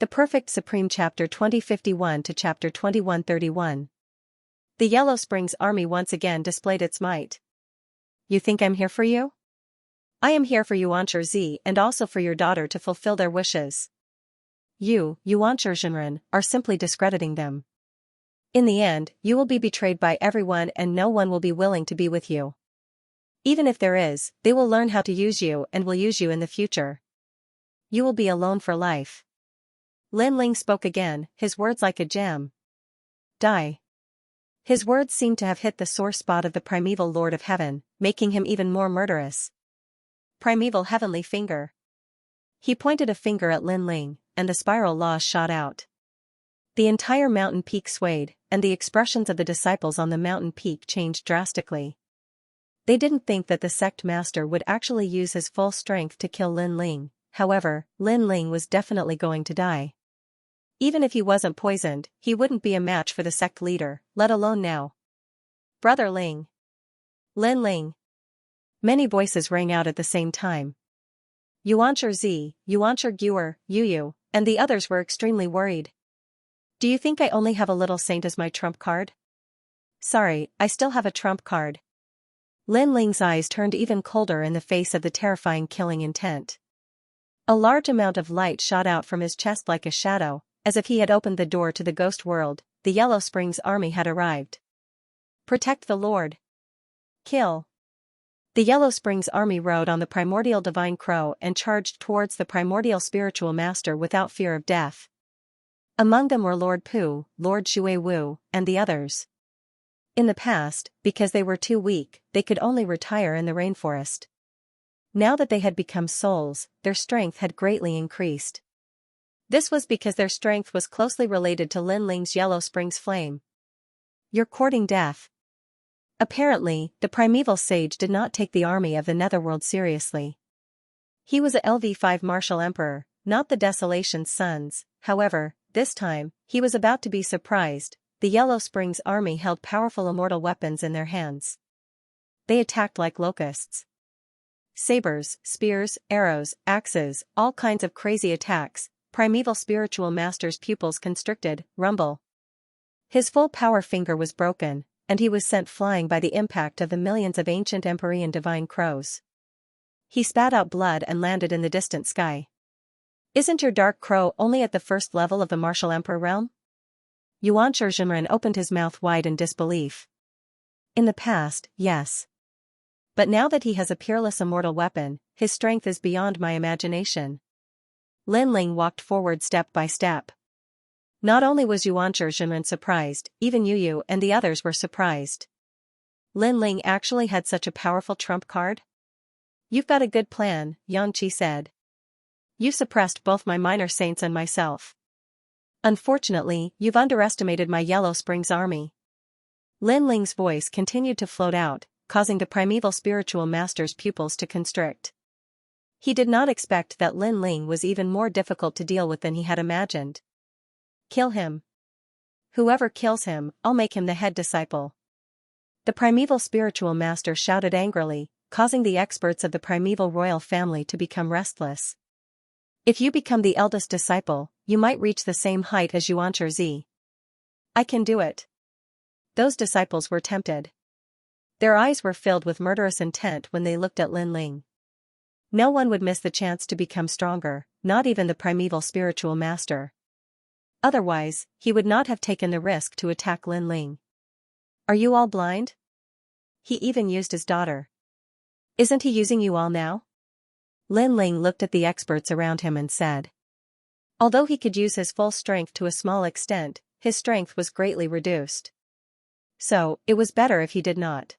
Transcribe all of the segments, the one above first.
The Perfect Supreme Chapter 2051 to Chapter 2131. The Yellow Springs Army once again displayed its might. You think I'm here for you? I am here for Xianxia and also for your daughter to fulfill their wishes. You, Xianxia, are simply discrediting them. In the end, you will be betrayed by everyone and no one will be willing to be with you. Even if there is, they will learn how to use you and will use you in the future. You will be alone for life. Lin Ling spoke again, his words like a gem. Die. His words seemed to have hit the sore spot of the primeval Lord of Heaven, making him even more murderous. Primeval Heavenly Finger. He pointed a finger at Lin Ling, and the spiral laws shot out. The entire mountain peak swayed, and the expressions of the disciples on the mountain peak changed drastically. They didn't think that the sect master would actually use his full strength to kill Lin Ling, however, Lin Ling was definitely going to die. Even if he wasn't poisoned, he wouldn't be a match for the sect leader, let alone now. Brother Ling. Lin Ling. Many voices rang out at the same time. Xianxia, Xianxia, Yu, and the others were extremely worried. Do you think I only have a little saint as my trump card? Sorry, I still have a trump card. Lin Ling's eyes turned even colder in the face of the terrifying killing intent. A large amount of light shot out from his chest like a shadow, as if he had opened the door to the ghost world. The Yellow Springs Army had arrived. Protect the Lord. Kill. The Yellow Springs Army rode on the primordial divine crow and charged towards the primordial spiritual master without fear of death. Among them were Lord Pu, Lord Shui Wu, and the others. In the past, because they were too weak, they could only retire in the rainforest. Now that they had become souls, their strength had greatly increased. This was because their strength was closely related to Lin Ling's Yellow Springs flame. You're courting death. Apparently, the primeval sage did not take the army of the Netherworld seriously. He was a LV5 Martial Emperor, not the Desolation's sons. However, this time, he was about to be surprised. The Yellow Springs Army held powerful immortal weapons in their hands. They attacked like locusts. Sabers, spears, arrows, axes, all kinds of crazy attacks. Primeval spiritual master's pupils constricted, rumble. His full power finger was broken, and he was sent flying by the impact of the millions of ancient Empyrean divine crows. He spat out blood and landed in the distant sky. Isn't your dark crow only at the first level of the Martial Emperor realm? Xianxia opened his mouth wide in disbelief. In the past, yes. But now that he has a peerless immortal weapon, his strength is beyond my imagination. Lin Ling walked forward step by step. Not only was Xianxia surprised, even Yu and the others were surprised. Lin Ling actually had such a powerful trump card? You've got a good plan, Xianxia said. You suppressed both my minor saints and myself. Unfortunately, you've underestimated my Yellow Springs army. Lin Ling's voice continued to float out, causing the primeval spiritual master's pupils to constrict. He did not expect that Lin Ling was even more difficult to deal with than he had imagined. Kill him. Whoever kills him, I'll make him the head disciple. The primeval spiritual master shouted angrily, causing the experts of the primeval royal family to become restless. If you become the eldest disciple, you might reach the same height as Xianxia. I can do it. Those disciples were tempted. Their eyes were filled with murderous intent when they looked at Lin Ling. No one would miss the chance to become stronger, not even the primeval spiritual master. Otherwise, he would not have taken the risk to attack Lin Ling. Are you all blind? He even used his daughter. Isn't he using you all now? Lin Ling looked at the experts around him and said. Although he could use his full strength to a small extent, his strength was greatly reduced. So, it was better if he did not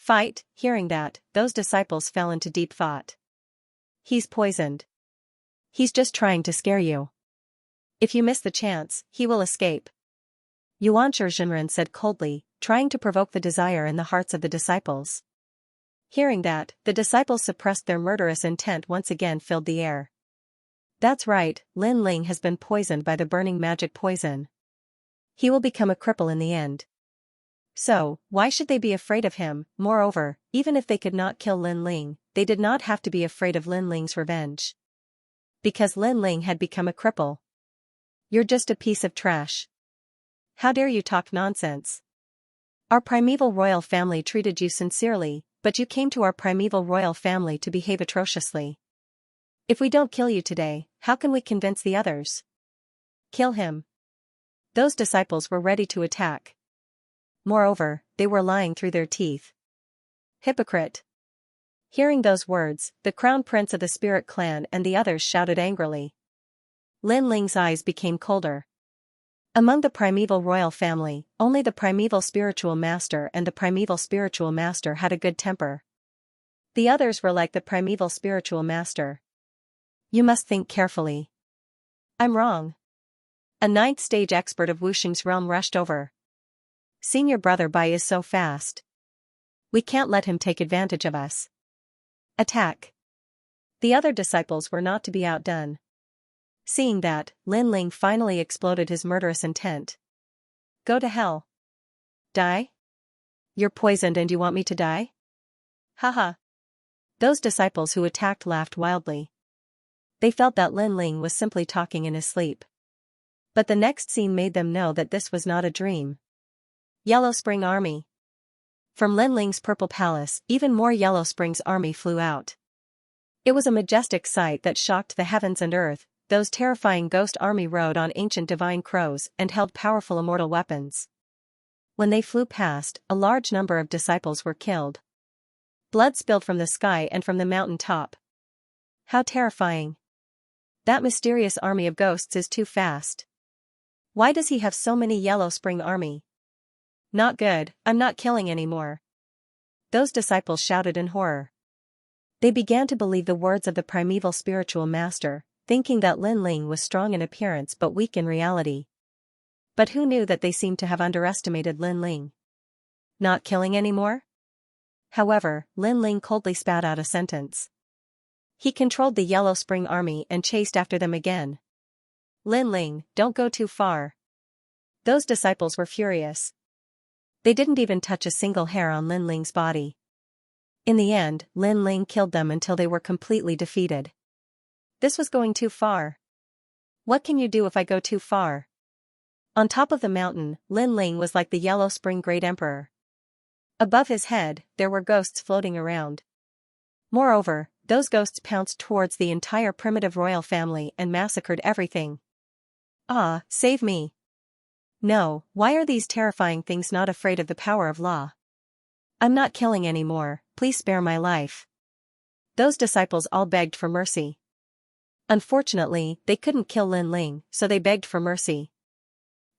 fight. Hearing that, those disciples fell into deep thought. He's poisoned. He's just trying to scare you. If you miss the chance, he will escape. Xianxia said coldly, trying to provoke the desire in the hearts of the disciples. Hearing that, the disciples suppressed their murderous intent once again filled the air. That's right, Lin Ling has been poisoned by the burning magic poison. He will become a cripple in the end. So, why should they be afraid of him? Moreover, even if they could not kill Lin Ling, they did not have to be afraid of Lin Ling's revenge. Because Lin Ling had become a cripple. You're just a piece of trash. How dare you talk nonsense? Our primeval royal family treated you sincerely, but you came to our primeval royal family to behave atrociously. If we don't kill you today, how can we convince the others? Kill him. Those disciples were ready to attack. Moreover, they were lying through their teeth. Hypocrite. Hearing those words, the crown prince of the spirit clan and the others shouted angrily. Lin Ling's eyes became colder. Among the primeval royal family, only the primeval spiritual master and the primeval spiritual master had a good temper. The others were like the primeval spiritual master. You must think carefully. I'm wrong. A ninth stage expert of Wuxing's realm rushed over. Senior brother Bai is so fast. We can't let him take advantage of us. Attack. The other disciples were not to be outdone. Seeing that, Lin Ling finally exploded his murderous intent. Go to hell. Die? You're poisoned and you want me to die? Haha. Those disciples who attacked laughed wildly. They felt that Lin Ling was simply talking in his sleep. But the next scene made them know that this was not a dream. Yellow Spring Army. From Lin Ling's purple palace, even more Yellow Spring's army flew out. It was a majestic sight that shocked the heavens and earth. Those terrifying ghost army rode on ancient divine crows and held powerful immortal weapons. When they flew past, a large number of disciples were killed. Blood spilled from the sky and from the mountain top. How terrifying. That mysterious army of ghosts is too fast. Why does he have so many Yellow Spring army? Not good, I'm not killing anymore. Those disciples shouted in horror. They began to believe the words of the primeval spiritual master, thinking that Lin Ling was strong in appearance but weak in reality. But who knew that they seemed to have underestimated Lin Ling? Not killing anymore? However, Lin Ling coldly spat out a sentence. He controlled the Yellow Spring army and chased after them again. Lin Ling, don't go too far. Those disciples were furious. They didn't even touch a single hair on Lin Ling's body. In the end, Lin Ling killed them until they were completely defeated. This was going too far. What can you do if I go too far? On top of the mountain, Lin Ling was like the Yellow Spring Great Emperor. Above his head, there were ghosts floating around. Moreover, those ghosts pounced towards the entire primitive royal family and massacred everything. Ah, save me. No, why are these terrifying things not afraid of the power of law? I'm not killing anymore, please spare my life. Those disciples all begged for mercy. Unfortunately, they couldn't kill Lin Ling, so they begged for mercy.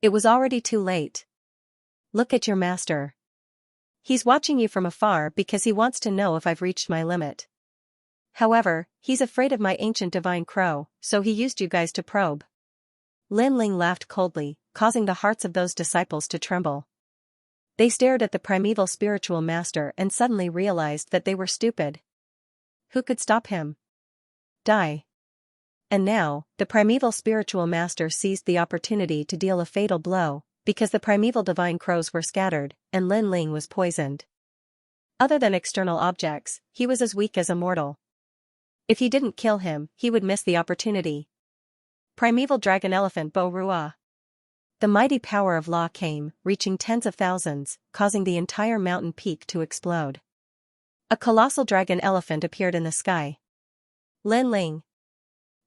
It was already too late. Look at your master. He's watching you from afar because he wants to know if I've reached my limit. However, he's afraid of my ancient divine crow, so he used you guys to probe. Lin Ling laughed coldly, causing the hearts of those disciples to tremble. They stared at the primeval spiritual master and suddenly realized that they were stupid. Who could stop him? Die. And now, the primeval spiritual master seized the opportunity to deal a fatal blow, because the primeval divine crows were scattered, and Lin Ling was poisoned. Other than external objects, he was as weak as a mortal. If he didn't kill him, he would miss the opportunity. Primeval Dragon Elephant Bo Rua. The mighty power of law came, reaching tens of thousands, causing the entire mountain peak to explode. A colossal dragon elephant appeared in the sky. Lin Ling.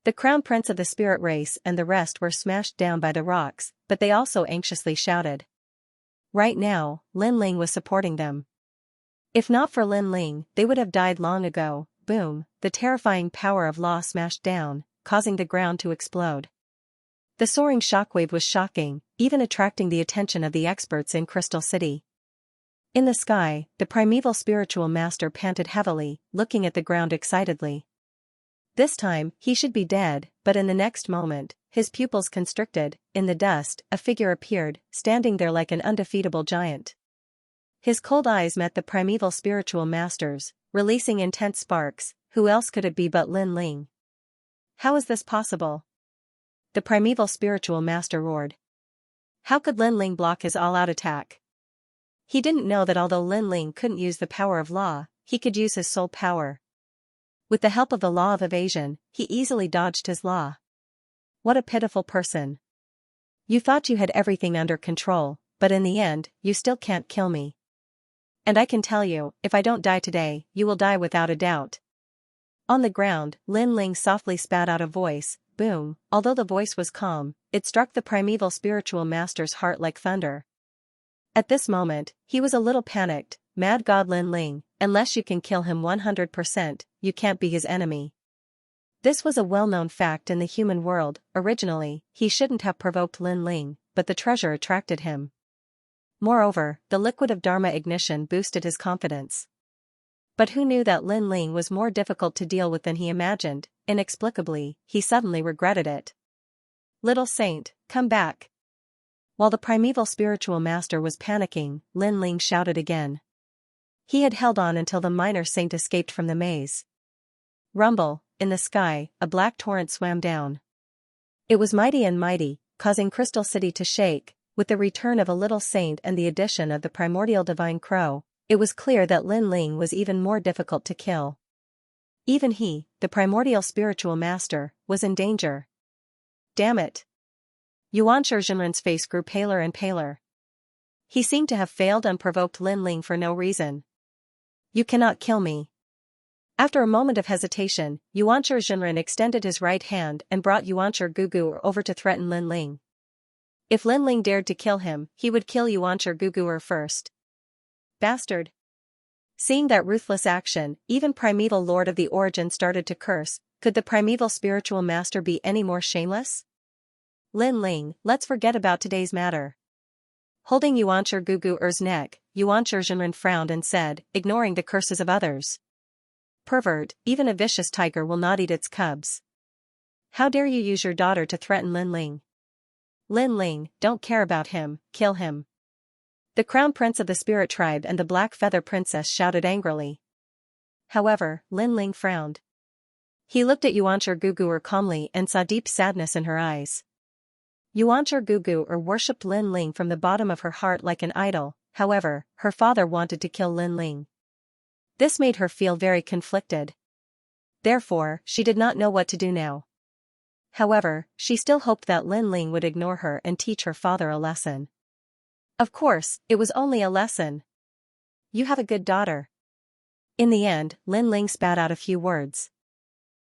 The crown prince of the spirit race and the rest were smashed down by the rocks, but they also anxiously shouted. Right now, Lin Ling was supporting them. If not for Lin Ling, they would have died long ago. Boom, the terrifying power of law smashed down, causing the ground to explode. The soaring shockwave was shocking, even attracting the attention of the experts in Crystal City. In the sky, the primeval spiritual master panted heavily, looking at the ground excitedly. This time, he should be dead, but in the next moment, his pupils constricted. In the dust, a figure appeared, standing there like an undefeatable giant. His cold eyes met the primeval spiritual master's, releasing intense sparks. Who else could it be but Lin Ling? How is this possible? The primeval spiritual master roared. How could Lin Ling block his all-out attack? He didn't know that although Lin Ling couldn't use the power of law, he could use his soul power. With the help of the law of evasion, he easily dodged his law. What a pitiful person. You thought you had everything under control, but in the end, you still can't kill me. And I can tell you, if I don't die today, you will die without a doubt. On the ground, Lin Ling softly spat out a voice, boom. Although the voice was calm, it struck the primeval spiritual master's heart like thunder. At this moment, he was a little panicked. Mad God Lin Ling, unless you can kill him 100%, you can't be his enemy. This was a well-known fact in the human world. Originally, he shouldn't have provoked Lin Ling, but the treasure attracted him. Moreover, the liquid of Dharma ignition boosted his confidence. But who knew that Lin Ling was more difficult to deal with than he imagined? Inexplicably, he suddenly regretted it. Little saint, come back. While the primeval spiritual master was panicking, Lin Ling shouted again. He had held on until the minor saint escaped from the maze. Rumble, in the sky, a black torrent swam down. It was mighty and mighty, causing Crystal City to shake. With the return of a little saint and the addition of the primordial divine crow, it was clear that Lin Ling was even more difficult to kill. Even he, the primordial spiritual master, was in danger. Damn it! Yuan Shizhenren's face grew paler and paler. He seemed to have failed and provoked Lin Ling for no reason. You cannot kill me. After a moment of hesitation, Yuan Shizhenren extended his right hand and brought Yuan Gugu over to threaten Lin Ling. If Lin Ling dared to kill him, he would kill Yuan Gugu first. Bastard! Seeing that ruthless action, even primeval Lord of the Origin started to curse. Could the primeval spiritual master be any more shameless? Lin Ling, let's forget about today's matter. Holding Yuan Gugu's neck, Yuan Shizhenren frowned and said, ignoring the curses of others. Pervert, even a vicious tiger will not eat its cubs. How dare you use your daughter to threaten Lin Ling? Lin Ling, don't care about him, kill him. The crown prince of the spirit tribe and the black feather princess shouted angrily. However, Lin Ling frowned. He looked at Yuan Gugu calmly and saw deep sadness in her eyes. Yuan Gugu worshipped Lin Ling from the bottom of her heart like an idol. However, her father wanted to kill Lin Ling. This made her feel very conflicted. Therefore, she did not know what to do now. However, she still hoped that Lin Ling would ignore her and teach her father a lesson. Of course, it was only a lesson. You have a good daughter. In the end, Lin Ling spat out a few words.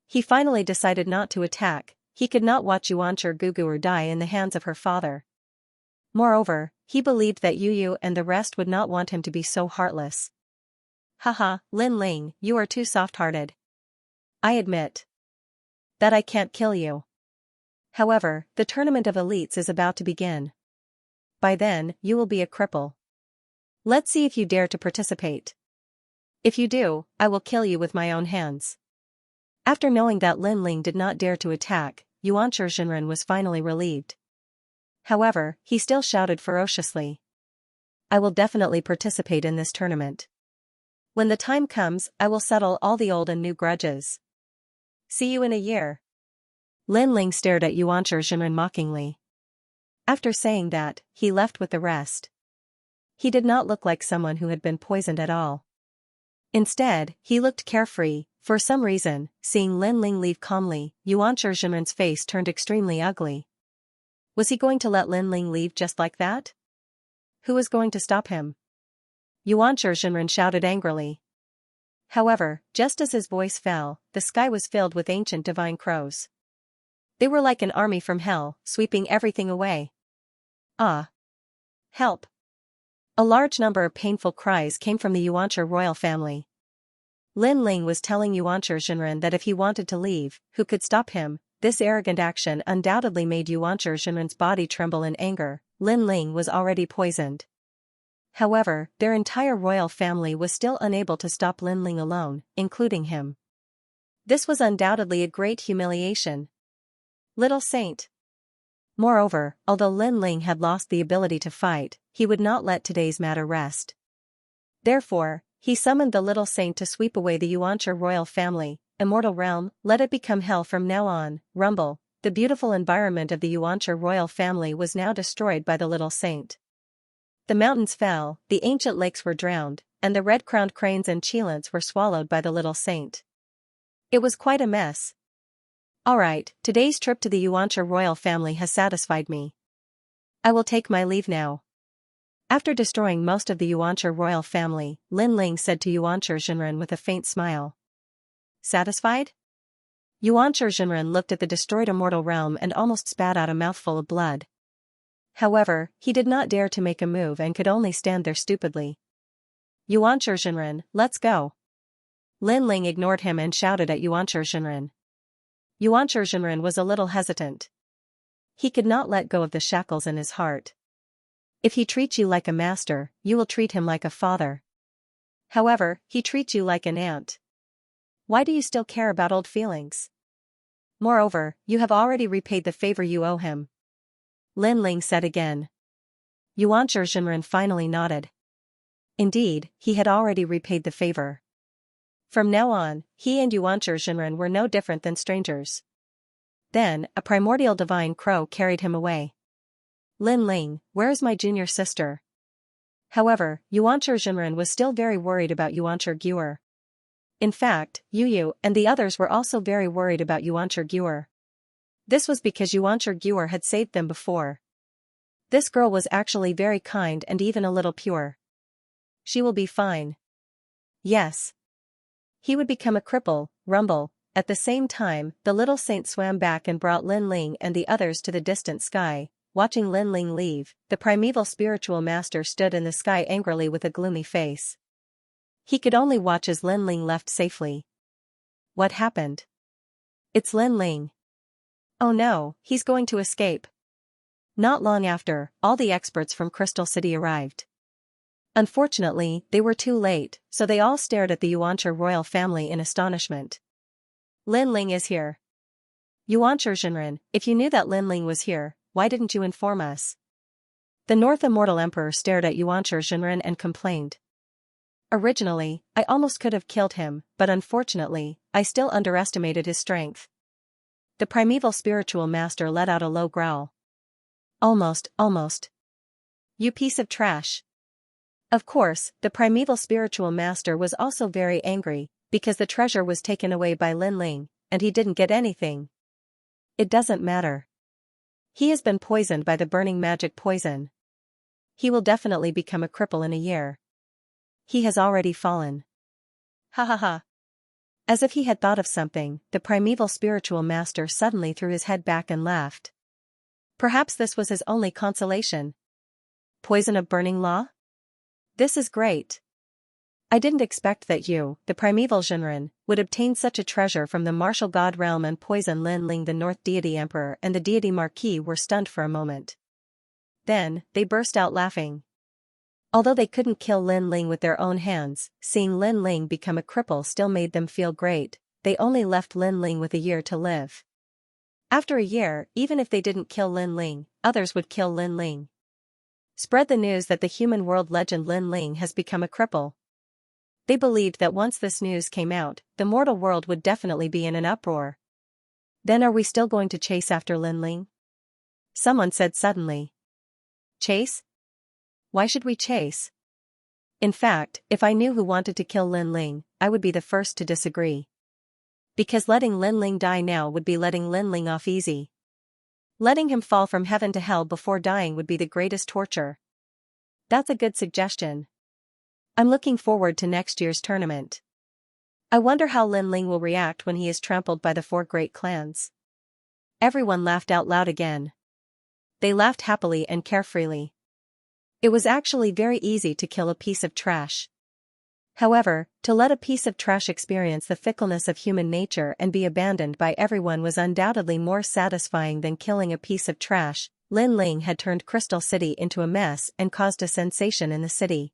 He finally decided not to attack. He could not watch Yuan Gugu die in the hands of her father. Moreover, he believed that Yu and the rest would not want him to be so heartless. Haha, Lin Ling, you are too soft-hearted. I admit that I can't kill you. However, the tournament of elites is about to begin. By then, you will be a cripple. Let's see if you dare to participate. If you do, I will kill you with my own hands. After knowing that Lin Ling did not dare to attack, Yuan Shizhenren was finally relieved. However, he still shouted ferociously. I will definitely participate in this tournament. When the time comes, I will settle all the old and new grudges. See you in a year. Lin Ling stared at Yuan Shizhenren mockingly. After saying that, he left with the rest. He did not look like someone who had been poisoned at all. Instead, he looked carefree. For some reason, seeing Lin Ling leave calmly, Yuan Shizhenren's face turned extremely ugly. Was he going to let Lin Ling leave just like that? Who was going to stop him? Yuan Shizhenren shouted angrily. However, just as his voice fell, the sky was filled with ancient divine crows. They were like an army from hell, sweeping everything away. Ah! Help! A large number of painful cries came from the Yuan royal family. Lin Ling was telling Yuan Shizhenren that if he wanted to leave, who could stop him? This arrogant action undoubtedly made Yuan Shizhenren's body tremble in anger. Lin Ling was already poisoned. However, their entire royal family was still unable to stop Lin Ling alone, including him. This was undoubtedly a great humiliation. Little saint. Moreover, although Lin Ling had lost the ability to fight, he would not let today's matter rest. Therefore, he summoned the little saint to sweep away the Yuancha royal family. Immortal realm, let it become hell from now on. Rumble. The beautiful environment of the Yuancha royal family was now destroyed by the little saint. The mountains fell, the ancient lakes were drowned, and the red-crowned cranes and cheilants were swallowed by the little saint. It was quite a mess. Alright, today's trip to the Yuancha royal family has satisfied me. I will take my leave now. After destroying most of the Xianxia royal family, Lin Ling said to Xianxia Zhenren with a faint smile. Satisfied? Xianxia Zhenren looked at the destroyed immortal realm and almost spat out a mouthful of blood. However, he did not dare to make a move and could only stand there stupidly. Xianxia Zhenren, let's go. Lin Ling ignored him and shouted at Xianxia Zhenren. Xianxia Zhenren was a little hesitant. He could not let go of the shackles in his heart. If he treats you like a master, you will treat him like a father. However, he treats you like an aunt. Why do you still care about old feelings? Moreover, you have already repaid the favor you owe him. Lin Ling said again. Xianxia Zhenren finally nodded. Indeed, he had already repaid the favor. From now on, he and Xianxia Zhenren were no different than strangers. Then, a primordial divine crow carried him away. Lin Ling, where is my junior sister? However, Xianxia Zhenren was still very worried about Xianxia Guer. In fact, Yu and the others were also very worried about Xianxia Guer. This was because Xianxia Guer had saved them before. This girl was actually very kind and even a little pure. She will be fine. Yes. He would become a cripple, rumble. At the same time, the little saint swam back and brought Lin Ling and the others to the distant sky. Watching Lin Ling leave, the primeval spiritual master stood in the sky angrily with a gloomy face. He could only watch as Lin Ling left safely. What happened? It's Lin Ling. Oh no, he's going to escape. Not long after, all the experts from Crystal City arrived. Unfortunately, they were too late, so they all stared at the Xianxia royal family in astonishment. Lin Ling is here. Xianxia Zhenren, if you knew that Lin Ling was here, why didn't you inform us? The North Immortal Emperor stared at Xianxia Zhenren and complained. Originally, I almost could have killed him, but unfortunately, I still underestimated his strength. The primeval spiritual master let out a low growl. Almost. You piece of trash. Of course, the primeval spiritual master was also very angry, because the treasure was taken away by Lin Ling, and he didn't get anything. It doesn't matter. He has been poisoned by the burning magic poison. He will definitely become a cripple in a year. He has already fallen. Ha ha ha. As if he had thought of something, the primeval spiritual master suddenly threw his head back and laughed. Perhaps this was his only consolation. Poison of burning law? This is great. I didn't expect that you, the primeval Zhenren, would obtain such a treasure from the martial god realm and poison Lin Ling. The North Deity Emperor and the Deity Marquis were stunned for a moment. Then, they burst out laughing. Although they couldn't kill Lin Ling with their own hands, seeing Lin Ling become a cripple still made them feel great. They only left Lin Ling with a year to live. After a year, even if they didn't kill Lin Ling, others would kill Lin Ling. Spread the news that the human world legend Lin Ling has become a cripple. They believed that once this news came out, the mortal world would definitely be in an uproar. Then are we still going to chase after Lin Ling? Someone said suddenly. Chase? Why should we chase? In fact, if I knew who wanted to kill Lin Ling, I would be the first to disagree. Because letting Lin Ling die now would be letting Lin Ling off easy. Letting him fall from heaven to hell before dying would be the greatest torture. That's a good suggestion. I'm looking forward to next year's tournament. I wonder how Lin Ling will react when he is trampled by the 4 great clans. Everyone laughed out loud again. They laughed happily and carefreely. It was actually very easy to kill a piece of trash. However, to let a piece of trash experience the fickleness of human nature and be abandoned by everyone was undoubtedly more satisfying than killing a piece of trash. Lin Ling had turned Crystal City into a mess and caused a sensation in the city.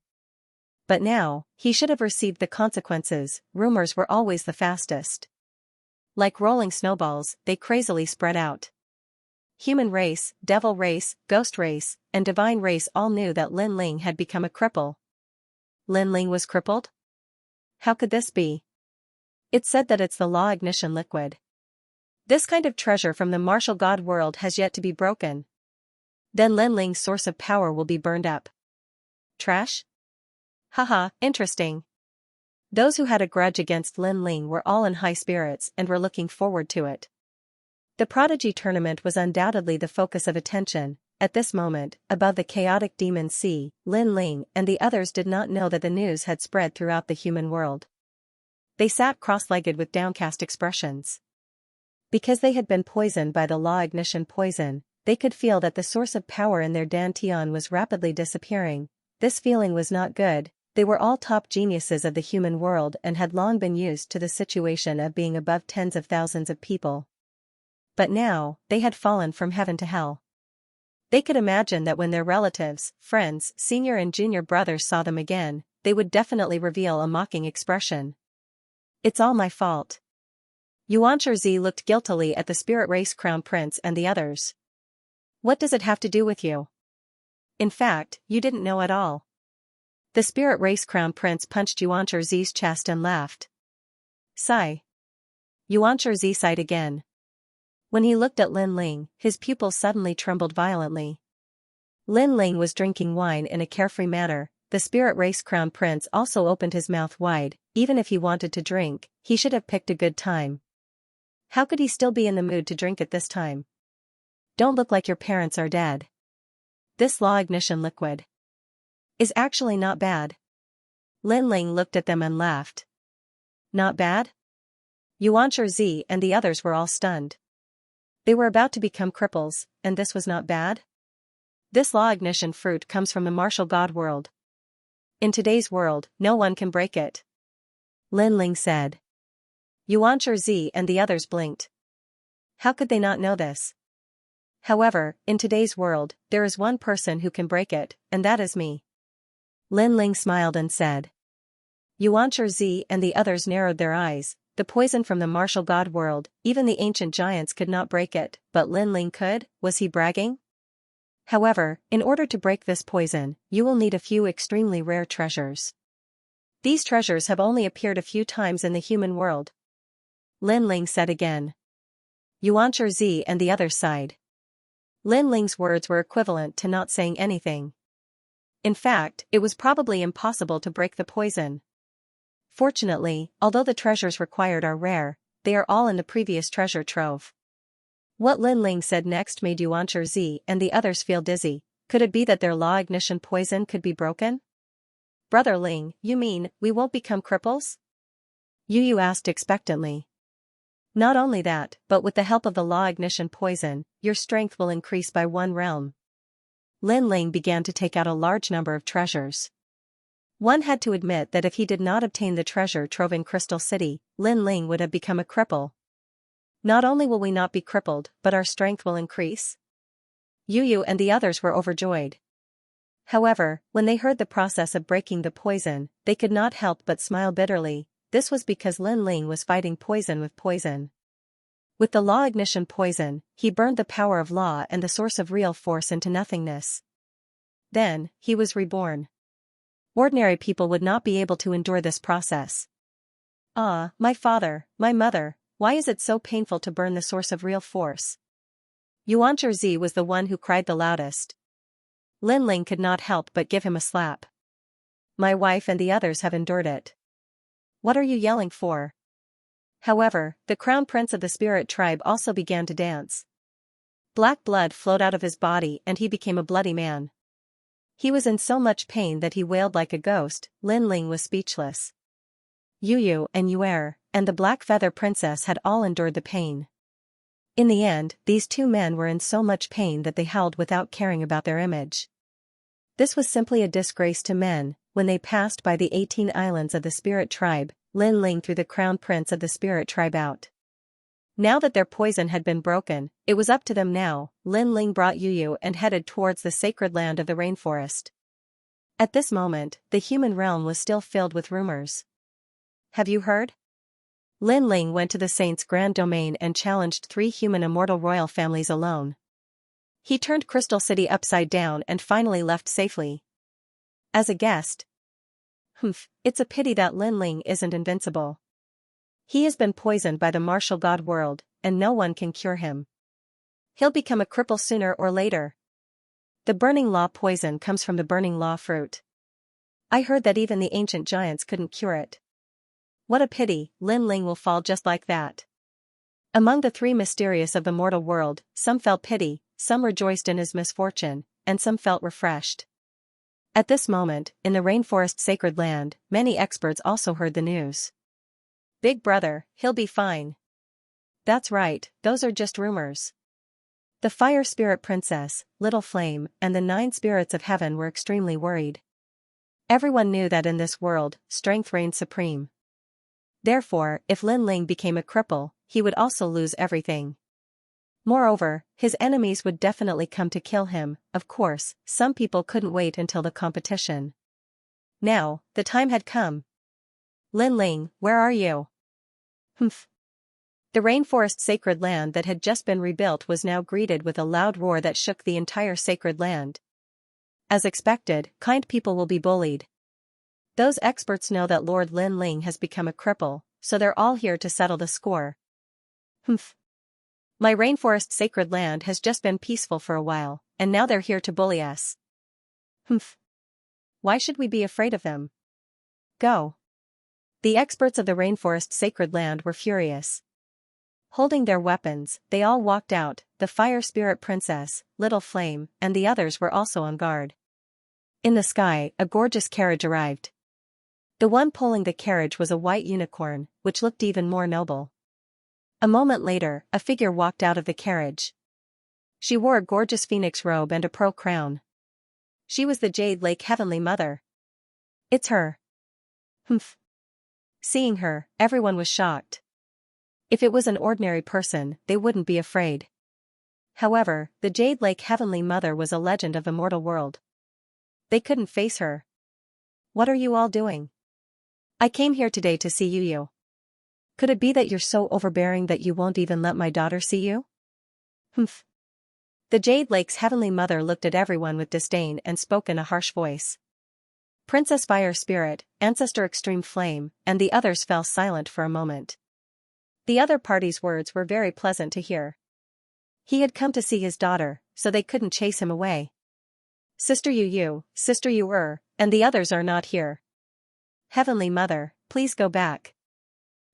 But now, he should have received the consequences. Rumors were always the fastest. Like rolling snowballs, they crazily spread out. Human race, devil race, ghost race, and divine race all knew that Lin Ling had become a cripple. Lin Ling was crippled? How could this be? It's said that it's the law ignition liquid. This kind of treasure from the martial god world has yet to be broken. Then Lin Ling's source of power will be burned up. Trash? Haha, interesting. Those who had a grudge against Lin Ling were all in high spirits and were looking forward to it. The Prodigy tournament was undoubtedly the focus of attention, At this moment, above the chaotic demon sea, Lin Ling and the others did not know that the news had spread throughout the human world. They sat cross-legged with downcast expressions. Because they had been poisoned by the law ignition poison, they could feel that the source of power in their dantian was rapidly disappearing. This feeling was not good. They were all top geniuses of the human world and had long been used to the situation of being above tens of thousands of people. But now, they had fallen from heaven to hell. They could imagine that when their relatives, friends, senior and junior brothers saw them again, they would definitely reveal a mocking expression. It's all my fault. Xianxia looked guiltily at the spirit race crown prince and the others. What does it have to do with you? In fact, you didn't know at all. The spirit race crown prince punched Xianxia's chest and laughed. Sigh. Xianxia sighed again. When he looked at Lin Ling, his pupils suddenly trembled violently. Lin Ling was drinking wine in a carefree manner. The spirit race crown prince also opened his mouth wide. Even if he wanted to drink, he should have picked a good time. How could he still be in the mood to drink at this time? Don't look like your parents are dead. This law ignition liquid is actually not bad. Lin Ling looked at them and laughed. Not bad? Xianxia and the others were all stunned. They were about to become cripples, and this was not bad? This law ignition fruit comes from the martial god world. In today's world, no one can break it. Lin Ling said. Xianxia and the others blinked. How could they not know this? However, in today's world, there is one person who can break it, and that is me. Lin Ling smiled and said. Xianxia and the others narrowed their eyes. The poison from the martial god world, even the ancient giants could not break it, but Lin Ling could. Was he bragging? However, in order to break this poison, you will need a few extremely rare treasures. These treasures have only appeared a few times in the human world. Lin Ling said again. Xianxia and the others sighed. Lin Ling's words were equivalent to not saying anything. In fact, it was probably impossible to break the poison. Fortunately, although the treasures required are rare, they are all in the previous treasure trove. What Lin Ling said next made Xianxia and the others feel dizzy. Could it be that their law ignition poison could be broken? Brother Ling, you mean, we won't become cripples? Yu asked expectantly. Not only that, but with the help of the law ignition poison, your strength will increase by 1 realm. Lin Ling began to take out a large number of treasures. One had to admit that if he did not obtain the treasure trove in Crystal City, Lin Ling would have become a cripple. Not only will we not be crippled, but our strength will increase. Yu and the others were overjoyed. However, when they heard the process of breaking the poison, they could not help but smile bitterly. This was because Lin Ling was fighting poison with poison. With the law ignition poison, he burned the power of law and the source of real force into nothingness. Then, he was reborn. Ordinary people would not be able to endure this process. Ah, my father, my mother, why is it so painful to burn the source of real force? Xianxia was the one who cried the loudest. Lin Ling could not help but give him a slap. My wife and the others have endured it. What are you yelling for? However, the crown prince of the spirit tribe also began to dance. Black blood flowed out of his body and he became a bloody man. He was in so much pain that he wailed like a ghost. Lin Ling was speechless. Yu and Yuer, and the Black Feather Princess had all endured the pain. In the end, these two men were in so much pain that they howled without caring about their image. This was simply a disgrace to men. When they passed by the 18 islands of the spirit tribe, Lin Ling threw the crown prince of the spirit tribe out. Now that their poison had been broken, it was up to them now. Lin Ling brought Yu and headed towards the sacred land of the rainforest. At this moment, the human realm was still filled with rumors. Have you heard? Lin Ling went to the saint's grand domain and challenged 3 human immortal royal families alone. He turned Crystal City upside down and finally left safely. As a guest. It's a pity that Lin Ling isn't invincible. He has been poisoned by the martial god world, and no one can cure him. He'll become a cripple sooner or later. The burning law poison comes from the burning law fruit. I heard that even the ancient giants couldn't cure it. What a pity, Lin Ling will fall just like that. Among the 3 mysterious of the mortal world, some felt pity, some rejoiced in his misfortune, and some felt refreshed. At this moment, in the rainforest sacred land, many experts also heard the news. Big brother, he'll be fine. That's right, those are just rumors. The fire spirit princess, Little Flame, and the 9 spirits of heaven were extremely worried. Everyone knew that in this world, strength reigned supreme. Therefore, if Lin Ling became a cripple, he would also lose everything. Moreover, his enemies would definitely come to kill him. Of course, some people couldn't wait until the competition. Now, the time had come. Lin Ling, where are you? Humph. The rainforest sacred land that had just been rebuilt was now greeted with a loud roar that shook the entire sacred land. As expected, kind people will be bullied. Those experts know that Lord Lin Ling has become a cripple, so they're all here to settle the score. Humph. My rainforest sacred land has just been peaceful for a while, and now they're here to bully us. Humph. Why should we be afraid of them? Go. The experts of the rainforest sacred land were furious. Holding their weapons, they all walked out. The fire spirit princess, Little Flame, and the others were also on guard. In the sky, a gorgeous carriage arrived. The one pulling the carriage was a white unicorn, which looked even more noble. A moment later, a figure walked out of the carriage. She wore a gorgeous phoenix robe and a pearl crown. She was the Jade Lake Heavenly Mother. It's her. Humph. Seeing her, everyone was shocked. If it was an ordinary person, they wouldn't be afraid. However, the Jade Lake Heavenly Mother was a legend of the mortal world. They couldn't face her. What are you all doing? I came here today to see you. Could it be that you're so overbearing that you won't even let my daughter see you? Humph. The Jade Lake's Heavenly Mother looked at everyone with disdain and spoke in a harsh voice. Princess Fire Spirit, Ancestor Extreme Flame, and the others fell silent for a moment. The other party's words were very pleasant to hear. He had come to see his daughter, so they couldn't chase him away. Sister Yu, Sister Yu, and the others are not here. Heavenly Mother, please go back.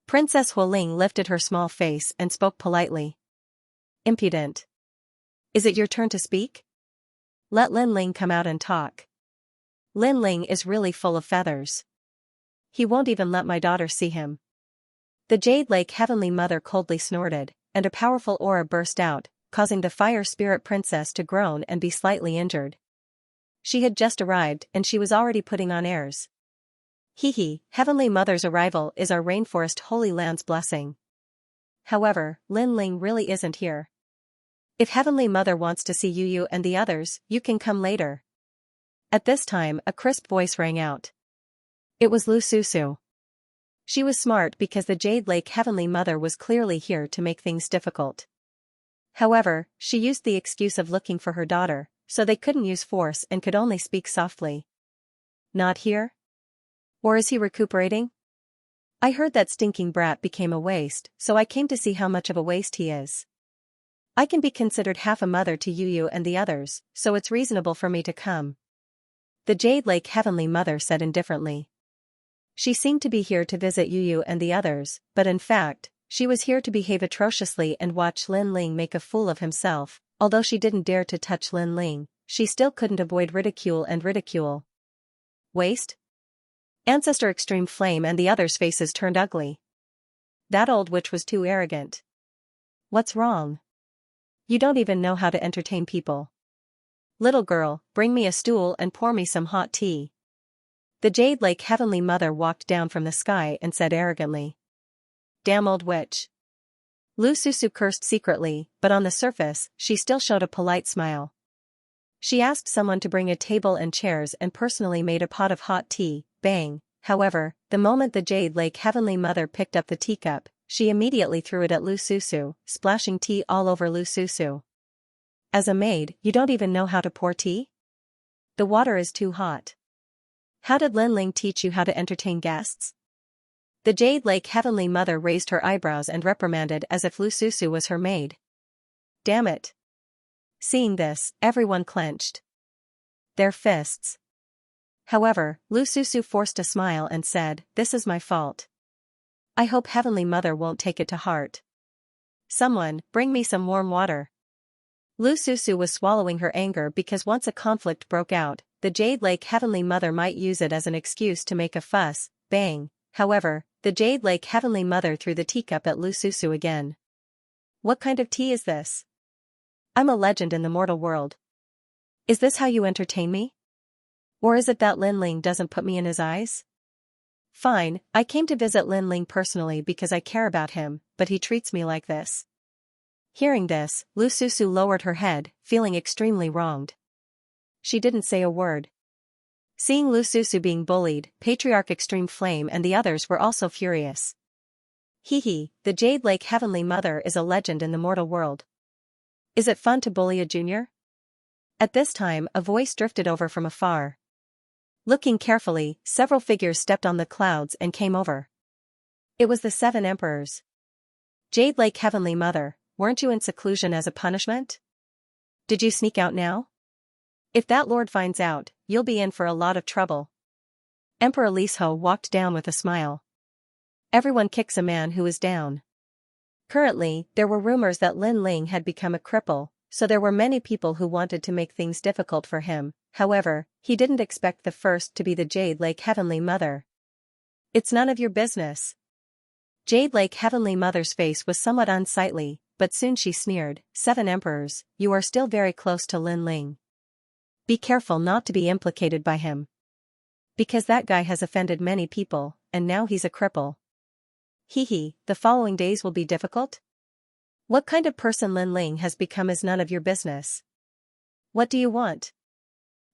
Princess Hualing lifted her small face and spoke politely. Impudent. Is it your turn to speak? Let Lin Ling come out and talk. Lin Ling is really full of feathers. He won't even let my daughter see him. The Jade Lake Heavenly Mother coldly snorted, and a powerful aura burst out, causing the Fire Spirit Princess to groan and be slightly injured. She had just arrived and she was already putting on airs. Heavenly Mother's arrival is our rainforest holy land's blessing. However, Lin Ling really isn't here. If Heavenly Mother wants to see you and the others, you can come later. At this time, a crisp voice rang out. It was Lu Susu. She was smart because the Jade Lake Heavenly Mother was clearly here to make things difficult. However, she used the excuse of looking for her daughter, so they couldn't use force and could only speak softly. Not here? Or is he recuperating? I heard that stinking brat became a waste, so I came to see how much of a waste he is. I can be considered half a mother to you and the others, so it's reasonable for me to come. The Jade Lake Heavenly Mother said indifferently. She seemed to be here to visit you and the others, but in fact, she was here to behave atrociously and watch Lin Ling make a fool of himself. Although she didn't dare to touch Lin Ling, she still couldn't avoid ridicule. Waste? Ancestor Extreme Flame and the others' faces turned ugly. That old witch was too arrogant. What's wrong? You don't even know how to entertain people. Little girl, bring me a stool and pour me some hot tea. The Jade Lake Heavenly Mother walked down from the sky and said arrogantly. Damn old witch. Lu Susu cursed secretly, but on the surface, she still showed a polite smile. She asked someone to bring a table and chairs and personally made a pot of hot tea. Bang. However, the moment the Jade Lake Heavenly Mother picked up the teacup, she immediately threw it at Lu Susu, splashing tea all over Lu Susu. As a maid, you don't even know how to pour tea? The water is too hot. How did Lin Ling teach you how to entertain guests? The Jade Lake Heavenly Mother raised her eyebrows and reprimanded as if Lu Susu was her maid. Damn it. Seeing this, everyone clenched their fists. However, Lu Susu forced a smile and said, This is my fault. I hope Heavenly Mother won't take it to heart. Someone, bring me some warm water. Lu Susu was swallowing her anger because once a conflict broke out, the Jade Lake Heavenly Mother might use it as an excuse to make a fuss, bang. However, the Jade Lake Heavenly Mother threw the teacup at Lu Susu again. What kind of tea is this? I'm a legend in the mortal world. Is this how you entertain me? Or is it that Lin Ling doesn't put me in his eyes? Fine, I came to visit Lin Ling personally because I care about him, but he treats me like this. Hearing this, Lu Susu lowered her head, feeling extremely wronged. She didn't say a word. Seeing Lu Susu being bullied, Patriarch Extreme Flame and the others were also furious. Hee, the Jade Lake Heavenly Mother is a legend in the mortal world. Is it fun to bully a junior? At this time, a voice drifted over from afar. Looking carefully, several figures stepped on the clouds and came over. It was the 7 emperors. Jade Lake Heavenly Mother, weren't you in seclusion as a punishment? Did you sneak out now? If that lord finds out, you'll be in for a lot of trouble. Emperor Lisho walked down with a smile. Everyone kicks a man who is down. Currently, there were rumors that Lin Ling had become a cripple, so there were many people who wanted to make things difficult for him. However, he didn't expect the first to be the Jade Lake Heavenly Mother. It's none of your business. Jade Lake Heavenly Mother's face was somewhat unsightly, but soon she sneered, 7 emperors, you are still very close to Lin Ling. Be careful not to be implicated by him. Because that guy has offended many people, and now he's a cripple. Hee, the following days will be difficult? What kind of person Lin Ling has become is none of your business. What do you want?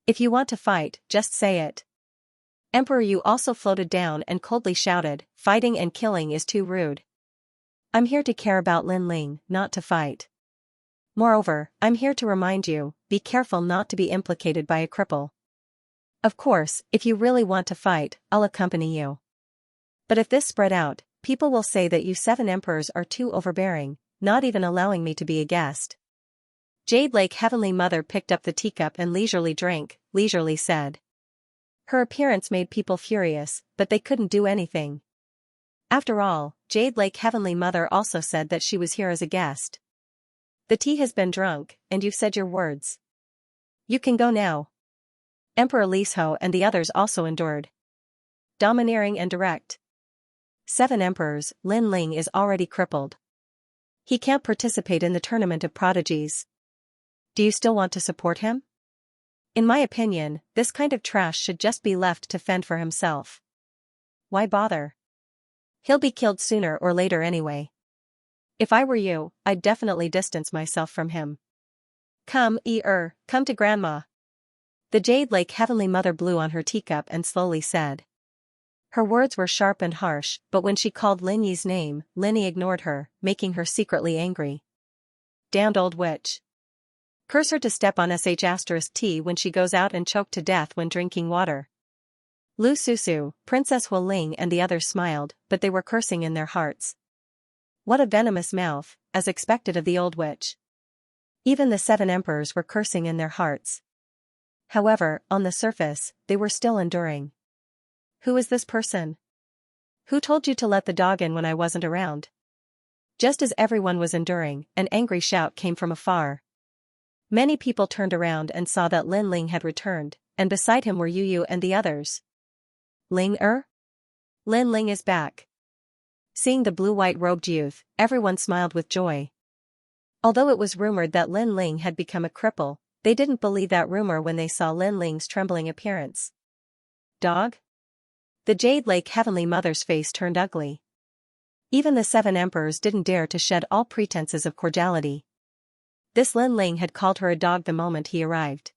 If you want to fight, just say it. Emperor Yu also floated down and coldly shouted, fighting and killing is too rude. I'm here to care about Lin Ling, not to fight. Moreover, I'm here to remind you, be careful not to be implicated by a cripple. Of course, if you really want to fight, I'll accompany you. But if this spread out, people will say that you 7 emperors are too overbearing, not even allowing me to be a guest. Jade Lake Heavenly Mother picked up the teacup and leisurely said. Her appearance made people furious, but they couldn't do anything. After all, Jade Lake Heavenly Mother also said that she was here as a guest. The tea has been drunk, and you've said your words. You can go now. Emperor Lisho and the others also endured. Domineering and direct. 7 emperors, Lin Ling is already crippled. He can't participate in the tournament of prodigies. Do you still want to support him? In my opinion, this kind of trash should just be left to fend for himself. Why bother? He'll be killed sooner or later anyway. If I were you, I'd definitely distance myself from him. Come to Grandma. The Jade Lake Heavenly Mother blew on her teacup and slowly said. Her words were sharp and harsh, but when she called Lin Yi's name, Lin Yi ignored her, making her secretly angry. Damned old witch. Curse her to step on *T when she goes out and choke to death when drinking water. Lu Susu, Princess Hu Ling and the others smiled, but they were cursing in their hearts. What a venomous mouth, as expected of the old witch. Even the 7 emperors were cursing in their hearts. However, on the surface, they were still enduring. Who is this person? Who told you to let the dog in when I wasn't around? Just as everyone was enduring, an angry shout came from afar. Many people turned around and saw that Lin Ling had returned, and beside him were Yu and the others. Lin Ling is back. Seeing the blue-white robed youth, everyone smiled with joy. Although it was rumored that Lin Ling had become a cripple, they didn't believe that rumor when they saw Lin Ling's trembling appearance. Dog? The Jade Lake Heavenly Mother's face turned ugly. Even the 7 emperors didn't dare to shed all pretenses of cordiality. This Lin Ling had called her a dog the moment he arrived.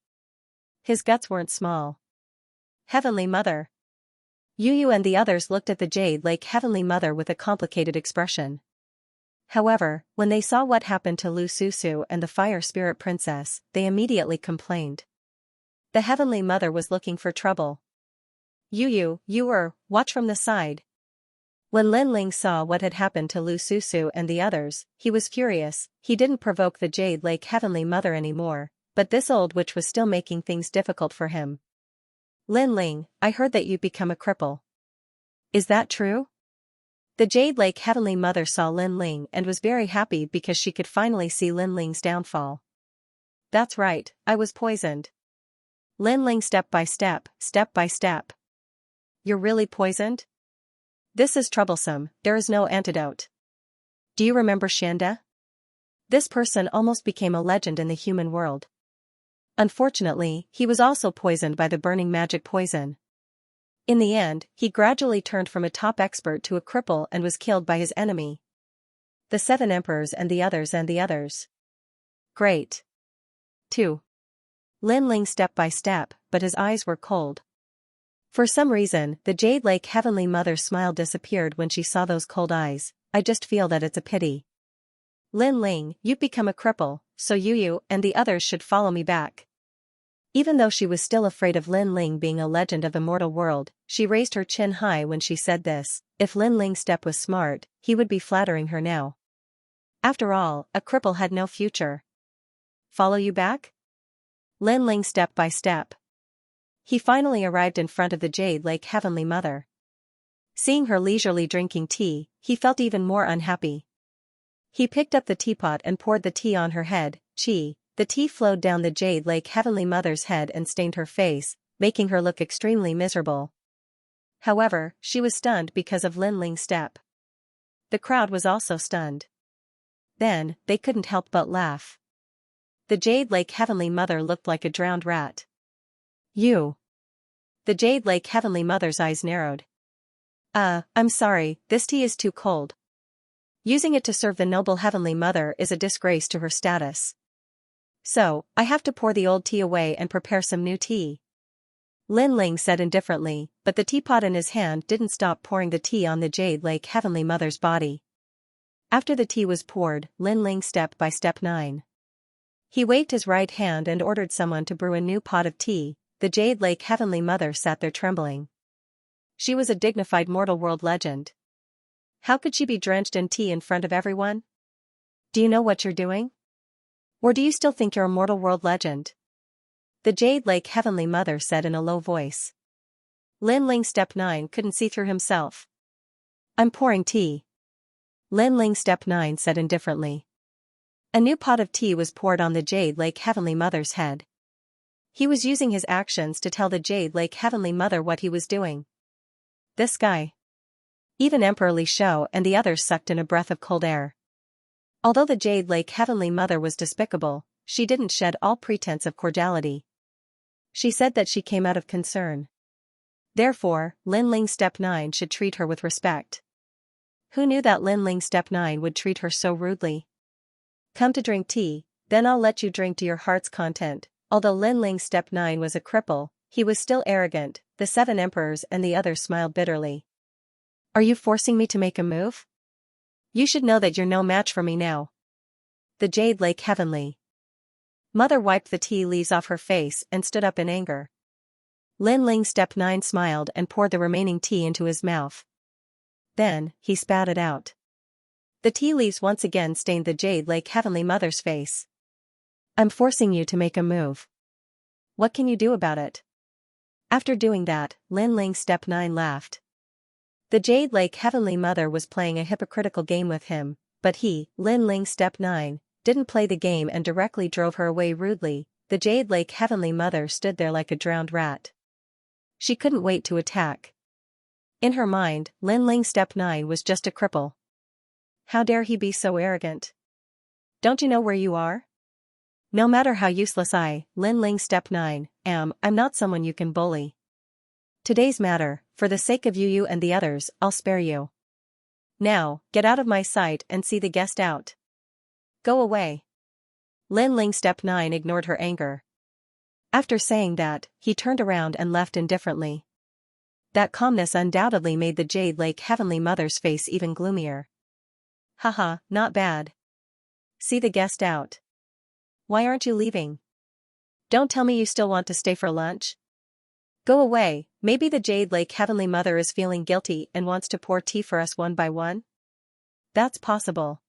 His guts weren't small. Heavenly Mother. Yu and the others looked at the Jade Lake Heavenly Mother with a complicated expression. However, when they saw what happened to Lu Susu and the Fire Spirit Princess, they immediately complained. The Heavenly Mother was looking for trouble. Yu, watch from the side. When Lin Ling saw what had happened to Lu Susu and the others, he was furious. He didn't provoke the Jade Lake Heavenly Mother anymore, but this old witch was still making things difficult for him. Lin Ling, I heard that you've become a cripple. Is that true? The Jade Lake Heavenly Mother saw Lin Ling and was very happy because she could finally see Lin Ling's downfall. That's right, I was poisoned. Lin Ling step by step, step by step. You're really poisoned? This is troublesome, there is no antidote. Do you remember Xianxia? This person almost became a legend in the human world. Unfortunately, he was also poisoned by the burning magic poison. In the end, he gradually turned from a top expert to a cripple and was killed by his enemy. The 7 emperors and the others. Great. 2. Lin Ling step by step, but his eyes were cold. For some reason, the Jade Lake Heavenly Mother's smile disappeared when she saw those cold eyes. I just feel that it's a pity. Lin Ling, you've become a cripple, so you and the others should follow me back. Even though she was still afraid of Lin Ling being a legend of immortal world, she raised her chin high when she said this. If Lin Ling's step was smart, he would be flattering her now. After all, a cripple had no future. Follow you back? Lin Ling step by step. He finally arrived in front of the Jade Lake Heavenly Mother. Seeing her leisurely drinking tea, he felt even more unhappy. He picked up the teapot and poured the tea on her head. The tea flowed down the Jade Lake Heavenly Mother's head and stained her face, making her look extremely miserable. However, she was stunned because of Lin Ling's step. The crowd was also stunned. Then, they couldn't help but laugh. The Jade Lake Heavenly Mother looked like a drowned rat. You. The Jade Lake Heavenly Mother's eyes narrowed. I'm sorry, this tea is too cold. Using it to serve the noble Heavenly Mother is a disgrace to her status. So, I have to pour the old tea away and prepare some new tea. Lin Ling said indifferently, but the teapot in his hand didn't stop pouring the tea on the Jade Lake Heavenly Mother's body. After the tea was poured, Lin Ling step by step 9. He waved his right hand and ordered someone to brew a new pot of tea. The Jade Lake Heavenly Mother sat there trembling. She was a dignified mortal world legend. How could she be drenched in tea in front of everyone? Do you know what you're doing? Or do you still think you're a mortal world legend? The Jade Lake Heavenly Mother said in a low voice. Lin Ling step 9 couldn't see through himself. I'm pouring tea. Lin Ling step 9 said indifferently. A new pot of tea was poured on the Jade Lake Heavenly Mother's head. He was using his actions to tell the Jade Lake Heavenly Mother what he was doing. This guy. Even Emperor Li Shou and the others sucked in a breath of cold air. Although the Jade Lake Heavenly Mother was despicable, she didn't shed all pretense of cordiality. She said that she came out of concern. Therefore, Lin Ling step 9 should treat her with respect. Who knew that Lin Ling step 9 would treat her so rudely? Come to drink tea, then I'll let you drink to your heart's content. Although Lin Ling step 9 was a cripple, he was still arrogant. The 7 emperors and the others smiled bitterly. Are you forcing me to make a move? You should know that you're no match for me now. The Jade Lake Heavenly Mother wiped the tea leaves off her face and stood up in anger. Lin Ling step 9 smiled and poured the remaining tea into his mouth. Then, he spat it out. The tea leaves once again stained the Jade Lake Heavenly Mother's face. I'm forcing you to make a move. What can you do about it? After doing that, Lin Ling step 9 laughed. The Jade Lake Heavenly Mother was playing a hypocritical game with him, but he, Lin Ling step 9, didn't play the game and directly drove her away rudely. The Jade Lake Heavenly Mother stood there like a drowned rat. She couldn't wait to attack. In her mind, Lin Ling step 9 was just a cripple. How dare he be so arrogant? Don't you know where you are? No matter how useless I, Lin Ling step 9, I'm not someone you can bully. Today's matter, for the sake of you and the others, I'll spare you. Now, get out of my sight and see the guest out. Go away. Lin Ling step 9 ignored her anger. After saying that, he turned around and left indifferently. That calmness undoubtedly made the Jade Lake Heavenly Mother's face even gloomier. Haha, not bad. See the guest out. Why aren't you leaving? Don't tell me you still want to stay for lunch. Go away, maybe the Jade Lake Heavenly Mother is feeling guilty and wants to pour tea for us one by one? That's possible.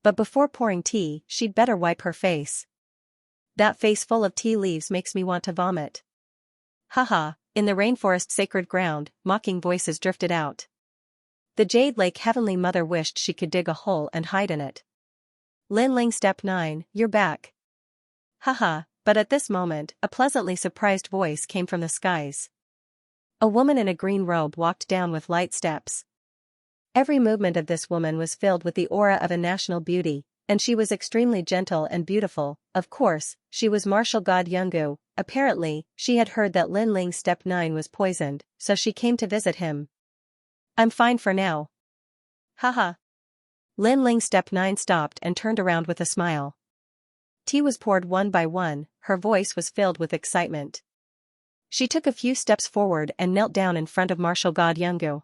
But before pouring tea, she'd better wipe her face. That face full of tea leaves makes me want to vomit. Haha, in the rainforest sacred ground, mocking voices drifted out. The Jade Lake Heavenly Mother wished she could dig a hole and hide in it. Lin Ling step 9, you're back. Haha, but at this moment, a pleasantly surprised voice came from the skies. A woman in a green robe walked down with light steps. Every movement of this woman was filled with the aura of a national beauty, and she was extremely gentle and beautiful. Of course, she was martial god Yungu. Apparently, she had heard that Lin Ling's step 9 was poisoned, so she came to visit him. I'm fine for now. Haha. Lin Ling's step 9 stopped and turned around with a smile. Tea was poured one by one, her voice was filled with excitement. She took a few steps forward and knelt down in front of martial god Yungu.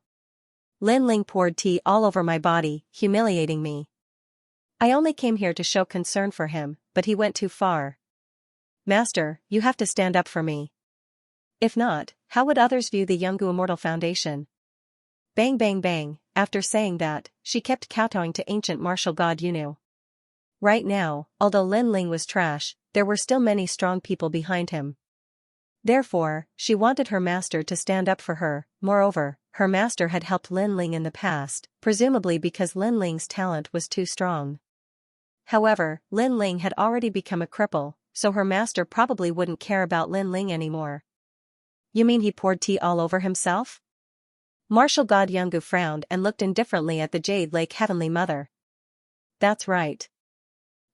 Lin Ling poured tea all over my body, humiliating me. I only came here to show concern for him, but he went too far. Master, you have to stand up for me. If not, how would others view the Yungu Immortal Foundation? Bang bang bang, after saying that, she kept kowtowing to ancient martial god Yunu. Right now, although Lin Ling was trash, there were still many strong people behind him. Therefore, she wanted her master to stand up for her. Moreover, her master had helped Lin Ling in the past, presumably because Lin Ling's talent was too strong. However, Lin Ling had already become a cripple, so her master probably wouldn't care about Lin Ling anymore. You mean he poured tea all over himself? Martial god Yungu frowned and looked indifferently at the Jade Lake Heavenly Mother. That's right.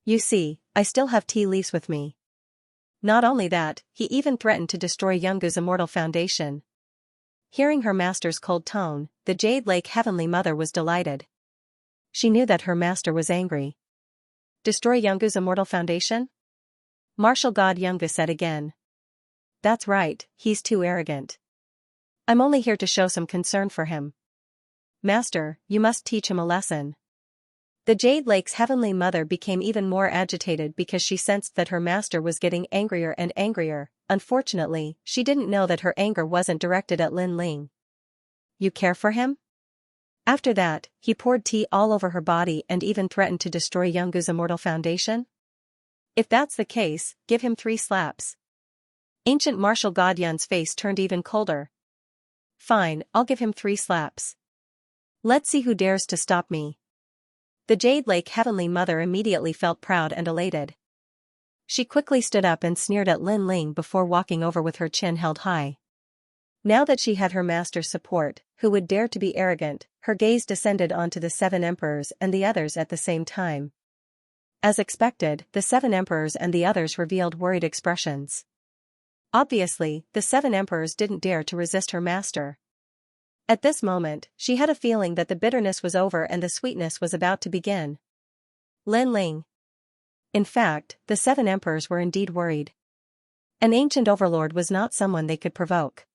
You see, I still have tea leaves with me. Not only that, he even threatened to destroy Yungu's immortal foundation. Hearing her master's cold tone, the Jade Lake Heavenly Mother was delighted. She knew that her master was angry. Destroy Yungu's immortal foundation? Martial god Yungu said again. That's right, he's too arrogant. I'm only here to show some concern for him. Master, you must teach him a lesson. The Jade Lake's Heavenly Mother became even more agitated because she sensed that her master was getting angrier and angrier. Unfortunately, she didn't know that her anger wasn't directed at Lin Ling. You care for him? After that, he poured tea all over her body and even threatened to destroy Yungu's immortal foundation? If that's the case, give him 3 slaps. Ancient martial god Yun's face turned even colder. Fine, I'll give him 3 slaps. Let's see who dares to stop me. The Jade Lake Heavenly Mother immediately felt proud and elated. She quickly stood up and sneered at Lin Ling before walking over with her chin held high. Now that she had her master's support, who would dare to be arrogant, her gaze descended onto the 7 emperors and the others at the same time. As expected, the 7 emperors and the others revealed worried expressions. Obviously, the 7 emperors didn't dare to resist her master. At this moment, she had a feeling that the bitterness was over and the sweetness was about to begin. Lin Ling. In fact, the 7 emperors were indeed worried. An ancient overlord was not someone they could provoke.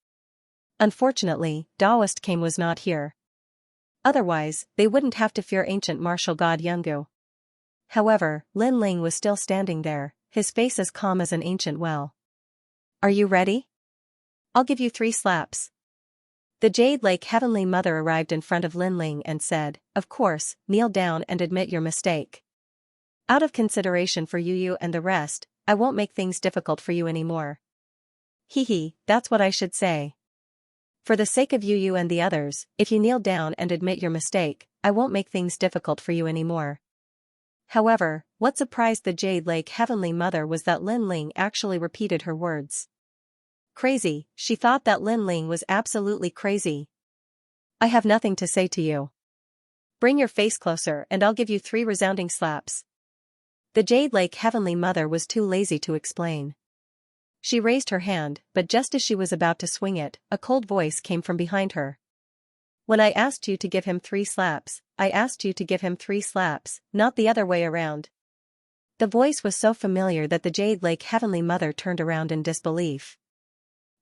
Unfortunately, Daoist King was not here. Otherwise, they wouldn't have to fear ancient martial god Yungu. However, Lin Ling was still standing there, his face as calm as an ancient well. Are you ready? I'll give you 3 slaps. The Jade Lake Heavenly Mother arrived in front of Lin Ling and said, of course, kneel down and admit your mistake. Out of consideration for you and the rest, I won't make things difficult for you anymore. Hee, that's what I should say. For the sake of you and the others, if you kneel down and admit your mistake, I won't make things difficult for you anymore. However, what surprised the Jade Lake Heavenly Mother was that Lin Ling actually repeated her words. Crazy, she thought that Lin Ling was absolutely crazy. I have nothing to say to you. Bring your face closer and I'll give you 3 resounding slaps. The Jade Lake Heavenly Mother was too lazy to explain. She raised her hand, but just as she was about to swing it, a cold voice came from behind her. When I asked you to give him 3 slaps, I asked you to give him 3 slaps, not the other way around. The voice was so familiar that the Jade Lake Heavenly Mother turned around in disbelief.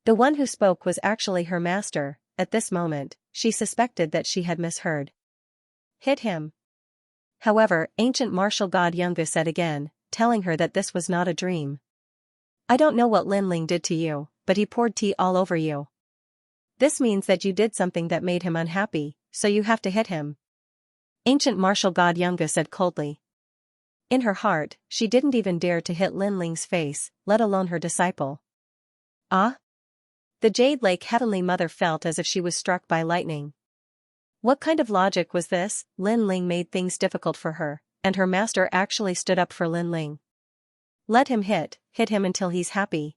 The one who spoke was actually her master. At this moment, she suspected that she had misheard. Hit him. However, ancient martial god Yungu said again, telling her that this was not a dream. I don't know what Lin Ling did to you, but he poured tea all over you. This means that you did something that made him unhappy, so you have to hit him. Ancient martial god Yungu said coldly. In her heart, she didn't even dare to hit Lin Ling's face, let alone her disciple. Ah? The Jade Lake Heavenly Mother felt as if she was struck by lightning. What kind of logic was this? Lin Ling made things difficult for her, and her master actually stood up for Lin Ling. Let him hit him until he's happy.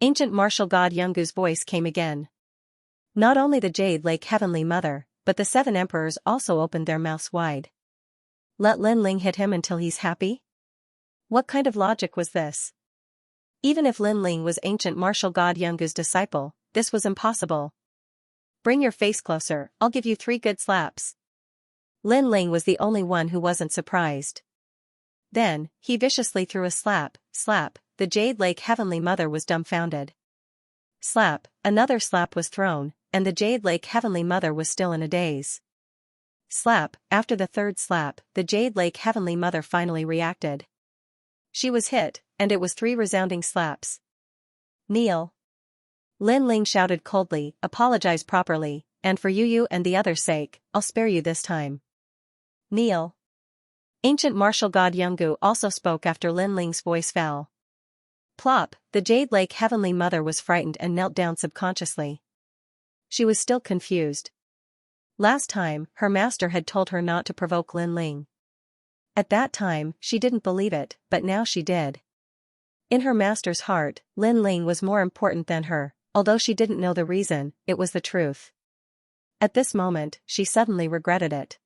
Ancient martial god Yungu's voice came again. Not only the Jade Lake Heavenly Mother, but the 7 emperors also opened their mouths wide. Let Lin Ling hit him until he's happy? What kind of logic was this? Even if Lin Ling was ancient martial god Yungu's disciple, this was impossible. Bring your face closer, I'll give you 3 good slaps. Lin Ling was the only one who wasn't surprised. Then, he viciously threw a slap, the Jade Lake Heavenly Mother was dumbfounded. Slap, another slap was thrown, and the Jade Lake Heavenly Mother was still in a daze. Slap, after the 3rd slap, the Jade Lake Heavenly Mother finally reacted. She was hit, and it was 3 resounding slaps. Kneel. Lin Ling shouted coldly, apologize properly, and for Yu and the others' sake, I'll spare you this time. Kneel. Ancient martial god Yungu also spoke after Lin Ling's voice fell. Plop, the Jade Lake Heavenly Mother was frightened and knelt down subconsciously. She was still confused. Last time, her master had told her not to provoke Lin Ling. At that time, she didn't believe it, but now she did. In her master's heart, Lin Ling was more important than her, although she didn't know the reason, it was the truth. At this moment, she suddenly regretted it.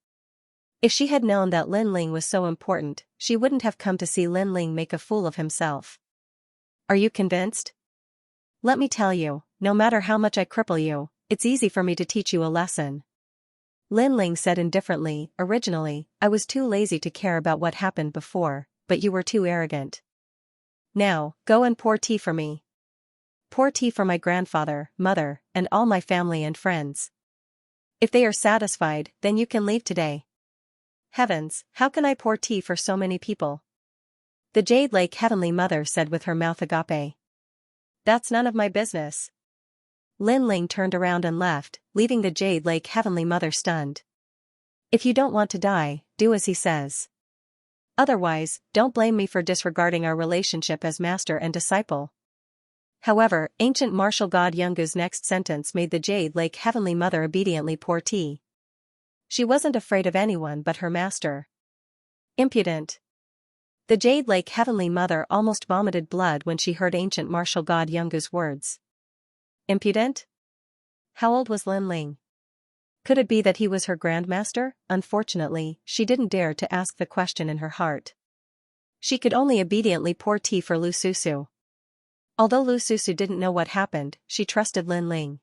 If she had known that Lin Ling was so important, she wouldn't have come to see Lin Ling make a fool of himself. Are you convinced? Let me tell you, no matter how much I cripple you, it's easy for me to teach you a lesson. Lin Ling said indifferently, originally, I was too lazy to care about what happened before, but you were too arrogant. Now, go and pour tea for me. Pour tea for my grandfather, mother, and all my family and friends. If they are satisfied, then you can leave today. Heavens, how can I pour tea for so many people? The Jade Lake Heavenly Mother said with her mouth agape. That's none of my business. Lin Ling turned around and left, leaving the Jade Lake Heavenly Mother stunned. If you don't want to die, do as he says. Otherwise, don't blame me for disregarding our relationship as master and disciple. However, ancient martial god Yungu's next sentence made the Jade Lake Heavenly Mother obediently pour tea. She wasn't afraid of anyone but her master. Impudent. The Jade Lake Heavenly Mother almost vomited blood when she heard ancient martial god Yungu's words. Impudent? How old was Lin Ling? Could it be that he was her grandmaster? Unfortunately, she didn't dare to ask the question in her heart. She could only obediently pour tea for Lu Susu. Although Lu Susu didn't know what happened, she trusted Lin Ling.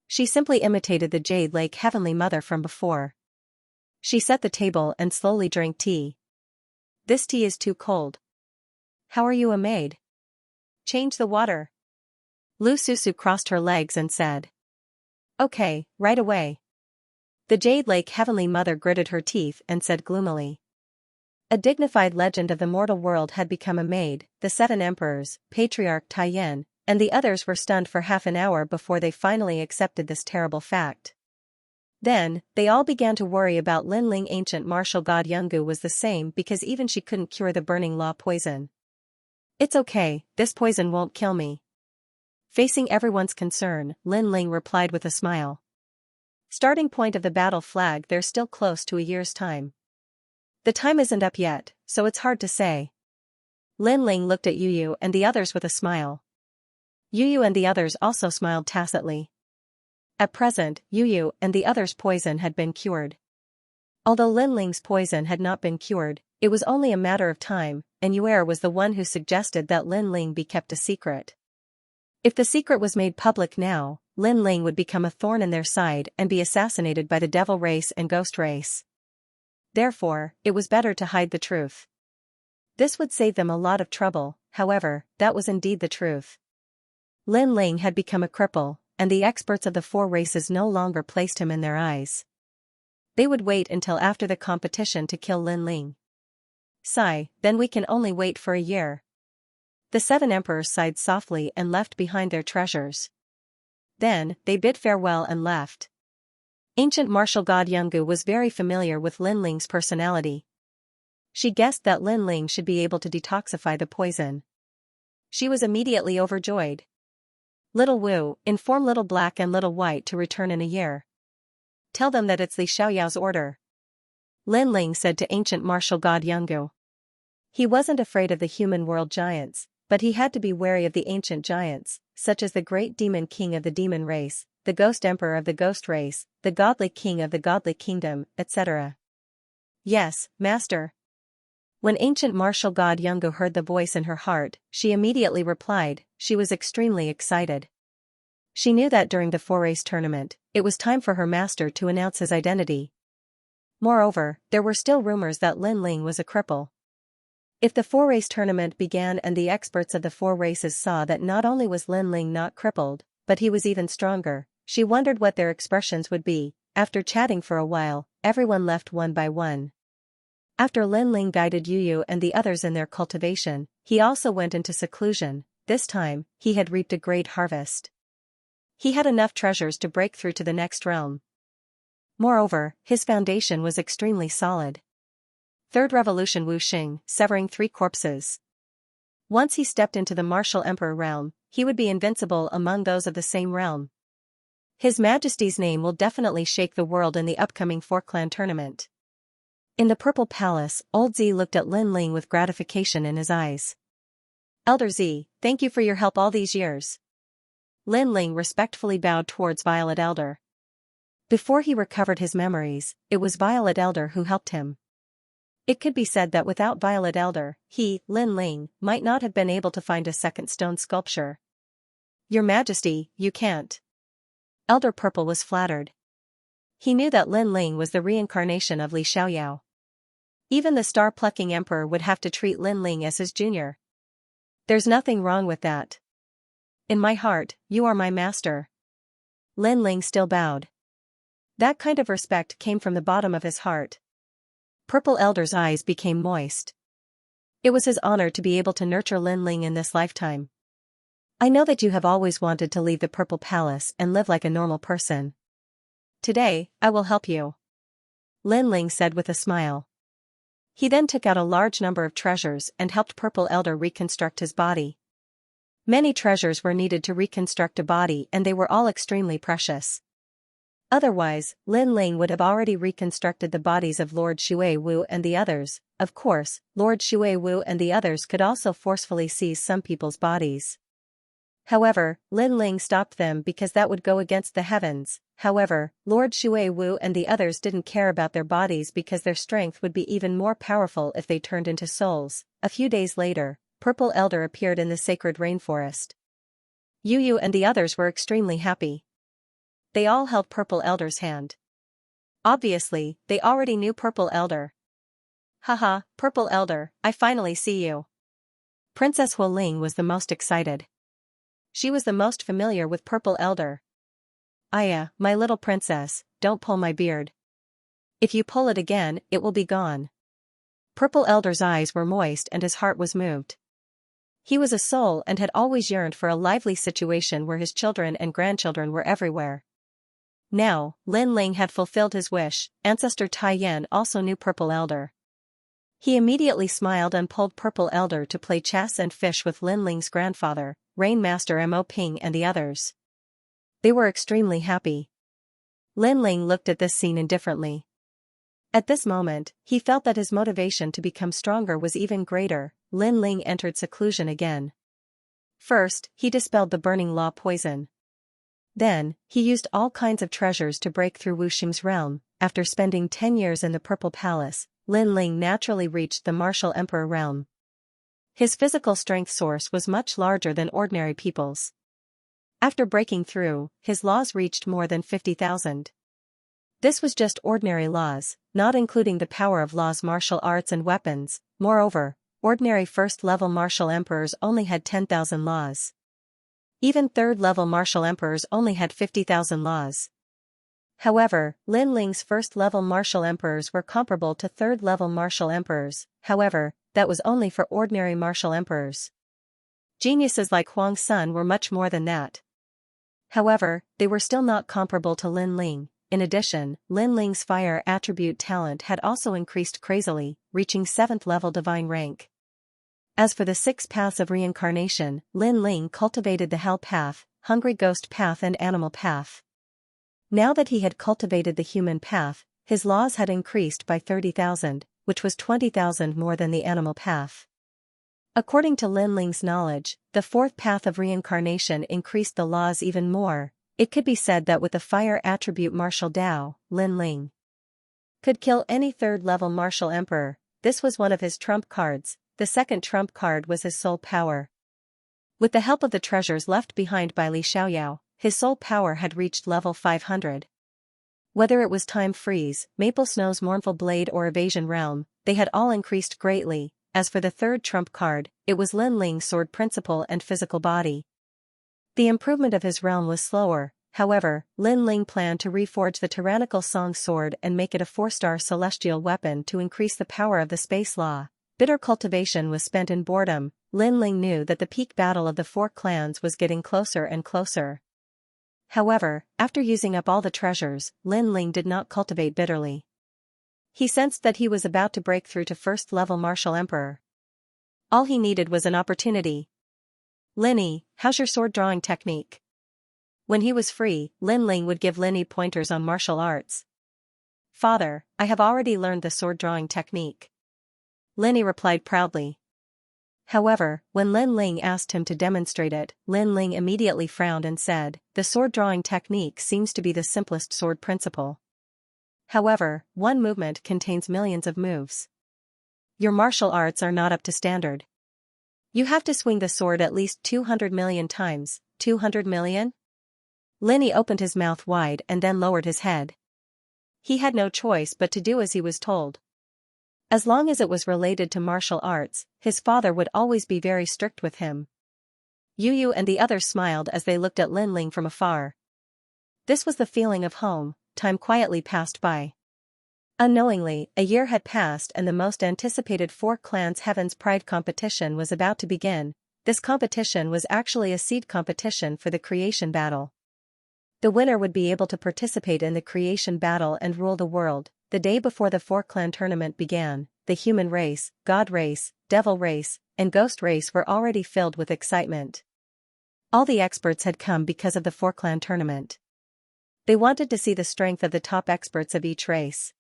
She simply imitated the Jade Lake Heavenly Mother from before. She set the table and slowly drank tea. This tea is too cold. How are you a maid? Change the water. Lu Susu crossed her legs and said. Okay, right away. The Jade Lake Heavenly Mother gritted her teeth and said gloomily. A dignified legend of the mortal world had become a maid, the 7 emperors, Patriarch Taiyan, and the others were stunned for half an hour before they finally accepted this terrible fact. Then, they all began to worry about Lin Ling. Ancient martial god Yungu was the same because even she couldn't cure the burning law poison. It's okay, this poison won't kill me. Facing everyone's concern, Lin Ling replied with a smile. Starting point of the battle flag, they're still close to a year's time. The time isn't up yet, so it's hard to say. Lin Ling looked at Yu and the others with a smile. Yu and the others also smiled tacitly. At present, Yu and the others' poison had been cured. Although Lin Ling's poison had not been cured, it was only a matter of time, and Yuer was the one who suggested that Lin Ling be kept a secret. If the secret was made public now, Lin Ling would become a thorn in their side and be assassinated by the devil race and ghost race. Therefore, it was better to hide the truth. This would save them a lot of trouble, however, that was indeed the truth. Lin Ling had become a cripple, and the experts of the 4 races no longer placed him in their eyes. They would wait until after the competition to kill Lin Ling. Sigh, then we can only wait for a year. The 7 emperors sighed softly and left behind their treasures. Then, they bid farewell and left. Ancient martial god Yungu was very familiar with Lin Ling's personality. She guessed that Lin Ling should be able to detoxify the poison. She was immediately overjoyed. Little Wu, inform Little Black and Little White to return in a year. Tell them that it's Li Xiaoyao's order. Lin Ling said to ancient martial god Yungu. He wasn't afraid of the human world giants, but he had to be wary of the ancient giants, such as the great demon king of the demon race, the ghost emperor of the ghost race, the godly king of the godly kingdom, etc. Yes, master. When ancient martial god Yungu heard the voice in her heart, she immediately replied. She was extremely excited. She knew that during the 4-race tournament, it was time for her master to announce his identity. Moreover, there were still rumors that Lin Ling was a cripple. If the 4-race tournament began and the experts of the 4 races saw that not only was Lin Ling not crippled, but he was even stronger, she wondered what their expressions would be. After chatting for a while, everyone left one by one. After Lin Ling guided Yu and the others in their cultivation, he also went into seclusion. This time, he had reaped a great harvest. He had enough treasures to break through to the next realm. Moreover, his foundation was extremely solid. Third Revolution Wu Xing, severing 3 corpses. Once he stepped into the martial emperor realm, he would be invincible among those of the same realm. His Majesty's name will definitely shake the world in the upcoming 4-clan tournament. In the Purple Palace, Old Z looked at Lin Ling with gratification in his eyes. Elder Z, thank you for your help all these years. Lin Ling respectfully bowed towards Violet Elder. Before he recovered his memories, it was Violet Elder who helped him. It could be said that without Violet Elder, he, Lin Ling, might not have been able to find a second stone sculpture. Your Majesty, you can't. Elder Purple was flattered. He knew that Lin Ling was the reincarnation of Li Xiaoyao. Even the star-plucking emperor would have to treat Lin Ling as his junior. There's nothing wrong with that. In my heart, you are my master. Lin Ling still bowed. That kind of respect came from the bottom of his heart. Purple Elder's eyes became moist. It was his honor to be able to nurture Lin Ling in this lifetime. I know that you have always wanted to leave the Purple Palace and live like a normal person. Today, I will help you. Lin Ling said with a smile. He then took out a large number of treasures and helped Purple Elder reconstruct his body. Many treasures were needed to reconstruct a body and they were all extremely precious. Otherwise, Lin Ling would have already reconstructed the bodies of Lord Shui Wu and the others. Of course, Lord Shui Wu and the others could also forcefully seize some people's bodies. However, Lin Ling stopped them because that would go against the heavens. However, Lord Shui Wu and the others didn't care about their bodies because their strength would be even more powerful if they turned into souls. A few days later, Purple Elder appeared in the sacred rainforest. Yu and the others were extremely happy. They all held Purple Elder's hand. Obviously, they already knew Purple Elder. Haha, Purple Elder, I finally see you. Princess Huoling was the most excited. She was the most familiar with Purple Elder. Aya, my little princess, don't pull my beard. If you pull it again, it will be gone. Purple Elder's eyes were moist and his heart was moved. He was a soul and had always yearned for a lively situation where his children and grandchildren were everywhere. Now, Lin Ling had fulfilled his wish. Ancestor Tai Yan also knew Purple Elder. He immediately smiled and pulled Purple Elder to play chess and fish with Lin Ling's grandfather, Rain Master Mo Ping and the others. They were extremely happy. Lin Ling looked at this scene indifferently. At this moment, he felt that his motivation to become stronger was even greater. Lin Ling entered seclusion again. First, he dispelled the burning law poison. Then, he used all kinds of treasures to break through Wu Xing's realm. After spending 10 years in the Purple Palace, Lin Ling naturally reached the martial emperor realm. His physical strength source was much larger than ordinary people's. After breaking through, his laws reached more than 50,000. This was just ordinary laws, not including the power of laws martial arts and weapons. Moreover, ordinary first-level martial emperors only had 10,000 laws. Even third-level martial emperors only had 50,000 laws. However, Lin Ling's first-level martial emperors were comparable to third-level martial emperors. However, that was only for ordinary martial emperors. Geniuses like Huang Sun were much more than that. However, they were still not comparable to Lin Ling. In addition, Lin Ling's fire attribute talent had also increased crazily, reaching 7th level divine rank. As for the 6 paths of reincarnation, Lin Ling cultivated the Hell Path, Hungry Ghost Path and Animal Path. Now that he had cultivated the human path, his laws had increased by 30,000. which was 20,000 more than the animal path. According to Lin Ling's knowledge, the fourth path of reincarnation increased the laws even more. It could be said that with the fire attribute martial Dao, Lin Ling could kill any third-level martial emperor. This was one of his trump cards. The second trump card was his soul power. With the help of the treasures left behind by Li Xiaoyao, his soul power had reached level 500. Whether it was time freeze, maple snow's mournful blade or evasion realm, they had all increased greatly. As for the third trump card, it was Lin Ling's sword principle and physical body. The improvement of his realm was slower. However, Lin Ling planned to reforge the tyrannical Song sword and make it a 4-star celestial weapon to increase the power of the space law. Bitter cultivation was spent in boredom. Lin Ling knew that the peak battle of the 4 clans was getting closer and closer. However, after using up all the treasures, Lin Ling did not cultivate bitterly. He sensed that he was about to break through to first-level martial emperor. All he needed was an opportunity. "Linny, how's your sword drawing technique?" When he was free, Lin Ling would give Linny pointers on martial arts. "Father, I have already learned the sword drawing technique," Linny replied proudly. However, when Lin Ling asked him to demonstrate it, Lin Ling immediately frowned and said, "The sword drawing technique seems to be the simplest sword principle. However, one movement contains millions of moves. Your martial arts are not up to standard. You have to swing the sword at least 200 million times." 200 million? Linny opened his mouth wide and then lowered his head. He had no choice but to do as he was told. As long as it was related to martial arts, his father would always be very strict with him. Yu Yu and the others smiled as they looked at Lin Ling from afar. This was the feeling of home. Time quietly passed by. Unknowingly, a year had passed and the most anticipated 4 clans Heaven's Pride competition was about to begin. This competition was actually a seed competition for the creation battle. The winner would be able to participate in the creation battle and rule the world. The day before the 4-clan tournament began, the human race, god race, devil race, and ghost race were already filled with excitement. All the experts had come because of the 4-clan tournament. They wanted to see the strength of the top experts of each race.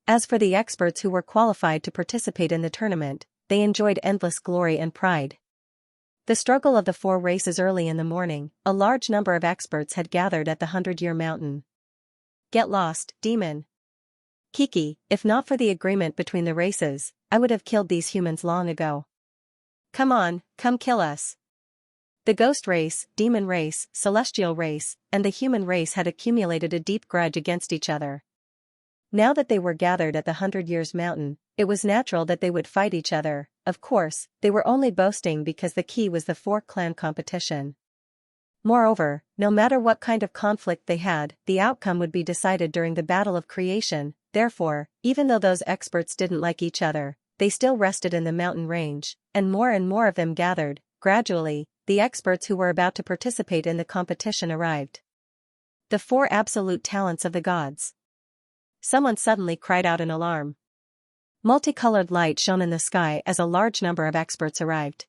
As for the experts who were qualified to participate in the tournament, they enjoyed endless glory and pride. The struggle of the 4 races. Early in the morning, a large number of experts had gathered at the 100-year mountain. "Get lost, demon. Kiki, if not for the agreement between the races, I would have killed these humans long ago. Come on, come kill us." The ghost race, demon race, celestial race, and the human race had accumulated a deep grudge against each other. Now that they were gathered at the 100 Years Mountain, it was natural that they would fight each other. Of course, they were only boasting because the key was the 4-clan competition. Moreover, no matter what kind of conflict they had, the outcome would be decided during the battle of creation. Therefore, even though those experts didn't like each other, they still rested in the mountain range, and more of them gathered. Gradually, the experts who were about to participate in the competition arrived. The 4 absolute talents of the gods. Someone suddenly cried out in alarm. Multicolored light shone in the sky as a large number of experts arrived.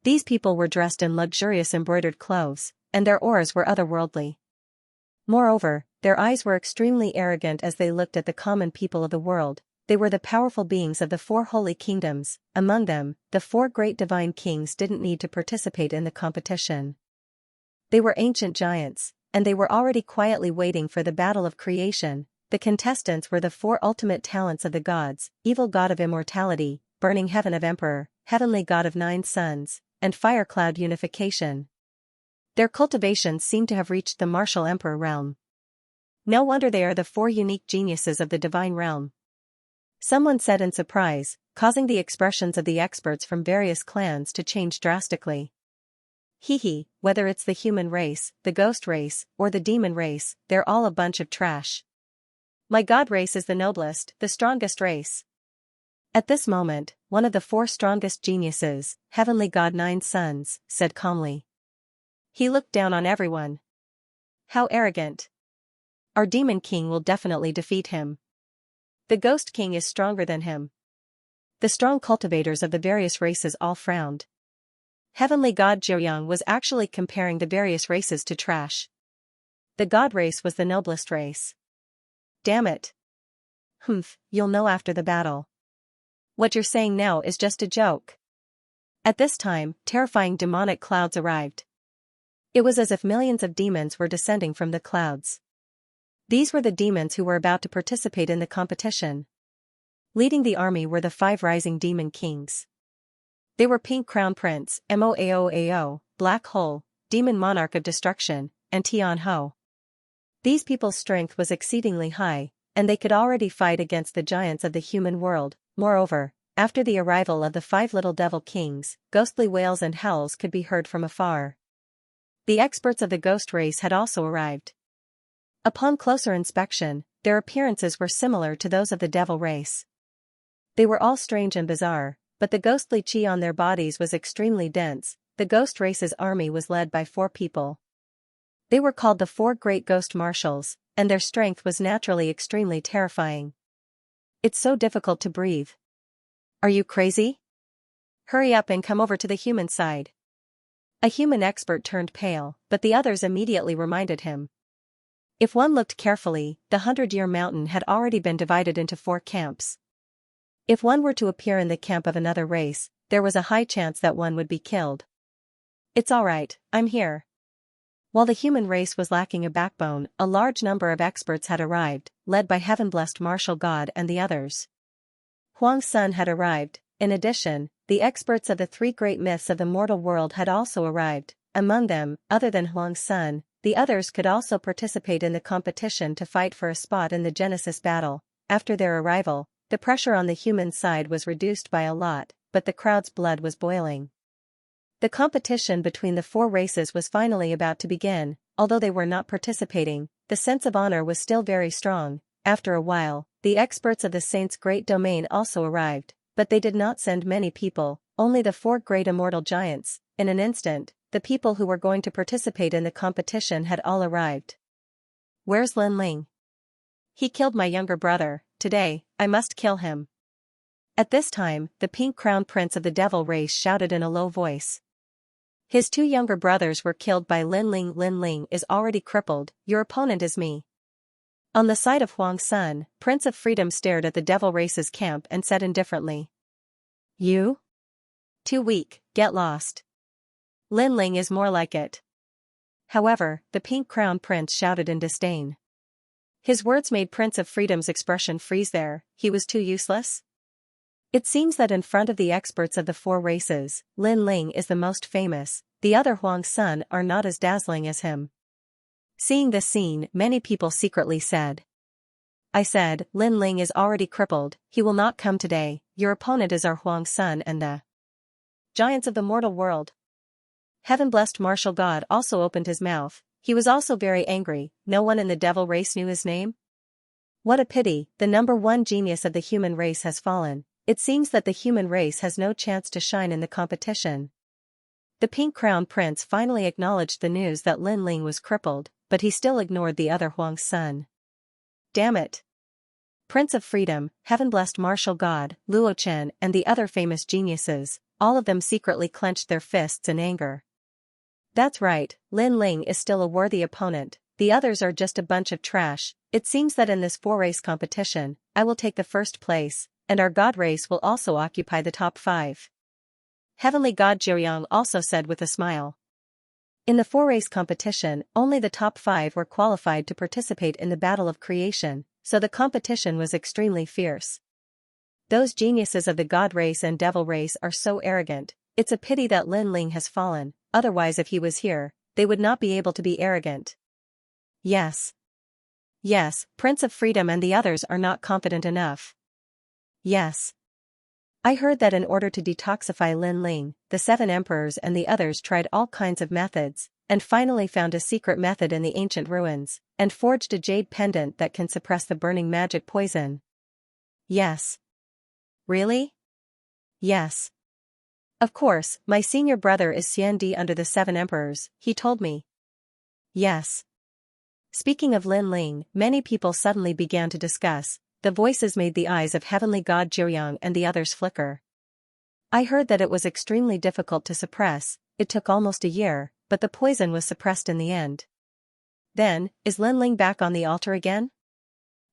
These people were dressed in luxurious embroidered clothes, and their auras were otherworldly. Moreover, their eyes were extremely arrogant as they looked at the common people of the world. They were the powerful beings of the 4 holy kingdoms. Among them, the 4 great divine kings didn't need to participate in the competition. They were ancient giants, and they were already quietly waiting for the battle of creation. The contestants were the 4 ultimate talents of the gods: evil god of immortality, burning heaven of emperor, heavenly god of 9 suns, and fire cloud unification. Their cultivations seem to have reached the martial emperor realm. No wonder they are the 4 unique geniuses of the divine realm. Someone said in surprise, causing the expressions of the experts from various clans to change drastically. "Hee, whether it's the human race, the ghost race, or the demon race, they're all a bunch of trash. My god race is the noblest, the strongest race." At this moment, one of the 4 strongest geniuses, heavenly god 9 suns, said calmly. He looked down on everyone. "How arrogant. Our demon king will definitely defeat him. The ghost king is stronger than him." The strong cultivators of the various races all frowned. Heavenly god Jiuyang was actually comparing the various races to trash. The god race was the noblest race. Damn it. You'll know after the battle. What you're saying now is just a joke. At this time, terrifying demonic clouds arrived. It was as if millions of demons were descending from the clouds. These were the demons who were about to participate in the competition. Leading the army were the 5 rising demon kings. They were Pink Crown Prince, Moaoao, Black Hole, Demon Monarch of Destruction, and Tian Ho. These people's strength was exceedingly high, and they could already fight against the giants of the human world. Moreover, after the arrival of the 5 little devil kings, ghostly wails and howls could be heard from afar. The experts of the ghost race had also arrived. Upon closer inspection, their appearances were similar to those of the devil race. They were all strange and bizarre, but the ghostly chi on their bodies was extremely dense. The ghost race's army was led by 4 people. They were called the 4 Great Ghost Marshals, and their strength was naturally extremely terrifying. It's so difficult to breathe. Are you crazy? Hurry up and come over to the human side. A human expert turned pale, but the others immediately reminded him. If one looked carefully, the 100-year mountain had already been divided into 4 camps. If one were to appear in the camp of another race, there was a high chance that one would be killed. It's all right, I'm here. While the human race was lacking a backbone, a large number of experts had arrived, led by heaven-blessed Martial God and the others. Huang's son had arrived. In addition, the experts of the 3 great myths of the mortal world had also arrived. Among them, other than Huang's son, the others could also participate in the competition to fight for a spot in the Genesis battle. After their arrival, the pressure on the human side was reduced by a lot, but the crowd's blood was boiling. The competition between the 4 races was finally about to begin. Although they were not participating, the sense of honor was still very strong. After a while, the experts of the saint's great domain also arrived, but they did not send many people, only the 4 great immortal giants. In an instant, the people who were going to participate in the competition had all arrived. Where's Lin Ling? He killed my younger brother. Today, I must kill him. At this time, the Pink Crown Prince of the Devil race shouted in a low voice. His 2 younger brothers were killed by Lin Ling. Lin Ling is already crippled. Your opponent is me. On the side of Huang's son, Prince of Freedom stared at the devil race's camp and said indifferently. You? Too weak, get lost. Lin Ling is more like it. However, the Pink Crown Prince shouted in disdain. His words made Prince of Freedom's expression freeze there. He was too useless? It seems that in front of the experts of the 4 races, Lin Ling is the most famous. The other Huang's son are not as dazzling as him. Seeing this scene, many people secretly said. I said, Lin Ling is already crippled, he will not come today. Your opponent is our Huang's son and the giants of the mortal world. Heaven-blessed Martial God also opened his mouth. He was also very angry. No one in the devil race knew his name? What a pity, the number 1 genius of the human race has fallen. It seems that the human race has no chance to shine in the competition. The Pink Crown Prince finally acknowledged the news that Lin Ling was crippled, but he still ignored the other Huang's son. Damn it! Prince of Freedom, Heaven-blessed Martial God, Luo Chen and the other famous geniuses, all of them secretly clenched their fists in anger. That's right, Lin Ling is still a worthy opponent, the others are just a bunch of trash. It seems that in this 4-race competition, I will take the first place, and our God race will also occupy the top 5. Heavenly God Jiuyang also said with a smile. In the 4-race competition, only the top 5 were qualified to participate in the battle of creation, so the competition was extremely fierce. Those geniuses of the God race and devil race are so arrogant. It's a pity that Lin Ling has fallen, otherwise if he was here, they would not be able to be arrogant. Yes. Yes, Prince of Freedom and the others are not confident enough. Yes. I heard that in order to detoxify Lin Ling, the 7 emperors and the others tried all kinds of methods, and finally found a secret method in the ancient ruins, and forged a jade pendant that can suppress the burning magic poison. Yes. Really? Yes. Of course, my senior brother is Xianxia under the 7 emperors, he told me. Yes. Speaking of Lin Ling, many people suddenly began to discuss. The voices made the eyes of Heavenly God Jiuyang and the others flicker. I heard that it was extremely difficult to suppress, it took almost a year, but the poison was suppressed in the end. Then, is Lin Ling back on the altar again?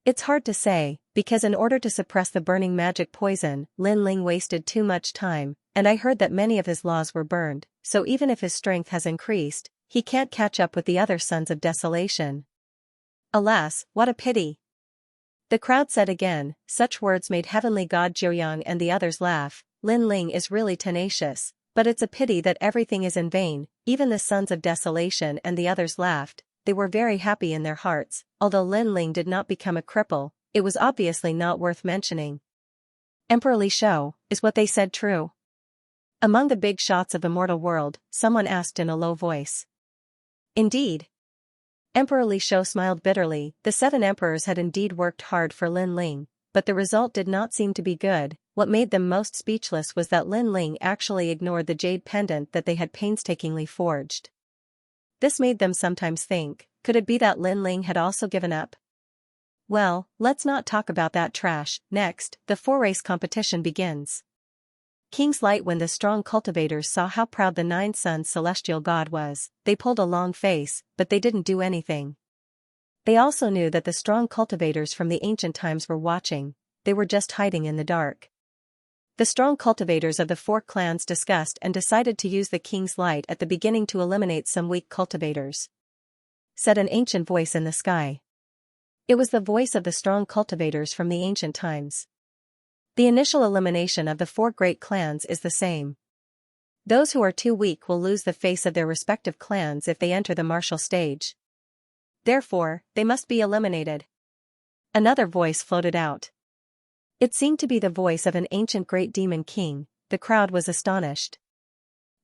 It's hard to say, Because in order to suppress the burning magic poison, Lin Ling wasted too much time, and I heard that many of his laws were burned, so even if his strength has increased, he can't catch up with the other sons of desolation. Alas, what a pity! The crowd said again. Such words made Heavenly God Jiuyang and the others laugh. Lin Ling is really tenacious, but it's a pity that everything is in vain. Even the sons of desolation and the others laughed. They were very happy in their hearts. Although Lin Ling did not become a cripple, it was obviously not worth mentioning. Emperor Li Shou, is what they said true? Among the big shots of the mortal world, someone asked in a low voice. Indeed. Emperor Li Shou smiled bitterly. The 7 emperors had indeed worked hard for Lin Ling, but the result did not seem to be good. What made them most speechless was that Lin Ling actually ignored the jade pendant that they had painstakingly forged. This made them sometimes think, could it be that Lin Ling had also given up? Well, let's not talk about that trash. Next, the 4-race competition begins. King's Light. When the strong cultivators saw how proud the 9 Suns celestial god was, they pulled a long face, but they didn't do anything. They also knew that the strong cultivators from the ancient times were watching. They were just hiding in the dark. The strong cultivators of the 4 clans discussed and decided to use the King's Light at the beginning to eliminate some weak cultivators. Said an ancient voice in the sky. It was the voice of the strong cultivators from the ancient times. The initial elimination of the 4 great clans is the same. Those who are too weak will lose the face of their respective clans if they enter the martial stage. Therefore, they must be eliminated. Another voice floated out. It seemed to be the voice of an ancient great demon king. The crowd was astonished.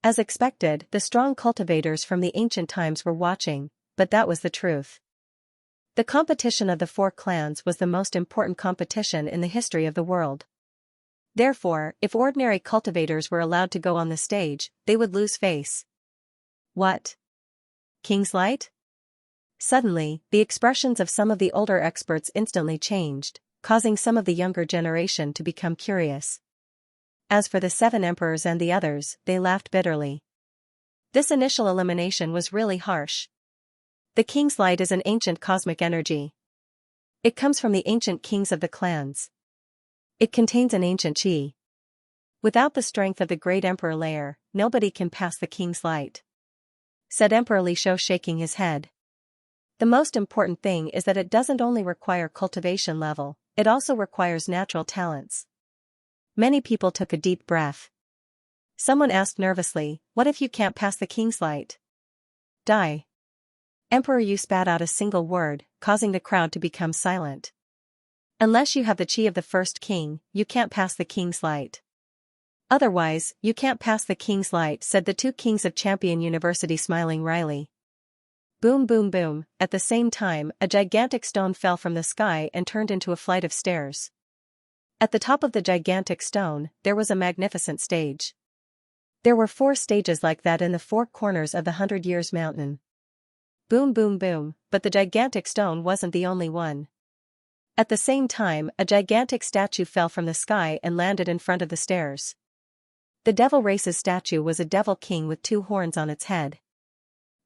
As expected, the strong cultivators from the ancient times were watching, but that was the truth. The competition of the 4 clans was the most important competition in the history of the world. Therefore, if ordinary cultivators were allowed to go on the stage, they would lose face. What? King's Light? Suddenly, the expressions of some of the older experts instantly changed, causing some of the younger generation to become curious. As for the 7 emperors and the others, they laughed bitterly. This initial elimination was really harsh. The King's Light is an ancient cosmic energy. It comes from the ancient kings of the clans. It contains an ancient chi. Without the strength of the great emperor layer, nobody can pass the King's Light. Said Emperor Li Shou, shaking his head. The most important thing is that it doesn't only require cultivation level, it also requires natural talents. Many people took a deep breath. Someone asked nervously, what if you can't pass the King's Light? Die. Emperor Yu spat out a single word, causing the crowd to become silent. Unless you have the chi of the first king, you can't pass the King's Light. Otherwise, you can't pass the King's Light, said the 2 kings of Champion University, smiling wryly. Boom boom boom. At the same time, a gigantic stone fell from the sky and turned into a flight of stairs. At the top of the gigantic stone, there was a magnificent stage. There were 4 stages like that in the 4 corners of the 100 Years Mountain. Boom boom boom, but the gigantic stone wasn't the only one. At the same time, a gigantic statue fell from the sky and landed in front of the stairs. The Devil Race's statue was a devil king with 2 horns on its head.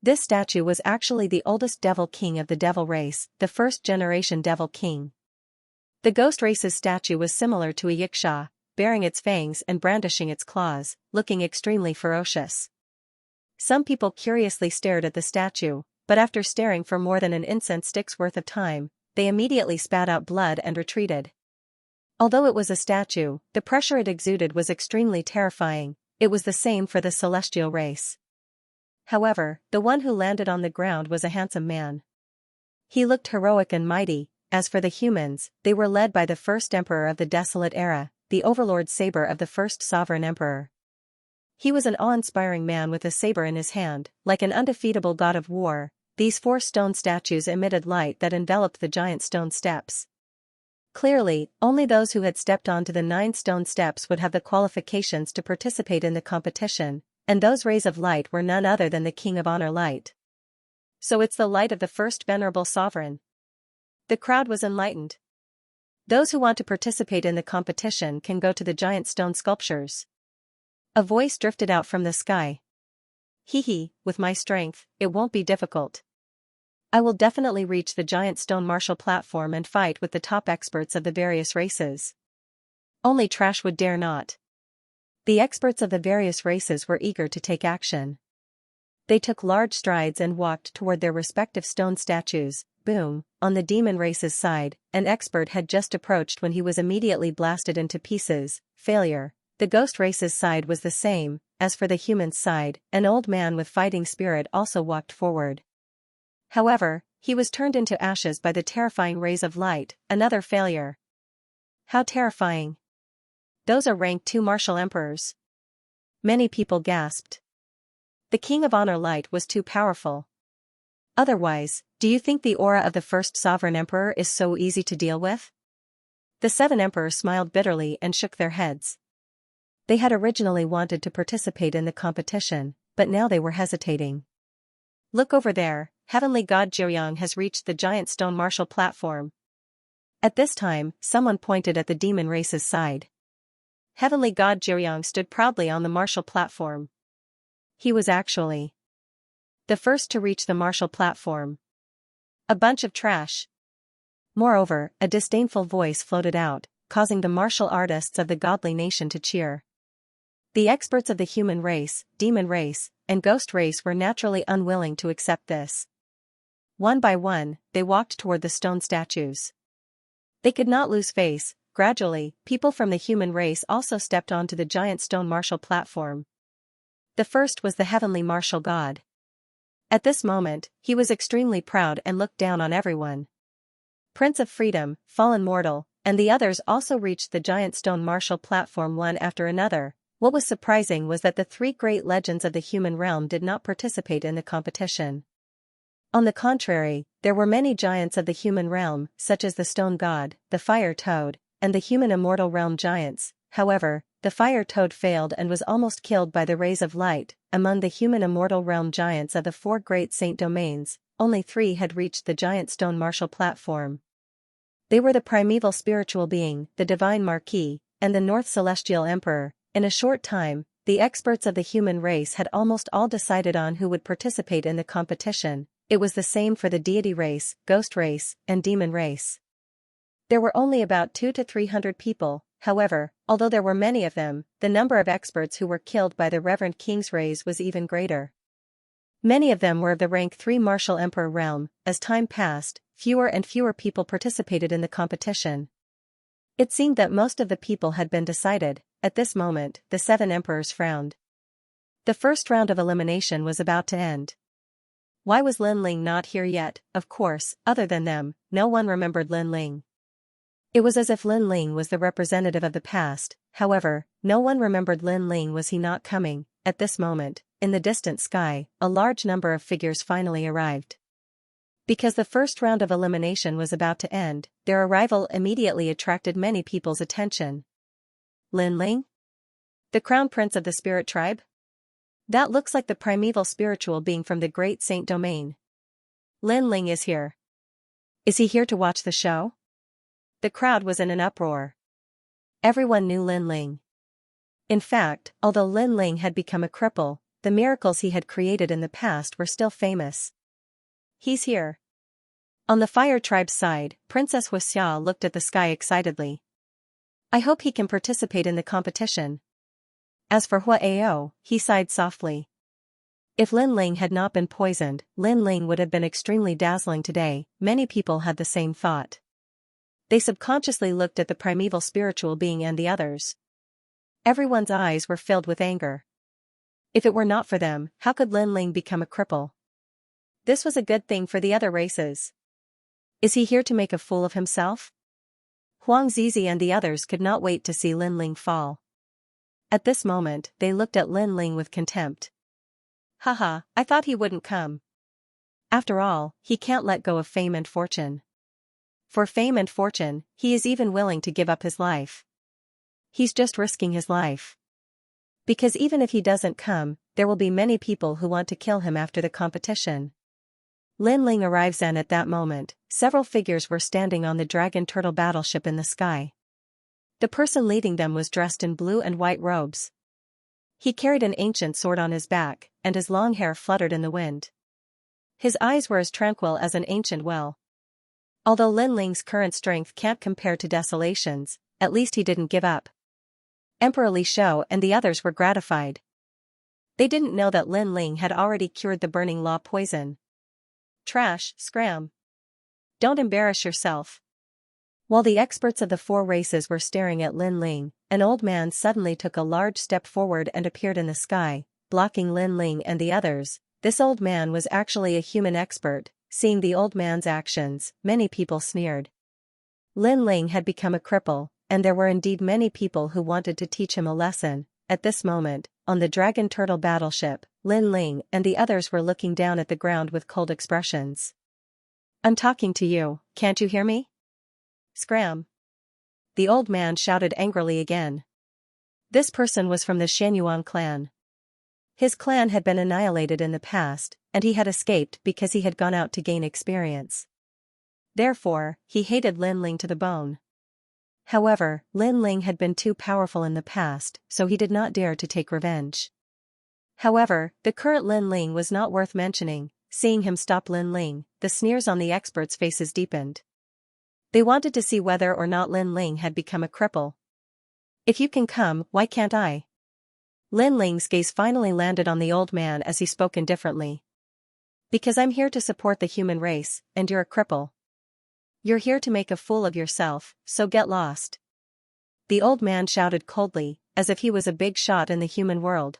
This statue was actually the oldest devil king of the Devil Race, the 1st generation devil king. The Ghost Race's statue was similar to a Xianxia, baring its fangs and brandishing its claws, looking extremely ferocious. Some people curiously stared at the statue, but after staring for more than an incense stick's worth of time, they immediately spat out blood and retreated. Although it was a statue, the pressure it exuded was extremely terrifying. It was the same for the celestial race. However, the one who landed on the ground was a handsome man. He looked heroic and mighty. As for the humans, they were led by the 1st emperor of the Desolate Era, the overlord saber of the 1st sovereign emperor. He was an awe-inspiring man with a saber in his hand, like an undefeatable god of war. These 4 stone statues emitted light that enveloped the giant stone steps. Clearly, only those who had stepped onto the 9 stone steps would have the qualifications to participate in the competition, and those rays of light were none other than the King of Honor Light. So it's the light of the 1st venerable sovereign. The crowd was enlightened. Those who want to participate in the competition can go to the giant stone sculptures. A voice drifted out from the sky. Hee hee, with my strength, it won't be difficult. I will definitely reach the giant stone martial platform and fight with the top experts of the various races. Only trash would dare not. The experts of the various races were eager to take action. They took large strides and walked toward their respective stone statues. Boom, on the demon race's side, an expert had just approached when he was immediately blasted into pieces. Failure. The ghost race's side was the same. As for the human's side, an old man with fighting spirit also walked forward. However, he was turned into ashes by the terrifying rays of light. Another failure. How terrifying. Those are rank 2 martial emperors. Many people gasped. The King of Honor light was too powerful. Otherwise, do you think the aura of the first sovereign emperor is so easy to deal with? The 7 emperors smiled bitterly and shook their heads. They had originally wanted to participate in the competition, but now they were hesitating. Look over there, Heavenly God Jiryong has reached the giant stone martial platform. At this time, someone pointed at the demon race's side. Heavenly God Jiryong stood proudly on the martial platform. He was actually the first to reach the martial platform. A bunch of trash. Moreover, a disdainful voice floated out, causing the martial artists of the godly nation to cheer. The experts of the human race, demon race, and ghost race were naturally unwilling to accept this. One by one, they walked toward the stone statues. They could not lose face. Gradually, people from the human race also stepped onto the giant stone martial platform. The first was the heavenly martial god. At this moment, he was extremely proud and looked down on everyone. Prince of Freedom, Fallen Mortal, and the others also reached the giant stone martial platform one after another. What was surprising was that the 3 great legends of the human realm did not participate in the competition. On the contrary, there were many giants of the human realm, such as the Stone God, the Fire Toad, and the human immortal realm giants. However, the Fire Toad failed and was almost killed by the rays of light. Among the human immortal realm giants of the 4 great saint domains, only 3 had reached the giant stone martial platform. They were the primeval spiritual being, the divine Marquis, and the North Celestial Emperor. In a short time, the experts of the human race had almost all decided on who would participate in the competition. It was the same for the deity race, ghost race, and demon race. There were only about 200 to 300 people. However, although there were many of them, the number of experts who were killed by the Reverend King's rays was even greater. Many of them were of the rank 3 martial emperor realm. As time passed, fewer and fewer people participated in the competition. It seemed that most of the people had been decided. At this moment, the 7 emperors frowned. The first round of elimination was about to end. Why was Lin Ling not here yet? Of course, other than them, no one remembered Lin Ling. It was as if Lin Ling was the representative of the past. However, no one remembered Lin Ling. Was he not coming? At this moment, in the distant sky, a large number of figures finally arrived. Because the first round of elimination was about to end, their arrival immediately attracted many people's attention. Lin Ling? The crown prince of the spirit tribe? That looks like the primeval spiritual being from the great saint domain. Lin Ling is here. Is he here to watch the show? The crowd was in an uproar. Everyone knew Lin Ling. In fact, although Lin Ling had become a cripple, the miracles he had created in the past were still famous. He's here. On the fire tribe's side, Princess Xianxia looked at the sky excitedly. I hope he can participate in the competition. As for Huao, he sighed softly. If Lin Ling had not been poisoned, Lin Ling would have been extremely dazzling today. Many people had the same thought. They subconsciously looked at the primeval spiritual being and the others. Everyone's eyes were filled with anger. If it were not for them, how could Lin Ling become a cripple? This was a good thing for the other races. Is he here to make a fool of himself? Huang Zizi and the others could not wait to see Lin Ling fall. At this moment, they looked at Lin Ling with contempt. Haha, I thought he wouldn't come. After all, he can't let go of fame and fortune. For fame and fortune, he is even willing to give up his life. He's just risking his life. Because even if he doesn't come, there will be many people who want to kill him after the competition. Lin Ling arrives and at that moment, several figures were standing on the dragon turtle battleship in the sky. The person leading them was dressed in blue and white robes. He carried an ancient sword on his back, and his long hair fluttered in the wind. His eyes were as tranquil as an ancient well. Although Lin Ling's current strength can't compare to Desolation's, at least he didn't give up. Emperor Li Shou and the others were gratified. They didn't know that Lin Ling had already cured the burning law poison. Trash, scram. Don't embarrass yourself. While the experts of the four races were staring at Lin Ling, an old man suddenly took a large step forward and appeared in the sky, blocking Lin Ling and the others. This old man was actually a human expert. Seeing the old man's actions, many people sneered. Lin Ling had become a cripple, and there were indeed many people who wanted to teach him a lesson. At this moment, on the Dragon Turtle battleship, Lin Ling and the others were looking down at the ground with cold expressions. I'm talking to you, can't you hear me? Scram. The old man shouted angrily again. This person was from the Xianyuan clan. His clan had been annihilated in the past, and he had escaped because he had gone out to gain experience. Therefore, he hated Lin Ling to the bone. However, Lin Ling had been too powerful in the past, so he did not dare to take revenge. However, the current Lin Ling was not worth mentioning. Seeing him stop Lin Ling, the sneers on the experts' faces deepened. They wanted to see whether or not Lin Ling had become a cripple. If you can come, why can't I? Lin Ling's gaze finally landed on the old man as he spoke indifferently. Because I'm here to support the human race, and you're a cripple. You're here to make a fool of yourself, so get lost. The old man shouted coldly, as if he was a big shot in the human world.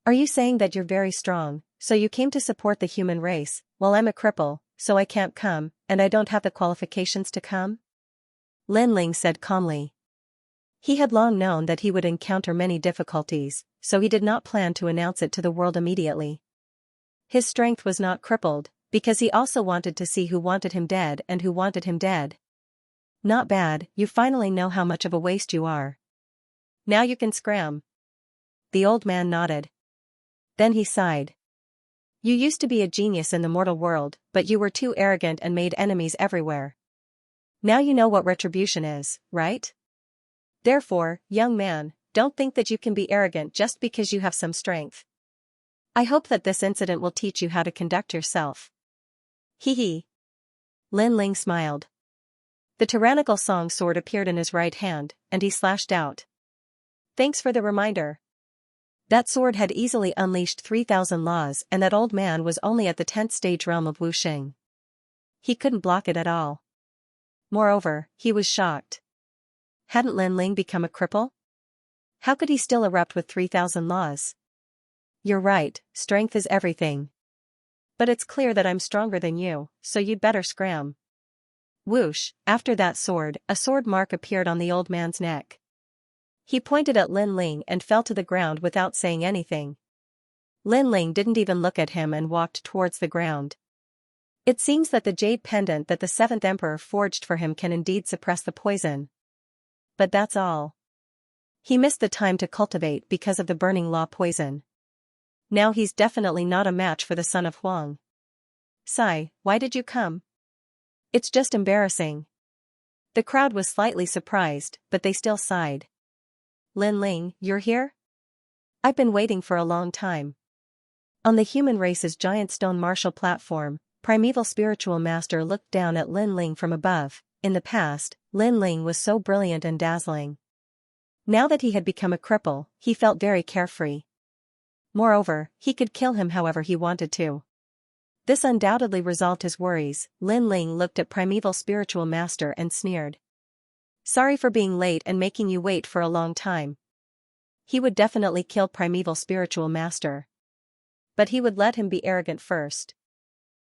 Are you saying that you're very strong, so you came to support the human race, while I'm a cripple, so I can't come, and I don't have the qualifications to come? Lin Ling said calmly. He had long known that he would encounter many difficulties, so he did not plan to announce it to the world immediately. His strength was not crippled, because he also wanted to see who wanted him dead and who wanted him dead. Not bad, you finally know how much of a waste you are. Now you can scram. The old man nodded. Then he sighed. You used to be a genius in the mortal world, but you were too arrogant and made enemies everywhere. Now you know what retribution is, right? Therefore, young man, don't think that you can be arrogant just because you have some strength. I hope that this incident will teach you how to conduct yourself. Hee hee. Lin Ling smiled. The tyrannical song sword appeared in his right hand, and he slashed out. Thanks for the reminder. That sword had easily unleashed 3,000 laws, and that old man was only at the 10th stage realm of Wuxing. He couldn't block it at all. Moreover, he was shocked. Hadn't Lin Ling become a cripple? How could he still erupt with 3,000 laws? You're right, strength is everything. But it's clear that I'm stronger than you, so you'd better scram. Whoosh, after that sword, a sword mark appeared on the old man's neck. He pointed at Lin Ling and fell to the ground without saying anything. Lin Ling didn't even look at him and walked towards the ground. It seems that the jade pendant that the 7th Emperor forged for him can indeed suppress the poison. But that's all. He missed the time to cultivate because of the burning law poison. Now he's definitely not a match for the son of Huang. Sigh, why did you come? It's just embarrassing. The crowd was slightly surprised, but they still sighed. Lin Ling, you're here? I've been waiting for a long time. On the human race's giant stone martial platform, Primeval Spiritual Master looked down at Lin Ling from above. In the past, Lin Ling was so brilliant and dazzling. Now that he had become a cripple, he felt very carefree. Moreover, he could kill him however he wanted to. This undoubtedly resolved his worries. Lin Ling looked at Primeval Spiritual Master and sneered. Sorry for being late and making you wait for a long time. He would definitely kill Primeval Spiritual Master. But he would let him be arrogant first.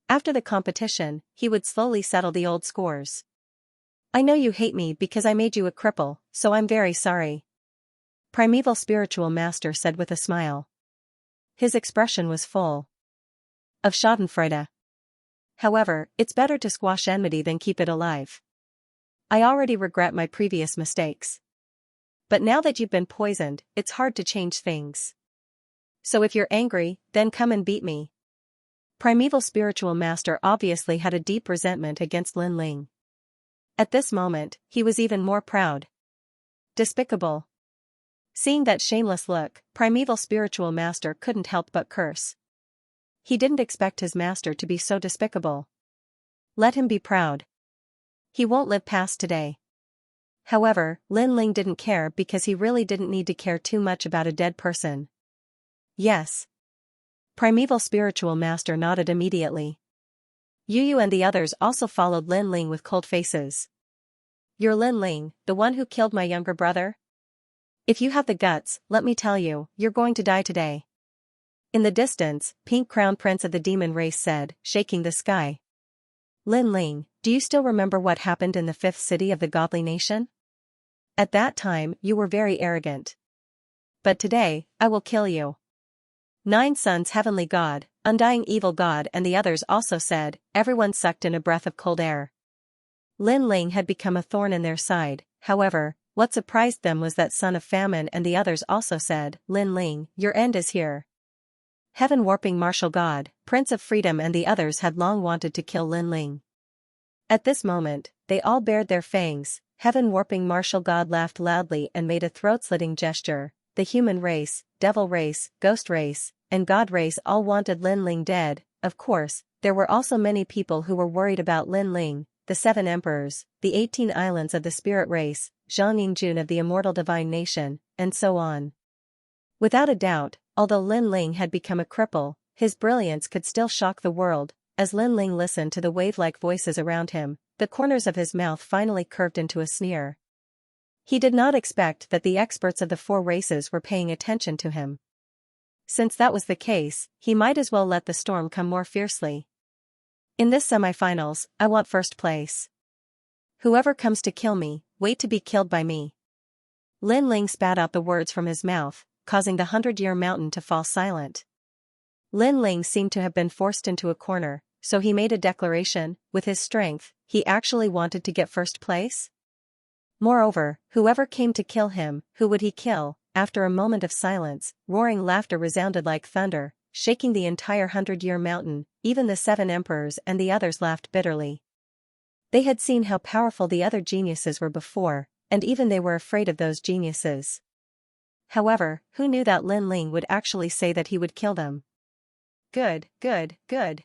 After the competition, he would slowly settle the old scores. I know you hate me because I made you a cripple, so I'm very sorry. Primeval Spiritual Master said with a smile. His expression was full of schadenfreude. However, it's better to squash enmity than keep it alive. I already regret my previous mistakes. But now that you've been poisoned, it's hard to change things. So if you're angry, then come and beat me. Primeval Spiritual Master obviously had a deep resentment against Lin Ling. At this moment, he was even more proud. Despicable. Seeing that shameless look, Primeval Spiritual Master couldn't help but curse. He didn't expect his master to be so despicable. Let him be proud. He won't live past today. However, Lin Ling didn't care because he really didn't need to care too much about a dead person. Yes. Primeval spiritual master nodded immediately. Yu Yu and the others also followed Lin Ling with cold faces. You're Lin Ling, the one who killed my younger brother? If you have the guts, let me tell you, you're going to die today. In the distance, Pink Crown Prince of the Demon Race said, shaking the sky. Lin Ling, do you still remember what happened in the fifth city of the godly nation? At that time, you were very arrogant. But today, I will kill you. 9 Sons Heavenly God, Undying Evil God and the others also said, everyone sucked in a breath of cold air. Lin Ling had become a thorn in their side, however, what surprised them was that Son of Famine and the others also said, Lin Ling, your end is here. Heaven Warping Martial God, Prince of Freedom and the others had long wanted to kill Lin Ling. At this moment, they all bared their fangs. Heaven Warping Martial God laughed loudly and made a throat-slitting gesture. The human race, devil race, ghost race, and god race all wanted Lin Ling dead. Of course, there were also many people who were worried about Lin Ling, the 7 emperors, the 18 islands of the spirit race, Zhang Yingjun of the immortal divine nation, and so on. Without a doubt, although Lin Ling had become a cripple, his brilliance could still shock the world. As Lin Ling listened to the wave-like voices around him, the corners of his mouth finally curved into a sneer. He did not expect that the experts of the 4 races were paying attention to him. Since that was the case, he might as well let the storm come more fiercely. In this semifinals, I want first place. Whoever comes to kill me, wait to be killed by me. Lin Ling spat out the words from his mouth, causing the 100-year mountain to fall silent. Lin Ling seemed to have been forced into a corner, so he made a declaration. With his strength, he actually wanted to get first place? Moreover, whoever came to kill him, who would he kill? After a moment of silence, roaring laughter resounded like thunder, shaking the entire 100-year mountain. Even the 7 emperors and the others laughed bitterly. They had seen how powerful the other geniuses were before, and even they were afraid of those geniuses. However, who knew that Lin Ling would actually say that he would kill them? Good, good, good.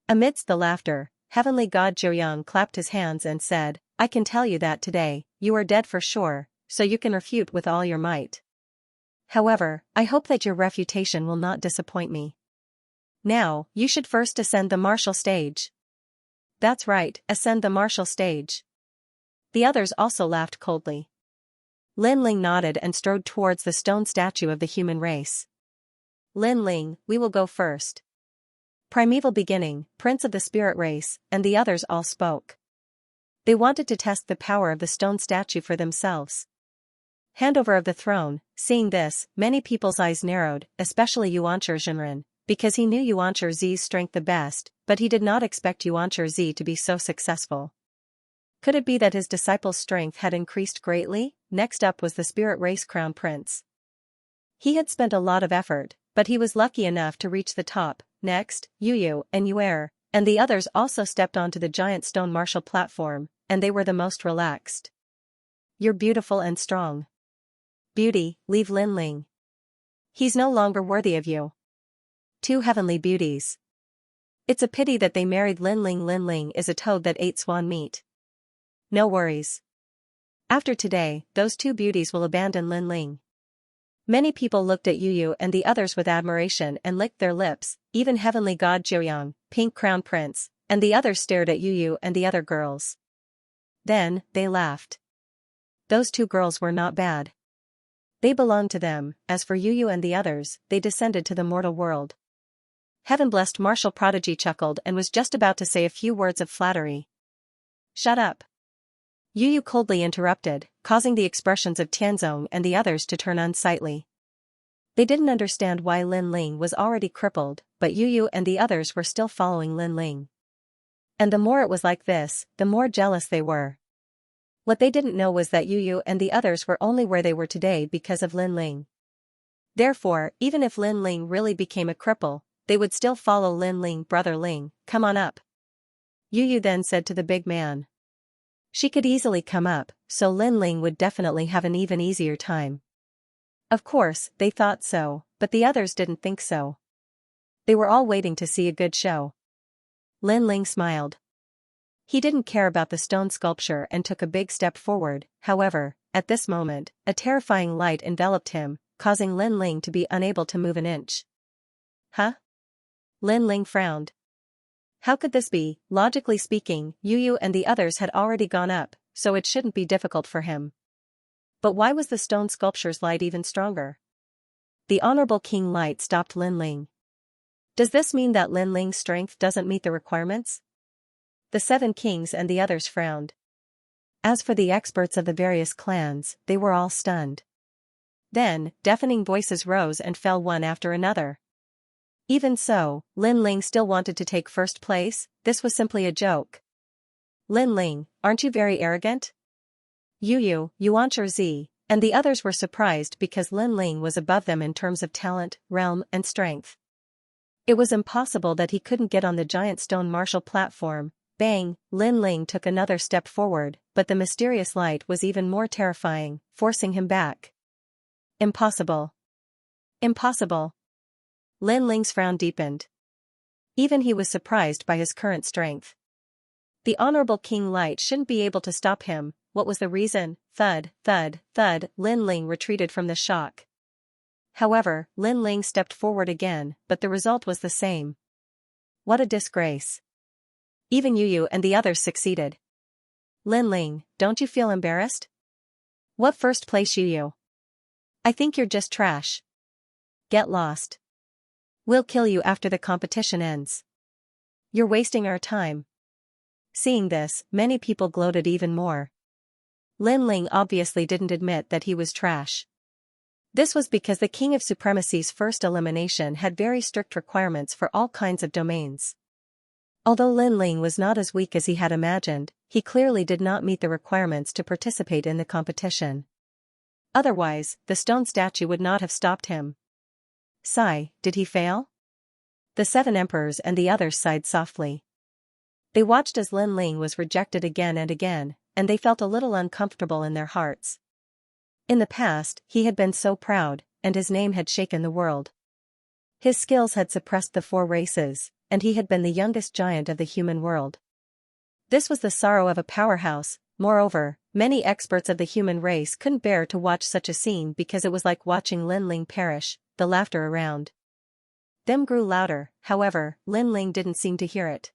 Amidst the laughter, Heavenly God Jiuyang clapped his hands and said, I can tell you that today, you are dead for sure, so you can refute with all your might. However, I hope that your refutation will not disappoint me. Now, you should first ascend the martial stage. That's right, ascend the martial stage. The others also laughed coldly. Lin Ling nodded and strode towards the stone statue of the human race. Lin Ling, we will go first. Primeval Beginning, Prince of the Spirit Race, and the others all spoke. They wanted to test the power of the stone statue for themselves. Handover of the throne. Seeing this, many people's eyes narrowed, especially Yuancher Zhenren, because he knew Yuancher Zi's strength the best, but he did not expect Yuancher Zi to be so successful. Could it be that his disciple's strength had increased greatly? Next up was the Spirit Race Crown Prince. He had spent a lot of effort, but he was lucky enough to reach the top. Next, Yu Yu and Yuer, and the others also stepped onto the giant stone martial platform, and they were the most relaxed. You're beautiful and strong. Beauty, leave Lin Ling. He's no longer worthy of you. 2 heavenly beauties. It's a pity that they married Lin Ling. Lin Ling is a toad that ate swan meat. No worries. After today, those 2 beauties will abandon Lin Ling. Many people looked at Yu Yu and the others with admiration and licked their lips. Even Heavenly God Jiuyang, Pink Crown Prince, and the others stared at Yu Yu and the other girls. Then, they laughed. Those 2 girls were not bad. They belonged to them. As for Yu Yu and the others, they descended to the mortal world. Heaven-blessed martial prodigy chuckled and was just about to say a few words of flattery. Shut up. Yu Yu coldly interrupted, causing the expressions of Tianzong and the others to turn unsightly. They didn't understand why Lin Ling was already crippled, but Yu Yu and the others were still following Lin Ling. And the more it was like this, the more jealous they were. What they didn't know was that Yu Yu and the others were only where they were today because of Lin Ling. Therefore, even if Lin Ling really became a cripple, they would still follow Lin Ling. Brother Ling, come on up. Yu Yu then said to the big man. She could easily come up, so Lin Ling would definitely have an even easier time. Of course, they thought so, but the others didn't think so. They were all waiting to see a good show. Lin Ling smiled. He didn't care about the stone sculpture and took a big step forward. However, at this moment, a terrifying light enveloped him, causing Lin Ling to be unable to move an inch. Huh? Lin Ling frowned. How could this be? Logically speaking, Yu and the others had already gone up, so it shouldn't be difficult for him. But why was the stone sculpture's light even stronger? The Honorable King light stopped Lin Ling. Does this mean that Lin Ling's strength doesn't meet the requirements? The 7 kings and the others frowned. As for the experts of the various clans, they were all stunned. Then, deafening voices rose and fell one after another. Even so, Lin Ling still wanted to take first place. This was simply a joke. Lin Ling, aren't you very arrogant? Yu, Xianxia Z, and the others were surprised because Lin Ling was above them in terms of talent, realm, and strength. It was impossible that he couldn't get on the giant stone martial platform. Bang! Lin Ling took another step forward, but the mysterious light was even more terrifying, forcing him back. Impossible. Impossible. Lin Ling's frown deepened. Even he was surprised by his current strength. The Honorable King light shouldn't be able to stop him. What was the reason? Thud, thud, thud. Lin Ling retreated from the shock. However, Lin Ling stepped forward again, but the result was the same. What a disgrace. Even Yu and the others succeeded. Lin Ling, don't you feel embarrassed? What first place Yu? I think you're just trash. Get lost. We'll kill you after the competition ends. You're wasting our time. Seeing this, many people gloated even more. Lin Ling obviously didn't admit that he was trash. This was because the King of Supremacy's first elimination had very strict requirements for all kinds of domains. Although Lin Ling was not as weak as he had imagined, he clearly did not meet the requirements to participate in the competition. Otherwise, the stone statue would not have stopped him. Sigh, did he fail? The 7 emperors and the others sighed softly. They watched as Lin Ling was rejected again and again, and they felt a little uncomfortable in their hearts. In the past, he had been so proud, and his name had shaken the world. His skills had suppressed the 4 races, and he had been the youngest giant of the human world. This was the sorrow of a powerhouse. Moreover, many experts of the human race couldn't bear to watch such a scene because it was like watching Lin Ling perish. The laughter around them grew louder. However, Lin Ling didn't seem to hear it.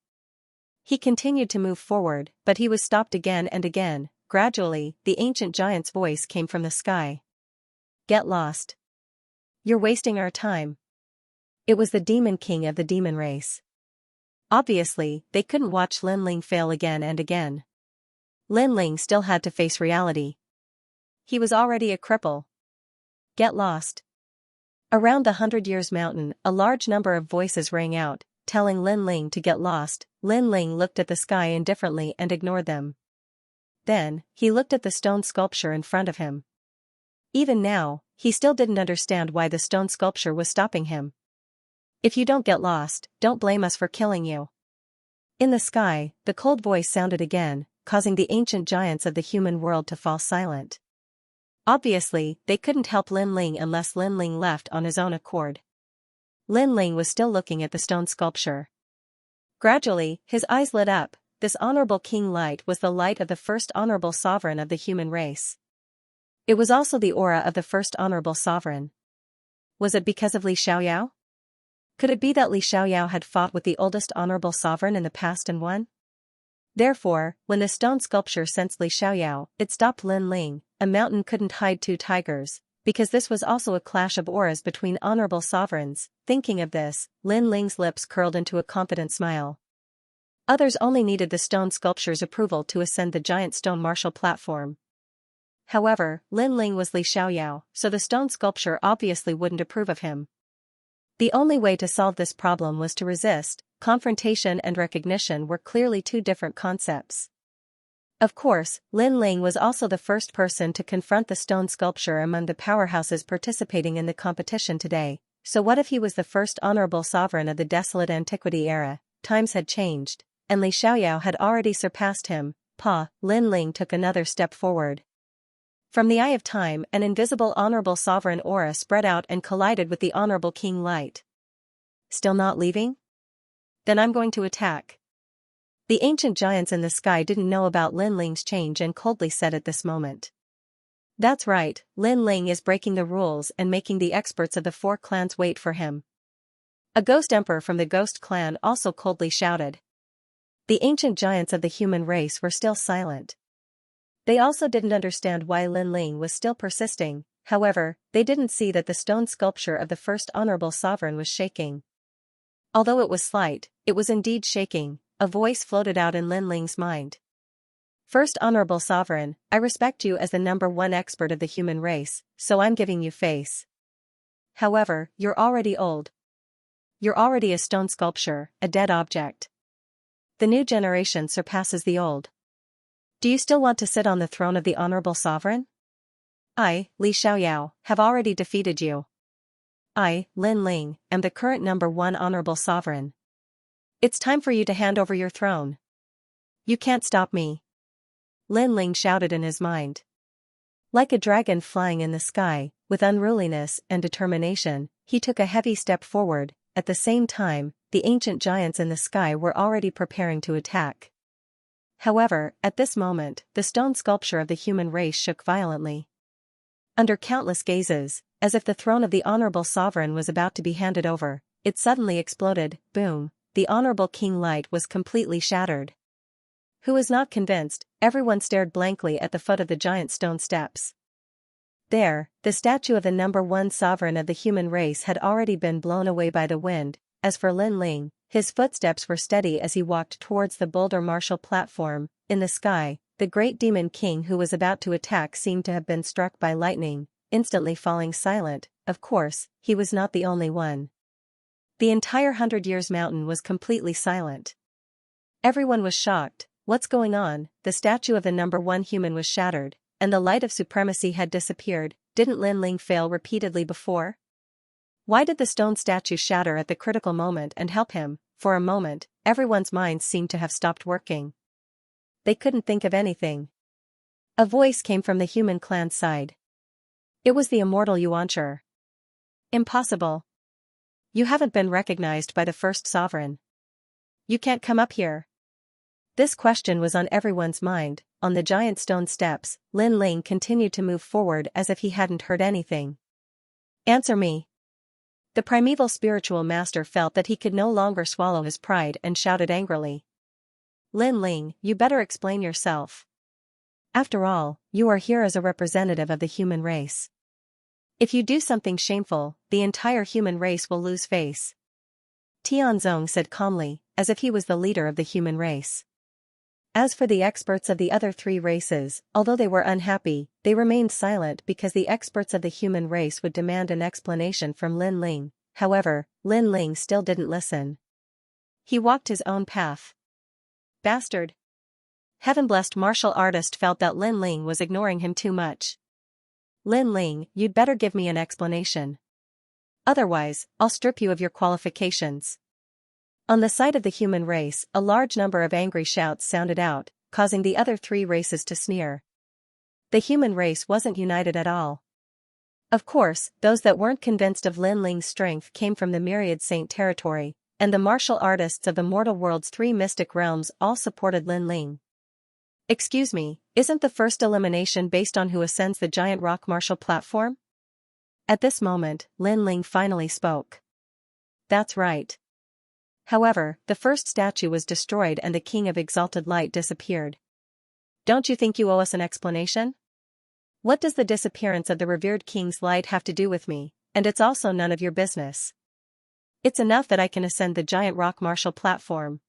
He continued to move forward, but he was stopped again and again. Gradually, the ancient giant's voice came from the sky. Get lost. You're wasting our time. It was the demon king of the demon race. Obviously, they couldn't watch Lin Ling fail again and again. Lin Ling still had to face reality. He was already a cripple. Get lost. Around the 100 Years Mountain, a large number of voices rang out, telling Lin Ling to get lost. Lin Ling looked at the sky indifferently and ignored them. Then, he looked at the stone sculpture in front of him. Even now, he still didn't understand why the stone sculpture was stopping him. If you don't get lost, don't blame us for killing you. In the sky, the cold voice sounded again, causing the ancient giants of the human world to fall silent. Obviously, they couldn't help Lin Ling unless Lin Ling left on his own accord. Lin Ling was still looking at the stone sculpture. Gradually, his eyes lit up. This Honorable King light was the light of the first honorable sovereign of the human race. It was also the aura of the first honorable sovereign. Was it because of Li Xiaoyao? Could it be that Li Xiaoyao had fought with the oldest honorable sovereign in the past and won? Therefore, when the stone sculpture sensed Li Xiaoyao, it stopped Lin Ling. A mountain couldn't hide 2 tigers, because this was also a clash of auras between honorable sovereigns. Thinking of this, Lin Ling's lips curled into a confident smile. Others only needed the stone sculpture's approval to ascend the giant stone martial platform. However, Lin Ling was Li Xiaoyao, so the stone sculpture obviously wouldn't approve of him. The only way to solve this problem was to resist. Confrontation and recognition were clearly 2 different concepts. Of course, Lin Ling was also the first person to confront the stone sculpture among the powerhouses participating in the competition today, so what if he was the first honorable sovereign of the desolate antiquity era? Times had changed, and Li Xiaoyao had already surpassed him. Lin Ling took another step forward. From the eye of time, an invisible honorable sovereign aura spread out and collided with the Honorable King light. still not leaving? Then I'm going to attack. The ancient giants in the sky didn't know about Lin Ling's change and coldly said at this moment. That's right, Lin Ling is breaking the rules and making the experts of the 4 clans wait for him. A ghost emperor from the ghost clan also coldly shouted. The ancient giants of the human race were still silent. They also didn't understand why Lin Ling was still persisting, however, they didn't see that the stone sculpture of the first honorable sovereign was shaking. Although it was slight, it was indeed shaking. A voice floated out in Lin Ling's mind. First honorable sovereign, I respect you as the #1 expert of the human race, so I'm giving you face. However, you're already old. You're already a stone sculpture, a dead object. The new generation surpasses the old. Do you still want to sit on the throne of the honorable sovereign? I, Li Xiaoyao, have already defeated you. I, Lin Ling, am the current #1 honorable sovereign. It's time for you to hand over your throne. You can't stop me. Lin Ling shouted in his mind. Like a dragon flying in the sky, with unruliness and determination, he took a heavy step forward. At the same time, the ancient giants in the sky were already preparing to attack. However, at this moment, the stone sculpture of the human race shook violently. Under countless gazes, as if the throne of the honorable sovereign was about to be handed over, it suddenly exploded. Boom. The honorable king light was completely shattered. Who was not convinced, everyone stared blankly at the foot of the giant stone steps. There, the statue of the #1 sovereign of the human race had already been blown away by the wind. As for Lin Ling, his footsteps were steady as he walked towards the boulder martial platform. In the sky, the great demon king who was about to attack seemed to have been struck by lightning, instantly falling silent. Of course, he was not the only one. The entire 100 Years Mountain was completely silent. Everyone was shocked. What's going on? The statue of the #1 human was shattered, and the light of supremacy had disappeared. Didn't Lin Ling fail repeatedly before? Why did the stone statue shatter at the critical moment and help him? For a moment, everyone's minds seemed to have stopped working. They couldn't think of anything. A voice came from the human clan's side. It was the immortal Xianxia. Impossible. You haven't been recognized by the first sovereign. You can't come up here. This question was on everyone's mind. On the giant stone steps, Lin Ling continued to move forward as if he hadn't heard anything. Answer me. The primeval spiritual master felt that he could no longer swallow his pride and shouted angrily. Lin Ling, you better explain yourself. After all, you are here as a representative of the human race. If you do something shameful, the entire human race will lose face. Tianzong said calmly, as if he was the leader of the human race. As for the experts of the other 3 races, although they were unhappy, they remained silent because the experts of the human race would demand an explanation from Lin Ling. However, Lin Ling still didn't listen. He walked his own path. Bastard. Heaven-blessed martial artist felt that Lin Ling was ignoring him too much. Lin Ling, you'd better give me an explanation. Otherwise, I'll strip you of your qualifications. On the side of the human race, a large number of angry shouts sounded out, causing the other 3 races to sneer. The human race wasn't united at all. Of course, those that weren't convinced of Lin Ling's strength came from the myriad saint territory, and the martial artists of the mortal world's 3 mystic realms all supported Lin Ling. Excuse me, isn't the first elimination based on who ascends the giant rock martial platform? At this moment, Lin Ling finally spoke. That's right. However, the first statue was destroyed and the King of Exalted Light disappeared. Don't you think you owe us an explanation? What does the disappearance of the revered King's light have to do with me? And it's also none of your business. It's enough that I can ascend the giant rock martial platform.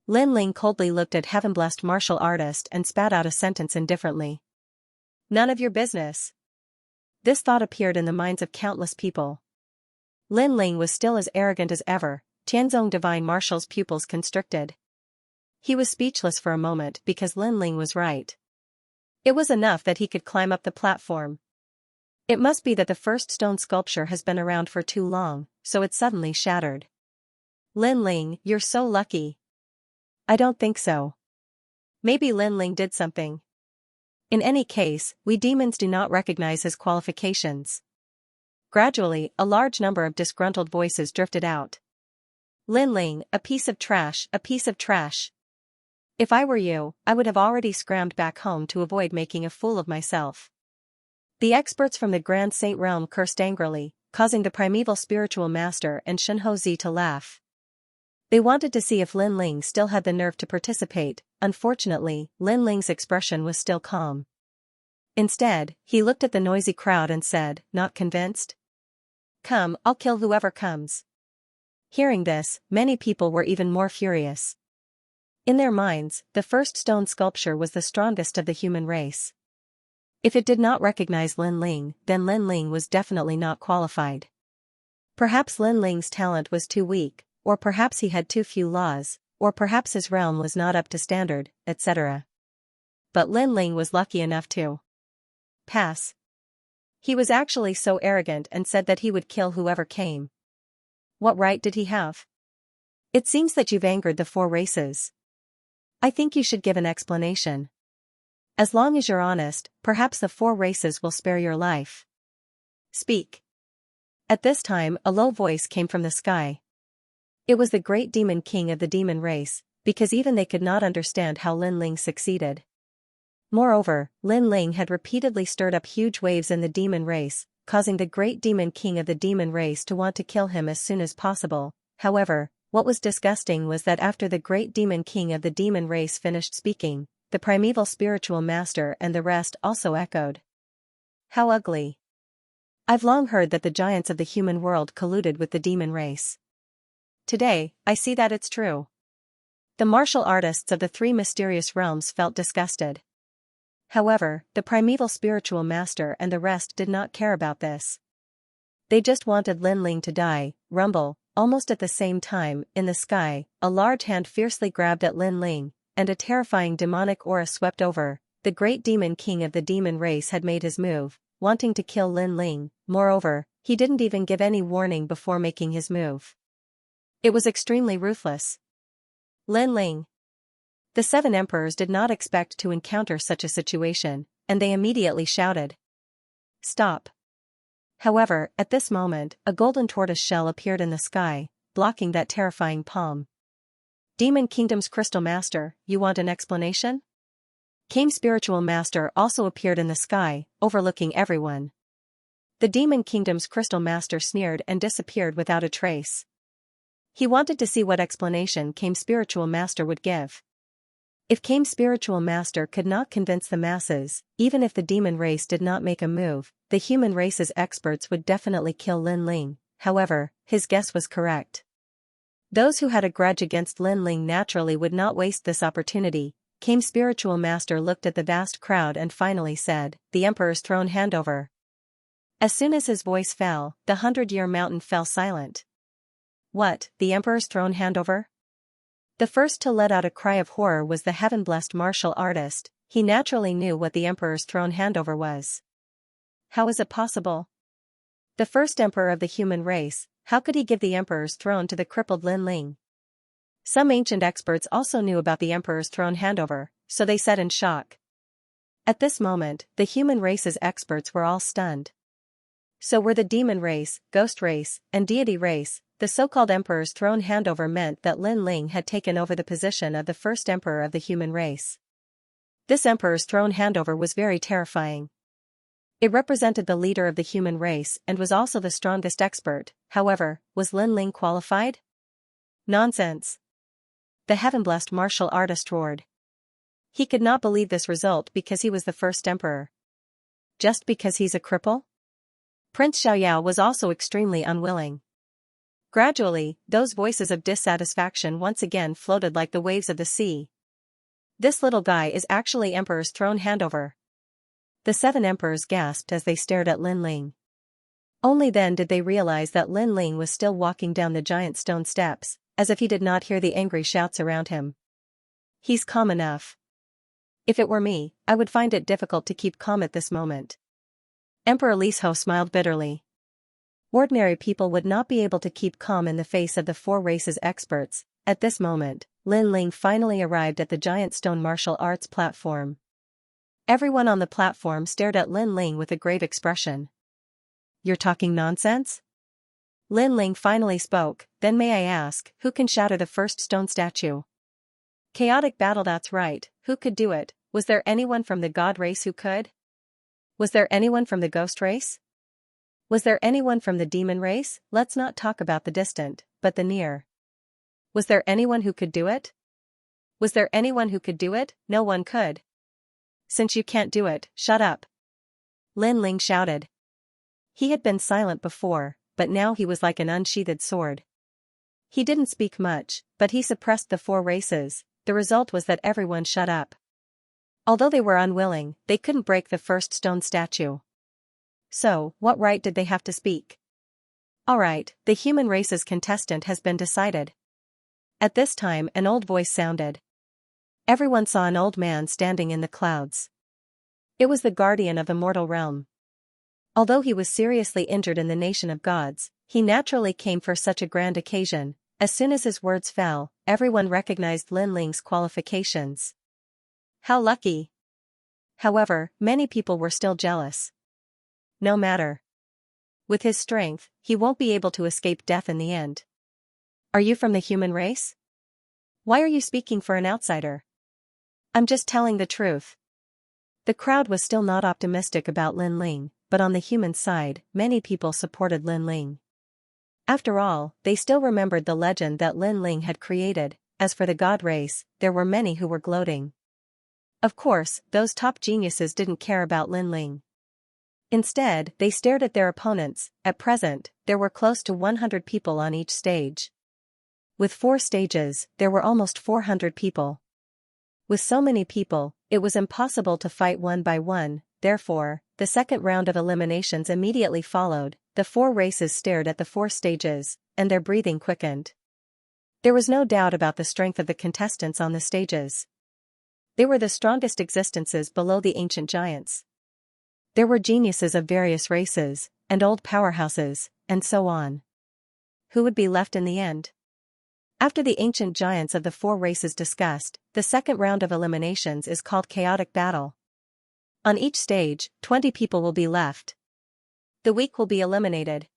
Lin Ling coldly looked at heaven-blessed martial artist and spat out a sentence indifferently. None of your business. This thought appeared in the minds of countless people. Lin Ling was still as arrogant as ever. Tianzong Divine Martial's pupils constricted. He was speechless for a moment because Lin Ling was right. It was enough that he could climb up the platform. It must be that the first stone sculpture has been around for too long, so it suddenly shattered. Lin Ling, you're so lucky. I don't think so. Maybe Lin Ling did something. In any case, we demons do not recognize his qualifications. Gradually, a large number of disgruntled voices drifted out. Lin Ling, a piece of trash, a piece of trash. If I were you, I would have already scrammed back home to avoid making a fool of myself. The experts from the Grand Saint realm cursed angrily, causing the primeval spiritual master and Shenhouzi to laugh. They wanted to see if Lin Ling still had the nerve to participate. Unfortunately, Lin Ling's expression was still calm. Instead, he looked at the noisy crowd and said, "Not convinced? Come, I'll kill whoever comes." Hearing this, many people were even more furious. In their minds, the first stone sculpture was the strongest of the human race. If it did not recognize Lin Ling, then Lin Ling was definitely not qualified. Perhaps Lin Ling's talent was too weak, or perhaps he had too few laws, or perhaps his realm was not up to standard, etc. But Lin Ling was lucky enough to pass. He was actually so arrogant and said that he would kill whoever came. What right did he have? It seems that you've angered the 4 races. I think you should give an explanation. As long as you're honest, perhaps the 4 races will spare your life. Speak. At this time, a low voice came from the sky. It was the great demon king of the demon race, because even they could not understand how Lin Ling succeeded. Moreover, Lin Ling had repeatedly stirred up huge waves in the demon race, causing the great demon king of the demon race to want to kill him as soon as possible. However, what was disgusting was that after the great demon king of the demon race finished speaking, the primeval spiritual master and the rest also echoed. How ugly. I've long heard that the giants of the human world colluded with the demon race. Today, I see that it's true. The martial artists of the 3 mysterious realms felt disgusted. However, the primeval spiritual master and the rest did not care about this. They just wanted Lin Ling to die. Rumble. Almost at the same time, in the sky, a large hand fiercely grabbed at Lin Ling, and a terrifying demonic aura swept over. The great demon king of the demon race had made his move, wanting to kill Lin Ling. Moreover, he didn't even give any warning before making his move. It was extremely ruthless. Lin Ling. The 7 emperors did not expect to encounter such a situation, and they immediately shouted, "Stop!" However, at this moment, a golden tortoise shell appeared in the sky, blocking that terrifying palm. Demon Kingdom's Crystal Master, you want an explanation? Kame Spiritual Master also appeared in the sky, overlooking everyone. The Demon Kingdom's Crystal Master sneered and disappeared without a trace. He wanted to see what explanation Kame Spiritual Master would give. If Kame Spiritual Master could not convince the masses, even if the demon race did not make a move, the human race's experts would definitely kill Lin Ling. However, his guess was correct. Those who had a grudge against Lin Ling naturally would not waste this opportunity. Kame Spiritual Master looked at the vast crowd and finally said, "The Emperor's throne handover." As soon as his voice fell, the 100-year mountain fell silent. What, the Emperor's throne handover? The first to let out a cry of horror was the heaven-blessed martial artist. He naturally knew what the Emperor's throne handover was. How is it possible? The first emperor of the human race, how could he give the Emperor's throne to the crippled Lin Ling? Some ancient experts also knew about the Emperor's throne handover, so they said in shock. At this moment, the human race's experts were all stunned. So were the demon race, ghost race, and deity race. The so-called Emperor's throne handover meant that Lin Ling had taken over the position of the first emperor of the human race. This Emperor's throne handover was very terrifying. It represented the leader of the human race and was also the strongest expert. However, was Lin Ling qualified? Nonsense. The heaven-blessed martial artist roared. He could not believe this result because he was the first emperor. Just because he's a cripple? Prince Xiaoyao was also extremely unwilling. Gradually, those voices of dissatisfaction once again floated like the waves of the sea. This little guy is actually Emperor's throne handover. The 7 emperors gasped as they stared at Lin Ling. Only then did they realize that Lin Ling was still walking down the giant stone steps, as if he did not hear the angry shouts around him. He's calm enough. If it were me, I would find it difficult to keep calm at this moment. Emperor Lisho smiled bitterly. Ordinary people would not be able to keep calm in the face of the 4 races experts. At this moment, Lin Ling finally arrived at the giant stone martial arts platform. Everyone on the platform stared at Lin Ling with a grave expression. You're talking nonsense? Lin Ling finally spoke, then may I ask, who can shatter the first stone statue? Chaotic battle, that's right, who could do it? Was there anyone from the god race who could? Was there anyone from the ghost race? Was there anyone from the demon race? Let's not talk about the distant, but the near. Was there anyone who could do it? Was there anyone who could do it? No one could. Since you can't do it, shut up. Lin Ling shouted. He had been silent before, but now he was like an unsheathed sword. He didn't speak much, but he suppressed the four races. The result was that everyone shut up. Although they were unwilling, they couldn't break the first stone statue. So, what right did they have to speak? All right, the human race's contestant has been decided. At this time, an old voice sounded. Everyone saw an old man standing in the clouds. It was the guardian of the mortal realm. Although he was seriously injured in the nation of gods, he naturally came for such a grand occasion. As soon as his words fell, everyone recognized Lin Ling's qualifications. How lucky! However, many people were still jealous. No matter. With his strength, he won't be able to escape death in the end. Are you from the human race? Why are you speaking for an outsider? I'm just telling the truth. The crowd was still not optimistic about Lin Ling, but on the human side, many people supported Lin Ling. After all, they still remembered the legend that Lin Ling had created. As for the god race, there were many who were gloating. Of course, those top geniuses didn't care about Lin Ling. Instead, they stared at their opponents. At present, there were close to 100 people on each stage. With 4 stages, there were almost 400 people. With so many people, it was impossible to fight one by one. Therefore, the second round of eliminations immediately followed. The 4 races stared at the 4 stages, and their breathing quickened. There was no doubt about the strength of the contestants on the stages. They were the strongest existences below the ancient giants. There were geniuses of various races, and old powerhouses, and so on. Who would be left in the end? After the ancient giants of the 4 races discussed, the second round of eliminations is called chaotic battle. On each stage, 20 people will be left. The weak will be eliminated.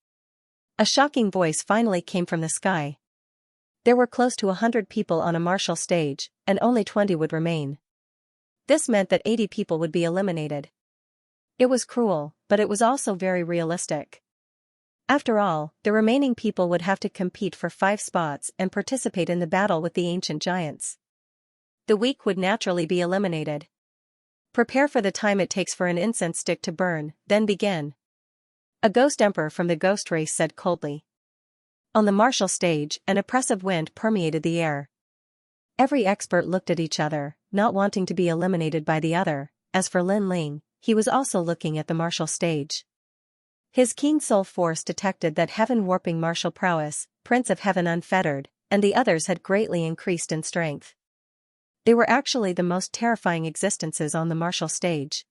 A shocking voice finally came from the sky. There were close to 100 people on a martial stage, and only 20 would remain. This meant that 80 people would be eliminated. It was cruel, but it was also very realistic. After all, the remaining people would have to compete for 5 spots and participate in the battle with the ancient giants. The weak would naturally be eliminated. Prepare for the time it takes for an incense stick to burn, then begin. A ghost emperor from the ghost race said coldly. On the martial stage, an oppressive wind permeated the air. Every expert looked at each other, not wanting to be eliminated by the other. As for Lin Ling, he was also looking at the martial stage. His keen soul force detected that heaven-warping martial prowess, Prince of Heaven Unfettered, and the others had greatly increased in strength. They were actually the most terrifying existences on the martial stage.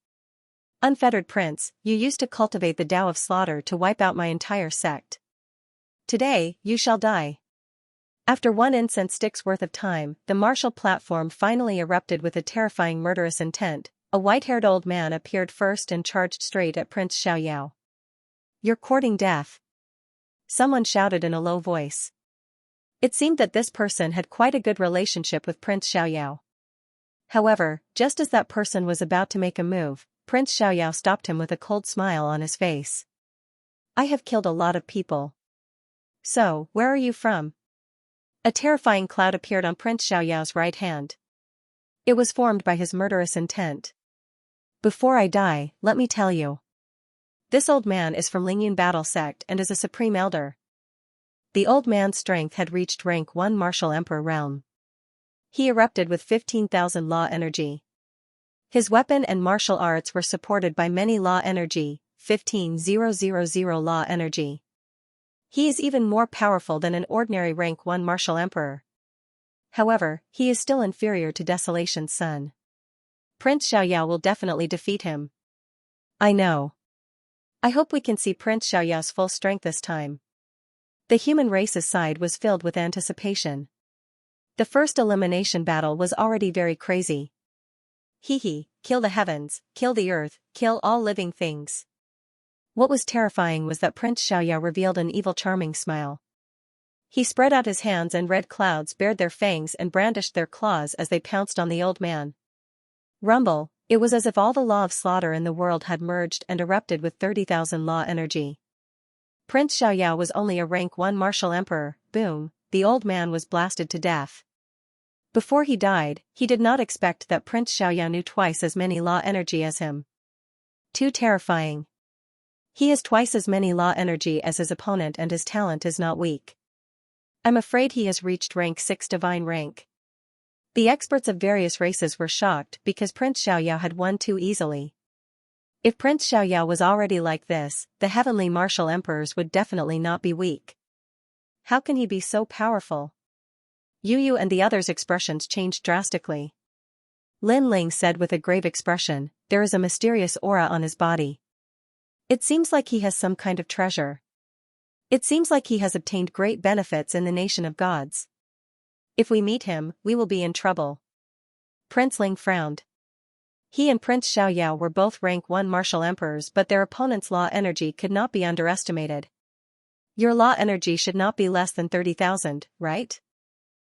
Unfettered Prince, you used to cultivate the Tao of slaughter to wipe out my entire sect. Today, you shall die. After 1 incense stick's worth of time, the martial platform finally erupted with a terrifying murderous intent. A white-haired old man appeared first and charged straight at Prince Xiaoyao. You're courting death. Someone shouted in a low voice. It seemed that this person had quite a good relationship with Prince Xiaoyao. However, just as that person was about to make a move, Prince Xiaoyao stopped him with a cold smile on his face. I have killed a lot of people. So, where are you from? A terrifying cloud appeared on Prince Xiaoyao's right hand. It was formed by his murderous intent. Before I die, let me tell you. This old man is from Lingyun Battle Sect and is a supreme elder. The old man's strength had reached rank 1 martial emperor realm. He erupted with 15,000 law energy. His weapon and martial arts were supported by many law energy, 15,000 law energy. He is even more powerful than an ordinary rank 1 martial emperor. However, he is still inferior to Desolation's son. Prince Xiaoyao will definitely defeat him. I know. I hope we can see Prince Xiaoyao's full strength this time. The human race's side was filled with anticipation. The first elimination battle was already very crazy. Kill the heavens, kill the earth, kill all living things. What was terrifying was that Prince Xiaoyao revealed an evil charming smile. He spread out his hands and red clouds bared their fangs and brandished their claws as they pounced on the old man. Rumble, it was as if all the law of slaughter in the world had merged and erupted with 30,000 law energy. Prince Xiaoyao was only a rank 1 martial emperor. Boom, the old man was blasted to death. Before he died, he did not expect that Prince Xiaoyao knew twice as many law energy as him. Too terrifying. He has twice as many law energy as his opponent and his talent is not weak. I'm afraid he has reached rank 6 divine rank. The experts of various races were shocked because Prince Xiaoyao had won too easily. If Prince Xiaoyao was already like this, the heavenly martial emperors would definitely not be weak. How can he be so powerful? Yu and the others' expressions changed drastically. Lin Ling said with a grave expression, "There is a mysterious aura on his body. It seems like he has some kind of treasure. It seems like he has obtained great benefits in the nation of gods. If we meet him, we will be in trouble." Prince Ling frowned. He and Prince Xiaoyao were both rank 1 martial emperors, but their opponent's law energy could not be underestimated. Your law energy should not be less than 30,000, right?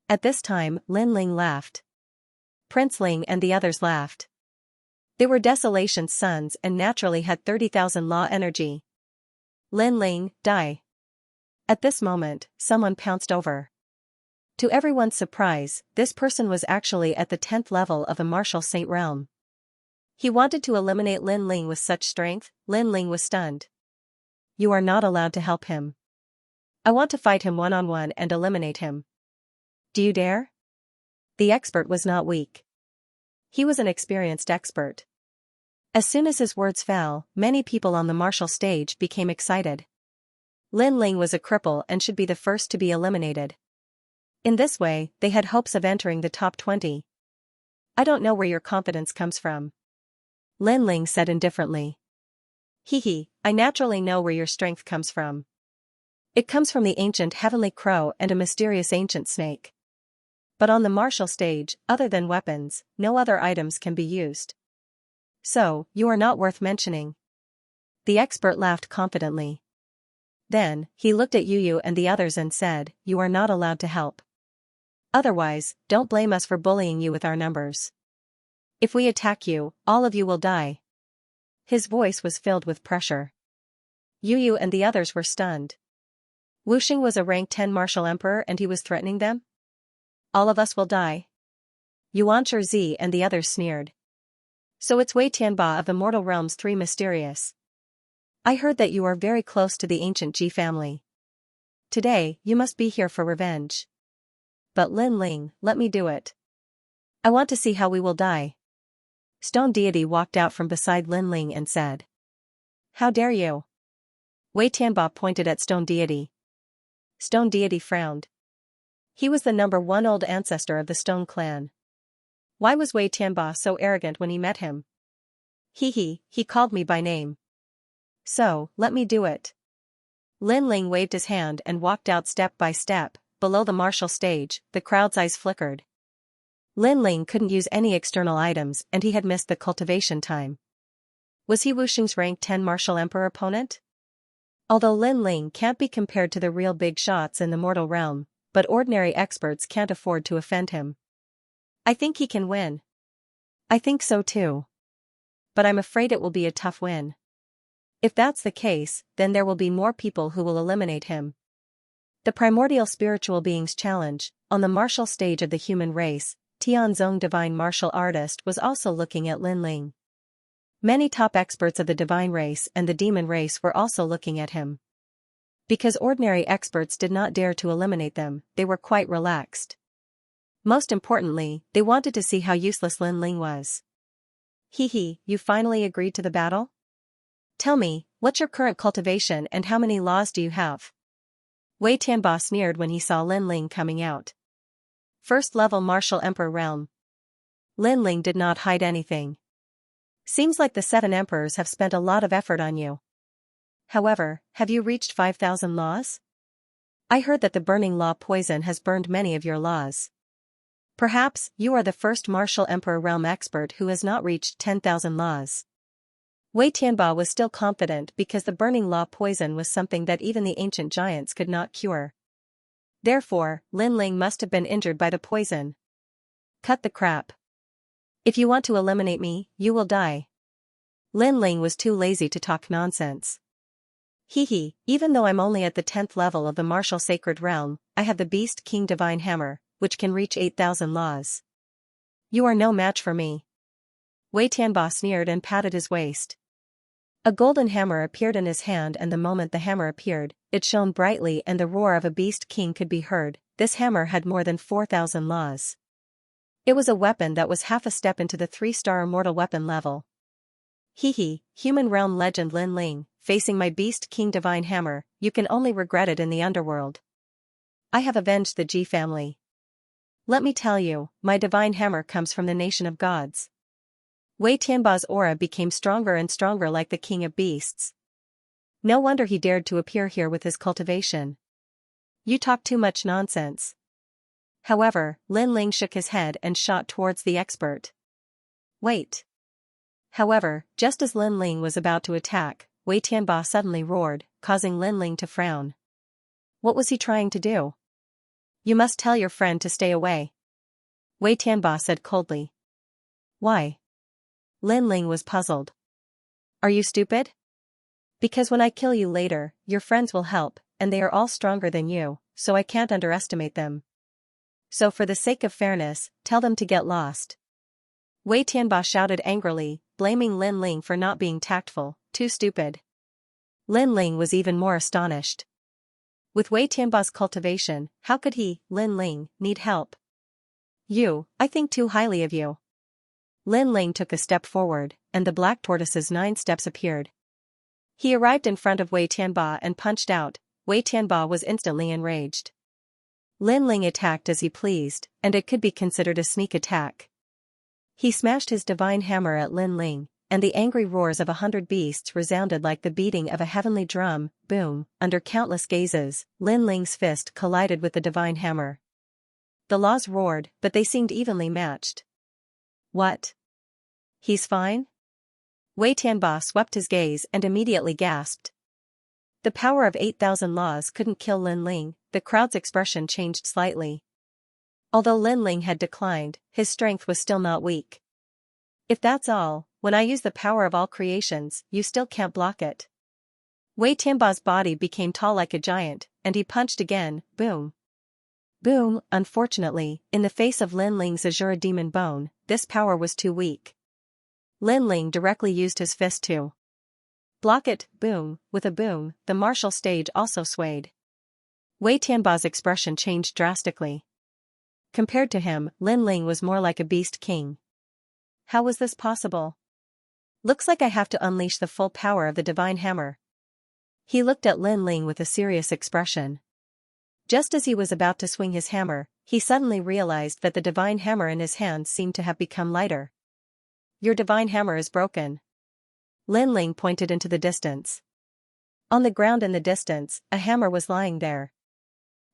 At this time, Lin Ling laughed. Prince Ling and the others laughed. They were Desolation's sons and naturally had 30,000 law energy. Lin Ling, die. At this moment, someone pounced over. To everyone's surprise, this person was actually at the 10th level of the martial saint realm. He wanted to eliminate Lin Ling with such strength. Lin Ling was stunned. You are not allowed to help him. I want to fight him one-on-one and eliminate him. Do you dare? The expert was not weak. He was an experienced expert. As soon as his words fell, many people on the martial stage became excited. Lin Ling was a cripple and should be the first to be eliminated. In this way, they had hopes of entering the top 20. I don't know where your confidence comes from. Lin Ling said indifferently. Hee, I naturally know where your strength comes from. It comes from the ancient heavenly crow and a mysterious ancient snake. But on the martial stage, other than weapons, no other items can be used. So, you are not worth mentioning. The expert laughed confidently. Then, he looked at Yu and the others and said, you are not allowed to help. Otherwise, don't blame us for bullying you with our numbers. If we attack you, all of you will die. His voice was filled with pressure. Yu and the others were stunned. Wuxing was a rank 10 martial emperor and he was threatening them? All of us will die. Yuan Zi and the others sneered. So it's Wei Tianba of the mortal realms 3 mysterious. I heard that you are very close to the ancient Ji family. Today, you must be here for revenge. But Lin Ling, let me do it. I want to see how we will die. Stone Deity walked out from beside Lin Ling and said. How dare you? Wei Tianba pointed at Stone Deity. Stone Deity frowned. He was the number 1 old ancestor of the Stone clan. Why was Wei Tianba so arrogant when he met him? He called me by name. So, let me do it. Lin Ling waved his hand and walked out step by step. Below the martial stage, the crowd's eyes flickered. Lin Ling couldn't use any external items and he had missed the cultivation time. Was he Wuxing's rank 10 martial emperor opponent? Although Lin Ling can't be compared to the real big shots in the mortal realm, but ordinary experts can't afford to offend him. I think he can win. I think so too. But I'm afraid it will be a tough win. If that's the case, then there will be more people who will eliminate him. The primordial spiritual beings challenge, on the martial stage of the human race, Tianzong divine martial artist was also looking at Lin Ling. Many top experts of the divine race and the demon race were also looking at him. Because ordinary experts did not dare to eliminate them, they were quite relaxed. Most importantly, they wanted to see how useless Lin Ling was. You finally agreed to the battle? Tell me, what's your current cultivation and how many laws do you have? Wei Tianba sneered when he saw Lin Ling coming out. First level martial emperor realm. Lin Ling did not hide anything. Seems like the 7 emperors have spent a lot of effort on you. However, have you reached 5,000 laws? I heard that the burning law poison has burned many of your laws. Perhaps you are the first martial emperor realm expert who has not reached 10,000 laws. Wei Tianba was still confident because the burning law poison was something that even the ancient giants could not cure. Therefore, Lin Ling must have been injured by the poison. Cut the crap. If you want to eliminate me, you will die. Lin Ling was too lazy to talk nonsense. Hehe, even though I'm only at the 10th level of the martial sacred realm, I have the Beast King Divine Hammer, which can reach 8,000 laws. You are no match for me. Wei Tianba sneered and patted his waist. A golden hammer appeared in his hand, and the moment the hammer appeared, it shone brightly and the roar of a beast king could be heard. This hammer had more than 4,000 laws. It was a weapon that was half a step into the 3-star immortal weapon level. Hehe, human realm legend Lin Ling, facing my Beast King Divine Hammer, you can only regret it in the underworld. I have avenged the Ji family. Let me tell you, my divine hammer comes from the nation of gods. Wei Tianba's aura became stronger and stronger like the king of beasts. No wonder he dared to appear here with his cultivation. You talk too much nonsense. However, Lin Ling shook his head and shot towards the expert. Wait. However, just as Lin Ling was about to attack, Wei Tianba suddenly roared, causing Lin Ling to frown. What was he trying to do? You must tell your friend to stay away. Wei Tianba said coldly. Why? Lin Ling was puzzled. Are you stupid? Because when I kill you later, your friends will help, and they are all stronger than you, so I can't underestimate them. So for the sake of fairness, tell them to get lost. Wei Tianba shouted angrily, blaming Lin Ling for not being tactful. Too stupid. Lin Ling was even more astonished. With Wei Tianba's cultivation, how could he, Lin Ling, need help? I think too highly of you. Lin Ling took a step forward, and the black tortoise's 9 steps appeared. He arrived in front of Wei Tianba and punched out. Wei Tianba was instantly enraged. Lin Ling attacked as he pleased, and it could be considered a sneak attack. He smashed his divine hammer at Lin Ling, and the angry roars of 100 beasts resounded like the beating of a heavenly drum. Boom, under countless gazes, Lin Ling's fist collided with the divine hammer. The laws roared, but they seemed evenly matched. What? He's fine? Wei Tianba swept his gaze and immediately gasped. The power of 8,000 laws couldn't kill Lin Ling. The crowd's expression changed slightly. Although Lin Ling had declined, his strength was still not weak. If that's all, when I use the power of all creations, you still can't block it. Wei Tianba's body became tall like a giant, and he punched again. Boom. Boom. Unfortunately, in the face of Lin Ling's Azura demon bone, this power was too weak. Lin Ling directly used his fist to block it. Boom. With a boom, the martial stage also swayed. Wei Tianba's expression changed drastically. Compared to him, Lin Ling was more like a beast king. How was this possible? Looks like I have to unleash the full power of the divine hammer. He looked at Lin Ling with a serious expression. Just as he was about to swing his hammer, he suddenly realized that the divine hammer in his hands seemed to have become lighter. Your divine hammer is broken. Lin Ling pointed into the distance. On the ground in the distance, a hammer was lying there.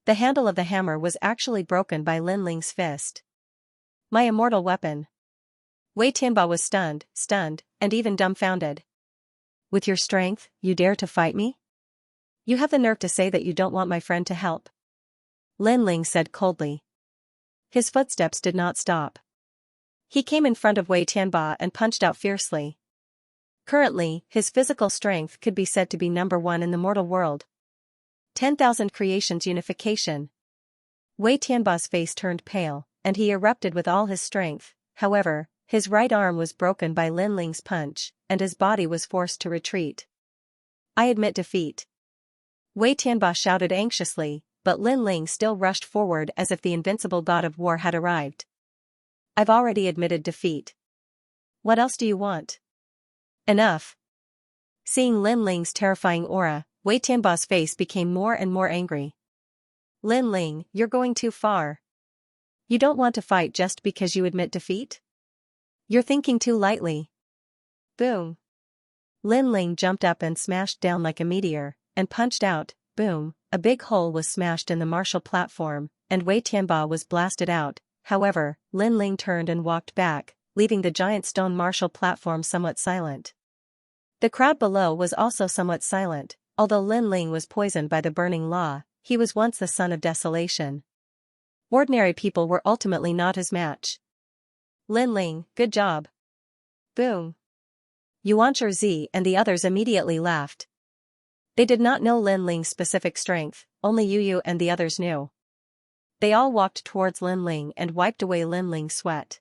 The handle of the hammer was actually broken by Lin Ling's fist. My immortal weapon. Wei Tianba was stunned, and even dumbfounded. With your strength, you dare to fight me? You have the nerve to say that you don't want my friend to help. Lin Ling said coldly. His footsteps did not stop. He came in front of Wei Tianba and punched out fiercely. Currently, his physical strength could be said to be number 1 in the mortal world. 10,000 creations unification. Wei Tianba's face turned pale, and he erupted with all his strength. However, his right arm was broken by Lin Ling's punch, and his body was forced to retreat. I admit defeat. Wei Tianba shouted anxiously, but Lin Ling still rushed forward as if the invincible god of war had arrived. I've already admitted defeat. What else do you want? Enough. Seeing Lin Ling's terrifying aura, Wei Tianba's face became more and more angry. Lin Ling, you're going too far. You don't want to fight just because you admit defeat? You're thinking too lightly. Boom. Lin Ling jumped up and smashed down like a meteor, and punched out. Boom, a big hole was smashed in the martial platform, and Wei Tianba was blasted out. However, Lin Ling turned and walked back, leaving the giant stone martial platform somewhat silent. The crowd below was also somewhat silent. Although Lin Ling was poisoned by the burning law, he was once the son of desolation. Ordinary people were ultimately not his match. Lin Ling, good job. Boom. Yuanshi Zi and the others immediately laughed. They did not know Lin Ling's specific strength, only Yu and the others knew. They all walked towards Lin Ling and wiped away Lin Ling's sweat.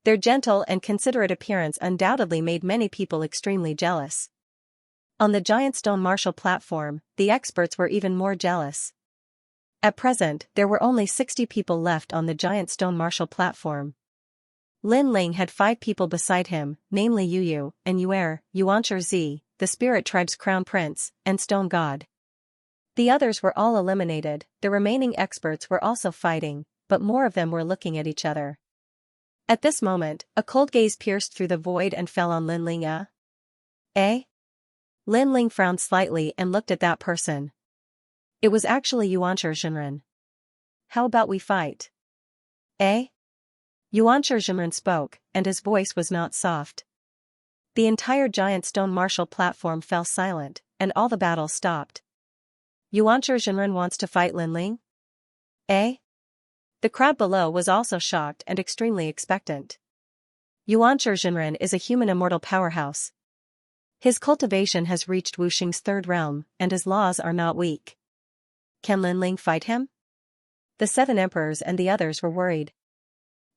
Their gentle and considerate appearance undoubtedly made many people extremely jealous. On the giant stone martial platform, the experts were even more jealous. At present, there were only 60 people left on the giant stone martial platform. Lin Ling had 5 people beside him, namely Yu and Yuanshi Zi, the Spirit Tribe's crown prince, and Stone God. The others were all eliminated. The remaining experts were also fighting, but more of them were looking at each other. At this moment, a cold gaze pierced through the void and fell on Lin Ling. Eh? Lin Ling frowned slightly and looked at that person. It was actually Xianxia. How about we fight? Eh? Xianxia spoke, and his voice was not soft. The entire giant stone martial platform fell silent, and all the battle stopped. Xianxia wants to fight Lin Ling? Eh? The crowd below was also shocked and extremely expectant. Xianxia is a human immortal powerhouse. His cultivation has reached Wuxing's 3rd realm, and his laws are not weak. Can Lin Ling fight him? The 7 emperors and the others were worried.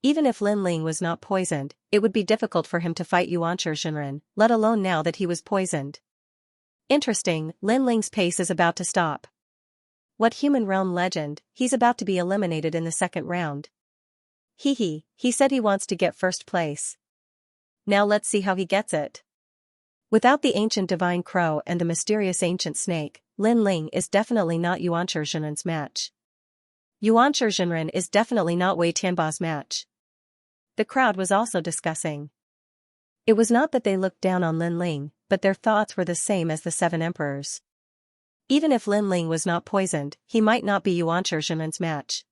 Even if Lin Ling was not poisoned, it would be difficult for him to fight Xianxia, let alone now that he was poisoned. Interesting, Lin Ling's pace is about to stop. What human realm legend, he's about to be eliminated in the 2nd round. He said he wants to get 1st place. Now let's see how he gets it. Without the ancient divine crow and the mysterious ancient snake, Lin Ling is definitely not Yuanshi match. Yuanshi is definitely not Wei Tianba's match. The crowd was also discussing. It was not that they looked down on Lin Ling, but their thoughts were the same as the 7 emperors. Even if Lin Ling was not poisoned, he might not be Yuanshi match.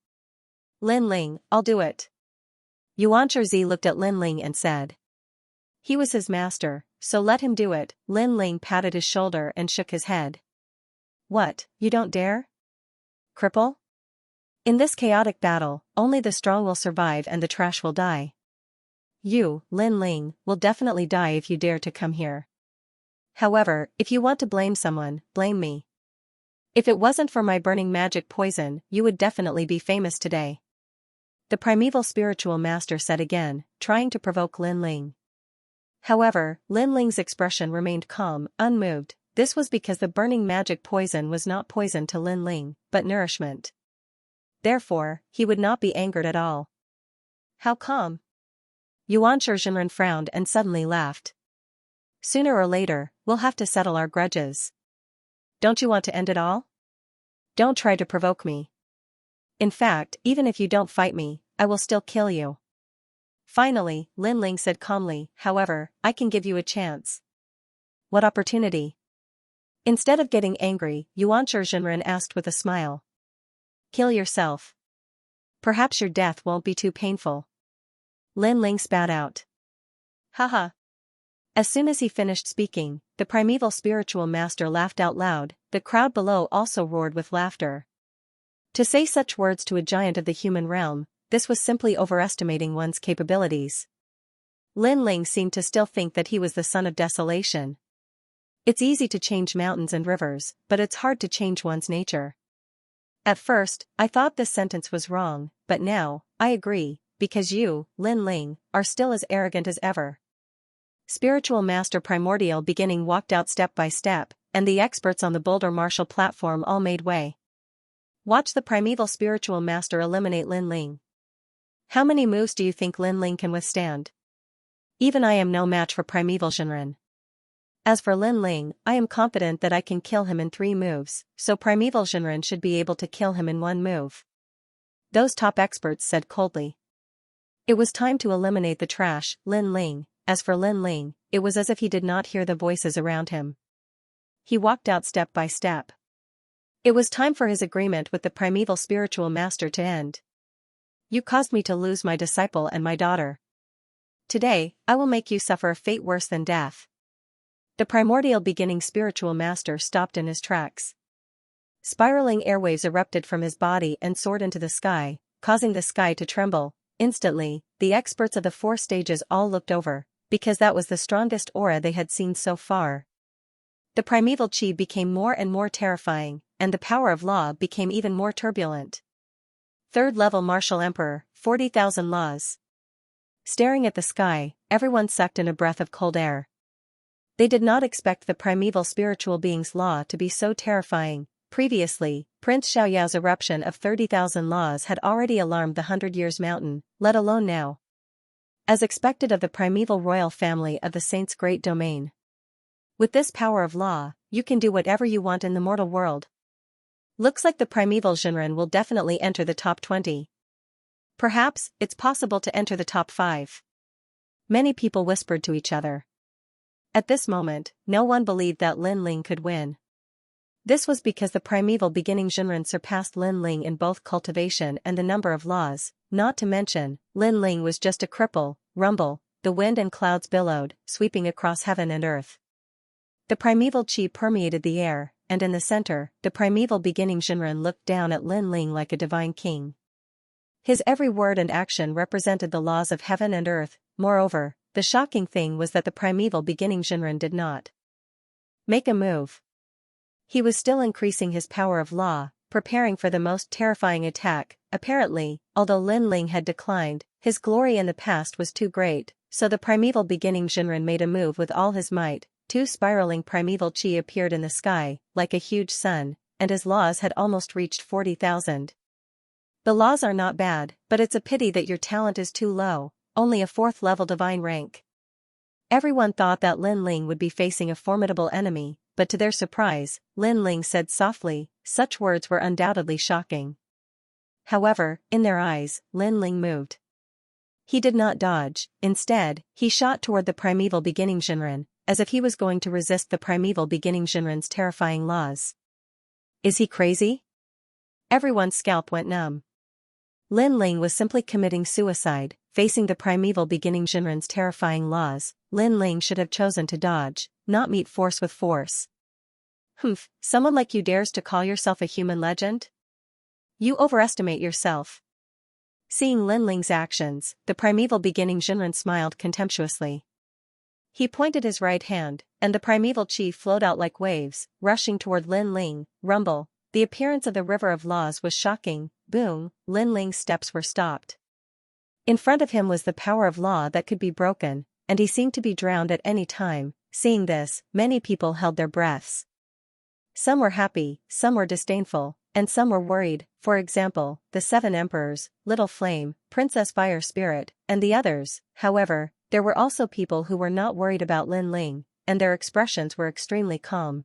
Lin Ling, I'll do it. Yuanshi looked at Lin Ling and said. He was his master, so let him do it. Lin Ling patted his shoulder and shook his head. What, you don't dare? Cripple? In this chaotic battle, only the strong will survive and the trash will die. You, Lin Ling, will definitely die if you dare to come here. However, if you want to blame someone, blame me. If it wasn't for my burning magic poison, you would definitely be famous today. The primeval spiritual master said again, trying to provoke Lin Ling. However, Lin Ling's expression remained calm, unmoved. This was because the burning magic poison was not poison to Lin Ling, but nourishment. Therefore, he would not be angered at all. How calm? Yuanshi frowned and suddenly laughed. Sooner or later, we'll have to settle our grudges. Don't you want to end it all? Don't try to provoke me. In fact, even if you don't fight me, I will still kill you. Finally, Lin Ling said calmly, however, I can give you a chance. What opportunity? Instead of getting angry, Yuanshi asked with a smile. Kill yourself. Perhaps your death won't be too painful. Lin Ling spat out. Haha. As soon as he finished speaking, the primeval spiritual master laughed out loud. The crowd below also roared with laughter. To say such words to a giant of the human realm, this was simply overestimating one's capabilities. Lin Ling seemed to still think that he was the son of desolation. It's easy to change mountains and rivers, but it's hard to change one's nature. At first, I thought this sentence was wrong, but now, I agree, because you, Lin Ling, are still as arrogant as ever. Spiritual Master Primordial Beginning walked out step by step, and the experts on the boulder martial platform all made way. Watch the primeval spiritual master eliminate Lin Ling. How many moves do you think Lin Ling can withstand? Even I am no match for primeval Shinran. As for Lin Ling, I am confident that I can kill him in 3 moves, so primeval Shinran should be able to kill him in 1 move. Those top experts said coldly. It was time to eliminate the trash, Lin Ling. As for Lin Ling, it was as if he did not hear the voices around him. He walked out step by step. It was time for his agreement with the primeval spiritual master to end. You caused me to lose my disciple and my daughter. Today, I will make you suffer a fate worse than death. The primordial beginning spiritual master stopped in his tracks. Spiraling airwaves erupted from his body and soared into the sky, causing the sky to tremble. Instantly, the experts of the 4 stages all looked over, because that was the strongest aura they had seen so far. The primeval chi became more and more terrifying, and the power of law became even more turbulent. 3rd level martial emperor, 40,000 laws. Staring at the sky, everyone sucked in a breath of cold air. They did not expect the primeval spiritual being's law to be so terrifying. Previously, Prince Xiaoyao's eruption of 30,000 laws had already alarmed the 100 Years Mountain, let alone now. As expected of the primeval royal family of the Saint's great domain. With this power of law, you can do whatever you want in the mortal world. Looks like the primeval Jinren will definitely enter the top 20. Perhaps, it's possible to enter the top 5. Many people whispered to each other. At this moment, no one believed that Lin Ling could win. This was because the primeval beginning Jinren surpassed Lin Ling in both cultivation and the number of laws, not to mention, Lin Ling was just a cripple. Rumble, the wind and clouds billowed, sweeping across heaven and earth. The primeval chi permeated the air, and in the center, the primeval beginning Jinren looked down at Lin Ling like a divine king. His every word and action represented the laws of heaven and earth. Moreover, the shocking thing was that the primeval beginning Jinren did not make a move. He was still increasing his power of law, preparing for the most terrifying attack. Apparently, although Lin Ling had declined, his glory in the past was too great, so the primeval beginning Jinren made a move with all his might. 2 spiraling primeval chi appeared in the sky, like a huge sun, and his laws had almost reached 40,000. The laws are not bad, but it's a pity that your talent is too low, only a 4th level divine rank. Everyone thought that Lin Ling would be facing a formidable enemy, but to their surprise, Lin Ling said softly. Such words were undoubtedly shocking. However, in their eyes, Lin Ling moved. He did not dodge. Instead, he shot toward the primeval beginning Jinren, as if he was going to resist the primeval beginning Jinren's terrifying laws. Is he crazy? Everyone's scalp went numb. Lin Ling was simply committing suicide, facing the primeval beginning Jinren's terrifying laws. Lin Ling should have chosen to dodge, not meet force with force. Humph, someone like you dares to call yourself a human legend? You overestimate yourself. Seeing Lin Ling's actions, the primeval beginning Jinren smiled contemptuously. He pointed his right hand, and the primeval chi flowed out like waves, rushing toward Lin Ling. Rumble, the appearance of the river of laws was shocking. Boom, Lin Ling's steps were stopped. In front of him was the power of law that could be broken, and he seemed to be drowned at any time. Seeing this, many people held their breaths. Some were happy, some were disdainful, and some were worried. For example, the 7 emperors, Little Flame, Princess Fire Spirit, and the others. However, there were also people who were not worried about Lin Ling, and their expressions were extremely calm.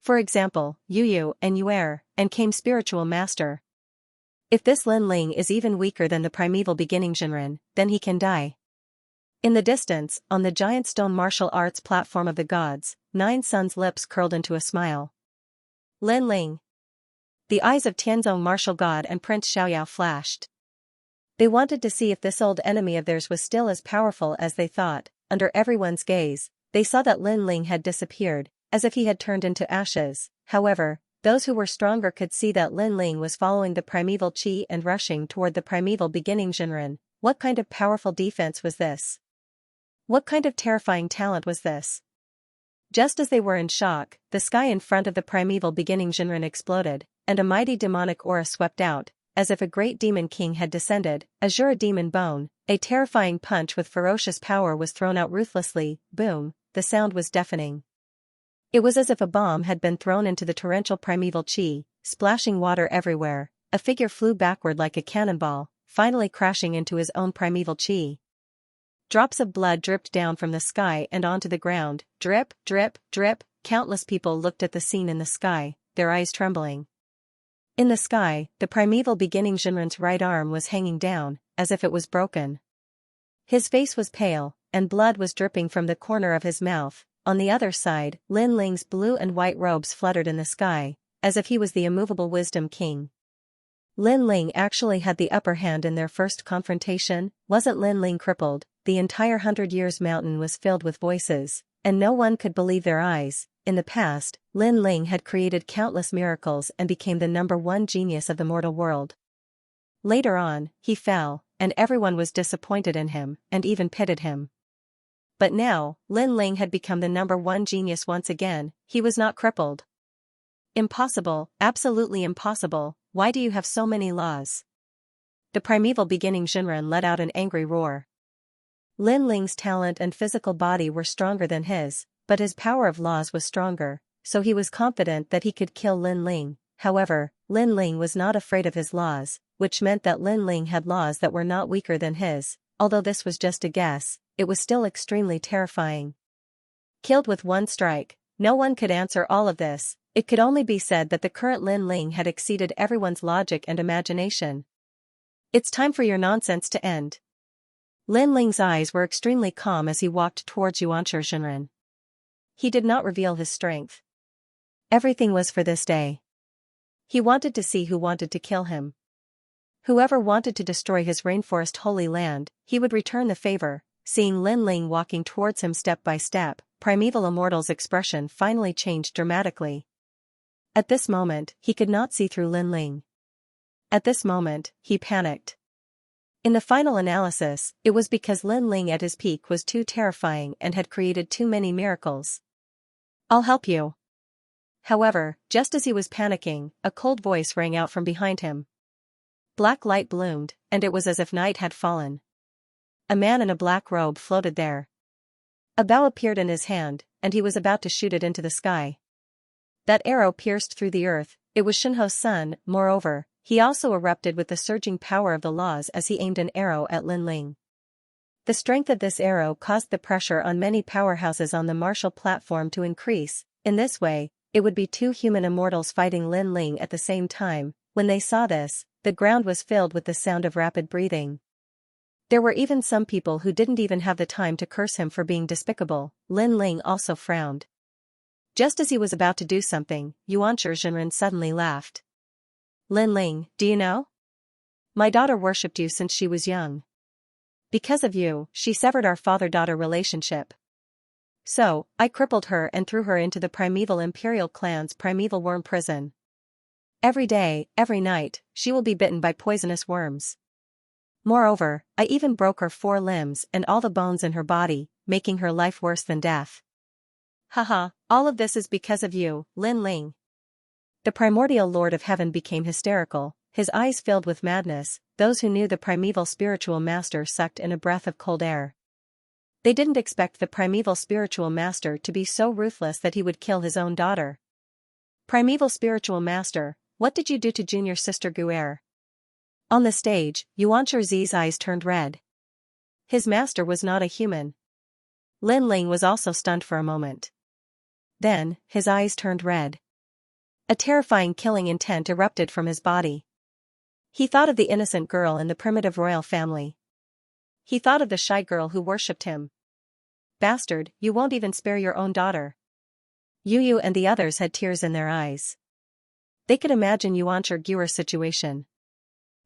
For example, Yu and Yuer, and came spiritual master. If this Lin Ling is even weaker than the primeval beginning Jinren, then he can die. In the distance, on the giant stone martial arts platform of the gods, 9 Suns' lips curled into a smile. Lin Ling. The eyes of Tianzong martial god and Prince Xiaoyao flashed. They wanted to see if this old enemy of theirs was still as powerful as they thought. Under everyone's gaze, they saw that Lin Ling had disappeared, as if he had turned into ashes. However, those who were stronger could see that Lin Ling was following the primeval chi and rushing toward the primeval beginning Jinren. What kind of powerful defense was this? What kind of terrifying talent was this? Just as they were in shock, the sky in front of the primeval beginning Jinren exploded, and a mighty demonic aura swept out, as if a great demon king had descended. Azure demon bone, a terrifying punch with ferocious power was thrown out ruthlessly. Boom, the sound was deafening. It was as if a bomb had been thrown into the torrential primeval chi, splashing water everywhere. A figure flew backward like a cannonball, finally crashing into his own primeval chi. Drops of blood dripped down from the sky and onto the ground. Drip, drip, drip. Countless people looked at the scene in the sky, their eyes trembling. In the sky, the primeval beginning Jinren's right arm was hanging down, as if it was broken. His face was pale, and blood was dripping from the corner of his mouth. On the other side, Lin Ling's blue and white robes fluttered in the sky, as if he was the immovable wisdom king. Lin Ling actually had the upper hand in their first confrontation. Wasn't Lin Ling crippled? The entire 100 Years Mountain was filled with voices. and no one could believe their eyes. In the past, Lin Ling had created countless miracles and became the #1 genius of the mortal world. Later on, he fell, and everyone was disappointed in him, and even pitied him. But now, Lin Ling had become the #1 genius once again. He was not crippled. Impossible, absolutely impossible. Why do you have so many laws? The primeval beginning Jinren let out an angry roar. Lin Ling's talent and physical body were stronger than his, but his power of laws was stronger, so he was confident that he could kill Lin Ling. However, Lin Ling was not afraid of his laws, which meant that Lin Ling had laws that were not weaker than his. Although this was just a guess, it was still extremely terrifying. Killed with one strike, no one could answer all of this. It could only be said that the current Lin Ling had exceeded everyone's logic and imagination. It's time for your nonsense to end. Lin Ling's eyes were extremely calm as he walked towards Xianxia Jinren. He did not reveal his strength. Everything was for this day. He wanted to see who wanted to kill him. Whoever wanted to destroy his rainforest holy land, he would return the favor. Seeing Lin Ling walking towards him step by step, Primeval Immortal's expression finally changed dramatically. At this moment, he could not see through Lin Ling. At this moment, he panicked. In the final analysis, it was because Lin Ling at his peak was too terrifying and had created too many miracles. I'll help you. However, just as he was panicking, a cold voice rang out from behind him. Black light bloomed, and it was as if night had fallen. A man in a black robe floated there. A bow appeared in his hand, and he was about to shoot it into the sky. That arrow pierced through the earth. It was Shinho's son. Moreover, he also erupted with the surging power of the laws as he aimed an arrow at Lin Ling. The strength of this arrow caused the pressure on many powerhouses on the martial platform to increase. In this way, it would be two human immortals fighting Lin Ling at the same time. When they saw this, the ground was filled with the sound of rapid breathing. There were even some people who didn't even have the time to curse him for being despicable. Lin Ling also frowned. Just as he was about to do something, Xianxia Jinren suddenly laughed. Lin Ling, do you know? My daughter worshipped you since she was young. Because of you, she severed our father-daughter relationship. So, I crippled her and threw her into the primeval imperial clan's primeval worm prison. Every day, every night, she will be bitten by poisonous worms. Moreover, I even broke her 4 limbs and all the bones in her body, making her life worse than death. Haha, all of this is because of you, Lin Ling. The primordial Lord of Heaven became hysterical, his eyes filled with madness. Those who knew the primeval spiritual master sucked in a breath of cold air. They didn't expect the primeval spiritual master to be so ruthless that he would kill his own daughter. Primeval spiritual master, what did you do to junior sister Guer? On the stage, Xianxia Zi's eyes turned red. His master was not a human. Lin Ling was also stunned for a moment. Then, his eyes turned red. A terrifying killing intent erupted from his body. He thought of the innocent girl in the primitive royal family. He thought of the shy girl who worshipped him. Bastard, you won't even spare your own daughter. Yu and the others had tears in their eyes. They could imagine Xianxia Guer's situation.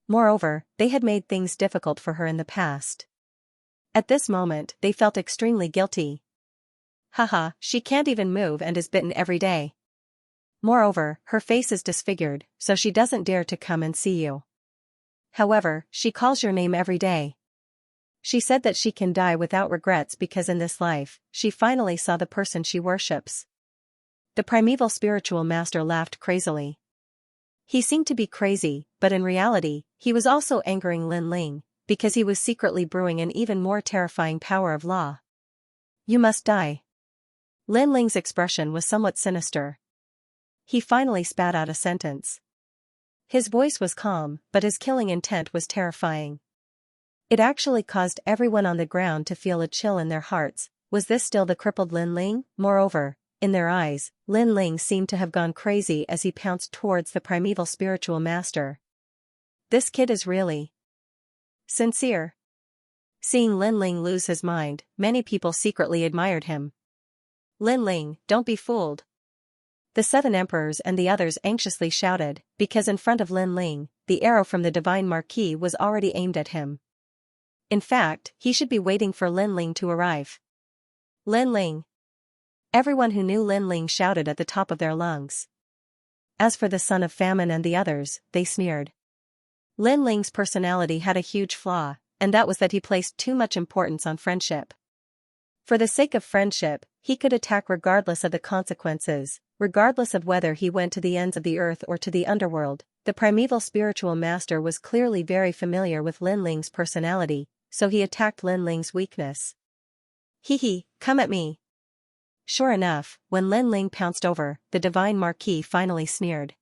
Moreover, they had made things difficult for her in the past. At this moment, they felt extremely guilty. Haha, she can't even move and is bitten every day. Moreover, her face is disfigured, so she doesn't dare to come and see you. However, she calls your name every day. She said that she can die without regrets because in this life, she finally saw the person she worships. The primeval spiritual master laughed crazily. He seemed to be crazy, but in reality, he was also angering Lin Ling, because he was secretly brewing an even more terrifying power of law. You must die. Lin Ling's expression was somewhat sinister. He finally spat out a sentence. His voice was calm, but his killing intent was terrifying. It actually caused everyone on the ground to feel a chill in their hearts. Was this still the crippled Lin Ling? Moreover, in their eyes, Lin Ling seemed to have gone crazy as he pounced towards the primeval spiritual master. This kid is really sincere. Seeing Lin Ling lose his mind, many people secretly admired him. Lin Ling, don't be fooled. The 7 emperors and the others anxiously shouted, because in front of Lin Ling, the arrow from the divine marquis was already aimed at him. In fact, he should be waiting for Lin Ling to arrive. Lin Ling. Everyone who knew Lin Ling shouted at the top of their lungs. As for the son of famine and the others, they sneered. Lin Ling's personality had a huge flaw, and that was that he placed too much importance on friendship. For the sake of friendship, he could attack regardless of the consequences, regardless of whether he went to the ends of the earth or to the underworld. The primeval spiritual master was clearly very familiar with Lin Ling's personality, so he attacked Lin Ling's weakness. Hee, come at me. Sure enough, when Lin Ling pounced over, the divine marquis finally sneered.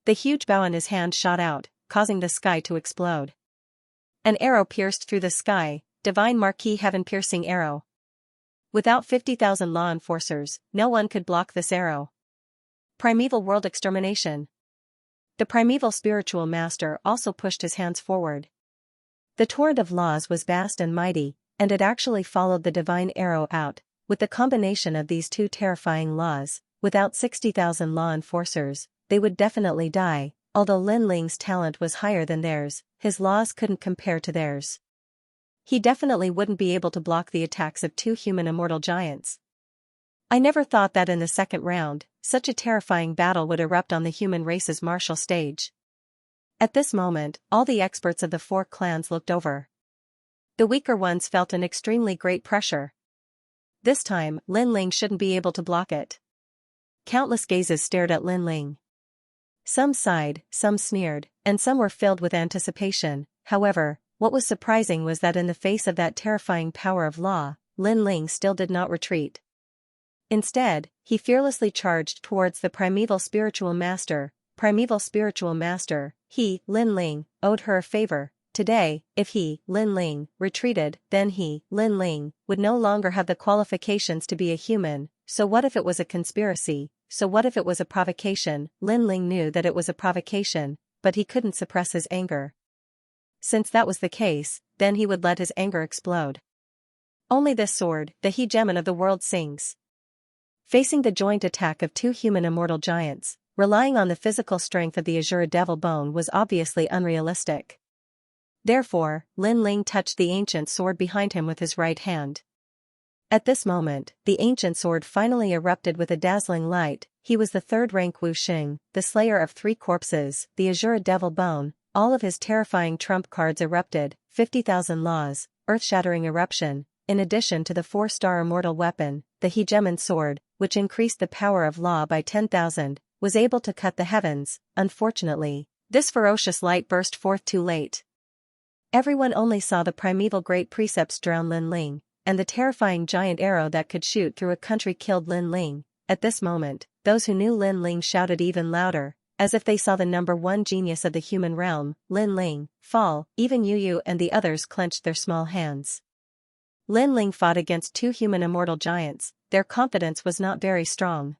The huge bow in his hand shot out, causing the sky to explode. An arrow pierced through the sky, divine marquis heaven-piercing arrow. Without 50,000 law enforcers, no one could block this arrow. Primeval world extermination. The primeval spiritual master also pushed his hands forward. The torrent of laws was vast and mighty, and it actually followed the divine arrow out. With the combination of these two terrifying laws, without 60,000 law enforcers, they would definitely die. Although Lin Ling's talent was higher than theirs, his laws couldn't compare to theirs. He definitely wouldn't be able to block the attacks of two human immortal giants. I never thought that in the second round, such a terrifying battle would erupt on the human race's martial stage. At this moment, all the experts of the four clans looked over. The weaker ones felt an extremely great pressure. This time, Lin Ling shouldn't be able to block it. Countless gazes stared at Lin Ling. Some sighed, some sneered, and some were filled with anticipation. However, what was surprising was that in the face of that terrifying power of law, Lin Ling still did not retreat. Instead, he fearlessly charged towards the primeval spiritual master. Primeval spiritual master, he, Lin Ling, owed her a favor. Today, if he, Lin Ling, retreated, then he, Lin Ling, would no longer have the qualifications to be a human. So what if it was a conspiracy? So what if it was a provocation? Lin Ling knew that it was a provocation, but he couldn't suppress his anger. Since that was the case, then he would let his anger explode. Only this sword, the hegemon of the world, sings. Facing the joint attack of two human immortal giants, relying on the physical strength of the Azure Devil Bone was obviously unrealistic. Therefore, Lin Ling touched the ancient sword behind him with his right hand. At this moment, the ancient sword finally erupted with a dazzling light. He was the third-rank Wu Xing, the slayer of 3 corpses, the Azure Devil Bone. All of his terrifying trump cards erupted, 50,000 laws, earth-shattering eruption, in addition to the 4-star immortal weapon, the hegemon sword, which increased the power of law by 10,000, was able to cut the heavens. Unfortunately, this ferocious light burst forth too late. Everyone only saw the primeval great precepts drown Lin Ling, and the terrifying giant arrow that could shoot through a country killed Lin Ling. At this moment, those who knew Lin Ling shouted even louder, as if they saw the number one genius of the human realm, Lin Ling, fall. Even Yu Yu and the others clenched their small hands. Lin Ling fought against 2 human immortal giants. Their confidence was not very strong.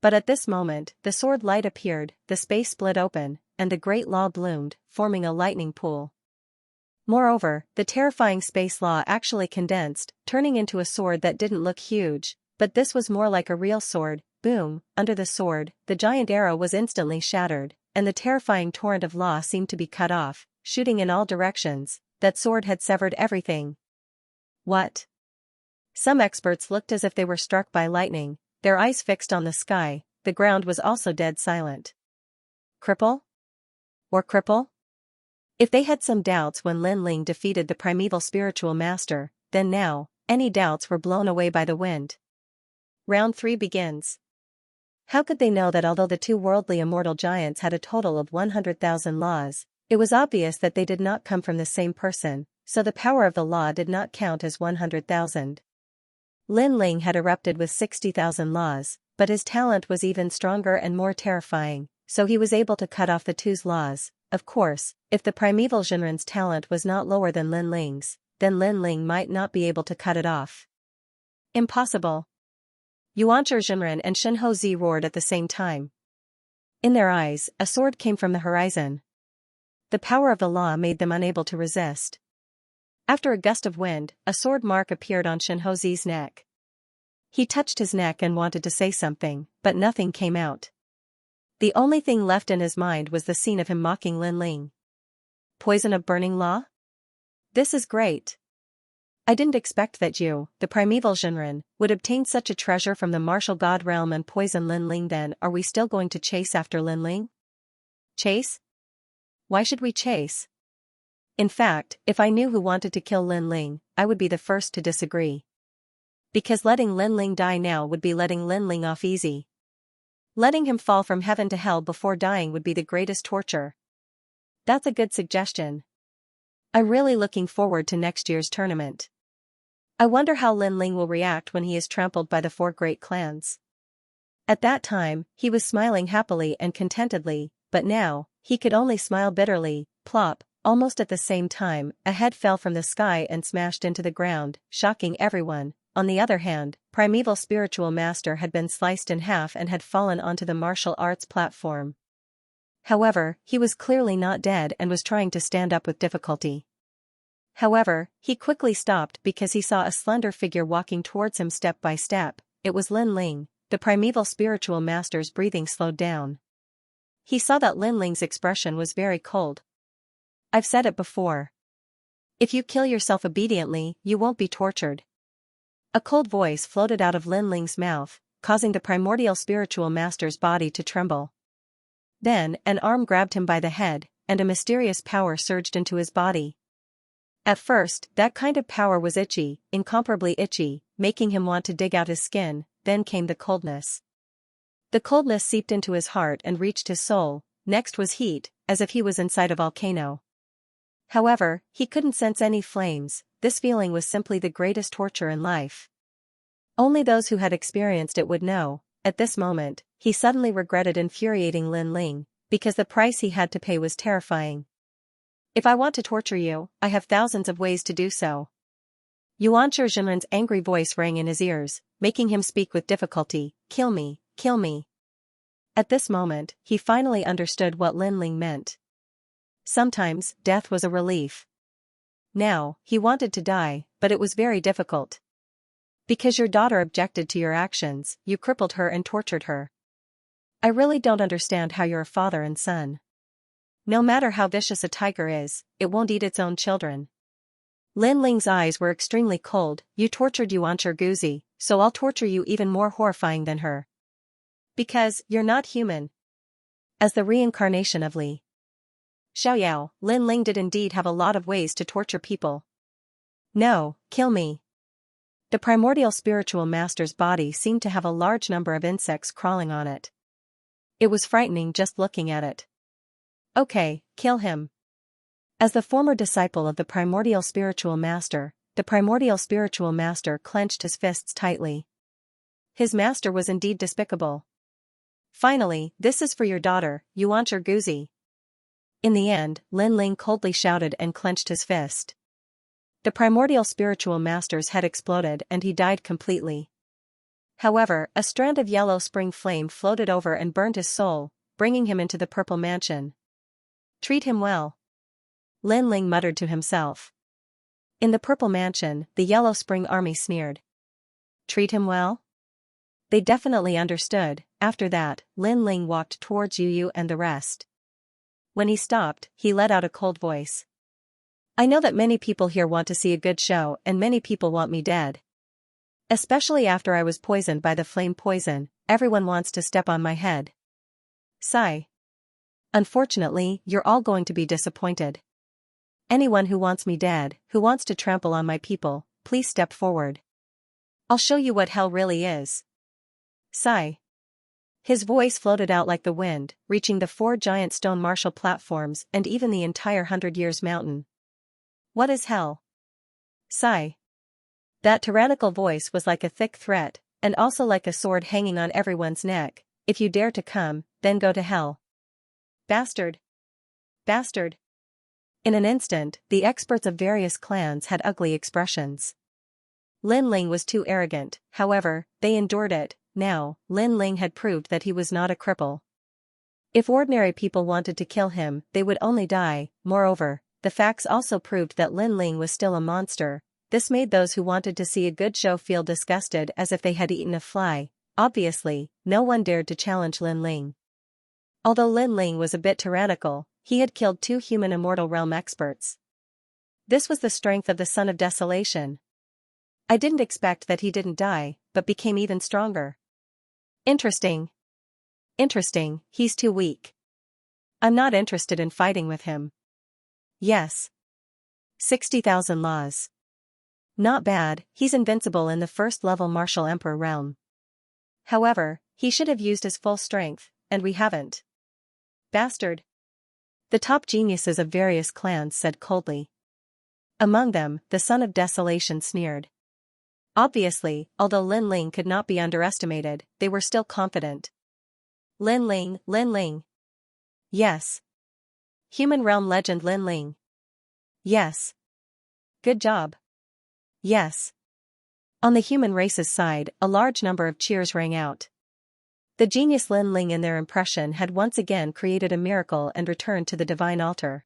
But at this moment, the sword light appeared, the space split open, and the great law bloomed, forming a lightning pool. Moreover, the terrifying space law actually condensed, turning into a sword that didn't look huge, but this was more like a real sword. Boom, under the sword, the giant arrow was instantly shattered, and the terrifying torrent of law seemed to be cut off, shooting in all directions. That sword had severed everything. What? Some experts looked as if they were struck by lightning, their eyes fixed on the sky. The ground was also dead silent. Cripple? Or cripple? If they had some doubts when Lin Ling defeated the primeval spiritual master, then now, any doubts were blown away by the wind. Round 3 begins. How could they know that although the 2 worldly immortal giants had a total of 100,000 laws, it was obvious that they did not come from the same person, so the power of the law did not count as 100,000. Lin Ling had erupted with 60,000 laws, but his talent was even stronger and more terrifying, so he was able to cut off the 2's laws. Of course, if the primeval Jinren's talent was not lower than Lin Ling's, then Lin Ling might not be able to cut it off. Impossible. Yuanzhi Jinren and Shenhou Zi roared at the same time. In their eyes, a sword came from the horizon. The power of the law made them unable to resist. After a gust of wind, a sword mark appeared on Shenhou Zi's neck. He touched his neck and wanted to say something, but nothing came out. The only thing left in his mind was the scene of him mocking Lin Ling. Poison of burning law? This is great. I didn't expect that you, the primeval Zhenren, would obtain such a treasure from the martial god realm and poison Linling. Then are we still going to chase after Linling? Chase? Why should we chase? In fact, if I knew who wanted to kill Linling, I would be the first to disagree. Because letting Linling die now would be letting Linling off easy. Letting him fall from heaven to hell before dying would be the greatest torture. That's a good suggestion. I'm really looking forward to next year's tournament. I wonder how Linling will react when he is trampled by the 4 great clans. At that time, he was smiling happily and contentedly, but now, he could only smile bitterly. Plop, almost at the same time, a head fell from the sky and smashed into the ground, shocking everyone. On the other hand, Primeval Spiritual Master had been sliced in half and had fallen onto the martial arts platform. However, he was clearly not dead and was trying to stand up with difficulty. However, he quickly stopped because he saw a slender figure walking towards him step by step. It was Linling. The Primeval Spiritual Master's breathing slowed down. He saw that Linling's expression was very cold. I've said it before. If you kill yourself obediently, you won't be tortured. A cold voice floated out of Linling's mouth, causing the Primordial Spiritual Master's body to tremble. Then, an arm grabbed him by the head, and a mysterious power surged into his body. At first, that kind of power was itchy, incomparably itchy, making him want to dig out his skin. Then came the coldness. The coldness seeped into his heart and reached his soul. Next was heat, as if he was inside a volcano. However, he couldn't sense any flames. This feeling was simply the greatest torture in life. Only those who had experienced it would know. At this moment, he suddenly regretted infuriating Linling, because the price he had to pay was terrifying. If I want to torture you, I have thousands of ways to do so. Xianxia Zhenren's angry voice rang in his ears, making him speak with difficulty. Kill me, kill me. At this moment, he finally understood what Linling meant. Sometimes, death was a relief. Now, he wanted to die, but it was very difficult. Because your daughter objected to your actions, you crippled her and tortured her. I really don't understand how you're a father and son. No matter how vicious a tiger is, it won't eat its own children. Linling's eyes were extremely cold. You tortured Xianxia Guzi, so I'll torture you even more horrifying than her. Because, you're not human. As the reincarnation of Li Xiaoyao, Linling did indeed have a lot of ways to torture people. No, kill me. The Primordial Spiritual Master's body seemed to have a large number of insects crawling on it. It was frightening just looking at it. Okay, kill him. As the former disciple of the Primordial Spiritual Master, the Primordial Spiritual Master clenched his fists tightly. His master was indeed despicable. Finally, this is for your daughter, Xianxia Guzi. In the end, Linling coldly shouted and clenched his fist. The Primordial Spiritual Master's head exploded and he died completely. However, a strand of yellow spring flame floated over and burned his soul, bringing him into the Purple Mansion. Treat him well. Linling muttered to himself. In the Purple Mansion, the Yellow Spring Army sneered. Treat him well? They definitely understood. After that, Linling walked towards Yu and the rest. When he stopped, he let out a cold voice. I know that many people here want to see a good show and many people want me dead. Especially after I was poisoned by the flame poison, everyone wants to step on my head. Sigh. Unfortunately, you're all going to be disappointed. Anyone who wants me dead, who wants to trample on my people, please step forward. I'll show you what hell really is. Sigh. His voice floated out like the wind, reaching the 4 giant stone martial platforms and even the entire 100 Years Mountain. What is hell? Sigh. That tyrannical voice was like a thick threat, and also like a sword hanging on everyone's neck. If you dare to come, then go to hell. Bastard. Bastard. In an instant, the experts of various clans had ugly expressions. Linling was too arrogant, however, they endured it. Now, Linling had proved that he was not a cripple. If ordinary people wanted to kill him, they would only die. Moreover, the facts also proved that Linling was still a monster. This made those who wanted to see a good show feel disgusted as if they had eaten a fly. Obviously, no one dared to challenge Linling. Although Linling was a bit tyrannical, he had killed 2 human immortal realm experts. This was the strength of the Son of Desolation. I didn't expect that he didn't die, but became even stronger. Interesting. Interesting, he's too weak. I'm not interested in fighting with him. Yes. 60,000 laws. Not bad, he's invincible in the first-level martial emperor realm. However, he should have used his full strength, and we haven't. Bastard. The top geniuses of various clans said coldly. Among them, the Son of Desolation sneered. Obviously, although Lin Ling could not be underestimated, they were still confident. Lin Ling, Lin Ling. Yes. Human realm legend Lin Ling. Yes. Good job. Yes. On the human race's side, a large number of cheers rang out. The genius Lin Ling in their impression had once again created a miracle and returned to the divine altar.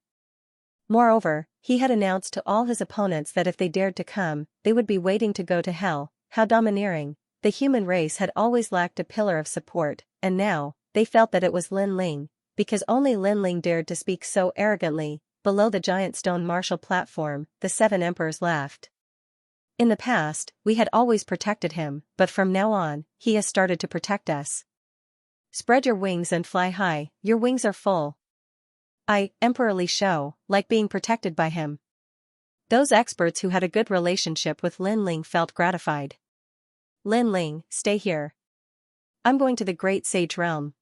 Moreover, he had announced to all his opponents that if they dared to come, they would be waiting to go to hell. How domineering. The human race had always lacked a pillar of support, and now, they felt that it was Lin Ling, because only Lin Ling dared to speak so arrogantly. Below the giant stone martial platform, the 7 emperors laughed. In the past, we had always protected him, but from now on, he has started to protect us. Spread your wings and fly high, your wings are full. Emperor Li Shou, like being protected by him. Those experts who had a good relationship with Lin Ling felt gratified. Lin Ling, stay here. I'm going to the great sage realm.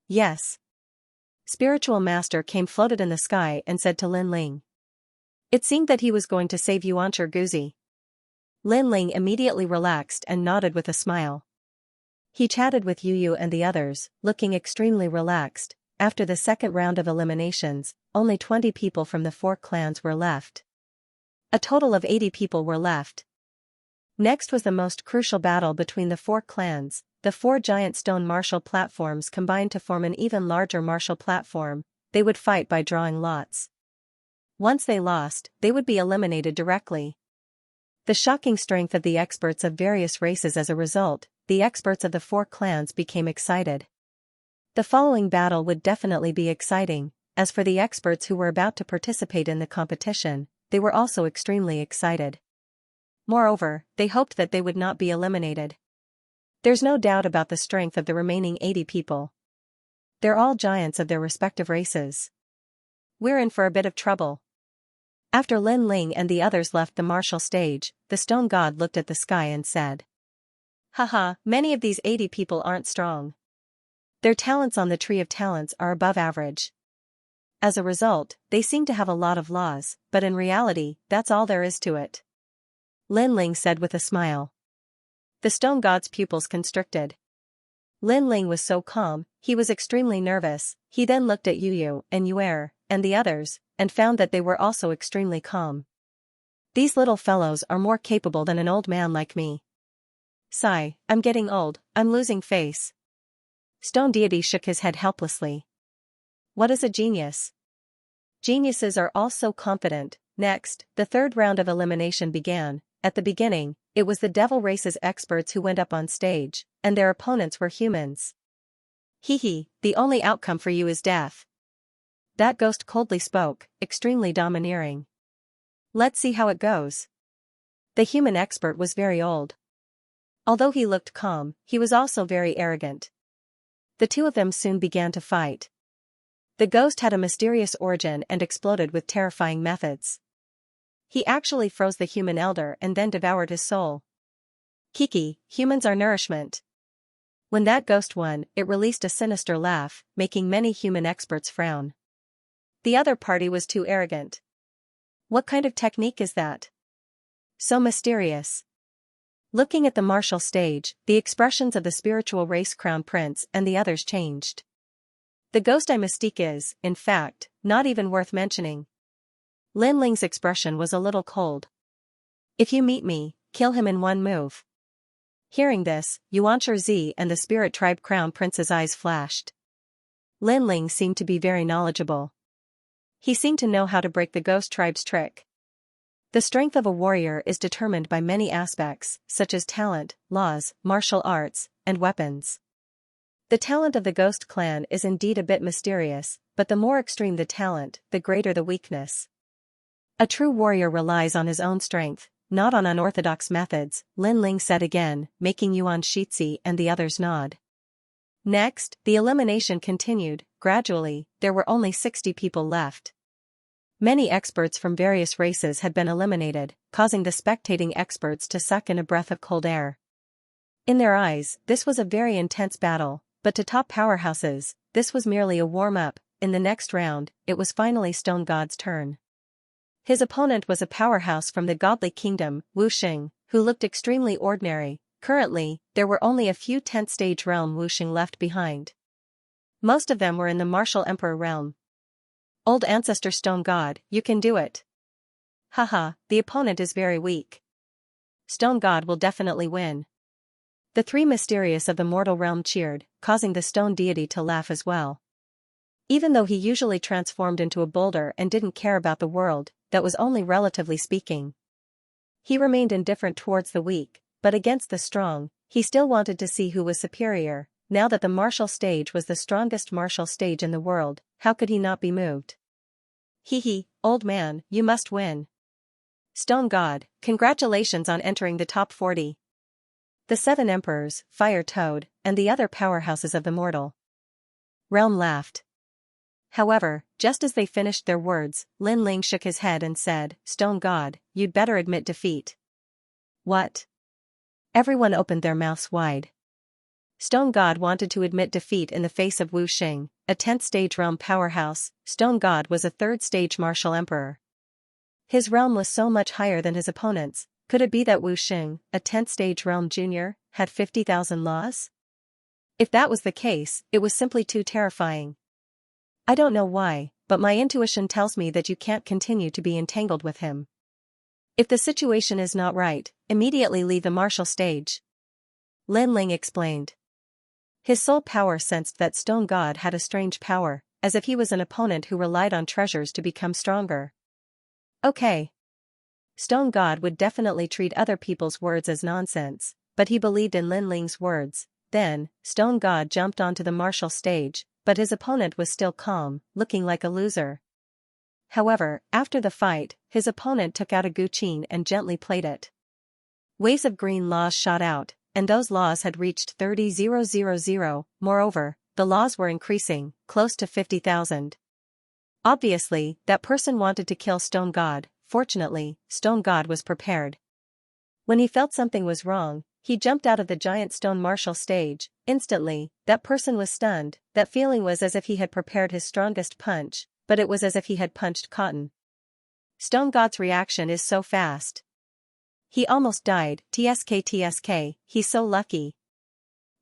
Yes. Spiritual master came floated in the sky and said to Lin Ling. It seemed that he was going to save Xianxia Guzi. Lin Ling immediately relaxed and nodded with a smile. He chatted with Yu and the others, looking extremely relaxed. After the second round of eliminations, only 20 people from the 4 clans were left. A total of 80 people were left. Next was the most crucial battle between the 4 clans. The 4 giant stone martial platforms combined to form an even larger martial platform. They would fight by drawing lots. Once they lost, they would be eliminated directly. The shocking strength of the experts of various races. As a result, the experts of the 4 clans became excited. The following battle would definitely be exciting. As for the experts who were about to participate in the competition, they were also extremely excited. Moreover, they hoped that they would not be eliminated. There's no doubt about the strength of the remaining 80 people. They're all giants of their respective races. We're in for a bit of trouble. After Lin Ling and the others left the martial stage, the stone god looked at the sky and said, Haha, many of these 80 people aren't strong. Their talents on the tree of talents are above average. As a result, they seem to have a lot of laws, but in reality, that's all there is to it. Lin Ling said with a smile. The stone god's pupils constricted. Lin Ling was so calm, he was extremely nervous. He then looked at Yu and Yuer, and the others, and found that they were also extremely calm. These little fellows are more capable than an old man like me. Sigh, I'm getting old, I'm losing face. Stone deity shook his head helplessly. What is a genius? Geniuses are all so confident. Next, the third round of elimination began. At the beginning, it was the devil race's experts who went up on stage, and their opponents were humans. Hee, the only outcome for you is death. That ghost coldly spoke, extremely domineering. Let's see how it goes. The human expert was very old. Although he looked calm, he was also very arrogant. The two of them soon began to fight. The ghost had a mysterious origin and exploded with terrifying methods. He actually froze the human elder and then devoured his soul. Kiki, humans are nourishment. When that ghost won, it released a sinister laugh, making many human experts frown. The other party was too arrogant. What kind of technique is that? So mysterious. Looking at the martial stage, the expressions of the spiritual race crown prince and the others changed. The ghost mystique is, in fact, not even worth mentioning. Lin Ling's expression was a little cold. If you meet me, kill him in one move. Hearing this, Xianxia Z and the spirit tribe crown prince's eyes flashed. Lin Ling seemed to be very knowledgeable. He seemed to know how to break the ghost tribe's trick. The strength of a warrior is determined by many aspects, such as talent, laws, martial arts, and weapons. The talent of the ghost clan is indeed a bit mysterious, but the more extreme the talent, the greater the weakness. A true warrior relies on his own strength, not on unorthodox methods, Lin Ling said again, making Yuan Shixi and the others nod. Next, the elimination continued. Gradually, there were only 60 people left. Many experts from various races had been eliminated, causing the spectating experts to suck in a breath of cold air. In their eyes, this was a very intense battle, but to top powerhouses, this was merely a warm-up. In the next round, it was finally Stone God's turn. His opponent was a powerhouse from the godly kingdom, Wu Xing, who looked extremely ordinary. Currently, there were only a few 10th stage realm Wu Xing left behind. Most of them were in the martial emperor realm. Old ancestor Stone God, you can do it. Haha, the opponent is very weak. Stone God will definitely win. The three mysterious of the mortal realm cheered, causing the stone deity to laugh as well. Even though he usually transformed into a boulder and didn't care about the world, that was only relatively speaking. He remained indifferent towards the weak, but against the strong, he still wanted to see who was superior. Now that the martial stage was the strongest martial stage in the world, how could he not be moved? Hee, old man, you must win. Stone God, congratulations on entering the top 40. The 7 emperors, Fire Toad, and the other powerhouses of the mortal realm laughed. However, just as they finished their words, Lin Ling shook his head and said, Stone God, you'd better admit defeat. What? Everyone opened their mouths wide. Stone God wanted to admit defeat in the face of Wu Xing, a 10th stage realm powerhouse. Stone God was a 3rd stage martial emperor. His realm was so much higher than his opponents. Could it be that Wu Xing, a 10th stage realm junior, had 50,000 laws? If that was the case, it was simply too terrifying. I don't know why, but my intuition tells me that you can't continue to be entangled with him. If the situation is not right, immediately leave the martial stage. Lin Ling explained. His soul power sensed that Stone God had a strange power, as if he was an opponent who relied on treasures to become stronger. Okay. Stone God would definitely treat other people's words as nonsense, but he believed in Lin Ling's words. Then, Stone God jumped onto the martial stage, but his opponent was still calm, looking like a loser. However, after the fight, his opponent took out a guqin and gently played it. Waves of green laws shot out, and those laws had reached 30,000. Moreover, the laws were increasing, close to 50,000. Obviously, that person wanted to kill Stone God. Fortunately, Stone God was prepared. When he felt something was wrong, he jumped out of the giant stone martial stage. Instantly, that person was stunned. That feeling was as if he had prepared his strongest punch, but it was as if he had punched cotton. Stone God's reaction is so fast. He almost died. TSK, he's so lucky.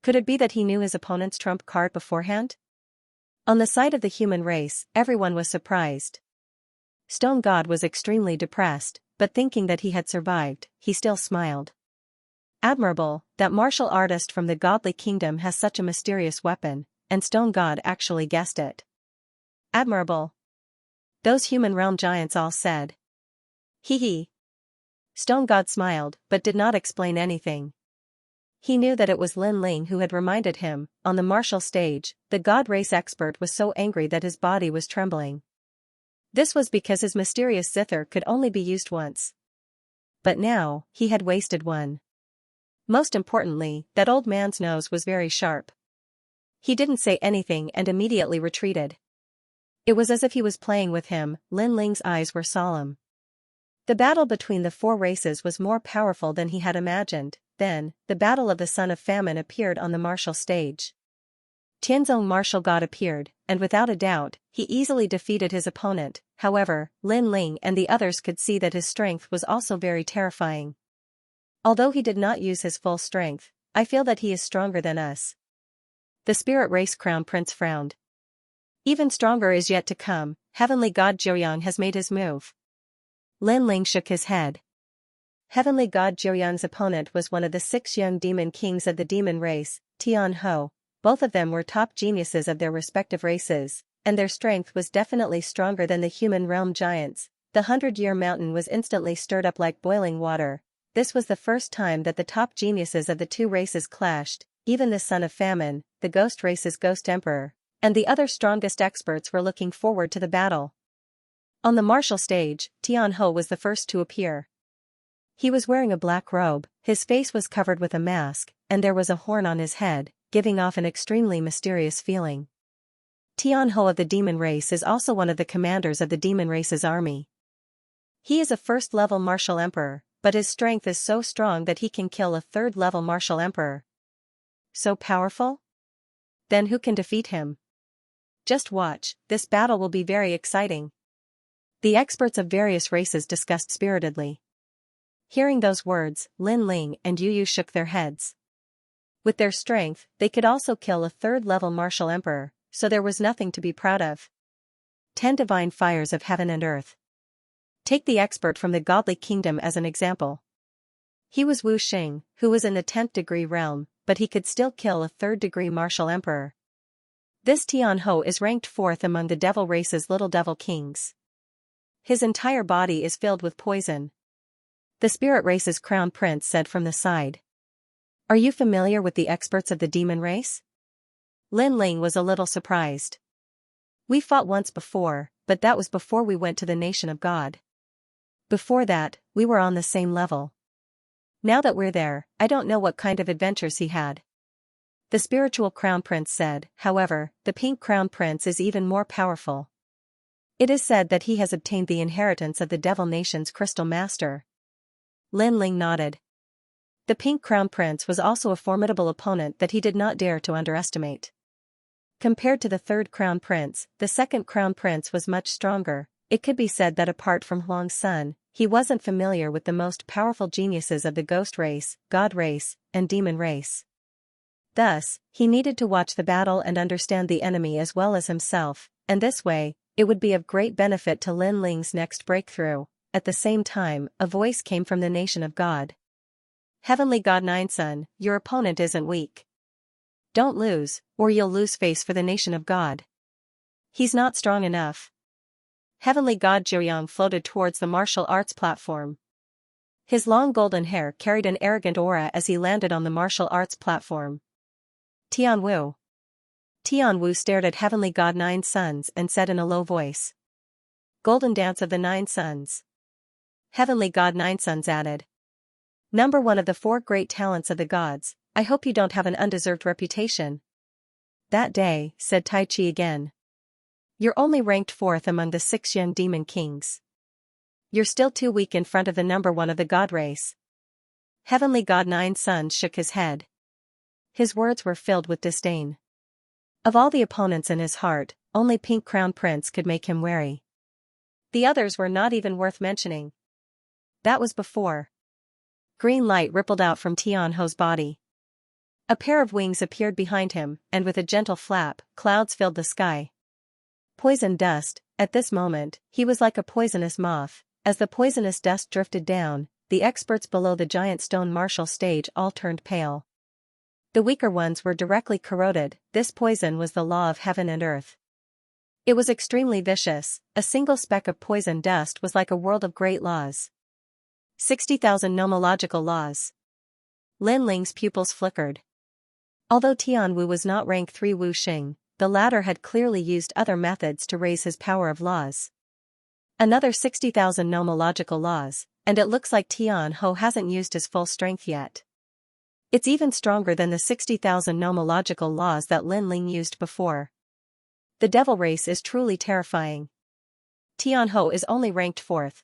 Could it be that he knew his opponent's trump card beforehand? On the side of the human race, everyone was surprised. Stone God was extremely depressed, but thinking that he had survived, he still smiled. Admirable, that martial artist from the godly kingdom has such a mysterious weapon, and Stone God actually guessed it. Admirable. Those human realm giants all said. Hee. Stone God smiled, but did not explain anything. He knew that it was Lin Ling who had reminded him. On the martial stage, the god race expert was so angry that his body was trembling. This was because his mysterious zither could only be used once. But now, he had wasted one. Most importantly, that old man's nose was very sharp. He didn't say anything and immediately retreated. It was as if he was playing with him. Lin Ling's eyes were solemn. The battle between the 4 races was more powerful than he had imagined. Then, the battle of the Son of Famine appeared on the martial stage. Tianzong martial god appeared, and without a doubt, he easily defeated his opponent. However, Lin Ling and the others could see that his strength was also very terrifying. Although he did not use his full strength, I feel that he is stronger than us. The spirit race crown prince frowned. Even stronger is yet to come. Heavenly God Jiuyang has made his move. Lin Ling shook his head. Heavenly God Jiuyang's opponent was one of the 6 young demon kings of the demon race, Tian Ho. Both of them were top geniuses of their respective races, and their strength was definitely stronger than the human realm giants. The 100-year mountain was instantly stirred up like boiling water. This was the first time that the top geniuses of the 2 races clashed. Even the Son of Famine, the ghost race's ghost emperor, and the other strongest experts were looking forward to the battle. On the martial stage, Tian Ho was the first to appear. He was wearing a black robe, his face was covered with a mask, and there was a horn on his head, giving off an extremely mysterious feeling. Tianhou of the demon race is also one of the commanders of the demon race's army. He is a first-level martial emperor, but his strength is so strong that he can kill a third-level martial emperor. So powerful? Then who can defeat him? Just watch, this battle will be very exciting. The experts of various races discussed spiritedly. Hearing those words, Lin Ling and Yu Yu shook their heads. With their strength, they could also kill a third-level martial emperor, so there was nothing to be proud of. 10 divine fires of heaven and earth. Take the expert from the godly kingdom as an example. He was Wu Xing, who was in the 10th degree realm, but he could still kill a 3rd degree martial emperor. This Tianhou is ranked 4th among the devil race's little devil kings. His entire body is filled with poison. The spirit race's crown prince said from the side. Are you familiar with the experts of the demon race? Lin Ling was a little surprised. We fought once before, but that was before we went to the nation of God. Before that, we were on the same level. Now that we're there, I don't know what kind of adventures he had. The spiritual crown prince said. However, the pink crown prince is even more powerful. It is said that he has obtained the inheritance of the devil nation's crystal master. Lin Ling nodded. The pink crown prince was also a formidable opponent that he did not dare to underestimate. Compared to the 3rd crown prince, the 2nd crown prince was much stronger. It could be said that apart from Huang's son, he wasn't familiar with the most powerful geniuses of the ghost race, god race, and demon race. Thus, he needed to watch the battle and understand the enemy as well as himself, and this way, it would be of great benefit to Lin Ling's next breakthrough. At the same time, a voice came from the nation of God. Heavenly God Nine Son, your opponent isn't weak. Don't lose, or you'll lose face for the nation of God. He's not strong enough. Heavenly God Jiuyang floated towards the martial arts platform. His long golden hair carried an arrogant aura as he landed on the martial arts platform. Tianwu. Tianwu stared at Heavenly God Nine Sons and said in a low voice. Golden Dance of the Nine Sons. Heavenly God Nine Sons added. Number 1 of the 4 great talents of the gods, I hope you don't have an undeserved reputation. That day, said Tai Chi again. You're only ranked 4th among the 6 young demon kings. You're still too weak in front of the number 1 of the god race. Heavenly God Nine Sons shook his head. His words were filled with disdain. Of all the opponents in his heart, only Pink Crown Prince could make him wary. The others were not even worth mentioning. That was before. Green light rippled out from Tianhou's body. A pair of wings appeared behind him, and with a gentle flap, clouds filled the sky. Poison dust. At this moment, he was like a poisonous moth. As the poisonous dust drifted down, the experts below the giant stone martial stage all turned pale. The weaker ones were directly corroded. This poison was the law of heaven and earth. It was extremely vicious. A single speck of poison dust was like a world of great laws. 60,000 nomological laws. Lin Ling's pupils flickered. Although Tianwu was not rank 3 Wu Xing, the latter had clearly used other methods to raise his power of laws. Another 60,000 nomological laws, and it looks like Tianhou hasn't used his full strength yet. It's even stronger than the 60,000 nomological laws that Lin Ling used before. The devil race is truly terrifying. Tianhou is only ranked 4th.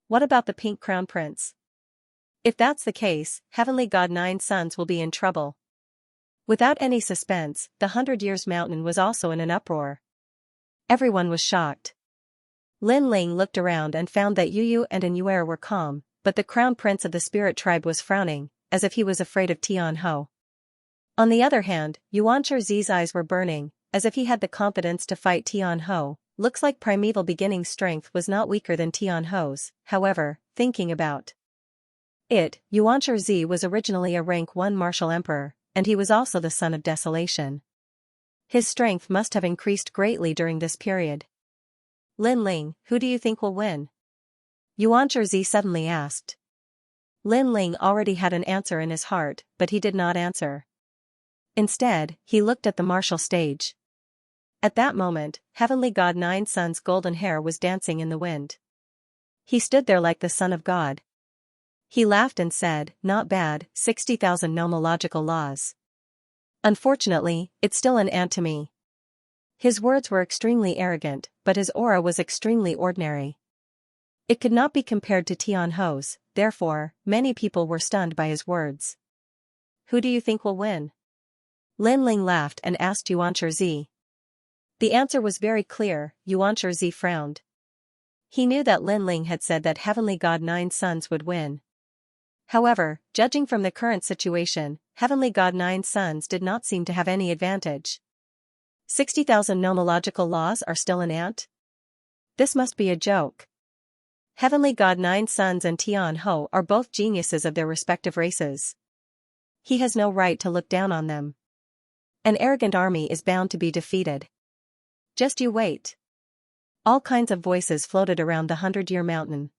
What about the Pink Crown Prince? If that's the case, Heavenly God Nine Sons will be in trouble. Without any suspense, the 100 Years Mountain was also in an uproar. Everyone was shocked. Lin Ling looked around and found that Yu Yu and Anuer were calm, but the Crown Prince of the Spirit Tribe was frowning, as if he was afraid of Tianhou. On the other hand, Yuancher Zi's eyes were burning, as if he had the confidence to fight Tianhou. Looks like primeval beginning strength was not weaker than Tianhou's. However, thinking about it, Yuancher Zi was originally a rank 1 martial emperor, and he was also the son of desolation. His strength must have increased greatly during this period. Lin Ling, who do you think will win? Yuancher Zi suddenly asked. Lin Ling already had an answer in his heart, but he did not answer. Instead, he looked at the martial stage. At that moment, Heavenly God Nine Sons' golden hair was dancing in the wind. He stood there like the Son of God. He laughed and said, "Not bad, 60,000 nomological laws. Unfortunately, it's still an ant to me." His words were extremely arrogant, but his aura was extremely ordinary. It could not be compared to Tianho's, therefore, many people were stunned by his words. "Who do you think will win?" Lin Ling laughed and asked Xianxia. The answer was very clear. Xianxia frowned. He knew that Lin Ling had said that Heavenly God Nine Suns would win. However, judging from the current situation, Heavenly God Nine Suns did not seem to have any advantage. 60,000 nomological laws are still an ant? This must be a joke. Heavenly God Nine Suns and Tianho are both geniuses of their respective races. He has no right to look down on them. An arrogant army is bound to be defeated. Just you wait. All kinds of voices floated around the 100-Year Mountain.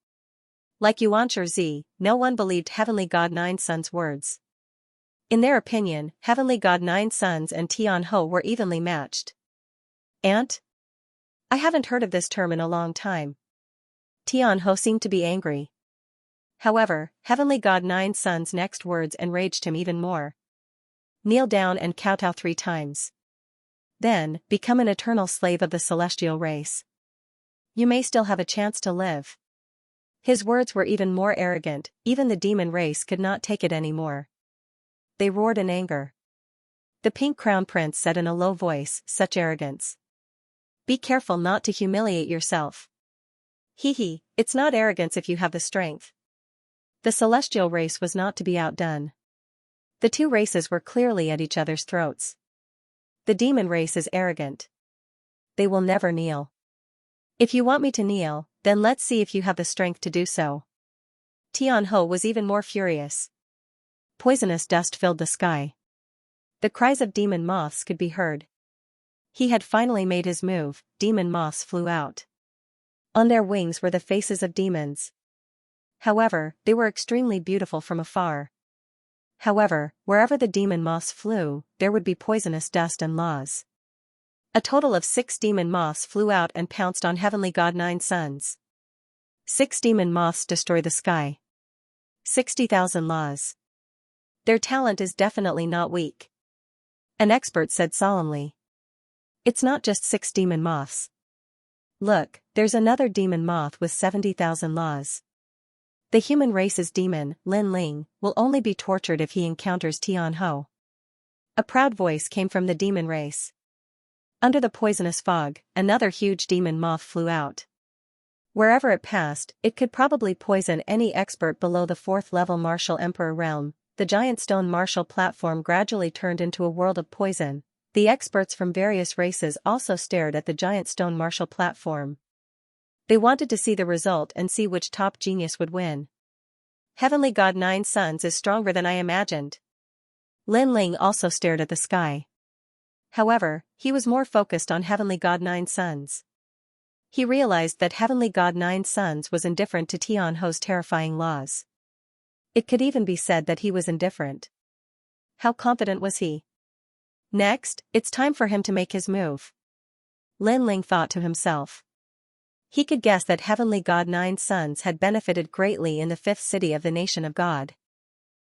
Like Xianxia, no one believed Heavenly God Nine Suns' words. In their opinion, Heavenly God Nine Suns and Tianho were evenly matched. Ant? I haven't heard of this term in a long time. Tianho seemed to be angry. However, Heavenly God Nine Suns' next words enraged him even more. Kneel down and kowtow 3 times. Then, become an eternal slave of the celestial race. You may still have a chance to live. His words were even more arrogant, even the demon race could not take it anymore. They roared in anger. The Pink Crown Prince said in a low voice, "Such arrogance. Be careful not to humiliate yourself." Hee, it's not arrogance if you have the strength. The celestial race was not to be outdone. The two races were clearly at each other's throats. The demon race is arrogant. They will never kneel. If you want me to kneel, then let's see if you have the strength to do so. Tianho was even more furious. Poisonous dust filled the sky. The cries of demon moths could be heard. He had finally made his move. Demon moths flew out. On their wings were the faces of demons. However, they were extremely beautiful from afar. However, wherever the demon moths flew, there would be poisonous dust and laws. A total of 6 demon moths flew out and pounced on Heavenly God Nine Suns. 6 demon moths destroy the sky. 60,000 laws. Their talent is definitely not weak. An expert said solemnly. It's not just 6 demon moths. Look, there's another demon moth with 70,000 laws. The human race's demon, Lin Ling, will only be tortured if he encounters Tianho. A proud voice came from the demon race. Under the poisonous fog, another huge demon moth flew out. Wherever it passed, it could probably poison any expert below the 4th level Martial Emperor realm. The giant stone martial platform gradually turned into a world of poison. The experts from various races also stared at the giant stone martial platform. They wanted to see the result and see which top genius would win. Heavenly God Nine Suns is stronger than I imagined. Lin Ling also stared at the sky. However, he was more focused on Heavenly God Nine Suns. He realized that Heavenly God Nine Suns was indifferent to Tianho's terrifying laws. It could even be said that he was indifferent. How confident was he? Next, it's time for him to make his move. Lin Ling thought to himself. He could guess that Heavenly God Nine Suns had benefited greatly in the 5th city of the Nation of God.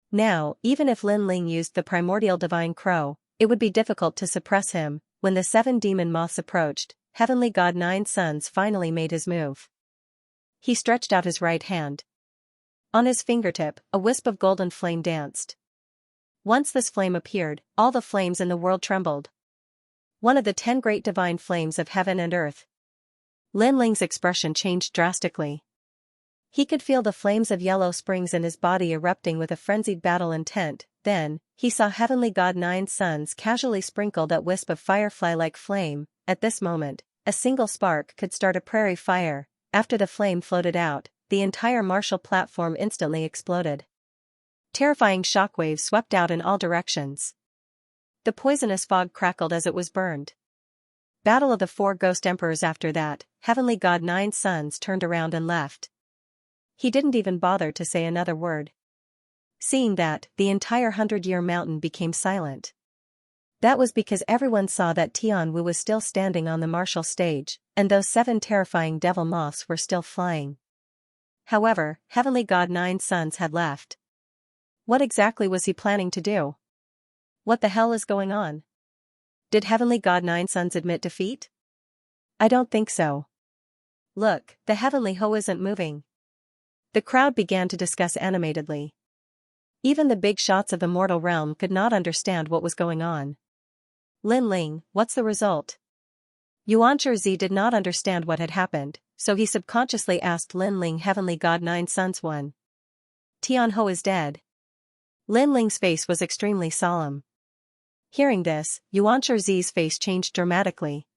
Now, even if Lin Ling used the primordial divine crow, it would be difficult to suppress him. When the 7 demon moths approached, Heavenly God Nine Suns finally made his move. He stretched out his right hand. On his fingertip, a wisp of golden flame danced. Once this flame appeared, all the flames in the world trembled. One of the 10 great divine flames of heaven and earth. Lin Ling's expression changed drastically. He could feel the flames of yellow springs in his body erupting with a frenzied battle intent. Then, he saw Heavenly God Nine Suns casually sprinkle that wisp of firefly-like flame. At this moment, a single spark could start a prairie fire. After the flame floated out, the entire martial platform instantly exploded. Terrifying shockwaves swept out in all directions. The poisonous fog crackled as it was burned. Battle of the 4 Ghost Emperors. After that, Heavenly God Nine Suns turned around and left. He didn't even bother to say another word. Seeing that, the entire 100-Year Mountain became silent. That was because everyone saw that Tianwu was still standing on the martial stage, and those 7 terrifying devil moths were still flying. However, Heavenly God Nine Suns had left. What exactly was he planning to do? What the hell is going on? Did Heavenly God Nine Suns admit defeat? I don't think so. Look, the Heavenly Ho isn't moving. The crowd began to discuss animatedly. Even the big shots of the mortal realm could not understand what was going on. Lin Ling, what's the result? Xianxia did not understand what had happened, so he subconsciously asked Lin Ling. Heavenly God Nine Suns won. Tian Ho is dead. Lin Ling's face was extremely solemn. Hearing this, Xianxia's face changed dramatically.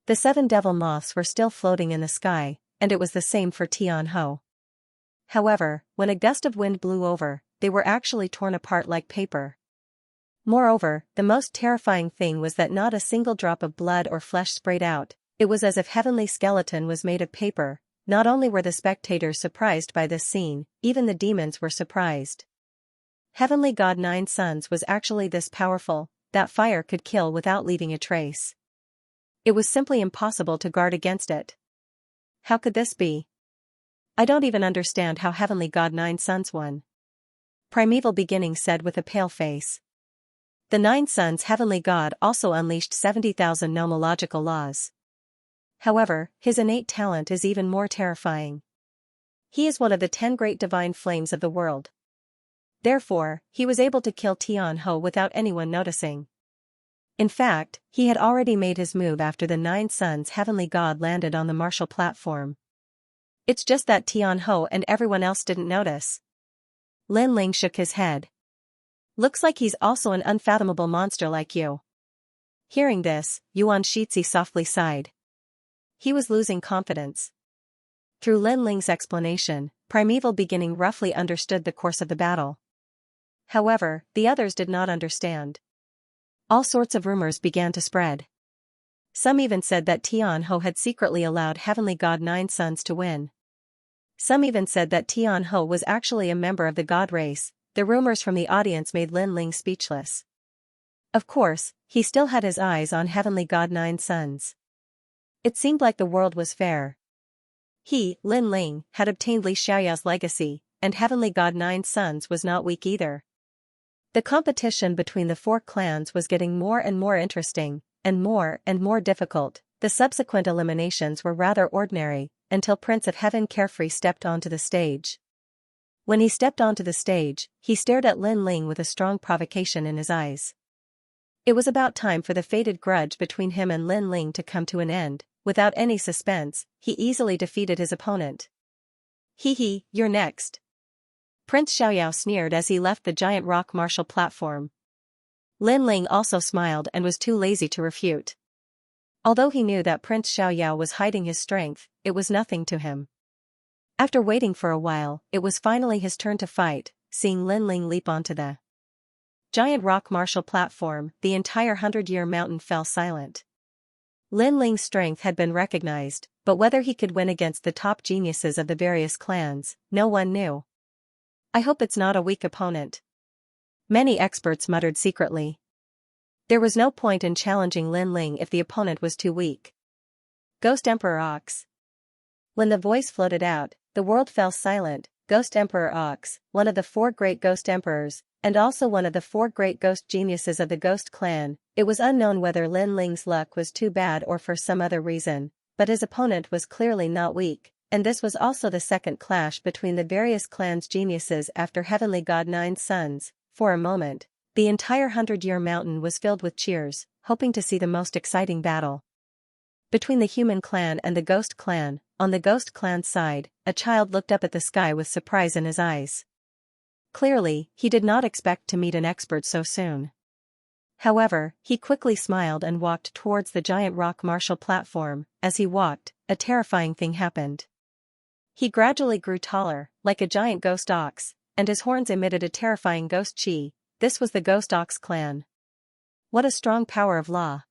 The 7 devil moths were still floating in the sky, and it was the same for Tian Ho. However, when a gust of wind blew over, they were actually torn apart like paper. Moreover, the most terrifying thing was that not a single drop of blood or flesh sprayed out. It was as if Heavenly Skeleton was made of paper. Not only were the spectators surprised by this scene, even the demons were surprised. Heavenly God Nine Suns was actually this powerful, that fire could kill without leaving a trace. It was simply impossible to guard against it. How could this be? I don't even understand how Heavenly God Nine Suns won. Primeval Beginning said with a pale face. The Nine Suns Heavenly God also unleashed 70,000 nomological laws. However, his innate talent is even more terrifying. He is one of the 10 great divine flames of the world. Therefore, he was able to kill Tian Ho without anyone noticing. In fact, he had already made his move after the Nine Suns Heavenly God landed on the martial platform. It's just that Tian Ho and everyone else didn't notice. Lin Ling shook his head. Looks like he's also an unfathomable monster like you. Hearing this, Xianxia softly sighed. He was losing confidence. Through Lin Ling's explanation, Primeval Beginning roughly understood the course of the battle. However, the others did not understand. All sorts of rumors began to spread. Some even said that Tian Ho had secretly allowed Heavenly God Nine Suns to win. Some even said that Tian Ho was actually a member of the God race. The rumors from the audience made Lin Ling speechless. Of course, he still had his eyes on Heavenly God Nine Suns. It seemed like the world was fair. He, Lin Ling, had obtained Li Xiaoyao's legacy, and Heavenly God Nine Suns was not weak either. The competition between the 4 clans was getting more and more interesting, and more difficult. The subsequent eliminations were rather ordinary, until Prince of Heaven Carefree stepped onto the stage. When he stepped onto the stage, he stared at Lin Ling with a strong provocation in his eyes. It was about time for the fated grudge between him and Lin Ling to come to an end. Without any suspense, he easily defeated his opponent. Hee, you're next. Prince Xiaoyao sneered as he left the giant rock martial platform. Lin Ling also smiled and was too lazy to refute. Although he knew that Prince Xiaoyao was hiding his strength, it was nothing to him. After waiting for a while, it was finally his turn to fight. Seeing Lin Ling leap onto the giant rock martial platform, the entire 100-year mountain fell silent. Lin Ling's strength had been recognized, but whether he could win against the top geniuses of the various clans, no one knew. I hope it's not a weak opponent. Many experts muttered secretly. There was no point in challenging Lin Ling if the opponent was too weak. Ghost Emperor Ox. When the voice floated out, the world fell silent. Ghost Emperor Ox, one of the 4 great ghost emperors, and also one of the 4 great ghost geniuses of the Ghost Clan. It was unknown whether Lin Ling's luck was too bad or for some other reason, but his opponent was clearly not weak, and this was also the second clash between the various clans' geniuses after Heavenly God Nine Suns. For a moment, the entire 100-year mountain was filled with cheers, hoping to see the most exciting battle. Between the human clan and the ghost clan, on the ghost clan's side, a child looked up at the sky with surprise in his eyes. Clearly, he did not expect to meet an expert so soon. However, he quickly smiled and walked towards the giant rock martial platform. As he walked, a terrifying thing happened. He gradually grew taller, like a giant ghost ox, and his horns emitted a terrifying ghost chi. This was the Ghost Ox clan. What a strong power of law.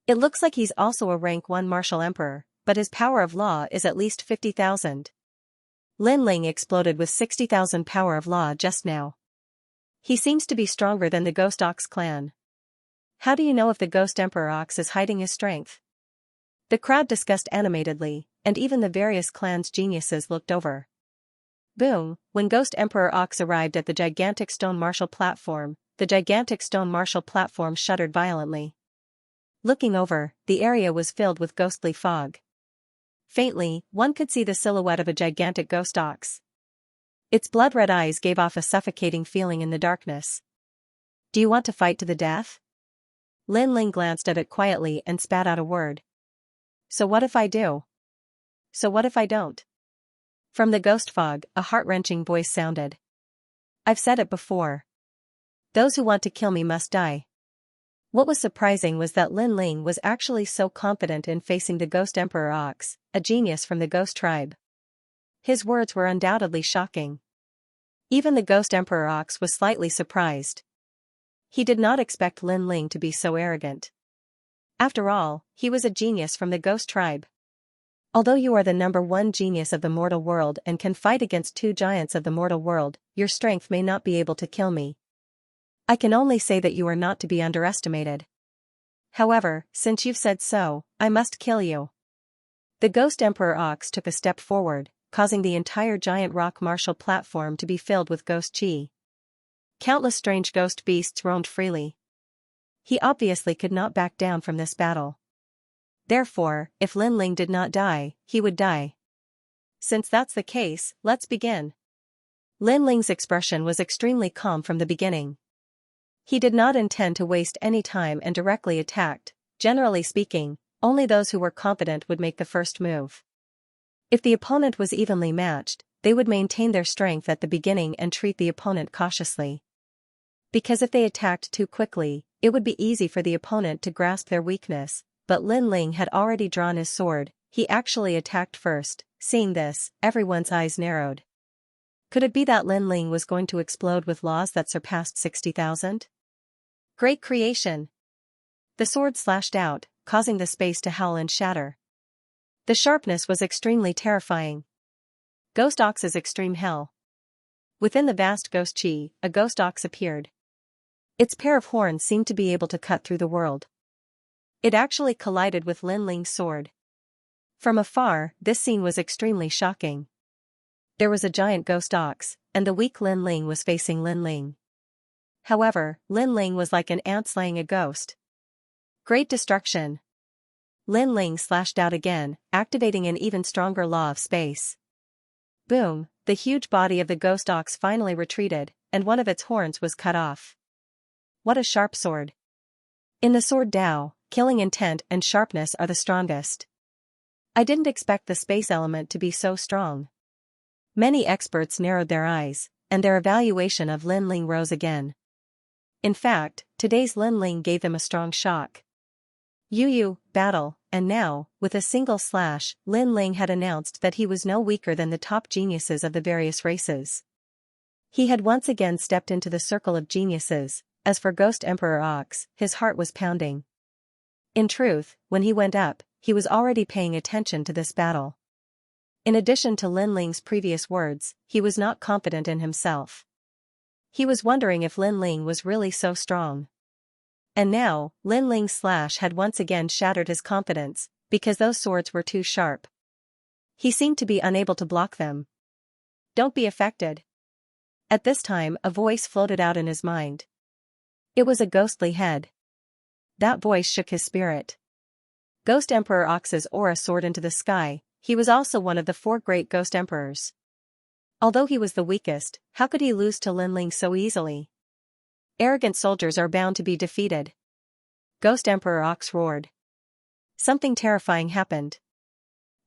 It looks like he's also a rank 1 martial emperor, but his power of law is at least 50,000. Lin Ling exploded with 60,000 power of law just now. He seems to be stronger than the Ghost Ox clan. How do you know if the Ghost Emperor Ox is hiding his strength? The crowd discussed animatedly, and even the various clans' geniuses looked over. Boom, when Ghost Emperor Ox arrived at the gigantic stone martial platform, the gigantic stone martial platform shuddered violently. Looking over, the area was filled with ghostly fog. Faintly, one could see the silhouette of a gigantic ghost ox. Its blood-red eyes gave off a suffocating feeling in the darkness. Do you want to fight to the death? Lin Ling glanced at it quietly and spat out a word. So what if I do? So what if I don't? From the ghost fog, a heart-wrenching voice sounded. I've said it before. Those who want to kill me must die. What was surprising was that Lin Ling was actually so confident in facing the Ghost Emperor Ox, a genius from the ghost tribe. His words were undoubtedly shocking. Even the Ghost Emperor Ox was slightly surprised. He did not expect Lin Ling to be so arrogant. After all, he was a genius from the ghost tribe. Although you are the #1 genius of the mortal world and can fight against 2 giants of the mortal world, your strength may not be able to kill me. I can only say that you are not to be underestimated. However, since you've said so, I must kill you. The Ghost Emperor Ox took a step forward, causing the entire giant rock martial platform to be filled with ghost chi. Countless strange ghost beasts roamed freely. He obviously could not back down from this battle. Therefore, if Lin Ling did not die, he would die. Since that's the case, let's begin. Lin Ling's expression was extremely calm from the beginning. He did not intend to waste any time and directly attacked. Generally speaking, only those who were competent would make the first move. If the opponent was evenly matched, they would maintain their strength at the beginning and treat the opponent cautiously. Because if they attacked too quickly, it would be easy for the opponent to grasp their weakness, but Lin Ling had already drawn his sword. He actually attacked first. Seeing this, everyone's eyes narrowed. Could it be that Lin Ling was going to explode with laws that surpassed 60,000? Great creation! The sword slashed out, causing the space to howl and shatter. The sharpness was extremely terrifying. Ghost Ox's extreme hell. Within the vast ghost chi, a ghost ox appeared. Its pair of horns seemed to be able to cut through the world. It actually collided with Lin Ling's sword. From afar, this scene was extremely shocking. There was a giant ghost ox, and the weak Lin Ling was facing Lin Ling. However, Lin Ling was like an ant slaying a ghost. Great destruction. Lin Ling slashed out again, activating an even stronger law of space. Boom, the huge body of the ghost ox finally retreated, and one of its horns was cut off. What a sharp sword. In the sword Dao, killing intent and sharpness are the strongest. I didn't expect the space element to be so strong. Many experts narrowed their eyes, and their evaluation of Lin Ling rose again. In fact, today's Lin Ling gave them a strong shock. Yu battle, and now, with a single slash, Lin Ling had announced that he was no weaker than the top geniuses of the various races. He had once again stepped into the circle of geniuses. As for Ghost Emperor Ox, his heart was pounding. In truth, when he went up, he was already paying attention to this battle. In addition to Lin Ling's previous words, he was not confident in himself. He was wondering if Lin Ling was really so strong. And now, Lin Ling's slash had once again shattered his confidence, because those swords were too sharp. He seemed to be unable to block them. Don't be affected. At this time, a voice floated out in his mind. It was a ghostly head. That voice shook his spirit. Ghost Emperor Ox's aura soared into the sky. He was also one of the 4 great ghost emperors. Although he was the weakest, how could he lose to Lin Ling so easily? Arrogant soldiers are bound to be defeated. Ghost Emperor Ox roared. Something terrifying happened.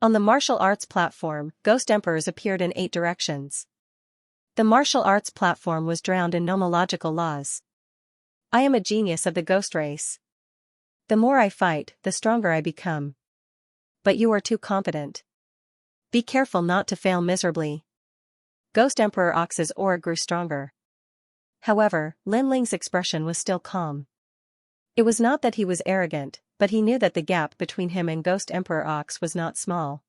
On the martial arts platform, ghost emperors appeared in 8 directions. The martial arts platform was drowned in nomological laws. I am a genius of the ghost race. The more I fight, the stronger I become. But you are too confident. Be careful not to fail miserably. Ghost Emperor Ox's aura grew stronger. However, Lin Ling's expression was still calm. It was not that he was arrogant, but he knew that the gap between him and Ghost Emperor Ox was not small.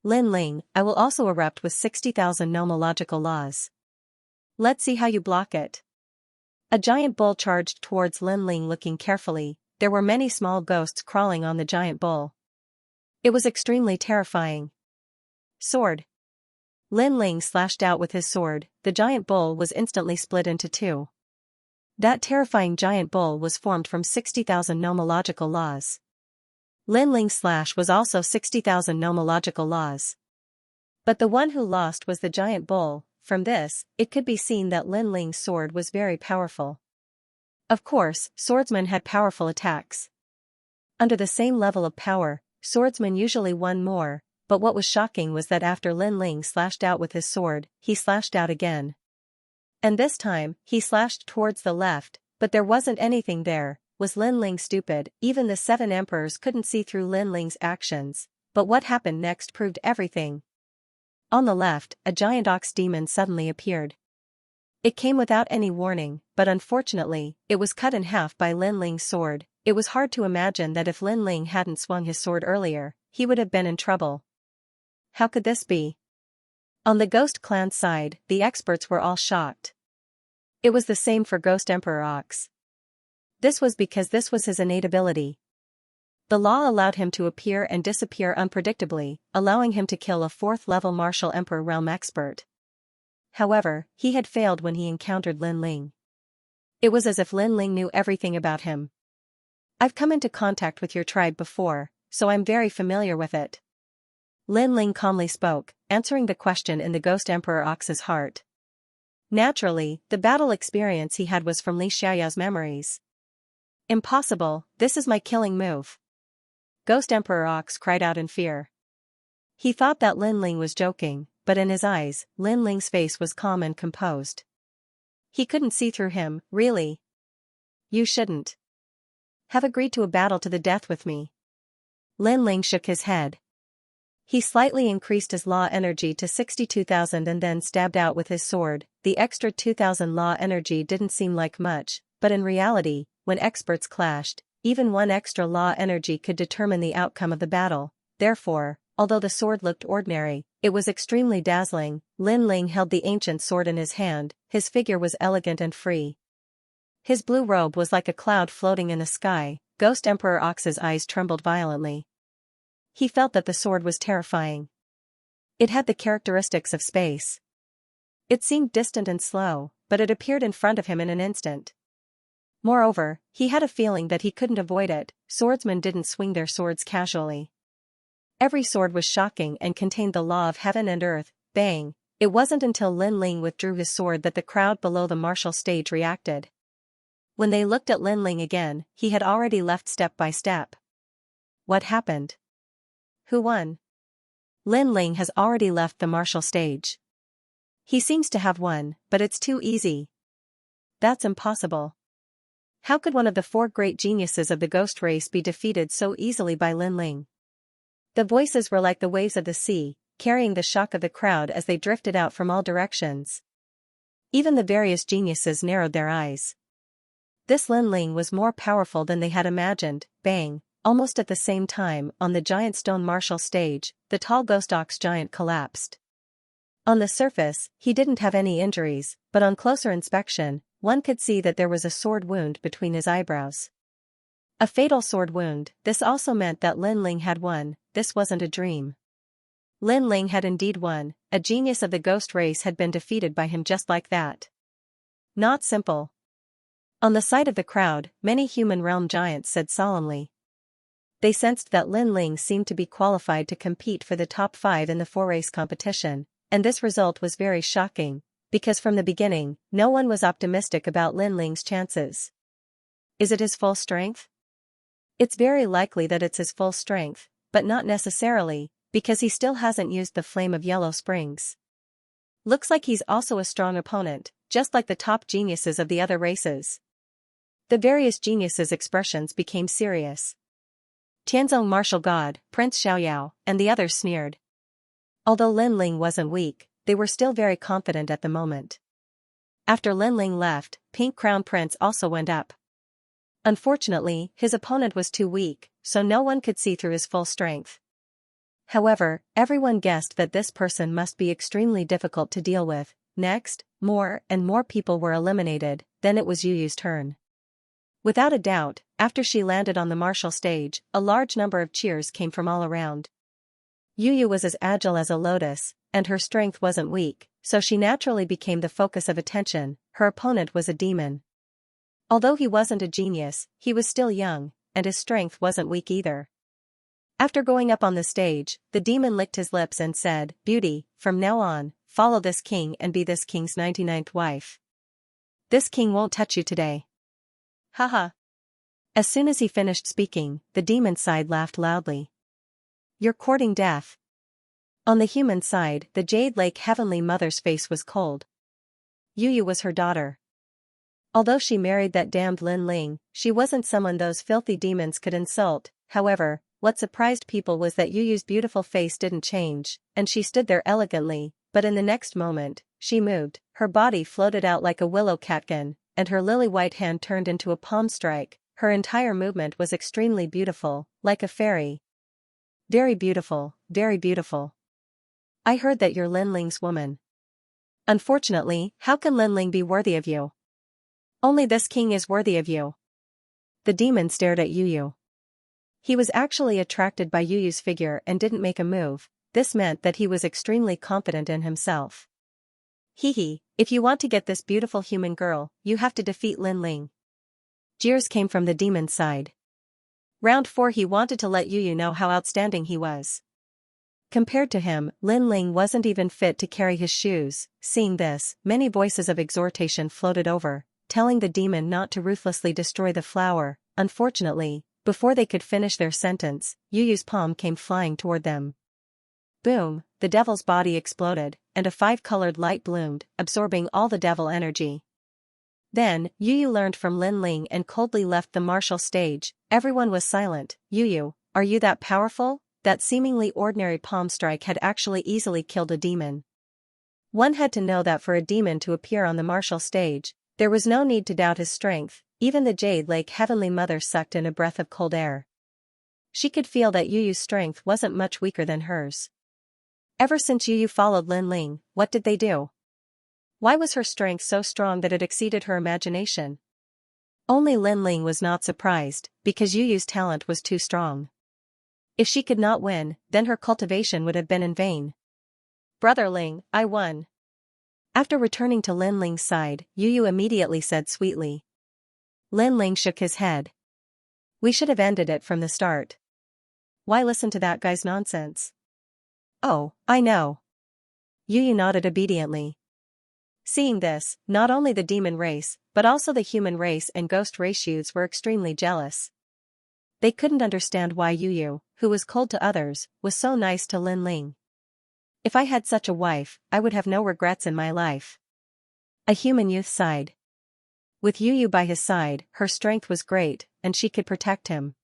Lin Ling, I will also erupt with 60,000 nomological laws. Let's see how you block it. A giant bull charged towards Lin Ling. Looking carefully, there were many small ghosts crawling on the giant bull. It was extremely terrifying. Sword. Lin Ling slashed out with his sword. The giant bull was instantly split into two. That terrifying giant bull was formed from 60,000 nomological laws. Lin Ling's slash was also 60,000 nomological laws. But the one who lost was the giant bull. From this, it could be seen that Lin Ling's sword was very powerful. Of course, swordsmen had powerful attacks. Under the same level of power, swordsmen usually won more, but what was shocking was that after Lin Ling slashed out with his sword, he slashed out again. And this time, he slashed towards the left, but there wasn't anything there. Was Lin Ling stupid? Even the 7 emperors couldn't see through Lin Ling's actions, but what happened next proved everything. On the left, a giant ox demon suddenly appeared. It came without any warning, but unfortunately, it was cut in half by Lin Ling's sword. It was hard to imagine that if Lin Ling hadn't swung his sword earlier, he would have been in trouble. How could this be? On the Ghost Clan's side, the experts were all shocked. It was the same for Ghost Emperor Ox. This was because this was his innate ability. The law allowed him to appear and disappear unpredictably, allowing him to kill a 4th-level martial Emperor realm expert. However, he had failed when he encountered Lin Ling. It was as if Lin Ling knew everything about him. I've come into contact with your tribe before, so I'm very familiar with it. Lin Ling calmly spoke, answering the question in the Ghost Emperor Ox's heart. Naturally, the battle experience he had was from Xiaoyao's memories. Impossible, this is my killing move. Ghost Emperor Ox cried out in fear. He thought that Lin Ling was joking, but in his eyes, Lin Ling's face was calm and composed. He couldn't see through him, really. You shouldn't have agreed to a battle to the death with me. Lin Ling shook his head. He slightly increased his law energy to 62,000 and then stabbed out with his sword. The extra 2,000 law energy didn't seem like much, but in reality, when experts clashed, even 1 extra law energy could determine the outcome of the battle. Therefore, although the sword looked ordinary, it was extremely dazzling. Lin Ling held the ancient sword in his hand. His figure was elegant and free. His blue robe was like a cloud floating in the sky. Ghost Emperor Ox's eyes trembled violently. He felt that the sword was terrifying. It had the characteristics of space. It seemed distant and slow, but it appeared in front of him in an instant. Moreover, he had a feeling that he couldn't avoid it. Swordsmen didn't swing their swords casually. Every sword was shocking and contained the law of heaven and earth. Bang! It wasn't until Lin Ling withdrew his sword that the crowd below the martial stage reacted. When they looked at Lin Ling again, he had already left step by step. What happened? Who won? Lin Ling has already left the martial stage. He seems to have won, but it's too easy. That's impossible. How could one of the 4 great geniuses of the ghost race be defeated so easily by Lin Ling? The voices were like the waves of the sea, carrying the shock of the crowd as they drifted out from all directions. Even the various geniuses narrowed their eyes. This Lin Ling was more powerful than they had imagined. Bang! Almost at the same time, on the giant stone martial stage, the tall ghost ox giant collapsed. On the surface, he didn't have any injuries, but on closer inspection, one could see that there was a sword wound between his eyebrows. A fatal sword wound. This also meant that Lin Ling had won. This wasn't a dream. Lin Ling had indeed won. A genius of the ghost race had been defeated by him just like that. Not simple. On the side of the crowd, many human realm giants said solemnly. They sensed that Lin Ling seemed to be qualified to compete for the top 5 in the 4-race competition, and this result was very shocking, because from the beginning, no one was optimistic about Lin Ling's chances. Is it his full strength? It's very likely that it's his full strength, but not necessarily, because he still hasn't used the Flame of Yellow Springs. Looks like he's also a strong opponent, just like the top geniuses of the other races. The various geniuses' expressions became serious. Tianzong Martial God, Prince Xiaoyao, and the others sneered. Although Lin Ling wasn't weak, they were still very confident at the moment. After Lin Ling left, Pink Crown Prince also went up. Unfortunately, his opponent was too weak, so no one could see through his full strength. However, everyone guessed that this person must be extremely difficult to deal with. Next, more and more people were eliminated. Then it was Yuyu's turn. Without a doubt, after she landed on the martial stage, a large number of cheers came from all around. Yuyu was as agile as a lotus, and her strength wasn't weak, so she naturally became the focus of attention. Her opponent was a demon. Although he wasn't a genius, he was still young, and his strength wasn't weak either. After going up on the stage, the demon licked his lips and said, "Beauty, from now on, follow this king and be this king's 99th wife. This king won't touch you today." Haha. As soon as he finished speaking, the demon side laughed loudly. "You're courting death." On the human side, the Jade Lake Heavenly Mother's face was cold. Yu was her daughter. Although she married that damned Lin Ling, she wasn't someone those filthy demons could insult. However, what surprised people was that Yu's beautiful face didn't change, and she stood there elegantly, but in the next moment, she moved, her body floated out like a willow catkin, and her lily-white hand turned into a palm strike. Her entire movement was extremely beautiful, like a fairy. Very beautiful, very beautiful. I heard that you're Lin Ling's woman. Unfortunately, how can Lin Ling be worthy of you? Only this king is worthy of you. The demon stared at Yu. He was actually attracted by Yu's figure and didn't make a move. This meant that he was extremely confident in himself. Hee, if you want to get this beautiful human girl, you have to defeat Lin Ling. Jeers came from the demon's side. Round 4, he wanted to let Yu know how outstanding he was. Compared to him, Lin Ling wasn't even fit to carry his shoes. Seeing this, many voices of exhortation floated over, telling the demon not to ruthlessly destroy the flower. Unfortunately, before they could finish their sentence, Yu's palm came flying toward them. Boom, the devil's body exploded, and a 5-colored light bloomed, absorbing all the devil energy. Then, Yu learned from Lin Ling and coldly left the martial stage. Everyone was silent. Yu, are you that powerful? That seemingly ordinary palm strike had actually easily killed a demon. One had to know that for a demon to appear on the martial stage, there was no need to doubt his strength. Even the Jade Lake Heavenly Mother sucked in a breath of cold air. She could feel that Yu's strength wasn't much weaker than hers. Ever since Yu followed Lin Ling, what did they do? Why was her strength so strong that it exceeded her imagination? Only Lin Ling was not surprised, because Yu's talent was too strong. If she could not win, then her cultivation would have been in vain. Brother Ling, I won. After returning to Lin Ling's side, Yu immediately said sweetly. Lin Ling shook his head. We should have ended it from the start. Why listen to that guy's nonsense? Oh, I know. Yu nodded obediently. Seeing this, not only the demon race, but also the human race and ghost race youths were extremely jealous. They couldn't understand why Yu, who was cold to others, was so nice to Lin Ling. If I had such a wife, I would have no regrets in my life. A human youth sighed. With Yu by his side, her strength was great, and she could protect him.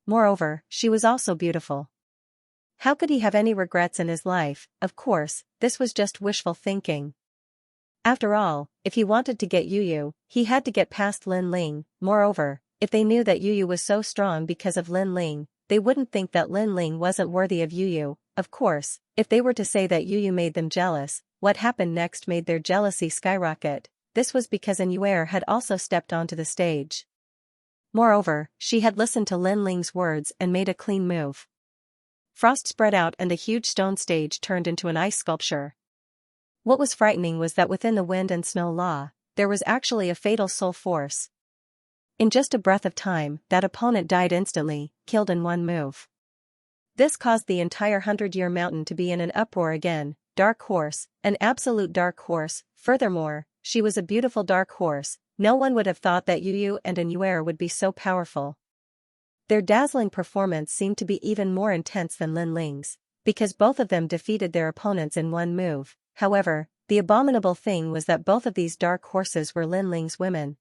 Moreover, she was also beautiful. How could he have any regrets in his life? Of course, this was just wishful thinking. After all, if he wanted to get Yu, he had to get past Lin Ling. Moreover, if they knew that Yu was so strong because of Lin Ling, they wouldn't think that Lin Ling wasn't worthy of Yu. Of course, if they were to say that Yu made them jealous, what happened next made their jealousy skyrocket. This was because Yuer had also stepped onto the stage. Moreover, she had listened to Lin Ling's words and made a clean move. Frost spread out and the huge stone stage turned into an ice sculpture. What was frightening was that within the wind and snow law, there was actually a fatal soul force. In just a breath of time, that opponent died instantly, killed in one move. This caused the entire 100-year mountain to be in an uproar again. Dark horse, an absolute dark horse. Furthermore, she was a beautiful dark horse. No one would have thought that Yu and Yuer would be so powerful. Their dazzling performance seemed to be even more intense than Lin Ling's, because both of them defeated their opponents in one move. However, the abominable thing was that both of these dark horses were Lin Ling's women.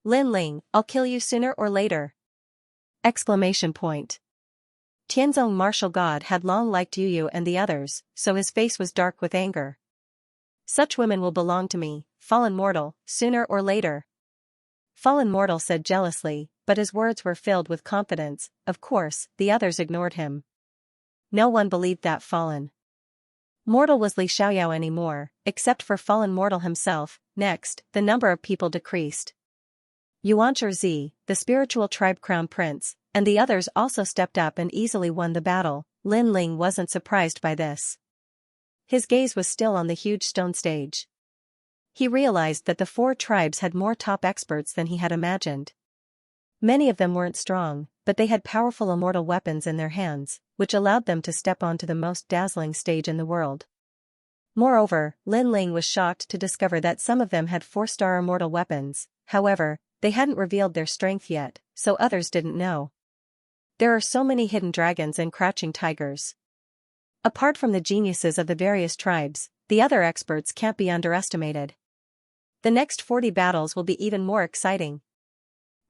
Lin Ling, I'll kill you sooner or later! Exclamation point. Tianzong martial god had long liked Yu and the others, so his face was dark with anger. Such women will belong to me, fallen mortal, sooner or later. Fallen mortal said jealously, but his words were filled with confidence. Of course, the others ignored him. No one believed that fallen mortal was Li Xiaoyao anymore, except for fallen mortal himself. Next, the number of people decreased. Yuan Zi, the spiritual tribe crown prince, and the others also stepped up and easily won the battle. Lin Ling wasn't surprised by this. His gaze was still on the huge stone stage. He realized that the 4 tribes had more top experts than he had imagined. Many of them weren't strong, but they had powerful immortal weapons in their hands, which allowed them to step onto the most dazzling stage in the world. Moreover, Lin Ling was shocked to discover that some of them had 4-star immortal weapons. However, they hadn't revealed their strength yet, so others didn't know. There are so many hidden dragons and crouching tigers. Apart from the geniuses of the various tribes, the other experts can't be underestimated. The next 40 battles will be even more exciting.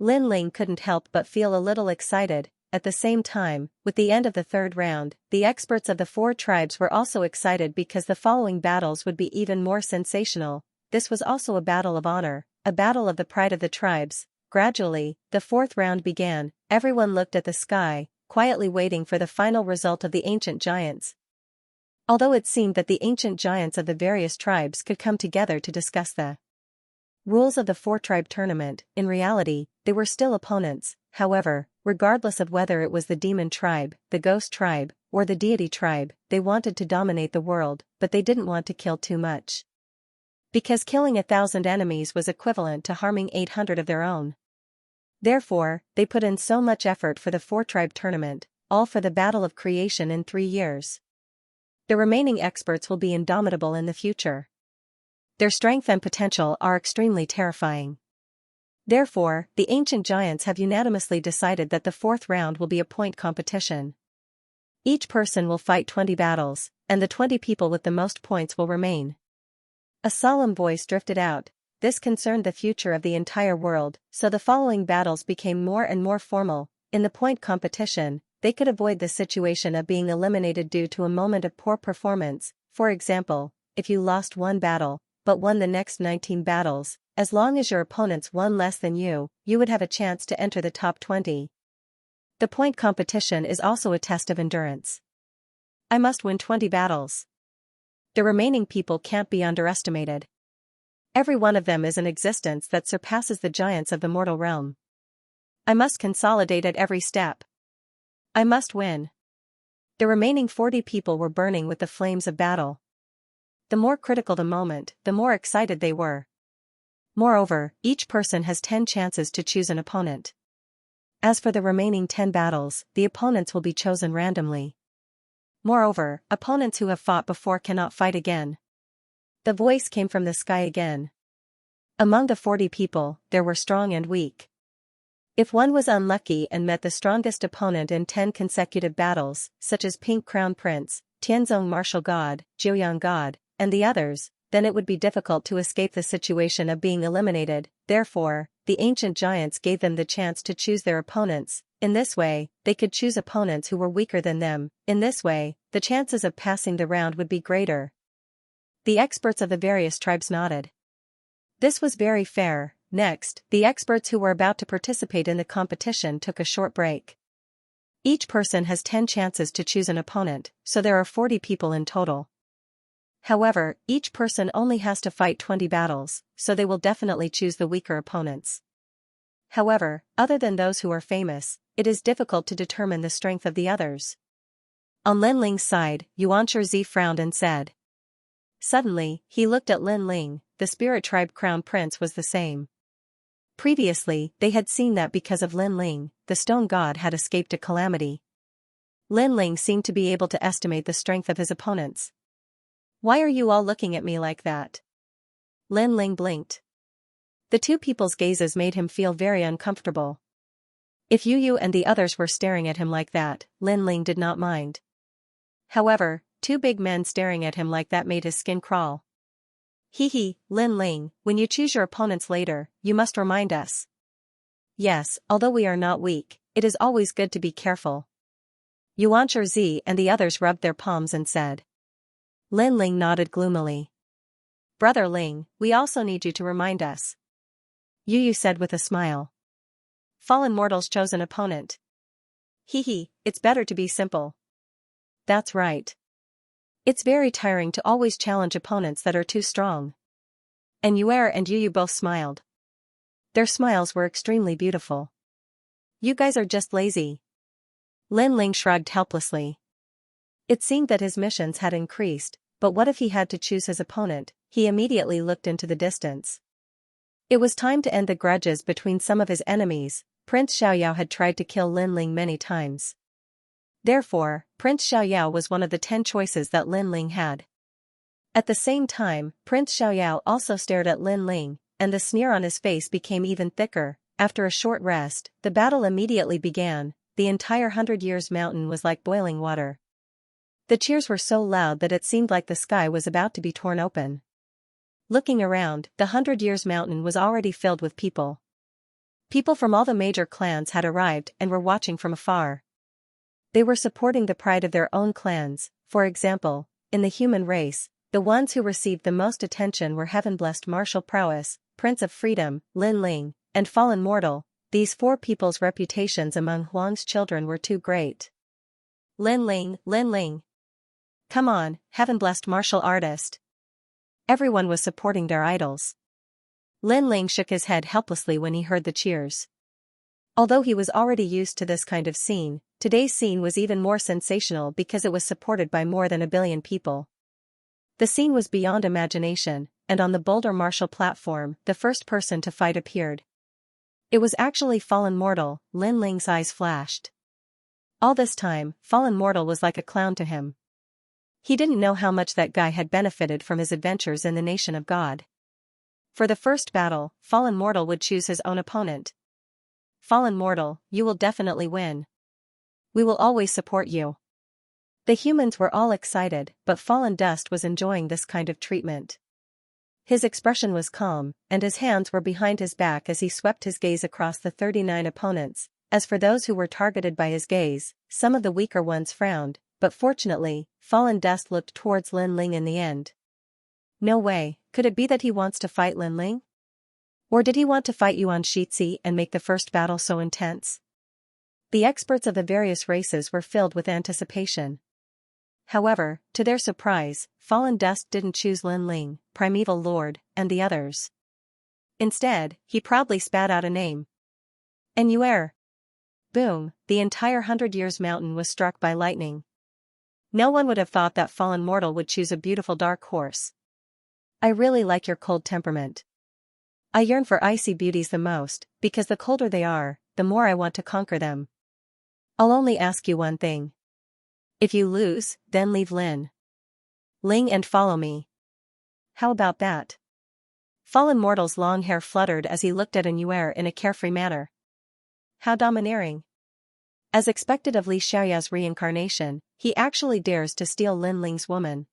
Lin Ling couldn't help but feel a little excited. At the same time, with the end of the 3rd round, the experts of the 4 tribes were also excited because the following battles would be even more sensational. This was also a battle of honor, a battle of the pride of the tribes. Gradually, the 4th round began. Everyone looked at the sky, quietly waiting for the final result of the ancient giants. Although it seemed that the ancient giants of the various tribes could come together to discuss the rules of the 4-tribe tournament, in reality, they were still opponents. However, regardless of whether it was the demon tribe, the ghost tribe, or the deity tribe, they wanted to dominate the world, but they didn't want to kill too much. Because killing 1,000 enemies was equivalent to harming 800 of their own. Therefore, they put in so much effort for the 4-tribe tournament, all for the battle of creation in 3 years. The remaining experts will be indomitable in the future. Their strength and potential are extremely terrifying. Therefore, the ancient giants have unanimously decided that the 4th round will be a point competition. Each person will fight 20 battles, and the 20 people with the most points will remain. A solemn voice drifted out. This concerned the future of the entire world, so the following battles became more and more formal. In the point competition, they could avoid the situation of being eliminated due to a moment of poor performance. For example, if you lost 1 battle, but won the next 19 battles, as long as your opponents won less than you would have a chance to enter the top 20. The point competition is also a test of endurance. I must win 20 battles. The remaining people can't be underestimated. Every one of them is an existence that surpasses the giants of the mortal realm. I must consolidate at every step. I must win. The remaining 40 people were burning with the flames of battle. The more critical the moment, the more excited they were. Moreover, each person has 10 chances to choose an opponent. As for the remaining 10 battles, the opponents will be chosen randomly. Moreover, opponents who have fought before cannot fight again. The voice came from the sky again. Among the 40 people, there were strong and weak. If one was unlucky and met the strongest opponent in 10 consecutive battles, such as Pink Crown Prince, Tianzong Martial God, Jiuyang God, and the others, then it would be difficult to escape the situation of being eliminated. Therefore, the ancient giants gave them the chance to choose their opponents. In this way, they could choose opponents who were weaker than them. In this way, the chances of passing the round would be greater. The experts of the various tribes nodded. This was very fair. Next, the experts who were about to participate in the competition took a short break. Each person has 10 chances to choose an opponent, so there are 40 people in total. However, each person only has to fight 20 battles, so they will definitely choose the weaker opponents. However, other than those who are famous, it is difficult to determine the strength of the others. On Lin Ling's side, Xianxia frowned and said. Suddenly, he looked at Lin Ling. The spirit tribe crown prince was the same. Previously, they had seen that because of Lin Ling, the stone god had escaped a calamity. Lin Ling seemed to be able to estimate the strength of his opponents. Why are you all looking at me like that? Lin Ling blinked. The 2 people's gazes made him feel very uncomfortable. If Yu and the others were staring at him like that, Lin Ling did not mind. However, 2 big men staring at him like that made his skin crawl. Hee, Lin Ling, when you choose your opponents later, you must remind us. Yes, although we are not weak, it is always good to be careful. Xianxia and the others rubbed their palms and said. Lin Ling nodded gloomily. Brother Ling, we also need you to remind us. Yu said with a smile. Fallen mortals chose an opponent. Hee, it's better to be simple. That's right. It's very tiring to always challenge opponents that are too strong. And Yuer and Yu both smiled. Their smiles were extremely beautiful. You guys are just lazy. Lin Ling shrugged helplessly. It seemed that his missions had increased, but what if he had to choose his opponent? He immediately looked into the distance. It was time to end the grudges between some of his enemies. Prince Xiaoyao had tried to kill Lin Ling many times. Therefore, Prince Xiaoyao was one of the 10 choices that Lin Ling had. At the same time, Prince Xiaoyao also stared at Lin Ling, and the sneer on his face became even thicker. After a short rest, the battle immediately began. The entire 100 Years Mountain was like boiling water. The cheers were so loud that it seemed like the sky was about to be torn open. Looking around, the 100 Years Mountain was already filled with people. People from all the major clans had arrived and were watching from afar. They were supporting the pride of their own clans. For example, in the human race, the ones who received the most attention were Heaven-blessed Martial Prowess, Prince of Freedom, Lin Ling, and Fallen Mortal. These 4 people's reputations among Huang's children were too great. Lin Ling, Lin Ling. Come on, Heaven-blessed martial artist. Everyone was supporting their idols. Lin Ling shook his head helplessly when he heard the cheers. Although he was already used to this kind of scene, today's scene was even more sensational because it was supported by more than 1 billion people. The scene was beyond imagination, and on the boulder martial platform, the first person to fight appeared. It was actually Fallen Mortal. Lin Ling's eyes flashed. All this time, Fallen Mortal was like a clown to him. He didn't know how much that guy had benefited from his adventures in the Nation of God. For the first battle, Fallen Mortal would choose his own opponent. Fallen Mortal, you will definitely win. We will always support you. The humans were all excited, but Fallen Dust was enjoying this kind of treatment. His expression was calm, and his hands were behind his back as he swept his gaze across the 39 opponents. As for those who were targeted by his gaze, some of the weaker ones frowned, but fortunately, Fallen Dust looked towards Lin Ling in the end. No way, could it be that he wants to fight Lin Ling? Or did he want to fight Yuan Shixi and make the first battle so intense? The experts of the various races were filled with anticipation. However, to their surprise, Fallen Dust didn't choose Lin Ling, Primeval Lord, and the others. Instead, he proudly spat out a name. Enuer. Boom, the entire 100 Years Mountain was struck by lightning. No one would have thought that Fallen Mortal would choose a beautiful dark horse. I really like your cold temperament. I yearn for icy beauties the most, because the colder they are, the more I want to conquer them. I'll only ask you one thing. If you lose, then leave Lin Ling and follow me. How about that? Fallen Mortal's long hair fluttered as he looked at Enuer in a carefree manner. How domineering. As expected of Li Xiaoya's reincarnation, he actually dares to steal Lin Ling's woman.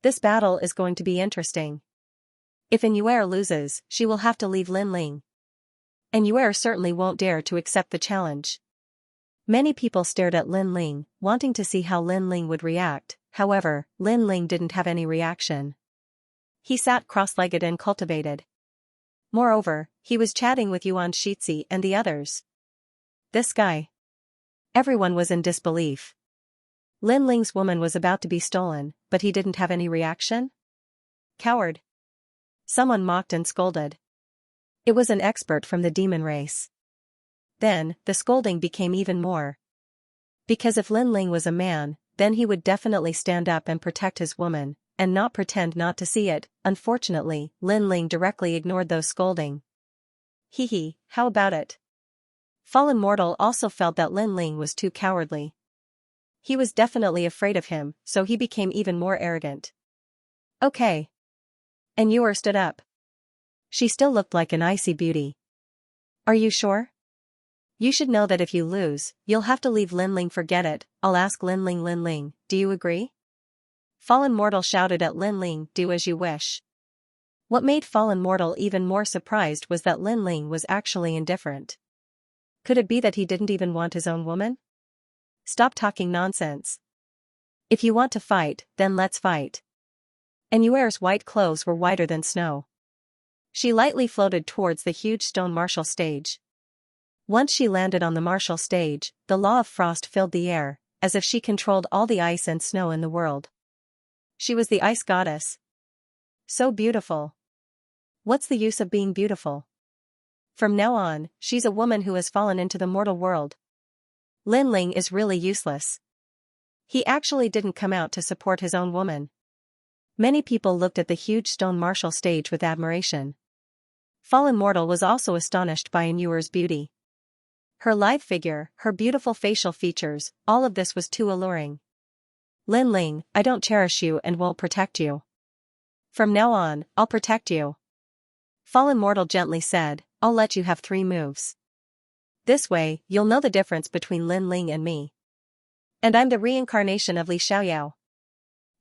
This battle is going to be interesting. If Enuer loses, she will have to leave Lin Ling. Enuer certainly won't dare to accept the challenge. Many people stared at Lin Ling, wanting to see how Lin Ling would react. However, Lin Ling didn't have any reaction. He sat cross-legged and cultivated. Moreover, he was chatting with Yuan Shixi and the others. This guy. Everyone was in disbelief. Lin Ling's woman was about to be stolen, but he didn't have any reaction? Coward. Someone mocked and scolded. It was an expert from the demon race. Then, the scolding became even more. Because if Lin Ling was a man, then he would definitely stand up and protect his woman, and not pretend not to see it. Unfortunately, Lin Ling directly ignored those scolding. Hee, how about it? Fallen Mortal also felt that Lin Ling was too cowardly. He was definitely afraid of him, so he became even more arrogant. Okay. Enuer stood up. She still looked like an icy beauty. Are you sure? You should know that if you lose, you'll have to leave Lin Ling. Forget it, I'll ask Lin Ling, do you agree? Fallen Mortal shouted at Lin Ling, do as you wish. What made Fallen Mortal even more surprised was that Lin Ling was actually indifferent. Could it be that he didn't even want his own woman? Stop talking nonsense. If you want to fight, then let's fight. Enuer's white clothes were whiter than snow. She lightly floated towards the huge stone martial stage. Once she landed on the martial stage, the law of frost filled the air, as if she controlled all the ice and snow in the world. She was the ice goddess. So beautiful. What's the use of being beautiful? From now on, she's a woman who has fallen into the mortal world. Lin Ling is really useless. He actually didn't come out to support his own woman. Many people looked at the huge stone martial stage with admiration. Fallen Mortal was also astonished by Yuer's beauty. Her lithe figure, her beautiful facial features, all of this was too alluring. Lin Ling, I don't cherish you and won't protect you. From now on, I'll protect you. Fallen Mortal gently said, I'll let you have 3 moves. This way, you'll know the difference between Lin Ling and me. And I'm the reincarnation of Li Xiaoyao.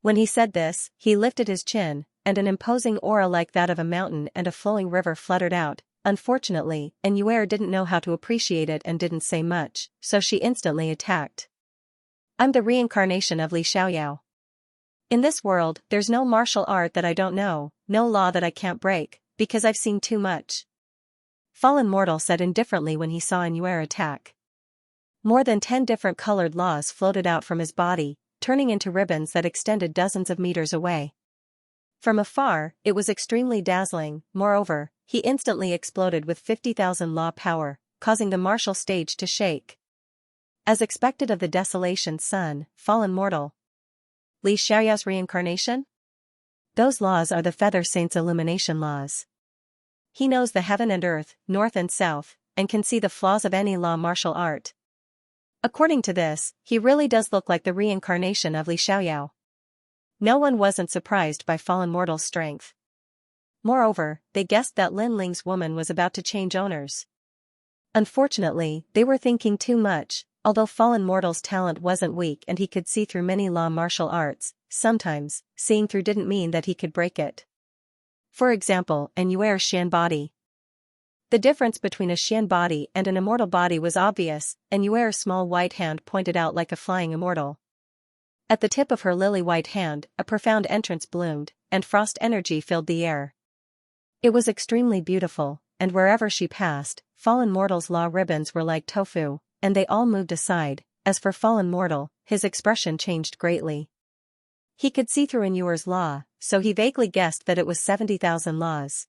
When he said this, he lifted his chin, and an imposing aura like that of a mountain and a flowing river fluttered out. Unfortunately, Yuer didn't know how to appreciate it and didn't say much, so she instantly attacked. I'm the reincarnation of Li Xiaoyao. In this world, there's no martial art that I don't know, no law that I can't break, because I've seen too much. Fallen Mortal said indifferently when he saw Yuer attack. More than 10 different colored laws floated out from his body, turning into ribbons that extended dozens of meters away. From afar, it was extremely dazzling. Moreover, he instantly exploded with 50,000 law power, causing the martial stage to shake. As expected of the Desolation Sun, Fallen Mortal. Li Xiaoyao's reincarnation? Those laws are the Feather Saint's illumination laws. He knows the heaven and earth, north and south, and can see the flaws of any law martial art. According to this, he really does look like the reincarnation of Li Xiaoyao. No one wasn't surprised by Fallen Mortal's strength. Moreover, they guessed that Lin Ling's woman was about to change owners. Unfortunately, they were thinking too much. Although Fallen Mortal's talent wasn't weak and he could see through many law martial arts, sometimes, seeing through didn't mean that he could break it. For example, Yuer's Xian body. The difference between a Xian body and an immortal body was obvious, and Yuer's small white hand pointed out like a flying immortal. At the tip of her lily-white hand, a profound entrance bloomed, and frost energy filled the air. It was extremely beautiful, and wherever she passed, Fallen Mortal's law ribbons were like tofu, and they all moved aside. As for Fallen Mortal, his expression changed greatly. He could see through Yuer's law, so he vaguely guessed that it was 70,000 laws.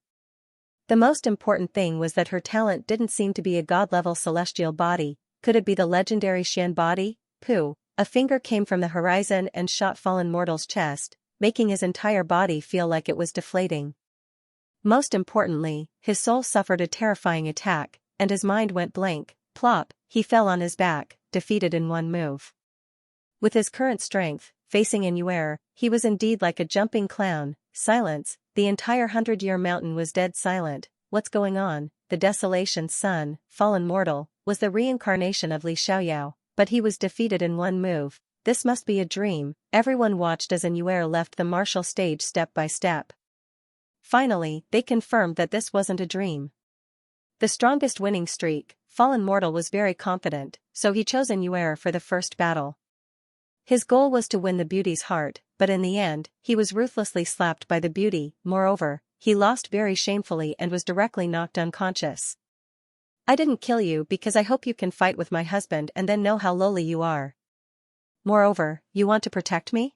The most important thing was that her talent didn't seem to be a god-level celestial body. Could it be the legendary Xian body? Pooh! A finger came from the horizon and shot Fallen Mortal's chest, making his entire body feel like it was deflating. Most importantly, his soul suffered a terrifying attack, and his mind went blank. Plop, he fell on his back, defeated in one move. With his current strength, facing Yuer, he was indeed like a jumping clown. Silence, the entire 100-year mountain was dead silent. What's going on? The Desolation Sun, Fallen Mortal, was the reincarnation of Li Xiaoyao, but he was defeated in one move. This must be a dream. Everyone watched as Yuer left the martial stage step by step. Finally, they confirmed that this wasn't a dream. The strongest winning streak, Fallen Mortal was very confident, so he chose Yuer for the first battle. His goal was to win the beauty's heart, but in the end, he was ruthlessly slapped by the beauty. Moreover, he lost very shamefully and was directly knocked unconscious. I didn't kill you because I hope you can fight with my husband and then know how lowly you are. Moreover, you want to protect me?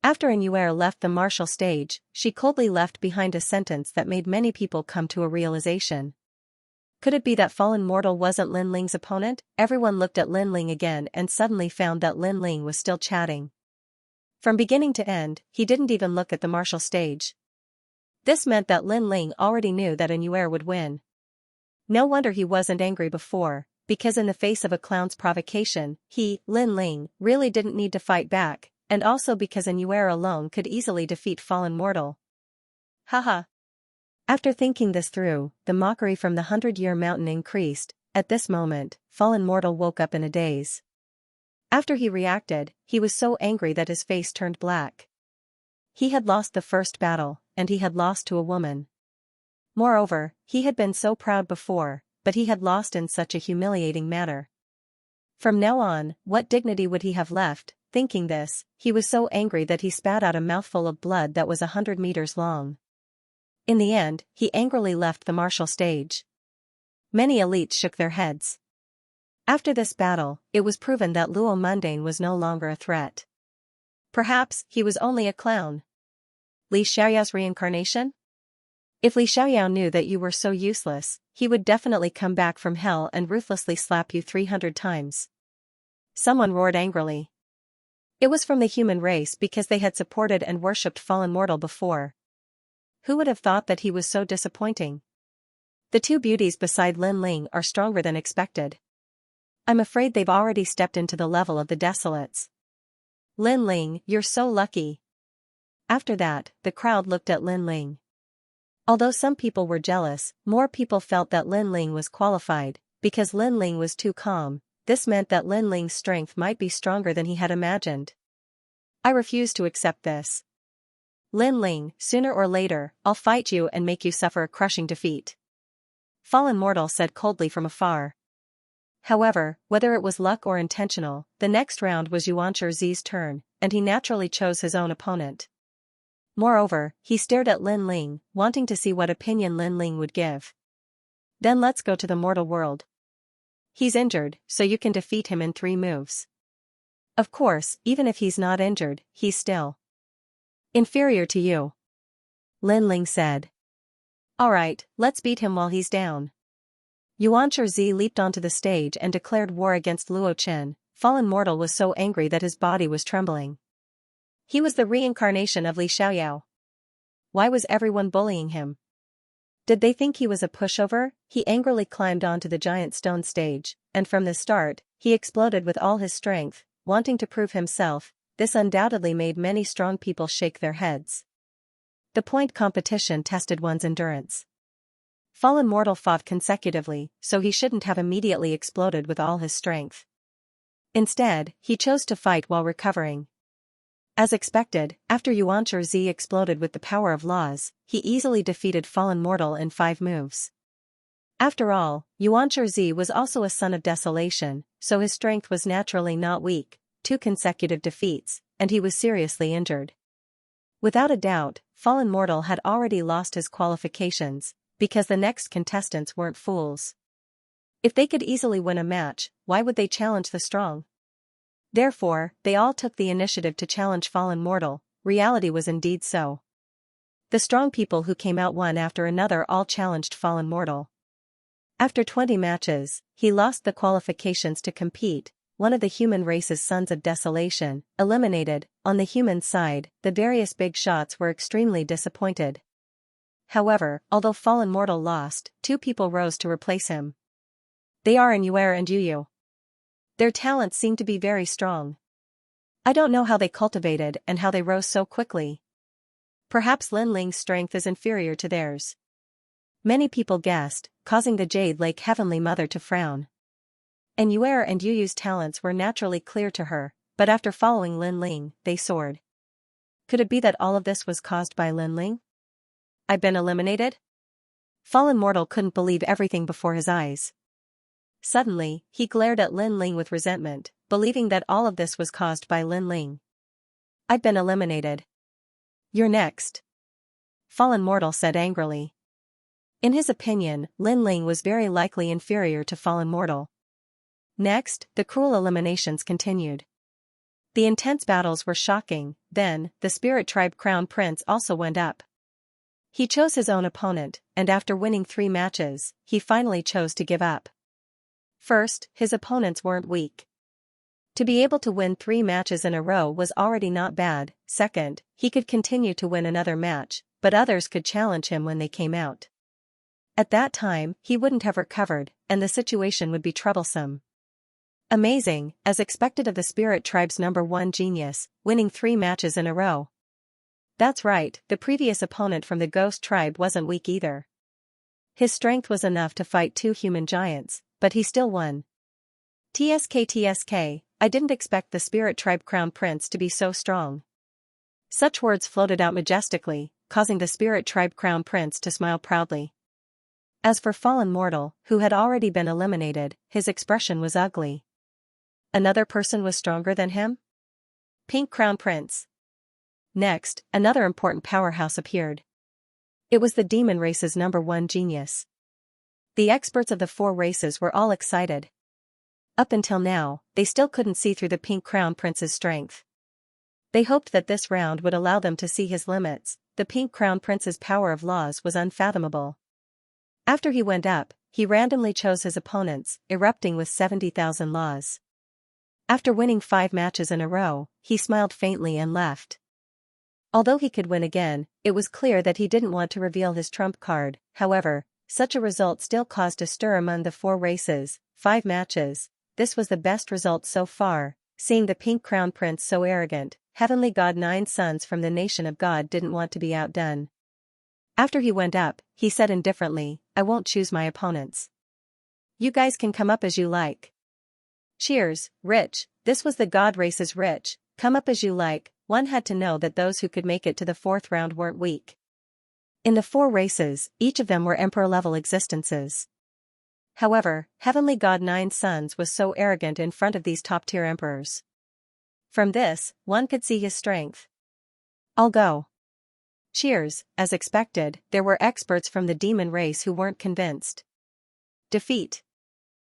After Yuer left the martial stage, she coldly left behind a sentence that made many people come to a realization. Could it be that Fallen Mortal wasn't Lin Ling's opponent? Everyone looked at Lin Ling again and suddenly found that Lin Ling was still chatting. From beginning to end, he didn't even look at the martial stage. This meant that Lin Ling already knew that Yuer would win. No wonder he wasn't angry before, because in the face of a clown's provocation, he, Lin Ling, really didn't need to fight back, and also because Yuer alone could easily defeat Fallen Mortal. Haha. After thinking this through, the mockery from the 100-year mountain increased. At this moment, Fallen Mortal woke up in a daze. After he reacted, he was so angry that his face turned black. He had lost the first battle, and he had lost to a woman. Moreover, he had been so proud before, but he had lost in such a humiliating manner. From now on, what dignity would he have left? Thinking this, he was so angry that he spat out a mouthful of blood that was 100 meters long. In the end, he angrily left the martial stage. Many elites shook their heads. After this battle, it was proven that Luo Mundane was no longer a threat. Perhaps he was only a clown. Li Xiaoyao's reincarnation? If Li Xiaoyao knew that you were so useless, he would definitely come back from hell and ruthlessly slap you 300 times. Someone roared angrily. It was from the human race because they had supported and worshipped fallen mortal before. Who would have thought that he was so disappointing? The two beauties beside Lin Ling are stronger than expected. I'm afraid they've already stepped into the level of the desolates. Lin Ling, you're so lucky. After that, the crowd looked at Lin Ling. Although some people were jealous, more people felt that Lin Ling was qualified, because Lin Ling was too calm. This meant that Lin Ling's strength might be stronger than he had imagined. I refuse to accept this. Lin Ling, sooner or later, I'll fight you and make you suffer a crushing defeat. Fallen Mortal said coldly from afar. However, whether it was luck or intentional, the next round was Xianxia Zi's turn, and he naturally chose his own opponent. Moreover, he stared at Lin Ling, wanting to see what opinion Lin Ling would give. Then let's go to the mortal world. He's injured, so you can defeat him in 3 moves. Of course, even if he's not injured, he's still inferior to you. Lin Ling said. Alright, let's beat him while he's down. Xianxia Zi leaped onto the stage and declared war against Luo Chen. Fallen Mortal was so angry that his body was trembling. He was the reincarnation of Li Xiaoyao. Why was everyone bullying him? Did they think he was a pushover? He angrily climbed onto the giant stone stage, and from the start, he exploded with all his strength, wanting to prove himself. This undoubtedly made many strong people shake their heads. The point competition tested one's endurance. Fallen Mortal fought consecutively, so he shouldn't have immediately exploded with all his strength. Instead, he chose to fight while recovering. As expected, after Xianxia Zi exploded with the power of laws, he easily defeated Fallen Mortal in 5 moves. After all, Xianxia Zi was also a son of desolation, so his strength was naturally not weak. 2 consecutive defeats, and he was seriously injured. Without a doubt, Fallen Mortal had already lost his qualifications, because the next contestants weren't fools. If they could easily win a match, why would they challenge the strong? Therefore, they all took the initiative to challenge Fallen Mortal. Reality was indeed so. The strong people who came out one after another all challenged Fallen Mortal. After 20 matches, he lost the qualifications to compete. One of the human race's sons of desolation, eliminated. On the human side, the various big shots were extremely disappointed. However, although Fallen Mortal lost, 2 people rose to replace him. They are Yuer and Yu. Their talents seem to be very strong. I don't know how they cultivated and how they rose so quickly. Perhaps Lin Ling's strength is inferior to theirs. Many people guessed, causing the Jade Lake Heavenly Mother to frown. And Yuer and Yu's talents were naturally clear to her, but after following Lin Ling, they soared. Could it be that all of this was caused by Lin Ling? I've been eliminated? Fallen Mortal couldn't believe everything before his eyes. Suddenly, he glared at Lin Ling with resentment, believing that all of this was caused by Lin Ling. I've been eliminated. You're next. Fallen Mortal said angrily. In his opinion, Lin Ling was very likely inferior to Fallen Mortal. Next, the cruel eliminations continued. The intense battles were shocking. Then, the Spirit Tribe Crown Prince also went up. He chose his own opponent, and after winning 3 matches, he finally chose to give up. First, his opponents weren't weak. To be able to win 3 matches in a row was already not bad. Second, he could continue to win another match, but others could challenge him when they came out. At that time, he wouldn't have recovered, and the situation would be troublesome. Amazing, as expected of the Spirit Tribe's #1 genius, winning 3 matches in a row. That's right, the previous opponent from the Ghost Tribe wasn't weak either. His strength was enough to fight 2 human giants, but he still won. TSK, I didn't expect the Spirit Tribe Crown Prince to be so strong. Such words floated out majestically, causing the Spirit Tribe Crown Prince to smile proudly. As for Fallen Mortal, who had already been eliminated, his expression was ugly. Another person was stronger than him? Pink Crown Prince. Next, another important powerhouse appeared. It was the demon race's #1 genius. The experts of the 4 races were all excited. Up until now, they still couldn't see through the Pink Crown Prince's strength. They hoped that this round would allow them to see his limits. The Pink Crown Prince's power of laws was unfathomable. After he went up, he randomly chose his opponents, erupting with 70,000 laws. After winning 5 matches in a row, he smiled faintly and left. Although he could win again, it was clear that he didn't want to reveal his trump card. However, such a result still caused a stir among the 4 races, 5 matches. This was the best result so far. Seeing the pink crown prince so arrogant, Heavenly God 9 sons from the nation of God didn't want to be outdone. After he went up, he said indifferently, "I won't choose my opponents. You guys can come up as you like." Cheers, Rich. This was the God race's Rich. Come up as you like. One had to know that those who could make it to the 4th round weren't weak. In the 4 races, each of them were emperor-level existences. However, Heavenly God 9 sons was so arrogant in front of these top-tier emperors. From this, one could see his strength. "I'll go." Cheers. As expected, there were experts from the demon race who weren't convinced. Defeat.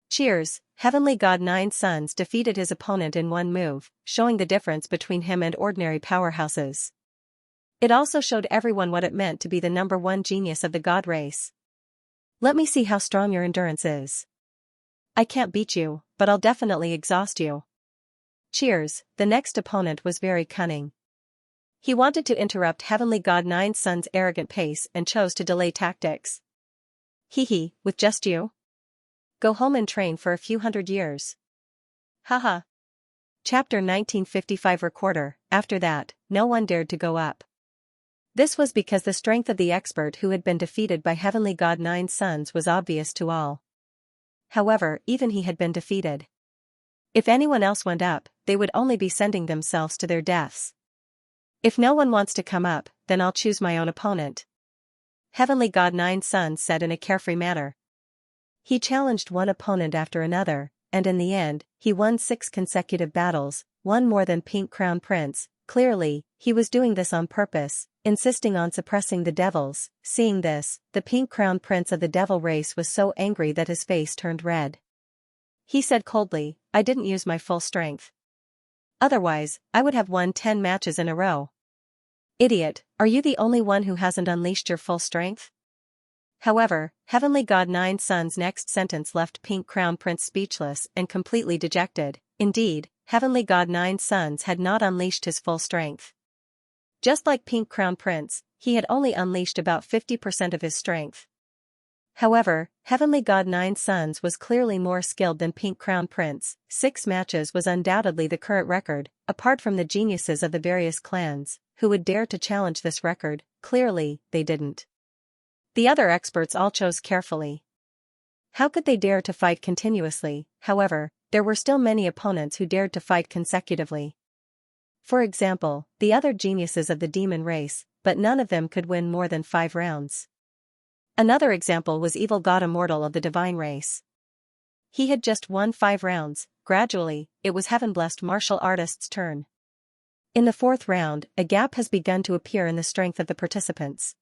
Cheers. Heavenly God 9 sons defeated his opponent in one move, showing the difference between him and ordinary powerhouses. It also showed everyone what it meant to be the #1 genius of the God race. "Let me see how strong your endurance is. I can't beat you, but I'll definitely exhaust you." Cheers. The next opponent was very cunning. He wanted to interrupt Heavenly God 9 sons' arrogant pace and chose to delay tactics. "Hee, with just you? Go home and train for a few hundred years." Haha. Chapter 1955 Recorder. After that, no one dared to go up. This was because the strength of the expert who had been defeated by Heavenly God 9 sons was obvious to all. However, even he had been defeated. If anyone else went up, they would only be sending themselves to their deaths. "If no one wants to come up, then I'll choose my own opponent," Heavenly God 9 sons said in a carefree manner. He challenged one opponent after another, and in the end, he won 6 consecutive battles, one more than Pink Crown Prince. Clearly, he was doing this on purpose, insisting on suppressing the devils. Seeing this, the Pink Crown Prince of the devil race was so angry that his face turned red. He said coldly, "I didn't use my full strength. Otherwise, I would have won 10 matches in a row." "Idiot, are you the only one who hasn't unleashed your full strength?" However, Heavenly God 9 sons' next sentence left Pink Crown Prince speechless and completely dejected. Indeed, Heavenly God 9 sons had not unleashed his full strength. Just like Pink Crown Prince, he had only unleashed about 50% of his strength. However, Heavenly God 9 sons was clearly more skilled than Pink Crown Prince. 6 matches was undoubtedly the current record, apart from the geniuses of the various clans, who would dare to challenge this record. Clearly, they didn't. The other experts all chose carefully. How could they dare to fight continuously? However, there were still many opponents who dared to fight consecutively. For example, the other geniuses of the demon race, but none of them could win more than 5 rounds. Another example was Evil God Immortal of the divine race. He had just won 5 rounds. Gradually, it was Heaven-blessed martial artist's turn. In the 4th round, a gap has begun to appear in the strength of the participants.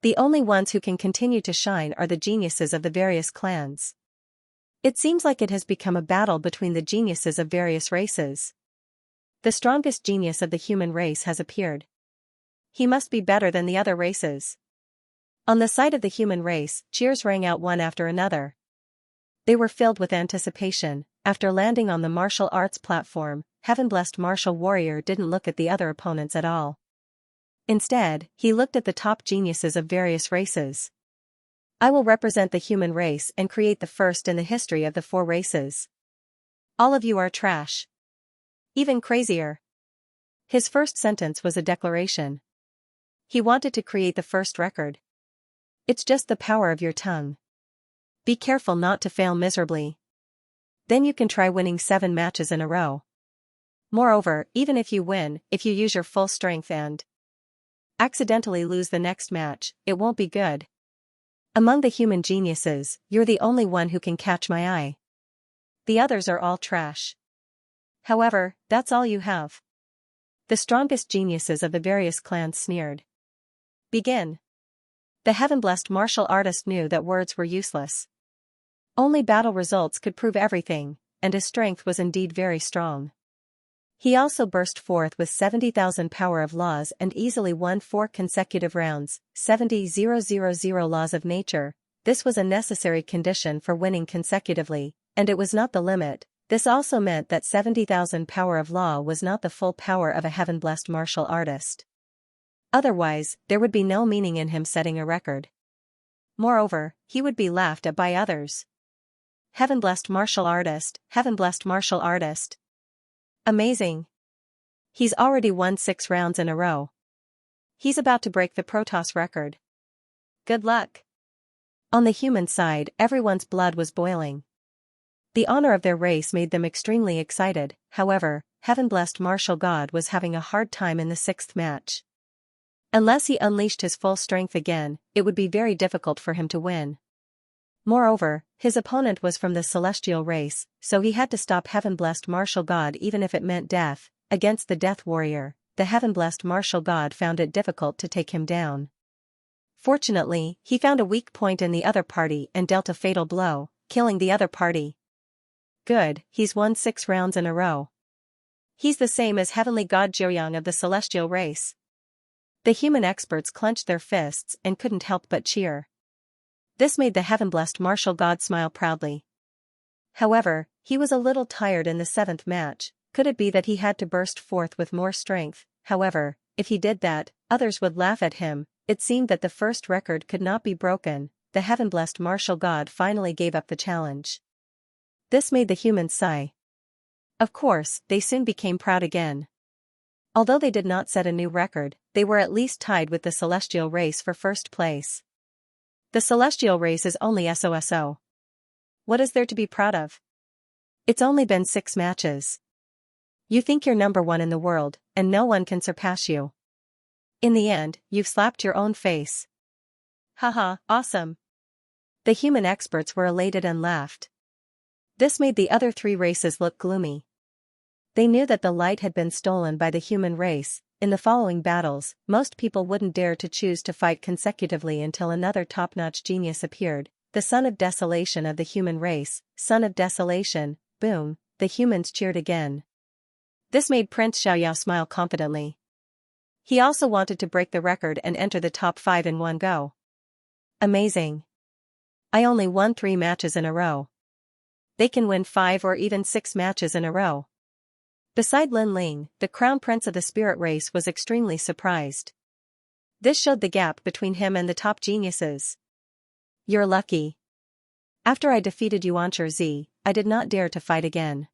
The only ones who can continue to shine are the geniuses of the various clans. It seems like it has become a battle between the geniuses of various races. The strongest genius of the human race has appeared. He must be better than the other races. On the side of the human race, cheers rang out one after another. They were filled with anticipation. After landing on the martial arts platform, Heaven-blessed martial warrior didn't look at the other opponents at all. Instead, he looked at the top geniuses of various races. "I will represent the human race and create the first in the history of the 4 races. All of you are trash. Even crazier." His first sentence was a declaration. He wanted to create the first record. "It's just the power of your tongue. Be careful not to fail miserably. Then you can try winning 7 matches in a row. Moreover, even if you win, if you use your full strength and accidentally lose the next match, it won't be good. Among the human geniuses, you're the only one who can catch my eye. The others are all trash. However, that's all you have." The strongest geniuses of the various clans sneered. "Begin." The Heaven-blessed martial artist knew that words were useless. Only battle results could prove everything, and his strength was indeed very strong. He also burst forth with 70,000 power of laws and easily won 4 consecutive rounds. 70,000 laws of nature. This was a necessary condition for winning consecutively, and it was not the limit. This also meant that 70,000 power of law was not the full power of a heaven-blessed martial artist. Otherwise, there would be no meaning in him setting a record. Moreover, he would be laughed at by others. Heaven-blessed martial artist, heaven-blessed martial artist. Amazing. He's already won 6 rounds in a row. He's about to break the Protoss record. Good luck. On the human side, everyone's blood was boiling. The honor of their race made them extremely excited. However, heaven-blessed martial god was having a hard time in the 6th match. Unless he unleashed his full strength again, it would be very difficult for him to win. Moreover, his opponent was from the celestial race, so he had to stop heaven-blessed martial god even if it meant death. Against the Death Warrior, the heaven-blessed martial god found it difficult to take him down. Fortunately, he found a weak point in the other party and dealt a fatal blow, killing the other party. Good, he's won 6 rounds in a row. He's the same as heavenly god Jiuyang of the celestial race. The human experts clenched their fists and couldn't help but cheer. This made the heaven-blessed martial god smile proudly. However, he was a little tired in the 7th match. Could it be that he had to burst forth with more strength? However, if he did that, others would laugh at him. It seemed that the first record could not be broken. The heaven-blessed martial god finally gave up the challenge. This made the humans sigh. Of course, they soon became proud again. Although they did not set a new record, they were at least tied with the celestial race for first place. The celestial race is only SOSO. What is there to be proud of? It's only been 6 matches. You think you're number 1 in the world, and no one can surpass you. In the end, you've slapped your own face. Haha, awesome. The human experts were elated and laughed. This made the other 3 races look gloomy. They knew that the light had been stolen by the human race. In the following battles, most people wouldn't dare to choose to fight consecutively until another top-notch genius appeared, the son of desolation of the human race. Son of desolation, boom, the humans cheered again. This made Prince Xiaoyao smile confidently. He also wanted to break the record and enter the top 5 in one go. Amazing. I only won 3 matches in a row. They can win 5 or even 6 matches in a row. Beside Lin Ling, the crown prince of the spirit race was extremely surprised. This showed the gap between him and the top geniuses. You're lucky. After I defeated Xianxia, I did not dare to fight again.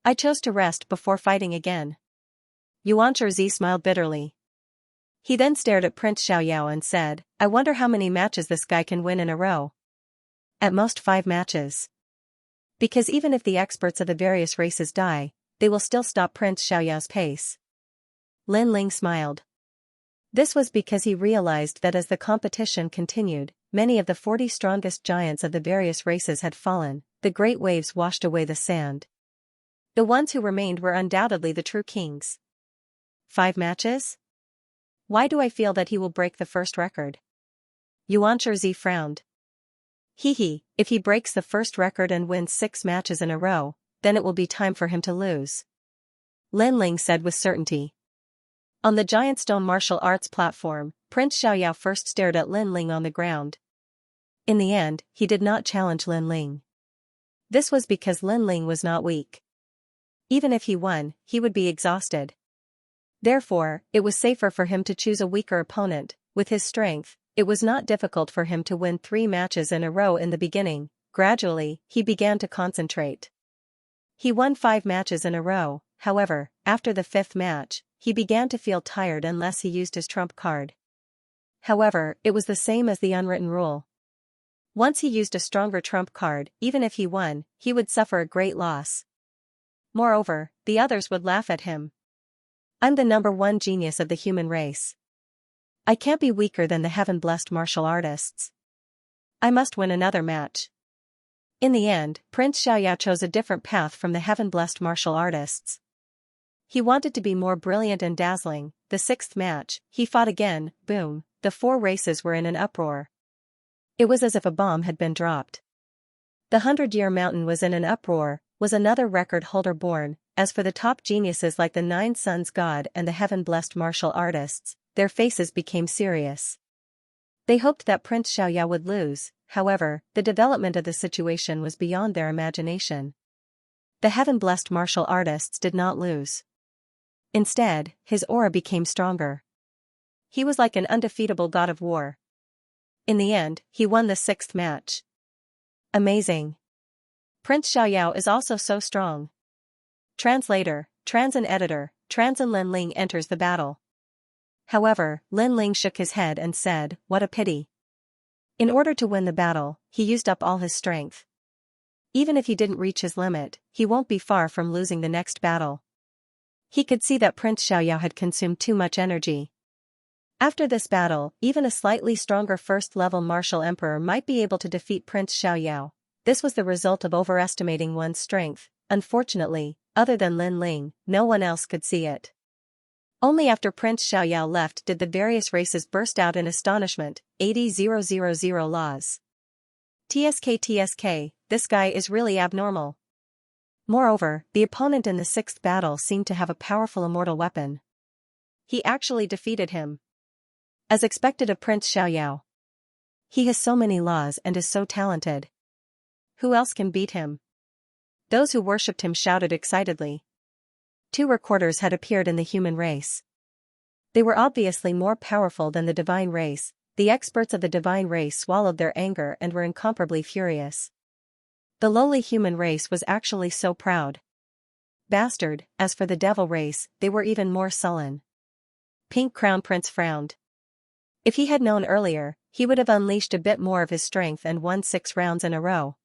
I chose to rest before fighting again. Xianxia smiled bitterly. He then stared at Prince Xiaoyao and said, I wonder how many matches this guy can win in a row. At most 5 matches. Because even if the experts of the various races die, they will still stop Prince Xiaoyao's pace. Lin Ling smiled. This was because he realized that as the competition continued, many of the 40 strongest giants of the various races had fallen. The great waves washed away the sand. The ones who remained were undoubtedly the true kings. 5 matches? Why do I feel that he will break the first record? Xianxia frowned. If he breaks the first record and wins 6 matches in a row, then it will be time for him to lose. Lin Ling said with certainty. On the giant stone martial arts platform, Prince Xiaoyao first stared at Lin Ling on the ground. In the end, he did not challenge Lin Ling. This was because Lin Ling was not weak. Even if he won, he would be exhausted. Therefore, it was safer for him to choose a weaker opponent. With his strength, it was not difficult for him to win 3 matches in a row in the beginning. Gradually, he began to concentrate. He won 5 matches in a row. However, after the 5th match, he began to feel tired unless he used his trump card. However, it was the same as the unwritten rule. Once he used a stronger trump card, even if he won, he would suffer a great loss. Moreover, the others would laugh at him. I'm the number 1 genius of the human race. I can't be weaker than the heaven-blessed martial artists. I must win another match. In the end, Prince Xiaoyao chose a different path from the heaven-blessed martial artists. He wanted to be more brilliant and dazzling. The 6th match, he fought again. Boom, the 4 races were in an uproar. It was as if a bomb had been dropped. The 100-year mountain was in an uproar. Was another record holder born? As for the top geniuses like the 9 Suns God and the heaven-blessed martial artists, their faces became serious. They hoped that Prince Xiaoyao would lose. However, the development of the situation was beyond their imagination. The heaven-blessed martial artists did not lose. Instead, his aura became stronger. He was like an undefeatable god of war. In the end, he won the 6th match. Amazing. Prince Xiaoyao is also so strong. Translator, Trans and editor, Trans and Lin Ling enters the battle. However, Lin Ling shook his head and said, "What a pity." In order to win the battle, he used up all his strength. Even if he didn't reach his limit, he won't be far from losing the next battle. He could see that Prince Xiaoyao had consumed too much energy. After this battle, even a slightly stronger first-level martial emperor might be able to defeat Prince Xiaoyao. This was the result of overestimating one's strength. Unfortunately, other than Lin Ling, no one else could see it. Only after Prince Xiaoyao left did the various races burst out in astonishment. 80,000 laws. TSK, this guy is really abnormal. Moreover, the opponent in the 6th battle seemed to have a powerful immortal weapon. He actually defeated him. As expected of Prince Xiaoyao. He has so many laws and is so talented. Who else can beat him? Those who worshipped him shouted excitedly. 2 recorders had appeared in the human race. They were obviously more powerful than the divine race. The experts of the divine race swallowed their anger and were incomparably furious. The lowly human race was actually so proud. Bastard, as for the devil race, they were even more sullen. Pink Crown Prince frowned. If he had known earlier, he would have unleashed a bit more of his strength and won 6 rounds in a row.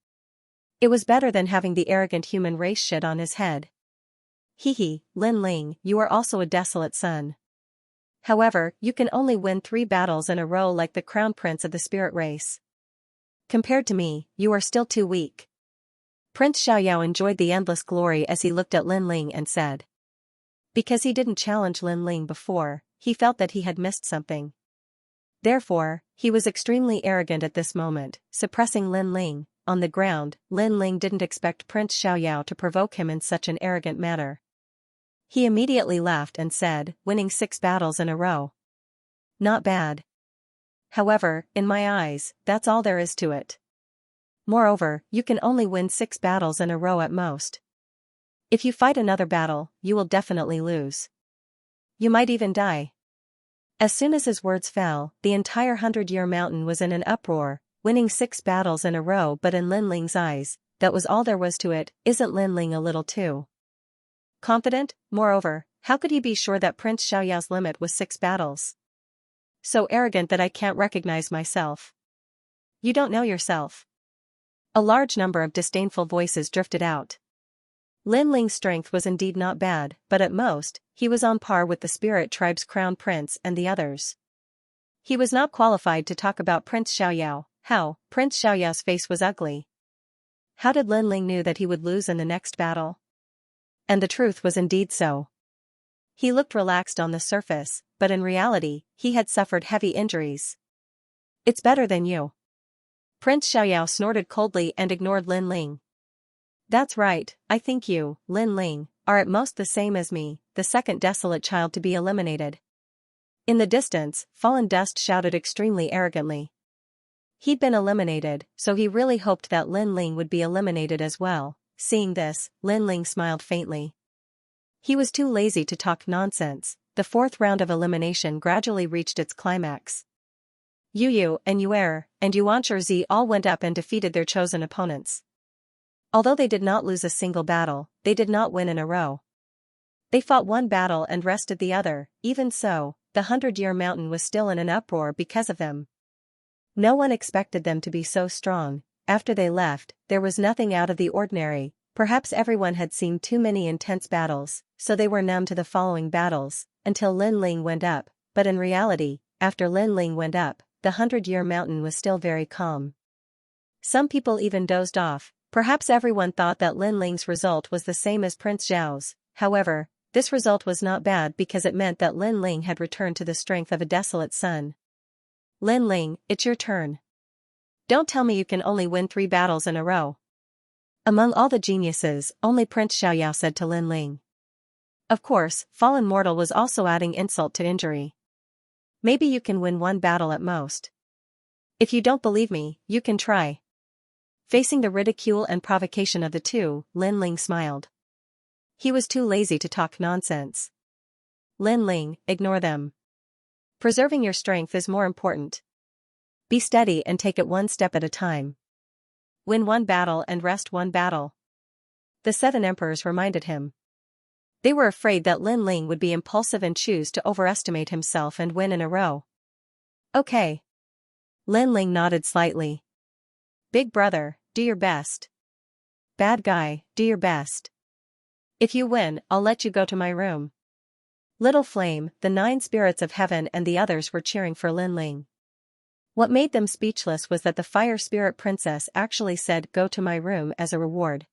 It was better than having the arrogant human race shit on his head. Hehe, Lin Ling, you are also a desolate son. However, you can only win 3 battles in a row like the crown prince of the spirit race. Compared to me, you are still too weak. Prince Xiaoyao enjoyed the endless glory as he looked at Lin Ling and said. Because he didn't challenge Lin Ling before, he felt that he had missed something. Therefore, he was extremely arrogant at this moment, suppressing Lin Ling. On the ground, Lin Ling didn't expect Prince Xiaoyao to provoke him in such an arrogant manner. He immediately laughed and said, winning 6 battles in a row. Not bad. However, in my eyes, that's all there is to it. Moreover, you can only win 6 battles in a row at most. If you fight another battle, you will definitely lose. You might even die. As soon as his words fell, the entire 100-year mountain was in an uproar, winning 6 battles in a row, but in Lin Ling's eyes, that was all there was to it. Isn't Lin Ling a little too confident? Moreover, how could he be sure that Prince Xiaoyao's limit was 6 battles? So arrogant that I can't recognize myself. You don't know yourself. A large number of disdainful voices drifted out. Lin Ling's strength was indeed not bad, but at most, he was on par with the spirit tribe's crown prince and the others. He was not qualified to talk about Prince Xiaoyao. How? Prince Xiaoyao's face was ugly. How did Lin Ling knew that he would lose in the next battle? And the truth was indeed so. He looked relaxed on the surface, but in reality, he had suffered heavy injuries. It's better than you. Prince Xiaoyao snorted coldly and ignored Lin Ling. That's right, I think you, Lin Ling, are at most the same as me, the second desolate child to be eliminated. In the distance, Fallen Dust shouted extremely arrogantly. He'd been eliminated, so he really hoped that Lin Ling would be eliminated as well. Seeing this, Lin Ling smiled faintly. He was too lazy to talk nonsense. The 4th round of elimination gradually reached its climax. Yu and Yuer and Yuanzhi all went up and defeated their chosen opponents. Although they did not lose a single battle, they did not win in a row. They fought one battle and rested the other. Even so, the 100-year mountain was still in an uproar because of them. No one expected them to be so strong. After they left, there was nothing out of the ordinary. Perhaps everyone had seen too many intense battles, so they were numb to the following battles, until Lin Ling went up. But in reality, after Lin Ling went up, the 100-year mountain was still very calm. Some people even dozed off. Perhaps everyone thought that Lin Ling's result was the same as Prince Zhao's. However, this result was not bad because it meant that Lin Ling had returned to the strength of a desolate son. Lin Ling, it's your turn. Don't tell me you can only win 3 battles in a row. Among all the geniuses, only Prince Xiaoyao said to Lin Ling. Of course, Fallen Mortal was also adding insult to injury. Maybe you can win 1 battle at most. If you don't believe me, you can try. Facing the ridicule and provocation of the two, Lin Ling smiled. He was too lazy to talk nonsense. Lin Ling, ignore them. Preserving your strength is more important. Be steady and take it one step at a time. Win one battle and rest one battle. The 7 emperors reminded him. They were afraid that Lin Ling would be impulsive and choose to overestimate himself and win in a row. Okay. Lin Ling nodded slightly. Big brother, do your best. Bad guy, do your best. If you win, I'll let you go to my room. Little Flame, the 9 spirits of heaven and the others were cheering for Lin Ling. What made them speechless was that the fire spirit princess actually said go to my room as a reward.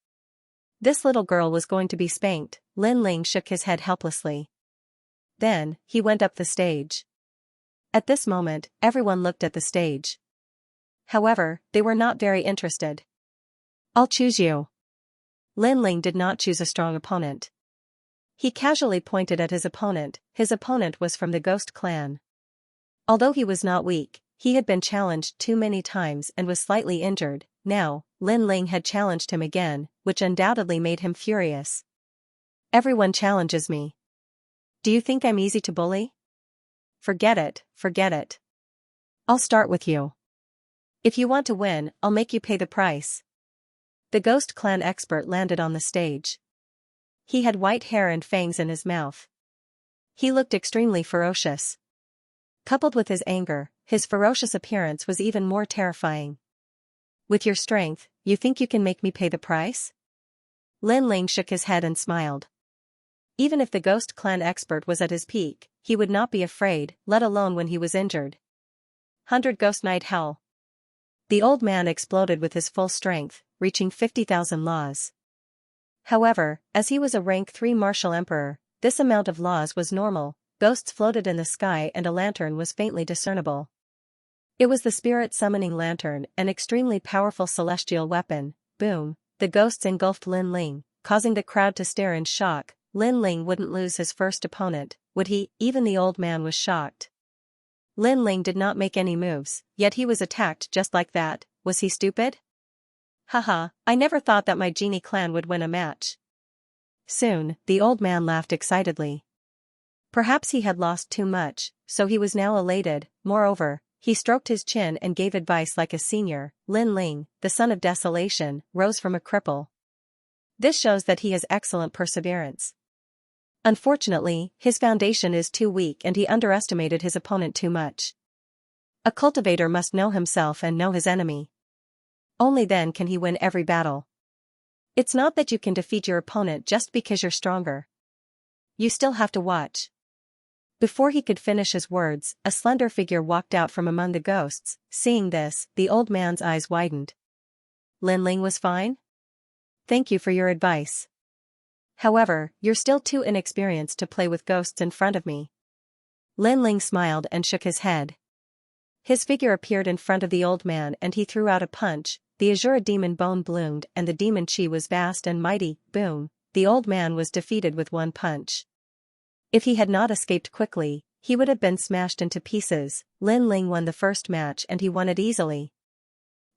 This little girl was going to be spanked. Lin Ling shook his head helplessly. Then, he went up the stage. At this moment, everyone looked at the stage. However, they were not very interested. I'll choose you. Lin Ling did not choose a strong opponent. He casually pointed at his opponent. His opponent was from the Ghost clan. Although he was not weak, he had been challenged too many times and was slightly injured. Now, Lin Ling had challenged him again, which undoubtedly made him furious. Everyone challenges me. Do you think I'm easy to bully? Forget it, forget it. I'll start with you. If you want to win, I'll make you pay the price. The Ghost clan expert landed on the stage. He had white hair and fangs in his mouth. He looked extremely ferocious. Coupled with his anger, his ferocious appearance was even more terrifying. With your strength, you think you can make me pay the price? Lin Ling shook his head and smiled. Even if the Ghost clan expert was at his peak, he would not be afraid, let alone when he was injured. 100 Ghost Knight Hell. The old man exploded with his full strength, reaching 50,000 laws. However, as he was a rank 3 martial emperor, this amount of laws was normal. Ghosts floated in the sky and a lantern was faintly discernible. It was the spirit summoning lantern, an extremely powerful celestial weapon. Boom, the ghosts engulfed Lin Ling, causing the crowd to stare in shock. Lin Ling wouldn't lose his first opponent, would he? Even the old man was shocked. Lin Ling did not make any moves, yet he was attacked just like that. Was he stupid? Haha, I never thought that my genie clan would win a match. Soon, the old man laughed excitedly. Perhaps he had lost too much, so he was now elated. Moreover, he stroked his chin and gave advice like a senior. Lin Ling, the son of desolation, rose from a cripple. This shows that he has excellent perseverance. Unfortunately, his foundation is too weak and he underestimated his opponent too much. A cultivator must know himself and know his enemy. Only then can he win every battle. It's not that you can defeat your opponent just because you're stronger. You still have to watch. Before he could finish his words, a slender figure walked out from among the ghosts. Seeing this, the old man's eyes widened. Lin Ling was fine? Thank you for your advice. However, you're still too inexperienced to play with ghosts in front of me. Lin Ling smiled and shook his head. His figure appeared in front of the old man and he threw out a punch. The Azura demon bone bloomed and the demon chi was vast and mighty. Boom, the old man was defeated with one punch. If he had not escaped quickly, he would have been smashed into pieces. Lin Ling won the first match and he won it easily.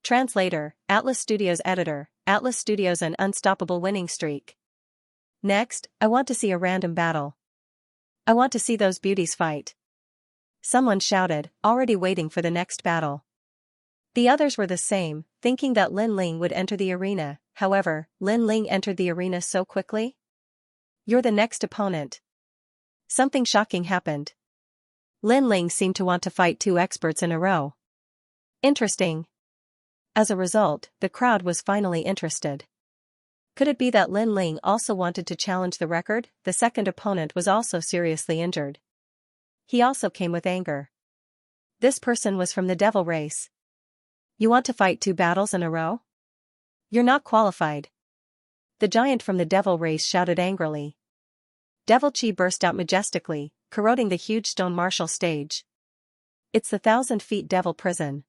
Translator, Atlas Studios Editor, Atlas Studios an unstoppable winning streak. Next, I want to see a random battle. I want to see those beauties fight. Someone shouted, already waiting for the next battle. The others were the same, thinking that Lin Ling would enter the arena. However, Lin Ling entered the arena so quickly. You're the next opponent. Something shocking happened. Lin Ling seemed to want to fight 2 experts in a row. Interesting. As a result, the crowd was finally interested. Could it be that Lin Ling also wanted to challenge the record? The second opponent was also seriously injured. He also came with anger. This person was from the devil race. You want to fight 2 battles in a row? You're not qualified. The giant from the devil race shouted angrily. Devil chi burst out majestically, corroding the huge stone martial stage. It's the 1,000 feet devil prison.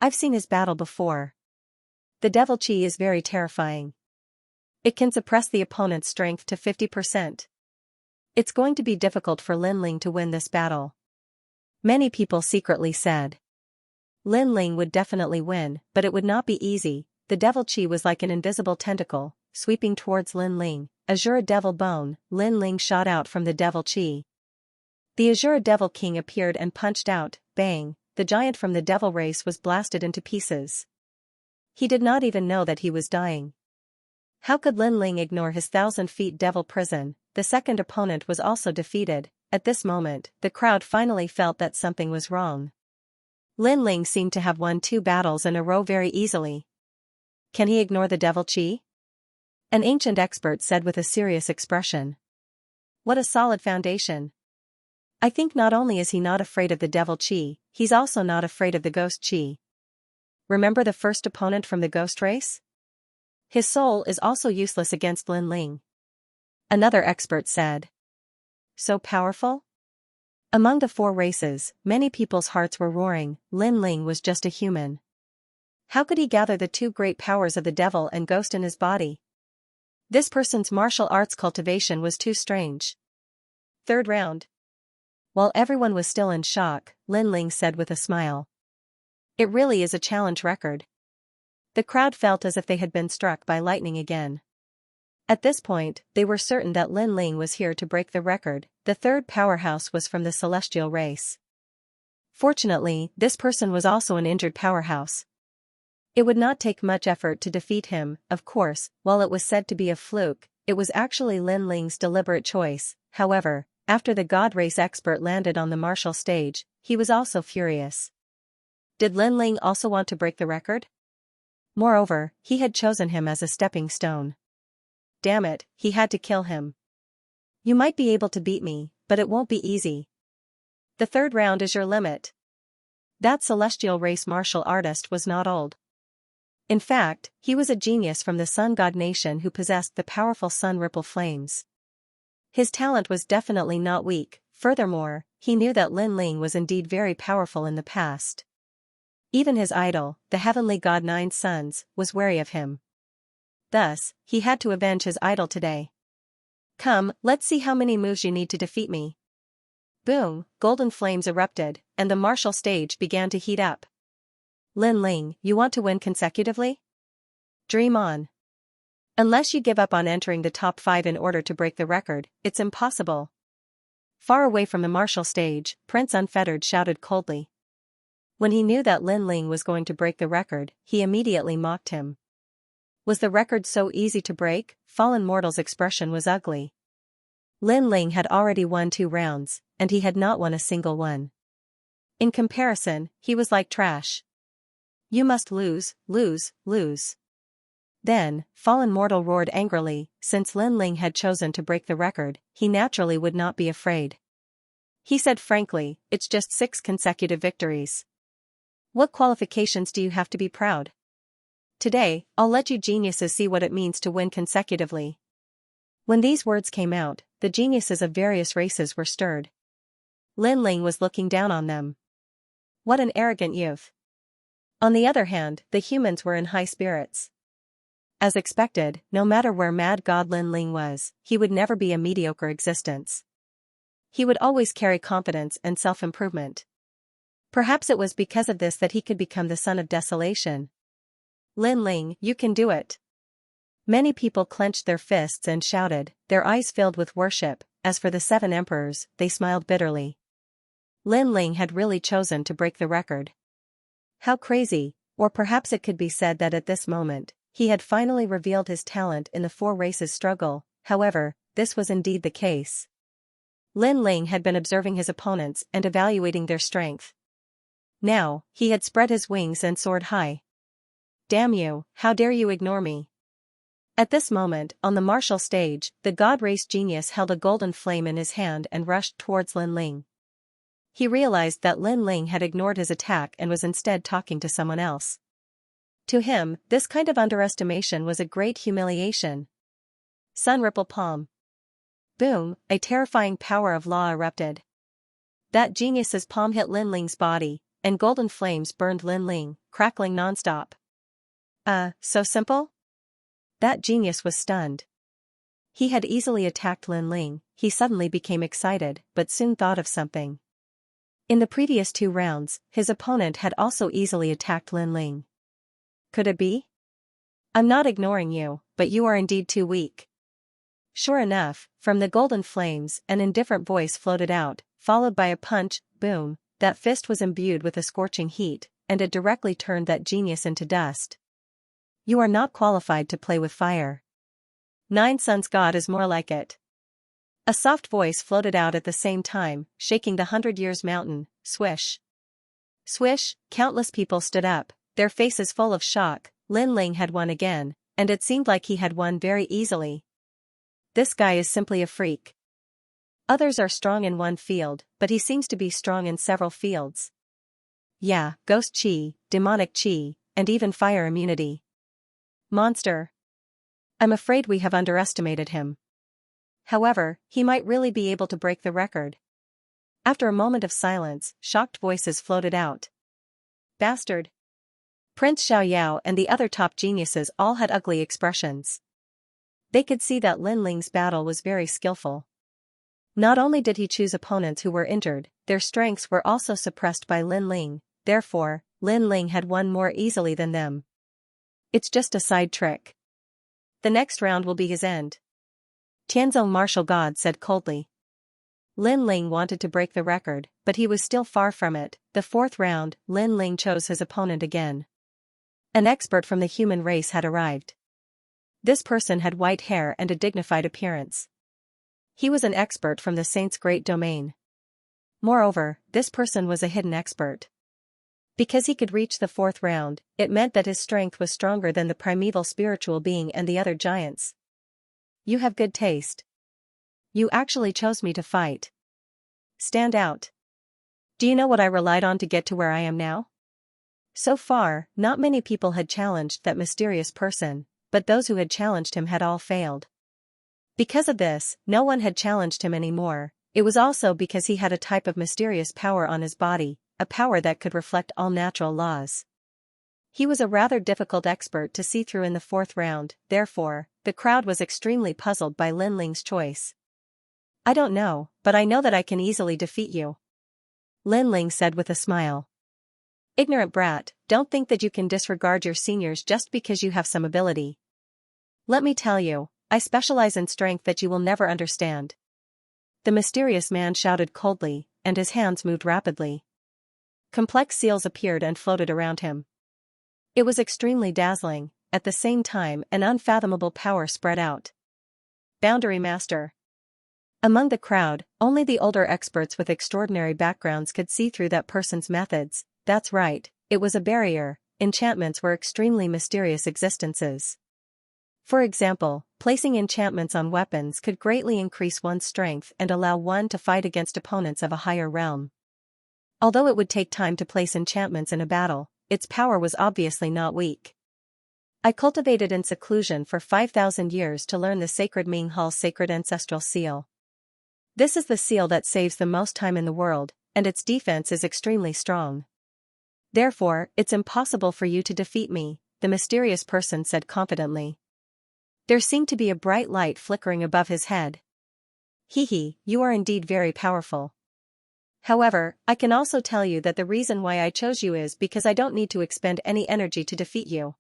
I've seen his battle before. The devil chi is very terrifying. It can suppress the opponent's strength to 50%. It's going to be difficult for Lin Ling to win this battle. Many people secretly said. Lin Ling would definitely win, but it would not be easy. the devil chi was like an invisible tentacle, sweeping towards Lin Ling. Azure Devil Bone, Lin Ling shot out from the devil chi. The Azure Devil King appeared and punched out, bang, the giant from the devil race was blasted into pieces. He did not even know that he was dying. How could Lin Ling ignore his 1,000-feet devil prison? The second opponent was also defeated. At this moment, the crowd finally felt that something was wrong. Lin Ling seemed to have won 2 battles in a row very easily. Can he ignore the devil chi? An ancient expert said with a serious expression. What a solid foundation. I think not only is he not afraid of the devil chi, he's also not afraid of the ghost chi. Remember the first opponent from the ghost race? His soul is also useless against Lin Ling. Another expert said. So powerful? Among the 4 races, many people's hearts were roaring. Lin Ling was just a human. How could he gather the 2 great powers of the devil and ghost in his body? This person's martial arts cultivation was too strange. Third round. While everyone was still in shock, Lin Ling said with a smile. It really is a challenge record. The crowd felt as if they had been struck by lightning again. At this point, they were certain that Lin Ling was here to break the record. The third powerhouse was from the celestial race. Fortunately, this person was also an injured powerhouse. It would not take much effort to defeat him. Of course, while it was said to be a fluke, it was actually Lin Ling's deliberate choice. However, after the God Race expert landed on the martial stage, he was also furious. Did Lin Ling also want to break the record? Moreover, he had chosen him as a stepping stone. Damn it, he had to kill him. You might be able to beat me, but it won't be easy. The third round is your limit. That celestial race martial artist was not old. In fact, he was a genius from the Sun God Nation who possessed the powerful sun ripple flames. His talent was definitely not weak. Furthermore, he knew that Lin Ling was indeed very powerful in the past. Even his idol, the heavenly god 9 Suns, was wary of him. Thus, he had to avenge his idol today. Come, let's see how many moves you need to defeat me. Boom, golden flames erupted, and the martial stage began to heat up. Lin Ling, you want to win consecutively? Dream on. Unless you give up on entering the top 5 in order to break the record, it's impossible. Far away from the martial stage, Prince Unfettered shouted coldly. When he knew that Lin Ling was going to break the record, he immediately mocked him. Was the record so easy to break? Fallen Mortal's expression was ugly. Lin Ling had already won 2 rounds, and he had not won a single one. In comparison, he was like trash. You must lose, lose, lose. Then, Fallen Mortal roared angrily. Since Lin Ling had chosen to break the record, he naturally would not be afraid. He said frankly, it's just 6 consecutive victories. What qualifications do you have to be proud? Today, I'll let you geniuses see what it means to win consecutively. When these words came out, the geniuses of various races were stirred. Lin Ling was looking down on them. What an arrogant youth. On the other hand, the humans were in high spirits. As expected, no matter where Mad God Lin Ling was, he would never be a mediocre existence. He would always carry confidence and self-improvement. Perhaps it was because of this that he could become the son of desolation. Lin Ling, you can do it. Many people clenched their fists and shouted, their eyes filled with worship. As for the 7 emperors, they smiled bitterly. Lin Ling had really chosen to break the record. How crazy, or perhaps it could be said that at this moment, he had finally revealed his talent in the 4 races struggle. However, this was indeed the case. Lin Ling had been observing his opponents and evaluating their strength. Now, he had spread his wings and soared high. Damn you, how dare you ignore me? At this moment, on the martial stage, the God Race genius held a golden flame in his hand and rushed towards Lin Ling. He realized that Lin Ling had ignored his attack and was instead talking to someone else. To him, this kind of underestimation was a great humiliation. Sun Ripple Palm. Boom, a terrifying power of law erupted. That genius's palm hit Lin Ling's body, and golden flames burned Lin Ling, crackling nonstop. So simple? That genius was stunned. He had easily attacked Lin Ling. He suddenly became excited, but soon thought of something. In the previous 2 rounds, his opponent had also easily attacked Lin Ling. Could it be? I'm not ignoring you, but you are indeed too weak. Sure enough, from the golden flames an indifferent voice floated out, followed by a punch, boom, that fist was imbued with a scorching heat, and it directly turned that genius into dust. You are not qualified to play with fire. Nine Suns God is more like it. A soft voice floated out at the same time, shaking the 100 Years mountain, swish. Swish, countless people stood up, their faces full of shock. Lin Ling had won again, and it seemed like he had won very easily. This guy is simply a freak. Others are strong in one field, but he seems to be strong in several fields. Yeah, ghost chi, demonic chi, and even fire immunity. Monster. I'm afraid we have underestimated him. However, he might really be able to break the record. After a moment of silence, shocked voices floated out. Bastard. Prince Xiaoyao and the other top geniuses all had ugly expressions. They could see that Lin Ling's battle was very skillful. Not only did he choose opponents who were injured, their strengths were also suppressed by Lin Ling, therefore, Lin Ling had won more easily than them. It's just a side trick. The next round will be his end. Tianzong martial god said coldly. Lin Ling wanted to break the record, but he was still far from it. The fourth round, Lin Ling chose his opponent again. An expert from the human race had arrived. This person had white hair and a dignified appearance. He was an expert from the saint's great domain. Moreover, this person was a hidden expert. Because he could reach the fourth round, it meant that his strength was stronger than the primeval spiritual being and the other giants. You have good taste. You actually chose me to fight. Stand out. Do you know what I relied on to get to where I am now? So far, not many people had challenged that mysterious person, but those who had challenged him had all failed. Because of this, no one had challenged him anymore. It was also because he had a type of mysterious power on his body, a power that could reflect all natural laws. He was a rather difficult expert to see through in the fourth round, therefore, the crowd was extremely puzzled by Lin Ling's choice. I don't know, but I know that I can easily defeat you. Lin Ling said with a smile. Ignorant brat, don't think that you can disregard your seniors just because you have some ability. Let me tell you, I specialize in strength that you will never understand. The mysterious man shouted coldly, and his hands moved rapidly. Complex seals appeared and floated around him. It was extremely dazzling, at the same time an unfathomable power spread out. Boundary Master. Among the crowd, only the older experts with extraordinary backgrounds could see through that person's methods. That's right, it was a barrier. Enchantments were extremely mysterious existences. For example, placing enchantments on weapons could greatly increase one's strength and allow one to fight against opponents of a higher realm. Although it would take time to place enchantments in a battle, its power was obviously not weak. I cultivated in seclusion for 5,000 years to learn the sacred Ming Hall's sacred ancestral seal. This is the seal that saves the most time in the world, and its defense is extremely strong. Therefore, it's impossible for you to defeat me, the mysterious person said confidently. There seemed to be a bright light flickering above his head. Hee, you are indeed very powerful. However, I can also tell you that the reason why I chose you is because I don't need to expend any energy to defeat you.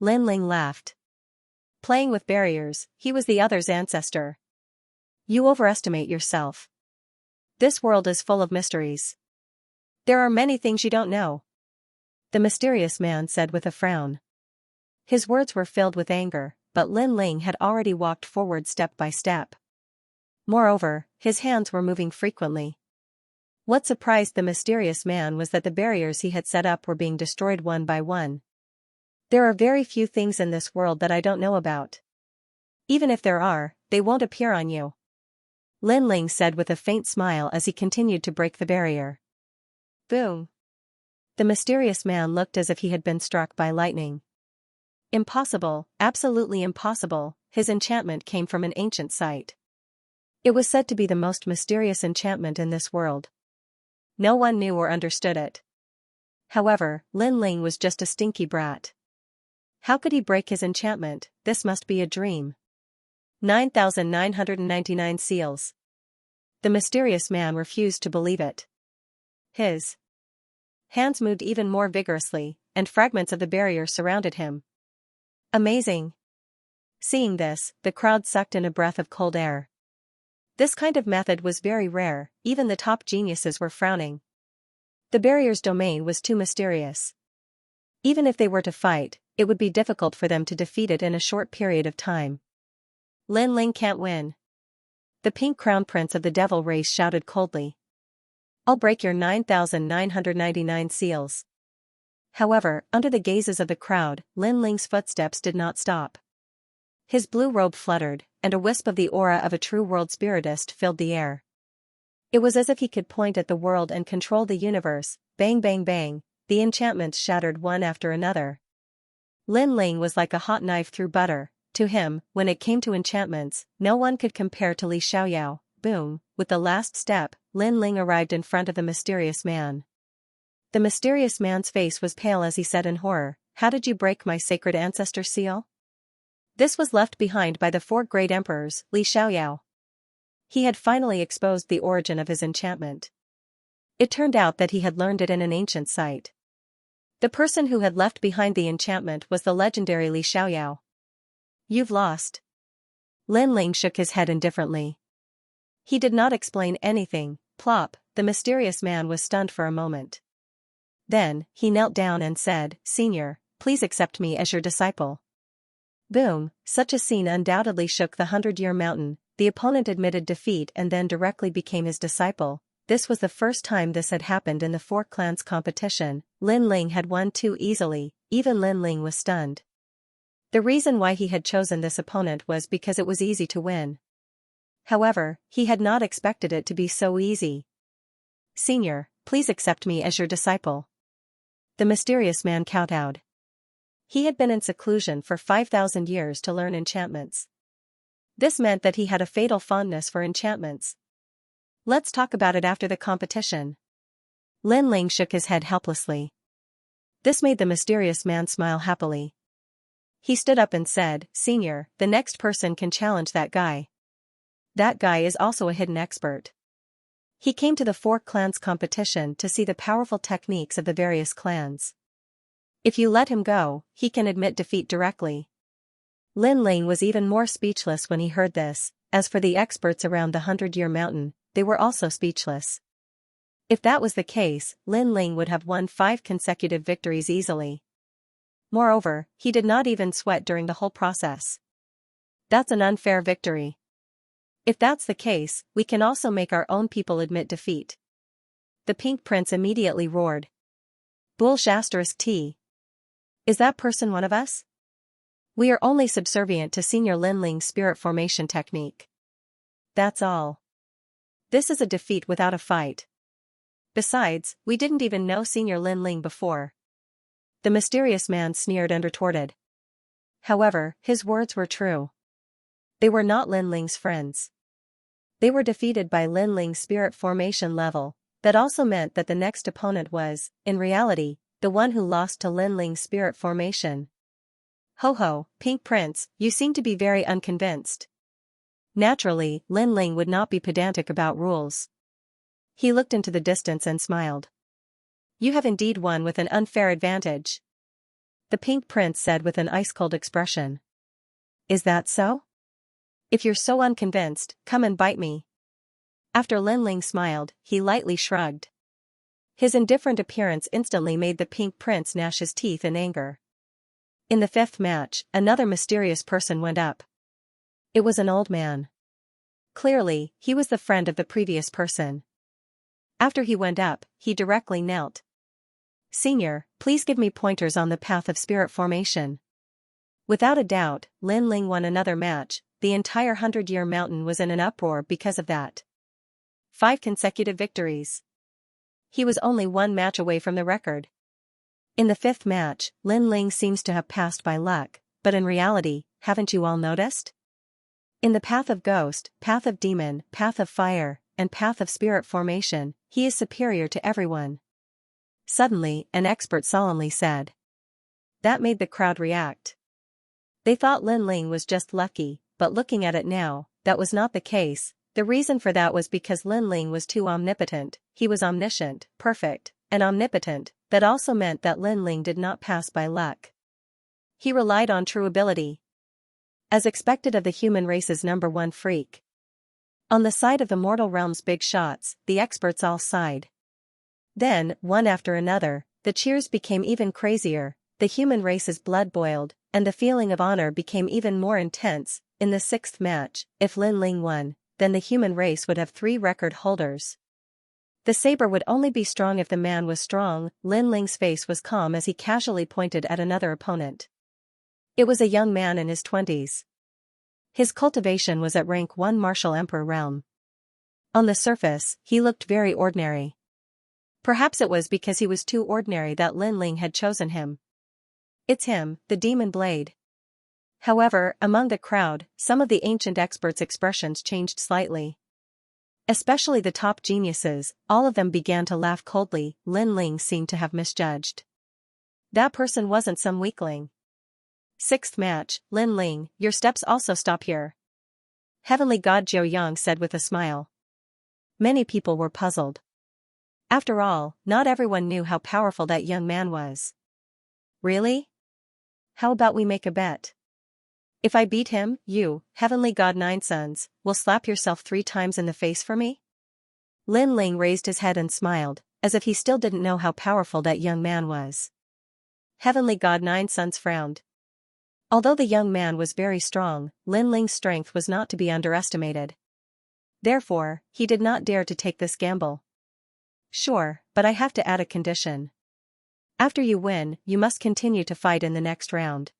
Lin Ling laughed. Playing with barriers, he was the other's ancestor. You overestimate yourself. This world is full of mysteries. There are many things you don't know. The mysterious man said with a frown. His words were filled with anger, but Lin Ling had already walked forward step by step. Moreover, his hands were moving frequently. What surprised the mysterious man was that the barriers he had set up were being destroyed one by one. There are very few things in this world that I don't know about. Even if there are, they won't appear on you. Lin Ling said with a faint smile as he continued to break the barrier. Boom. The mysterious man looked as if he had been struck by lightning. Impossible, absolutely impossible, his enchantment came from an ancient site. It was said to be the most mysterious enchantment in this world. No one knew or understood it. However, Lin Ling was just a stinky brat. How could he break his enchantment? This must be a dream. 9,999 seals. The mysterious man refused to believe it. His hands moved even more vigorously, and fragments of the barrier surrounded him. Amazing. Seeing this, the crowd sucked in a breath of cold air. This kind of method was very rare, even the top geniuses were frowning. The barrier's domain was too mysterious. Even if they were to fight, it would be difficult for them to defeat it in a short period of time. Lin Ling can't win. The pink crown prince of the devil race shouted coldly. I'll break your 9,999 seals. However, under the gazes of the crowd, Lin Ling's footsteps did not stop. His blue robe fluttered, and a wisp of the aura of a true world spiritist filled the air. It was as if he could point at the world and control the universe. Bang bang bang, the enchantments shattered one after another. Lin Ling was like a hot knife through butter. To him, when it came to enchantments, no one could compare to Xianxia. Boom, with the last step, Lin Ling arrived in front of the mysterious man. The mysterious man's face was pale as he said in horror, "How did you break my sacred ancestor seal?" This was left behind by the 4 great emperors, Xianxia. He had finally exposed the origin of his enchantment. It turned out that he had learned it in an ancient site. The person who had left behind the enchantment was the legendary Xianxia. You've lost. Lin Ling shook his head indifferently. He did not explain anything. Plop, the mysterious man was stunned for a moment. Then, he knelt down and said, "Senior, please accept me as your disciple." Boom, such a scene undoubtedly shook the 100-year mountain. The opponent admitted defeat and then directly became his disciple. This was the first time this had happened in the 4 clans competition. Lin Ling had won too easily. Even Lin Ling was stunned. The reason why he had chosen this opponent was because it was easy to win. However, he had not expected it to be so easy. "Senior, please accept me as your disciple." The mysterious man kowtowed. He had been in seclusion for 5,000 years to learn enchantments. This meant that he had a fatal fondness for enchantments. "Let's talk about it after the competition." Lin Ling shook his head helplessly. This made the mysterious man smile happily. He stood up and said, "Senior, the next person can challenge that guy. That guy is also a hidden expert. He came to the 4 clans competition to see the powerful techniques of the various clans. If you let him go, he can admit defeat directly." Lin Ling was even more speechless when he heard this. As for the experts around the 100-year mountain, they were also speechless. If that was the case, Lin Ling would have won 5 consecutive victories easily. Moreover, he did not even sweat during the whole process. That's an unfair victory. If that's the case, we can also make our own people admit defeat. The Pink Prince immediately roared. Bull**T. Is that person one of us? We are only subservient to Senior Lin Ling's spirit formation technique. That's all. This is a defeat without a fight. Besides, we didn't even know Senior Lin Ling before. The mysterious man sneered and retorted. However, his words were true. They were not Lin Ling's friends. They were defeated by Lin Ling's spirit formation level. That also meant that the next opponent was, in reality, the one who lost to Lin Ling's spirit formation. Ho ho, Pink Prince, you seem to be very unconvinced. Naturally, Lin Ling would not be pedantic about rules. He looked into the distance and smiled. You have indeed won with an unfair advantage. The Pink Prince said with an ice-cold expression. Is that so? If you're so unconvinced, come and bite me. After Lin Ling smiled, he lightly shrugged. His indifferent appearance instantly made the Pink Prince gnash his teeth in anger. In the 5th match, another mysterious person went up. It was an old man. Clearly, he was the friend of the previous person. After he went up, he directly knelt. Senior, please give me pointers on the path of spirit formation. Without a doubt, Lin Ling won another match. The entire 100-year mountain was in an uproar because of that. 5 consecutive victories. He was only 1 match away from the record. In the 5th match, Lin Ling seems to have passed by luck, but in reality, haven't you all noticed? In the path of ghost, path of demon, path of fire, and path of spirit formation, he is superior to everyone. Suddenly, an expert solemnly said. That made the crowd react. They thought Lin Ling was just lucky, but looking at it now, that was not the case. The reason for that was because Lin Ling was too omnipotent. He was omniscient, perfect, and omnipotent. That also meant that Lin Ling did not pass by luck. He relied on true ability. As expected of the human race's #1 freak. On the side of the mortal realm's big shots, the experts all sighed. Then, one after another, the cheers became even crazier, the human race's blood boiled, and the feeling of honor became even more intense. In the 6th match, if Lin Ling won, then the human race would have 3 record holders. The saber would only be strong if the man was strong. Lin Ling's face was calm as he casually pointed at another opponent. It was a young man in his 20s. His cultivation was at rank 1 martial emperor realm. On the surface, he looked very ordinary. Perhaps it was because he was too ordinary that Lin Ling had chosen him. It's him, the demon blade. However, among the crowd, some of the ancient experts' expressions changed slightly. Especially the top geniuses, all of them began to laugh coldly. Lin Ling seemed to have misjudged. That person wasn't some weakling. 6th match, Lin Ling, your steps also stop here. Heavenly God Jiao Yang said with a smile. Many people were puzzled. After all, not everyone knew how powerful that young man was. Really? How about we make a bet? If I beat him, you, Heavenly God Nine Sons, will slap yourself 3 times in the face for me? Lin Ling raised his head and smiled, as if he still didn't know how powerful that young man was. Heavenly God Nine Sons frowned. Although the young man was very strong, Lin Ling's strength was not to be underestimated. Therefore, he did not dare to take this gamble. Sure, but I have to add a condition. After you win, you must continue to fight in the next round.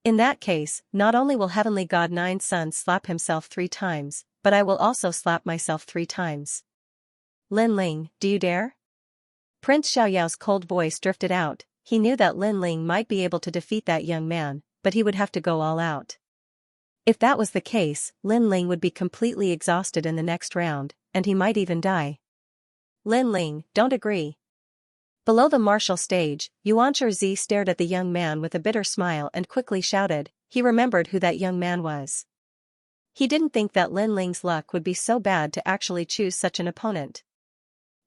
In that case, not only will Heavenly God Nine Sons slap himself 3 times, but I will also slap myself 3 times. Lin Ling, do you dare? Prince Xiaoyao's cold voice drifted out. He knew that Lin Ling might be able to defeat that young man, but he would have to go all out. If that was the case, Lin Ling would be completely exhausted in the next round, and he might even die. Lin Ling, don't agree. Below the martial stage, Xianxia stared at the young man with a bitter smile and quickly shouted. He remembered who that young man was. He didn't think that Lin Ling's luck would be so bad to actually choose such an opponent.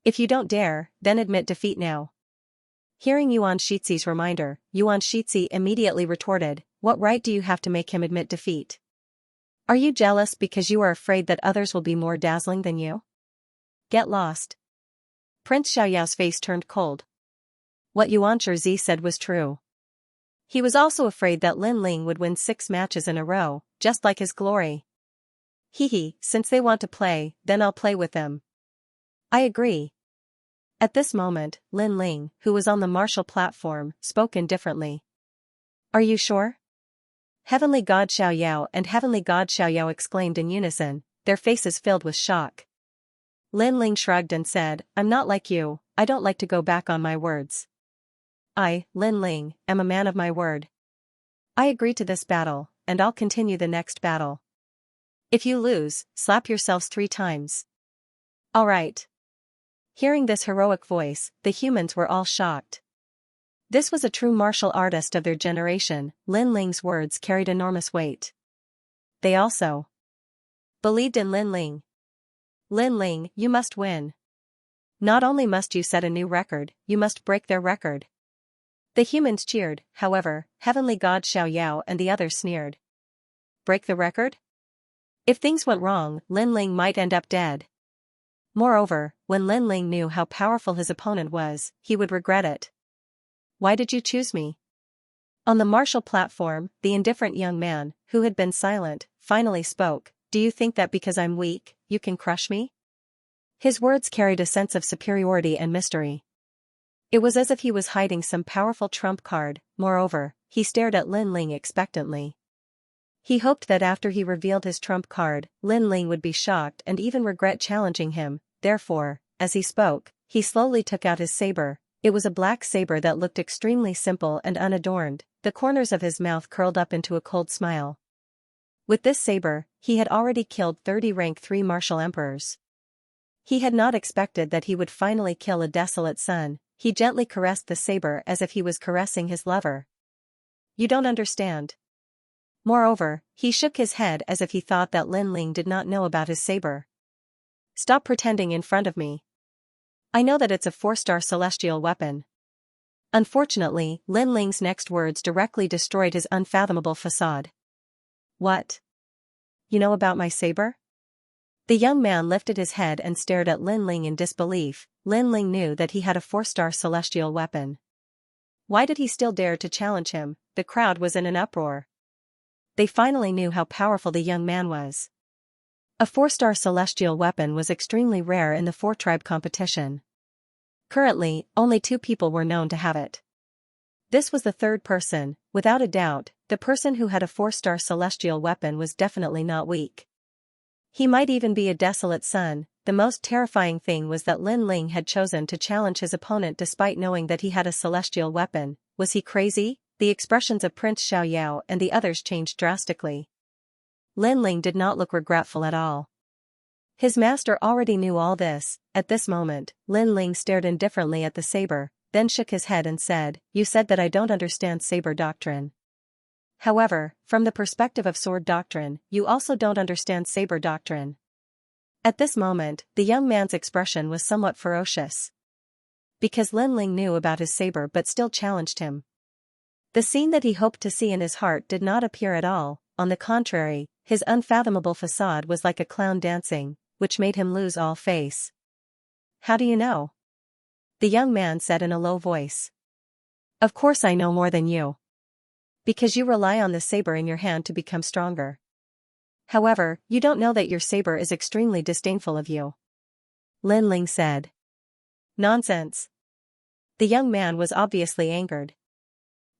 If you don't dare, then admit defeat now. Hearing Xianxia's reminder, Xianxia immediately retorted, what right do you have to make him admit defeat? Are you jealous because you are afraid that others will be more dazzling than you? Get lost. Prince Xiaoyao's face turned cold. What Xianxia said was true. He was also afraid that Lin Ling would win 6 matches in a row, just like his glory. Since they want to play, then I'll play with them. I agree. At this moment, Lin Ling, who was on the martial platform, spoke indifferently. Are you sure? Heavenly God Xiaoyao and Heavenly God Xiaoyao exclaimed in unison, their faces filled with shock. Lin Ling shrugged and said, I'm not like you, I don't like to go back on my words. I, Lin Ling, am a man of my word. I agree to this battle, and I'll continue the next battle. If you lose, slap yourselves 3 times. All right. Hearing this heroic voice, the humans were all shocked. This was a true martial artist of their generation. Lin Ling's words carried enormous weight. They also believed in Lin Ling. Lin Ling, you must win. Not only must you set a new record, you must break their record. The humans cheered, however, Heavenly God Xiaoyao and the others sneered. Break the record? If things went wrong, Lin Ling might end up dead. Moreover, when Lin Ling knew how powerful his opponent was, he would regret it. Why did you choose me? On the martial platform, the indifferent young man, who had been silent, finally spoke. Do you think that because I'm weak, you can crush me? His words carried a sense of superiority and mystery. It was as if he was hiding some powerful trump card. Moreover, he stared at Lin Ling expectantly. He hoped that after he revealed his trump card, Lin Ling would be shocked and even regret challenging him. Therefore, as he spoke, he slowly took out his saber. It was a black saber that looked extremely simple and unadorned. The corners of his mouth curled up into a cold smile. With this saber, he had already killed 30 rank 3 martial emperors. He had not expected that he would finally kill a desolate son. He gently caressed the saber as if he was caressing his lover. You don't understand. Moreover, he shook his head as if he thought that Lin Ling did not know about his saber. Stop pretending in front of me. I know that it's a 4-star celestial weapon. Unfortunately, Lin Ling's next words directly destroyed his unfathomable facade. What? You know about my saber? The young man lifted his head and stared at Lin Ling in disbelief. Lin Ling knew that he had a 4-star celestial weapon. Why did he still dare to challenge him? The crowd was in an uproar. They finally knew how powerful the young man was. A 4-star celestial weapon was extremely rare in the 4-tribe competition. Currently, only 2 people were known to have it. This was the third person. Without a doubt, the person who had a 4-star celestial weapon was definitely not weak. He might even be a desolate son. The most terrifying thing was that Lin Ling had chosen to challenge his opponent despite knowing that he had a celestial weapon. Was he crazy? The expressions of Prince Xiaoyao and the others changed drastically. Lin Ling did not look regretful at all. His master already knew all this. At this moment, Lin Ling stared indifferently at the saber, then shook his head and said, "You said that I don't understand saber doctrine. However, from the perspective of sword doctrine, you also don't understand saber doctrine." At this moment, the young man's expression was somewhat ferocious. Because Lin Ling knew about his saber but still challenged him. The scene that he hoped to see in his heart did not appear at all. On the contrary, his unfathomable facade was like a clown dancing, which made him lose all face. "How do you know?" the young man said in a low voice. "Of course I know more than you. Because you rely on the saber in your hand to become stronger. However, you don't know that your saber is extremely disdainful of you," Lin Ling said. "Nonsense." The young man was obviously angered.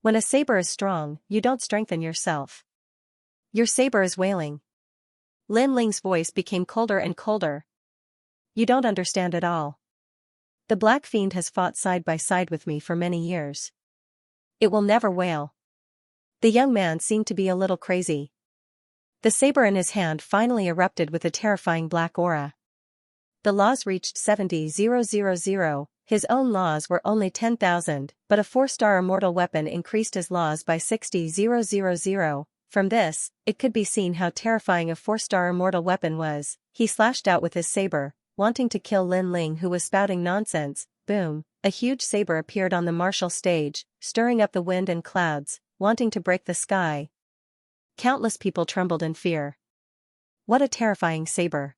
"When a saber is strong, you don't strengthen yourself. Your saber is wailing." Lin Ling's voice became colder and colder. "You don't understand at all. The Black Fiend has fought side by side with me for many years. It will never wail." The young man seemed to be a little crazy. The saber in his hand finally erupted with a terrifying black aura. The laws reached 70,000. His own laws were only 10,000, but a 4-star immortal weapon increased his laws by 60,000. From this, it could be seen how terrifying a 4-star immortal weapon was. He slashed out with his saber, wanting to kill Lin Ling, who was spouting nonsense. Boom! A huge saber appeared on the martial stage, stirring up the wind and clouds, wanting to break the sky. Countless people trembled in fear. What a terrifying saber!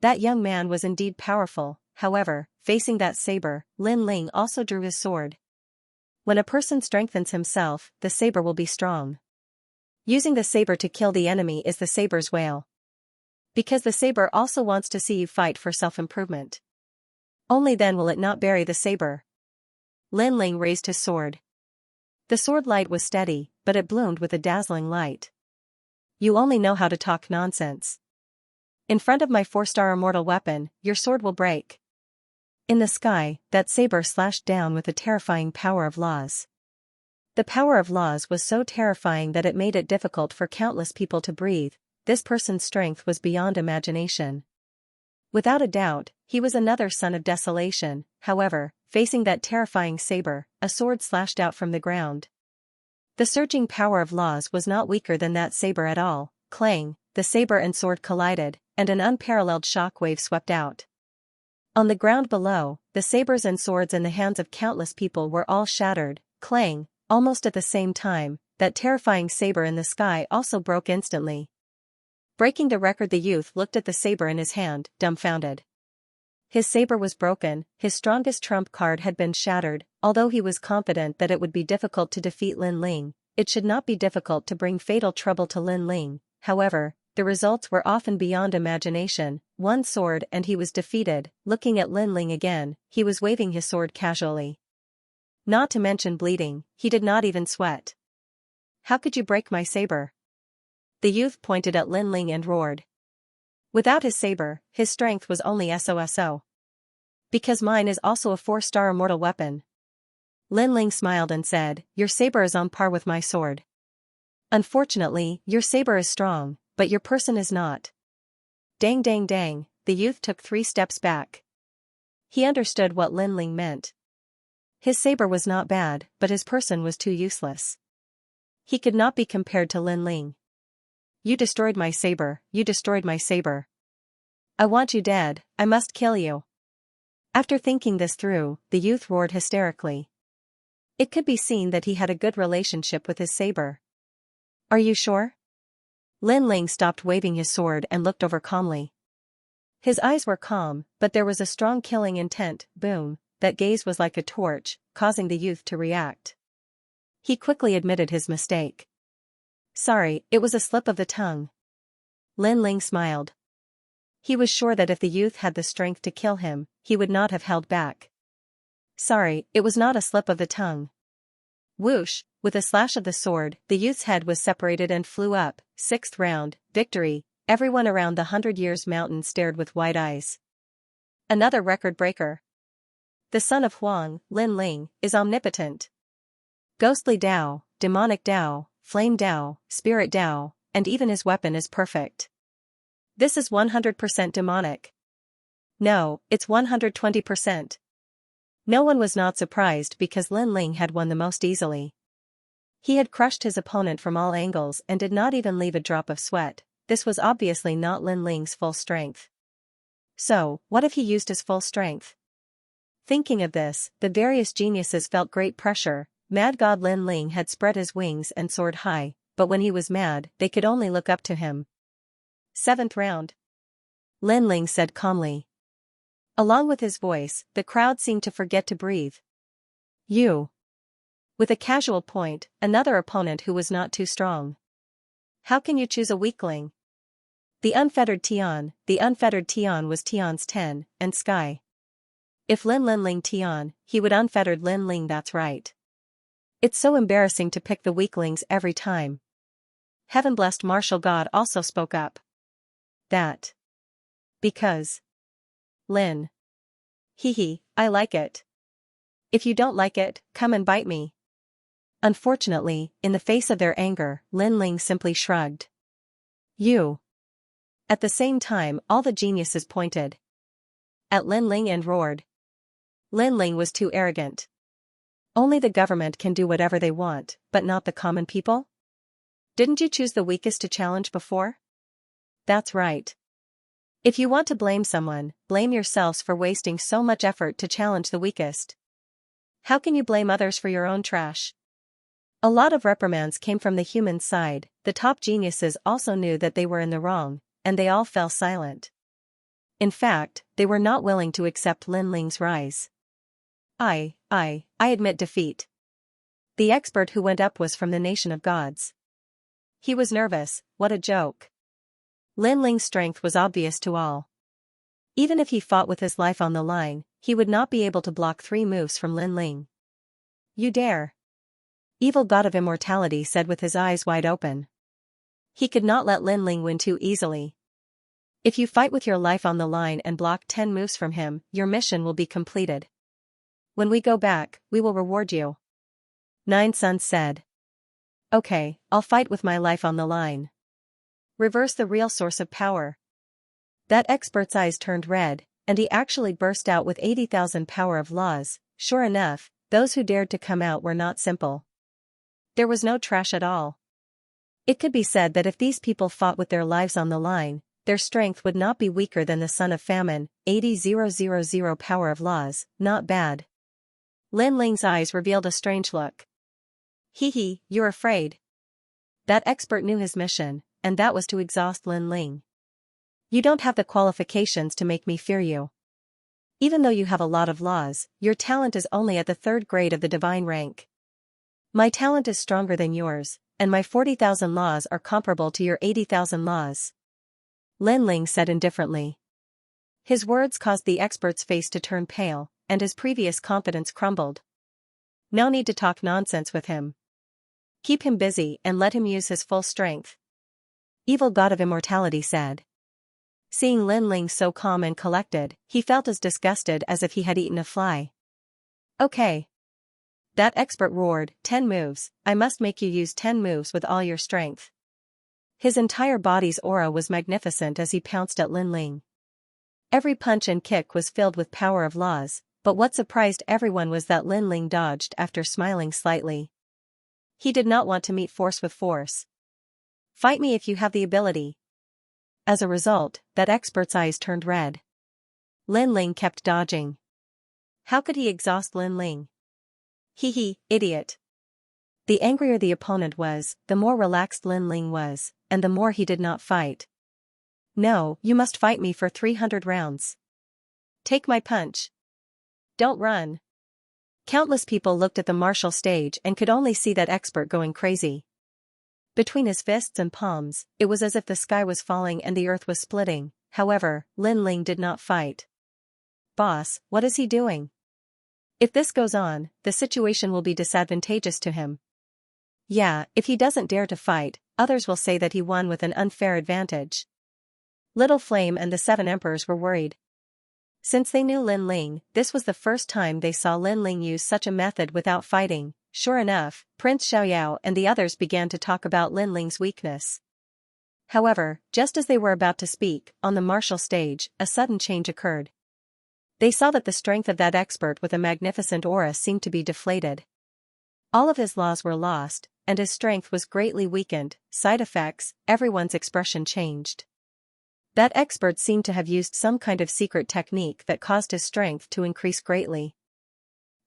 That young man was indeed powerful. However, facing that saber, Lin Ling also drew his sword. When a person strengthens himself, the saber will be strong. Using the saber to kill the enemy is the saber's wail. Because the saber also wants to see you fight for self-improvement. Only then will it not bury the saber. Lin Ling raised his sword. The sword light was steady, but it bloomed with a dazzling light. "You only know how to talk nonsense. In front of my 4-star immortal weapon, your sword will break." In the sky, that saber slashed down with the terrifying power of laws. The power of laws was so terrifying that it made it difficult for countless people to breathe. This person's strength was beyond imagination. Without a doubt, he was another son of desolation. However, facing that terrifying saber, a sword slashed out from the ground. The surging power of laws was not weaker than that saber at all. Clang, the saber and sword collided, and an unparalleled shock wave swept out. On the ground below, the sabers and swords in the hands of countless people were all shattered. Clang, almost at the same time, that terrifying saber in the sky also broke instantly. Breaking the record, the youth looked at the saber in his hand, dumbfounded. His saber was broken, his strongest trump card had been shattered. Although he was confident that it would be difficult to defeat Lin Ling, it should not be difficult to bring fatal trouble to Lin Ling. However, the results were often beyond imagination. One sword and he was defeated. Looking at Lin Ling again, he was waving his sword casually. Not to mention bleeding, he did not even sweat. "How could you break my saber?" The youth pointed at Lin Ling and roared. Without his saber, his strength was only so. "Because mine is also a 4-star immortal weapon." Lin Ling smiled and said, "Your saber is on par with my sword. Unfortunately, your saber is strong, but your person is not." Dang dang dang, the youth took 3 steps back. He understood what Lin Ling meant. His saber was not bad, but his person was too useless. He could not be compared to Lin Ling. "You destroyed my saber, you destroyed my saber. I want you dead, I must kill you." After thinking this through, the youth roared hysterically. It could be seen that he had a good relationship with his saber. Are you sure? Lin Ling stopped waving his sword and looked over calmly. His eyes were calm, but there was a strong killing intent. Boom, that gaze was like a torch, causing the youth to react. He quickly admitted his mistake. Sorry, it was a slip of the tongue. Lin Ling smiled. He was sure that if the youth had the strength to kill him, he would not have held back. Sorry, it was not a slip of the tongue. Whoosh, with a slash of the sword, the youth's head was separated and flew up. Sixth round, victory. Everyone around the 100 Years Mountain stared with wide eyes. Another record breaker. The son of Huang, Lin Ling, is omnipotent. Ghostly Dao, demonic Dao, flame Dao, spirit Dao, and even his weapon is perfect. This is 100% demonic. No, it's 120%. No one was not surprised because Lin Ling had won the most easily. He had crushed his opponent from all angles and did not even leave a drop of sweat. This was obviously not Lin Ling's full strength. So, what if he used his full strength? Thinking of this, the various geniuses felt great pressure. Mad God Lin Ling had spread his wings and soared high, but when he was mad, they could only look up to him. Seventh round. Lin Ling said calmly. Along with his voice, the crowd seemed to forget to breathe. You. With a casual point, another opponent who was not too strong. How can you choose a weakling? The unfettered Tian was Tian's 10, and Sky. If Lin Ling Tian, he would unfettered Lin Ling, that's right. It's so embarrassing to pick the weaklings every time. Heaven-blessed martial god also spoke up. That. Because. Lin. Hee, I like it. If you don't like it, come and bite me. Unfortunately, in the face of their anger, Lin Ling simply shrugged. You. At the same time, all the geniuses pointed at Lin Ling and roared. Lin Ling was too arrogant. Only the government can do whatever they want, but not the common people? Didn't you choose the weakest to challenge before? That's right. If you want to blame someone, blame yourselves for wasting so much effort to challenge the weakest. How can you blame others for your own trash? A lot of reprimands came from the human side. The top geniuses also knew that they were in the wrong, and they all fell silent. In fact, they were not willing to accept Lin Ling's rise. I admit defeat. The expert who went up was from the nation of gods. He was nervous. What a joke. Lin Ling's strength was obvious to all. Even if he fought with his life on the line, he would not be able to block 3 moves from Lin Ling. You dare. Evil god of immortality said with his eyes wide open. He could not let Lin Ling win too easily. If you fight with your life on the line and block 10 moves from him, your mission will be completed. When we go back, we will reward you. Nine Suns said. Okay, I'll fight with my life on the line. Reverse the real source of power. That expert's eyes turned red, and he actually burst out with 80,000 power of laws. Sure enough, those who dared to come out were not simple. There was no trash at all. It could be said that if these people fought with their lives on the line, their strength would not be weaker than the son of famine. 80,000 power of laws, not bad. Lin Ling's eyes revealed a strange look. Hee, you're afraid. That expert knew his mission, and that was to exhaust Lin Ling. You don't have the qualifications to make me fear you. Even though you have a lot of laws, your talent is only at the 3rd grade of the divine rank. My talent is stronger than yours, and my 40,000 laws are comparable to your 80,000 laws. Lin Ling said indifferently. His words caused the expert's face to turn pale, and his previous confidence crumbled. No need to talk nonsense with him. Keep him busy and let him use his full strength. Evil god of immortality said. Seeing Lin Ling so calm and collected, he felt as disgusted as if he had eaten a fly. Okay. That expert roared, 10 moves, I must make you use 10 moves with all your strength. His entire body's aura was magnificent as he pounced at Lin Ling. Every punch and kick was filled with power of laws, but what surprised everyone was that Lin Ling dodged after smiling slightly. He did not want to meet force with force. Fight me if you have the ability. As a result, that expert's eyes turned red. Lin Ling kept dodging. How could he exhaust Lin Ling? Hee hee, idiot. The angrier the opponent was, the more relaxed Lin Ling was, and the more he did not fight. No, you must fight me for 300 rounds. Take my punch. Don't run. Countless people looked at the martial stage and could only see that expert going crazy. Between his fists and palms, it was as if the sky was falling and the earth was splitting. However, Lin Ling did not fight. Boss, what is he doing? If this goes on, the situation will be disadvantageous to him. Yeah, if he doesn't dare to fight, others will say that he won with an unfair advantage. Little Flame and the 7 emperors were worried. Since they knew Lin Ling, this was the first time they saw Lin Ling use such a method without fighting. Sure enough, Prince Xiaoyao and the others began to talk about Lin Ling's weakness. However, just as they were about to speak, on the martial stage, a sudden change occurred. They saw that the strength of that expert with a magnificent aura seemed to be deflated. All of his laws were lost, and his strength was greatly weakened. Side effects, everyone's expression changed. That expert seemed to have used some kind of secret technique that caused his strength to increase greatly.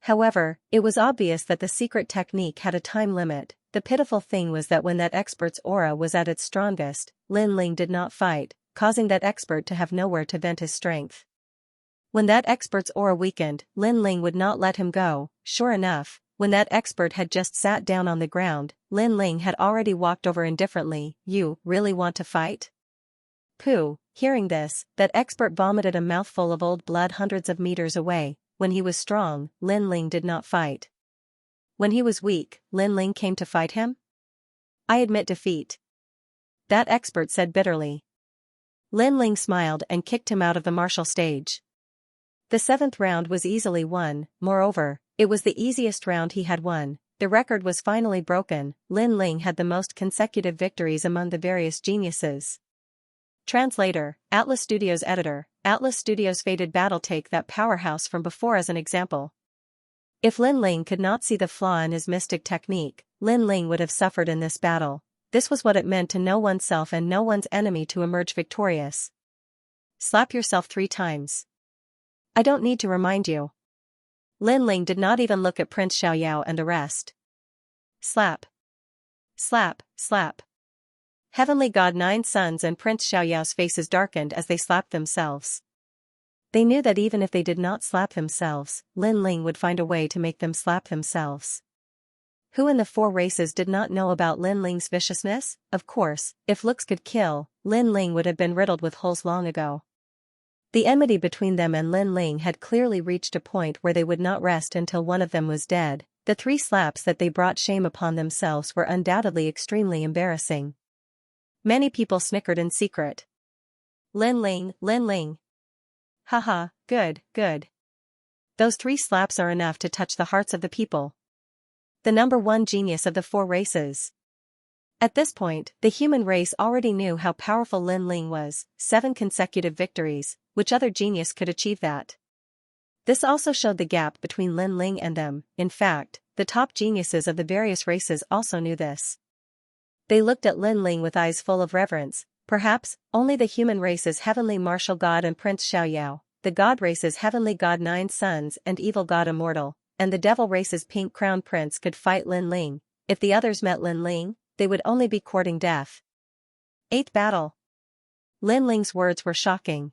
However, it was obvious that the secret technique had a time limit. The pitiful thing was that when that expert's aura was at its strongest, Lin Ling did not fight, causing that expert to have nowhere to vent his strength. When that expert's aura weakened, Lin Ling would not let him go. Sure enough, when that expert had just sat down on the ground, Lin Ling had already walked over indifferently. You really want to fight? Pooh. Hearing this, that expert vomited a mouthful of old blood hundreds of meters away. When he was strong, Lin Ling did not fight. When he was weak, Lin Ling came to fight him? I admit defeat. That expert said bitterly. Lin Ling smiled and kicked him out of the martial stage. The 7th round was easily won. Moreover, it was the easiest round he had won. The record was finally broken. Lin Ling had the most consecutive victories among the various geniuses. Translator, Atlas Studios Editor, Atlas Studios Fated Battle. Take that powerhouse from before as an example. If Lin Ling could not see the flaw in his mystic technique, Lin Ling would have suffered in this battle. This was what it meant to know oneself and know one's enemy to emerge victorious. Slap yourself 3 times. I don't need to remind you. Lin Ling did not even look at Prince Xiaoyao and the rest. Slap. Slap, slap. Heavenly God 9 Sons and Prince Xiaoyao's faces darkened as they slapped themselves. They knew that even if they did not slap themselves, Lin Ling would find a way to make them slap themselves. Who in the 4 races did not know about Lin Ling's viciousness? Of course, if looks could kill, Lin Ling would have been riddled with holes long ago. The enmity between them and Lin Ling had clearly reached a point where they would not rest until one of them was dead. The 3 slaps that they brought shame upon themselves were undoubtedly extremely embarrassing. Many people snickered in secret. Lin Ling, Lin Ling. Haha, good, good. Those 3 slaps are enough to touch the hearts of the people. The number 1 genius of the 4 races. At this point, the human race already knew how powerful Lin Ling was. 7 consecutive victories. Which other genius could achieve that? This also showed the gap between Lin Ling and them. In fact, the top geniuses of the various races also knew this. They looked at Lin Ling with eyes full of reverence. Perhaps, only the human race's heavenly martial god and Prince Xiaoyao, the god race's heavenly god 9 Sons and evil god Immortal, and the devil race's pink crown prince could fight Lin Ling. If the others met Lin Ling, they would only be courting death. 8th battle. Lin Ling's words were shocking.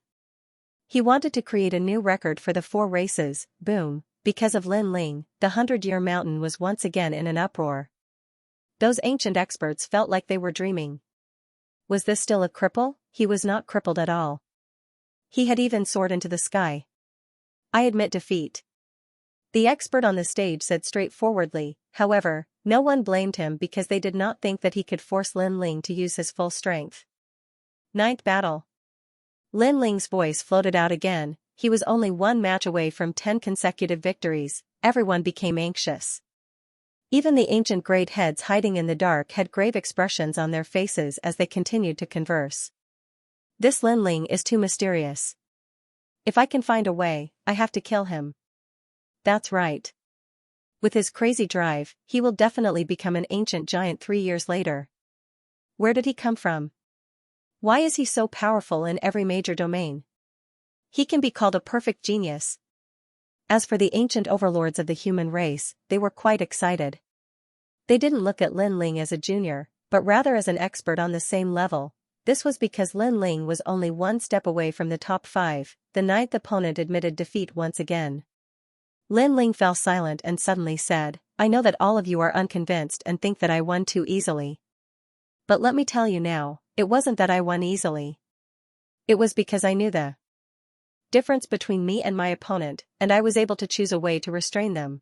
He wanted to create a new record for the 4 races. Boom. Because of Lin Ling, the 100-year mountain was once again in an uproar. Those ancient experts felt like they were dreaming. Was this still a cripple? He was not crippled at all. He had even soared into the sky. I admit defeat. The expert on the stage said straightforwardly. However, no one blamed him because they did not think that he could force Lin Ling to use his full strength. 9th battle. Lin Ling's voice floated out again. He was only 1 match away from 10 consecutive victories. Everyone became anxious. Even the ancient great heads hiding in the dark had grave expressions on their faces as they continued to converse. This Lin Ling is too mysterious. If I can find a way, I have to kill him. That's right. With his crazy drive, he will definitely become an ancient giant 3 years later. Where did he come from? Why is he so powerful in every major domain? He can be called a perfect genius. As for the ancient overlords of the human race, they were quite excited. They didn't look at Lin Ling as a junior, but rather as an expert on the same level. This was because Lin Ling was only one step away from the top 5, the 9th opponent admitted defeat once again. Lin Ling fell silent and suddenly said, "I know that all of you are unconvinced and think that I won too easily. But let me tell you now, it wasn't that I won easily. It was because I knew the difference between me and my opponent, and I was able to choose a way to restrain them.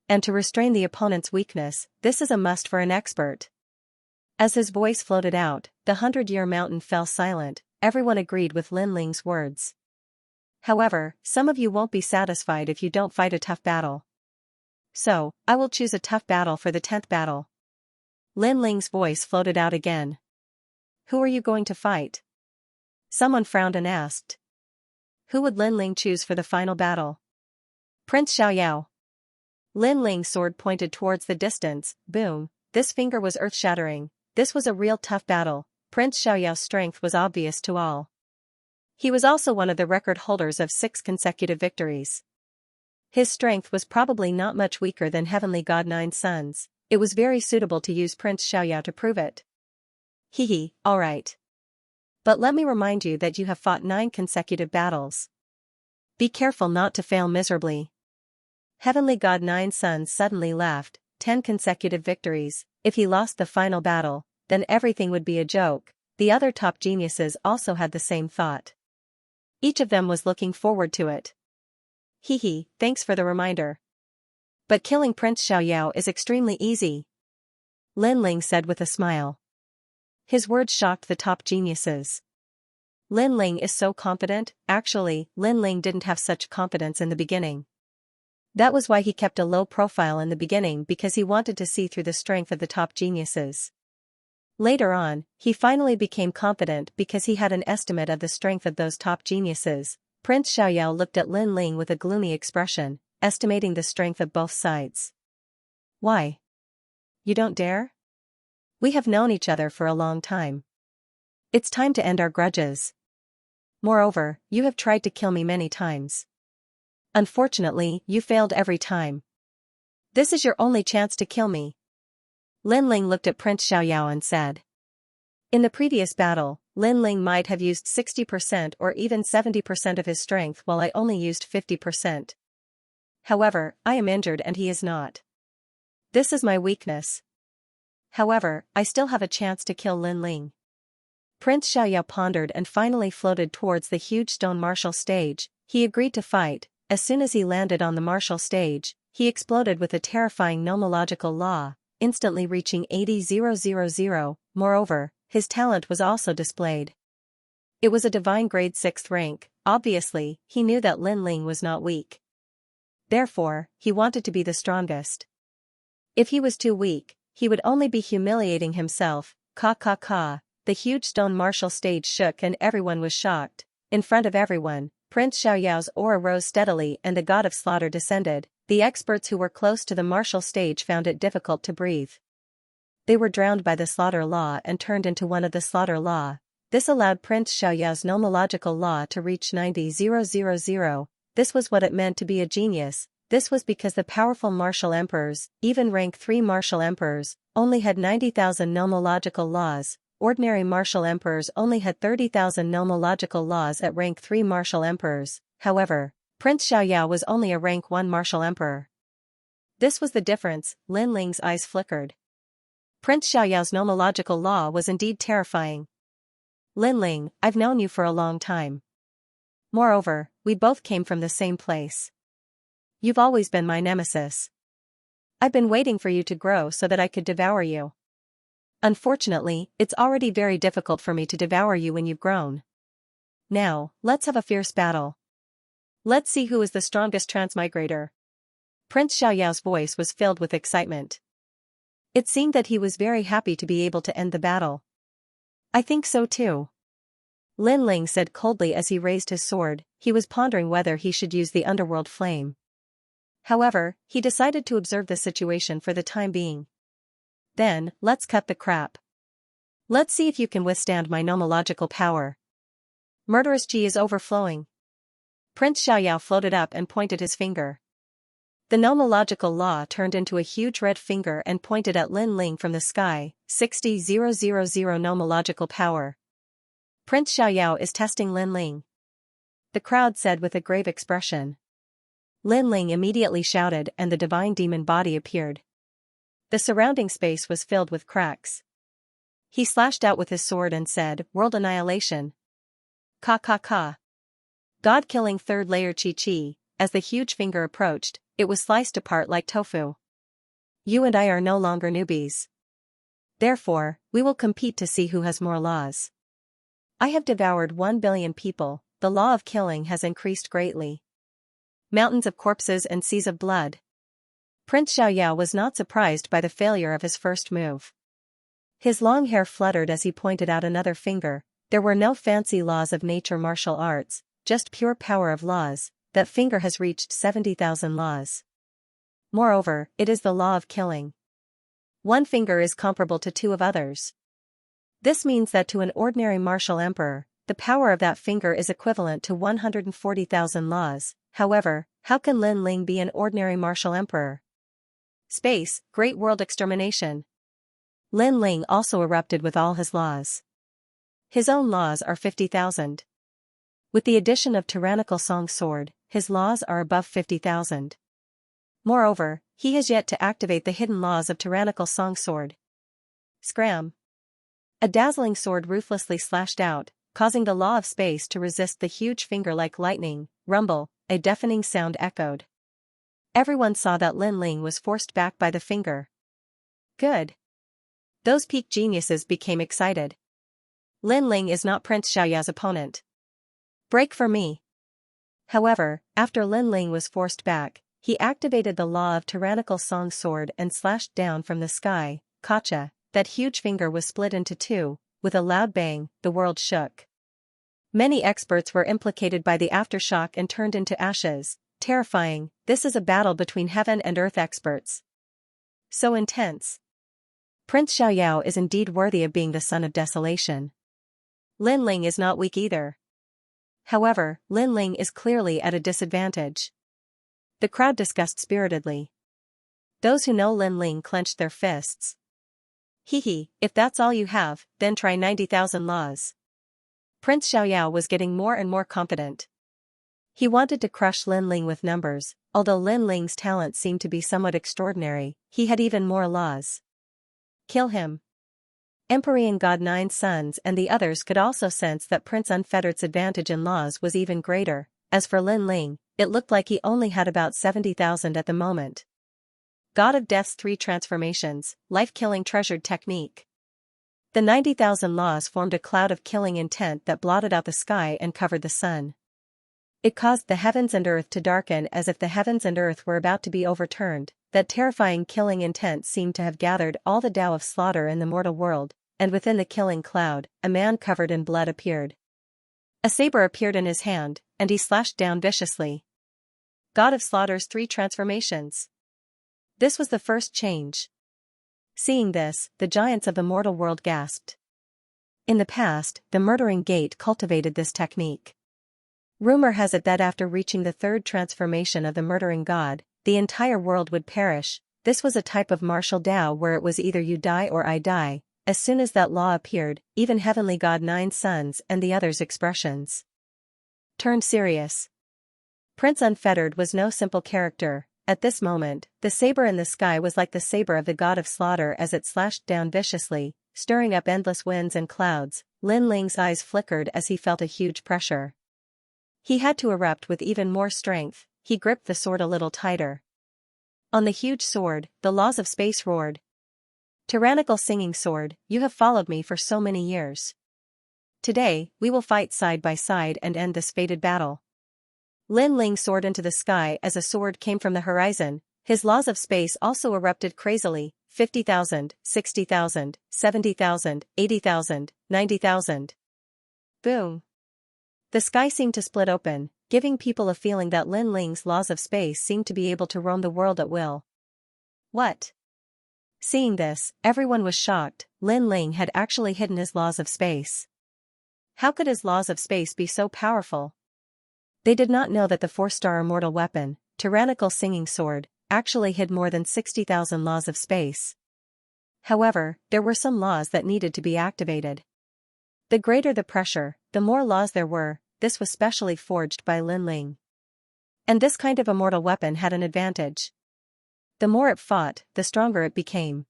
And to restrain the opponent's weakness, this is a must for an expert." As his voice floated out, the 100-year mountain fell silent. Everyone agreed with Lin Ling's words. "However, some of you won't be satisfied if you don't fight a tough battle. So, I will choose a tough battle for the 10th battle." Lin Ling's voice floated out again. "Who are you going to fight?" Someone frowned and asked. Who would Lin Ling choose for the final battle? Prince Xiaoyao. Lin Ling's sword pointed towards the distance. Boom. This finger was earth-shattering. This was a real tough battle. Prince Xiaoyao's strength was obvious to all. He was also one of the record holders of 6 consecutive victories. His strength was probably not much weaker than Heavenly God Nine's sons. It was very suitable to use Prince Xiaoyao to prove it. Hehe, alright. But let me remind you that you have fought 9 consecutive battles. Be careful not to fail miserably. Heavenly God Nine's sons suddenly laughed. 10 consecutive victories. If he lost the final battle, then everything would be a joke. The other top geniuses also had the same thought. Each of them was looking forward to it. Hehe, thanks for the reminder. But killing Prince Xiaoyao is extremely easy. Lin Ling said with a smile. His words shocked the top geniuses. Lin Ling is so confident. Actually, Lin Ling didn't have such confidence in the beginning. That was why he kept a low profile in the beginning, because he wanted to see through the strength of the top geniuses. Later on, he finally became confident because he had an estimate of the strength of those top geniuses. Prince Xiaoyao looked at Lin Ling with a gloomy expression, estimating the strength of both sides. Why? You don't dare? We have known each other for a long time. It's time to end our grudges. Moreover, you have tried to kill me many times. Unfortunately, you failed every time. This is your only chance to kill me. Lin Ling looked at Prince Xiaoyao and said. In the previous battle, Lin Ling might have used 60% or even 70% of his strength while I only used 50%. However, I am injured and he is not. This is my weakness. However, I still have a chance to kill Lin Ling. Prince Xiaoyao pondered and finally floated towards the huge stone martial stage. He agreed to fight. As soon as he landed on the martial stage, he exploded with a terrifying nomological law, instantly reaching 80,000. Moreover, his talent was also displayed. It was a divine grade 6th rank. Obviously, he knew that Lin Ling was not weak. Therefore, he wanted to be the strongest. If he was too weak, he would only be humiliating himself. The huge stone martial stage shook and everyone was shocked. In front of everyone, Prince Xiaoyao's aura rose steadily and the god of slaughter descended. The experts who were close to the martial stage found it difficult to breathe. They were drowned by the slaughter law and turned into one of the slaughter law. This allowed Prince Xiaoyao's nomological law to reach 90,000. This was what it meant to be a genius. This was because the powerful martial emperors, even rank 3 martial emperors, only had 90,000 nomological laws. Ordinary martial emperors only had 30,000 nomological laws at rank 3 martial emperors. However, Prince Xiaoyao was only a rank 1 martial emperor. This was the difference. Lin Ling's eyes flickered. Prince Xiaoyao's nomological law was indeed terrifying. Lin Ling, I've known you for a long time. Moreover, we both came from the same place. You've always been my nemesis. I've been waiting for you to grow so that I could devour you. Unfortunately, it's already very difficult for me to devour you when you've grown. Now, let's have a fierce battle. Let's see who is the strongest transmigrator. Prince Xiaoyao's voice was filled with excitement. It seemed that he was very happy to be able to end the battle. I think so too. Lin Ling said coldly as he raised his sword. He was pondering whether he should use the underworld flame. However, he decided to observe the situation for the time being. Then, let's cut the crap. Let's see if you can withstand my nomological power. Murderous Qi is overflowing. Prince Xiaoyao floated up and pointed his finger. The nomological law turned into a huge red finger and pointed at Lin Ling from the sky, 60,000 nomological power. Prince Xiaoyao is testing Lin Ling, the crowd said with a grave expression. Lin Ling immediately shouted and the divine demon body appeared. The surrounding space was filled with cracks. He slashed out with his sword and said, "World annihilation." Ka ka ka. God-killing third layer chi-chi. As the huge finger approached, it was sliced apart like tofu. You and I are no longer newbies. Therefore, we will compete to see who has more laws. I have devoured 1 billion people, the law of killing has increased greatly. Mountains of corpses and seas of blood. Prince Xiaoyao was not surprised by the failure of his first move. His long hair fluttered as he pointed out another finger. There were no fancy laws of nature martial arts, just pure power of laws. That finger has reached 70,000 laws. Moreover, it is the law of killing. One finger is comparable to two of others. This means that to an ordinary martial emperor, the power of that finger is equivalent to 140,000 laws. However, how can Lin Ling be an ordinary martial emperor? Space, great world extermination. Lin Ling also erupted with all his laws. His own laws are 50,000. With the addition of tyrannical song sword, his laws are above 50,000. Moreover, he has yet to activate the hidden laws of tyrannical song sword. Scram! A dazzling sword ruthlessly slashed out, causing the law of space to resist the huge finger like lightning. Rumble, a deafening sound echoed. Everyone saw that Lin Ling was forced back by the finger. Good. Those peak geniuses became excited. Lin Ling is not Prince Xiaoyao's opponent. Break for me. However, after Lin Ling was forced back, he activated the law of tyrannical song sword and slashed down from the sky. Gotcha! That huge finger was split into two. With a loud bang, the world shook. Many experts were implicated by the aftershock and turned into ashes. Terrifying, this is a battle between heaven and earth experts. So intense. Prince Xiaoyao is indeed worthy of being the son of desolation. Lin Ling is not weak either. However, Lin Ling is clearly at a disadvantage. The crowd discussed spiritedly. Those who know Lin Ling clenched their fists. Hee, if that's all you have, then try 90,000 laws. Prince Xiaoyao was getting more and more confident. He wanted to crush Lin Ling with numbers. Although Lin Ling's talent seemed to be somewhat extraordinary, he had even more laws. Kill him. Empyrean God 9 sons and the others could also sense that Prince Unfettered's advantage in laws was even greater. As for Lin Ling, it looked like he only had about 70,000 at the moment. God of Death's 3 transformations, life-killing treasured technique. The 90,000 laws formed a cloud of killing intent that blotted out the sky and covered the sun. It caused the heavens and earth to darken as if the heavens and earth were about to be overturned. That terrifying killing intent seemed to have gathered all the Tao of slaughter in the mortal world, and within the killing cloud, a man covered in blood appeared. A saber appeared in his hand, and he slashed down viciously. God of Slaughter's 3 transformations. This was the first change. Seeing this, the giants of the mortal world gasped. In the past, the murdering gate cultivated this technique. Rumor has it that after reaching the 3rd transformation of the murdering god, the entire world would perish. This was a type of martial Tao where it was either you die or I die. As soon as that law appeared, even Heavenly God 9 sons and the others' expressions turned serious. Prince Unfettered was no simple character. At this moment, the saber in the sky was like the saber of the god of slaughter as it slashed down viciously, stirring up endless winds and clouds. Lin Ling's eyes flickered as he felt a huge pressure. He had to erupt with even more strength. He gripped the sword a little tighter. On the huge sword, the laws of space roared. Tyrannical singing sword, you have followed me for so many years. Today, we will fight side by side and end this fated battle. Lin Ling soared into the sky as a sword came from the horizon. His laws of space also erupted crazily. 50,000, 60,000, 70,000, 80,000, 90,000. Boom. The sky seemed to split open, giving people a feeling that Lin Ling's laws of space seemed to be able to roam the world at will. What? Seeing this, everyone was shocked. Lin Ling had actually hidden his laws of space. How could his laws of space be so powerful? They did not know that the 4-star immortal weapon, tyrannical singing sword, actually hid more than 60,000 laws of space. However, there were some laws that needed to be activated. The greater the pressure, the more laws there were. This was specially forged by Lin Ling. And this kind of immortal weapon had an advantage. The more it fought, the stronger it became.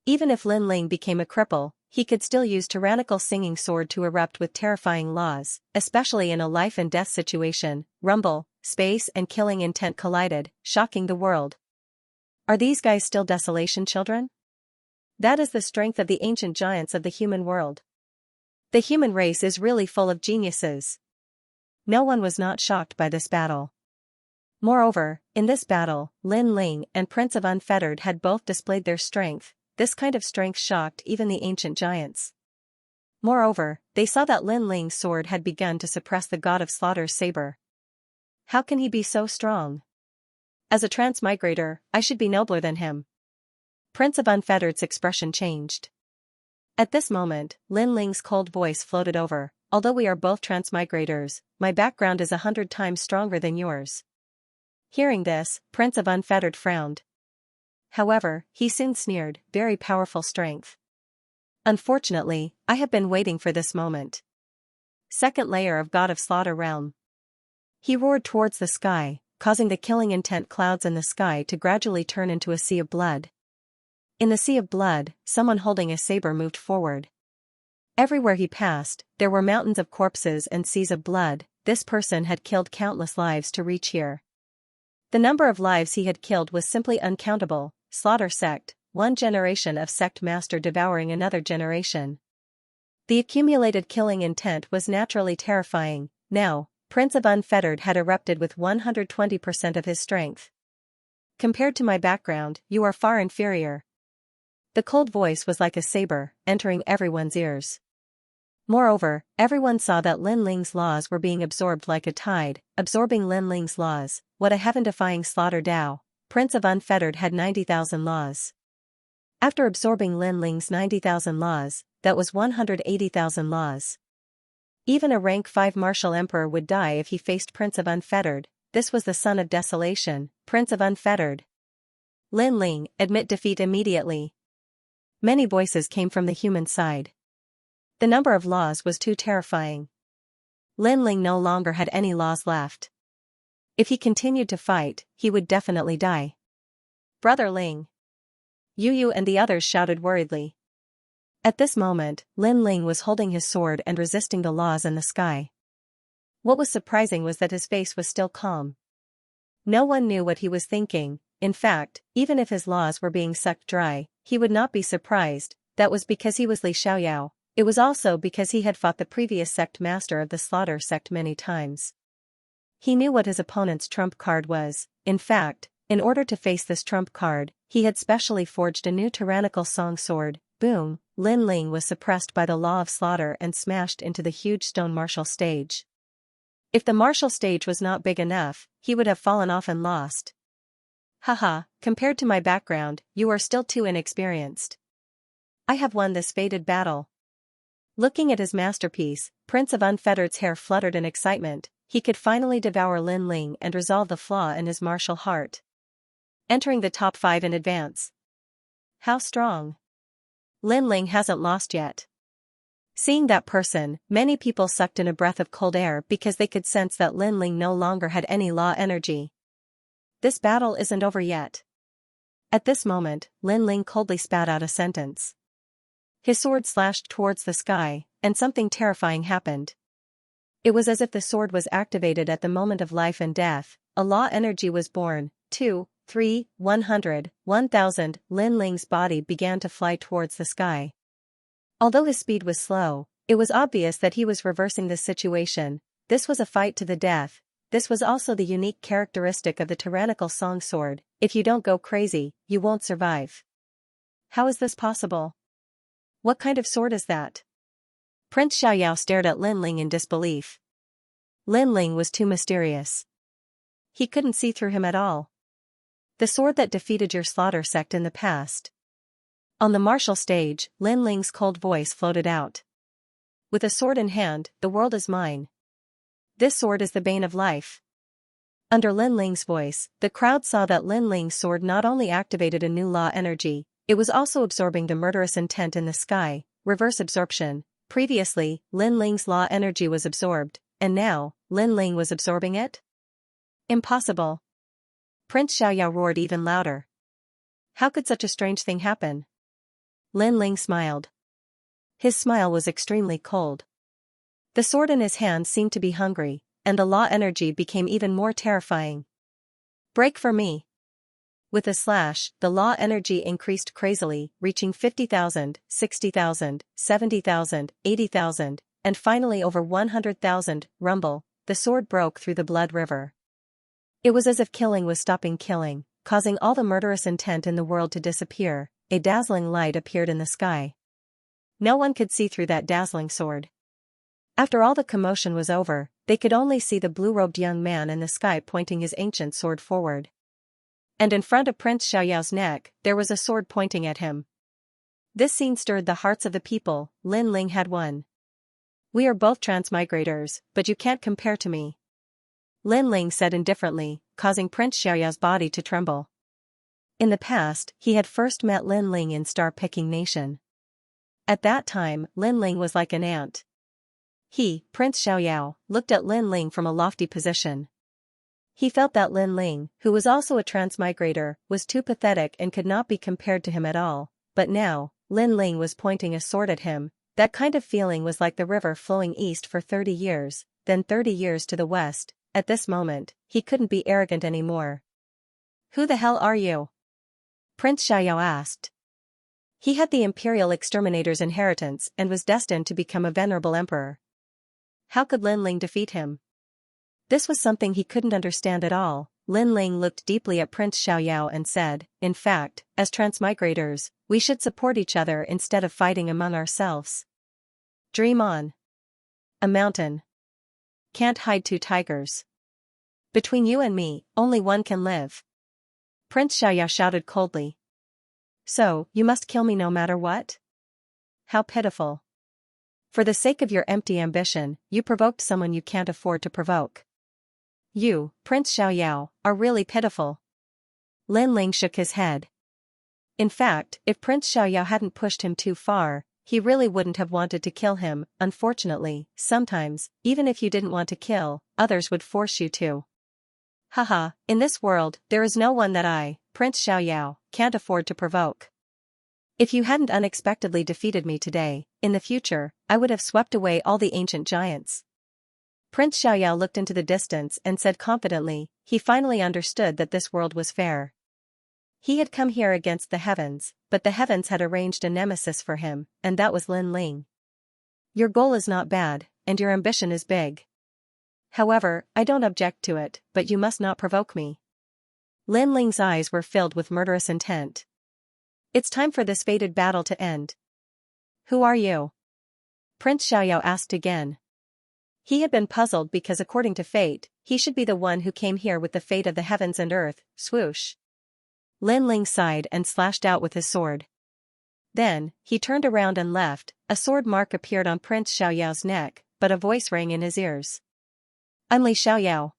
Even if Lin Ling became a cripple, he could still use tyrannical singing sword to erupt with terrifying laws, especially in a life and death situation. Rumble, space and killing intent collided, shocking the world. Are these guys still desolation children? That is the strength of the ancient giants of the human world. The human race is really full of geniuses. No one was not shocked by this battle. Moreover, in this battle, Lin Ling and Prince of Unfettered had both displayed their strength. This kind of strength shocked even the ancient giants. Moreover, they saw that Lin Ling's sword had begun to suppress the god of slaughter's saber. How can he be so strong? As a transmigrator, I should be nobler than him. Prince of Unfettered's expression changed. At this moment, Lin Ling's cold voice floated over. Although we are both transmigrators, my background is 100 times stronger than yours. Hearing this, Prince of Unfettered frowned. However, he soon sneered, very powerful strength. Unfortunately, I have been waiting for this moment. Second layer of God of Slaughter realm. He roared towards the sky, causing the killing intent clouds in the sky to gradually turn into a sea of blood. In the sea of blood, someone holding a saber moved forward. Everywhere he passed, there were mountains of corpses and seas of blood. This person had killed countless lives to reach here. The number of lives he had killed was simply uncountable. Slaughter sect, one generation of sect master devouring another generation. The accumulated killing intent was naturally terrifying. Now, Prince of Unfettered had erupted with 120% of his strength. Compared to my background, you are far inferior. The cold voice was like a saber, entering everyone's ears. Moreover, everyone saw that Lin Ling's laws were being absorbed like a tide, absorbing Lin Ling's laws. What a heaven-defying slaughter Dao. Prince of Unfettered had 90,000 laws. After absorbing Lin Ling's 90,000 laws, that was 180,000 laws. Even a rank 5 martial emperor would die if he faced Prince of Unfettered. This was the son of desolation, Prince of Unfettered. Lin Ling, admit defeat immediately. Many voices came from the human side. The number of laws was too terrifying. Lin Ling no longer had any laws left. If he continued to fight, he would definitely die. Brother Ling. Yu and the others shouted worriedly. At this moment, Lin Ling was holding his sword and resisting the laws in the sky. What was surprising was that his face was still calm. No one knew what he was thinking. In fact, even if his laws were being sucked dry, he would not be surprised. That was because he was Li Xiaoyao. It was also because he had fought the previous sect master of the Slaughter sect many times. He knew what his opponent's trump card was. In fact, in order to face this trump card, he had specially forged a new tyrannical song sword. Boom! Lin Ling was suppressed by the law of slaughter and smashed into the huge stone martial stage. If the martial stage was not big enough, he would have fallen off and lost. Haha, compared to my background, you are still too inexperienced. I have won this fated battle. Looking at his masterpiece, Prince of Unfettered's hair fluttered in excitement. He could finally devour Lin Ling and resolve the flaw in his martial heart. Entering the top 5 in advance. How strong? Lin Ling hasn't lost yet. Seeing that person, many people sucked in a breath of cold air because they could sense that Lin Ling no longer had any law energy. This battle isn't over yet. At this moment, Lin Ling coldly spat out a sentence. His sword slashed towards the sky, and something terrifying happened. It was as if the sword was activated at the moment of life and death. A law energy was born. 2, 3, 100, 1000. Lin Ling's body began to fly towards the sky. Although his speed was slow, it was obvious that he was reversing the situation. This was a fight to the death. This was also the unique characteristic of the tyrannical song sword. If you don't go crazy, you won't survive. How is this possible? What kind of sword is that? Prince Xiaoyao stared at Lin Ling in disbelief. Lin Ling was too mysterious. He couldn't see through him at all. The sword that defeated your slaughter sect in the past. On the martial stage, Lin Ling's cold voice floated out. With a sword in hand, the world is mine. This sword is the bane of life. Under Lin Ling's voice, the crowd saw that Lin Ling's sword not only activated a new law energy, it was also absorbing the murderous intent in the sky, reverse absorption. Previously, Lin Ling's law energy was absorbed, and now, Lin Ling was absorbing it? Impossible. Prince Xiaoyao roared even louder. How could such a strange thing happen? Lin Ling smiled. His smile was extremely cold. The sword in his hand seemed to be hungry, and the law energy became even more terrifying. Break for me. With a slash, the law energy increased crazily, reaching 50,000, 60,000, 70,000, 80,000, and finally over 100,000. Rumble, the sword broke through the blood river. It was as if killing was stopping killing, causing all the murderous intent in the world to disappear. A dazzling light appeared in the sky. No one could see through that dazzling sword. After all the commotion was over, they could only see the blue-robed young man in the sky pointing his ancient sword forward. And in front of Prince Xiaoyao's neck, there was a sword pointing at him. This scene stirred the hearts of the people. Lin Ling had won. We are both transmigrators, but you can't compare to me. Lin Ling said indifferently, causing Prince Xiaoyao's body to tremble. In the past, he had first met Lin Ling in Star-Picking Nation. At that time, Lin Ling was like an ant. He, Prince Xiaoyao, looked at Lin Ling from a lofty position. He felt that Lin Ling, who was also a transmigrator, was too pathetic and could not be compared to him at all, but now, Lin Ling was pointing a sword at him. That kind of feeling was like the river flowing east for 30 years, then 30 years to the west. At this moment, he couldn't be arrogant anymore. Who the hell are you? Prince Xiaoyao asked. He had the Imperial Exterminator's inheritance and was destined to become a venerable emperor. How could Lin Ling defeat him? This was something he couldn't understand at all. Lin Ling looked deeply at Prince Xiaoyao and said, in fact, as transmigrators, we should support each other instead of fighting among ourselves. Dream on. A mountain can't hide two tigers. Between you and me, only one can live. Prince Xiaoyao shouted coldly. So, you must kill me no matter what? How pitiful. For the sake of your empty ambition, you provoked someone you can't afford to provoke. You, Prince Xiaoyao, are really pitiful. Lin Ling shook his head. In fact, if Prince Xiaoyao hadn't pushed him too far, he really wouldn't have wanted to kill him. Unfortunately, sometimes, even if you didn't want to kill, others would force you to. Haha, in this world, there is no one that I, Prince Xiaoyao, can't afford to provoke. If you hadn't unexpectedly defeated me today, in the future, I would have swept away all the ancient giants. Prince Xiaoyao looked into the distance and said confidently, he finally understood that this world was fair. He had come here against the heavens, but the heavens had arranged a nemesis for him, and that was Lin Ling. Your goal is not bad, and your ambition is big. However, I don't object to it, but you must not provoke me. Lin Ling's eyes were filled with murderous intent. It's time for this fated battle to end. Who are you? Prince Xiaoyao asked again. He had been puzzled because according to fate, he should be the one who came here with the fate of the heavens and earth. Swoosh. Lin Ling sighed and slashed out with his sword. Then, he turned around and left. A sword mark appeared on Prince Xiaoyao's neck, but a voice rang in his ears. I'm Li Xiaoyao.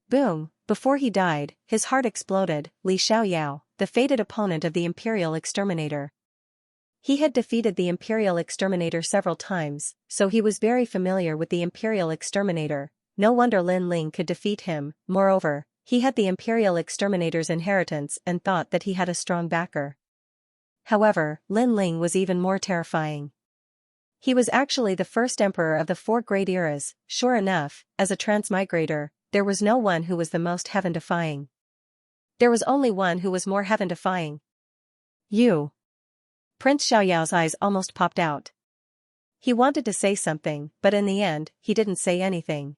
Boom, before he died, his heart exploded. Li Xiaoyao, the fated opponent of the Imperial Exterminator. He had defeated the Imperial Exterminator several times, so he was very familiar with the Imperial Exterminator. No wonder Lin Ling could defeat him. Moreover, he had the Imperial Exterminator's inheritance and thought that he had a strong backer. However, Lin Ling was even more terrifying. He was actually the first emperor of the 4 great eras. Sure enough, as a transmigrator, there was no one who was the most heaven-defying. There was only one who was more heaven-defying. You. Prince Xiaoyao's eyes almost popped out. He wanted to say something, but in the end, he didn't say anything.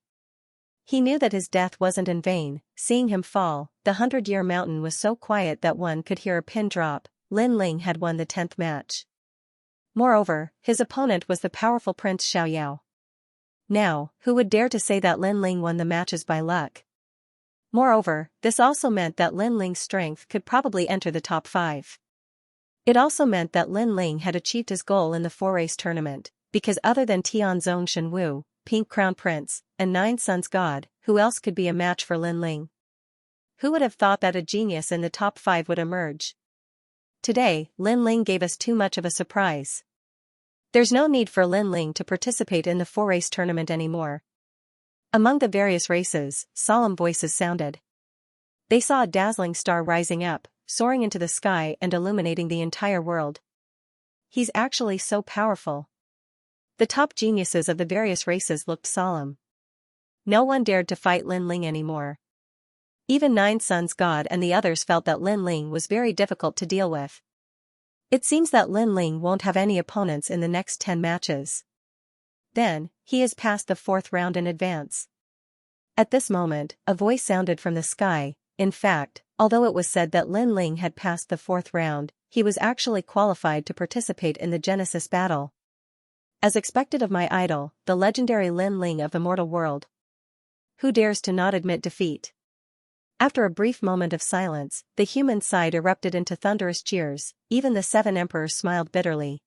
He knew that his death wasn't in vain. Seeing him fall, the 100-year mountain was so quiet that one could hear a pin drop. Lin Ling had won the 10th match. Moreover, his opponent was the powerful Prince Xiaoyao. Now, who would dare to say that Lin Ling won the matches by luck? Moreover, this also meant that Lin Ling's strength could probably enter the top 5. It also meant that Lin Ling had achieved his goal in the 4-race tournament, because other than Tianzong Shenwu, pink crown prince, and 9 sons god, who else could be a match for Lin Ling? Who would have thought that a genius in the top 5 would emerge? Today, Lin Ling gave us too much of a surprise. There's no need for Lin Ling to participate in the 4-race tournament anymore. Among the various races, solemn voices sounded. They saw a dazzling star rising up, soaring into the sky and illuminating the entire world. He's actually so powerful. The top geniuses of the various races looked solemn. No one dared to fight Lin Ling anymore. Even 9 sons god and the others felt that Lin Ling was very difficult to deal with. It seems that Lin Ling won't have any opponents in the next 10 matches. Then, he is past the 4th round in advance. At this moment, a voice sounded from the sky. In fact, although it was said that Lin Ling had passed the 4th round, he was actually qualified to participate in the Genesis battle. As expected of my idol, the legendary Lin Ling of the mortal world. Who dares to not admit defeat? After a brief moment of silence, the human side erupted into thunderous cheers. Even the 7 emperors smiled bitterly.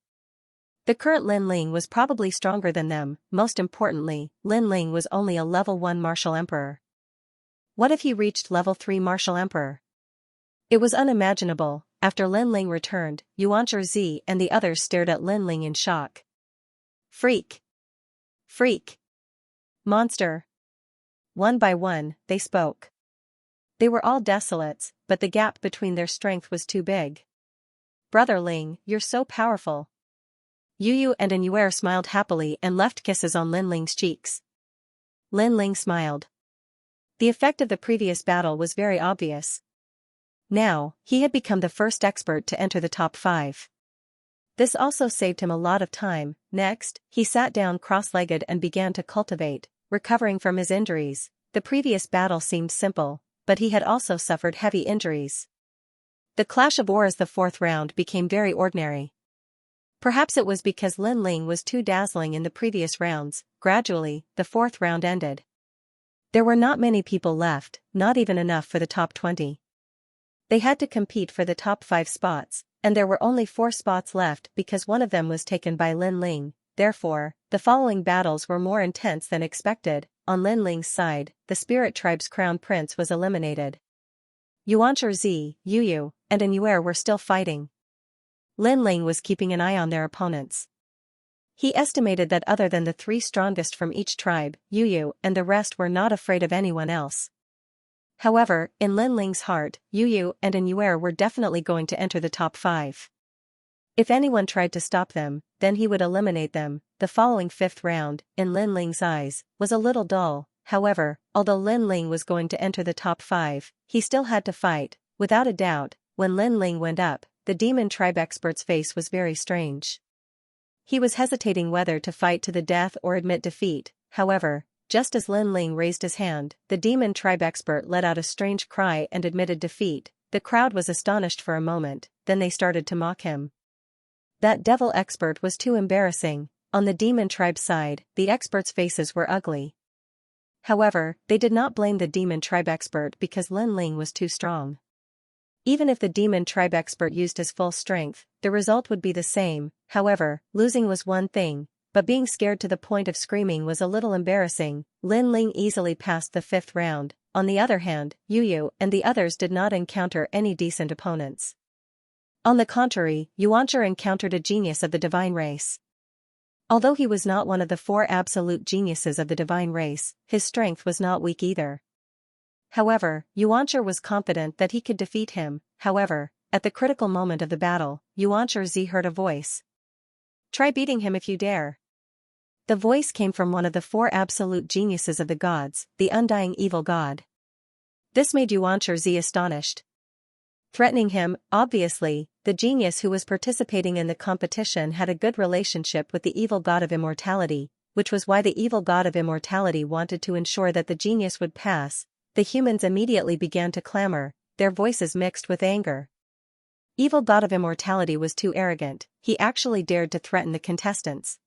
The current Lin Ling was probably stronger than them. Most importantly, Lin Ling was only a level 1 martial emperor. What if he reached level 3 martial emperor? It was unimaginable. After Lin Ling returned, Xianxia and the others stared at Lin Ling in shock. Freak! Freak! Monster! One by one, they spoke. They were all desolates, but the gap between their strength was too big. Brother Ling, you're so powerful. Yu and Anuer smiled happily and left kisses on Lin Ling's cheeks. Lin Ling smiled. The effect of the previous battle was very obvious. Now, he had become the first expert to enter the top 5. This also saved him a lot of time. Next, he sat down cross-legged and began to cultivate, recovering from his injuries. The previous battle seemed simple, but he had also suffered heavy injuries. The clash of auras the 4th round became very ordinary. Perhaps it was because Lin Ling was too dazzling in the previous rounds. Gradually, the 4th round ended. There were not many people left, not even enough for the top 20. They had to compete for the top 5 spots, and there were only 4 spots left because one of them was taken by Lin Ling. Therefore, the following battles were more intense than expected. On Lin Ling's side, the Spirit Tribe's crown prince was eliminated. Xianxia, Yu, and Anuer were still fighting. Lin Ling was keeping an eye on their opponents. He estimated that other than the 3 strongest from each tribe, Yu and the rest were not afraid of anyone else. However, in Lin Ling's heart, Yu and Anuer were definitely going to enter the top 5. If anyone tried to stop them, then he would eliminate them. The following 5th round, in Lin Ling's eyes, was a little dull. However, although Lin Ling was going to enter the top 5, he still had to fight. Without a doubt, when Lin Ling went up, the demon tribe expert's face was very strange. He was hesitating whether to fight to the death or admit defeat. However, just as Lin Ling raised his hand, the demon tribe expert let out a strange cry and admitted defeat. The crowd was astonished for a moment, then they started to mock him. That devil expert was too embarrassing. On the demon tribe side, the experts' faces were ugly. However, they did not blame the demon tribe expert because Lin Ling was too strong. Even if the demon tribe expert used his full strength, the result would be the same. However, losing was one thing, but being scared to the point of screaming was a little embarrassing. Lin Ling easily passed the 5th round. On the other hand, Yu and the others did not encounter any decent opponents. On the contrary, Xianxia encountered a genius of the divine race. Although he was not one of the 4 absolute geniuses of the divine race, his strength was not weak either. However, Xianxia was confident that he could defeat him. However, at the critical moment of the battle, Xianxia heard a voice. Try beating him if you dare. The voice came from one of the 4 absolute geniuses of the gods, the undying evil god. This made Xianxia astonished. Threatening him, obviously, the genius who was participating in the competition had a good relationship with the evil god of immortality, which was why the evil god of immortality wanted to ensure that the genius would pass. The humans immediately began to clamor, their voices mixed with anger. Evil god of immortality was too arrogant, he actually dared to threaten the contestants.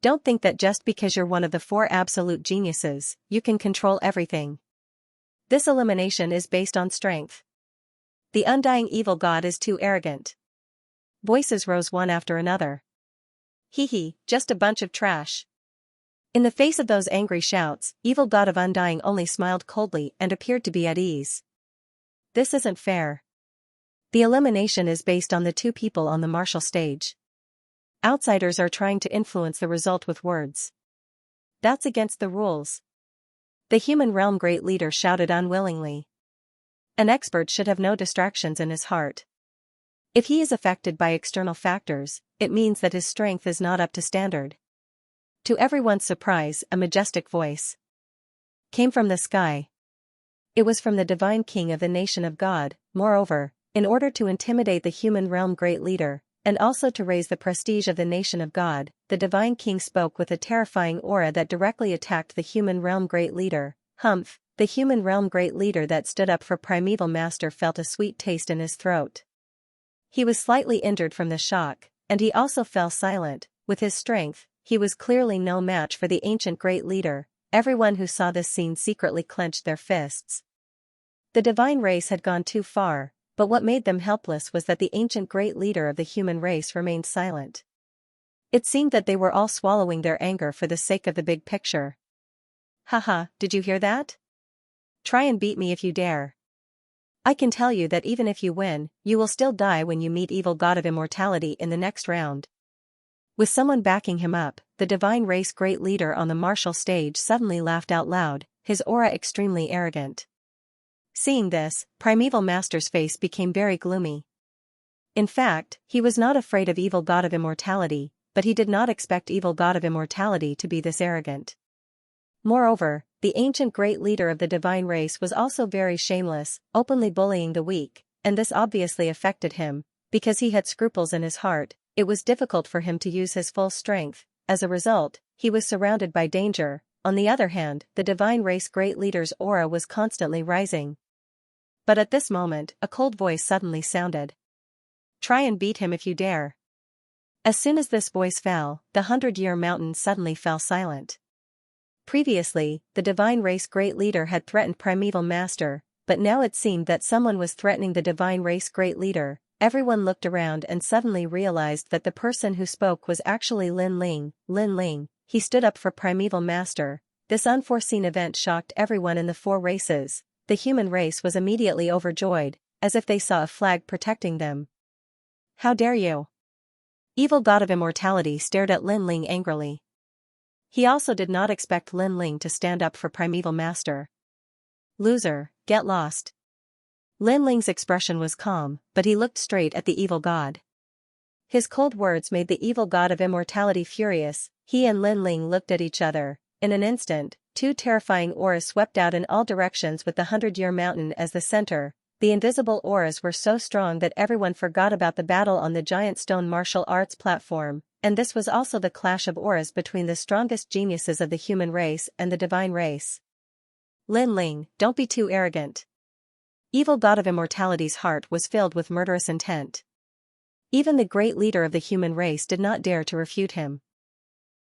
Don't think that just because you're one of the 4 absolute geniuses, you can control everything. This elimination is based on strength. The undying evil god is too arrogant. Voices rose one after another. Hee hee, just a bunch of trash. In the face of those angry shouts, evil god of undying only smiled coldly and appeared to be at ease. This isn't fair. The elimination is based on the two people on the martial stage. Outsiders are trying to influence the result with words. That's against the rules. The human realm great leader shouted unwillingly. An expert should have no distractions in his heart. If he is affected by external factors, it means that his strength is not up to standard. To everyone's surprise, a majestic voice came from the sky. It was from the divine king of the nation of God. Moreover, in order to intimidate the human realm great leader, and also to raise the prestige of the nation of God, the divine king spoke with a terrifying aura that directly attacked the human realm great leader. Humph, the human realm great leader that stood up for primeval master felt a sweet taste in his throat. He was slightly injured from the shock, and he also fell silent. With his strength, he was clearly no match for the ancient great leader. Everyone who saw this scene secretly clenched their fists. The divine race had gone too far, but what made them helpless was that the ancient great leader of the human race remained silent. It seemed that they were all swallowing their anger for the sake of the big picture. Haha, did you hear that? Try and beat me if you dare. I can tell you that even if you win, you will still die when you meet evil god of immortality in the next round. With someone backing him up, the divine race great leader on the martial stage suddenly laughed out loud, his aura extremely arrogant. Seeing this, primeval master's face became very gloomy. In fact, he was not afraid of evil god of immortality, but he did not expect evil god of immortality to be this arrogant. Moreover, the ancient great leader of the divine race was also very shameless, openly bullying the weak, and this obviously affected him. Because he had scruples in his heart, it was difficult for him to use his full strength. As a result, he was surrounded by danger. On the other hand, the divine race great leader's aura was constantly rising. But at this moment, a cold voice suddenly sounded. Try and beat him if you dare. As soon as this voice fell, the 100-year mountain suddenly fell silent. Previously, the divine race great leader had threatened primeval master, but now it seemed that someone was threatening the divine race great leader. Everyone looked around and suddenly realized that the person who spoke was actually Lin Ling. Lin Ling, he stood up for primeval master. This unforeseen event shocked everyone in the four races. The human race was immediately overjoyed, as if they saw a flag protecting them. How dare you? Evil god of immortality stared at Lin Ling angrily. He also did not expect Lin Ling to stand up for primeval master. Loser, get lost. Lin Ling's expression was calm, but he looked straight at the evil god. His cold words made the evil god of immortality furious. He and Lin Ling looked at each other. In an instant, two terrifying auras swept out in all directions with the 100-year mountain as the center. The invisible auras were so strong that everyone forgot about the battle on the giant stone martial arts platform, and this was also the clash of auras between the strongest geniuses of the human race and the divine race. Lin Ling, don't be too arrogant. Evil god of immortality's heart was filled with murderous intent. Even the great leader of the human race did not dare to refute him.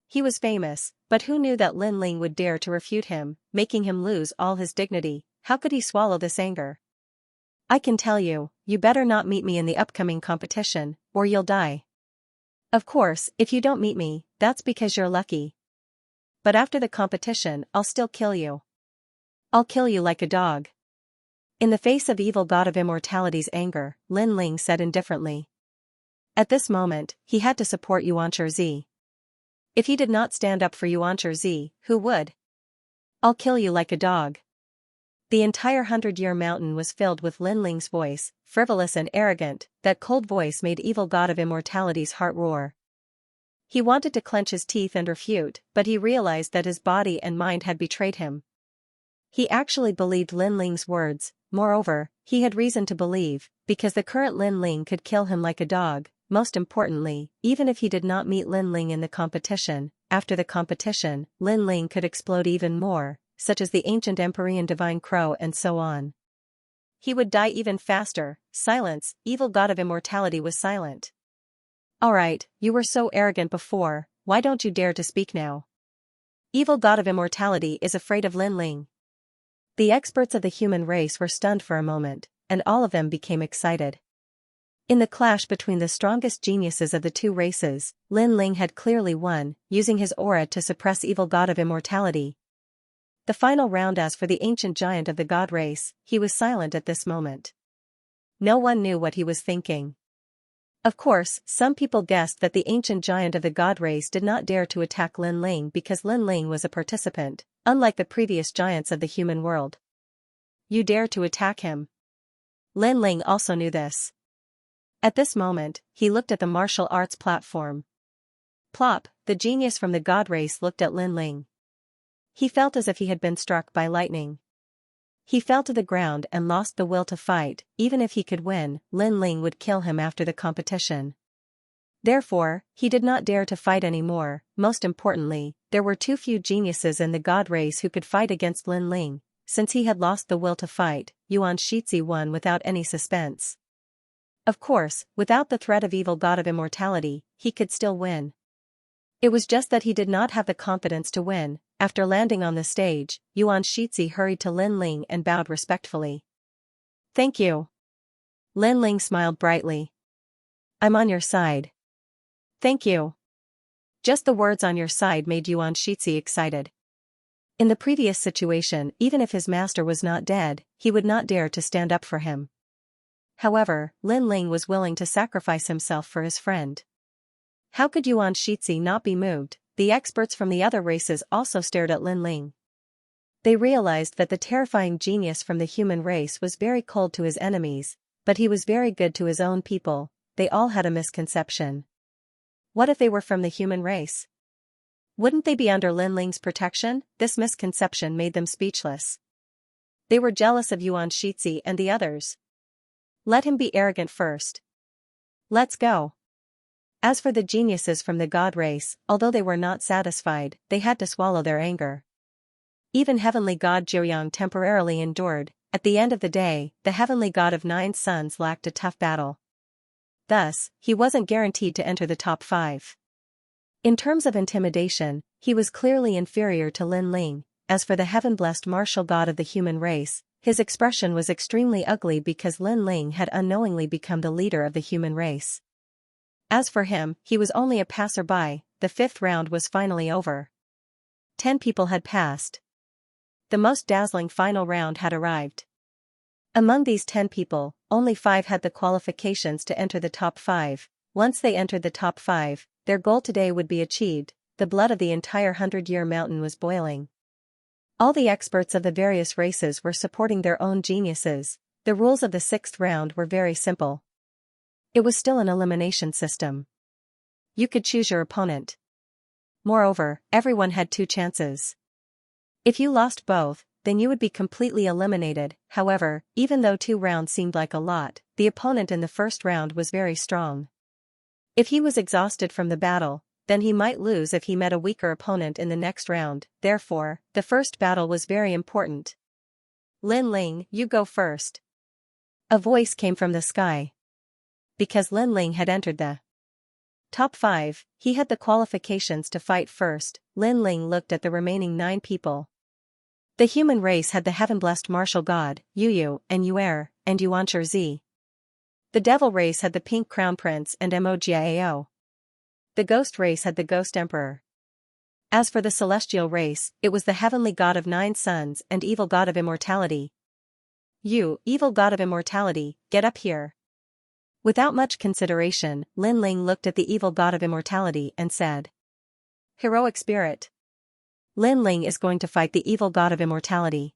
He was famous, but who knew that Lin Ling would dare to refute him, making him lose all his dignity? How could he swallow this anger? I can tell you, you better not meet me in the upcoming competition, or you'll die. Of course, if you don't meet me, that's because you're lucky. But after the competition, I'll still kill you. I'll kill you like a dog. In the face of evil god of immortality's anger, Lin Ling said indifferently. At this moment, he had to support Xianxia. If he did not stand up for Xianxia, who would? I'll kill you like a dog. The entire 100-year mountain was filled with Lin Ling's voice, frivolous and arrogant. That cold voice made evil god of immortality's heart roar. He wanted to clench his teeth and refute, but he realized that his body and mind had betrayed him. He actually believed Lin Ling's words. Moreover, he had reason to believe, because the current Lin Ling could kill him like a dog. Most importantly, even if he did not meet Lin Ling in the competition, after the competition, Lin Ling could explode even more, such as the ancient Empyrean divine crow and so on. He would die even faster. Silence, evil god of immortality was silent. Alright, you were so arrogant before, why don't you dare to speak now? Evil god of immortality is afraid of Lin Ling. The experts of the human race were stunned for a moment, and all of them became excited. In the clash between the strongest geniuses of the two races, Lin Ling had clearly won, using his aura to suppress evil god of immortality. The final round. As for the ancient giant of the god race, he was silent at this moment. No one knew what he was thinking. Of course, some people guessed that the ancient giant of the god race did not dare to attack Lin Ling because Lin Ling was a participant, unlike the previous giants of the human world. You dare to attack him? Lin Ling also knew this. At this moment, he looked at the martial arts platform. Plop, the genius from the god race looked at Lin Ling. He felt as if he had been struck by lightning. He fell to the ground and lost the will to fight. Even if he could win, Lin Ling would kill him after the competition. Therefore, he did not dare to fight anymore. Most importantly, there were too few geniuses in the god race who could fight against Lin Ling. Since he had lost the will to fight, Xianxia won without any suspense. Of course, without the threat of evil god of immortality, he could still win. It was just that he did not have the confidence to win. After landing on the stage, Xianxia hurried to Lin Ling and bowed respectfully. Thank you. Lin Ling smiled brightly. I'm on your side. Thank you. Just the words "on your side" made Xianxia excited. In the previous situation, even if his master was not dead, he would not dare to stand up for him. However, Lin Ling was willing to sacrifice himself for his friend. How could Xianxia not be moved? The experts from the other races also stared at Lin Ling. They realized that the terrifying genius from the human race was very cold to his enemies, but he was very good to his own people. They all had a misconception. What if they were from the human race? Wouldn't they be under Lin Ling's protection? This misconception made them speechless. They were jealous of Xianxia and the others. Let him be arrogant first. Let's go. As for the geniuses from the god race, although they were not satisfied, they had to swallow their anger. Even heavenly god Jiuyang temporarily endured. At the end of the day, the heavenly god of 9 suns lacked a tough battle. Thus, he wasn't guaranteed to enter the top 5. In terms of intimidation, he was clearly inferior to Lin Ling. As for the heaven-blessed martial god of the human race, his expression was extremely ugly because Lin Ling had unknowingly become the leader of the human race. As for him, he was only a passerby. The 5th round was finally over. 10 people had passed. The most dazzling final round had arrived. Among these 10 people, only 5 had the qualifications to enter the top 5. Once they entered the top 5, their goal today would be achieved. The blood of the entire 100-year mountain was boiling. All the experts of the various races were supporting their own geniuses. The rules of the 6th round were very simple. It was still an elimination system. You could choose your opponent. Moreover, everyone had 2 chances. If you lost both, then you would be completely eliminated. However, even though 2 rounds seemed like a lot, the opponent in the first round was very strong. If he was exhausted from the battle, then he might lose if he met a weaker opponent in the next round. Therefore, the first battle was very important. Lin Ling, you go first. A voice came from the sky. Because Lin Ling had entered the top 5, he had the qualifications to fight first. Lin Ling looked at the remaining 9 people. The human race had the heaven-blessed martial god, Yu and Yuer, and Xianxia. The devil race had the pink crown prince and Mojiao. The ghost race had the ghost emperor. As for the celestial race, it was the heavenly god of 9 suns and evil god of immortality. You, evil god of immortality, get up here. Without much consideration, Lin Ling looked at the evil god of immortality and said, Heroic spirit. Lin Ling is going to fight the evil god of immortality.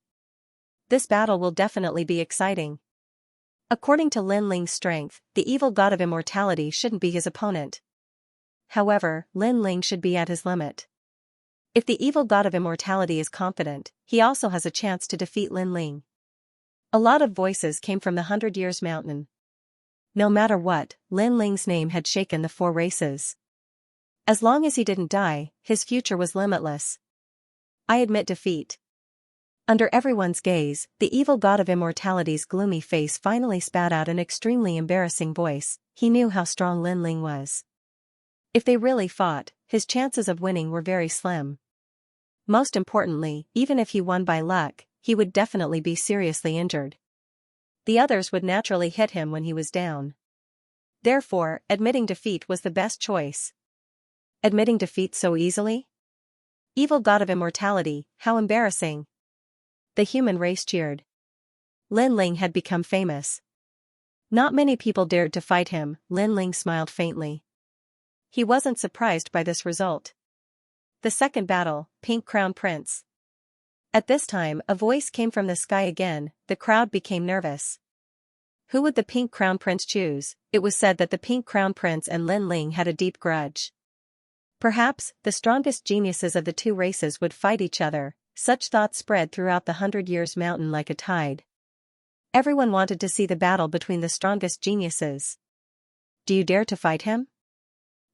This battle will definitely be exciting. According to Lin Ling's strength, the evil god of immortality shouldn't be his opponent. However, Lin Ling should be at his limit. If the evil god of immortality is confident, he also has a chance to defeat Lin Ling. A lot of voices came from the 100 Years Mountain. No matter what, Lin Ling's name had shaken the 4 races. As long as he didn't die, his future was limitless. I admit defeat. Under everyone's gaze, the evil god of immortality's gloomy face finally spat out an extremely embarrassing voice. He knew how strong Lin Ling was. If they really fought, his chances of winning were very slim. Most importantly, even if he won by luck, he would definitely be seriously injured. The others would naturally hit him when he was down. Therefore, admitting defeat was the best choice. Admitting defeat so easily? Evil god of immortality, how embarrassing. The human race cheered. Lin Ling had become famous. Not many people dared to fight him. Lin Ling smiled faintly. He wasn't surprised by this result. The second battle, Pink Crown Prince. At this time, a voice came from the sky again. The crowd became nervous. Who would the Pink Crown Prince choose? It was said that the Pink Crown Prince and Lin Ling had a deep grudge. Perhaps, the strongest geniuses of the two races would fight each other. Such thoughts spread throughout the 100 Years Mountain like a tide. Everyone wanted to see the battle between the strongest geniuses. Do you dare to fight him?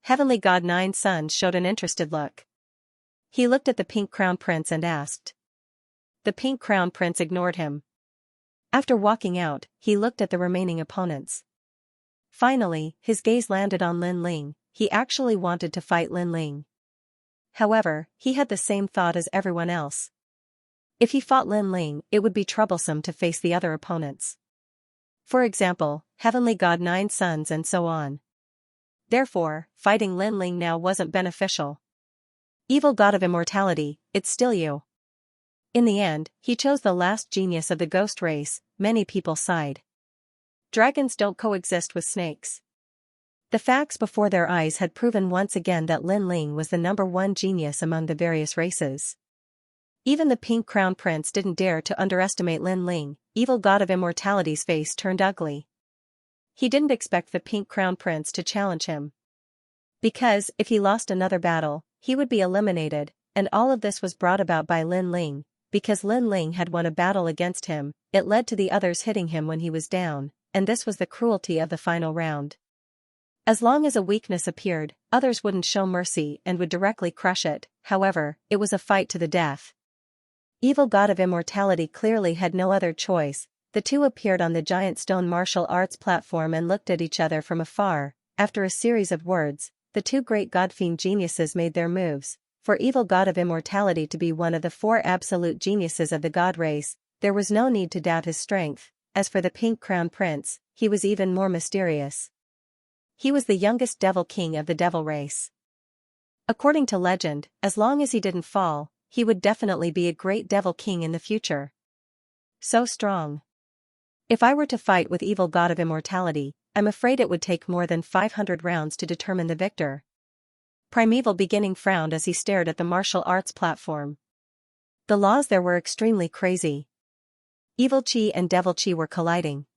Heavenly God Nine Suns showed an interested look. He looked at the Pink Crown Prince and asked. The Pink Crown Prince ignored him. After walking out, he looked at the remaining opponents. Finally, his gaze landed on Lin Ling. He actually wanted to fight Lin Ling. However, he had the same thought as everyone else. If he fought Lin Ling, it would be troublesome to face the other opponents. For example, Heavenly God Nine Suns and so on. Therefore, fighting Lin Ling now wasn't beneficial. Evil god of immortality, it's still you. In the end, he chose the last genius of the ghost race. Many people sighed. Dragons don't coexist with snakes. The facts before their eyes had proven once again that Lin Ling was the #1 genius among the various races. Even the Pink Crown Prince didn't dare to underestimate Lin Ling. Evil god of immortality's face turned ugly. He didn't expect the Pink Crown Prince to challenge him. Because, if he lost another battle, he would be eliminated, and all of this was brought about by Lin Ling. Because Lin Ling had won a battle against him, it led to the others hitting him when he was down, and this was the cruelty of the final round. As long as a weakness appeared, others wouldn't show mercy and would directly crush it. However, it was a fight to the death. Evil god of immortality clearly had no other choice. The two appeared on the giant stone martial arts platform and looked at each other from afar. After a series of words, the two great godfiend geniuses made their moves. For evil god of immortality to be one of the 4 absolute geniuses of the god race, there was no need to doubt his strength. As for the Pink Crown Prince, he was even more mysterious. He was the youngest devil king of the devil race. According to legend, as long as he didn't fall, he would definitely be a great devil king in the future. So strong. If I were to fight with evil god of immortality, I'm afraid it would take more than 500 rounds to determine the victor. Primeval Beginning frowned as he stared at the martial arts platform. The laws there were extremely crazy. Evil Chi and Devil Chi were colliding.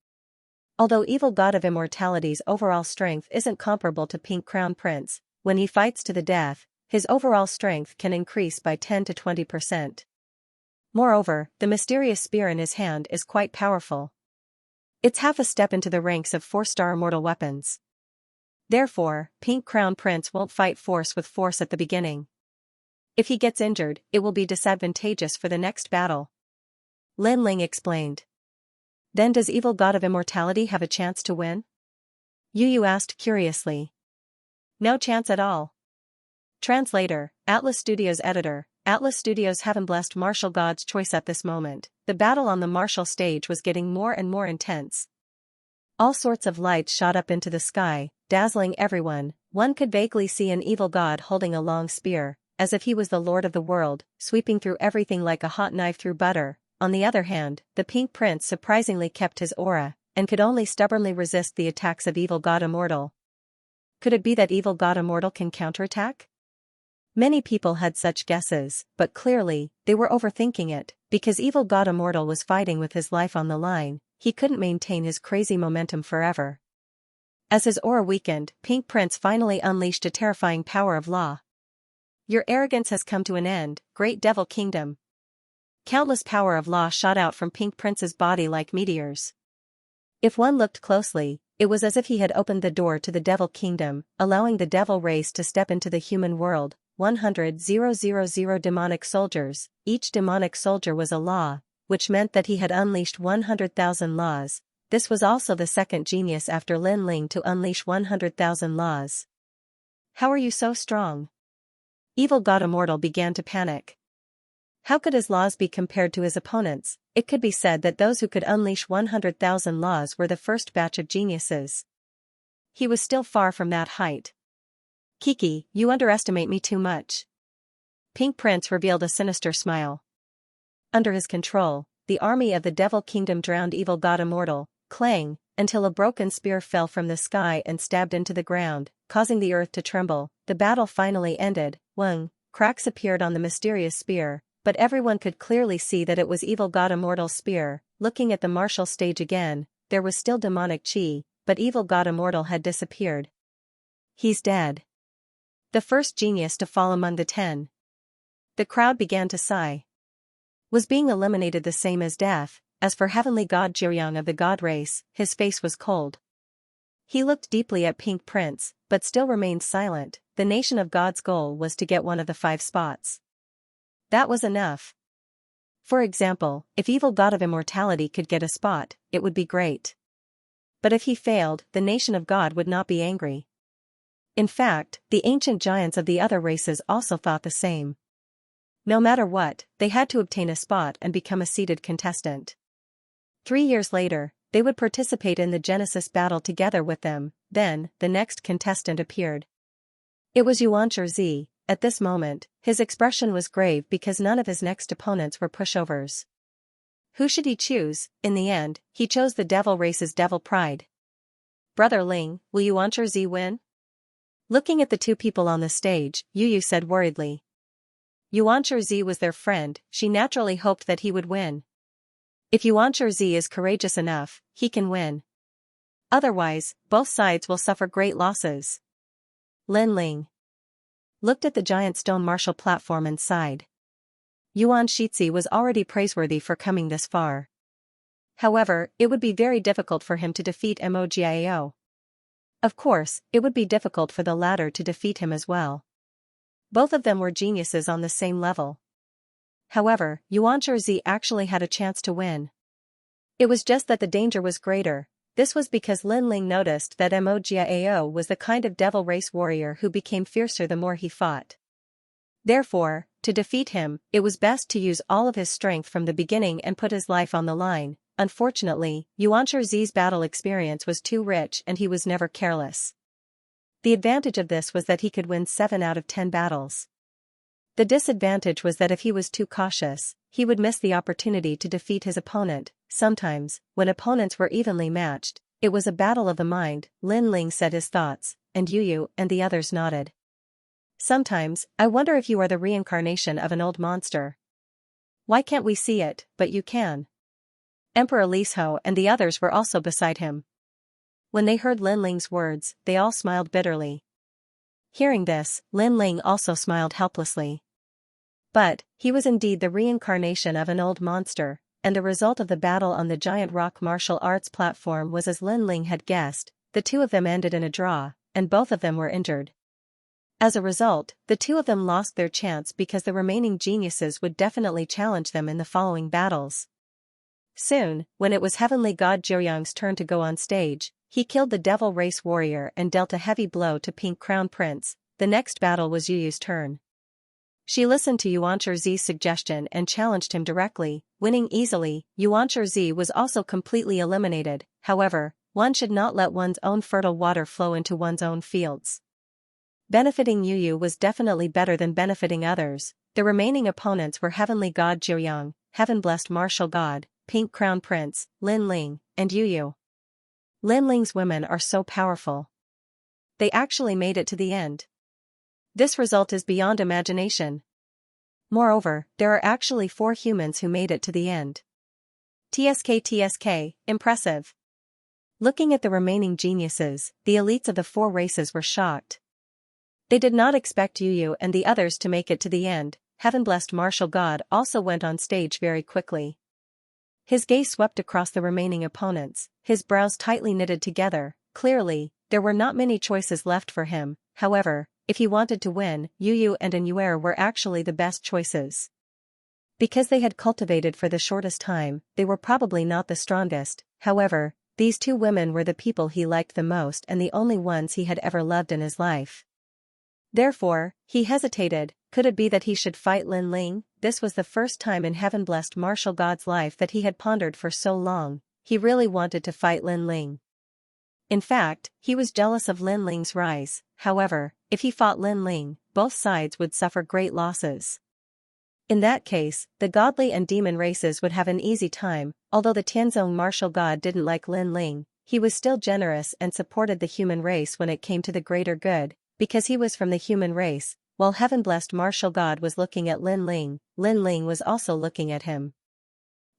Although evil god of immortality's overall strength isn't comparable to Pink Crown Prince, when he fights to the death, his overall strength can increase by 10 to 20%. Moreover, the mysterious spear in his hand is quite powerful. It's half a step into the ranks of 4-star immortal weapons. Therefore, Pink Crown Prince won't fight force with force at the beginning. If he gets injured, it will be disadvantageous for the next battle. Lin Ling explained. Then does evil god of immortality have a chance to win? Yu asked curiously. No chance at all. Translator, Atlas Studios editor. Atlas Studios haven't blessed martial god's choice at this moment. The battle on the martial stage was getting more and more intense. All sorts of lights shot up into the sky, dazzling everyone. One could vaguely see an evil god holding a long spear, as if he was the lord of the world, sweeping through everything like a hot knife through butter. On the other hand, the Pink Prince surprisingly kept his aura, and could only stubbornly resist the attacks of evil god immortal. Could it be that evil god immortal can counterattack? Many people had such guesses, but clearly, they were overthinking it, because evil god immortal was fighting with his life on the line. He couldn't maintain his crazy momentum forever. As his aura weakened, Pink Prince finally unleashed a terrifying power of law. Your arrogance has come to an end, great devil kingdom. Countless power of law shot out from Pink Prince's body like meteors. If one looked closely, it was as if he had opened the door to the devil kingdom, allowing the devil race to step into the human world. 100,000 demonic soldiers. Each demonic soldier was a law, which meant that he had unleashed 100,000 laws. This was also the second genius after Lin Ling to unleash 100,000 laws. How are you so strong? Evil god immortal began to panic. How could his laws be compared to his opponents? It could be said that those who could unleash 100,000 laws were the first batch of geniuses. he was still far from that height. Kiki, you underestimate me too much. Pink Prince revealed a sinister smile. Under his control, the army of the Devil Kingdom drowned evil god immortal, clang, until a broken spear fell from the sky and stabbed into the ground, causing the earth to tremble. The battle finally ended. Wang, cracks appeared on the mysterious spear, but everyone could clearly see that it was evil god immortal's spear. Looking at the martial stage again, there was still demonic chi, but evil god immortal had disappeared. He's dead. The first genius to fall among the 10. The crowd began to sigh. Was being eliminated the same as death? As for heavenly god Jiryang of the god race, his face was cold. He looked deeply at Pink Prince, but still remained silent. The nation of gods' goal was to get one of the 5 spots. That was enough. For example, if evil god of immortality could get a spot, it would be great. But if he failed, the nation of God would not be angry. In fact, the ancient giants of the other races also thought the same. No matter what, they had to obtain a spot and become a seeded contestant. 3 years later, they would participate in the Genesis battle together with them. Then, the next contestant appeared. It was Xianxia. At this moment, his expression was grave because none of his next opponents were pushovers. Who should he choose? In the end, he chose the devil race's devil pride. Brother Ling, will Xianxia win? Looking at the 2 people on the stage, Yu said worriedly. Xianxia was their friend, she naturally hoped that he would win. If Xianxia is courageous enough, he can win. Otherwise, both sides will suffer great losses. Lin Ling looked at the giant stone martial platform and sighed. Xianxia was already praiseworthy for coming this far. However, it would be very difficult for him to defeat Mogiao. Of course, it would be difficult for the latter to defeat him as well. Both of them were geniuses on the same level. However, Xianxia actually had a chance to win. It was just that the danger was greater. This was because Lin Ling noticed that Mogiao was the kind of devil race warrior who became fiercer the more he fought. Therefore, to defeat him, it was best to use all of his strength from the beginning and put his life on the line. Unfortunately, Xianxia's battle experience was too rich and he was never careless. The advantage of this was that he could win 7 out of 10 battles. The disadvantage was that if he was too cautious, he would miss the opportunity to defeat his opponent. Sometimes, when opponents were evenly matched, it was a battle of the mind. Lin Ling said his thoughts, and Yu and the others nodded. Sometimes, I wonder if you are the reincarnation of an old monster. Why can't we see it, but you can? Emperor Lisho and the others were also beside him. When they heard Lin Ling's words, they all smiled bitterly. Hearing this, Lin Ling also smiled helplessly. But, he was indeed the reincarnation of an old monster, and the result of the battle on the giant rock martial arts platform was as Lin Ling had guessed. The 2 of them ended in a draw, and both of them were injured. As a result, the 2 of them lost their chance because the remaining geniuses would definitely challenge them in the following battles. Soon, when it was heavenly god Jiryang's turn to go on stage, he killed the devil race warrior and dealt a heavy blow to Pink Crown Prince. The next battle was Yu's turn. She listened to Xianxia's suggestion and challenged him directly, winning easily. Xianxia was also completely eliminated. However, one should not let one's own fertile water flow into one's own fields. Benefiting Yu was definitely better than benefiting others. The remaining opponents were heavenly god Jiryang, heaven-blessed martial god, Pink Crown Prince, Lin Ling, and Yu. Lin Ling's women are so powerful. They actually made it to the end. This result is beyond imagination. Moreover, there are actually 4 humans who made it to the end. TSK, impressive. Looking at the remaining geniuses, the elites of the 4 races were shocked. They did not expect Yu and the others to make it to the end. Heaven-blessed martial god also went on stage very quickly. His gaze swept across the remaining opponents, his brows tightly knitted together. Clearly, there were not many choices left for him. However, if he wanted to win, Yu and Anuer were actually the best choices. Because they had cultivated for the shortest time, they were probably not the strongest. However, these 2 women were the people he liked the most and the only ones he had ever loved in his life. Therefore, he hesitated. Could it be that he should fight Lin Ling? This was the first time in heaven-blessed martial god's life that he had pondered for so long. He really wanted to fight Lin Ling. In fact, he was jealous of Lin Ling's rise. However, if he fought Lin Ling, both sides would suffer great losses. In that case, the godly and demon races would have an easy time. Although the Tianzong martial god didn't like Lin Ling, he was still generous and supported the human race when it came to the greater good, because he was from the human race. While heaven-blessed martial god was looking at Lin Ling was also looking at him.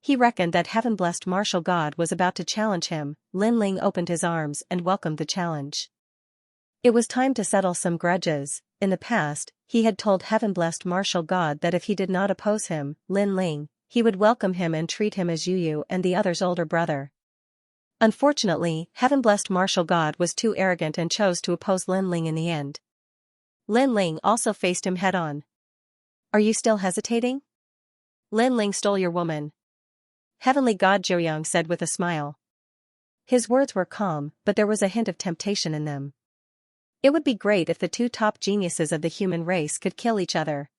He reckoned that heaven-blessed martial god was about to challenge him. Lin Ling opened his arms and welcomed the challenge. It was time to settle some grudges. In the past, he had told heaven-blessed martial god that if he did not oppose him, Lin Ling, he would welcome him and treat him as Yu and the other's older brother. Unfortunately, heaven-blessed martial god was too arrogant and chose to oppose Lin Ling in the end. Lin Ling also faced him head-on. "Are you still hesitating? Lin Ling stole your woman," Heavenly God Jiuyang said with a smile. His words were calm, but there was a hint of temptation in them. It would be great if the two top geniuses of the human race could kill each other.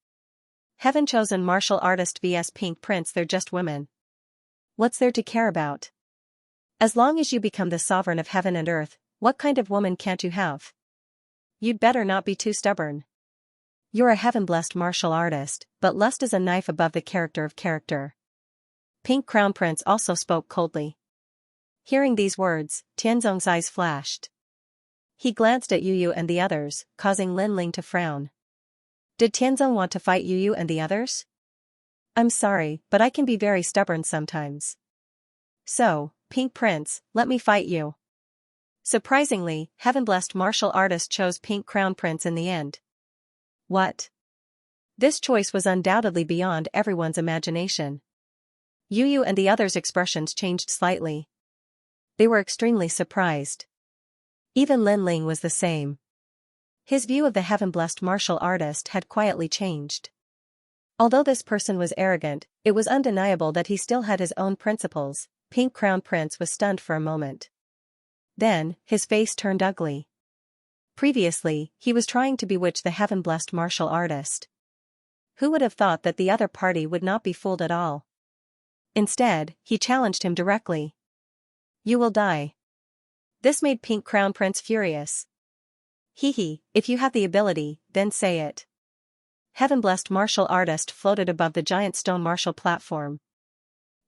Heaven-chosen martial artist vs Pink Prince, they're just women. What's there to care about? As long as you become the sovereign of heaven and earth, what kind of woman can't you have? You'd better not be too stubborn. You're a heaven-blessed martial artist, but lust is a knife above the character of character. Pink Crown Prince also spoke coldly. Hearing these words, Tianzong's eyes flashed. He glanced at Yu and the others, causing Lin Ling to frown. Did Tianzong want to fight Yu and the others? I'm sorry, but I can be very stubborn sometimes. So, Pink Prince, let me fight you. Surprisingly, heaven-blessed martial artist chose Pink Crown Prince in the end. What? This choice was undoubtedly beyond everyone's imagination. Yu and the others' expressions changed slightly. They were extremely surprised. Even Lin Ling was the same. His view of the heaven-blessed martial artist had quietly changed. Although this person was arrogant, it was undeniable that he still had his own principles. Pink Crown Prince was stunned for a moment. Then, his face turned ugly. Previously, he was trying to bewitch the heaven-blessed martial artist. Who would have thought that the other party would not be fooled at all? Instead, he challenged him directly. You will die. This made Pink Crown Prince furious. Hee, if you have the ability, then say it. Heaven-blessed martial artist floated above the giant stone martial platform.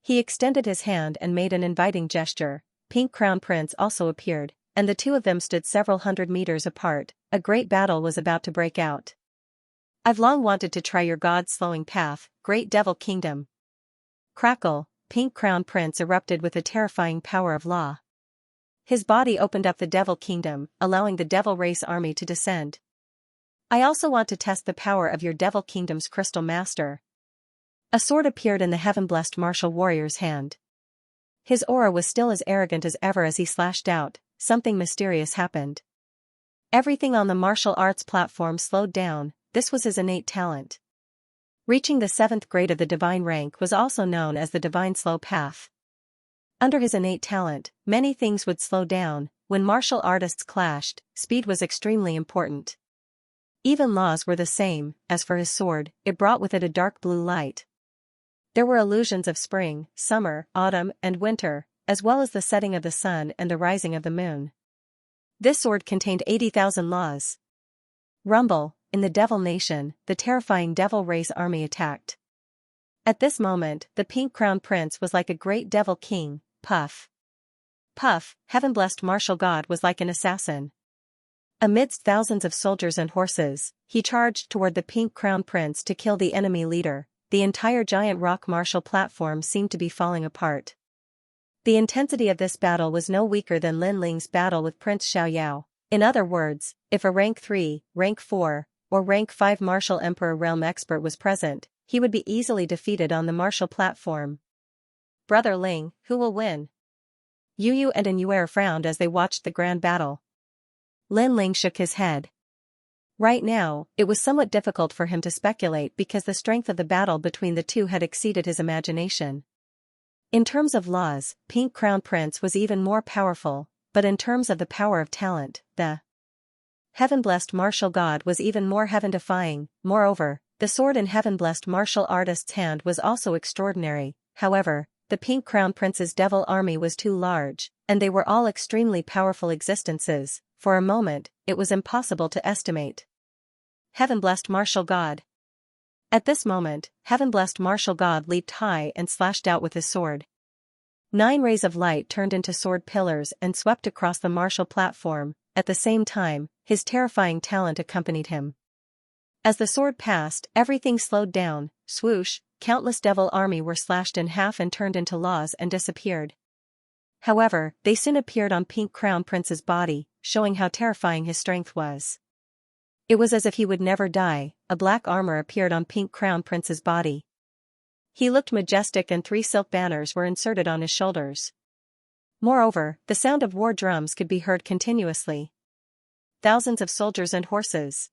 He extended his hand and made an inviting gesture. Pink Crown Prince also appeared, and the two of them stood several hundred meters apart. A great battle was about to break out. I've long wanted to try your god-slowing path, Great Devil Kingdom. Crackle, Pink Crown Prince erupted with the terrifying power of law. His body opened up the Devil Kingdom, allowing the Devil Race army to descend. I also want to test the power of your Devil Kingdom's Crystal Master. A sword appeared in the heaven-blessed martial warrior's hand. His aura was still as arrogant as ever as he slashed out. Something mysterious happened. Everything on the martial arts platform slowed down. This was his innate talent. Reaching the 7th grade of the divine rank was also known as the divine slow path. Under his innate talent, many things would slow down. When martial artists clashed, speed was extremely important. Even laws were the same. As for his sword, it brought with it a dark blue light. There were illusions of spring, summer, autumn, and winter, as well as the setting of the sun and the rising of the moon. This sword contained 80,000 laws. Rumble, in the Devil Nation, the terrifying Devil Race army attacked. At this moment, the Pink Crown Prince was like a great devil king. Puff. Puff, heaven-blessed martial god, was like an assassin. Amidst thousands of soldiers and horses, he charged toward the Pink Crown Prince to kill the enemy leader. The entire giant rock martial platform seemed to be falling apart. The intensity of this battle was no weaker than Lin Ling's battle with Prince Xiaoyao. In other words, if a rank 3, rank 4, or rank 5 martial emperor realm expert was present, he would be easily defeated on the martial platform. Brother Ling, who will win? Yu and Anuer frowned as they watched the grand battle. Lin Ling shook his head. Right now, it was somewhat difficult for him to speculate because the strength of the battle between the two had exceeded his imagination. In terms of laws, Pink Crown Prince was even more powerful, but in terms of the power of talent, the heaven-blessed martial god was even more heaven-defying. Moreover, the sword in heaven-blessed martial artist's hand was also extraordinary. However, the Pink Crown Prince's devil army was too large. and they were all extremely powerful existences. For a moment, it was impossible to estimate. Heaven-blessed martial god. At this moment, heaven-blessed martial god leaped high and slashed out with his sword. 9 rays of light turned into sword pillars and swept across the martial platform. At the same time, his terrifying talent accompanied him. As the sword passed, everything slowed down. Swoosh, countless devil army were slashed in half and turned into laws and disappeared. However, they soon appeared on Pink Crown Prince's body, showing how terrifying his strength was. It was as if he would never die. A black armor appeared on Pink Crown Prince's body. He looked majestic and 3 silk banners were inserted on his shoulders. Moreover, the sound of war drums could be heard continuously. Thousands of soldiers and horses.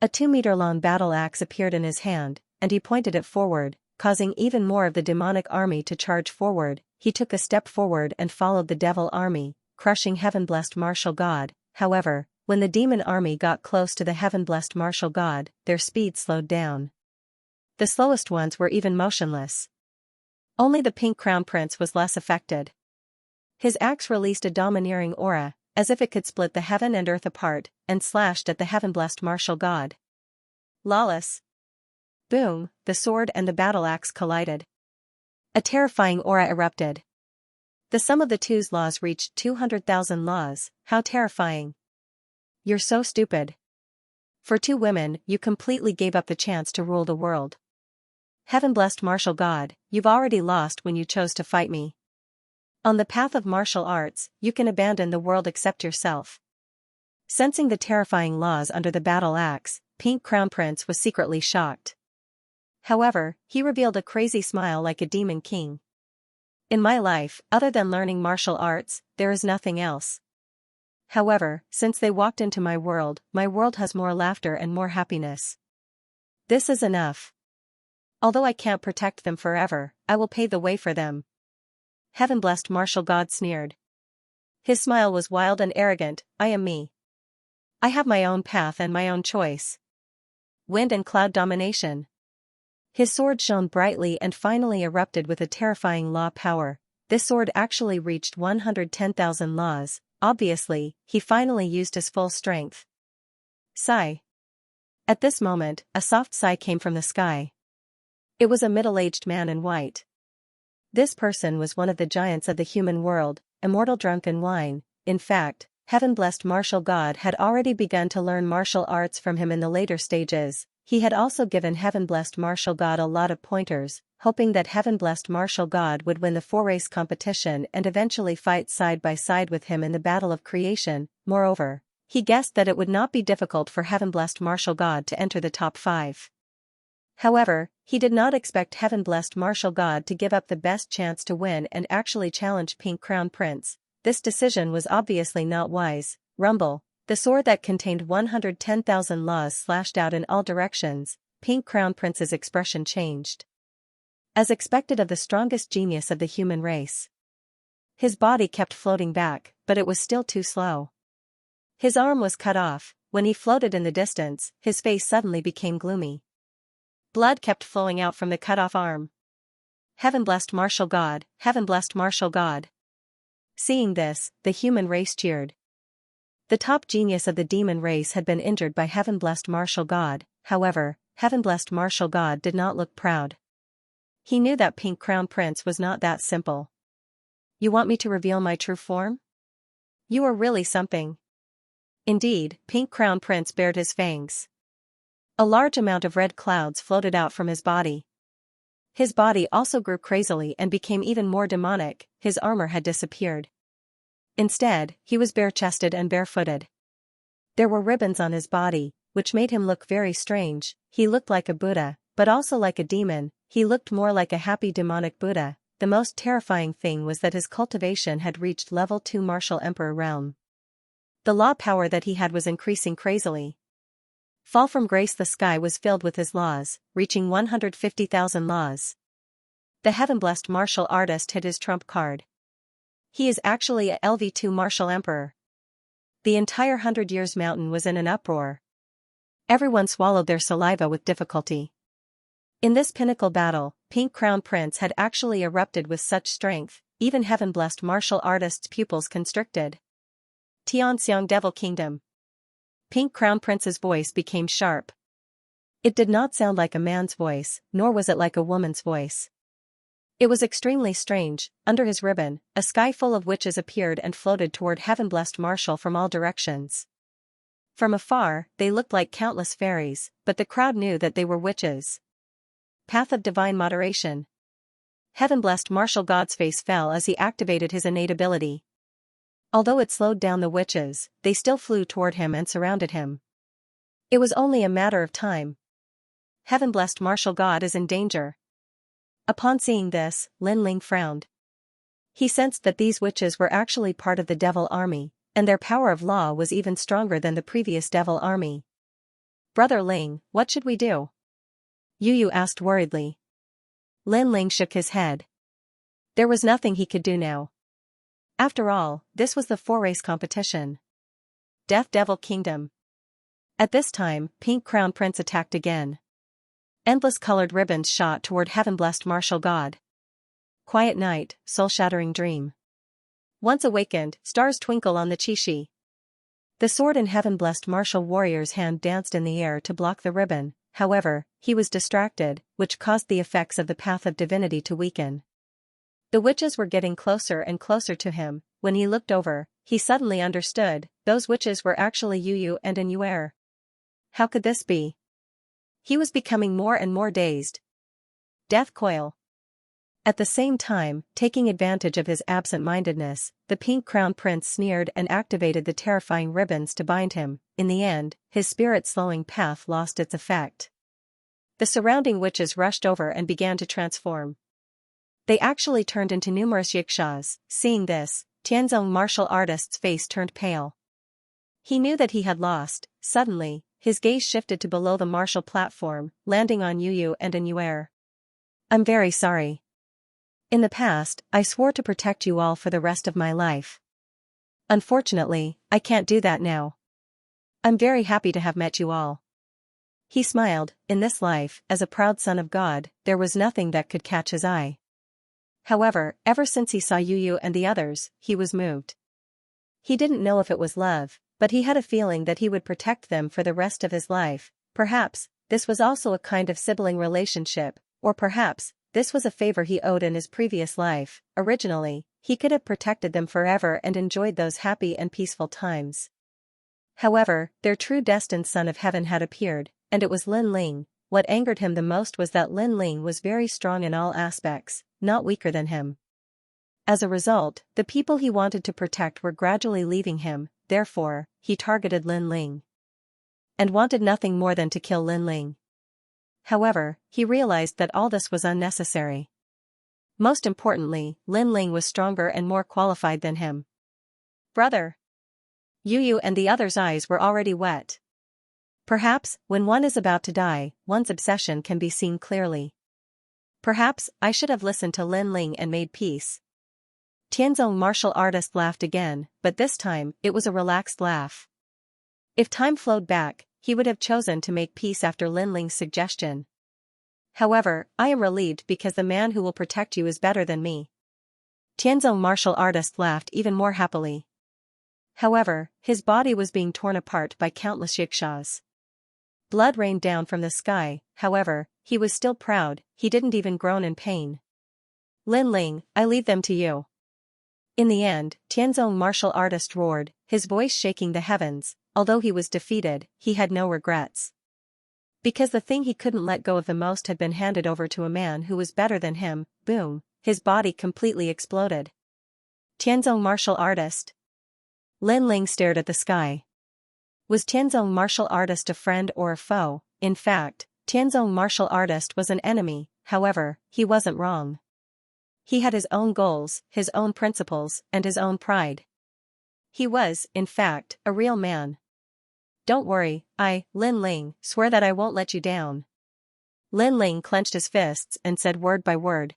A 2-meter-long battle axe appeared in his hand, and he pointed it forward, causing even more of the demonic army to charge forward. He took a step forward and followed the devil army, crushing heaven-blessed martial god. However, when the demon army got close to the heaven-blessed martial god, their speed slowed down. The slowest ones were even motionless. Only the Pink Crown Prince was less affected. His axe released a domineering aura, as if it could split the heaven and earth apart, and slashed at the heaven-blessed martial god. Lawless. Boom, the sword and the battle axe collided. A terrifying aura erupted. The sum of the two's laws reached 200,000 laws. How terrifying. You're so stupid. For 2 women, you completely gave up the chance to rule the world. Heaven-blessed martial god, you've already lost when you chose to fight me. On the path of martial arts, you can abandon the world except yourself. Sensing the terrifying laws under the battle axe, Pink Crown Prince was secretly shocked. However, he revealed a crazy smile like a demon king. In my life, other than learning martial arts, there is nothing else. However, since they walked into my world has more laughter and more happiness. This is enough. Although I can't protect them forever, I will pave the way for them. Heaven-blessed martial god sneered. His smile was wild and arrogant. I am me. I have my own path and my own choice. Wind and cloud domination. His sword shone brightly and finally erupted with a terrifying law power. This sword actually reached 110,000 laws. Obviously, he finally used his full strength. Sigh. At this moment, a soft sigh came from the sky. It was a middle-aged man in white. This person was one of the giants of the human world, immortal drunken wine. In fact, heaven-blessed martial god had already begun to learn martial arts from him in the later stages. He had also given heaven-blessed martial god a lot of pointers, hoping that heaven-blessed martial god would win the 4-race competition and eventually fight side by side with him in the battle of creation. Moreover, he guessed that it would not be difficult for heaven-blessed martial god to enter the top 5. However, he did not expect heaven-blessed martial god to give up the best chance to win and actually challenge Pink Crown Prince. This decision was obviously not wise. Rumble. The sword that contained 110,000 laws slashed out in all directions. Pink Crown Prince's expression changed. As expected of the strongest genius of the human race. His body kept floating back, but it was still too slow. His arm was cut off. When he floated in the distance, his face suddenly became gloomy. Blood kept flowing out from the cut-off arm. Heaven-blessed martial god, heaven-blessed martial god. Seeing this, the human race cheered. The top genius of the demon race had been injured by heaven-blessed martial god. However, heaven-blessed martial god did not look proud. He knew that Pink Crown Prince was not that simple. You want me to reveal my true form? You are really something. Indeed, Pink Crown Prince bared his fangs. A large amount of red clouds floated out from his body. His body also grew crazily and became even more demonic. His armor had disappeared. Instead, he was bare-chested and barefooted. There were ribbons on his body, which made him look very strange. He looked like a Buddha, but also like a demon. He looked more like a happy demonic Buddha. The most terrifying thing was that his cultivation had reached level 2 martial emperor realm. The law power that he had was increasing crazily. Fall from grace. The sky was filled with his laws, reaching 150,000 laws. The heaven-blessed martial artist hit his trump card. He is actually a LV2 martial emperor. The entire 100 Years Mountain was in an uproar. Everyone swallowed their saliva with difficulty. In this pinnacle battle, Pink Crown Prince had actually erupted with such strength. even heaven-blessed martial artist's pupils constricted. Xianxia Devil Kingdom. Pink Crown Prince's voice became sharp. It did not sound like a man's voice, nor was it like a woman's voice. It was extremely strange. Under his ribbon, a sky full of witches appeared and floated toward heaven-blessed Marshall from all directions. From afar, they looked like countless fairies, but the crowd knew that they were witches. Path of Divine Moderation. Heaven-blessed Marshall God's face fell as he activated his innate ability. Although it slowed down the witches, they still flew toward him and surrounded him. It was only a matter of time. Heaven-blessed Marshall God is in danger. Upon seeing this, Lin Ling frowned. He sensed that these witches were actually part of the devil army, and their power of law was even stronger than the previous devil army. Brother Ling, what should we do? Yu Yu asked worriedly. Lin Ling shook his head. There was nothing he could do now. After all, this was the 4-race competition. Death Devil Kingdom. At this time, Pink Crown Prince attacked again. Endless colored ribbons shot toward heaven-blessed Martial God. Quiet night, soul-shattering dream. Once awakened, stars twinkle on the Qishi. The sword in heaven-blessed martial warrior's hand danced in the air to block the ribbon, however, he was distracted, which caused the effects of the path of divinity to weaken. The witches were getting closer and closer to him. When he looked over, he suddenly understood, those witches were actually Yu Yu and An Yuer. How could this be? He was becoming more and more dazed. Death Coil. At the same time, taking advantage of his absent-mindedness, the Pink Crown Prince sneered and activated the terrifying ribbons to bind him. In the end, his spirit-slowing path lost its effect. The surrounding witches rushed over and began to transform. They actually turned into numerous Xianxias. Seeing this, Tianzong martial artist's face turned pale. He knew that he had lost. Suddenly, his gaze shifted to below the martial platform, landing on Yu Yu and An Yuer. I'm very sorry. In the past, I swore to protect you all for the rest of my life. Unfortunately, I can't do that now. I'm very happy to have met you all. He smiled. In this life, as a proud son of God, there was nothing that could catch his eye. However, ever since he saw Yu Yu and the others, he was moved. He didn't know if it was love, but he had a feeling that he would protect them for the rest of his life. Perhaps, this was also a kind of sibling relationship, or perhaps, this was a favor he owed in his previous life. Originally, he could have protected them forever and enjoyed those happy and peaceful times. However, their true destined son of heaven had appeared, and it was Lin Ling. What angered him the most was that Lin Ling was very strong in all aspects, not weaker than him. As a result, the people he wanted to protect were gradually leaving him. Therefore, he targeted Lin Ling. And wanted nothing more than to kill Lin Ling. However, he realized that all this was unnecessary. Most importantly, Lin Ling was stronger and more qualified than him. Brother! Yu Yu and the others' eyes were already wet. Perhaps, when one is about to die, one's obsession can be seen clearly. Perhaps, I should have listened to Lin Ling and made peace. Tianzong martial artist laughed again, but this time, it was a relaxed laugh. If time flowed back, he would have chosen to make peace after Lin Ling's suggestion. However, I am relieved because the man who will protect you is better than me. Tianzong martial artist laughed even more happily. However, his body was being torn apart by countless Xianxias. Blood rained down from the sky. However, he was still proud. He didn't even groan in pain. Lin Ling, I leave them to you. In the end, Tianzong martial artist roared, his voice shaking the heavens. Although he was defeated, he had no regrets. Because the thing he couldn't let go of the most had been handed over to a man who was better than him. Boom, his body completely exploded. Tianzong martial artist. Lin Ling stared at the sky. Was Tianzong martial artist a friend or a foe? In fact, Tianzong martial artist was an enemy. However, he wasn't wrong. He had his own goals, his own principles, and his own pride. He was, in fact, a real man. Don't worry, Lin Ling, swear that I won't let you down. Lin Ling clenched his fists and said word by word.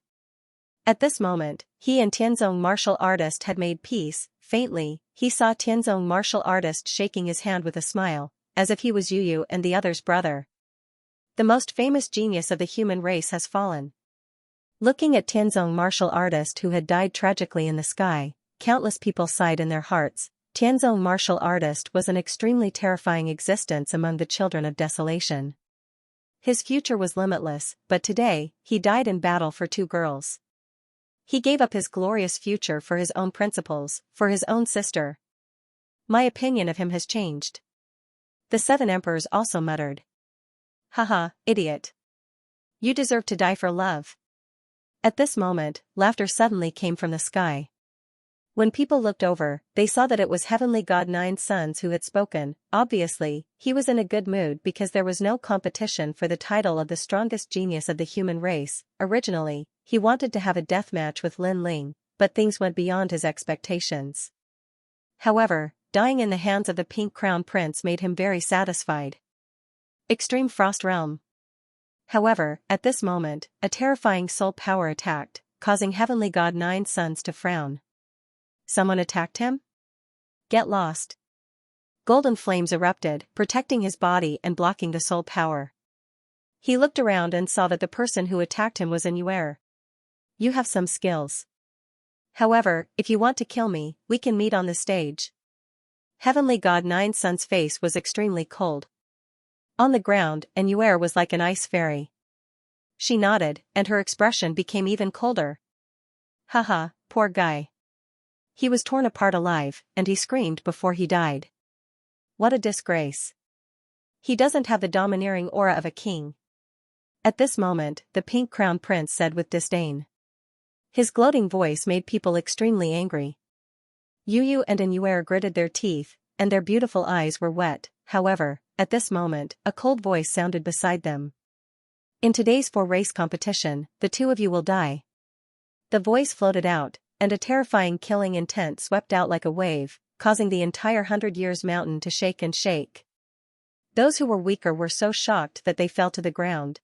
At this moment, he and Tianzong martial artist had made peace. Faintly, he saw Tianzong martial artist shaking his hand with a smile, as if he was Yu Yu and the other's brother. The most famous genius of the human race has fallen. Looking at Tianzong martial artist who had died tragically in the sky, countless people sighed in their hearts. Tianzong martial artist was an extremely terrifying existence among the children of desolation. His future was limitless, but today, he died in battle for 2 girls. He gave up his glorious future for his own principles, for his own sister. My opinion of him has changed. The 7 emperors also muttered. Haha, idiot. You deserve to die for love. At this moment, laughter suddenly came from the sky. When people looked over, they saw that it was Heavenly God Nine Sons who had spoken. Obviously, he was in a good mood because there was no competition for the title of the strongest genius of the human race. Originally, he wanted to have a death match with Lin Ling, but things went beyond his expectations. However, dying in the hands of the Pink Crown Prince made him very satisfied. Extreme Frost Realm. However, at this moment, a terrifying soul power attacked, causing Heavenly God Nine Sons to frown. Someone attacked him? Get lost. Golden flames erupted, protecting his body and blocking the soul power. He looked around and saw that the person who attacked him was in Yuer. You have some skills. However, if you want to kill me, we can meet on the stage. Heavenly God Nine Sons' face was extremely cold. On the ground, and Yuer was like an ice fairy. She nodded, and her expression became even colder. Haha, poor guy. He was torn apart alive, and he screamed before he died. What a disgrace. He doesn't have the domineering aura of a king. At this moment, the Pink Crown Prince said with disdain. His gloating voice made people extremely angry. Yu and Yuer gritted their teeth, and their beautiful eyes were wet. However, at this moment, a cold voice sounded beside them. In today's 4-race competition, the 2 of you will die. The voice floated out, and a terrifying killing intent swept out like a wave, causing the entire 100 Years Mountain to shake and shake. Those who were weaker were so shocked that they fell to the ground.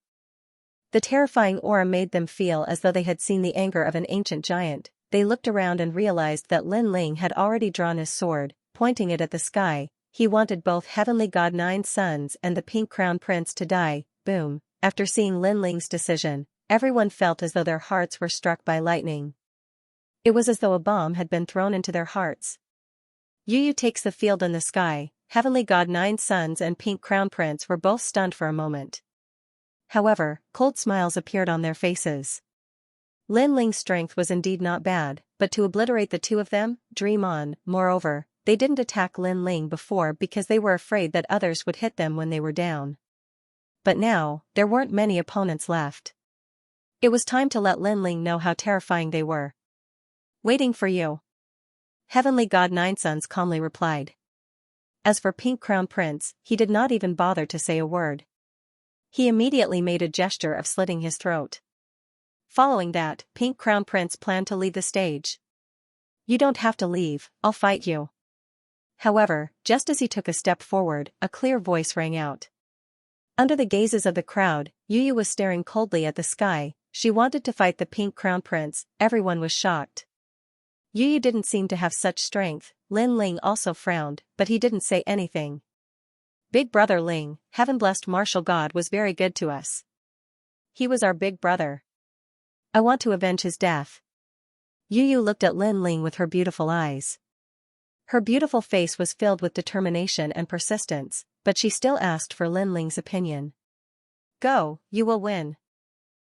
The terrifying aura made them feel as though they had seen the anger of an ancient giant. They looked around and realized that Lin Ling had already drawn his sword, pointing it at the sky. He wanted both Heavenly God Nine Sons and the Pink Crown Prince to die. Boom. After seeing Lin Ling's decision, everyone felt as though their hearts were struck by lightning. It was as though a bomb had been thrown into their hearts. Yu takes the field in the sky. Heavenly God Nine Sons and Pink Crown Prince were both stunned for a moment. However, cold smiles appeared on their faces. Lin Ling's strength was indeed not bad, but to obliterate the 2 of them, dream on. Moreover, they didn't attack Lin Ling before because they were afraid that others would hit them when they were down. But now, there weren't many opponents left. It was time to let Lin Ling know how terrifying they were. Waiting for you. Heavenly God Nine Sons calmly replied. As for Pink Crown Prince, he did not even bother to say a word. He immediately made a gesture of slitting his throat. Following that, Pink Crown Prince planned to leave the stage. You don't have to leave, I'll fight you. However, just as he took a step forward, a clear voice rang out. Under the gazes of the crowd, Yu was staring coldly at the sky. She wanted to fight the Pink Crown Prince. Everyone was shocked. Yu didn't seem to have such strength. Lin Ling also frowned, but he didn't say anything. Big brother Ling, heaven-blessed martial god, was very good to us. He was our big brother. I want to avenge his death. Yu looked at Lin Ling with her beautiful eyes. Her beautiful face was filled with determination and persistence, but she still asked for Lin Ling's opinion. Go, you will win.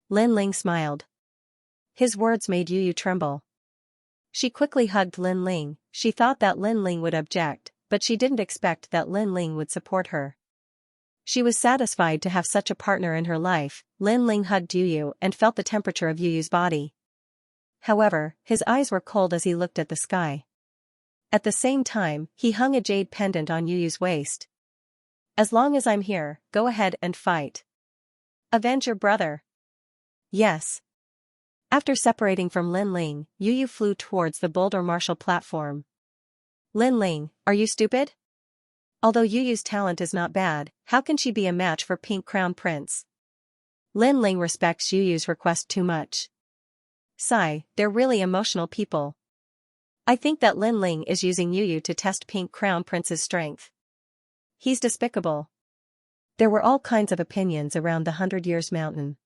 Lin Ling smiled. His words made Yu tremble. She quickly hugged Lin Ling. She thought that Lin Ling would object, but she didn't expect that Lin Ling would support her. She was satisfied to have such a partner in her life. Lin Ling hugged Yu and felt the temperature of Yu's body. However, his eyes were cold as he looked at the sky. At the same time, he hung a jade pendant on Yu's waist. As long as I'm here, go ahead and fight. Avenge your brother. Yes. After separating from Lin Ling, Yu flew towards the boulder martial platform. Lin Ling, are you stupid? Although Yu's talent is not bad, how can she be a match for Pink Crown Prince? Lin Ling respects Yu's request too much. Sigh, they're really emotional people. I think that Lin Ling is using Yu to test Pink Crown Prince's strength. He's despicable. There were all kinds of opinions around the 100 Years Mountain.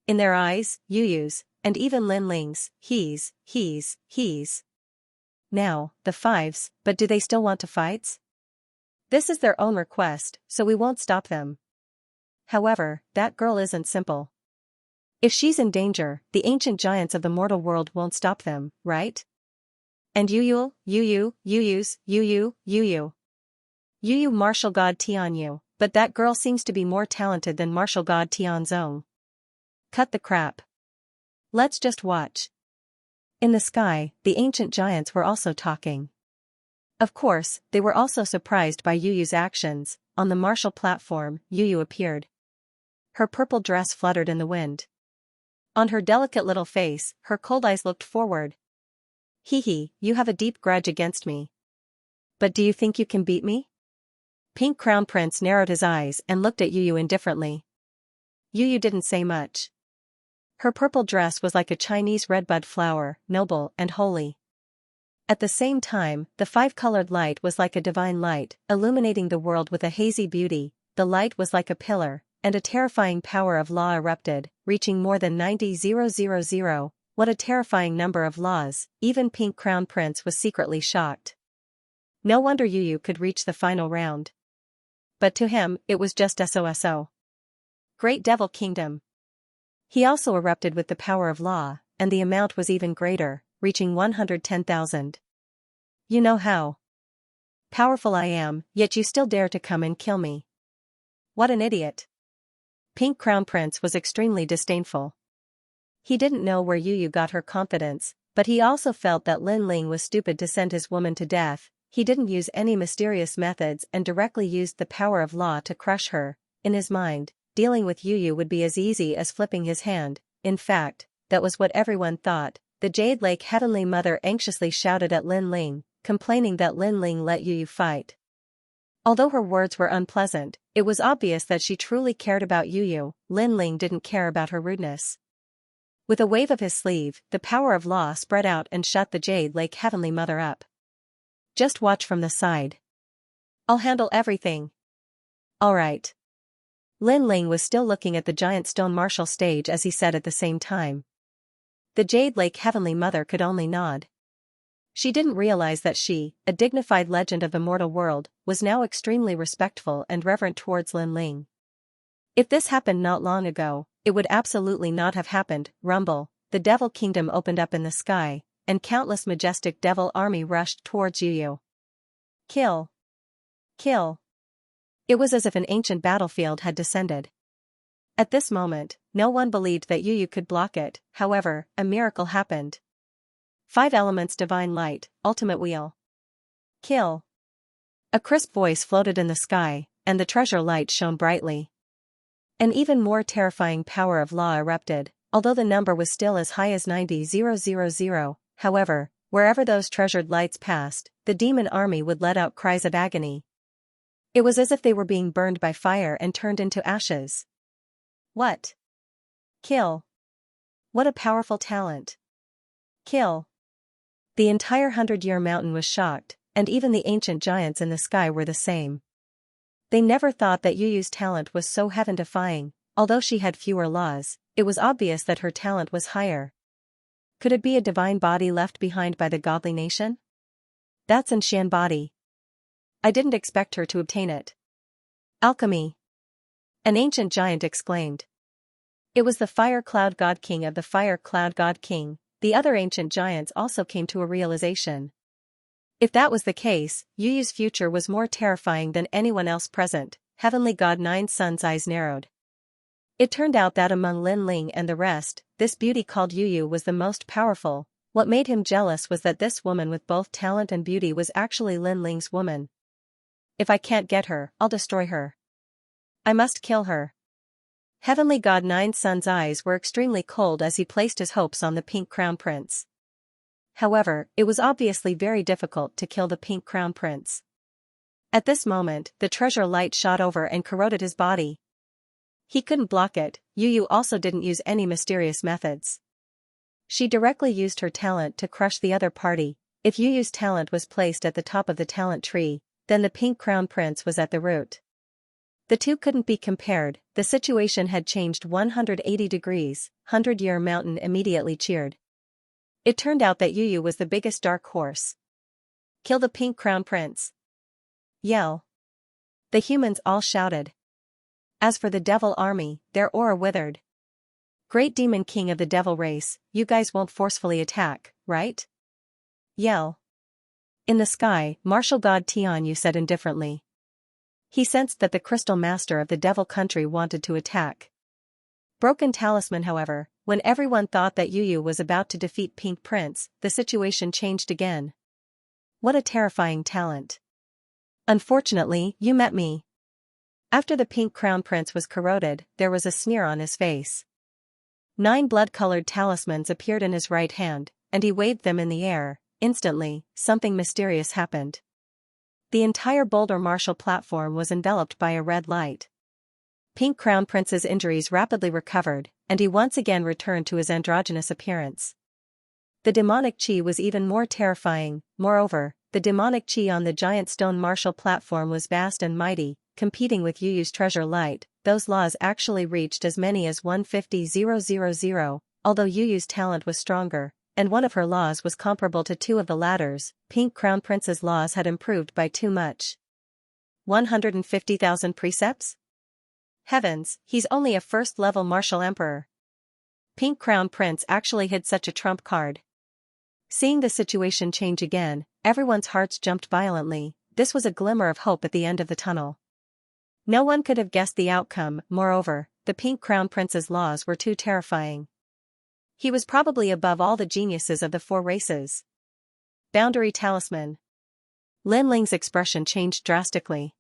In their eyes, Yu's, and even Lin Ling's, he's. Now, the fives, but do they still want to fight? This is their own request, so we won't stop them. However, that girl isn't simple. If she's in danger, the ancient giants of the mortal world won't stop them, right? And Yu martial god Tianyu, but that girl seems to be more talented than martial god Tianzong. Cut the crap. Let's just watch. In the sky, the ancient giants were also talking. Of course, they were also surprised by Yu's actions. On the martial platform, Yu appeared. Her purple dress fluttered in the wind. On her delicate little face, her cold eyes looked forward. Hee, you have a deep grudge against me. But do you think you can beat me? Pink Crown Prince narrowed his eyes and looked at Yu indifferently. Yu didn't say much. Her purple dress was like a Chinese redbud flower, noble and holy. At the same time, the five-colored light was like a divine light, illuminating the world with a hazy beauty. The light was like a pillar, and a terrifying power of law erupted, reaching more than 90,000. What a terrifying number of laws. Even Pink Crown Prince was secretly shocked. No wonder Yu could reach the final round. But to him, it was just SOSO. Great Devil Kingdom. He also erupted with the power of law, and the amount was even greater, reaching 110,000. You know how powerful I am, yet you still dare to come and kill me. What an idiot. Pink Crown Prince was extremely disdainful. He didn't know where Yu got her confidence, but he also felt that Lin Ling was stupid to send his woman to death. He didn't use any mysterious methods and directly used the power of law to crush her. In his mind, dealing with Yu would be as easy as flipping his hand. In fact, that was what everyone thought. The Jade Lake Heavenly Mother anxiously shouted at Lin Ling, complaining that Lin Ling let Yu fight. Although her words were unpleasant, it was obvious that she truly cared about Yu. Lin Ling didn't care about her rudeness. With a wave of his sleeve, the power of law spread out and shut the Jade Lake Heavenly Mother up. Just watch from the side. I'll handle everything. Alright. Lin Ling was still looking at the giant stone martial stage as he said at the same time. The Jade Lake Heavenly Mother could only nod. She didn't realize that she, a dignified legend of the mortal world, was now extremely respectful and reverent towards Lin Ling. If this happened not long ago, it would absolutely not have happened. Rumble, the Devil Kingdom opened up in the sky, and countless majestic devil army rushed towards Yu. Kill. Kill. It was as if an ancient battlefield had descended. At this moment, no one believed that Yu could block it. However, a miracle happened. 5 elements divine light, ultimate wheel. Kill. A crisp voice floated in the sky, and the treasure light shone brightly. An even more terrifying power of law erupted, although the number was still as high as 90,000. However, wherever those treasured lights passed, the demon army would let out cries of agony. It was as if they were being burned by fire and turned into ashes. What? Kill. What a powerful talent. Kill. The entire 100-year mountain was shocked, and even the ancient giants in the sky were the same. They never thought that Yu's talent was so heaven-defying. Although she had fewer laws, it was obvious that her talent was higher. Could it be a divine body left behind by the godly nation? That's an Xian body. I didn't expect her to obtain it. Alchemy. An ancient giant exclaimed. It was the Fire Cloud God King of the Fire Cloud God King. The other ancient giants also came to a realization. If that was the case, Yu's future was more terrifying than anyone else present. Heavenly God Nine Sun's eyes narrowed. It turned out that among Lin Ling and the rest, this beauty called Yu was the most powerful. What made him jealous was that this woman with both talent and beauty was actually Lin Ling's woman. If I can't get her, I'll destroy her. I must kill her. Heavenly God Nine Sun's eyes were extremely cold as he placed his hopes on the Pink Crown Prince. However, it was obviously very difficult to kill the Pink Crown Prince. At this moment, the treasure light shot over and corroded his body. He couldn't block it. Yu also didn't use any mysterious methods. She directly used her talent to crush the other party. If Yu's talent was placed at the top of the talent tree, then the Pink Crown Prince was at the root. The two couldn't be compared, the situation had changed 180 degrees, 100-Year Mountain immediately cheered. It turned out that Yu was the biggest dark horse. Kill the Pink Crown Prince. Yell. The humans all shouted. As for the devil army, their aura withered. Great Demon King of the devil race, you guys won't forcefully attack, right? Yell. In the sky, martial god Tianyu said indifferently. He sensed that the crystal master of the devil country wanted to attack. Broken Talisman, however, when everyone thought that Yu was about to defeat Pink Prince, the situation changed again. What a terrifying talent. Unfortunately, you met me. After the Pink Crown Prince was corroded, there was a sneer on his face. 9 blood-colored talismans appeared in his right hand, and he waved them in the air. Instantly, something mysterious happened. The entire boulder martial platform was enveloped by a red light. Pink Crown Prince's injuries rapidly recovered, and he once again returned to his androgynous appearance. The demonic chi was even more terrifying. Moreover, the demonic chi on the giant stone martial platform was vast and mighty, competing with Yu's treasure light. Those laws actually reached as many as 150,000, although Yu's talent was stronger, and one of her laws was comparable to 2 of the latter's. Pink Crown Prince's laws had improved by too much. 150,000 precepts? Heavens, he's only a first-level martial emperor. Pink Crown Prince actually hid such a trump card. Seeing the situation change again, everyone's hearts jumped violently. This was a glimmer of hope at the end of the tunnel. No one could have guessed the outcome. Moreover, the Pink Crown Prince's laws were too terrifying. He was probably above all the geniuses of the 4 races. Boundary Talisman. Lin Ling's expression changed drastically.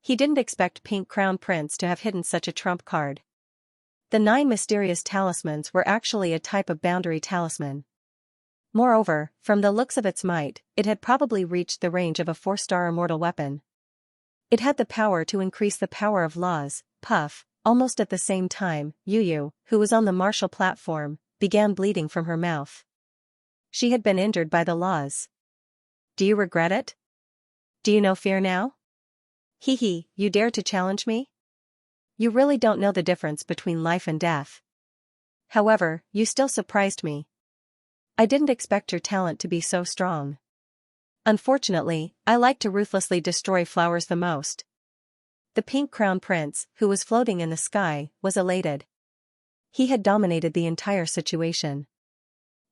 He didn't expect Pink Crown Prince to have hidden such a trump card. The 9 mysterious talismans were actually a type of boundary talisman. Moreover, from the looks of its might, it had probably reached the range of a 4-star immortal weapon. It had the power to increase the power of laws. Puff. Almost at the same time, Yu, who was on the martial platform, began bleeding from her mouth. She had been injured by the laws. Do you regret it? Do you know fear now? Hee hee, you dare to challenge me? You really don't know the difference between life and death. However, you still surprised me. I didn't expect your talent to be so strong. Unfortunately, I like to ruthlessly destroy flowers the most. The Pink Crown Prince, who was floating in the sky, was elated. He had dominated the entire situation.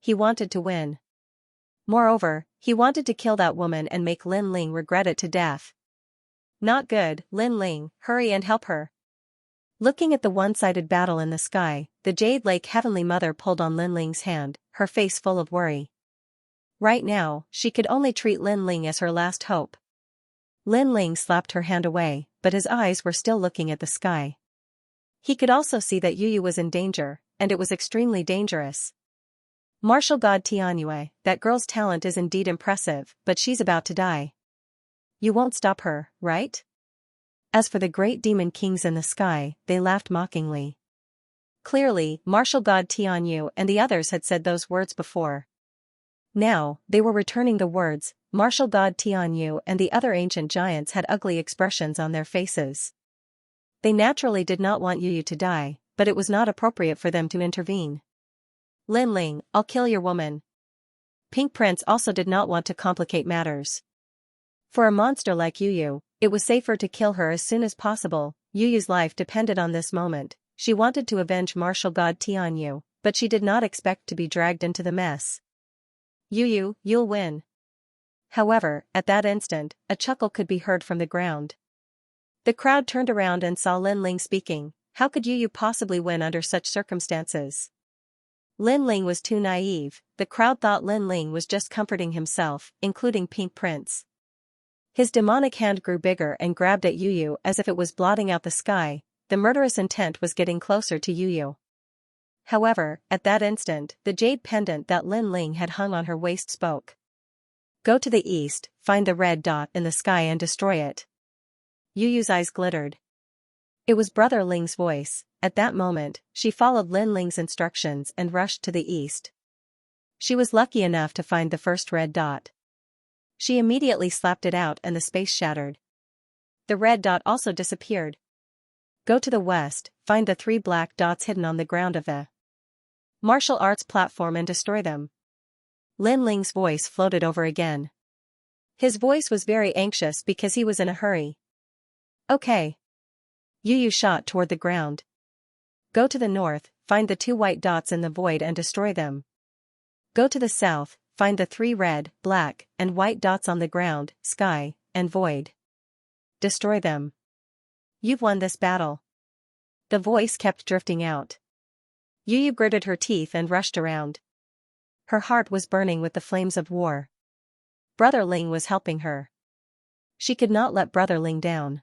He wanted to win. Moreover, he wanted to kill that woman and make Lin Ling regret it to death. Not good. Lin Ling, hurry and help her. Looking at the one-sided battle in the sky, the Jade Lake Heavenly Mother pulled on Lin Ling's hand, her face full of worry. Right now, she could only treat Lin Ling as her last hope. Lin Ling slapped her hand away, but his eyes were still looking at the sky. He could also see that Yu was in danger, and it was extremely dangerous. Martial God Tianyue, that girl's talent is indeed impressive, but she's about to die. You won't stop her, right? As for the great demon kings in the sky, they laughed mockingly. Clearly, Martial God Tianyu and the others had said those words before. Now, they were returning the words. Martial God Tianyu and the other ancient giants had ugly expressions on their faces. They naturally did not want Yu to die, but it was not appropriate for them to intervene. Lin Ling, I'll kill your woman. Pink Prince also did not want to complicate matters. For a monster like Yu, it was safer to kill her as soon as possible. Yu's life depended on this moment. She wanted to avenge Martial God Tianyu, but she did not expect to be dragged into the mess. Yu, you'll win. However, at that instant, a chuckle could be heard from the ground. The crowd turned around and saw Lin Ling speaking. How could Yu possibly win under such circumstances? Lin Ling was too naive. The crowd thought Lin Ling was just comforting himself, including Pink Prince. His demonic hand grew bigger and grabbed at Yu as if it was blotting out the sky. The murderous intent was getting closer to Yu. However, at that instant, the jade pendant that Lin Ling had hung on her waist spoke. Go to the east, find the red dot in the sky and destroy it. Yu's eyes glittered. It was Brother Ling's voice. At that moment, she followed Lin Ling's instructions and rushed to the east. She was lucky enough to find the first red dot. She immediately slapped it out and the space shattered. The red dot also disappeared. Go to the west, find the 3 black dots hidden on the ground of the martial arts platform and destroy them. Lin Ling's voice floated over again. His voice was very anxious because he was in a hurry. Okay. Yu Yu shot toward the ground. Go to the north, find the 2 white dots in the void and destroy them. Go to the south, find the 3 red, black, and white dots on the ground, sky, and void. Destroy them. You've won this battle. The voice kept drifting out. Yu Yu gritted her teeth and rushed around. Her heart was burning with the flames of war. Brother Ling was helping her. She could not let Brother Ling down.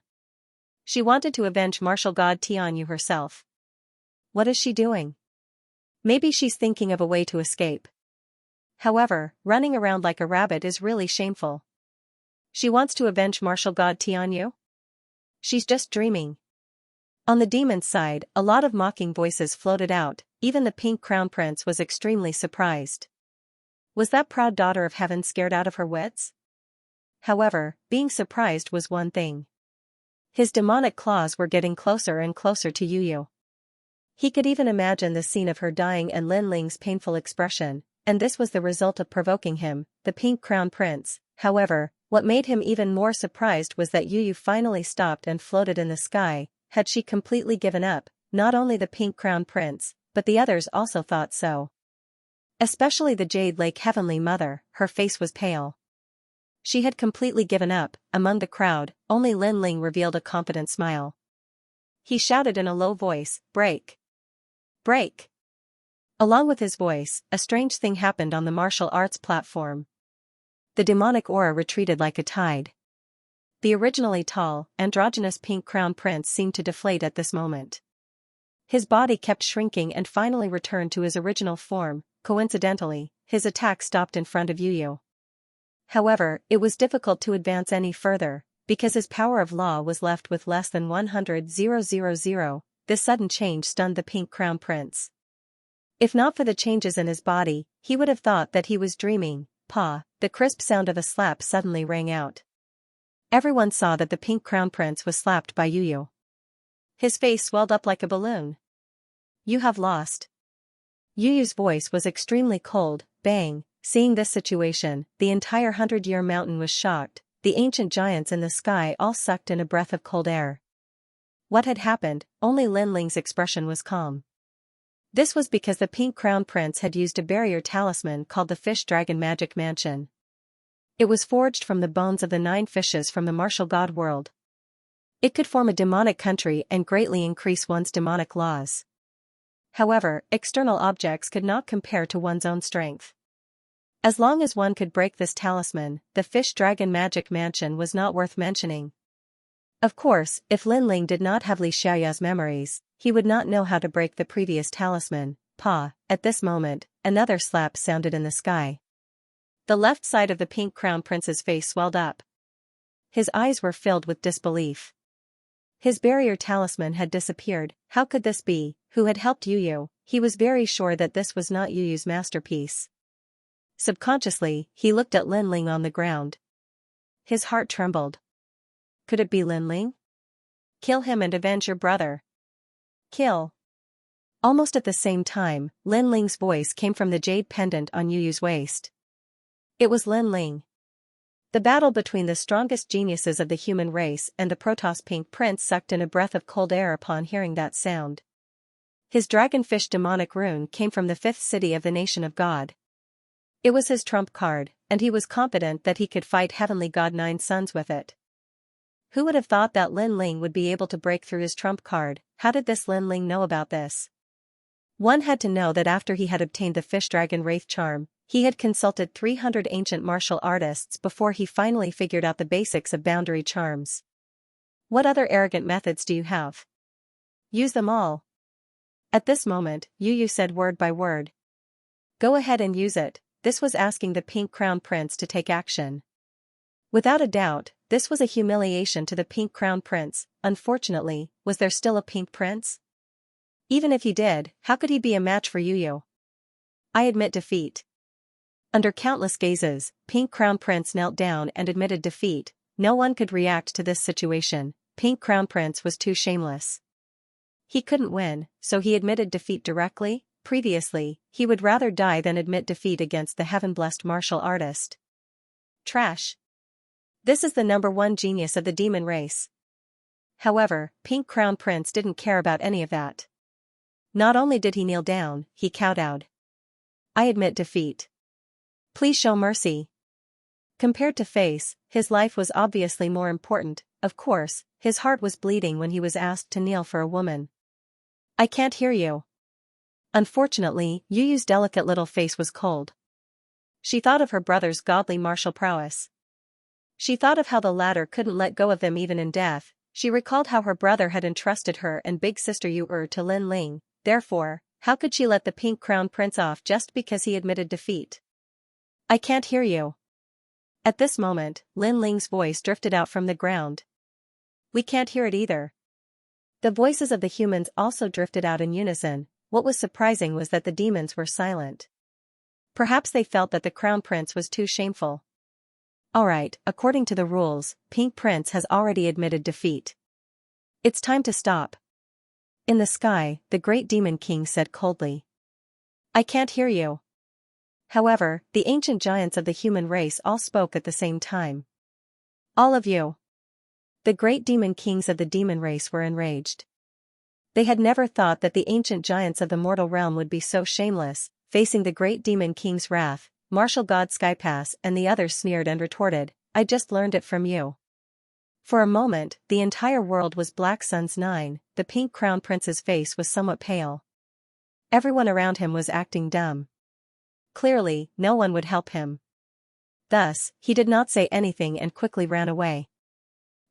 She wanted to avenge martial god Tianyu herself. What is she doing? Maybe she's thinking of a way to escape. However, running around like a rabbit is really shameful. She wants to avenge martial god Tianyu? She's just dreaming. On the demon's side, a lot of mocking voices floated out. Even the pink crown prince was extremely surprised. Was that proud daughter of heaven scared out of her wits? However, being surprised was one thing. His demonic claws were getting closer and closer to Yu Yu. He could even imagine the scene of her dying and Lin Ling's painful expression, and this was the result of provoking him, the pink crown prince. However, what made him even more surprised was that Yu Yu finally stopped and floated in the sky. Had she completely given up? Not only the pink crown prince, but the others also thought so. Especially the Jade Lake Heavenly Mother, her face was pale. She had completely given up. Among the crowd, only Lin Ling revealed a confident smile. He shouted in a low voice, "Break! Break!" Along with his voice, a strange thing happened on the martial arts platform. The demonic aura retreated like a tide. The originally tall, androgynous pink crown prince seemed to deflate at this moment. His body kept shrinking and finally returned to his original form. Coincidentally, his attack stopped in front of Yu Yu. However, it was difficult to advance any further, because his power of law was left with less than 100,000. This sudden change stunned the pink crown prince. If not for the changes in his body, he would have thought that he was dreaming. Pa, the crisp sound of a slap suddenly rang out. Everyone saw that the pink crown prince was slapped by Yu Yu. His face swelled up like a balloon. You have lost. Yu Yu's voice was extremely cold. Bang. Seeing this situation, the entire 100-year mountain was shocked. The ancient giants in the sky all sucked in a breath of cold air. What had happened? Only Lin Ling's expression was calm. This was because the pink crown prince had used a barrier talisman called the Fish Dragon Magic Mansion. It was forged from the bones of the 9 fishes from the martial god world. It could form a demonic country and greatly increase one's demonic laws. However, external objects could not compare to one's own strength. As long as one could break this talisman, the Fish Dragon Magic Mansion was not worth mentioning. Of course, if Lin Ling did not have Li Xiaoya's memories, he would not know how to break the previous talisman. Pa, at this moment, another slap sounded in the sky. The left side of the pink crown prince's face swelled up. His eyes were filled with disbelief. His barrier talisman had disappeared. How could this be? Who had helped Yu Yu? He was very sure that this was not Yu Yu's masterpiece. Subconsciously, he looked at Lin Ling on the ground. His heart trembled. Could it be Lin Ling? Kill him and avenge your brother. Kill. Almost at the same time, Lin Ling's voice came from the jade pendant on Yu Yu's waist. It was Lin Ling. The battle between the strongest geniuses of the human race and the Protoss Pink Prince sucked in a breath of cold air upon hearing that sound. His dragonfish demonic rune came from the 5th city of the nation of God. It was his trump card, and he was confident that he could fight Heavenly God 9 Sons with it. Who would have thought that Lin Ling would be able to break through his trump card? How did this Lin Ling know about this? One had to know that after he had obtained the Fish Dragon Wraith charm, he had consulted 300 ancient martial artists before he finally figured out the basics of boundary charms. What other arrogant methods do you have? Use them all. At this moment, Yu Yu said word by word. Go ahead and use it. This was asking the Pink Crown Prince to take action. Without a doubt, this was a humiliation to the Pink Crown Prince. Unfortunately, was there still a Pink Prince? Even if he did, how could he be a match for Yu Yu? I admit defeat. Under countless gazes, Pink Crown Prince knelt down and admitted defeat. No one could react to this situation. Pink Crown Prince was too shameless. He couldn't win, so he admitted defeat directly. Previously, he would rather die than admit defeat against the heaven-blessed martial artist. Trash. This is the #1 genius of the demon race. However, Pink Crown Prince didn't care about any of that. Not only did he kneel down, he kowtowed. I admit defeat. Please show mercy. Compared to face, his life was obviously more important. Of course, his heart was bleeding when he was asked to kneel for a woman. I can't hear you. Unfortunately, Yu Yu's delicate little face was cold. She thought of her brother's godly martial prowess. She thought of how the latter couldn't let go of them even in death. She recalled how her brother had entrusted her and big sister Yu to Lin Ling. Therefore, how could she let the Pink Crown Prince off just because he admitted defeat? I can't hear you. At this moment, Lin Ling's voice drifted out from the ground. We can't hear it either. The voices of the humans also drifted out in unison. What was surprising was that the demons were silent. Perhaps they felt that the Crown Prince was too shameful. Alright, according to the rules, Pink Prince has already admitted defeat. It's time to stop. In the sky, the Great Demon King said coldly. I can't hear you. However, the ancient giants of the human race all spoke at the same time. All of you. The Great Demon Kings of the demon race were enraged. They had never thought that the ancient giants of the mortal realm would be so shameless. Facing the Great Demon King's wrath, Martial God Skypass and the others sneered and retorted, I just learned it from you. For a moment, the entire world was Black Sun's 9, the Pink Crown Prince's face was somewhat pale. Everyone around him was acting dumb. Clearly, no one would help him. Thus, he did not say anything and quickly ran away.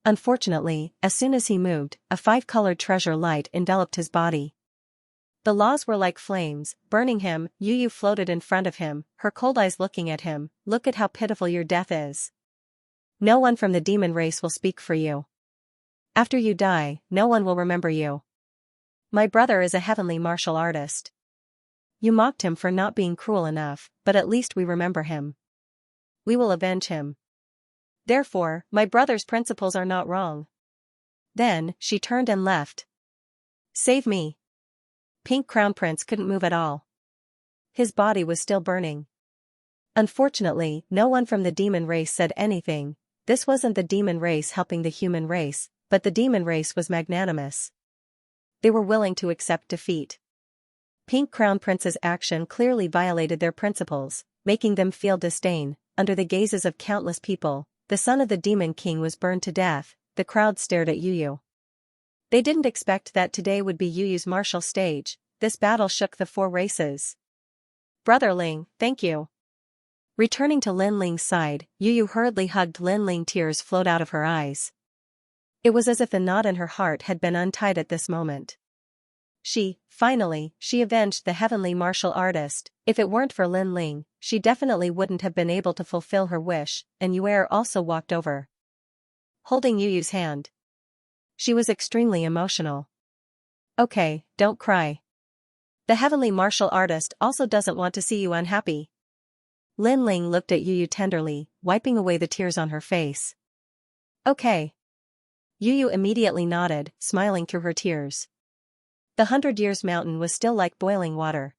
Unfortunately, as soon as he moved, a 5-colored treasure light enveloped his body. The laws were like flames, burning him. Yu Yu floated in front of him, her cold eyes looking at him. Look at how pitiful your death is. No one from the demon race will speak for you. After you die, no one will remember you. My brother is a heavenly martial artist. You mocked him for not being cruel enough, but at least we remember him. We will avenge him. Therefore, my brother's principles are not wrong. Then, she turned and left. Save me. Pink Crown Prince couldn't move at all. His body was still burning. Unfortunately, no one from the demon race said anything. This wasn't the demon race helping the human race, but the demon race was magnanimous. They were willing to accept defeat. Pink Crown Prince's action clearly violated their principles, making them feel disdain. Under the gazes of countless people, the son of the Demon King was burned to death. The crowd stared at Yu Yu. They didn't expect that today would be Yu Yu's martial stage. This battle shook the 4 races. Brother Ling, thank you. Returning to Lin Ling's side, Yu Yu hurriedly hugged Lin Ling. Tears flowed out of her eyes. It was as if the knot in her heart had been untied at this moment. Finally, she avenged the heavenly martial artist. If it weren't for Lin Ling, she definitely wouldn't have been able to fulfill her wish, and Yu also walked over, holding Yu Yu's hand. She was extremely emotional. Okay, don't cry. The heavenly martial artist also doesn't want to see you unhappy. Lin Ling looked at Yu Yu tenderly, wiping away the tears on her face. Okay. Yu Yu immediately nodded, smiling through her tears. The 100 Years Mountain was still like boiling water.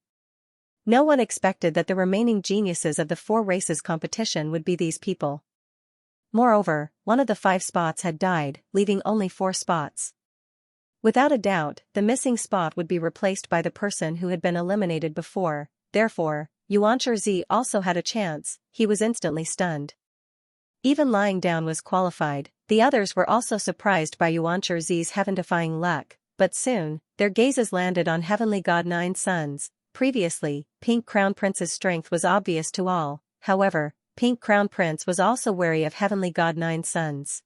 No one expected that the remaining geniuses of the 4 races competition would be these people. Moreover, one of the 5 spots had died, leaving only 4 spots. Without a doubt, the missing spot would be replaced by the person who had been eliminated before. Therefore, Xianxia also had a chance. He was instantly stunned. Even lying down was qualified. The others were also surprised by Xianxia's heaven-defying luck, but soon, their gazes landed on Heavenly God 9 Suns. Previously, Pink Crown Prince's strength was obvious to all. However, Pink Crown Prince was also wary of Heavenly God 9 Suns.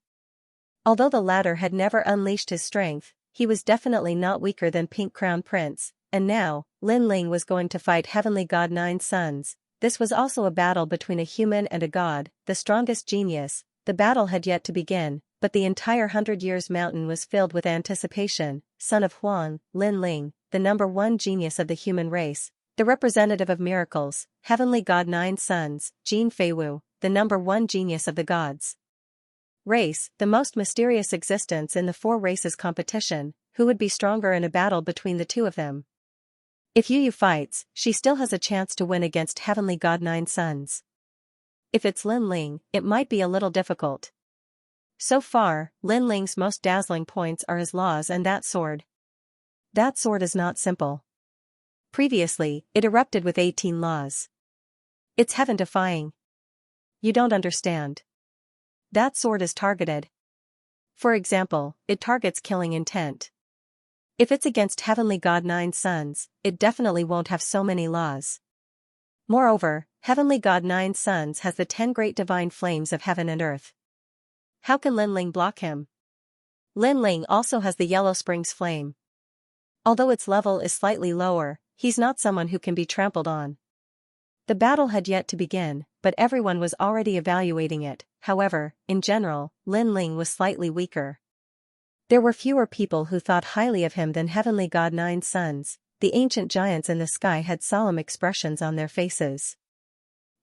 Although the latter had never unleashed his strength, he was definitely not weaker than Pink Crown Prince, and now, Lin Ling was going to fight Heavenly God 9 Suns. This was also a battle between a human and a god, the strongest genius. The battle had yet to begin, but the entire 100 Years Mountain was filled with anticipation. Son of Huang, Lin Ling, the #1 genius of the human race, the representative of miracles, Heavenly God 9 Suns, Jin Feiwu, the #1 genius of the gods. Race, the most mysterious existence in the 4 races competition, who would be stronger in a battle between the two of them. If Yu fights, she still has a chance to win against Heavenly God Nine Suns. If it's Lin Ling, it might be a little difficult. So far, Lin Ling's most dazzling points are his laws and that sword. That sword is not simple. Previously, it erupted with 18 laws. It's heaven-defying. You don't understand. That sword is targeted. For example, it targets killing intent. If it's against Heavenly God Nine Suns, it definitely won't have so many laws. Moreover, Heavenly God Nine Suns has the 10 great divine flames of heaven and earth. How can Lin Ling block him? Lin Ling also has the Yellow Springs flame. Although its level is slightly lower, he's not someone who can be trampled on. The battle had yet to begin, but everyone was already evaluating it. However, in general, Lin Ling was slightly weaker. There were fewer people who thought highly of him than Heavenly God Nine Suns. The ancient giants in the sky had solemn expressions on their faces.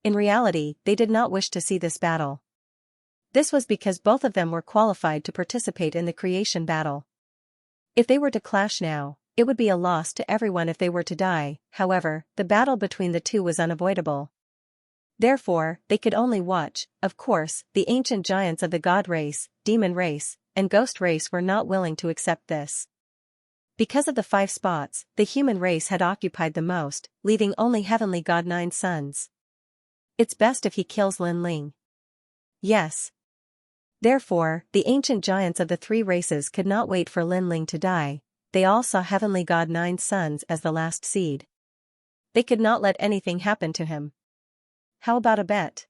In reality, they did not wish to see this battle. This was because both of them were qualified to participate in the creation battle. If they were to clash now, it would be a loss to everyone if they were to die. However, the battle between the two was unavoidable. Therefore, they could only watch. Of course, the ancient giants of the god race, demon race, and ghost race were not willing to accept this. Because of the 5 spots, the human race had occupied the most, leaving only Heavenly God Nine Suns. It's best if he kills Lin Ling. Yes. Therefore, the ancient giants of the 3 races could not wait for Lin Ling to die. They all saw Heavenly God Nine Suns as the last seed. They could not let anything happen to him. How about a bet?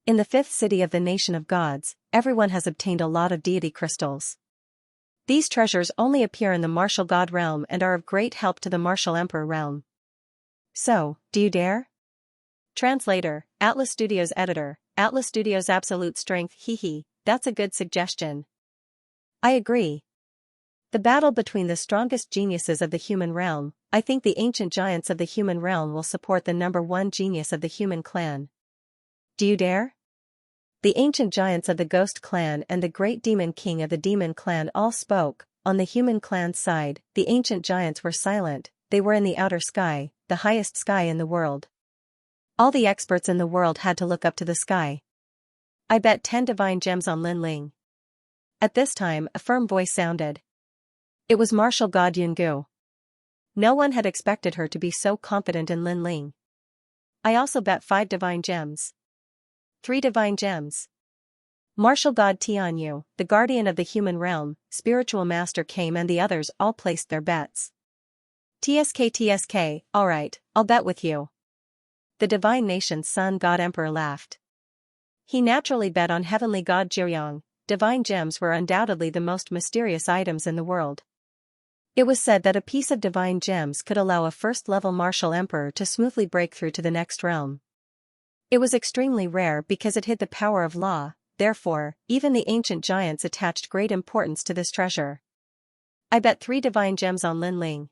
In the 5th city of the nation of gods, everyone has obtained a lot of deity crystals. These treasures only appear in the martial god realm and are of great help to the martial emperor realm. So, do you dare? Translator, Atlas Studios Editor, Atlas Studios Absolute Strength. That's a good suggestion. I agree. The battle between the strongest geniuses of the human realm, I think the ancient giants of the human realm will support the number 1 genius of the human clan. Do you dare? The ancient giants of the ghost clan and the great demon king of the demon clan all spoke. On the human clan's side, the ancient giants were silent. They were in the outer sky, the highest sky in the world. All the experts in the world had to look up to the sky. I bet 10 divine gems on Lin Ling. At this time, a firm voice sounded. It was martial god Yungu. No one had expected her to be so confident in Lin Ling. I also bet 5 divine gems. 3 divine gems. Martial god Tianyu, the guardian of the human realm, spiritual master came and the others all placed their bets. TSK, alright, I'll bet with you. The divine nation's sun god emperor laughed. He naturally bet on heavenly god Jiryong. Divine gems were undoubtedly the most mysterious items in the world. It was said that a piece of divine gems could allow a first-level martial emperor to smoothly break through to the next realm. It was extremely rare because it hid the power of law, therefore, even the ancient giants attached great importance to this treasure. I bet 3 divine gems on Lin Ling.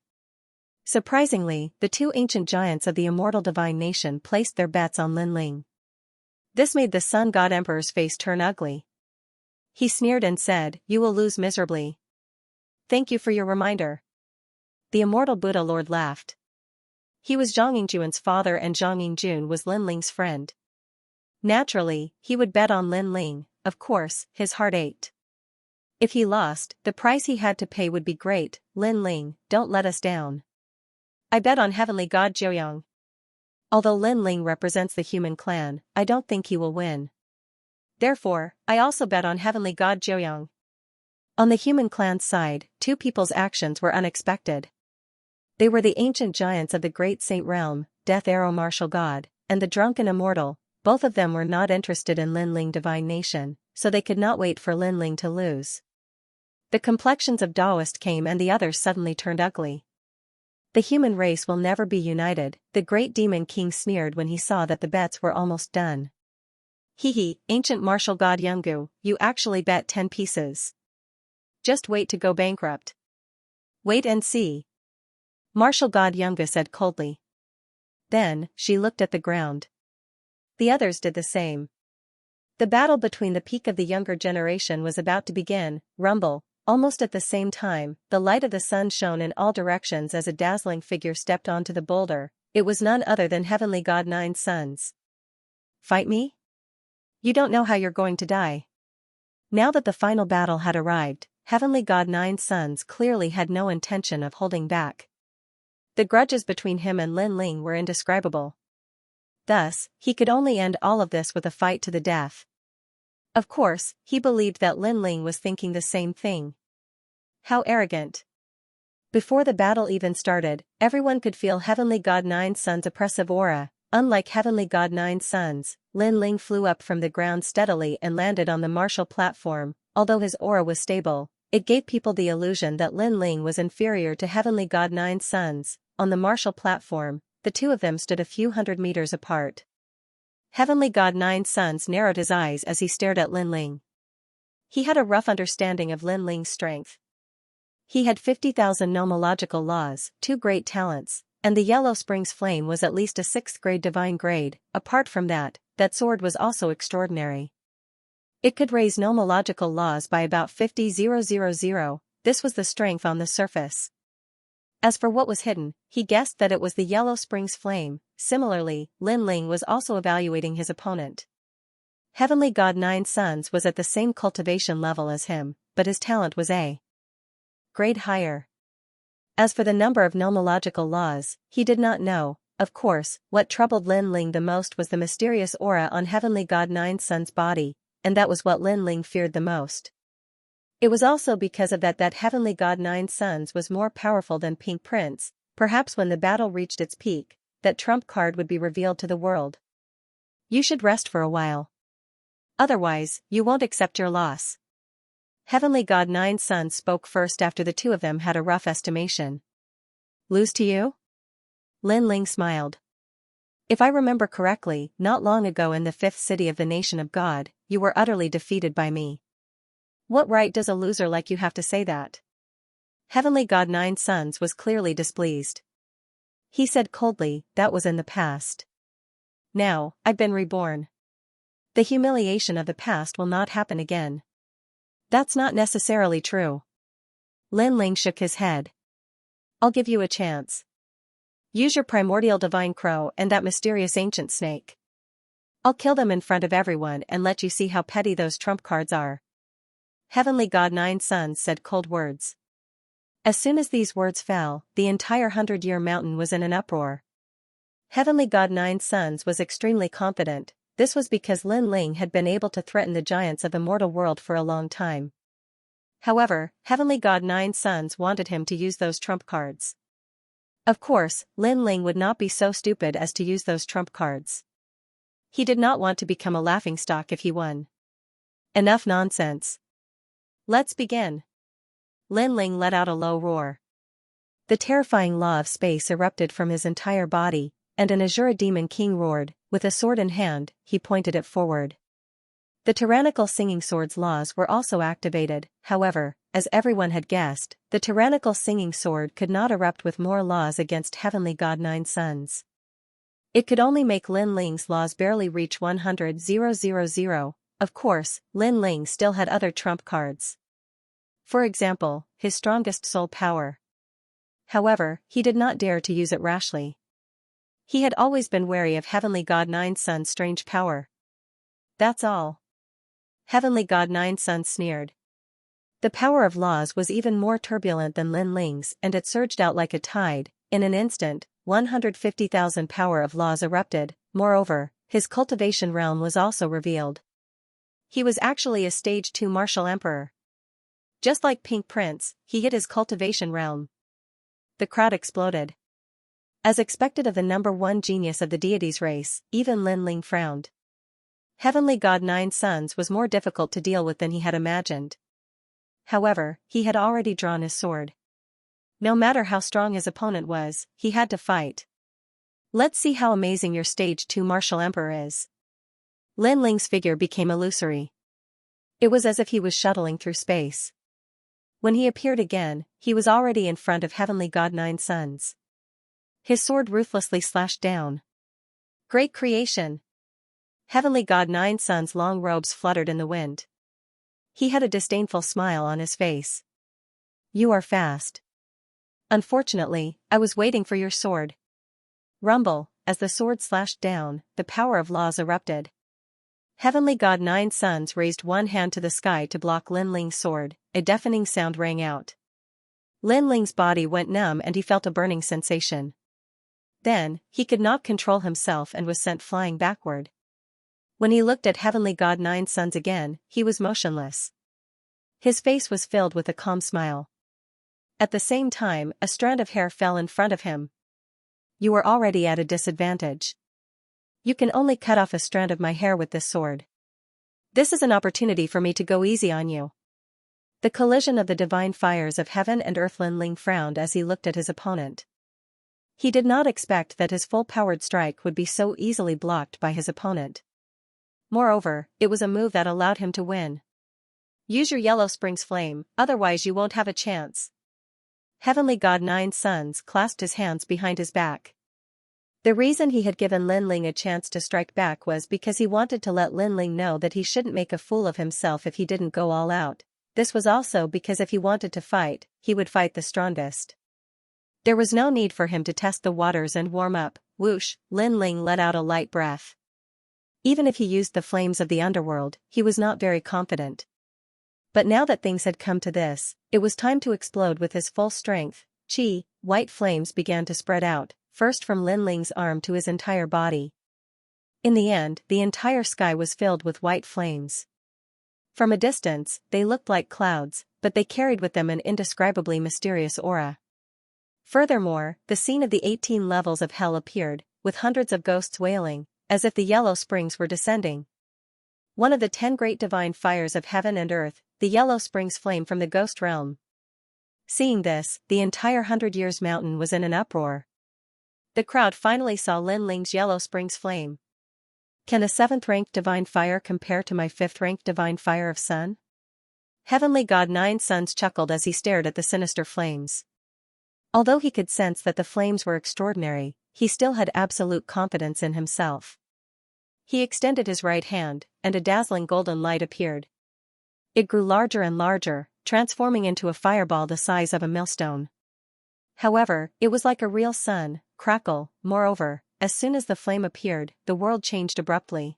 Surprisingly, the 2 ancient giants of the immortal divine nation placed their bets on Lin Ling. This made the sun god emperor's face turn ugly. He sneered and said, "You will lose miserably." Thank you for your reminder. The immortal Buddha Lord laughed. He was Zhang Yingjuan's father and Zhang Yingjun was Lin Ling's friend. Naturally, he would bet on Lin Ling. Of course, his heart ached. If he lost, the price he had to pay would be great. Lin Ling, don't let us down. I bet on heavenly god Jiryong. Although Lin Ling represents the human clan, I don't think he will win. Therefore, I also bet on heavenly god Jiryong. On the human clan's side, 2 people's actions were unexpected. They were the ancient giants of the great saint realm, Death Arrow martial god, and the drunken immortal. Both of them were not interested in Lin Ling divine nation, so they could not wait for Lin Ling to lose. The complexions of Daoist came and the others suddenly turned ugly. The human race will never be united, the great demon king sneered when he saw that the bets were almost done. Ancient martial god Yungu, you actually bet 10 pieces. Just wait to go bankrupt. Wait and see. Martial god Yungu said coldly. Then, she looked at the ground. The others did the same. The battle between the peak of the younger generation was about to begin. Rumble, Almost at the same time, the light of the sun shone in all directions as a dazzling figure stepped onto the boulder. It was none other than Heavenly God Nine Suns. Fight me? You don't know how you're going to die. Now that the final battle had arrived, Heavenly God Nine Suns clearly had no intention of holding back. The grudges between him and Lin Ling were indescribable. Thus, he could only end all of this with a fight to the death. Of course, he believed that Lin Ling was thinking the same thing. How arrogant. Before the battle even started, everyone could feel Heavenly God Nine Suns' oppressive aura. Unlike Heavenly God Nine Suns, Lin Ling flew up from the ground steadily and landed on the martial platform. Although his aura was stable, it gave people the illusion that Lin Ling was inferior to Heavenly God Nine Suns. On the martial platform, the two of them stood a few hundred meters apart. Heavenly God Nine Suns narrowed his eyes as he stared at Lin Ling. He had a rough understanding of Lin Ling's strength. He had 50,000 nomological laws, 2 great talents, and the Yellow Springs Flame was at least a 6th grade divine grade. Apart from that, that sword was also extraordinary. It could raise nomological laws by about 50,000. This was the strength on the surface. As for what was hidden, he guessed that it was the Yellow Springs Flame. Similarly, Lin Ling was also evaluating his opponent. Heavenly God Nine Suns was at the same cultivation level as him, but his talent was a grade higher. As for the number of nomological laws, he did not know. Of course, what troubled Lin Ling the most was the mysterious aura on Heavenly God Nine Suns' body, and that was what Lin Ling feared the most. It was also because of that Heavenly God Nine Suns was more powerful than Pink Prince. Perhaps when the battle reached its peak, that trump card would be revealed to the world. You should rest for a while. Otherwise, you won't accept your loss. Heavenly God Nine Suns spoke first after the two of them had a rough estimation. Lose to you? Lin Ling smiled. If I remember correctly, not long ago in the 5th city of the Nation of God, you were utterly defeated by me. What right does a loser like you have to say that? Heavenly God Nine Suns was clearly displeased. He said coldly, that was in the past. Now, I've been reborn. The humiliation of the past will not happen again. That's not necessarily true. Lin Ling shook his head. I'll give you a chance. Use your primordial divine crow and that mysterious ancient snake. I'll kill them in front of everyone and let you see how petty those trump cards are. Heavenly God Nine Suns said cold words. As soon as these words fell, the entire 100-year mountain was in an uproar. Heavenly God Nine Suns was extremely confident. This was because Lin Ling had been able to threaten the giants of the mortal world for a long time. However, Heavenly God Nine Suns wanted him to use those trump cards. Of course, Lin Ling would not be so stupid as to use those trump cards. He did not want to become a laughingstock if he won. Enough nonsense. Let's begin. Lin Ling let out a low roar. The terrifying law of space erupted from his entire body, and an Azure Demon King roared. With a sword in hand, he pointed it forward. The tyrannical singing sword's laws were also activated. However, as everyone had guessed, the tyrannical singing sword could not erupt with more laws against Heavenly God Nine Suns. It could only make Lin Ling's laws barely reach 100,000. Of course, Lin Ling still had other trump cards. For example, his strongest soul power. However, he did not dare to use it rashly. He had always been wary of Heavenly God Nine Suns' strange power. That's all. Heavenly God Nine Suns sneered. The power of laws was even more turbulent than Lin Ling's, and it surged out like a tide. In an instant, 150,000 power of laws erupted. Moreover, his cultivation realm was also revealed. He was actually a stage 2 martial emperor. Just like Pink Prince, he hid his cultivation realm. The crowd exploded. As expected of the number 1 genius of the deity's race, even Lin Ling frowned. Heavenly God Nine Suns was more difficult to deal with than he had imagined. However, he had already drawn his sword. No matter how strong his opponent was, he had to fight. Let's see how amazing your stage 2 martial emperor is. Lin Ling's figure became illusory. It was as if he was shuttling through space. When he appeared again, he was already in front of Heavenly God Nine Suns. His sword ruthlessly slashed down. Great creation! Heavenly God Nine Suns' long robes fluttered in the wind. He had a disdainful smile on his face. You are fast. Unfortunately, I was waiting for your sword. Rumble, as the sword slashed down, the power of laws erupted. Heavenly God Nine Suns raised one hand to the sky to block Lin Ling's sword. A deafening sound rang out. Lin Ling's body went numb and he felt a burning sensation. Then, he could not control himself and was sent flying backward. When he looked at Heavenly God Nine Suns again, he was motionless. His face was filled with a calm smile. At the same time, a strand of hair fell in front of him. You are already at a disadvantage. You can only cut off a strand of my hair with this sword. This is an opportunity for me to go easy on you. The collision of the divine fires of heaven and earth. Lin Ling frowned as he looked at his opponent. He did not expect that his full-powered strike would be so easily blocked by his opponent. Moreover, it was a move that allowed him to win. Use your Yellow Springs flame, otherwise you won't have a chance. Heavenly God Nine Suns clasped his hands behind his back. The reason he had given Lin Ling a chance to strike back was because he wanted to let Lin Ling know that he shouldn't make a fool of himself if he didn't go all out. This was also because if he wanted to fight, he would fight the strongest. There was no need for him to test the waters and warm up. Whoosh, Lin Ling let out a light breath. Even if he used the flames of the underworld, he was not very confident. But now that things had come to this, it was time to explode with his full strength. White flames began to spread out, first from Lin Ling's arm to his entire body. In the end, the entire sky was filled with white flames. From a distance, they looked like clouds, but they carried with them an indescribably mysterious aura. Furthermore, the scene of the 18 levels of hell appeared, with hundreds of ghosts wailing, as if the Yellow Springs were descending. One of the 10 great divine fires of heaven and earth, the Yellow Springs flame from the ghost realm. Seeing this, the entire 100 Years Mountain was in an uproar. The crowd finally saw Lin Ling's Yellow Springs flame. Can a 7th-ranked divine fire compare to my 5th-ranked divine fire of sun? Heavenly God Nine Suns chuckled as he stared at the sinister flames. Although he could sense that the flames were extraordinary, he still had absolute confidence in himself. He extended his right hand, and a dazzling golden light appeared. It grew larger and larger, transforming into a fireball the size of a millstone. However, it was like a real sun. Crackle. Moreover, as soon as the flame appeared, the world changed abruptly.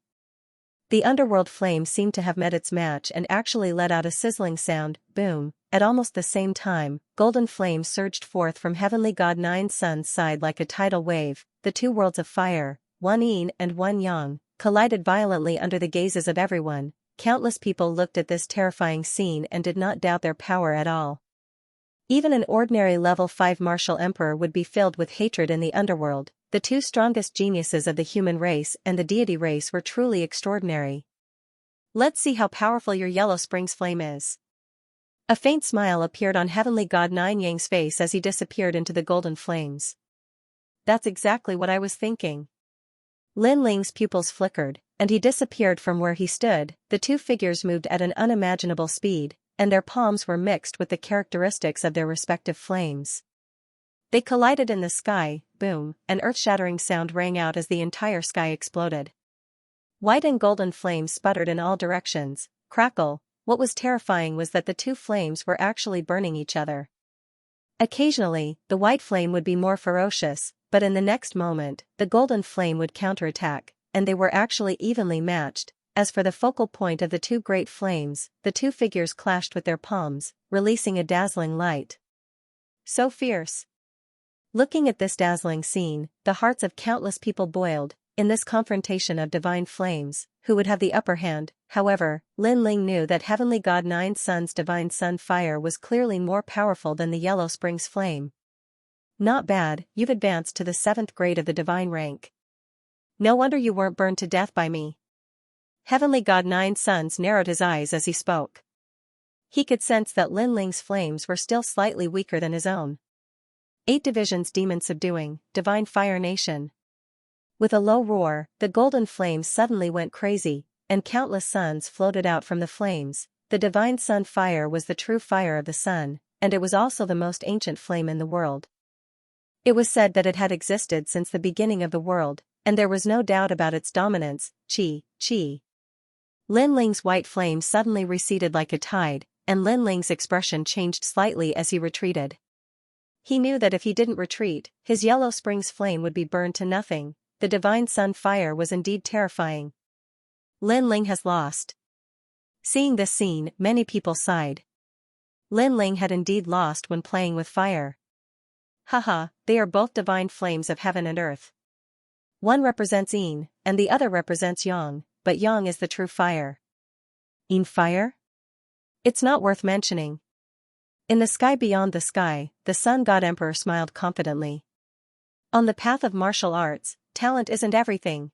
The underworld flame seemed to have met its match and actually let out a sizzling sound. Boom. At almost the same time, golden flame surged forth from Heavenly God Nine Suns' side like a tidal wave. The 2 worlds of fire, one yin and one yang, collided violently under the gazes of everyone. Countless people looked at this terrifying scene and did not doubt their power at all. Even an ordinary level 5 martial emperor would be filled with hatred in the underworld. The 2 strongest geniuses of the human race and the deity race were truly extraordinary. Let's see how powerful your Yellow Springs flame is. A faint smile appeared on Heavenly God Nine Yang's face as he disappeared into the golden flames. That's exactly what I was thinking. Lin Ling's pupils flickered, and he disappeared from where he stood. The 2 figures moved at an unimaginable speed, and their palms were mixed with the characteristics of their respective flames. They collided in the sky. Boom, an earth-shattering sound rang out as the entire sky exploded. White and golden flames sputtered in all directions. Crackle. What was terrifying was that the 2 flames were actually burning each other. Occasionally, the white flame would be more ferocious, but in the next moment, the golden flame would counterattack, and they were actually evenly matched. As for the focal point of the 2 great flames, the 2 figures clashed with their palms, releasing a dazzling light. So fierce. Looking at this dazzling scene, the hearts of countless people boiled. In this confrontation of divine flames, who would have the upper hand? However, Lin Ling knew that Heavenly God Nine Suns' divine sun fire was clearly more powerful than the Yellow Springs flame. Not bad, you've advanced to the 7th grade of the divine rank. No wonder you weren't burned to death by me. Heavenly God Nine Suns narrowed his eyes as he spoke. He could sense that Lin Ling's flames were still slightly weaker than his own. 8 divisions demon subduing, divine fire nation. With a low roar, the golden flames suddenly went crazy, and countless suns floated out from the flames. The divine sun fire was the true fire of the sun, and it was also the most ancient flame in the world. It was said that it had existed since the beginning of the world, and there was no doubt about its dominance. Chi. Lin Ling's white flame suddenly receded like a tide, and Lin Ling's expression changed slightly as he retreated. He knew that if he didn't retreat, his Yellow Springs flame would be burned to nothing. The divine sun fire was indeed terrifying. Lin Ling has lost. Seeing this scene, many people sighed. Lin Ling had indeed lost when playing with fire. Haha, they are both divine flames of heaven and earth. One represents Yin, and the other represents Yang, but Yang is the true fire. Yin fire? It's not worth mentioning. In the sky beyond the sky, the Sun God Emperor smiled confidently. On the path of martial arts, talent isn't everything.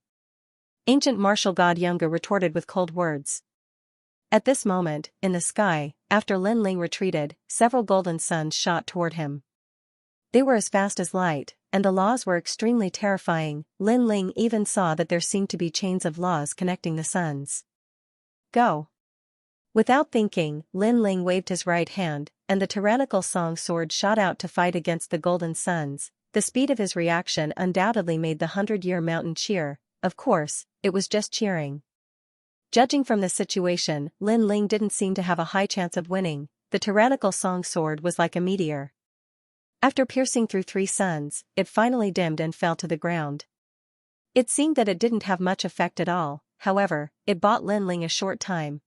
Ancient martial god Yunga retorted with cold words. At this moment, in the sky, after Lin Ling retreated, several golden suns shot toward him. They were as fast as light, and the laws were extremely terrifying. Lin Ling even saw that there seemed to be chains of laws connecting the suns. Go! Without thinking, Lin Ling waved his right hand, and the tyrannical song sword shot out to fight against the golden suns. The speed of his reaction undoubtedly made the 100-year mountain cheer. Of course, it was just cheering. Judging from the situation, Lin Ling didn't seem to have a high chance of winning. The tyrannical song sword was like a meteor. After piercing through 3 suns, it finally dimmed and fell to the ground. It seemed that it didn't have much effect at all, however, it bought Lin Ling a short time.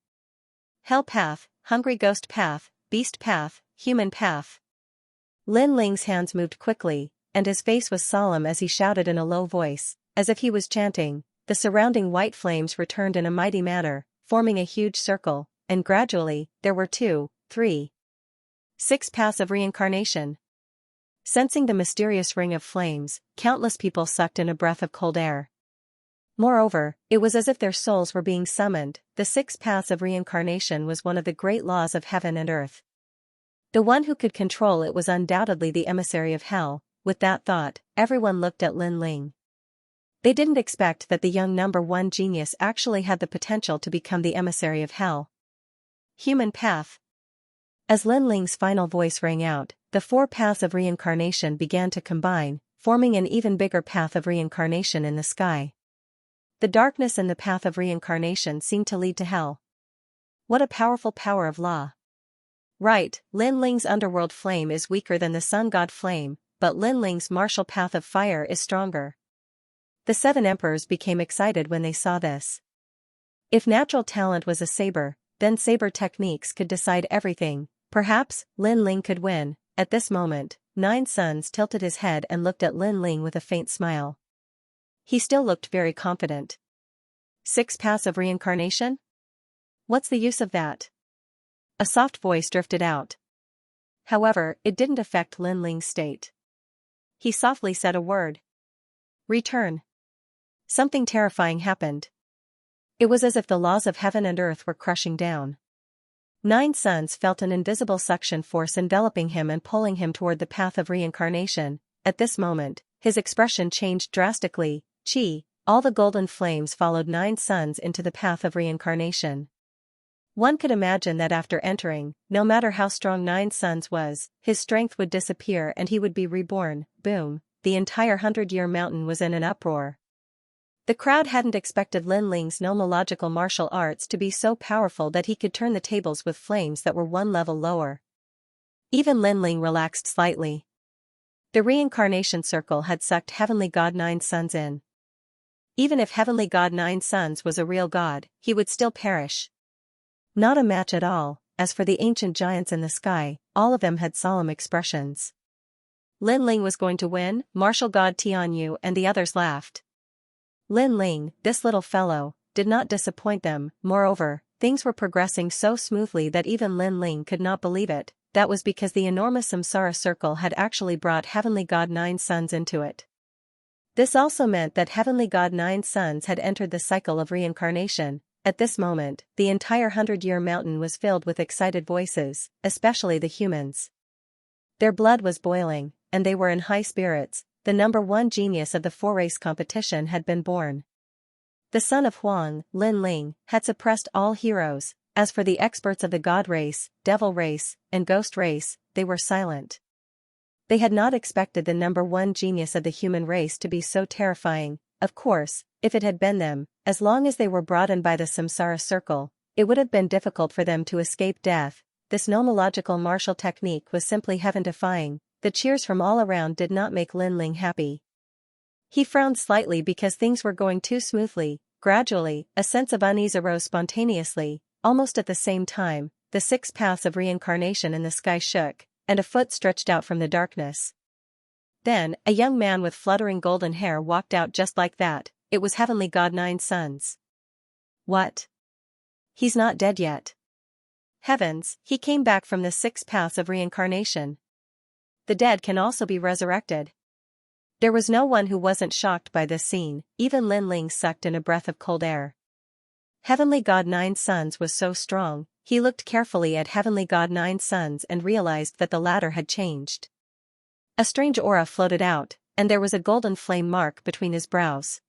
Hell path, hungry ghost path, beast path, human path. Lin Ling's hands moved quickly, and his face was solemn as he shouted in a low voice, as if he was chanting. The surrounding white flames returned in a mighty manner, forming a huge circle, and gradually, there were 2, 3, 6 paths of reincarnation. Sensing the mysterious ring of flames, countless people sucked in a breath of cold air. Moreover, it was as if their souls were being summoned. The 6 paths of reincarnation was one of the great laws of heaven and earth. The one who could control it was undoubtedly the emissary of hell. With that thought, everyone looked at Lin Ling. They didn't expect that the young number 1 genius actually had the potential to become the emissary of hell. Human path. As Lin Ling's final voice rang out, the 4 paths of reincarnation began to combine, forming an even bigger path of reincarnation in the sky. The darkness in the path of reincarnation seemed to lead to hell. What a powerful power of law. Right, Lin Ling's underworld flame is weaker than the sun god flame, but Lin Ling's martial path of fire is stronger. The 7 emperors became excited when they saw this. If natural talent was a saber, then saber techniques could decide everything. Perhaps Lin Ling could win. At this moment, 9 Suns tilted his head and looked at Lin Ling with a faint smile. He still looked very confident. 6 paths of reincarnation? What's the use of that? A soft voice drifted out. However, it didn't affect Lin Ling's state. He softly said a word. Return. Something terrifying happened. It was as if the laws of heaven and earth were crushing down. 9 Suns felt an invisible suction force enveloping him and pulling him toward the path of reincarnation. At this moment, his expression changed drastically. Chi, all the golden flames followed 9 Suns into the path of reincarnation. One could imagine that after entering, no matter how strong 9 Suns was, his strength would disappear and he would be reborn. Boom, the entire 100-year mountain was in an uproar. The crowd hadn't expected Lin Ling's nomological martial arts to be so powerful that he could turn the tables with flames that were 1 level lower. Even Lin Ling relaxed slightly. The reincarnation circle had sucked Heavenly God 9 Suns in. Even if Heavenly God 9 Suns was a real god, he would still perish. Not a match at all. As for the ancient giants in the sky, all of them had solemn expressions. Lin Ling was going to win. Martial God Tianyu and the others laughed. Lin Ling, this little fellow, did not disappoint them. Moreover, things were progressing so smoothly that even Lin Ling could not believe it. That was because the enormous samsara circle had actually brought Heavenly God 9 Suns into it. This also meant that Heavenly God 9 Suns had entered the cycle of reincarnation. At this moment, the entire 100-year mountain was filled with excited voices, especially the humans. Their blood was boiling, and they were in high spirits. The number 1 genius of the 4-race competition had been born. The son of Huang, Lin Ling, had suppressed all heroes. As for the experts of the god race, devil race, and ghost race, they were silent. They had not expected the number 1 genius of the human race to be so terrifying. Of course, if it had been them, as long as they were brought in by the samsara circle, it would have been difficult for them to escape death. this nomological martial technique was simply heaven-defying. The cheers from all around did not make Lin Ling happy. He frowned slightly because things were going too smoothly. Gradually, a sense of unease arose spontaneously. Almost at the same time, the 6 paths of reincarnation in the sky shook, and a foot stretched out from the darkness. Then, a young man with fluttering golden hair walked out just like that. It was Heavenly God Nine Sons. What? He's not dead yet. Heavens, he came back from the 6 paths of reincarnation. The dead can also be resurrected. There was no one who wasn't shocked by this scene. Even Lin Ling sucked in a breath of cold air. Heavenly God Nine Sons was so strong. He looked carefully at Heavenly God Nine Sons and realized that the latter had changed. A strange aura floated out, and there was a golden flame mark between his brows.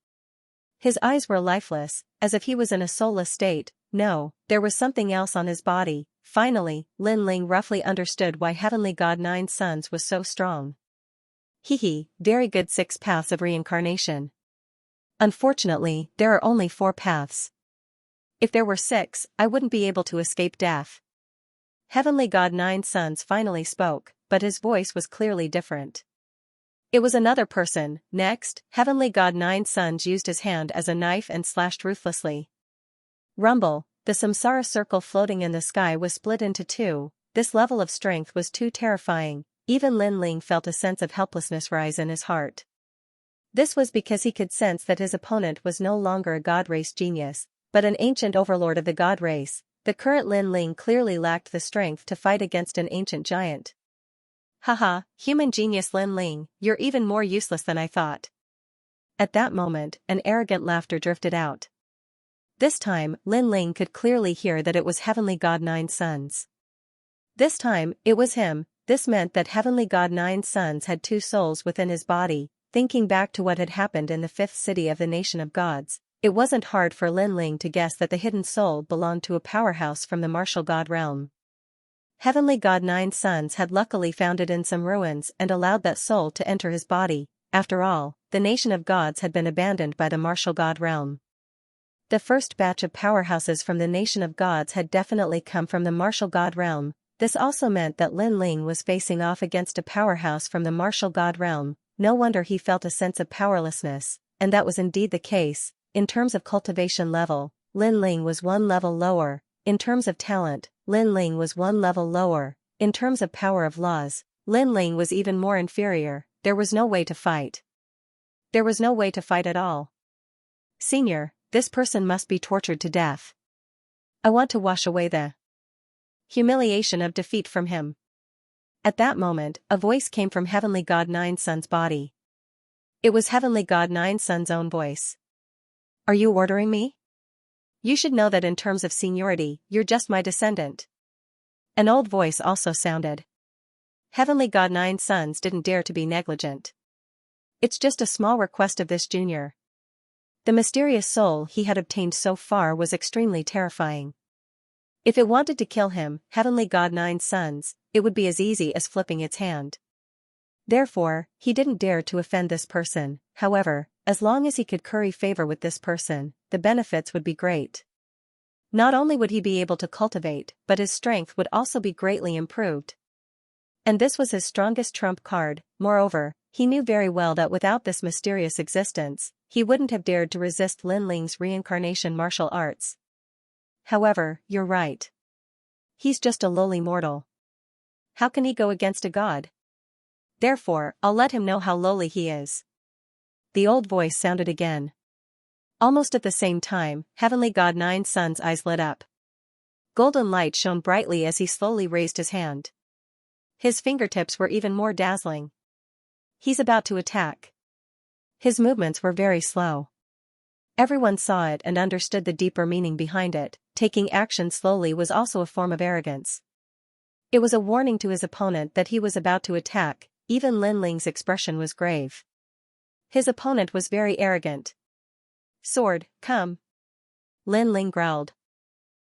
His eyes were lifeless, as if he was in a soulless state. No, there was something else on his body. Finally, Lin Ling roughly understood why Heavenly God Nine Sons was so strong. Very good 6 paths of reincarnation. Unfortunately, there are only 4 paths. If there were 6, I wouldn't be able to escape death. Heavenly God Nine Sons finally spoke, but his voice was clearly different. It was another person. Next, Heavenly God Nine Sons used his hand as a knife and slashed ruthlessly. Rumble, the samsara circle floating in the sky was split into 2. This level of strength was too terrifying. Even Lin Ling felt a sense of helplessness rise in his heart. This was because he could sense that his opponent was no longer a god race genius, but an ancient overlord of the god race. The current Lin Ling clearly lacked the strength to fight against an ancient giant. Haha, human genius Lin Ling, you're even more useless than I thought. At that moment, an arrogant laughter drifted out. This time, Lin Ling could clearly hear that it was Heavenly God Nine Sons. This time, it was him. This meant that Heavenly God Nine Sons had 2 souls within his body. Thinking back to what had happened in the 5th city of the nation of gods, it wasn't hard for Lin Ling to guess that the hidden soul belonged to a powerhouse from the martial god realm. Heavenly God Nine Sons had luckily found it in some ruins and allowed that soul to enter his body. After all, the nation of gods had been abandoned by the martial god realm. The first batch of powerhouses from the nation of gods had definitely come from the martial god realm. This also meant that Lin Ling was facing off against a powerhouse from the martial god realm. No wonder he felt a sense of powerlessness, and that was indeed the case. In terms of cultivation level, Lin Ling was 1 level lower. In terms of talent, Lin Ling was 1 level lower. In terms of power of laws, Lin Ling was even more inferior. There was no way to fight. There was no way to fight at all. Senior, this person must be tortured to death. I want to wash away the humiliation of defeat from him. At that moment, a voice came from Heavenly God Nine Sons' body. It was Heavenly God Nine Sons' own voice. Are you ordering me? You should know that in terms of seniority, you're just my descendant. An old voice also sounded. Heavenly God Nine Sons didn't dare to be negligent. It's just a small request of this junior. The mysterious soul he had obtained so far was extremely terrifying. If it wanted to kill him, Heavenly God Nine Sons, it would be as easy as flipping its hand. Therefore, he didn't dare to offend this person. However, as long as he could curry favor with this person, the benefits would be great. Not only would he be able to cultivate, but his strength would also be greatly improved. And this was his strongest trump card. Moreover, he knew very well that without this mysterious existence, he wouldn't have dared to resist Lin Ling's reincarnation martial arts. However, you're right. He's just a lowly mortal. How can he go against a god? Therefore, I'll let him know how lowly he is. The old voice sounded again. Almost at the same time, Heavenly God Nine Sons' eyes lit up. Golden light shone brightly as he slowly raised his hand. His fingertips were even more dazzling. He's about to attack. His movements were very slow. Everyone saw it and understood the deeper meaning behind it. Taking action slowly was also a form of arrogance. It was a warning to his opponent that he was about to attack. Even Lin Ling's expression was grave. His opponent was very arrogant. Sword, come. Lin Ling growled.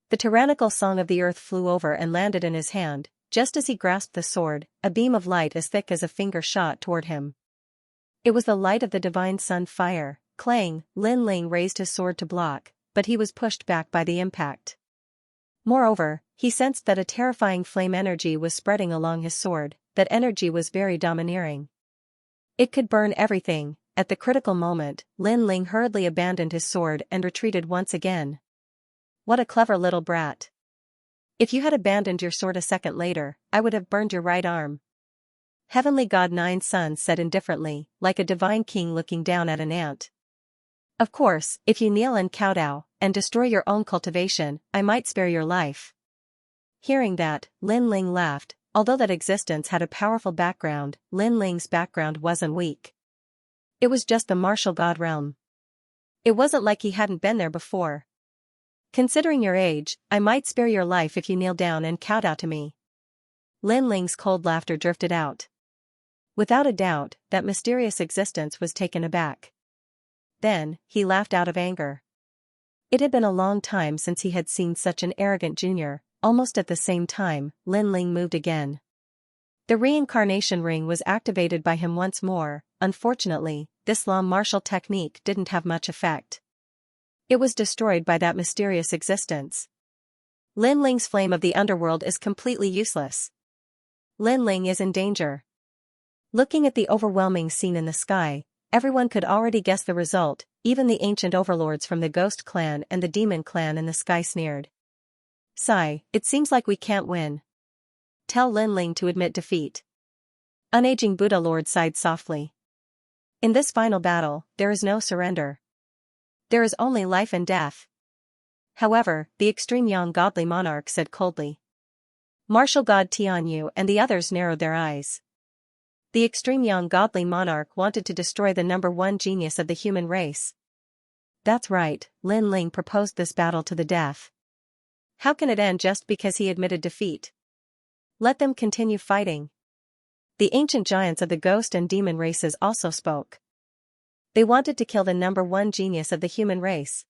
The tyrannical song of the earth flew over and landed in his hand. Just as he grasped the sword, a beam of light as thick as a finger shot toward him. It was the light of the divine sun fire. Clang, Lin Ling raised his sword to block, but he was pushed back by the impact. Moreover, he sensed that a terrifying flame energy was spreading along his sword. That energy was very domineering. It could burn everything. At the critical moment, Lin Ling hurriedly abandoned his sword and retreated once again. What a clever little brat. If you had abandoned your sword a second later, I would have burned your right arm. Heavenly God Nine Suns said indifferently, like a divine king looking down at an ant. Of course, if you kneel and kowtow, and destroy your own cultivation, I might spare your life. Hearing that, Lin Ling laughed. Although that existence had a powerful background, Lin Ling's background wasn't weak. It was just the martial god realm. It wasn't like he hadn't been there before. Considering your age, I might spare your life if you kneel down and kowtow to me. Lin Ling's cold laughter drifted out. Without a doubt, that mysterious existence was taken aback. Then, he laughed out of anger. It had been a long time since he had seen such an arrogant junior. Almost at the same time, Lin Ling moved again. The reincarnation ring was activated by him once more. Unfortunately, this long martial technique didn't have much effect. It was destroyed by that mysterious existence. Lin Ling's flame of the underworld is completely useless. Lin Ling is in danger. Looking at the overwhelming scene in the sky, everyone could already guess the result. Even the ancient overlords from the Ghost Clan and the Demon Clan in the sky sneered. Sigh, it seems like we can't win. Tell Lin Ling to admit defeat. Unaging Buddha Lord sighed softly. In this final battle, there is no surrender. There is only life and death. However, the extreme young godly monarch said coldly. Martial God Tianyu and the others narrowed their eyes. The extreme young godly monarch wanted to destroy the #1 genius of the human race. That's right, Lin Ling proposed this battle to the death. How can it end just because he admitted defeat? Let them continue fighting. The ancient giants of the ghost and demon races also spoke. They wanted to kill the #1 genius of the human race.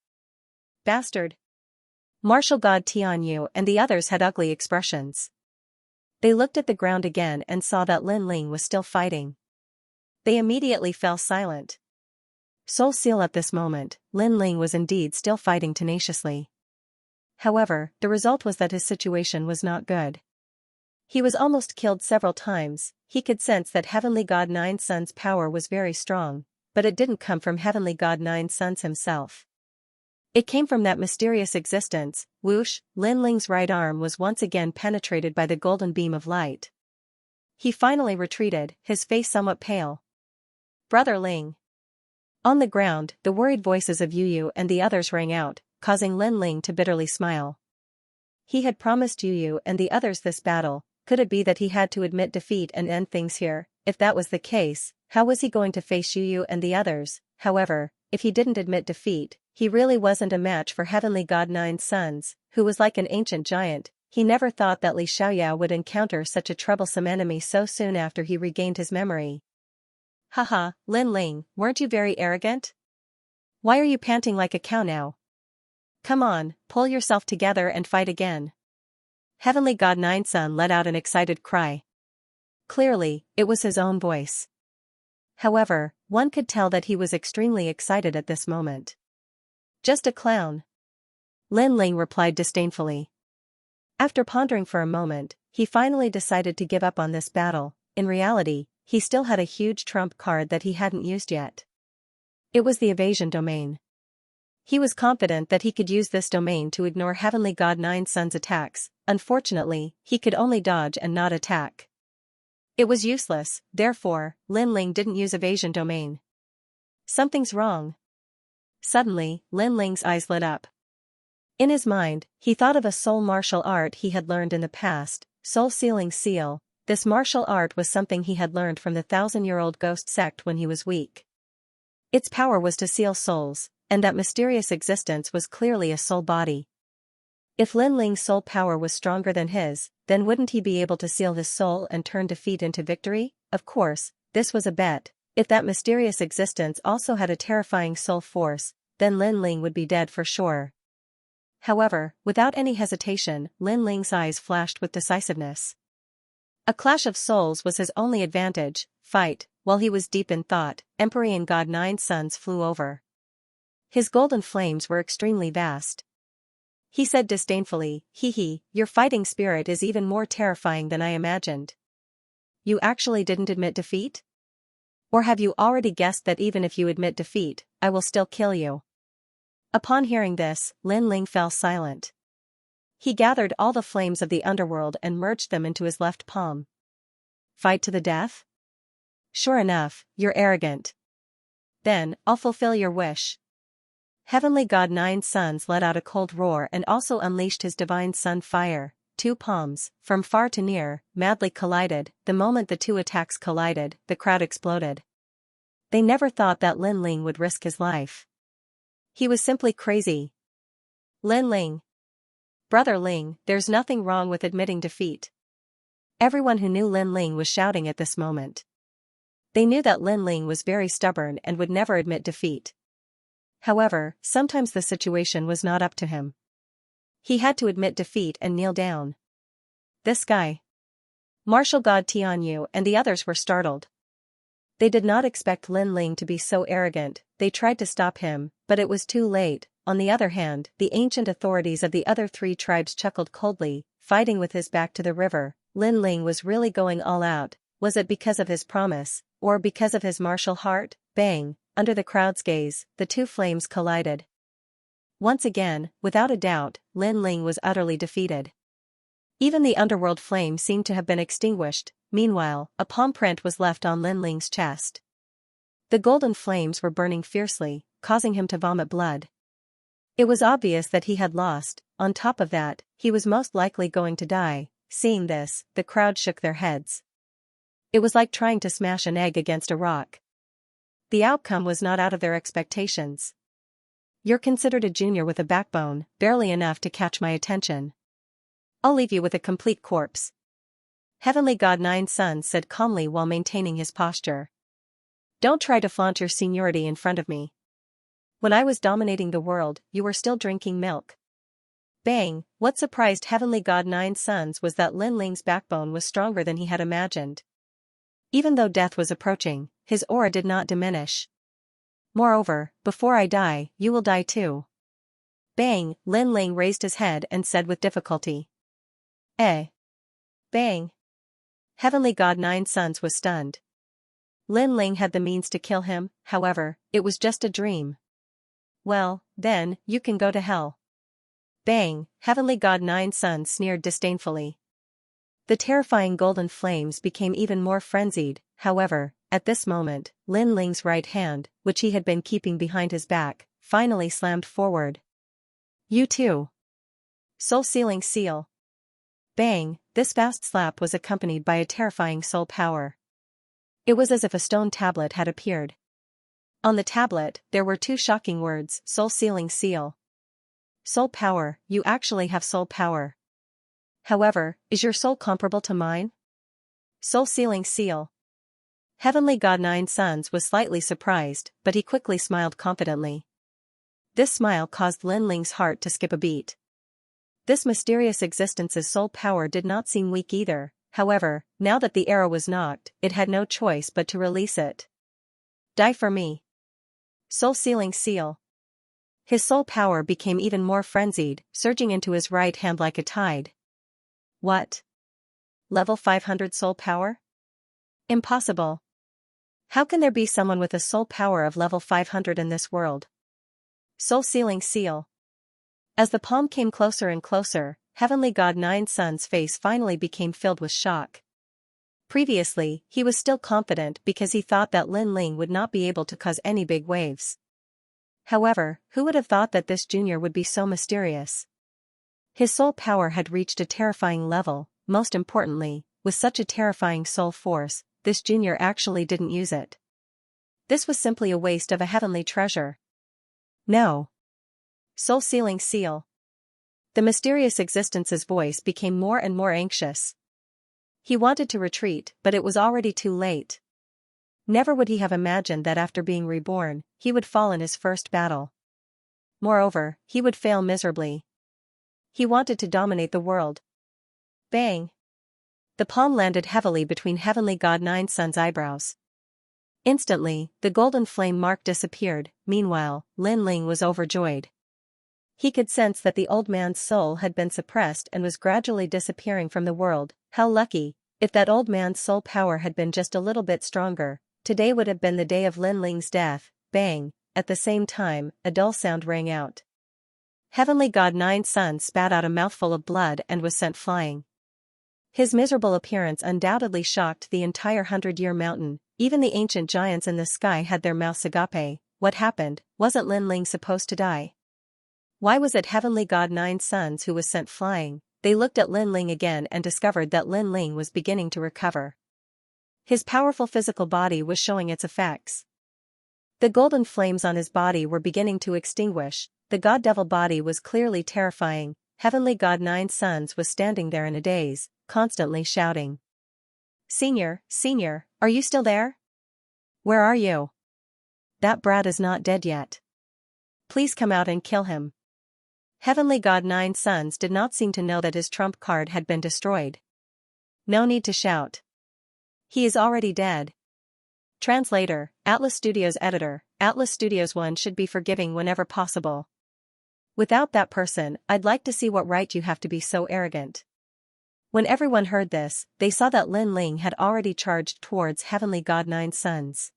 Bastard. Martial God Tianyu and the others had ugly expressions. They looked at the ground again and saw that Lin Ling was still fighting. They immediately fell silent. Soul Seal at this moment, Lin Ling was indeed still fighting tenaciously. However, the result was that his situation was not good. He was almost killed several times. He could sense that Heavenly God Nine Suns' power was very strong, but it didn't come from Heavenly God Nine Suns himself. It came from that mysterious existence. Whoosh, Lin Ling's right arm was once again penetrated by the golden beam of light. He finally retreated, his face somewhat pale. Brother Ling. On the ground, the worried voices of Yu Yu and the others rang out, causing Lin Ling to bitterly smile. He had promised Yu Yu and the others this battle. Could it be that he had to admit defeat and end things here? If that was the case, how was he going to face Yu Yu and the others? However, if he didn't admit defeat, he really wasn't a match for Heavenly God Nine Suns, who was like an ancient giant. He never thought that Li Xiaoyao would encounter such a troublesome enemy so soon after he regained his memory. Haha, Lin Ling, weren't you very arrogant? Why are you panting like a cow now? Come on, pull yourself together and fight again. Heavenly God Nine Sun let out an excited cry. Clearly, it was his own voice. However, one could tell that he was extremely excited at this moment. Just a clown. Lin Ling replied disdainfully. After pondering for a moment, he finally decided to give up on this battle. In reality, he still had a huge trump card that he hadn't used yet. It was the evasion domain. He was confident that he could use this domain to ignore Heavenly God Nine Suns' attacks. Unfortunately, he could only dodge and not attack. It was useless, therefore, Lin Ling didn't use evasion domain. Something's wrong. Suddenly, Lin Ling's eyes lit up. In his mind, he thought of a soul martial art he had learned in the past, Soul Sealing Seal. This martial art was something he had learned from the 1,000-year-old ghost sect when he was weak. Its power was to seal souls, and that mysterious existence was clearly a soul body. If Lin Ling's soul power was stronger than his, then wouldn't he be able to seal his soul and turn defeat into victory? Of course, this was a bet. If that mysterious existence also had a terrifying soul force, then Lin Ling would be dead for sure. However, without any hesitation, Lin Ling's eyes flashed with decisiveness. A clash of souls was his only advantage. Fight. While he was deep in thought, Empyrean God Nine Suns flew over. His golden flames were extremely vast. He said disdainfully, hee, your fighting spirit is even more terrifying than I imagined. You actually didn't admit defeat? Or have you already guessed that even if you admit defeat, I will still kill you? Upon hearing this, Lin Ling fell silent. He gathered all the flames of the underworld and merged them into his left palm. Fight to the death? Sure enough, you're arrogant. Then, I'll fulfill your wish. Heavenly God Nine Suns let out a cold roar and also unleashed his divine sun fire. Two palms, from far to near, madly collided. The moment the two attacks collided, the crowd exploded. They never thought that Lin Ling would risk his life. He was simply crazy. Lin Ling. Brother Ling, there's nothing wrong with admitting defeat. Everyone who knew Lin Ling was shouting at this moment. They knew that Lin Ling was very stubborn and would never admit defeat. However, sometimes the situation was not up to him. He had to admit defeat and kneel down. This guy. Martial God Tianyu and the others were startled. They did not expect Lin Ling to be so arrogant. They tried to stop him, but it was too late. On the other hand, the ancient authorities of the other three tribes chuckled coldly, fighting with his back to the river. Lin Ling was really going all out. Was it because of his promise, or because of his martial heart? Bang! Under the crowd's gaze, the two flames collided. Once again, without a doubt, Lin Ling was utterly defeated. Even the underworld flame seemed to have been extinguished. Meanwhile, a palm print was left on Lin Ling's chest. The golden flames were burning fiercely, causing him to vomit blood. It was obvious that he had lost. On top of that, he was most likely going to die. Seeing this, the crowd shook their heads. It was like trying to smash an egg against a rock. The outcome was not out of their expectations. You're considered a junior with a backbone, barely enough to catch my attention. I'll leave you with a complete corpse. Heavenly God Nine Suns said calmly while maintaining his posture. Don't try to flaunt your seniority in front of me. When I was dominating the world, you were still drinking milk. Bang! What surprised Heavenly God Nine Suns was that Lin Ling's backbone was stronger than he had imagined. Even though death was approaching, his aura did not diminish. Moreover, before I die, you will die too. Bang! Lin Ling raised his head and said with difficulty. Bang! Heavenly God Nine Suns was stunned. Lin Ling had the means to kill him, however, it was just a dream. Well, then, you can go to hell. Bang! Heavenly God Nine Suns sneered disdainfully. The terrifying golden flames became even more frenzied. However, at this moment, Lin Ling's right hand, which he had been keeping behind his back, finally slammed forward. You too. Soul-sealing seal. Bang! This fast slap was accompanied by a terrifying soul power. It was as if a stone tablet had appeared. On the tablet, there were two shocking words: soul-sealing seal. Soul power, you actually have soul power. However, is your soul comparable to mine? Soul-sealing seal. Heavenly God Nine Suns was slightly surprised, but he quickly smiled confidently. This smile caused Lin Ling's heart to skip a beat. This mysterious existence's soul power did not seem weak either. However, now that the arrow was knocked, it had no choice but to release it. Die for me. Soul-sealing seal. His soul power became even more frenzied, surging into his right hand like a tide. What? Level 500 soul power? Impossible. How can there be someone with a soul power of level 500 in this world? Soul-sealing seal. As the palm came closer and closer, Heavenly God Nine Suns' face finally became filled with shock. Previously, he was still confident because he thought that Lin Ling would not be able to cause any big waves. However, who would have thought that this junior would be so mysterious? His soul power had reached a terrifying level. Most importantly, with such a terrifying soul force, this junior actually didn't use it. This was simply a waste of a heavenly treasure. No. Soul-sealing seal. The mysterious existence's voice became more and more anxious. He wanted to retreat, but it was already too late. Never would he have imagined that after being reborn, he would fall in his first battle. Moreover, he would fail miserably. He wanted to dominate the world. Bang! The palm landed heavily between Heavenly God Nine Suns' eyebrows. Instantly, the golden flame mark disappeared. Meanwhile, Lin Ling was overjoyed. He could sense that the old man's soul had been suppressed and was gradually disappearing from the world. How lucky! If that old man's soul power had been just a little bit stronger, today would have been the day of Lin Ling's death. Bang! At the same time, a dull sound rang out. Heavenly God Nine Suns spat out a mouthful of blood and was sent flying. His miserable appearance undoubtedly shocked the entire 100-year mountain. Even the ancient giants in the sky had their mouths agape. What happened? Wasn't Lin Ling supposed to die? Why was it Heavenly God Nine Suns who was sent flying? They looked at Lin Ling again and discovered that Lin Ling was beginning to recover. His powerful physical body was showing its effects. The golden flames on his body were beginning to extinguish. The god-devil body was clearly terrifying. Heavenly God Nine Suns was standing there in a daze, constantly shouting. Senior, are you still there? Where are you? That brat is not dead yet. Please come out and kill him. Heavenly God Nine Suns did not seem to know that his trump card had been destroyed. No need to shout. He is already dead. Translator, Atlas Studios Editor, Atlas Studios 1 should be forgiving whenever possible. Without that person, I'd like to see what right you have to be so arrogant. When everyone heard this, they saw that Lin Ling had already charged towards Heavenly God Nine Suns.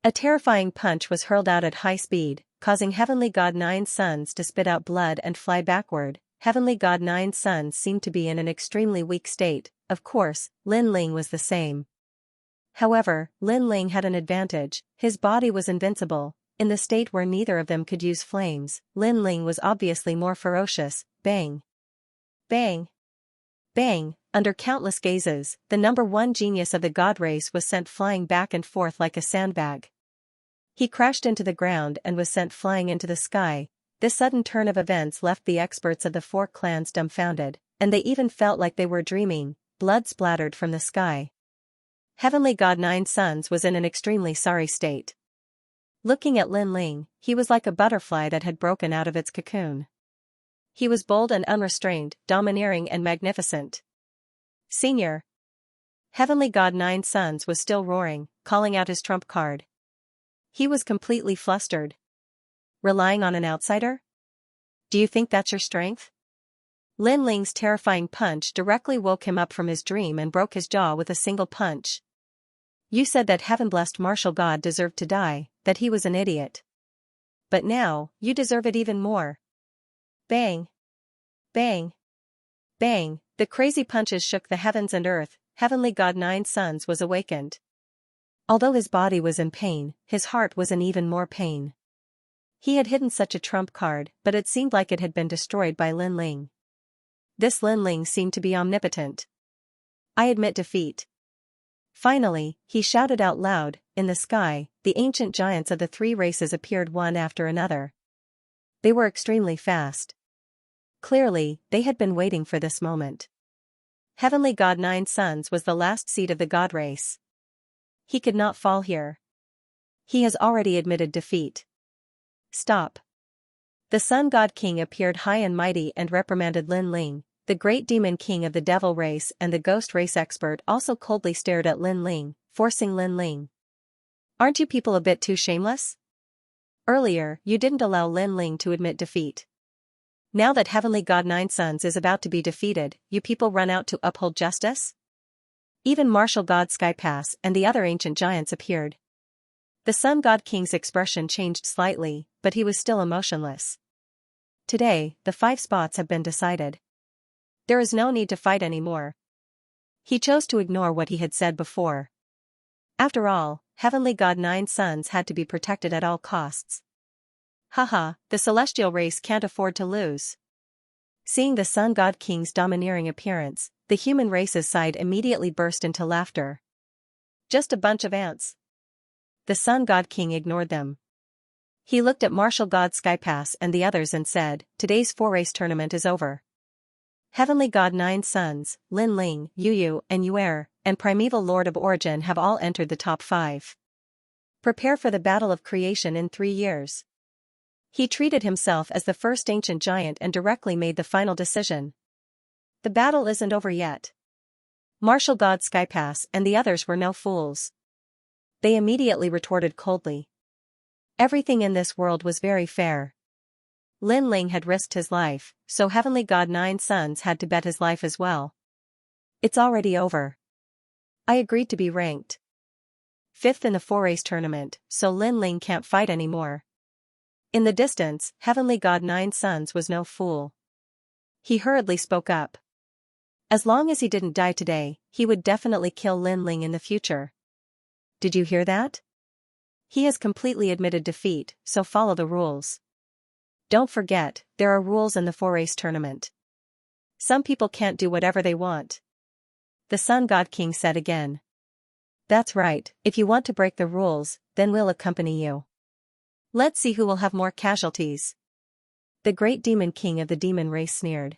A terrifying punch was hurled out at high speed, causing Heavenly God Nine Suns to spit out blood and fly backward. Heavenly God Nine Suns seemed to be in an extremely weak state. Of course, Lin Ling was the same. However, Lin Ling had an advantage. His body was invincible. In the state where neither of them could use flames, Lin Ling was obviously more ferocious. Bang! Bang! Bang! Under countless gazes, the number one genius of the god race was sent flying back and forth like a sandbag. He crashed into the ground and was sent flying into the sky. This sudden turn of events left the experts of the four clans dumbfounded, and they even felt like they were dreaming. Blood splattered from the sky. Heavenly God Nine Suns was in an extremely sorry state. Looking at Lin Ling, he was like a butterfly that had broken out of its cocoon. He was bold and unrestrained, domineering and magnificent. Senior. Heavenly God Nine Suns was still roaring, calling out his trump card. He was completely flustered. Relying on an outsider? Do you think that's your strength? Lin Ling's terrifying punch directly woke him up from his dream and broke his jaw with a single punch. You said that heaven-blessed martial god deserved to die, that he was an idiot. But now, you deserve it even more. Bang! Bang! Bang! The crazy punches shook the heavens and earth. Heavenly God Nine Suns was awakened. Although his body was in pain, his heart was in even more pain. He had hidden such a trump card, but it seemed like it had been destroyed by Lin Ling. This Lin Ling seemed to be omnipotent. I admit defeat. Finally, he shouted out loud. In the sky, the ancient giants of the three races appeared one after another. They were extremely fast. Clearly, they had been waiting for this moment. Heavenly God Nine Suns was the last seed of the god race. He could not fall here. He has already admitted defeat. Stop. The Sun God King appeared high and mighty and reprimanded Lin Ling. The great demon king of the devil race and the ghost race expert also coldly stared at Lin Ling, forcing Lin Ling. Aren't you people a bit too shameless? Earlier, you didn't allow Lin Ling to admit defeat. Now that Heavenly God Nine Suns is about to be defeated, you people run out to uphold justice? Even Martial God Skypass and the other ancient giants appeared. The Sun God King's expression changed slightly, but he was still emotionless. Today, the 5 spots have been decided. There is no need to fight anymore. He chose to ignore what he had said before. After all, Heavenly God Nine Suns had to be protected at all costs. Haha, the celestial race can't afford to lose. Seeing the Sun God King's domineering appearance, the human race's side immediately burst into laughter. Just a bunch of ants. The Sun God King ignored them. He looked at Martial God Skypass and the others and said, today's 4-race tournament is over. Heavenly God Nine Suns, Lin Ling, Yu, and Yuer, and Primeval Lord of Origin have all entered the top 5. Prepare for the battle of creation in 3 years. He treated himself as the first ancient giant and directly made the final decision. The battle isn't over yet. Martial God Skypass and the others were no fools. They immediately retorted coldly. Everything in this world was very fair. Lin Ling had risked his life, so Heavenly God Nine Sons had to bet his life as well. It's already over. I agreed to be ranked 5th in the 4-race tournament, so Lin Ling can't fight anymore. In the distance, Heavenly God Nine Sons was no fool. He hurriedly spoke up. As long as he didn't die today, he would definitely kill Lin Ling in the future. Did you hear that? He has completely admitted defeat, so follow the rules. Don't forget, there are rules in the 4-race tournament. Some people can't do whatever they want. The Sun God King said again. That's right, if you want to break the rules, then we'll accompany you. Let's see who will have more casualties. The great demon king of the demon race sneered.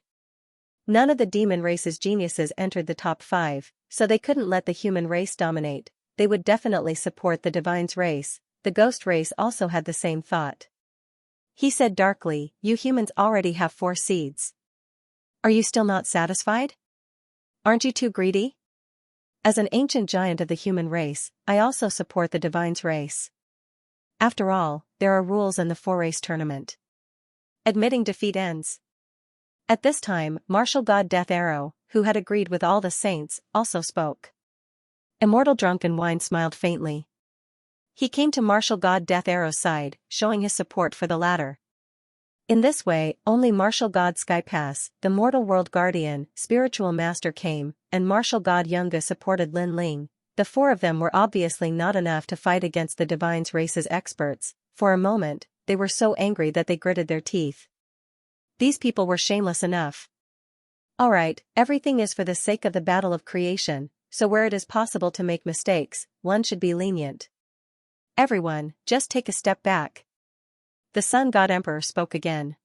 None of the demon race's geniuses entered the top 5, so they couldn't let the human race dominate. They would definitely support the divine's race. The ghost race also had the same thought. He said darkly, you humans already have 4 seeds. Are you still not satisfied? Aren't you too greedy? As an ancient giant of the human race, I also support the divine's race. After all, there are rules in the 4-race tournament. Admitting defeat ends. At this time, martial god Death Arrow, who had agreed with all the saints, also spoke. Immortal Drunken Wine smiled faintly. He came to martial god Death Arrow's side, showing his support for the latter. In this way, only martial god Skypass, the mortal world guardian, spiritual master came, and martial god Yunga supported Lin Ling. The 4 of them were obviously not enough to fight against the divine's race's experts. For a moment, they were so angry that they gritted their teeth. These people were shameless enough. Alright, everything is for the sake of the battle of creation, so where it is possible to make mistakes, one should be lenient. Everyone, just take a step back. The Sun God Emperor spoke again.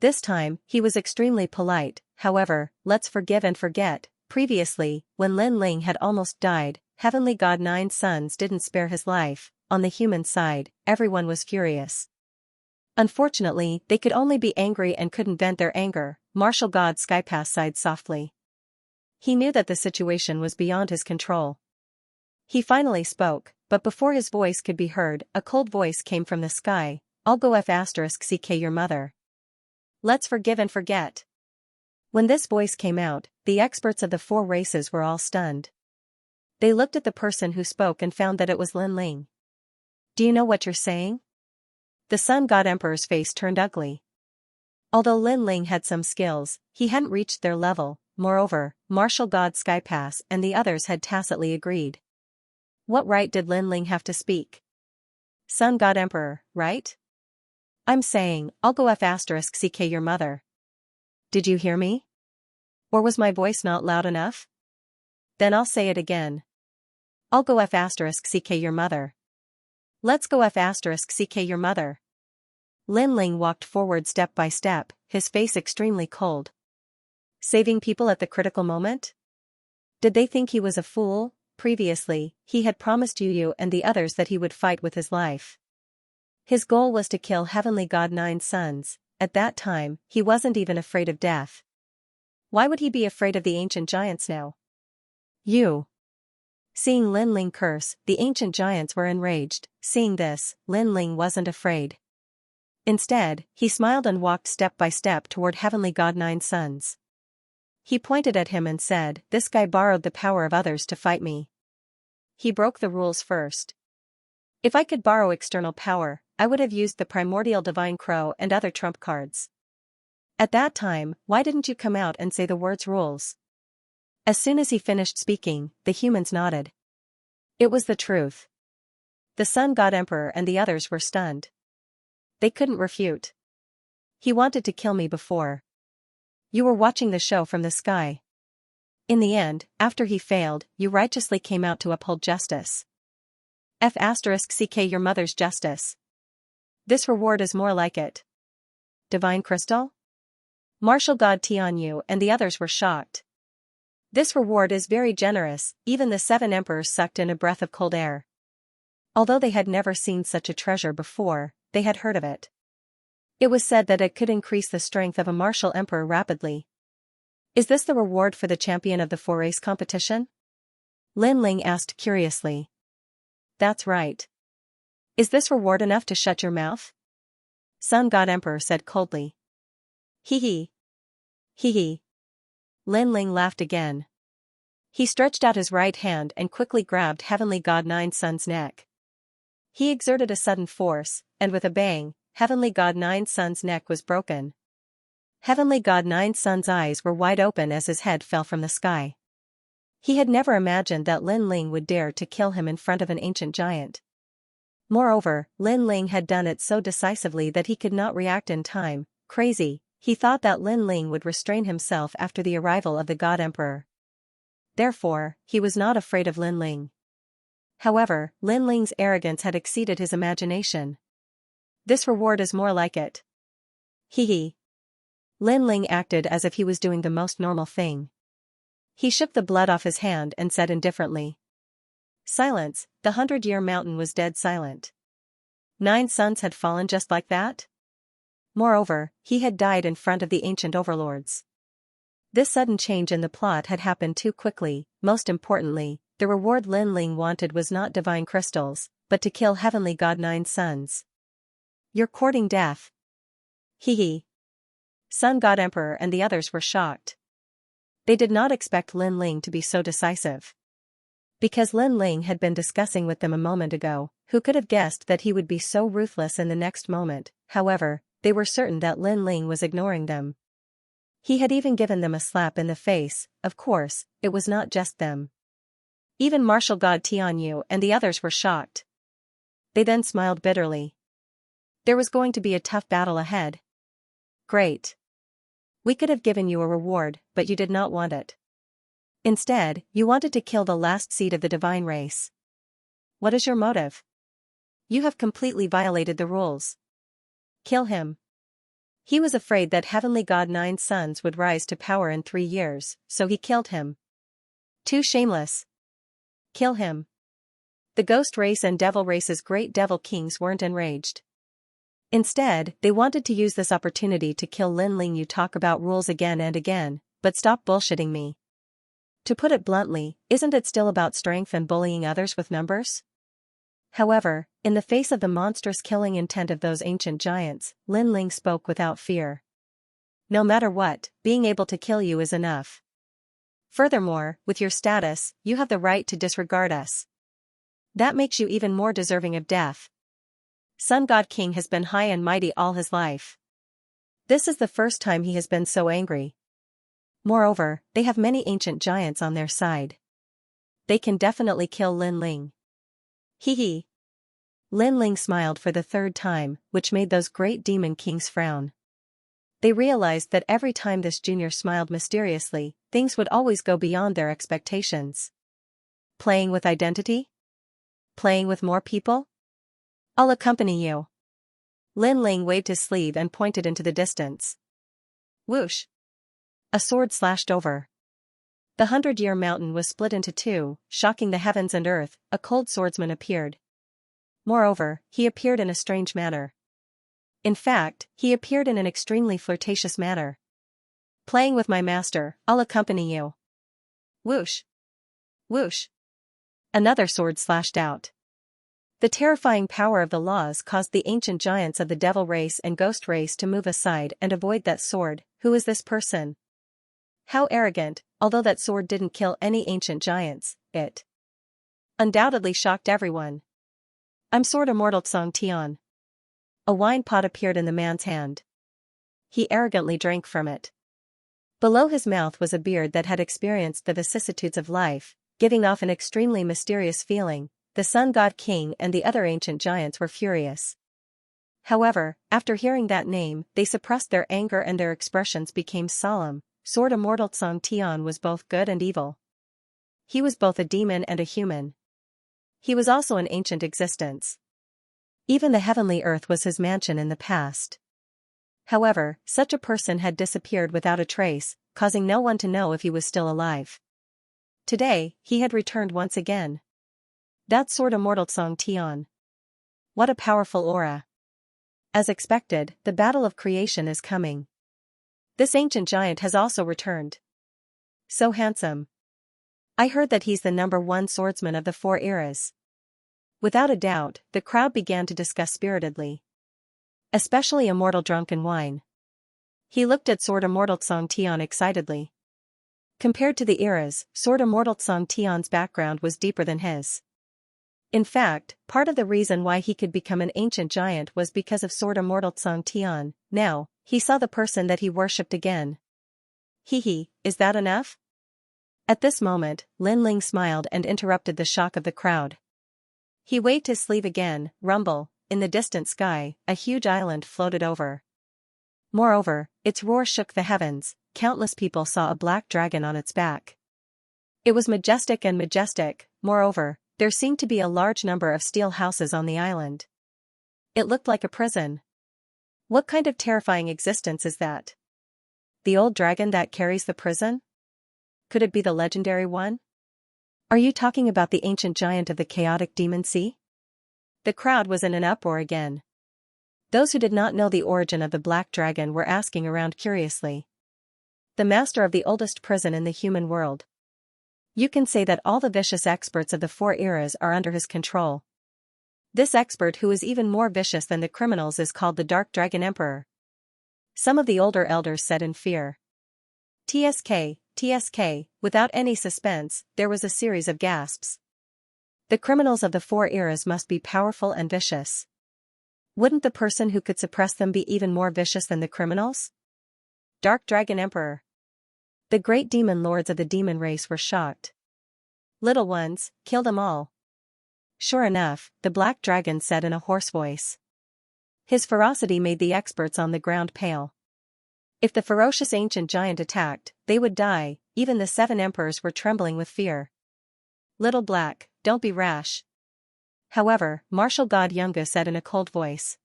This time, he was extremely polite. However, let's forgive and forget. Previously, when Lin Ling had almost died, Heavenly God Nine Sons didn't spare his life. On the human side, everyone was furious. Unfortunately, they could only be angry and couldn't vent their anger. Martial God Skypass sighed softly. He knew that the situation was beyond his control. He finally spoke, but before his voice could be heard, a cold voice came from the sky. I'll go *CK your mother. Let's forgive and forget. When this voice came out, the experts of the 4 races were all stunned. They looked at the person who spoke and found that it was Lin Ling. Do you know what you're saying? The Sun God Emperor's face turned ugly. Although Lin Ling had some skills, he hadn't reached their level. Moreover, martial god Skypass and the others had tacitly agreed. What right did Lin Ling have to speak? Sun God Emperor, right? I'm saying, I'll go *CK your mother. Did you hear me? Or was my voice not loud enough? Then I'll say it again. I'll go *CK your mother. Let's go *CK your mother. Lin Ling walked forward step by step, his face extremely cold. Saving people at the critical moment? Did they think he was a fool? Previously, he had promised Yu and the others that he would fight with his life. His goal was to kill Heavenly God Nine Sons. At that time, he wasn't even afraid of death. Why would he be afraid of the ancient giants now? You. Seeing Lin Ling curse, the ancient giants were enraged. Seeing this, Lin Ling wasn't afraid. Instead, he smiled and walked step by step toward Heavenly God Nine Sons. He pointed at him and said, "This guy borrowed the power of others to fight me. He broke the rules first. If I could borrow external power, I would have used the primordial divine crow and other trump cards. At that time, why didn't you come out and say the words rules?" As soon as he finished speaking, the humans nodded. It was the truth. The Sun God Emperor and the others were stunned. They couldn't refute. He wanted to kill me before. You were watching the show from the sky. In the end, after he failed, you righteously came out to uphold justice. *CK your mother's justice. This reward is more like it. Divine Crystal? Martial God Tianyu and the others were shocked. This reward is very generous. Even the 7 emperors sucked in a breath of cold air. Although they had never seen such a treasure before, they had heard of it. It was said that it could increase the strength of a martial emperor rapidly. Is this the reward for the champion of the 4-race competition? Lin Ling asked curiously. That's right. Is this reward enough to shut your mouth? Sun God Emperor said coldly. Hee hee. Hee hee. Lin Ling laughed again. He stretched out his right hand and quickly grabbed Heavenly God Nine Sun's neck. He exerted a sudden force, and with a bang, Heavenly God Nine Sun's neck was broken. Heavenly God Nine Sun's eyes were wide open as his head fell from the sky. He had never imagined that Lin Ling would dare to kill him in front of an ancient giant. Moreover, Lin Ling had done it so decisively that he could not react in time. Crazy, he thought that Lin Ling would restrain himself after the arrival of the God Emperor. Therefore, he was not afraid of Lin Ling. However, Lin Ling's arrogance had exceeded his imagination. This reward is more like it. Hee hee. Lin Ling acted as if he was doing the most normal thing. He shook the blood off his hand and said indifferently. Silence, the 100-year mountain was dead silent. 9 suns had fallen just like that? Moreover, he had died in front of the ancient overlords. This sudden change in the plot had happened too quickly. Most importantly, the reward Lin Ling wanted was not divine crystals, but to kill Heavenly God 9 suns. You're courting death. Hee hee. Sun God Emperor and the others were shocked. They did not expect Lin Ling to be so decisive. Because Lin Ling had been discussing with them a moment ago, who could have guessed that he would be so ruthless in the next moment? However, they were certain that Lin Ling was ignoring them. He had even given them a slap in the face. Of course, it was not just them. Even Martial God Tianyu and the others were shocked. They then smiled bitterly. There was going to be a tough battle ahead. Great. We could have given you a reward, but you did not want it. Instead, you wanted to kill the last seed of the divine race. What is your motive? You have completely violated the rules. Kill him. He was afraid that Heavenly God 9 suns would rise to power in 3 years, so he killed him. Too shameless. Kill him. The ghost race and devil race's great devil kings weren't enraged. Instead, they wanted to use this opportunity to kill Lin Ling. You talk about rules again and again, but stop bullshitting me. To put it bluntly, isn't it still about strength and bullying others with numbers? However, in the face of the monstrous killing intent of those ancient giants, Lin Ling spoke without fear. No matter what, being able to kill you is enough. Furthermore, with your status, you have the right to disregard us. That makes you even more deserving of death. Sun God King has been high and mighty all his life. This is the first time he has been so angry. Moreover, they have many ancient giants on their side. They can definitely kill Lin Ling. Hee hee. Lin Ling smiled for the 3rd time, which made those great demon kings frown. They realized that every time this junior smiled mysteriously, things would always go beyond their expectations. Playing with identity? Playing with more people? I'll accompany you. Lin Ling waved his sleeve and pointed into the distance. Whoosh. A sword slashed over. The 100-year mountain was split into 2, shocking the heavens and earth. A cold swordsman appeared. Moreover, he appeared in a strange manner. In fact, he appeared in an extremely flirtatious manner. Playing with my master, I'll accompany you. Whoosh. Whoosh. Another sword slashed out. The terrifying power of the laws caused the ancient giants of the devil race and ghost race to move aside and avoid that sword. Who is this person? How arrogant. Although that sword didn't kill any ancient giants, it undoubtedly shocked everyone. I'm Sword Immortal Tsong Tian. A wine pot appeared in the man's hand. He arrogantly drank from it. Below his mouth was a beard that had experienced the vicissitudes of life, giving off an extremely mysterious feeling. The Sun God King and the other ancient giants were furious. However, after hearing that name, they suppressed their anger and their expressions became solemn. Sword Immortal Tsong Tian was both good and evil. He was both a demon and a human. He was also an ancient existence. Even the heavenly earth was his mansion in the past. However, such a person had disappeared without a trace, causing no one to know if he was still alive. Today, he had returned once again. That's Sword Immortal Tsong Tian. What a powerful aura. As expected, the battle of creation is coming. This ancient giant has also returned. So handsome. I heard that he's the #1 swordsman of the 4 eras. Without a doubt, the crowd began to discuss spiritedly. especially immortal drunken wine. He looked at Sword Immortal Song Tian excitedly. Compared to the eras, Sword Immortal Song Tian's background was deeper than his. In fact, part of the reason why he could become an ancient giant was because of Sword Immortal Song Tian. Now, he saw the person that he worshipped again. Is that enough? At this moment, Lin Ling smiled and interrupted the shock of the crowd. He waved his sleeve again. Rumble, in the distant sky, a huge island floated over. Moreover, its roar shook the heavens. Countless people saw a black dragon on its back. It was majestic and majestic. Moreover, there seemed to be a large number of steel houses on the island. It looked like a prison. What kind of terrifying existence is that? The old dragon that carries the prison? Could it be the legendary one? Are you talking about the ancient giant of the chaotic demon sea? The crowd was in an uproar again. Those who did not know the origin of the black dragon were asking around curiously. The master of the oldest prison in the human world. You can say that all the vicious experts of the 4 eras are under his control. This expert, who is even more vicious than the criminals, is called the Dark Dragon Emperor. Some of the older elders said in fear. TSK, without any suspense, there was a series of gasps. The criminals of the 4 eras must be powerful and vicious. Wouldn't the person who could suppress them be even more vicious than the criminals? Dark Dragon Emperor. The great demon lords of the demon race were shocked. Little ones, kill them all. Sure enough, the black dragon said in a hoarse voice. His ferocity made the experts on the ground pale. If the ferocious ancient giant attacked, they would die. Even the 7 emperors were trembling with fear. Little Black, don't be rash. However, martial god Yunga said in a cold voice.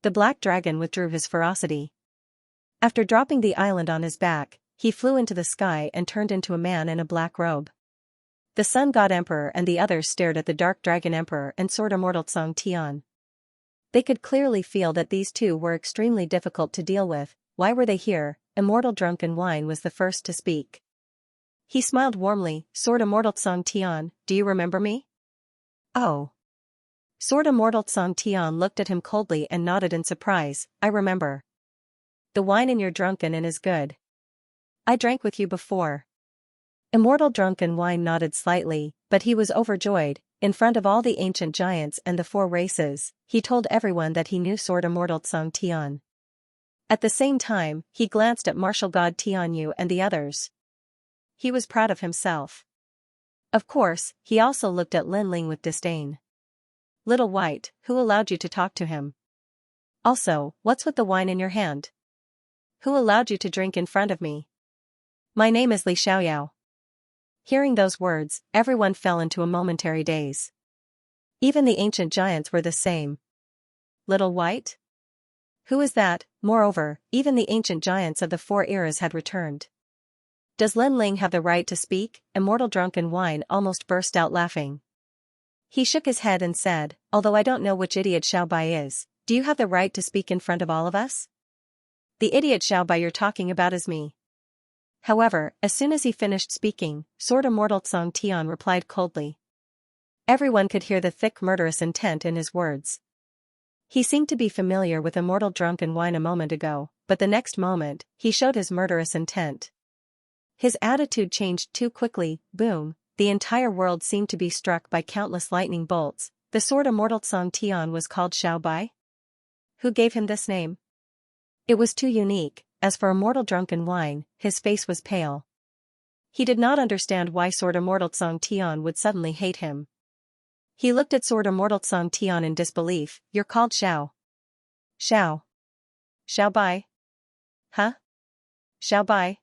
The black dragon withdrew his ferocity. After dropping the island on his back, he flew into the sky and turned into a man in a black robe. The Sun God Emperor and the others stared at the Dark Dragon Emperor and Sword Immortal Song Tian. They could clearly feel that these two were extremely difficult to deal with. Why were they here? Immortal Drunken Wine was the first to speak. He smiled warmly. Sword Immortal Song Tian, do you remember me? Oh. Sword Immortal Song Tian looked at him coldly and nodded in surprise. I remember. The wine in your drunken inn is good. I drank with you before. Immortal Drunken Wine nodded slightly, but he was overjoyed. In front of all the ancient giants and the 4 races, he told everyone that he knew Sword Immortal Song Tian. At the same time, he glanced at martial god Tianyu and the others. He was proud of himself. Of course, he also looked at Lin Ling with disdain. Little White, who allowed you to talk to him? Also, what's with the wine in your hand? Who allowed you to drink in front of me? My name is Li Xiaoyao. Hearing those words, everyone fell into a momentary daze. Even the ancient giants were the same. Little White? Who is that? Moreover, even the ancient giants of the 4 eras had returned. Does Lin Ling have the right to speak? Immortal Drunken Wine almost burst out laughing. He shook his head and said, although I don't know which idiot Xiaobai is, do you have the right to speak in front of all of us? The idiot Xiaobai you're talking about is me. However, as soon as he finished speaking, Sword Immortal Song Tian replied coldly. Everyone could hear the thick murderous intent in his words. He seemed to be familiar with Immortal Drunken Wine a moment ago, but the next moment, he showed his murderous intent. His attitude changed too quickly. Boom, the entire world seemed to be struck by countless lightning bolts. The Sword Immortal Song Tian was called Xiaobai? Who gave him this name? It was too unique. As for Immortal Drunken Wine, his face was pale. He did not understand why Sword Immortal Song Tian would suddenly hate him. He looked at Sword Immortal Song Tian in disbelief. You're called Xiao. Xiao. Xiaobai? Huh? Xiaobai?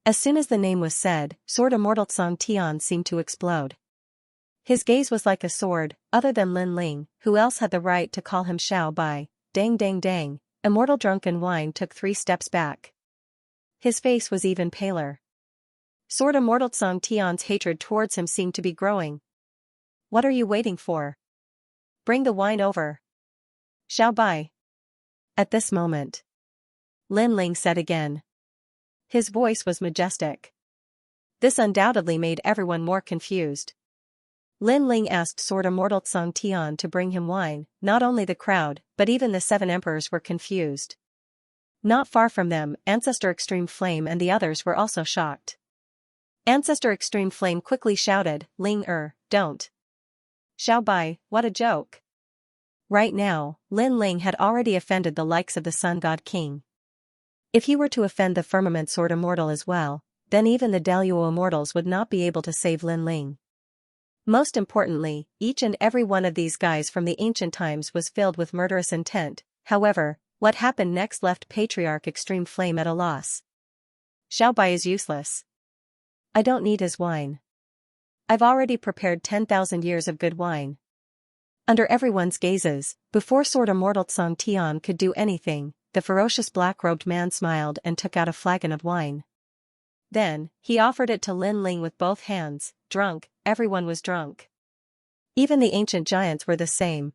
As soon as the name was said, Sword Immortal Song Tian seemed to explode. His gaze was like a sword. Other than Lin Ling, who else had the right to call him Xiaobai? Dang dang dang. Immortal Drunken Wine took 3 steps back. His face was even paler. Sword Immortal Song Tian's hatred towards him seemed to be growing. What are you waiting for? Bring the wine over. Xiaobai. At this moment, Lin Ling said again. His voice was majestic. This undoubtedly made everyone more confused. Lin Ling asked Sword Immortal Song Tian to bring him wine. Not only the crowd, but even the 7 emperors were confused. Not far from them, Ancestor Extreme Flame and the others were also shocked. Ancestor Extreme Flame quickly shouted, Ling don't. Xiao Bai, what a joke. Right now, Lin Ling had already offended the likes of the Sun God King. If he were to offend the Firmament Sword Immortal as well, then even the Daluo Immortals would not be able to save Lin Ling. Most importantly, each and every one of these guys from the ancient times was filled with murderous intent. However, what happened next left Patriarch Extreme Flame at a loss. Xiao Bai is useless. I don't need his wine. I've already prepared 10,000 years of good wine. Under everyone's gazes, before Sword Immortal Song Tian could do anything, the ferocious black-robed man smiled and took out a flagon of wine. Then, he offered it to Lin Ling with both hands. Drunk, everyone was drunk. Even the ancient giants were the same.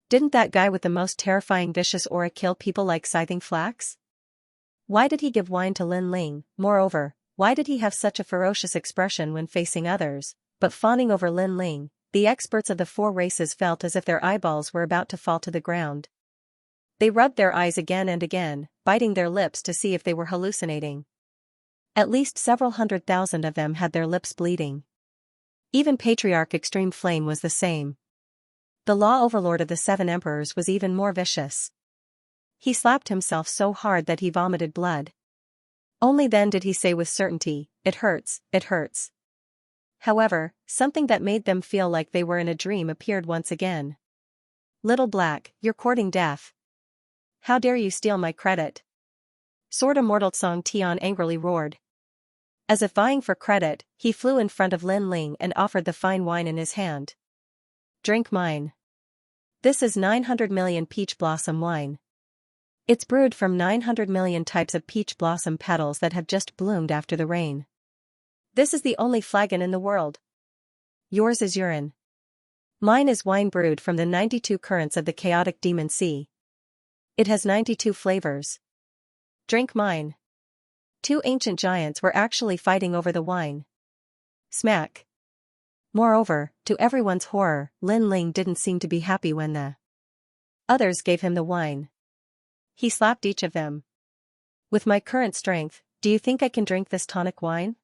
Didn't that guy with the most terrifying vicious aura kill people like scything flax? Why did he give wine to Lin Ling? Moreover, why did he have such a ferocious expression when facing others? But fawning over Lin Ling, the experts of the 4 races felt as if their eyeballs were about to fall to the ground. They rubbed their eyes again and again, biting their lips to see if they were hallucinating. At least several 100,000 of them had their lips bleeding. Even Patriarch Extreme Flame was the same. The law overlord of the 7 emperors was even more vicious. He slapped himself so hard that he vomited blood. Only then did he say with certainty, it hurts, it hurts. However, something that made them feel like they were in a dream appeared once again. Little Black, you're courting death. How dare you steal my credit? Sword Immortal Song Tian angrily roared. As if vying for credit, he flew in front of Lin Ling and offered the fine wine in his hand. Drink mine. This is 900 million peach blossom wine. It's brewed from 900 million types of peach blossom petals that have just bloomed after the rain. This is the only flagon in the world. Yours is urine. Mine is wine brewed from the 92 currents of the chaotic demon sea. It has 92 flavors. Drink mine. 2 ancient giants were actually fighting over the wine. Smack. Moreover, to everyone's horror, Lin Ling didn't seem to be happy when the others gave him the wine. He slapped each of them. With my current strength, do you think I can drink this tonic wine?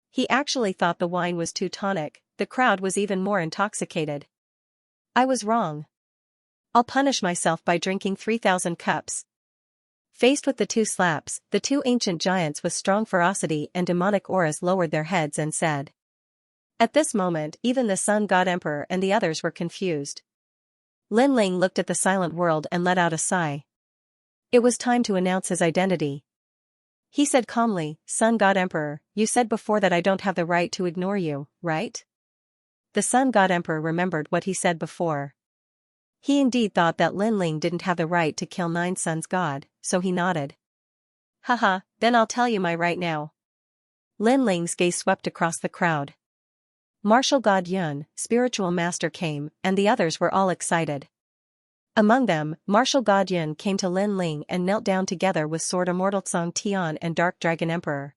He actually thought the wine was too tonic. The crowd was even more intoxicated. I was wrong. I'll punish myself by drinking 3,000 cups. Faced with the 2 slaps, the 2 ancient giants with strong ferocity and demonic auras lowered their heads and said. At this moment, even the Sun God Emperor and the others were confused. Lin Ling looked at the silent world and let out a sigh. It was time to announce his identity. He said calmly, Sun God Emperor, you said before that I don't have the right to ignore you, right? The Sun God Emperor remembered what he said before. He indeed thought that Lin Ling didn't have the right to kill 9 suns God, so he nodded. Haha, then I'll tell you my right now. Lin Ling's gaze swept across the crowd. Martial God Yun, spiritual master came, and the others were all excited. Among them, Martial God Yun came to Lin Ling and knelt down together with Sword Immortal Song Tian and Dark Dragon Emperor.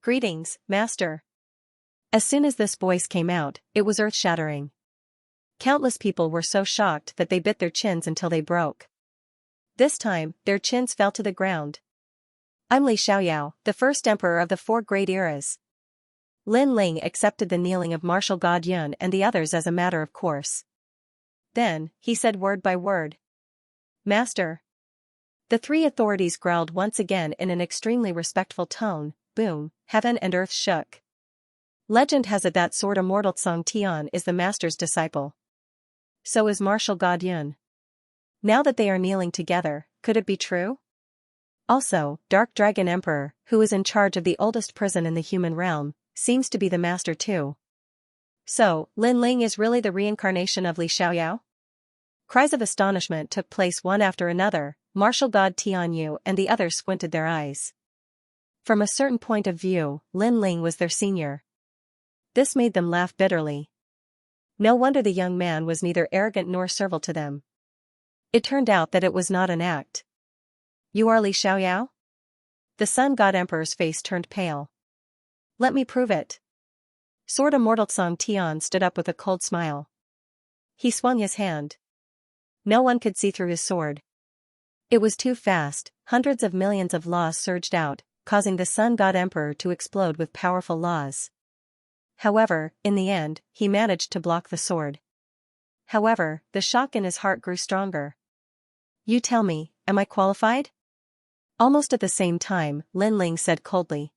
Greetings, Master. As soon as this voice came out, it was earth-shattering. Countless people were so shocked that they bit their chins until they broke. This time, their chins fell to the ground. I'm Li Xiaoyao, the first emperor of the 4 great eras. Lin Ling accepted the kneeling of Martial God Yun and the others as a matter of course. Then, he said word by word. Master. The 3 authorities growled once again in an extremely respectful tone. Boom, heaven and earth shook. Legend has it that Sword Immortal Song Tian is the master's disciple. So is Martial God Yun. Now that they are kneeling together, could it be true? Also, Dark Dragon Emperor, who is in charge of the oldest prison in the human realm, seems to be the master too. So, Lin Ling is really the reincarnation of Li Xiaoyao? Cries of astonishment took place one after another. Martial God Tianyu and the others squinted their eyes. From a certain point of view, Lin Ling was their senior. This made them laugh bitterly. No wonder the young man was neither arrogant nor servile to them. It turned out that it was not an act. You are Li Xiaoyao? The Sun God Emperor's face turned pale. Let me prove it. Sword Immortal Song Tian stood up with a cold smile. He swung his hand. No one could see through his sword. It was too fast. Hundreds of millions of laws surged out, causing the Sun God Emperor to explode with powerful laws. However, in the end, he managed to block the sword. However, the shock in his heart grew stronger. You tell me, am I qualified? Almost at the same time, Lin Ling said coldly.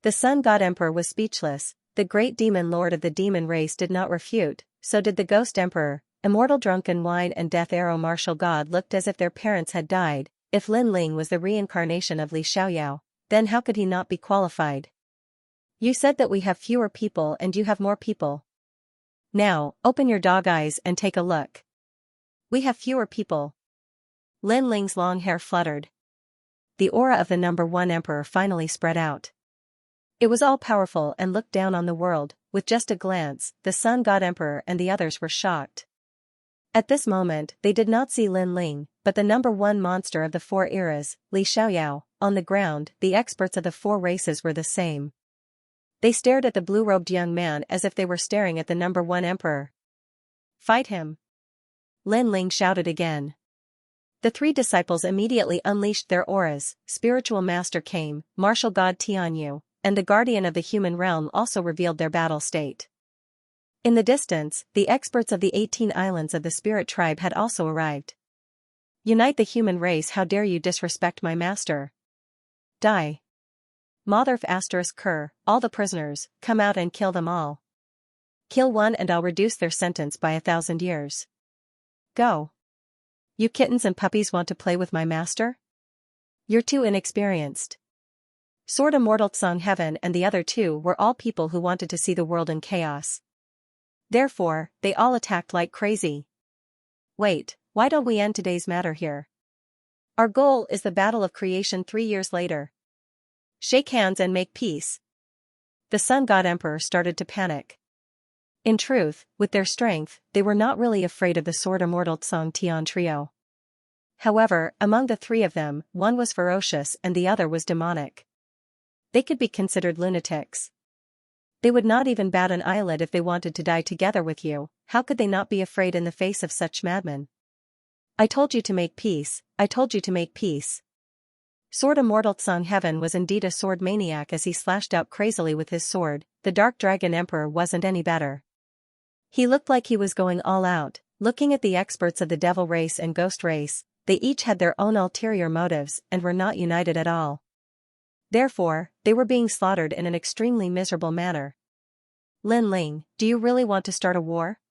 The Sun God Emperor was speechless. The great demon lord of the demon race did not refute, so did the Ghost Emperor. Immortal Drunken Wine and Death Arrow Martial God looked as if their parents had died. If Lin Ling was the reincarnation of Li Xiaoyao, then how could he not be qualified? You said that we have fewer people and you have more people. Now, open your dog eyes and take a look. We have fewer people. Lin Ling's long hair fluttered. The aura of the number one emperor finally spread out. It was all-powerful and looked down on the world. With just a glance, the Sun God Emperor and the others were shocked. At this moment, they did not see Lin Ling, but the number one monster of the four eras, Li Xiaoyao. On the ground, the experts of the four races were the same. They stared at the blue-robed young man as if they were staring at the number one emperor. Fight him! Lin Ling shouted again. The three disciples immediately unleashed their auras. Spiritual Master came, Martial God Tianyu, and the Guardian of the Human Realm also revealed their battle state. In the distance, the experts of the 18 islands of the Spirit Tribe had also arrived. Unite the human race! How dare you disrespect my master? Die! Motherf *Ker, all the prisoners, come out and kill them all. Kill one and I'll reduce their sentence by 1,000 years. Go! You kittens and puppies want to play with my master? You're too inexperienced. Sword Immortal Song Heaven and the other two were all people who wanted to see the world in chaos. Therefore, they all attacked like crazy. Wait, why don't we end today's matter here? Our goal is the battle of creation 3 years later. Shake hands and make peace. The Sun God Emperor started to panic. In truth, with their strength, they were not really afraid of the Sword Immortal Song Tian trio. However, among the three of them, one was ferocious and the other was demonic. They could be considered lunatics. They would not even bat an eyelid if they wanted to die together with you. How could they not be afraid in the face of such madmen? I told you to make peace, I told you to make peace. Sword Immortal Song Heaven was indeed a sword maniac as he slashed out crazily with his sword. The Dark Dragon Emperor wasn't any better. He looked like he was going all out. Looking at the experts of the Devil race and Ghost race, they each had their own ulterior motives and were not united at all. Therefore, they were being slaughtered in an extremely miserable manner. Lin Ling, do you really want to start a war?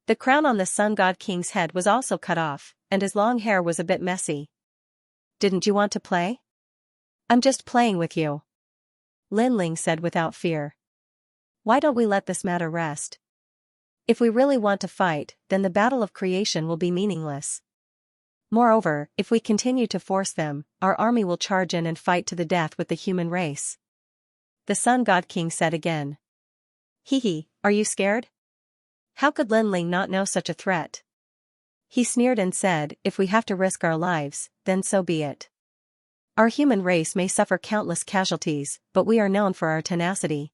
The crown on the Sun God King's head was also cut off, and his long hair was a bit messy. Didn't you want to play? I'm just playing with you. Lin Ling said without fear. Why don't we let this matter rest? If we really want to fight, then the battle of creation will be meaningless. Moreover, if we continue to force them, our army will charge in and fight to the death with the human race. The Sun God King said again. Hee, are you scared? How could Lin Ling not know such a threat? He sneered and said, if we have to risk our lives, then so be it. Our human race may suffer countless casualties, but we are known for our tenacity.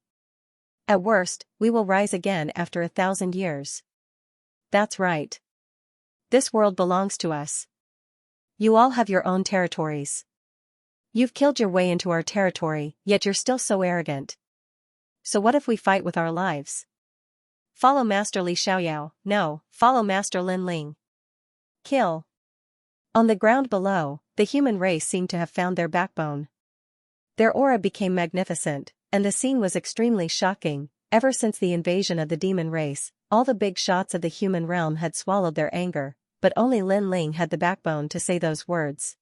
At worst, we will rise again after 1,000 years. That's right. This world belongs to us. You all have your own territories. You've killed your way into our territory, yet you're still so arrogant. So what if we fight with our lives? Follow Master Li Xiaoyao, no, follow Master Lin Ling. Kill. On the ground below, the human race seemed to have found their backbone. Their aura became magnificent, and the scene was extremely shocking. Ever since the invasion of the demon race, all the big shots of the human realm had swallowed their anger, but only Lin Ling had the backbone to say those words.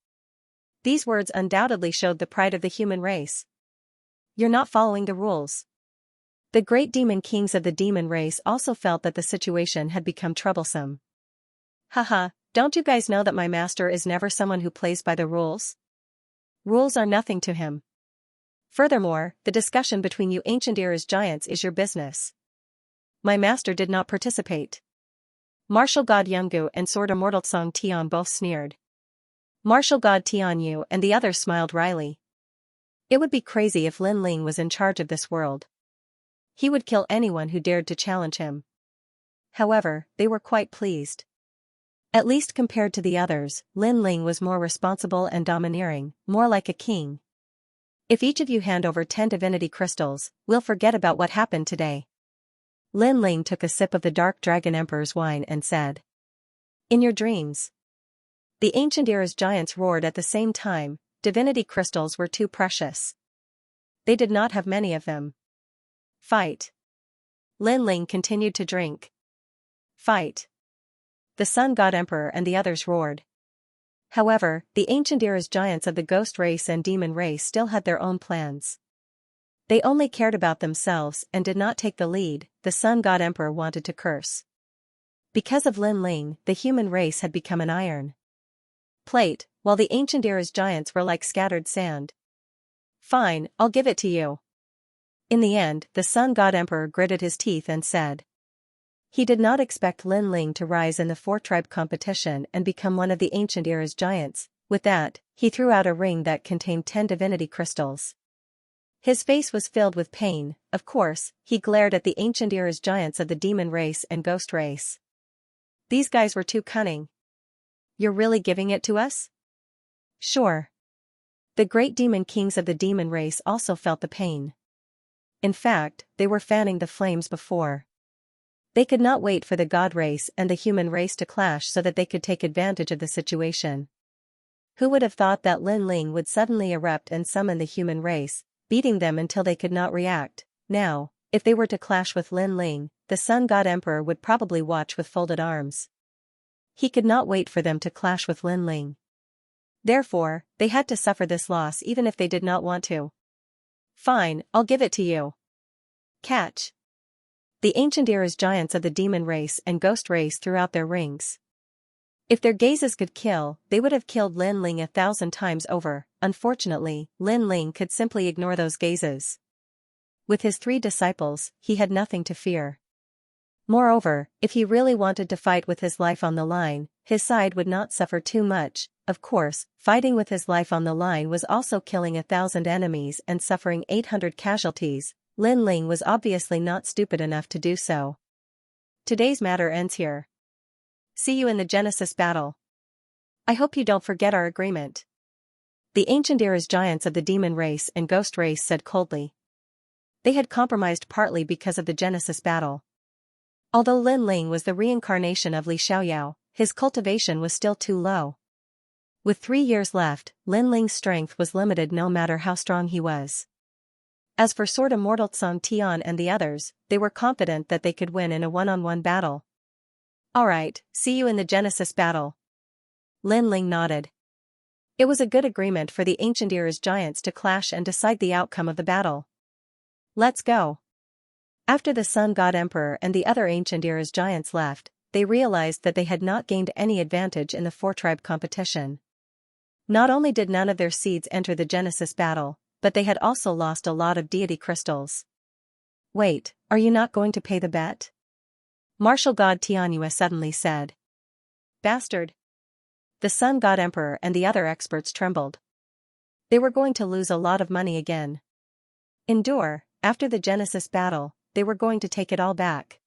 These words undoubtedly showed the pride of the human race. You're not following the rules. The great demon kings of the demon race also felt that the situation had become troublesome. Haha, don't you guys know that my master is never someone who plays by the rules? Rules are nothing to him. Furthermore, the discussion between you ancient eras giants is your business. My master did not participate. Martial God Yungu and Sword Immortal Song Tian both sneered. Martial God Tianyu and the others smiled wryly. It would be crazy if Lin Ling was in charge of this world. He would kill anyone who dared to challenge him. However, they were quite pleased. At least compared to the others, Lin Ling was more responsible and domineering, more like a king. If each of you hand over 10 divinity crystals, we'll forget about what happened today. Lin Ling took a sip of the Dark Dragon Emperor's wine and said. In your dreams. The ancient era's giants roared at the same time. Divinity crystals were too precious. They did not have many of them. Fight. Lin Ling continued to drink. Fight. The Sun God Emperor and the others roared. However, the ancient era's giants of the ghost race and demon race still had their own plans. They only cared about themselves and did not take the lead. The Sun God Emperor wanted to curse. Because of Lin Ling, the human race had become an iron plate, while the ancient era's giants were like scattered sand. Fine, I'll give it to you. In the end, the Sun God Emperor gritted his teeth and said. He did not expect Lin Ling to rise in the 4-tribe competition and become one of the ancient era's giants. With that, he threw out a ring that contained 10 divinity crystals. His face was filled with pain. Of course, he glared at the ancient era's giants of the demon race and ghost race. These guys were too cunning. You're really giving it to us? Sure. The great demon kings of the demon race also felt the pain. In fact, they were fanning the flames before. They could not wait for the god race and the human race to clash so that they could take advantage of the situation. Who would have thought that Lin Ling would suddenly erupt and summon the human race, beating them until they could not react? Now, if they were to clash with Lin Ling, the Sun God Emperor would probably watch with folded arms. He could not wait for them to clash with Lin Ling. Therefore, they had to suffer this loss even if they did not want to. Fine, I'll give it to you. Catch. The ancient era's giants of the demon race and ghost race threw out their rings. If their gazes could kill, they would have killed Lin Ling 1,000 times over. Unfortunately, Lin Ling could simply ignore those gazes. With his 3 disciples, he had nothing to fear. Moreover, if he really wanted to fight with his life on the line, his side would not suffer too much. Of course, fighting with his life on the line was also killing 1,000 enemies and suffering 800 casualties. Lin Ling was obviously not stupid enough to do so. Today's matter ends here. See you in the Genesis battle. I hope you don't forget our agreement. The ancient era's giants of the demon race and ghost race said coldly. They had compromised partly because of the Genesis battle. Although Lin Ling was the reincarnation of Li Xiaoyao, his cultivation was still too low. With 3 years left, Lin Ling's strength was limited no matter how strong he was. As for Sword Immortal Tsang Tian and the others, they were confident that they could win in a one-on-one battle. Alright, see you in the Genesis battle. Lin Ling nodded. It was a good agreement for the ancient era's giants to clash and decide the outcome of the battle. Let's go. After the Sun God Emperor and the other ancient era's giants left, they realized that they had not gained any advantage in the 4-tribe competition. Not only did none of their seeds enter the Genesis battle, but they had also lost a lot of deity crystals. Wait, are you not going to pay the bet? Martial God Tianyue suddenly said. Bastard. The Sun God Emperor and the other experts trembled. They were going to lose a lot of money again. Endure, after the Genesis battle, they were going to take it all back.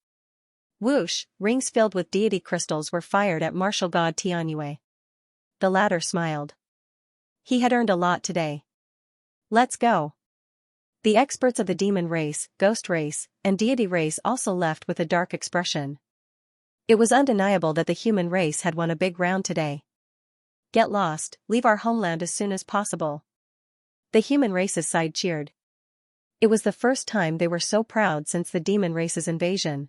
Whoosh, rings filled with deity crystals were fired at Martial God Tianyue. The latter smiled. He had earned a lot today. Let's go. The experts of the demon race, ghost race, and deity race also left with a dark expression. It was undeniable that the human race had won a big round today. Get lost, leave our homeland as soon as possible. The human race's side cheered. It was the first time they were so proud since the demon race's invasion.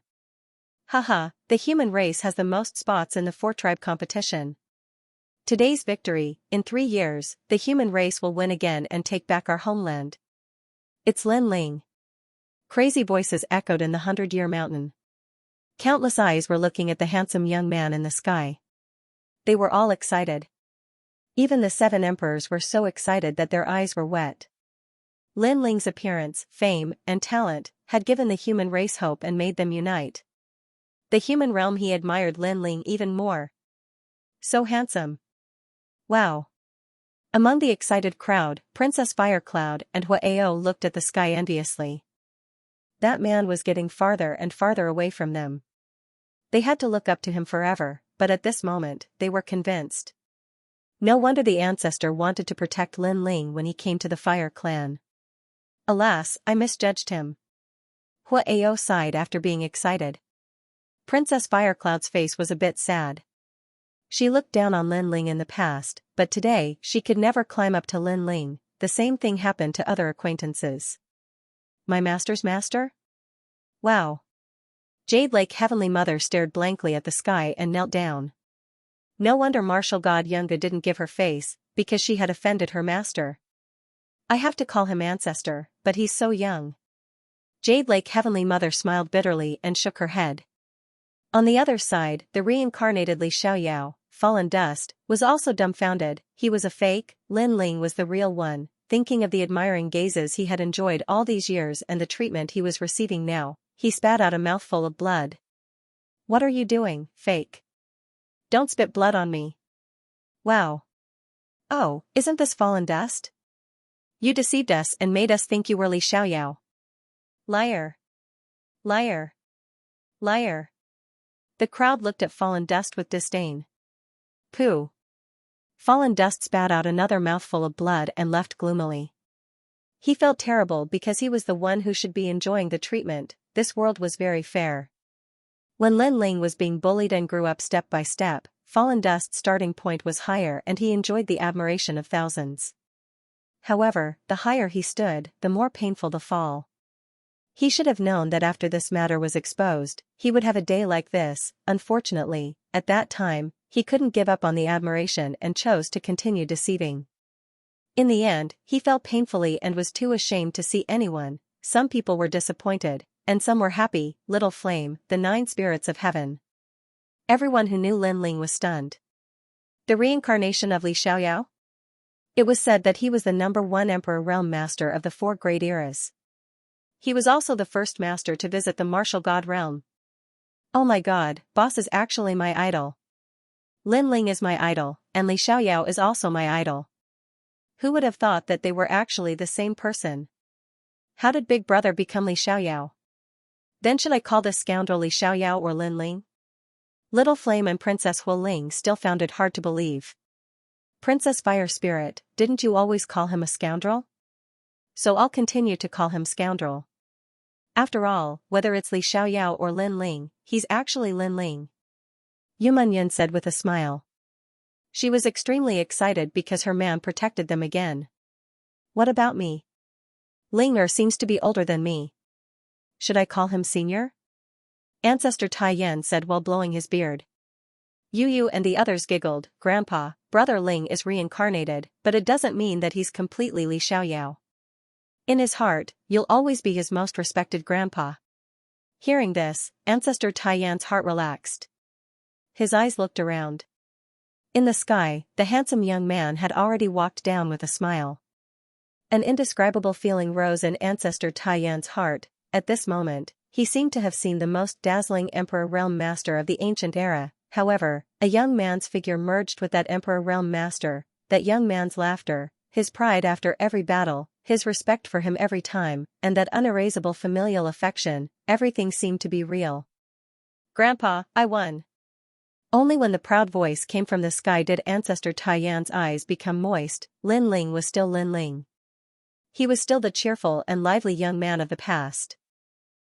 Haha, the human race has the most spots in the 4-tribe competition. Today's victory, in 3 years, the human race will win again and take back our homeland. It's Lin Ling. Crazy voices echoed in the 100-year mountain. Countless eyes were looking at the handsome young man in the sky. They were all excited. Even the 7 emperors were so excited that their eyes were wet. Lin Ling's appearance, fame, and talent had given the human race hope and made them unite. The human realm he admired Lin Ling even more. So handsome. Wow. Among the excited crowd, Princess Firecloud and Huao looked at the sky enviously. that man was getting farther and farther away from them. They had to look up to him forever, but at this moment, they were convinced. No wonder the ancestor wanted to protect Lin Ling when he came to the Fire Clan. Alas, I misjudged him. Hua Ao sighed after being excited. Princess Firecloud's face was a bit sad. She looked down on Lin Ling in the past, but today she could never climb up to Lin Ling. The same thing happened to other acquaintances. My master's master? Wow. Jade Lake Heavenly Mother stared blankly at the sky and knelt down. No wonder Martial God Yunga didn't give her face, because she had offended her master. I have to call him ancestor, but he's so young. Jade Lake Heavenly Mother smiled bitterly and shook her head. On the other side, the reincarnated Li Xiaoyao, fallen dust, was also dumbfounded. He was a fake, Lin Ling was the real one, thinking of the admiring gazes he had enjoyed all these years and the treatment he was receiving now. He spat out a mouthful of blood. What are you doing, fake? Don't spit blood on me. Wow. Oh, isn't this fallen dust? You deceived us and made us think you were Li Xiaoyao. Liar. Liar. Liar. The crowd looked at Fallen Dust with disdain. Pooh. Fallen Dust spat out another mouthful of blood and left gloomily. He felt terrible because he was the one who should be enjoying the treatment. This world was very fair. When Lin Ling was being bullied and grew up step by step, Fallen Dust's starting point was higher and he enjoyed the admiration of thousands. However, the higher he stood, the more painful the fall. He should have known that after this matter was exposed, he would have a day like this. Unfortunately, at that time, he couldn't give up on the admiration and chose to continue deceiving. In the end, he fell painfully and was too ashamed to see anyone. Some people were disappointed, and some were happy. Little Flame, the 9 spirits of heaven. Everyone who knew Lin Ling was stunned. The reincarnation of Li Xiaoyao? It was said that he was the #1 Emperor Realm Master of the 4 Great Eras. He was also the first master to visit the Martial God Realm. Oh my god, boss is actually my idol. Lin Ling is my idol, and Li Xiaoyao is also my idol. Who would have thought that they were actually the same person? How did Big Brother become Li Xiaoyao? Then should I call this scoundrel Li Xiaoyao or Lin Ling? Little Flame and Princess Hua Ling still found it hard to believe. Princess Fire Spirit, didn't you always call him a scoundrel? So I'll continue to call him scoundrel. After all, whether it's Li Xiaoyao or Lin Ling, he's actually Lin Ling. Yu Munyan said with a smile. She was extremely excited because her man protected them again. What about me? Ling seems to be older than me. Should I call him senior? Ancestor Tai Yan said while blowing his beard. Yu and the others giggled. Grandpa, Brother Ling is reincarnated, but it doesn't mean that he's completely Li Xiaoyao. In his heart, you'll always be his most respected grandpa. Hearing this, Ancestor Tai Yan's heart relaxed. His eyes looked around. In the sky, the handsome young man had already walked down with a smile. An indescribable feeling rose in Ancestor Tai Yan's heart. At this moment, he seemed to have seen the most dazzling Emperor Realm Master of the ancient era. However, a young man's figure merged with that Emperor Realm Master, that young man's laughter, his pride after every battle, his respect for him every time, and that unerasable familial affection, everything seemed to be real. Grandpa, I won. Only when the proud voice came from the sky did Ancestor Tai Yan's eyes become moist. Lin Ling was still Lin Ling. He was still the cheerful and lively young man of the past.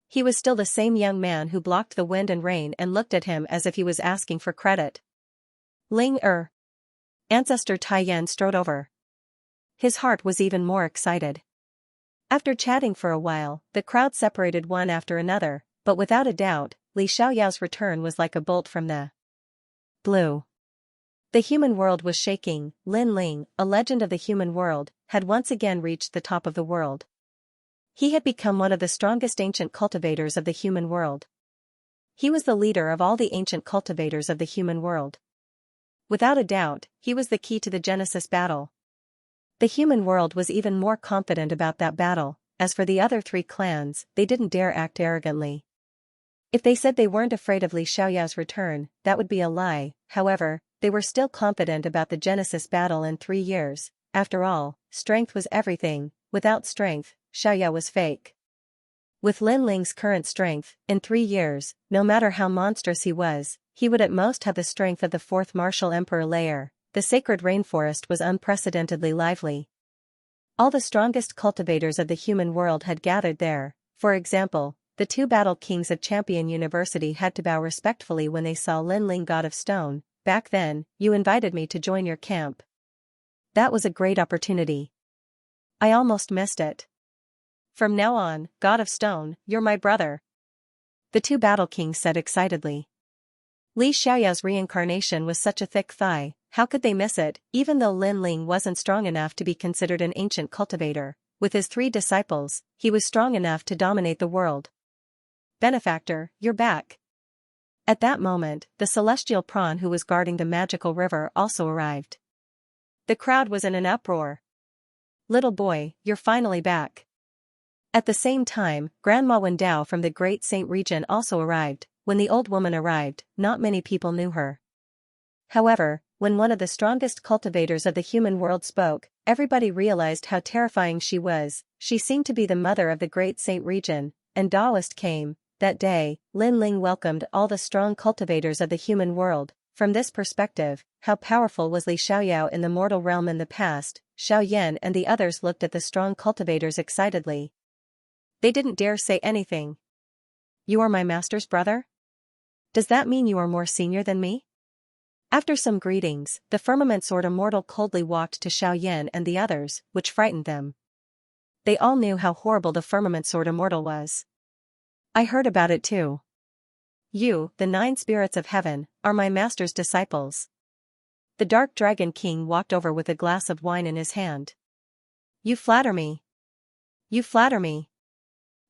He was still the same young man who blocked the wind and rain and looked at him as if he was asking for credit. Ling Ancestor Tai Yan strode over. His heart was even more excited. After chatting for a while, the crowd separated one after another, but without a doubt, Li Xiaoyao's return was like a bolt from the blue. The human world was shaking. Lin Ling, a legend of the human world, had once again reached the top of the world. He had become one of the strongest ancient cultivators of the human world. He was the leader of all the ancient cultivators of the human world. Without a doubt, he was the key to the Genesis battle. The human world was even more confident about that battle. As for the other 3 clans, they didn't dare act arrogantly. If they said they weren't afraid of Li Xiaoyao's return, that would be a lie. However, they were still confident about the Genesis battle in 3 years. After all, strength was everything. Without strength, Xiaoyao was fake. With Lin Ling's current strength, in 3 years, no matter how monstrous he was, he would at most have the strength of the fourth martial emperor layer. The sacred rainforest was unprecedentedly lively. All the strongest cultivators of the human world had gathered there. For example, the 2 battle kings of Champion University had to bow respectfully when they saw Lin Ling, God of Stone. Back then, you invited me to join your camp. That was a great opportunity. I almost missed it. From now on, God of Stone, you're my brother. The 2 battle kings said excitedly. Li Xiaoyao's reincarnation was such a thick thigh, how could they miss it? Even though Lin Ling wasn't strong enough to be considered an ancient cultivator, with his 3 disciples, he was strong enough to dominate the world. Benefactor, you're back. At that moment, the celestial prawn who was guarding the magical river also arrived. The crowd was in an uproar. Little boy, you're finally back. At the same time, Grandma Wendao from the Great Saint region also arrived. When the old woman arrived, not many people knew her. However, when one of the strongest cultivators of the human world spoke, everybody realized how terrifying she was. She seemed to be the mother of the Great Saint region, and Taoist came. That day, Lin Ling welcomed all the strong cultivators of the human world. From this perspective, how powerful was Li Xiaoyao in the mortal realm in the past? Xiao Yan and the others looked at the strong cultivators excitedly. They didn't dare say anything. You are my master's brother? Does that mean you are more senior than me? After some greetings, the firmament sword immortal coldly walked to Xiao Yan and the others, which frightened them. They all knew how horrible the firmament sword immortal was. I heard about it too. You, the 9 spirits of heaven, are my master's disciples. The dark dragon king walked over with a glass of wine in his hand. You flatter me. You flatter me.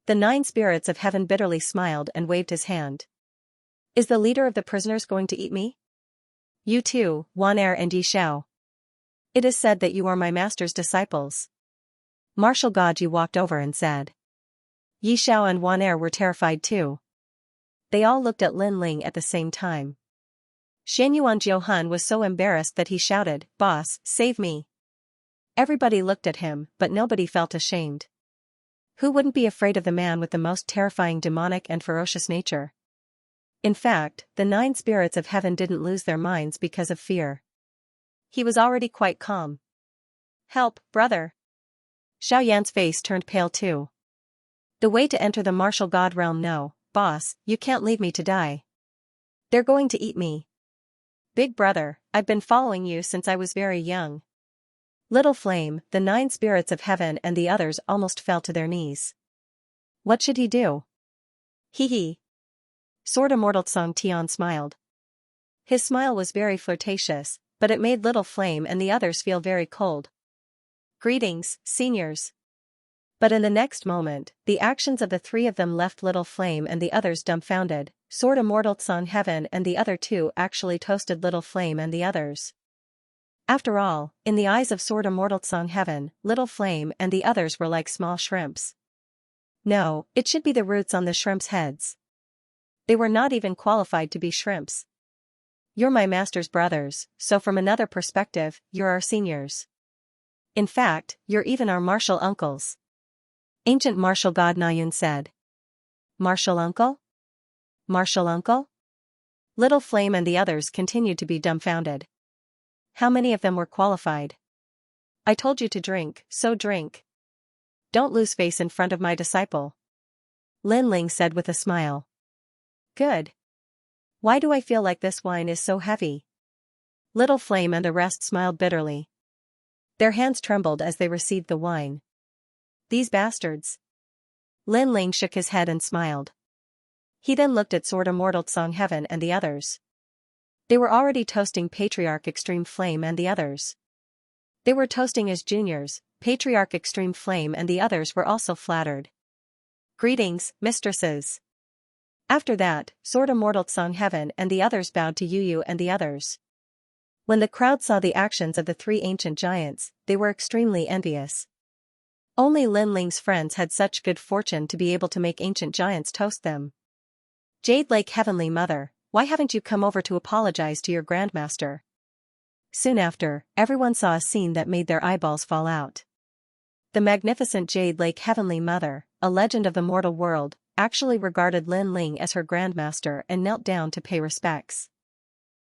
The 9 spirits of heaven bitterly smiled and waved his hand. Is the leader of the prisoners going to eat me? You too, Wan Er and Yi Xiao. It is said that you are my master's disciples. Martial God Yi walked over and said. Yi Xiao and Wan Er were terrified too. They all looked at Lin Ling at the same time. Xianyuan Jiuhun was so embarrassed that he shouted, Boss, save me. Everybody looked at him, but nobody felt ashamed. Who wouldn't be afraid of the man with the most terrifying demonic and ferocious nature? In fact, the 9 spirits of heaven didn't lose their minds because of fear. He was already quite calm. Help, brother. Xiao Yan's face turned pale too. The way to enter the martial god realm? No, boss, you can't leave me to die. They're going to eat me. Big brother, I've been following you since I was very young. Little Flame, the 9 spirits of heaven and the others almost fell to their knees. What should he do? Hee hee. Sword Immortal Song Tian smiled. His smile was very flirtatious, but it made Little Flame and the others feel very cold. Greetings, seniors. But in the next moment, the actions of the 3 of them left Little Flame and the others dumbfounded. Sword Immortal Song Heaven and the other 2 actually toasted Little Flame and the others. After all, in the eyes of Sword Immortal Song Heaven, Little Flame and the others were like small shrimps. No, it should be the roots on the shrimps' heads. They were not even qualified to be shrimps. You're my master's brothers, so from another perspective, you're our seniors. In fact, you're even our martial uncles. Ancient martial god Nayun said. Martial uncle? Martial uncle? Little Flame and the others continued to be dumbfounded. How many of them were qualified? I told you to drink, so drink. Don't lose face in front of my disciple. Lin Ling said with a smile. Good. Why do I feel like this wine is so heavy? Little Flame and the rest smiled bitterly. Their hands trembled as they received the wine. These bastards. Lin Ling shook his head and smiled. He then looked at Sword Immortal Song Heaven and the others. They were already toasting Patriarch Extreme Flame and the others. They were toasting as juniors. Patriarch Extreme Flame and the others were also flattered. Greetings, mistresses. After that, Sword Immortal Song Heaven and the others bowed to Yu and the others. When the crowd saw the actions of the 3 ancient giants, they were extremely envious. Only Lin Ling's friends had such good fortune to be able to make ancient giants toast them. Jade Lake Heavenly Mother, why haven't you come over to apologize to your grandmaster? Soon after, everyone saw a scene that made their eyeballs fall out. The magnificent Jade Lake Heavenly Mother, a legend of the mortal world, actually regarded Lin Ling as her grandmaster and knelt down to pay respects.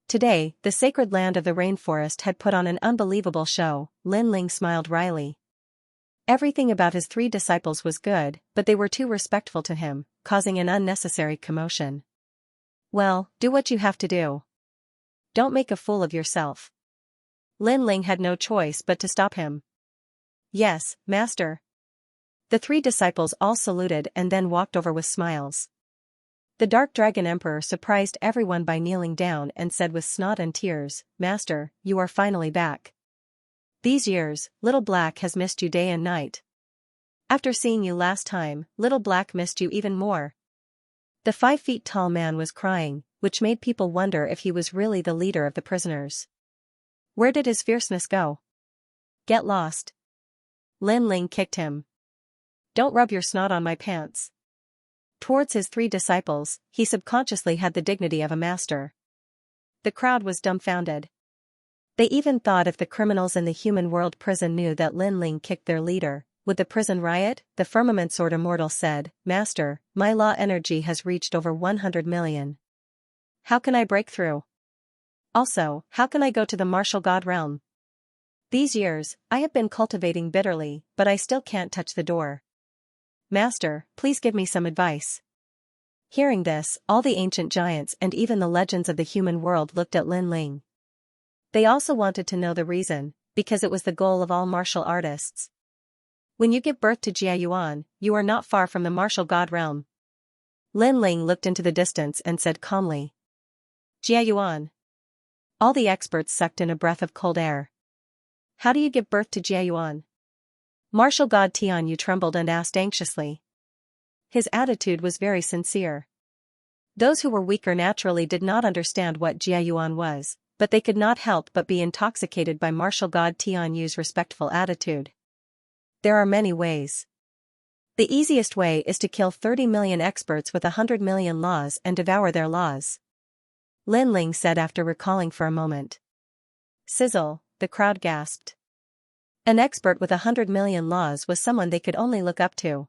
Today, the sacred land of the rainforest had put on an unbelievable show. Lin Ling smiled wryly. Everything about his three disciples was good, but they were too respectful to him, causing an unnecessary commotion. Well, do what you have to do. Don't make a fool of yourself. Lin Ling had no choice but to stop him. Yes, master. The three disciples all saluted and then walked over with smiles. The Dark Dragon Emperor surprised everyone by kneeling down and said with snot and tears, "Master, you are finally back. These years, Little Black has missed you day and night. After seeing you last time, Little Black missed you even more." The 5-feet-tall man was crying, which made people wonder if he was really the leader of the prisoners. Where did his fierceness go? Get lost. Lin Ling kicked him. Don't rub your snot on my pants. Towards his three disciples, he subconsciously had the dignity of a master. The crowd was dumbfounded. They even thought if the criminals in the human world prison knew that Lin Ling kicked their leader, would the prison riot? The Firmament Sword Immortal said, "Master, my law energy has reached over 100 million. How can I break through? Also, how can I go to the martial god realm? These years, I have been cultivating bitterly, but I still can't touch the door. Master, please give me some advice." Hearing this, all the ancient giants and even the legends of the human world looked at Lin Ling. They also wanted to know the reason, because it was the goal of all martial artists. When you give birth to Jia Yuan, you are not far from the martial god realm. Lin Ling looked into the distance and said calmly. Jia Yuan. All the experts sucked in a breath of cold air. How do you give birth to Jia Yuan? Martial god Tian Yu trembled and asked anxiously. His attitude was very sincere. Those who were weaker naturally did not understand what Jia Yuan was, but they could not help but be intoxicated by martial god Tian Yu's respectful attitude. There are many ways. The easiest way is to kill 30 million experts with 100 million laws and devour their laws. Lin Ling said after recalling for a moment. Sizzle, the crowd gasped. An expert with 100 million laws was someone they could only look up to.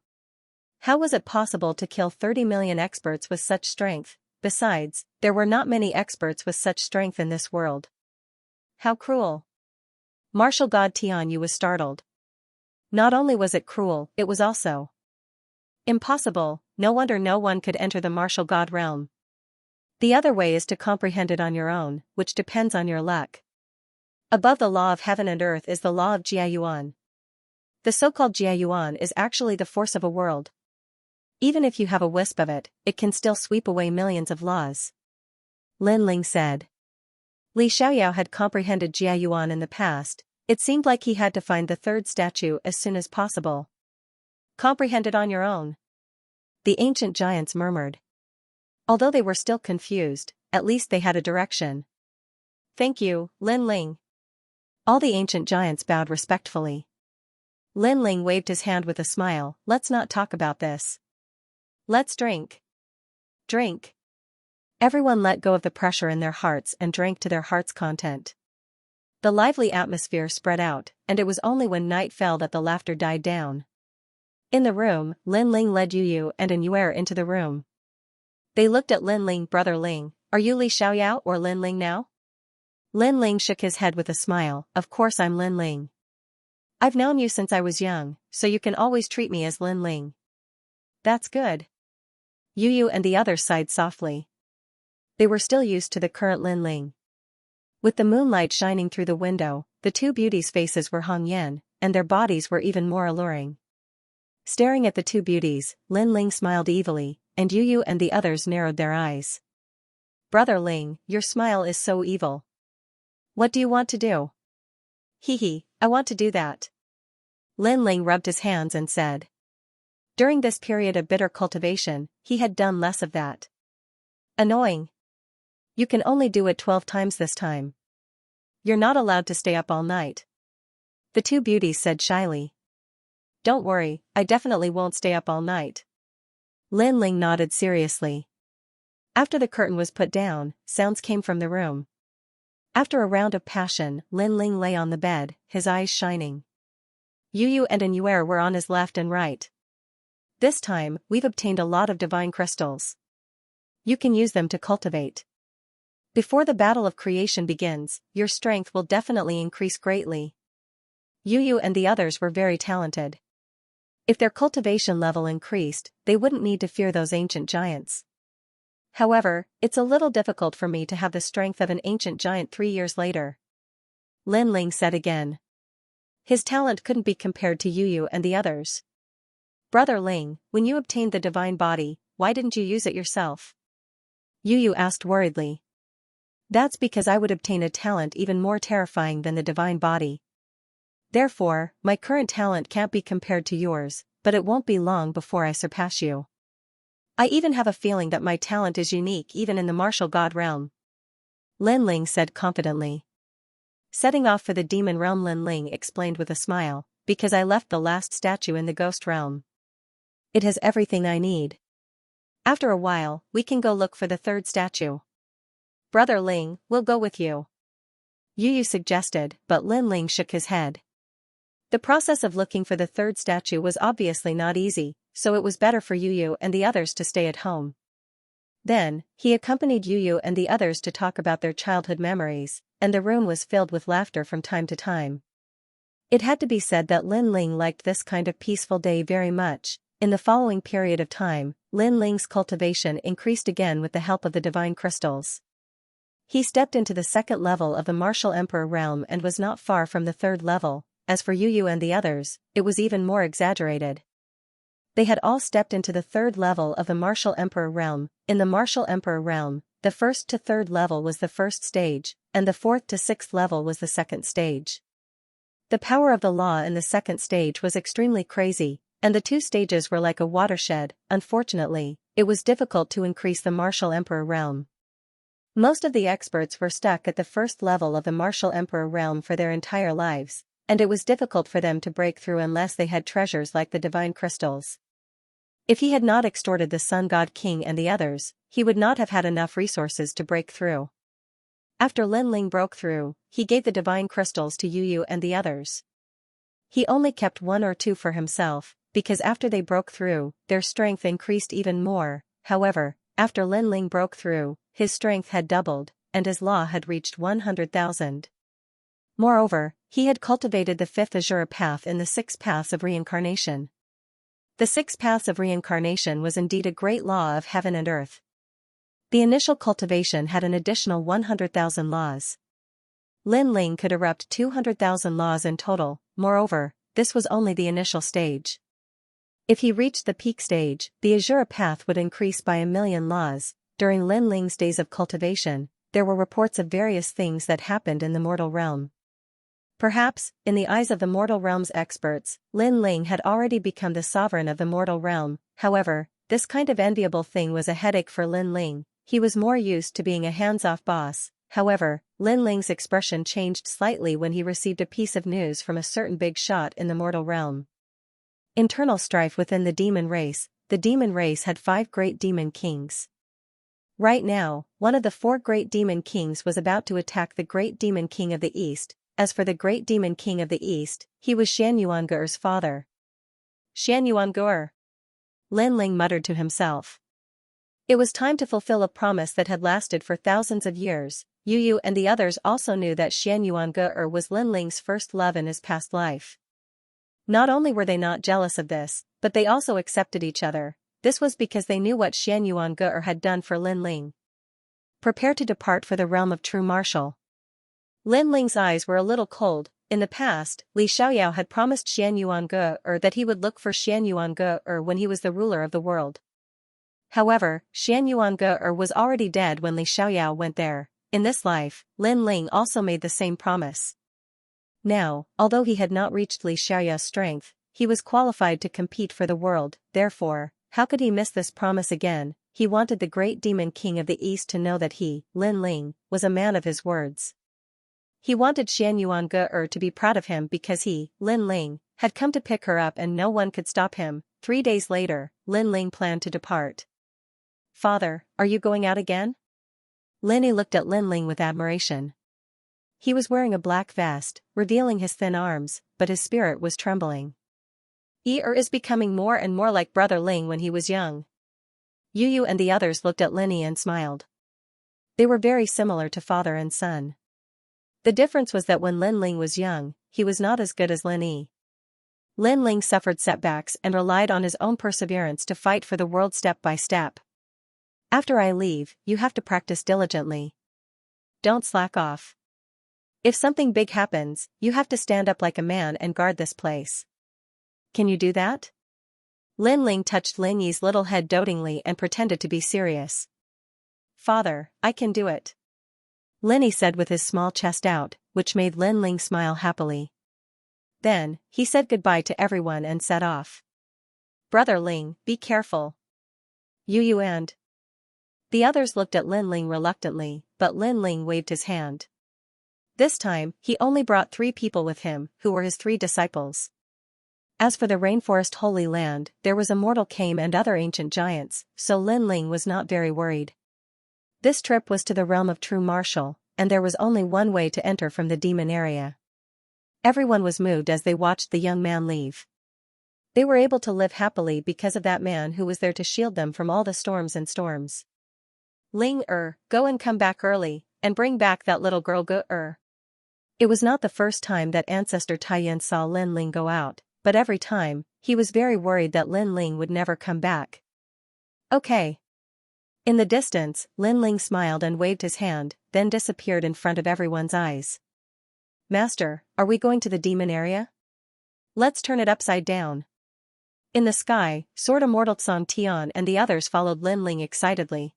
How was it possible to kill 30 million experts with such strength? Besides, there were not many experts with such strength in this world. How cruel. Martial god Tian Yu was startled. Not only was it cruel, it was also impossible. No wonder no one could enter the martial god realm. The other way is to comprehend it on your own, which depends on your luck. Above the law of heaven and earth is the law of Jia Yuan. The so-called Jia Yuan is actually the force of a world. Even if you have a wisp of it, it can still sweep away millions of laws. Lin Ling said. Li Xiaoyao had comprehended Jia Yuan in the past. It seemed like he had to find the third statue as soon as possible. Comprehend it on your own. The ancient giants murmured. Although they were still confused, at least they had a direction. Thank you, Lin Ling. All the ancient giants bowed respectfully. Lin Ling waved his hand with a smile. Let's not talk about this. Let's drink. Drink. Everyone let go of the pressure in their hearts and drank to their heart's content. The lively atmosphere spread out, and it was only when night fell that the laughter died down. In the room, Lin Ling led Yu Yu and An Yuer into the room. They looked at Lin Ling. Brother Ling, are you Li Xiaoyao or Lin Ling now? Lin Ling shook his head with a smile. Of course I'm Lin Ling. I've known you since I was young, so you can always treat me as Lin Ling. That's good. Yu Yu and the others sighed softly. They were still used to the current Lin Ling. With the moonlight shining through the window, the two beauties' faces were Hong Yan, and their bodies were even more alluring. Staring at the two beauties, Lin Ling smiled evilly, and Yu Yu and the others narrowed their eyes. Brother Ling, your smile is so evil. What do you want to do? Hee, I want to do that. Lin Ling rubbed his hands and said. During this period of bitter cultivation, he had done less of that. Annoying. You can only do it 12 times this time. You're not allowed to stay up all night. The two beauties said shyly. Don't worry, I definitely won't stay up all night. Lin Ling nodded seriously. After the curtain was put down, sounds came from the room. After a round of passion, Lin Ling lay on the bed, his eyes shining. Yu Yu and An Yuer were on his left and right. This time, we've obtained a lot of divine crystals. You can use them to cultivate. Before the battle of creation begins, your strength will definitely increase greatly. Yu and the others were very talented. If their cultivation level increased, they wouldn't need to fear those ancient giants. However, it's a little difficult for me to have the strength of an ancient giant 3 years later. Lin Ling said again. His talent couldn't be compared to Yu and the others. Brother Ling, when you obtained the divine body, why didn't you use it yourself? Yu asked worriedly. That's because I would obtain a talent even more terrifying than the divine body. Therefore, my current talent can't be compared to yours, but it won't be long before I surpass you. I even have a feeling that my talent is unique even in the martial god realm. Lin Ling said confidently. Setting off for the demon realm, Lin Ling explained with a smile, because I left the last statue in the ghost realm. It has everything I need. After a while, we can go look for the third statue. Brother Ling, we'll go with you. Yu suggested, but Lin Ling shook his head. The process of looking for the third statue was obviously not easy, so it was better for Yu and the others to stay at home. Then, he accompanied Yu and the others to talk about their childhood memories, and the room was filled with laughter from time to time. It had to be said that Lin Ling liked this kind of peaceful day very much. In the following period of time, Lin Ling's cultivation increased again with the help of the divine crystals. He stepped into the second level of the martial emperor realm and was not far from the third level. As for Yu and the others, it was even more exaggerated. They had all stepped into the third level of the martial emperor realm. In the martial emperor realm, the first to third level was the first stage, and the fourth to sixth level was the second stage. The power of the law in the second stage was extremely crazy, and the two stages were like a watershed. Unfortunately, it was difficult to increase the martial emperor realm. Most of the experts were stuck at the first level of the martial emperor realm for their entire lives, and it was difficult for them to break through unless they had treasures like the divine crystals. If he had not extorted the Sun God King and the others, he would not have had enough resources to break through. After Lin Ling broke through, he gave the divine crystals to Yu and the others. He only kept 1 or 2 for himself, because after they broke through, their strength increased even more. However, after Lin Ling broke through, his strength had doubled, and his law had reached 100,000. Moreover, he had cultivated the 5th Azura path in the 6 paths of reincarnation. The 6 paths of reincarnation was indeed a great law of heaven and earth. The initial cultivation had an additional 100,000 laws. Lin Ling could erupt 200,000 laws in total. Moreover, this was only the initial stage. If he reached the peak stage, the Azura path would increase by 1,000,000 laws. During Lin Ling's days of cultivation, there were reports of various things that happened in the mortal realm. Perhaps, in the eyes of the mortal realm's experts, Lin Ling had already become the sovereign of the mortal realm. However, this kind of enviable thing was a headache for Lin Ling. He was more used to being a hands-off boss. However, Lin Ling's expression changed slightly when he received a piece of news from a certain big shot in the mortal realm. Internal strife within the demon race. The demon race had 5 great demon kings. Right now, one of the 4 great demon kings was about to attack the great demon king of the east. As for the great demon king of the east, he was Xianxia's father. Xianxia. Lin Ling muttered to himself. It was time to fulfill a promise that had lasted for thousands of years. Yu and the others also knew that Xianxia was Lin Ling's first love in his past life. Not only were they not jealous of this, but they also accepted each other. This was because they knew what Xianxia had done for Lin Ling. Prepare to depart for the realm of true martial. Lin Ling's eyes were a little cold. In the past, Li Xiaoyao had promised Xianxia that he would look for Xianxia when he was the ruler of the world. However, Xianxia was already dead when Li Xiaoyao went there. In this life, Lin Ling also made the same promise. Now, although he had not reached Li Xiaoyao's strength, he was qualified to compete for the world. Therefore, how could he miss this promise again? He wanted the great demon king of the east to know that he, Lin Ling, was a man of his words. He wanted Xianxia to be proud of him because he, Lin Ling, had come to pick her up and no one could stop him. 3 days later, Lin Ling planned to depart. Father, are you going out again? Linny looked at Lin Ling with admiration. He was wearing a black vest, revealing his thin arms, but his spirit was trembling. Is becoming more and more like Brother Ling when he was young. Yu and the others looked at Linny and smiled. They were very similar to father and son. The difference was that when Lin Ling was young, he was not as good as Lin Yi. Lin Ling suffered setbacks and relied on his own perseverance to fight for the world step by step. After I leave, you have to practice diligently. Don't slack off. If something big happens, you have to stand up like a man and guard this place. Can you do that? Lin Ling touched Lin Yi's little head dotingly and pretended to be serious. Father, I can do it. Lin Yi said with his small chest out, which made Lin Ling smile happily. Then, he said goodbye to everyone and set off. Brother Ling, be careful. Yu and the others looked at Lin Ling reluctantly, but Lin Ling waved his hand. This time, he only brought 3 people with him, who were his 3 disciples. As for the rainforest Holy Land, there was a mortal came and other ancient giants, so Lin Ling was not very worried. This trip was to the realm of true martial, and there was only one way to enter from the demon area. Everyone was moved as they watched the young man leave. They were able to live happily because of that man who was there to shield them from all the storms and storms. Ling go and come back early, and bring back that little girl Gu. It was not the first time that ancestor Taiyan saw Lin Ling go out, but every time, he was very worried that Lin Ling would never come back. Okay. In the distance, Lin Ling smiled and waved his hand, then disappeared in front of everyone's eyes. Master, are we going to the demon area? Let's turn it upside down. In the sky, Sword Immortal Song Tian and the others followed Lin Ling excitedly.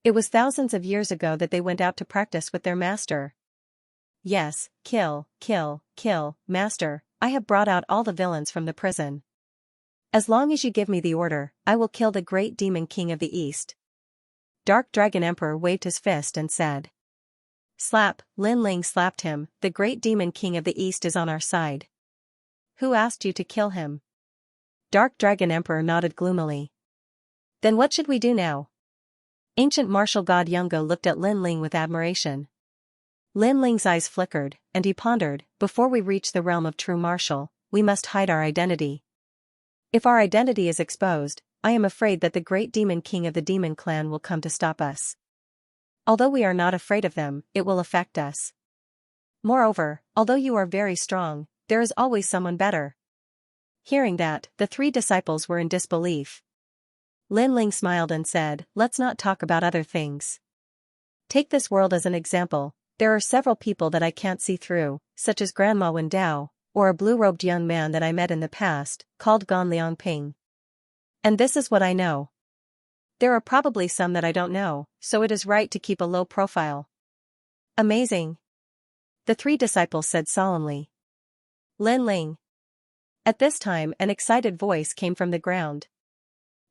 It was thousands of years ago that they went out to practice with their master. Yes, kill, master, I have brought out all the villains from the prison. As long as you give me the order, I will kill the great demon king of the east. Dark Dragon Emperor waved his fist and said. Slap, Lin Ling slapped him, the great demon king of the east is on our side. Who asked you to kill him? Dark Dragon Emperor nodded gloomily. Then what should we do now? Ancient martial god Yungo looked at Lin Ling with admiration. Lin Ling's eyes flickered, and he pondered, before we reach the realm of true martial, we must hide our identity. If our identity is exposed, I am afraid that the great demon king of the demon clan will come to stop us. Although we are not afraid of them, it will affect us. Moreover, although you are very strong, there is always someone better. Hearing that, the 3 disciples were in disbelief. Lin Ling smiled and said, let's not talk about other things. Take this world as an example, there are several people that I can't see through, such as Grandma Wen Dao, or a blue-robed young man that I met in the past, called Gan Liang Ping. And this is what I know. There are probably some that I don't know, so it is right to keep a low profile. Amazing. The 3 disciples said solemnly. Lin Ling. At this time an excited voice came from the ground.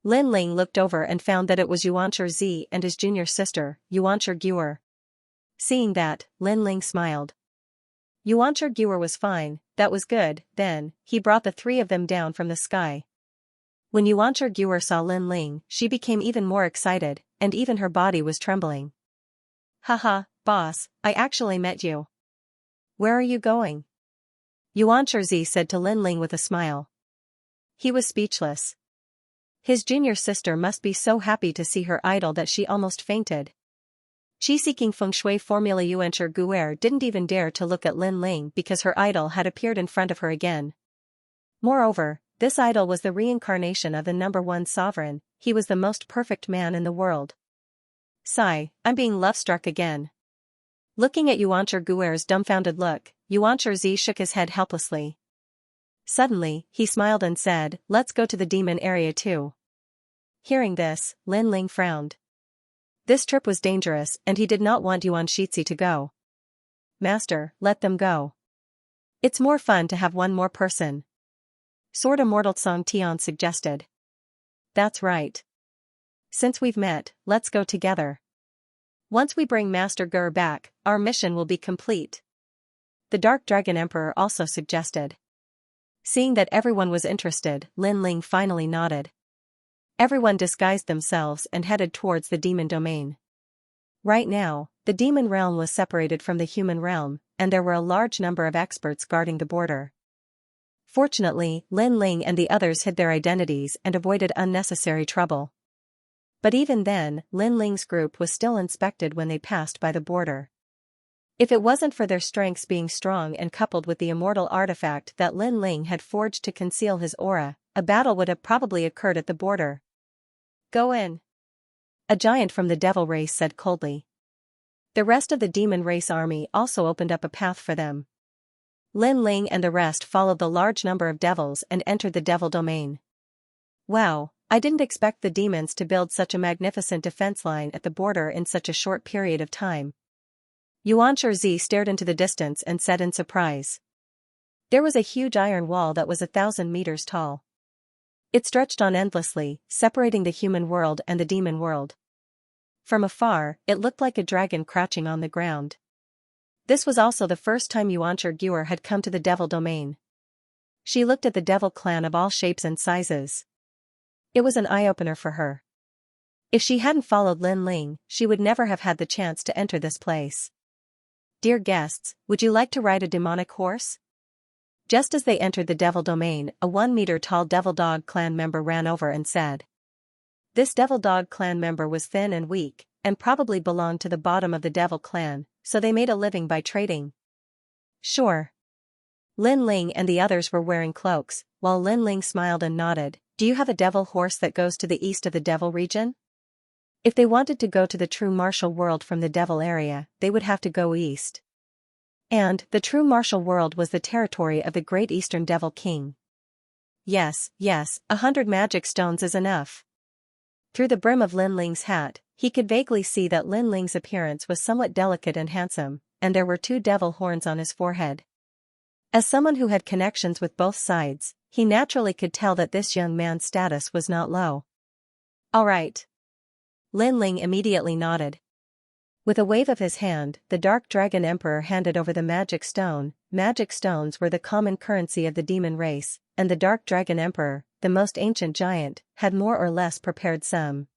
Lin Ling looked over and found that it was Yuancher Zi and his junior sister, Yuancher Guer. Seeing that, Lin Ling smiled. Yuancher Guer was fine, that was good, then, he brought the 3 of them down from the sky. When Yuancher Guer saw Lin Ling, she became even more excited, and even her body was trembling. Haha, boss, I actually met you. Where are you going? Yuancher Zi said to Lin Ling with a smile. He was speechless. His junior sister must be so happy to see her idol that she almost fainted. Chi-seeking feng shui formula Yuancher Guer didn't even dare to look at Lin Ling because her idol had appeared in front of her again. Moreover, this idol was the reincarnation of the #1 sovereign, he was the most perfect man in the world. Sigh, I'm being love-struck again. Looking at Yuancher Guer's dumbfounded look, Yuancher Zi shook his head helplessly. Suddenly, he smiled and said, let's go to the demon area too. Hearing this, Lin Ling frowned. This trip was dangerous and he did not want Yuan Shizhi to go. Master, let them go. It's more fun to have one more person. Sword Immortal Song Tian suggested. That's right. Since we've met, let's go together. Once we bring Master Ger back, our mission will be complete. The Dark Dragon Emperor also suggested. Seeing that everyone was interested, Lin Ling finally nodded. Everyone disguised themselves and headed towards the demon domain. Right now, the demon realm was separated from the human realm, and there were a large number of experts guarding the border. Fortunately, Lin Ling and the others hid their identities and avoided unnecessary trouble. But even then, Lin Ling's group was still inspected when they passed by the border. If it wasn't for their strengths being strong and coupled with the immortal artifact that Lin Ling had forged to conceal his aura, a battle would have probably occurred at the border. "Go in," a giant from the devil race said coldly. The rest of the demon race army also opened up a path for them. Lin Ling and the rest followed the large number of devils and entered the devil domain. Wow, I didn't expect the demons to build such a magnificent defense line at the border in such a short period of time. Xianxia stared into the distance and said in surprise. There was a huge iron wall that was 1,000 meters tall. It stretched on endlessly, separating the human world and the demon world. From afar, it looked like a dragon crouching on the ground. This was also the first time Xianxia had come to the devil domain. She looked at the devil clan of all shapes and sizes. It was an eye-opener for her. If she hadn't followed Lin Ling, she would never have had the chance to enter this place. "Dear guests, would you like to ride a demonic horse?" Just as they entered the devil domain, a 1-meter-tall devil dog clan member ran over and said. This devil dog clan member was thin and weak, and probably belonged to the bottom of the devil clan, so they made a living by trading. Sure. Lin Ling and the others were wearing cloaks, while Lin Ling smiled and nodded. Do you have a devil horse that goes to the east of the devil region? If they wanted to go to the true martial world from the devil area, they would have to go east. And the true martial world was the territory of the great eastern devil king. Yes, 100 magic stones is enough. Through the brim of Lin Ling's hat, he could vaguely see that Lin Ling's appearance was somewhat delicate and handsome, and there were 2 devil horns on his forehead. As someone who had connections with both sides, he naturally could tell that this young man's status was not low. All right. Lin Ling immediately nodded. With a wave of his hand, the Dark Dragon Emperor handed over the magic stone. Magic stones were the common currency of the demon race, and the Dark Dragon Emperor, the most ancient giant, had more or less prepared some.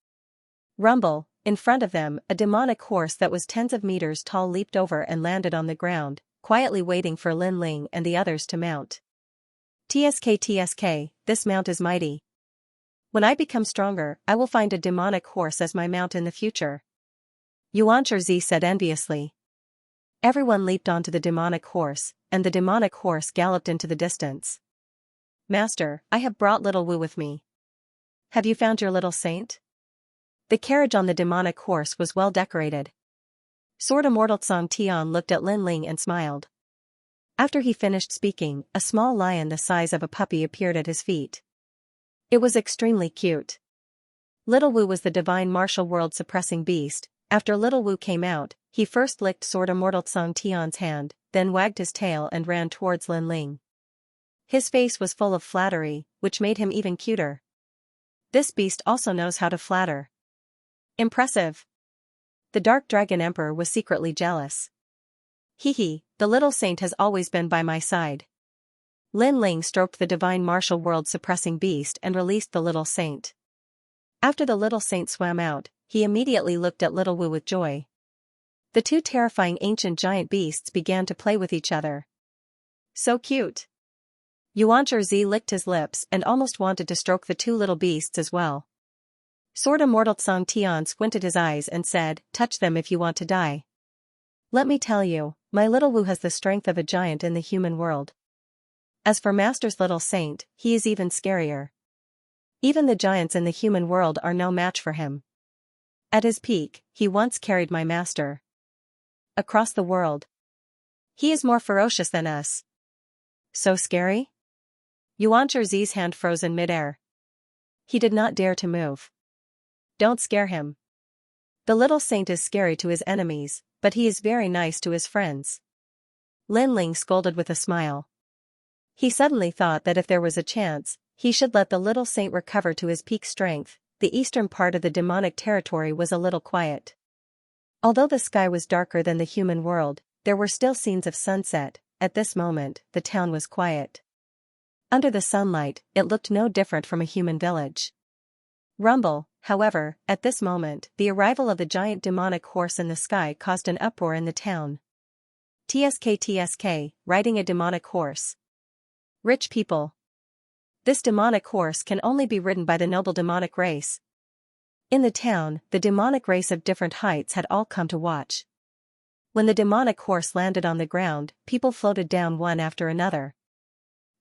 Rumble, in front of them, a demonic horse that was tens of meters tall leaped over and landed on the ground, quietly waiting for Lin Ling and the others to mount. TSK, this mount is mighty. When I become stronger, I will find a demonic horse as my mount in the future. Xianxia said enviously. Everyone leaped onto the demonic horse, and the demonic horse galloped into the distance. Master, I have brought little Wu with me. Have you found your little saint? The carriage on the demonic horse was well decorated. Sword Immortal Song Tian looked at Lin Ling and smiled. After he finished speaking, a small lion the size of a puppy appeared at his feet. It was extremely cute. Little Wu was the divine martial world suppressing beast. After Little Wu came out, he first licked Sword Immortal Song Tian's hand, then wagged his tail and ran towards Lin Ling. His face was full of flattery, which made him even cuter. This beast also knows how to flatter. Impressive. The Dark Dragon Emperor was secretly jealous. Hee, the little saint has always been by my side. Lin Ling stroked the divine martial world suppressing beast and released the little saint. After the little saint swam out, he immediately looked at Little Wu with joy. The 2 terrifying ancient giant beasts began to play with each other. So cute. Xianxia licked his lips and almost wanted to stroke the 2 little beasts as well. Sword Immortal Song Tian squinted his eyes and said, touch them if you want to die. Let me tell you, my Little Wu has the strength of a giant in the human world. As for Master's little saint, he is even scarier. Even the giants in the human world are no match for him. At his peak, he once carried my master across the world. He is more ferocious than us. So scary? Xianxia's hand froze in midair. He did not dare to move. Don't scare him. The little saint is scary to his enemies, but he is very nice to his friends. Lin Ling scolded with a smile. He suddenly thought that if there was a chance, he should let the little saint recover to his peak strength. The eastern part of the demonic territory was a little quiet. Although the sky was darker than the human world, there were still scenes of sunset. At this moment, the town was quiet. Under the sunlight, it looked no different from a human village. Rumble, however, at this moment, the arrival of the giant demonic horse in the sky caused an uproar in the town. TSK, riding a demonic horse. Rich people. This demonic horse can only be ridden by the noble demonic race. In the town, the demonic race of different heights had all come to watch. When the demonic horse landed on the ground, people floated down one after another.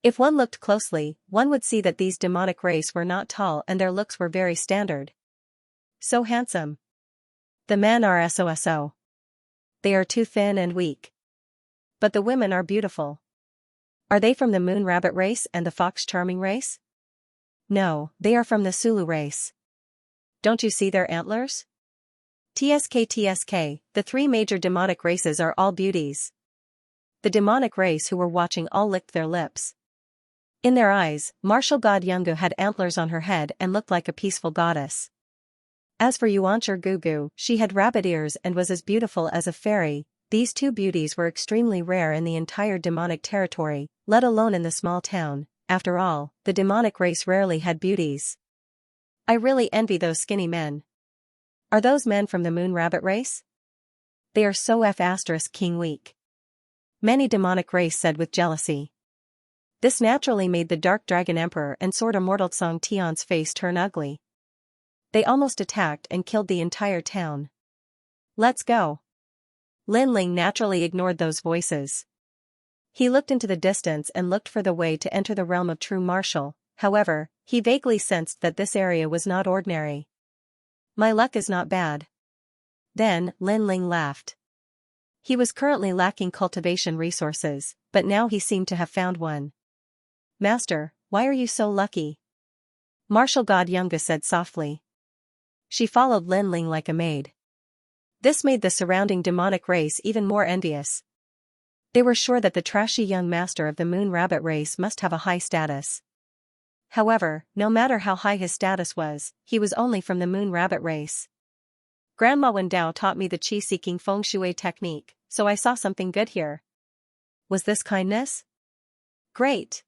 If one looked closely, one would see that these demonic race were not tall and their looks were very standard. So handsome. The men are so. They are too thin and weak. But the women are beautiful. Are they from the moon rabbit race and the fox charming race? No, they are from the Sulu race. Don't you see their antlers? TSK, the three major demonic races are all beauties. The demonic race who were watching all licked their lips. In their eyes, martial god Yungu had antlers on her head and looked like a peaceful goddess. As for Xianxia Gugu, she had rabbit ears and was as beautiful as a fairy. These two beauties were extremely rare in the entire demonic territory, let alone in the small town. After all, the demonic race rarely had beauties. I really envy those skinny men. Are those men from the moon rabbit race? They are so king weak. Many demonic race said with jealousy. This naturally made the Dark Dragon Emperor and Sword Immortal Song Tion's face turn ugly. They almost attacked and killed the entire town. Let's go. Lin Ling naturally ignored those voices. He looked into the distance and looked for the way to enter the realm of true martial. However, he vaguely sensed that this area was not ordinary. My luck is not bad. Then, Lin Ling laughed. He was currently lacking cultivation resources, but now he seemed to have found one. Master, why are you so lucky? Martial God Yunga said softly. She followed Lin Ling like a maid. This made the surrounding demonic race even more envious. They were sure that the trashy young master of the moon rabbit race must have a high status. However, no matter how high his status was, he was only from the moon rabbit race. Grandma Wendao taught me the qi-seeking feng shui technique, so I saw something good here. Was this kindness? Great!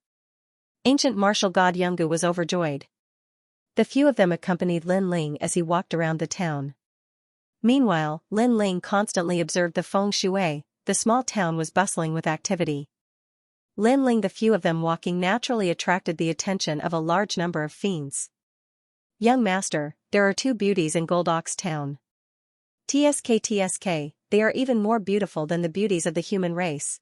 Ancient martial god Yungu was overjoyed. The few of them accompanied Lin Ling as he walked around the town. Meanwhile, Lin Ling constantly observed the feng shui. The small town was bustling with activity. Lin Ling, the few of them walking naturally attracted the attention of a large number of fiends. Young master, there are two beauties in Gold Ox Town. TSK, they are even more beautiful than the beauties of the human race.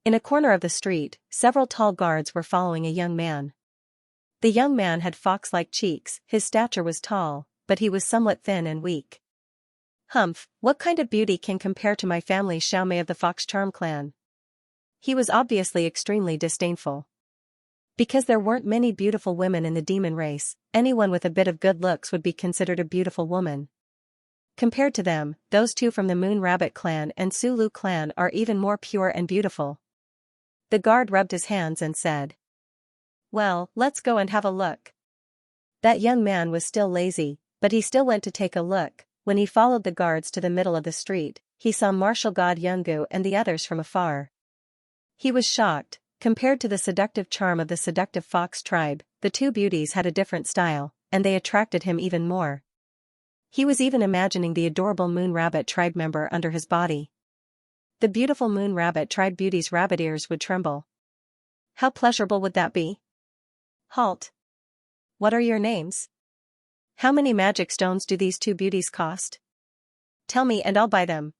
In a corner of the street, several tall guards were following a young man. The young man had fox-like cheeks, his stature was tall, but he was somewhat thin and weak. Humph, what kind of beauty can compare to my family's Xiaomei of the Fox Charm clan? He was obviously extremely disdainful. Because there weren't many beautiful women in the demon race, anyone with a bit of good looks would be considered a beautiful woman. Compared to them, those two from the Moon Rabbit clan and Sulu clan are even more pure and beautiful. The guard rubbed his hands and said, "Well, let's go and have a look." That young man was still lazy, but he still went to take a look. When he followed the guards to the middle of the street, he saw martial god Yungu and the others from afar. He was shocked. Compared to the seductive charm of the seductive fox tribe, the two beauties had a different style, and they attracted him even more. He was even imagining the adorable Moon Rabbit tribe member under his body. The beautiful Moon Rabbit tribe beauty's rabbit ears would tremble. How pleasurable would that be? Halt. What are your names? How many magic stones do these two beauties cost? Tell me and I'll buy them.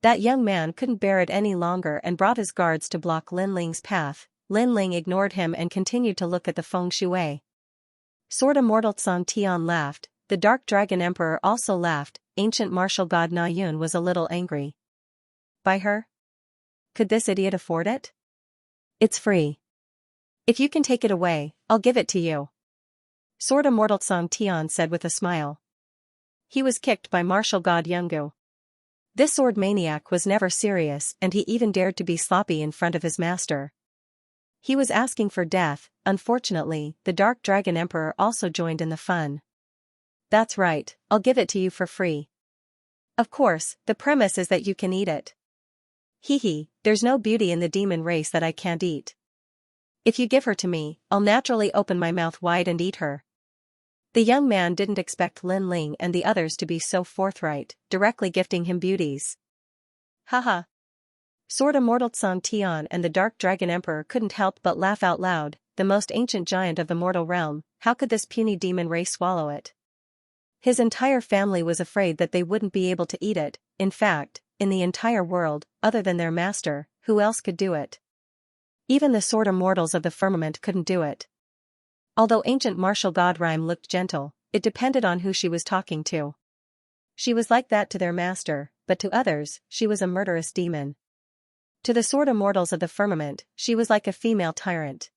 That young man couldn't bear it any longer and brought his guards to block Lin Ling's path. Lin Ling ignored him and continued to look at the feng shui. Sword Immortal Song Tian laughed. The Dark Dragon Emperor also laughed. Ancient martial god Na Yun was a little angry. Buy her? Could this idiot afford it? It's free. If you can take it away, I'll give it to you. Sword Immortal Song Tian said with a smile. He was kicked by martial god Yungu. This sword maniac was never serious and he even dared to be sloppy in front of his master. He was asking for death. Unfortunately, the Dark Dragon Emperor also joined in the fun. That's right, I'll give it to you for free. Of course, the premise is that you can eat it. Hee, there's no beauty in the demon race that I can't eat. If you give her to me, I'll naturally open my mouth wide and eat her. The young man didn't expect Lin Ling and the others to be so forthright, directly gifting him beauties. Haha. Sword Immortal Tsang Tian and the Dark Dragon Emperor couldn't help but laugh out loud. The most ancient giant of the mortal realm, how could this puny demon race swallow it? His entire family was afraid that they wouldn't be able to eat it. In fact, in the entire world, other than their master, who else could do it? Even the sword immortals of the firmament couldn't do it. Although ancient martial god Rhyme looked gentle, it depended on who she was talking to. She was like that to their master, but to others, she was a murderous demon. To the sword immortals of the firmament, she was like a female tyrant.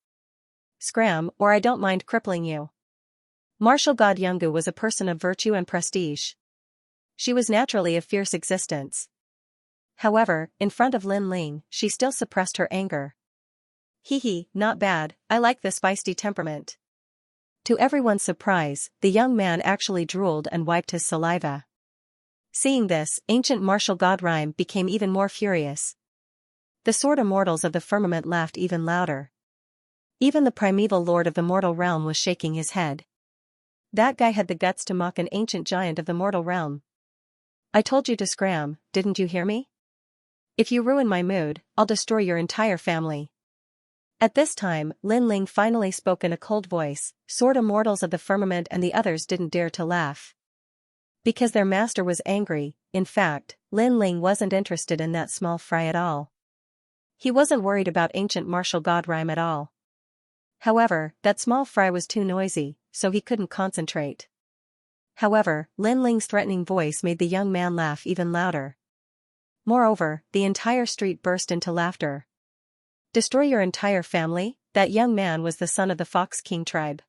Scram, or I don't mind crippling you. Martial god Yungu was a person of virtue and prestige. She was naturally a fierce existence. However, in front of Lin Ling, she still suppressed her anger. Hee, not bad, I like this feisty temperament. To everyone's surprise, the young man actually drooled and wiped his saliva. Seeing this, ancient martial god Rhyme became even more furious. The sword immortals of the firmament laughed even louder. Even the primeval lord of the mortal realm was shaking his head. That guy had the guts to mock an ancient giant of the mortal realm. I told you to scram, didn't you hear me? If you ruin my mood, I'll destroy your entire family. At this time, Lin Ling finally spoke in a cold voice. Sword immortals of the firmament and the others didn't dare to laugh. Because their master was angry. In fact, Lin Ling wasn't interested in that small fry at all. He wasn't worried about ancient martial god Rhyme at all. However, that small fry was too noisy, so he couldn't concentrate. However, Lin Ling's threatening voice made the young man laugh even louder. Moreover, the entire street burst into laughter. Destroy your entire family? That young man was the son of the Fox King tribe.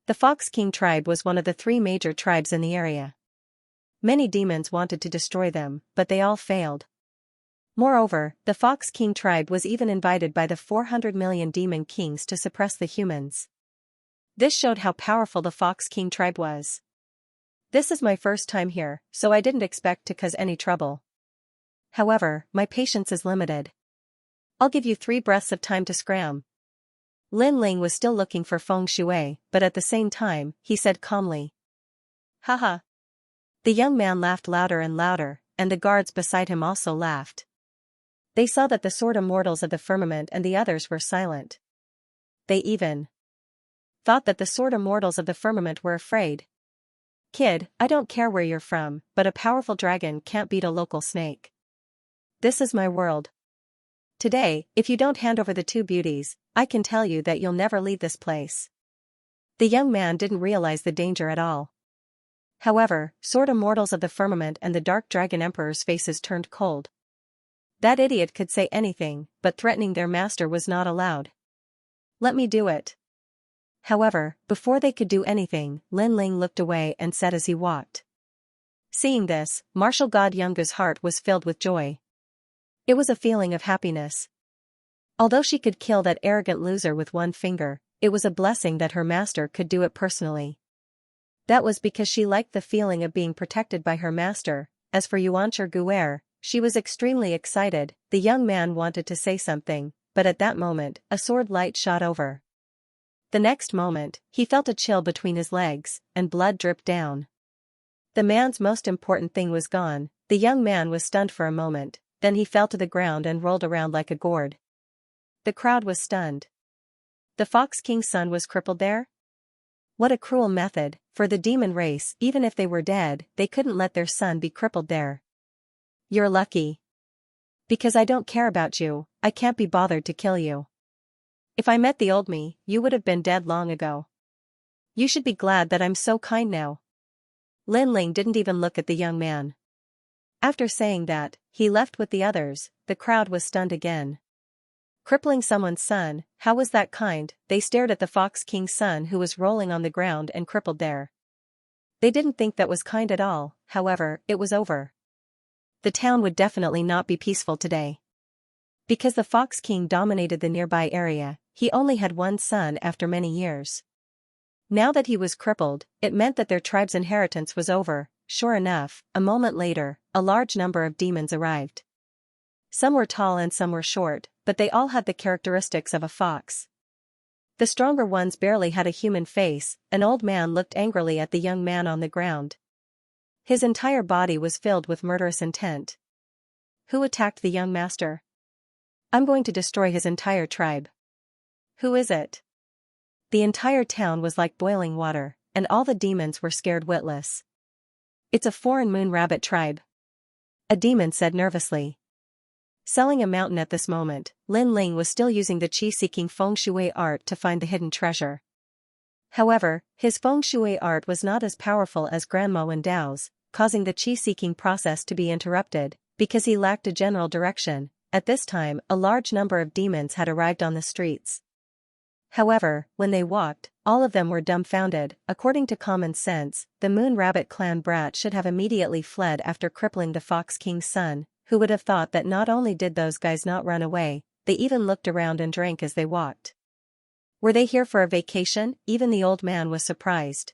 The Fox King tribe was one of the 3 major tribes in the area. Many demons wanted to destroy them, but they all failed. Moreover, the Fox King tribe was even invited by the 400 million demon kings to suppress the humans. This showed how powerful the Fox King tribe was. This is my first time here, so I didn't expect to cause any trouble. However, my patience is limited. I'll give you 3 breaths of time to scram. Lin Ling was still looking for feng shui, but at the same time, he said calmly. Haha. The young man laughed louder and louder, and the guards beside him also laughed. They saw that the sword immortals of the firmament and the others were silent. They even thought that the sword immortals of the firmament were afraid. Kid, I don't care where you're from, but a powerful dragon can't beat a local snake. This is my world. Today, if you don't hand over the 2 beauties, I can tell you that you'll never leave this place. The young man didn't realize the danger at all. However, sword immortals of the firmament and the Dark Dragon Emperor's faces turned cold. That idiot could say anything, but threatening their master was not allowed. Let me do it. However, before they could do anything, Lin Ling looked away and said as he walked. Seeing this, martial god Yungu's heart was filled with joy. It was a feeling of happiness. Although she could kill that arrogant loser with 1 finger, it was a blessing that her master could do it personally. That was because she liked the feeling of being protected by her master. As for Yuancher Guer, she was extremely excited. The young man wanted to say something, but at that moment, a sword light shot over. The next moment, he felt a chill between his legs, and blood dripped down. The man's most important thing was gone. The young man was stunned for a moment, then he fell to the ground and rolled around like a gourd. The crowd was stunned. The Fox King's son was crippled there? What a cruel method. For the demon race, even if they were dead, they couldn't let their son be crippled there. You're lucky. Because I don't care about you, I can't be bothered to kill you. If I met the old me, you would have been dead long ago. You should be glad that I'm so kind now. Lin Ling didn't even look at the young man. After saying that, he left with the others. The crowd was stunned again. Crippling someone's son, how was that kind? They stared at the Fox King's son who was rolling on the ground and crippled there. They didn't think that was kind at all. However, it was over. The town would definitely not be peaceful today. Because the Fox King dominated the nearby area, he only had 1 son after many years. Now that he was crippled, it meant that their tribe's inheritance was over. Sure enough, a moment later, a large number of demons arrived. Some were tall and some were short, but they all had the characteristics of a fox. The stronger ones barely had a human face. An old man looked angrily at the young man on the ground. His entire body was filled with murderous intent. Who attacked the young master? I'm going to destroy his entire tribe. Who is it? The entire town was like boiling water, and all the demons were scared witless. It's a foreign moon rabbit tribe. A demon said nervously. Selling a mountain at this moment, Lin Ling was still using the qi-seeking feng shui art to find the hidden treasure. However, his feng shui art was not as powerful as Grandma Wendao's, causing the qi-seeking process to be interrupted, because he lacked a general direction. At this time, a large number of demons had arrived on the streets. However, when they walked, all of them were dumbfounded. According to common sense, the Moon Rabbit clan brat should have immediately fled after crippling the Fox King's son, who would have thought that not only did those guys not run away, they even looked around and drank as they walked. Were they here for a vacation? Even the old man was surprised.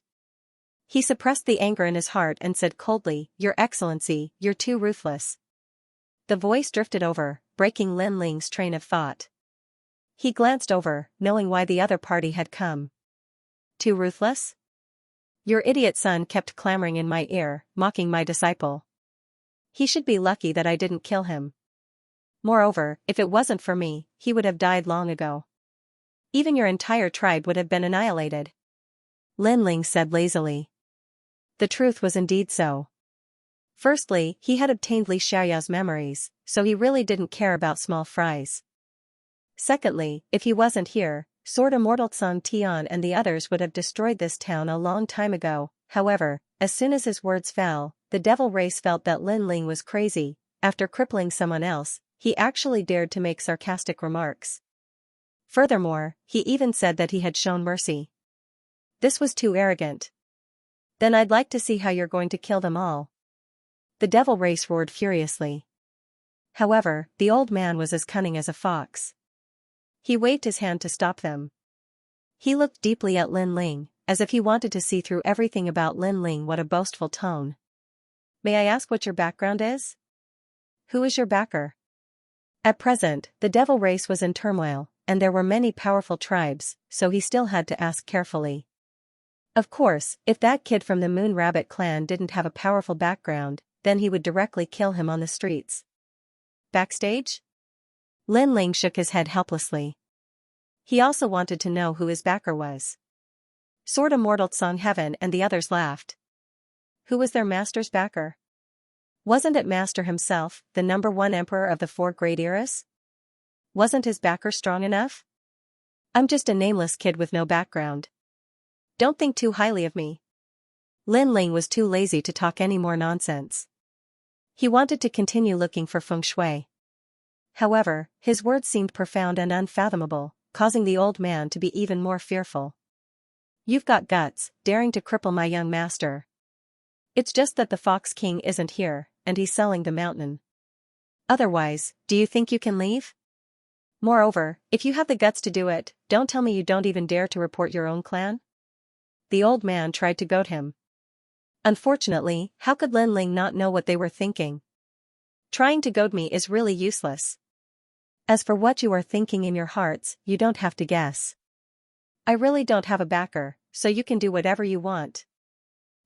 He suppressed the anger in his heart and said coldly, "Your Excellency, you're too ruthless." The voice drifted over, breaking Lin Ling's train of thought. He glanced over, knowing why the other party had come. Too ruthless? Your idiot son kept clamoring in my ear, mocking my disciple. He should be lucky that I didn't kill him. Moreover, if it wasn't for me, he would have died long ago. Even your entire tribe would have been annihilated. Lin Ling said lazily. The truth was indeed so. Firstly, he had obtained Li Xiaoyao's memories, so he really didn't care about small fries. Secondly, if he wasn't here, Sword Immortal Tsang Tian and the others would have destroyed this town a long time ago. However, as soon as his words fell, the devil race felt that Lin Ling was crazy. After crippling someone else, he actually dared to make sarcastic remarks. Furthermore, he even said that he had shown mercy. This was too arrogant. Then I'd like to see how you're going to kill them all. The devil race roared furiously. However, the old man was as cunning as a fox. He waved his hand to stop them. He looked deeply at Lin Ling, as if he wanted to see through everything about Lin Ling. What a boastful tone. May I ask what your background is? Who is your backer? At present, the devil race was in turmoil, and there were many powerful tribes, so he still had to ask carefully. Of course, if that kid from the Moon Rabbit clan didn't have a powerful background, then he would directly kill him on the streets. Backstage? Lin Ling shook his head helplessly. He also wanted to know who his backer was. Sword Immortal Tsang Heaven and the others laughed. Who was their master's backer? Wasn't it Master himself, the #1 emperor of the 4 great eras? Wasn't his backer strong enough? I'm just a nameless kid with no background. Don't think too highly of me. Lin Ling was too lazy to talk any more nonsense. He wanted to continue looking for feng shui. However, his words seemed profound and unfathomable, causing the old man to be even more fearful. You've got guts, daring to cripple my young master. It's just that the Fox King isn't here, and he's selling the mountain. Otherwise, do you think you can leave? Moreover, if you have the guts to do it, don't tell me you don't even dare to report your own clan? The old man tried to goad him. Unfortunately, how could Lin Ling not know what they were thinking? Trying to goad me is really useless. As for what you are thinking in your hearts, you don't have to guess. I really don't have a backer, so you can do whatever you want.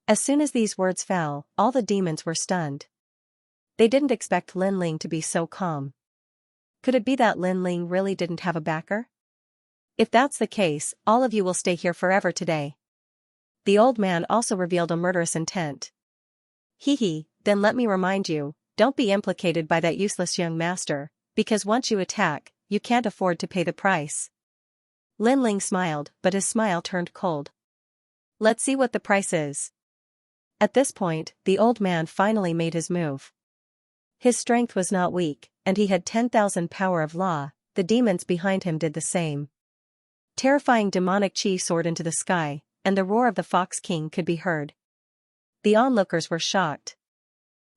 As soon as these words fell, all the demons were stunned. They didn't expect Lin Ling to be so calm. Could it be that Lin Ling really didn't have a backer? If that's the case, all of you will stay here forever today. The old man also revealed a murderous intent. Hee, then let me remind you, don't be implicated by that useless young master, because once you attack, you can't afford to pay the price. Lin Ling smiled, but his smile turned cold. Let's see what the price is. At this point, the old man finally made his move. His strength was not weak, and he had 10,000 power of law. The demons behind him did the same. Terrifying demonic qi soared into the sky, and the roar of the Fox King could be heard. The onlookers were shocked.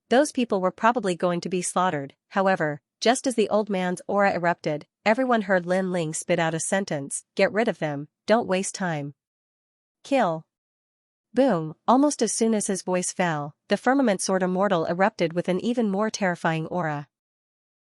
Those people were probably going to be slaughtered. However, just as the old man's aura erupted, everyone heard Lin Ling spit out a sentence, "Get rid of them, don't waste time. Kill." Boom, almost as soon as his voice fell, the firmament sword immortal erupted with an even more terrifying aura.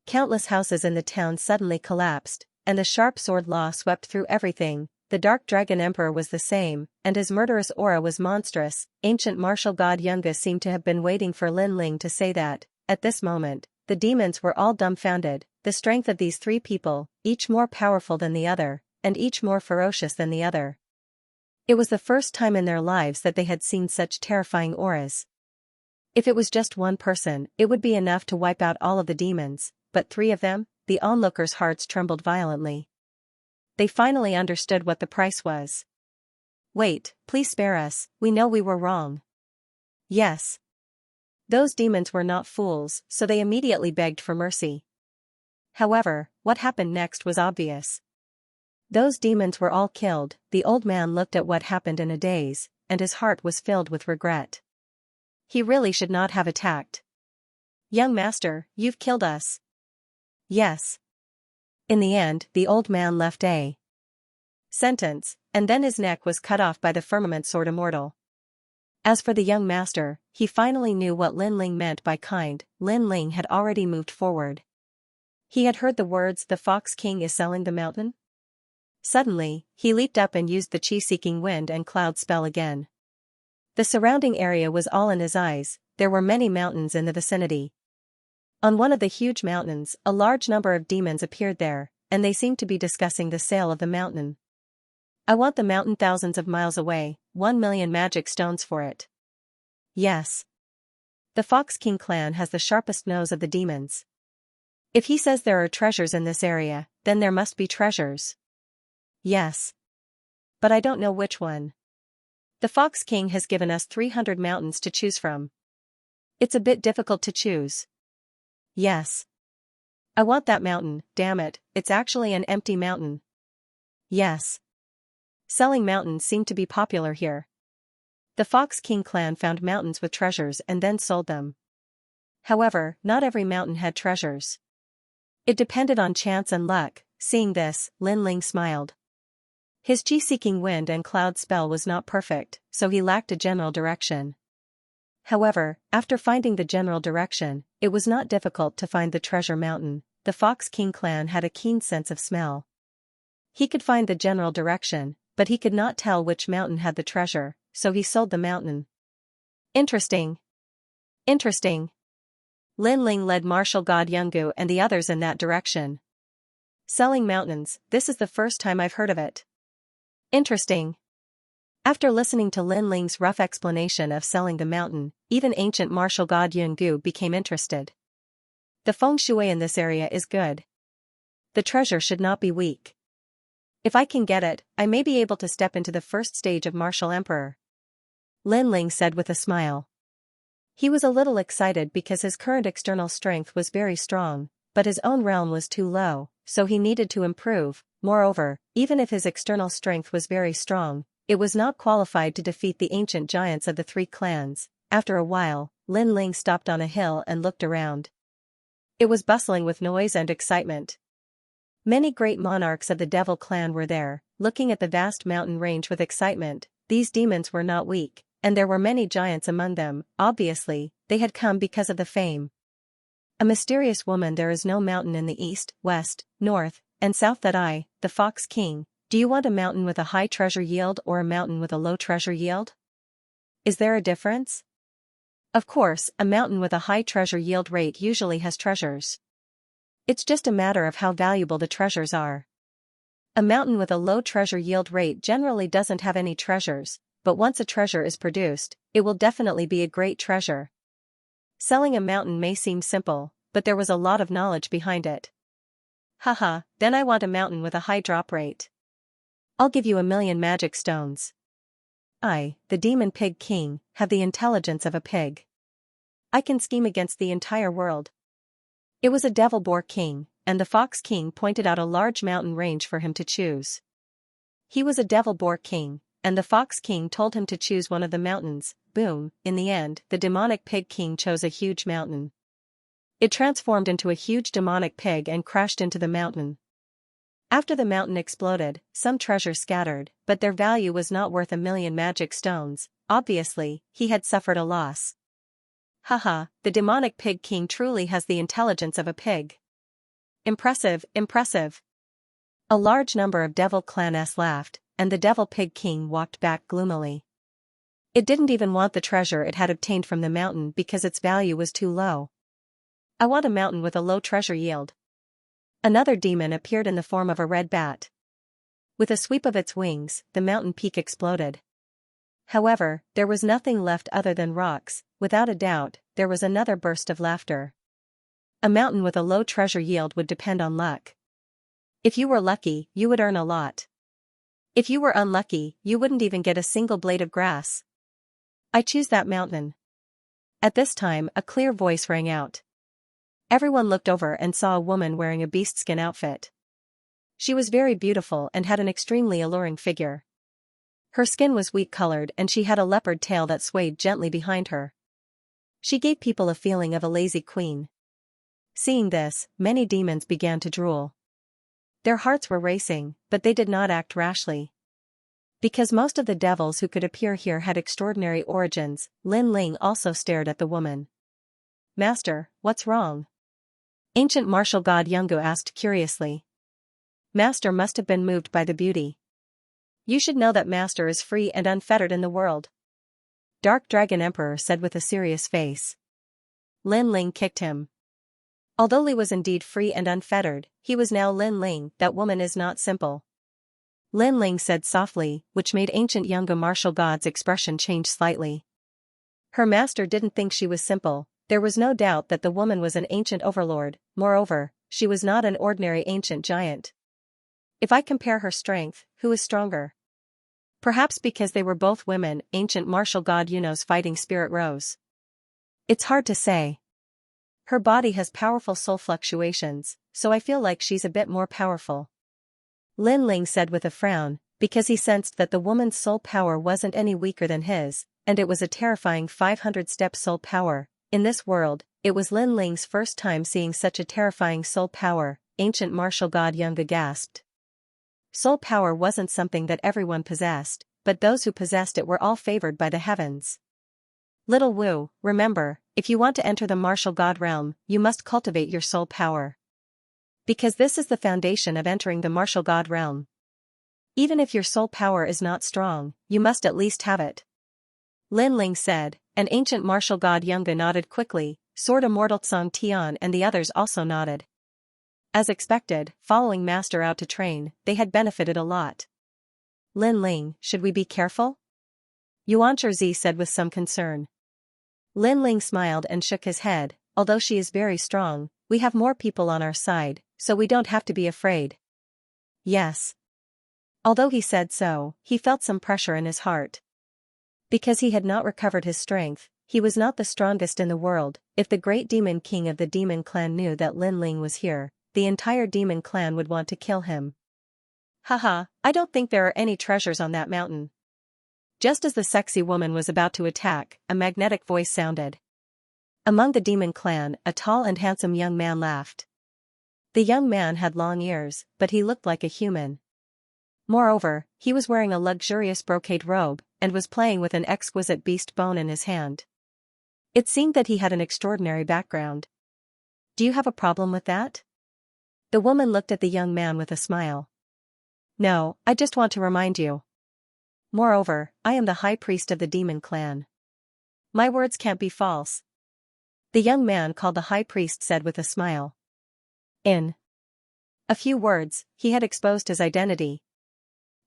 Countless houses in the town suddenly collapsed, and the sharp sword law swept through everything. The Dark Dragon Emperor was the same, and his murderous aura was monstrous. Ancient martial god Yunga seemed to have been waiting for Lin Ling to say that. At this moment, the demons were all dumbfounded. The strength of these three people, each more powerful than the other, and each more ferocious than the other. It was the first time in their lives that they had seen such terrifying auras. If it was just one person, it would be enough to wipe out all of the demons, but three of them? The onlookers' hearts trembled violently. They finally understood what the price was. Wait, please spare us, we know we were wrong. Yes. Those demons were not fools, so they immediately begged for mercy. However, what happened next was obvious. Those demons were all killed. The old man looked at what happened in a daze, and his heart was filled with regret. He really should not have attacked. Young master, you've killed us. Yes. In the end, the old man left a sentence, and then his neck was cut off by the firmament sword immortal. As for the young master, he finally knew what Lin Ling meant by kind. Lin Ling had already moved forward. He had heard the words, "The Fox King is selling the mountain." Suddenly, he leaped up and used the chi-seeking wind and cloud spell again. The surrounding area was all in his eyes. There were many mountains in the vicinity. On one of the huge mountains, a large number of demons appeared there, and they seemed to be discussing the sale of the mountain. I want the mountain thousands of miles away, 1,000,000 magic stones for it. Yes. The Fox King clan has the sharpest nose of the demons. If he says there are treasures in this area, then there must be treasures. Yes. But I don't know which one. The Fox King has given us 300 mountains to choose from. It's a bit difficult to choose. Yes. I want that mountain, damn it, it's actually an empty mountain. Yes. Selling mountains seemed to be popular here. The Fox King clan found mountains with treasures and then sold them. However, not every mountain had treasures. It depended on chance and luck. Seeing this, Lin Ling smiled. His chi-seeking wind and cloud spell was not perfect, so he lacked a general direction. However, after finding the general direction, it was not difficult to find the treasure mountain. The Fox King clan had a keen sense of smell. He could find the general direction, but he could not tell which mountain had the treasure, so he sold the mountain. Interesting. Interesting. Lin Ling led martial god Yungu and the others in that direction. Selling mountains, this is the first time I've heard of it. Interesting. After listening to Lin Ling's rough explanation of selling the mountain, even ancient martial god Yungu became interested. The feng shui in this area is good. The treasure should not be weak. If I can get it, I may be able to step into the first stage of martial emperor. Lin Ling said with a smile. He was a little excited because his current external strength was very strong, but his own realm was too low, so he needed to improve. Moreover, even if his external strength was very strong, it was not qualified to defeat the ancient giants of the three clans. After a while, Lin Ling stopped on a hill and looked around. It was bustling with noise and excitement. Many great monarchs of the Devil clan were there, looking at the vast mountain range with excitement. These demons were not weak, and there were many giants among them. Obviously, they had come because of the fame. A mysterious woman. There is no mountain in the east, west, north, and south that I, the Fox King. Do you want a mountain with a high treasure yield or a mountain with a low treasure yield? Is there a difference? Of course, a mountain with a high treasure yield rate usually has treasures. It's just a matter of how valuable the treasures are. A mountain with a low treasure yield rate generally doesn't have any treasures, but once a treasure is produced, it will definitely be a great treasure. Selling a mountain may seem simple, but there was a lot of knowledge behind it. Haha, then I want a mountain with a high drop rate. I'll give you 1,000,000 magic stones. I, the Demon Pig King, have the intelligence of a pig. I can scheme against the entire world. It was a Devil Boar King, and the Fox King pointed out a large mountain range for him to choose. He was a Devil Boar King, and the Fox King told him to choose one of the mountains. Boom, in the end, the Demonic Pig King chose a huge mountain. It transformed into a huge demonic pig and crashed into the mountain. After the mountain exploded, some treasure scattered, but their value was not worth 1,000,000 magic stones. Obviously, he had suffered a loss. Haha, the Demonic Pig King truly has the intelligence of a pig. Impressive, impressive. A large number of Devil Clanness laughed, and the Devil Pig King walked back gloomily. It didn't even want the treasure it had obtained from the mountain because its value was too low. I want a mountain with a low treasure yield. Another demon appeared in the form of a red bat. With a sweep of its wings, the mountain peak exploded. However, there was nothing left other than rocks. Without a doubt, there was another burst of laughter. A mountain with a low treasure yield would depend on luck. If you were lucky, you would earn a lot. If you were unlucky, you wouldn't even get a single blade of grass. I choose that mountain. At this time, a clear voice rang out. Everyone looked over and saw a woman wearing a beastskin outfit. She was very beautiful and had an extremely alluring figure. Her skin was wheat-colored and she had a leopard tail that swayed gently behind her. She gave people a feeling of a lazy queen. Seeing this, many demons began to drool. Their hearts were racing, but they did not act rashly. Because most of the devils who could appear here had extraordinary origins, Lin Ling also stared at the woman. Master, what's wrong? Ancient martial god Yungu asked curiously. Master must have been moved by the beauty. You should know that Master is free and unfettered in the world. Dark Dragon Emperor said with a serious face. Lin Ling kicked him. Although Li was indeed free and unfettered, he was now Lin Ling. That woman is not simple. Lin Ling said softly, which made ancient Yungu martial god's expression change slightly. Her master didn't think she was simple. There was no doubt that the woman was an ancient overlord. Moreover, she was not an ordinary ancient giant. If I compare her strength, who is stronger? Perhaps because they were both women, ancient martial god Yuno's fighting spirit rose. It's hard to say. Her body has powerful soul fluctuations, so I feel like she's a bit more powerful. Lin Ling said with a frown, because he sensed that the woman's soul power wasn't any weaker than his, and it was a terrifying 500-step soul power. In this world, it was Lin Ling's first time seeing such a terrifying soul power. Ancient martial god Yunga gasped. Soul power wasn't something that everyone possessed, but those who possessed it were all favored by the heavens. Little Wu, remember, if you want to enter the martial god realm, you must cultivate your soul power. Because this is the foundation of entering the martial god realm. Even if your soul power is not strong, you must at least have it. Lin Ling said, and ancient martial god Yunga nodded quickly. Sword Immortal Tsong Tian and the others also nodded. As expected, following Master out to train, they had benefited a lot. Lin Ling, should we be careful? Yuan Zi said with some concern. Lin Ling smiled and shook his head. Although she is very strong, we have more people on our side, so we don't have to be afraid. Yes. Although he said so, he felt some pressure in his heart. Because he had not recovered his strength, he was not the strongest in the world. If the great demon king of the demon clan knew that Lin Ling was here, the entire demon clan would want to kill him. Haha, I don't think there are any treasures on that mountain. Just as the sexy woman was about to attack, a magnetic voice sounded. Among the demon clan, a tall and handsome young man laughed. The young man had long ears, but he looked like a human. Moreover, he was wearing a luxurious brocade robe, and was playing with an exquisite beast bone in his hand. It seemed that he had an extraordinary background. Do you have a problem with that? The woman looked at the young man with a smile. No, I just want to remind you. Moreover, I am the high priest of the demon clan. My words can't be false. The young man called the high priest said with a smile. In a few words, he had exposed his identity.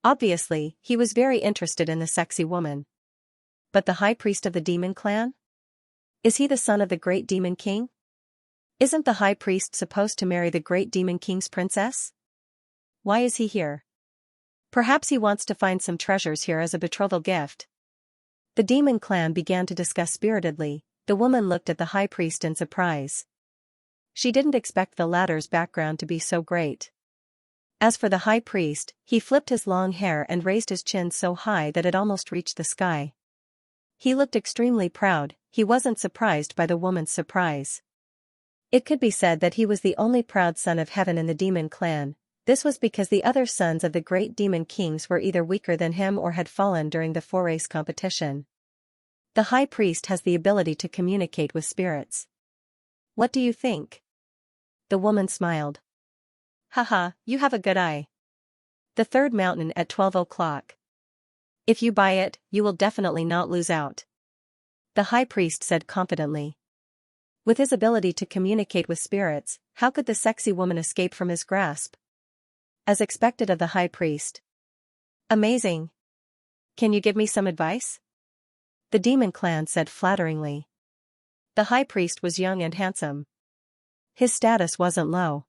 Obviously, he was very interested in the sexy woman. But the high priest of the demon clan? Is he the son of the great demon king? Isn't the high priest supposed to marry the great demon king's princess? Why is he here? Perhaps he wants to find some treasures here as a betrothal gift. The demon clan began to discuss spiritedly. The woman looked at the high priest in surprise. She didn't expect the latter's background to be so great. As for the high priest, he flipped his long hair and raised his chin so high that it almost reached the sky. He looked extremely proud. He wasn't surprised by the woman's surprise. It could be said that he was the only proud son of heaven in the demon clan. This was because the other sons of the great demon kings were either weaker than him or had fallen during the 4-race competition. The high priest has the ability to communicate with spirits. What do you think? The woman smiled. Haha, you have a good eye. The third mountain at 12 o'clock. If you buy it, you will definitely not lose out. The high priest said confidently. With his ability to communicate with spirits, how could the sexy woman escape from his grasp? As expected of the high priest. Amazing. Can you give me some advice? The demon clan said flatteringly. The high priest was young and handsome. His status wasn't low.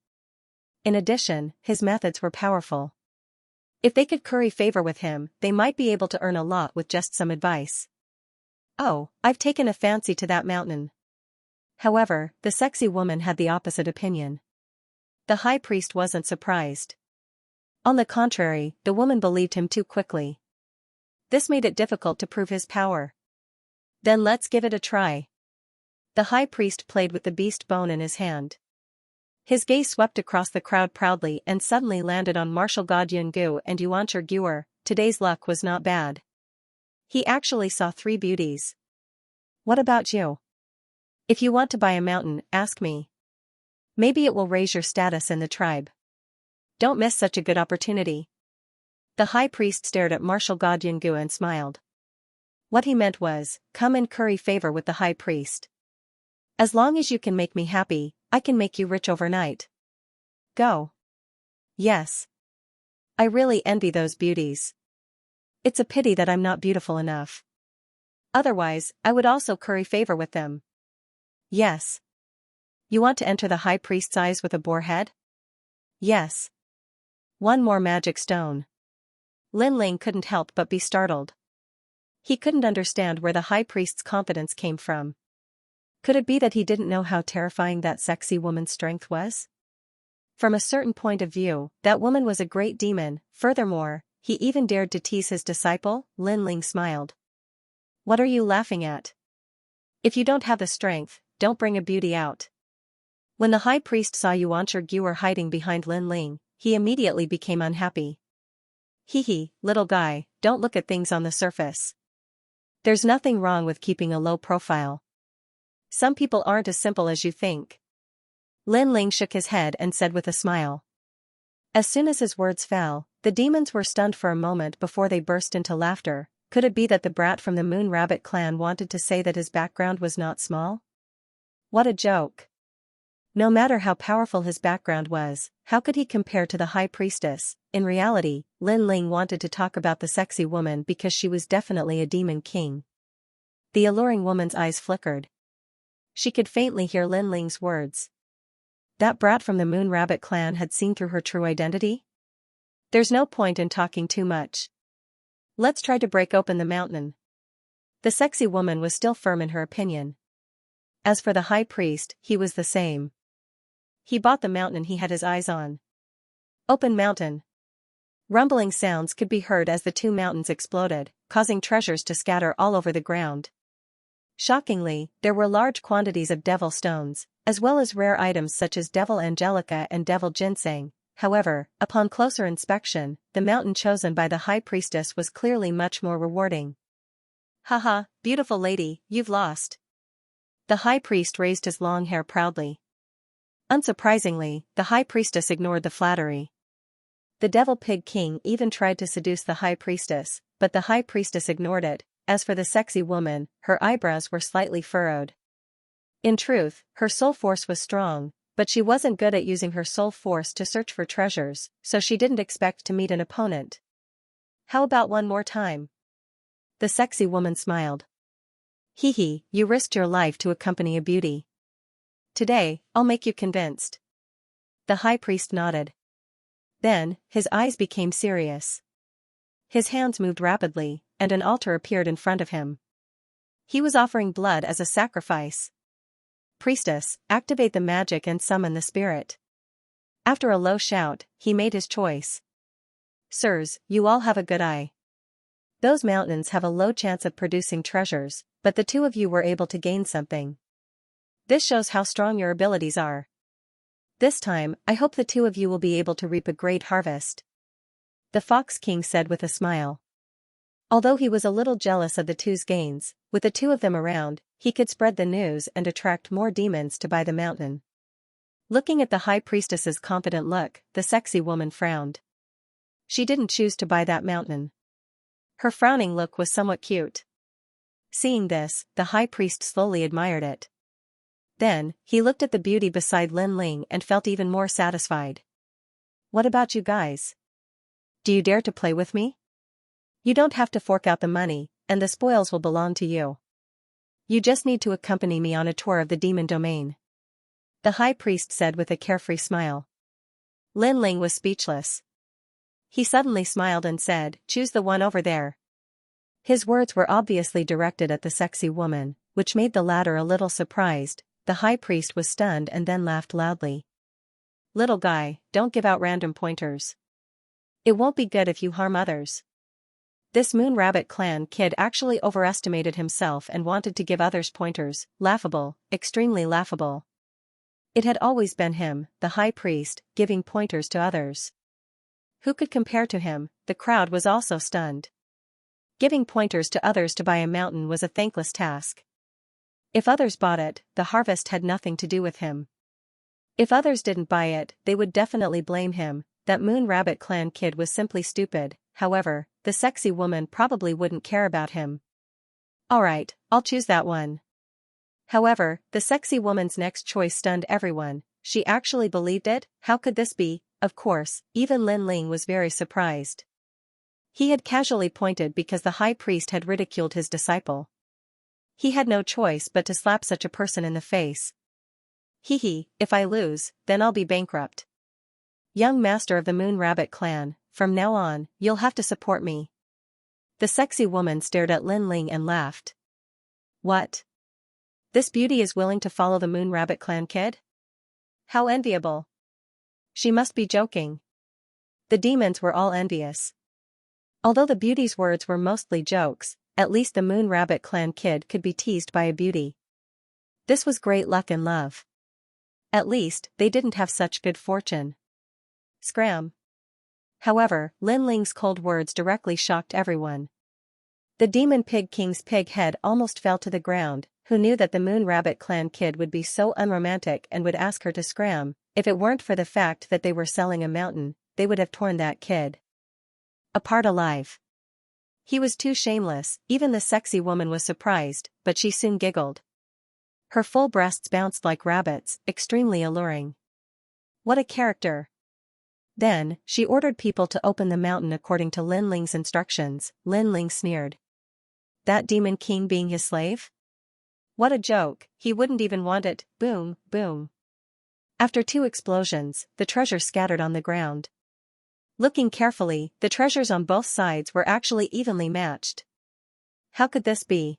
In addition, his methods were powerful. If they could curry favor with him, they might be able to earn a lot with just some advice. Oh, I've taken a fancy to that mountain. However, the sexy woman had the opposite opinion. The high priest wasn't surprised. On the contrary, the woman believed him too quickly. This made it difficult to prove his power. Then let's give it a try. The high priest played with the beast bone in his hand. His gaze swept across the crowd proudly and suddenly landed on Marshal God Yungu and Yuancher Guer. Today's luck was not bad. He actually saw 3 beauties. What about you? If you want to buy a mountain, ask me. Maybe it will raise your status in the tribe. Don't miss such a good opportunity. The high priest stared at Marshal God Yungu and smiled. What he meant was, come and curry favor with the high priest. As long as you can make me happy, I can make you rich overnight. Go. Yes. I really envy those beauties. It's a pity that I'm not beautiful enough. Otherwise, I would also curry favor with them. Yes. You want to enter the high priest's eyes with a boar head? Yes. One more magic stone. Lin Ling couldn't help but be startled. He couldn't understand where the high priest's confidence came from. Could it be that he didn't know how terrifying that sexy woman's strength was? From a certain point of view, that woman was a great demon. Furthermore, he even dared to tease his disciple. Lin Ling smiled. What are you laughing at? If you don't have the strength, don't bring a beauty out. When the high priest saw Yuancher Guer hiding behind Lin Ling, he immediately became unhappy. Hee, little guy, don't look at things on the surface. There's nothing wrong with keeping a low profile. Some people aren't as simple as you think. Lin Ling shook his head and said with a smile. As soon as his words fell, the demons were stunned for a moment before they burst into laughter. Could it be that the brat from the Moon Rabbit clan wanted to say that his background was not small? What a joke. No matter how powerful his background was, how could he compare to the high priestess? In reality, Lin Ling wanted to talk about the sexy woman because she was definitely a demon king. The alluring woman's eyes flickered. She could faintly hear Lin Ling's words. That brat from the Moon Rabbit clan had seen through her true identity? There's no point in talking too much. Let's try to break open the mountain. The sexy woman was still firm in her opinion. As for the high priest, he was the same. He bought the mountain he had his eyes on. Open mountain. Rumbling sounds could be heard as the 2 mountains exploded, causing treasures to scatter all over the ground. Shockingly, there were large quantities of devil stones, as well as rare items such as devil angelica and devil ginseng. However, upon closer inspection, the mountain chosen by the high priestess was clearly much more rewarding. Haha, beautiful lady, you've lost. The high priest raised his long hair proudly. Unsurprisingly, the high priestess ignored the flattery. The devil pig king even tried to seduce the high priestess, but the high priestess ignored it. As for the sexy woman, her eyebrows were slightly furrowed. In truth, her soul force was strong, but she wasn't good at using her soul force to search for treasures, so she didn't expect to meet an opponent. How about one more time? The sexy woman smiled. Hee, you risked your life to accompany a beauty. Today, I'll make you convinced. The high priest nodded. Then, his eyes became serious. His hands moved rapidly, and an altar appeared in front of him. He was offering blood as a sacrifice. Priestess, activate the magic and summon the spirit. After a low shout, he made his choice. Sirs, you all have a good eye. Those mountains have a low chance of producing treasures, but the 2 of you were able to gain something. This shows how strong your abilities are. This time, I hope the 2 of you will be able to reap a great harvest. The Fox King said with a smile. Although he was a little jealous of the 2's gains, with the 2 of them around, he could spread the news and attract more demons to buy the mountain. Looking at the high priestess's confident look, the sexy woman frowned. She didn't choose to buy that mountain. Her frowning look was somewhat cute. Seeing this, the high priest slowly admired it. Then, he looked at the beauty beside Lin Ling and felt even more satisfied. What about you guys? Do you dare to play with me? You don't have to fork out the money, and the spoils will belong to you. You just need to accompany me on a tour of the demon domain. The high priest said with a carefree smile. Lin Ling was speechless. He suddenly smiled and said, "Choose the one over there." His words were obviously directed at the sexy woman, which made the latter a little surprised. The high priest was stunned and then laughed loudly. Little guy, don't give out random pointers. It won't be good if you harm others. This Moon Rabbit clan kid actually overestimated himself and wanted to give others pointers. Laughable, extremely laughable. It had always been him, the high priest, giving pointers to others. Who could compare to him? The crowd was also stunned. Giving pointers to others to buy a mountain was a thankless task. If others bought it, the harvest had nothing to do with him. If others didn't buy it, they would definitely blame him. That Moon Rabbit clan kid was simply stupid. However, the sexy woman probably wouldn't care about him. Alright, I'll choose that one. However, the sexy woman's next choice stunned everyone. She actually believed it. How could this be? Of course, even Lin Ling was very surprised. He had casually pointed because the high priest had ridiculed his disciple. He had no choice but to slap such a person in the face. Hee, if I lose, then I'll be bankrupt. Young master of the Moon Rabbit clan, from now on, you'll have to support me. The sexy woman stared at Lin Ling and laughed. What? This beauty is willing to follow the Moon Rabbit clan kid? How enviable. She must be joking. The demons were all envious. Although the beauty's words were mostly jokes, at least the Moon Rabbit clan kid could be teased by a beauty. This was great luck in love. At least, they didn't have such good fortune. Scram. However, Lin Ling's cold words directly shocked everyone. The Demon Pig King's pig head almost fell to the ground. Who knew that the Moon Rabbit clan kid would be so unromantic and would ask her to scram? If it weren't for the fact that they were selling a mountain, they would have torn that kid apart alive. He was too shameless. Even the sexy woman was surprised, but she soon giggled. Her full breasts bounced like rabbits, extremely alluring. What a character. Then, she ordered people to open the mountain according to Lin Ling's instructions. Lin Ling sneered. That Demon King being his slave? What a joke, he wouldn't even want it. Boom, boom. After 2 explosions, the treasure scattered on the ground. Looking carefully, the treasures on both sides were actually evenly matched. How could this be?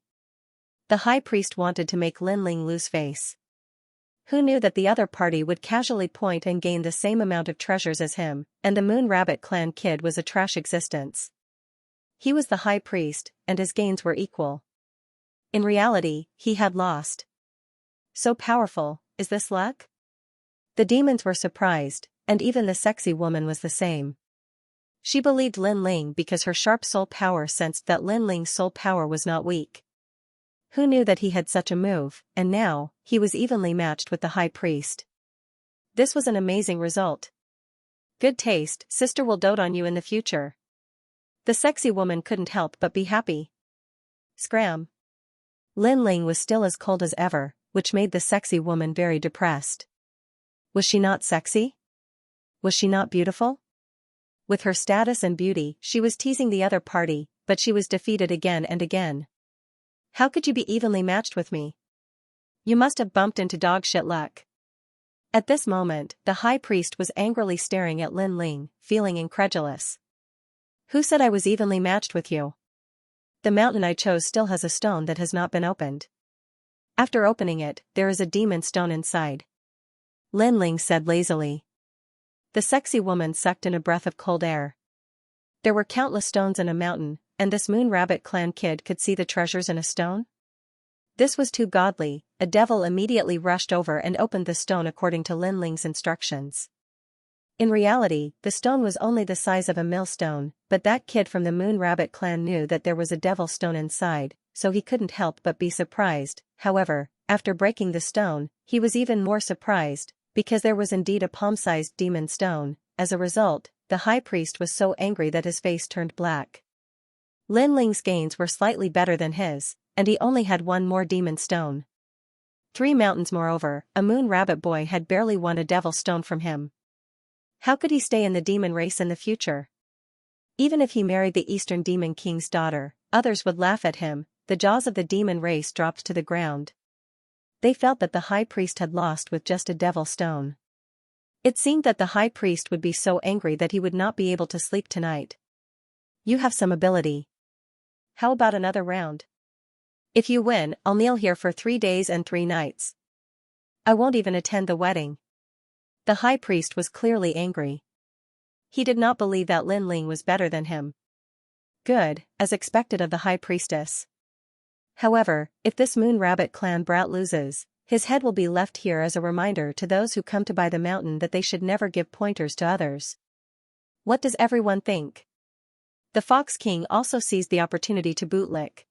The high priest wanted to make Lin Ling lose face. Who knew that the other party would casually point and gain the same amount of treasures as him, and the Moon Rabbit clan kid was a trash existence. He was the high priest, and his gains were equal. In reality, he had lost. So powerful, is this luck? The demons were surprised, and even the sexy woman was the same. She believed Lin Ling because her sharp soul power sensed that Lin Ling's soul power was not weak. Who knew that he had such a move, and now, he was evenly matched with the high priest. This was an amazing result. Good taste, sister will dote on you in the future. The sexy woman couldn't help but be happy. Scram. Lin Ling was still as cold as ever, which made the sexy woman very depressed. Was she not sexy? Was she not beautiful? With her status and beauty, she was teasing the other party, but she was defeated again and again. How could you be evenly matched with me? You must have bumped into dog shit luck. At this moment, the high priest was angrily staring at Lin Ling, feeling incredulous. Who said I was evenly matched with you? The mountain I chose still has a stone that has not been opened. After opening it, there is a demon stone inside. Lin Ling said lazily. The sexy woman sucked in a breath of cold air. There were countless stones in a mountain, and this Moon Rabbit clan kid could see the treasures in a stone? This was too godly. A devil immediately rushed over and opened the stone according to Lin Ling's instructions. In reality, the stone was only the size of a millstone, but that kid from the Moon Rabbit clan knew that there was a devil stone inside, so he couldn't help but be surprised. However, after breaking the stone, he was even more surprised, because there was indeed a palm-sized demon stone. As a result, the high priest was so angry that his face turned black. Lin Ling's gains were slightly better than his, and he only had one more demon stone. 3 mountains. Moreover, a moon rabbit boy had barely won a devil stone from him. How could he stay in the demon race in the future? Even if he married the Eastern Demon King's daughter, others would laugh at him. The jaws of the demon race dropped to the ground. They felt that the high priest had lost with just a devil stone. It seemed that the high priest would be so angry that he would not be able to sleep tonight. You have some ability. How about another round? If you win, I'll kneel here for 3 days and 3 nights. I won't even attend the wedding. The high priest was clearly angry. He did not believe that Lin Ling was better than him. Good, as expected of the high priestess. However, if this Moon Rabbit clan brat loses, his head will be left here as a reminder to those who come to buy the mountain that they should never give pointers to others. What does everyone think? The Fox King also seized the opportunity to bootlick.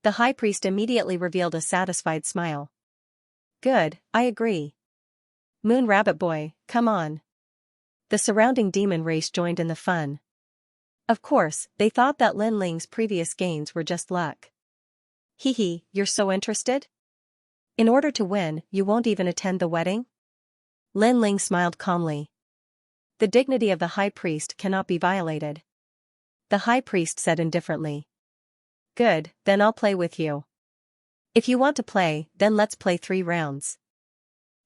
The high priest immediately revealed a satisfied smile. Good, I agree. Moon Rabbit boy, come on. The surrounding demon race joined in the fun. Of course, they thought that Lin Ling's previous gains were just luck. Hee, you're so interested? In order to win, you won't even attend the wedding? Lin Ling smiled calmly. The dignity of the high priest cannot be violated. The high priest said indifferently. Good, then I'll play with you. If you want to play, then let's play 3 rounds.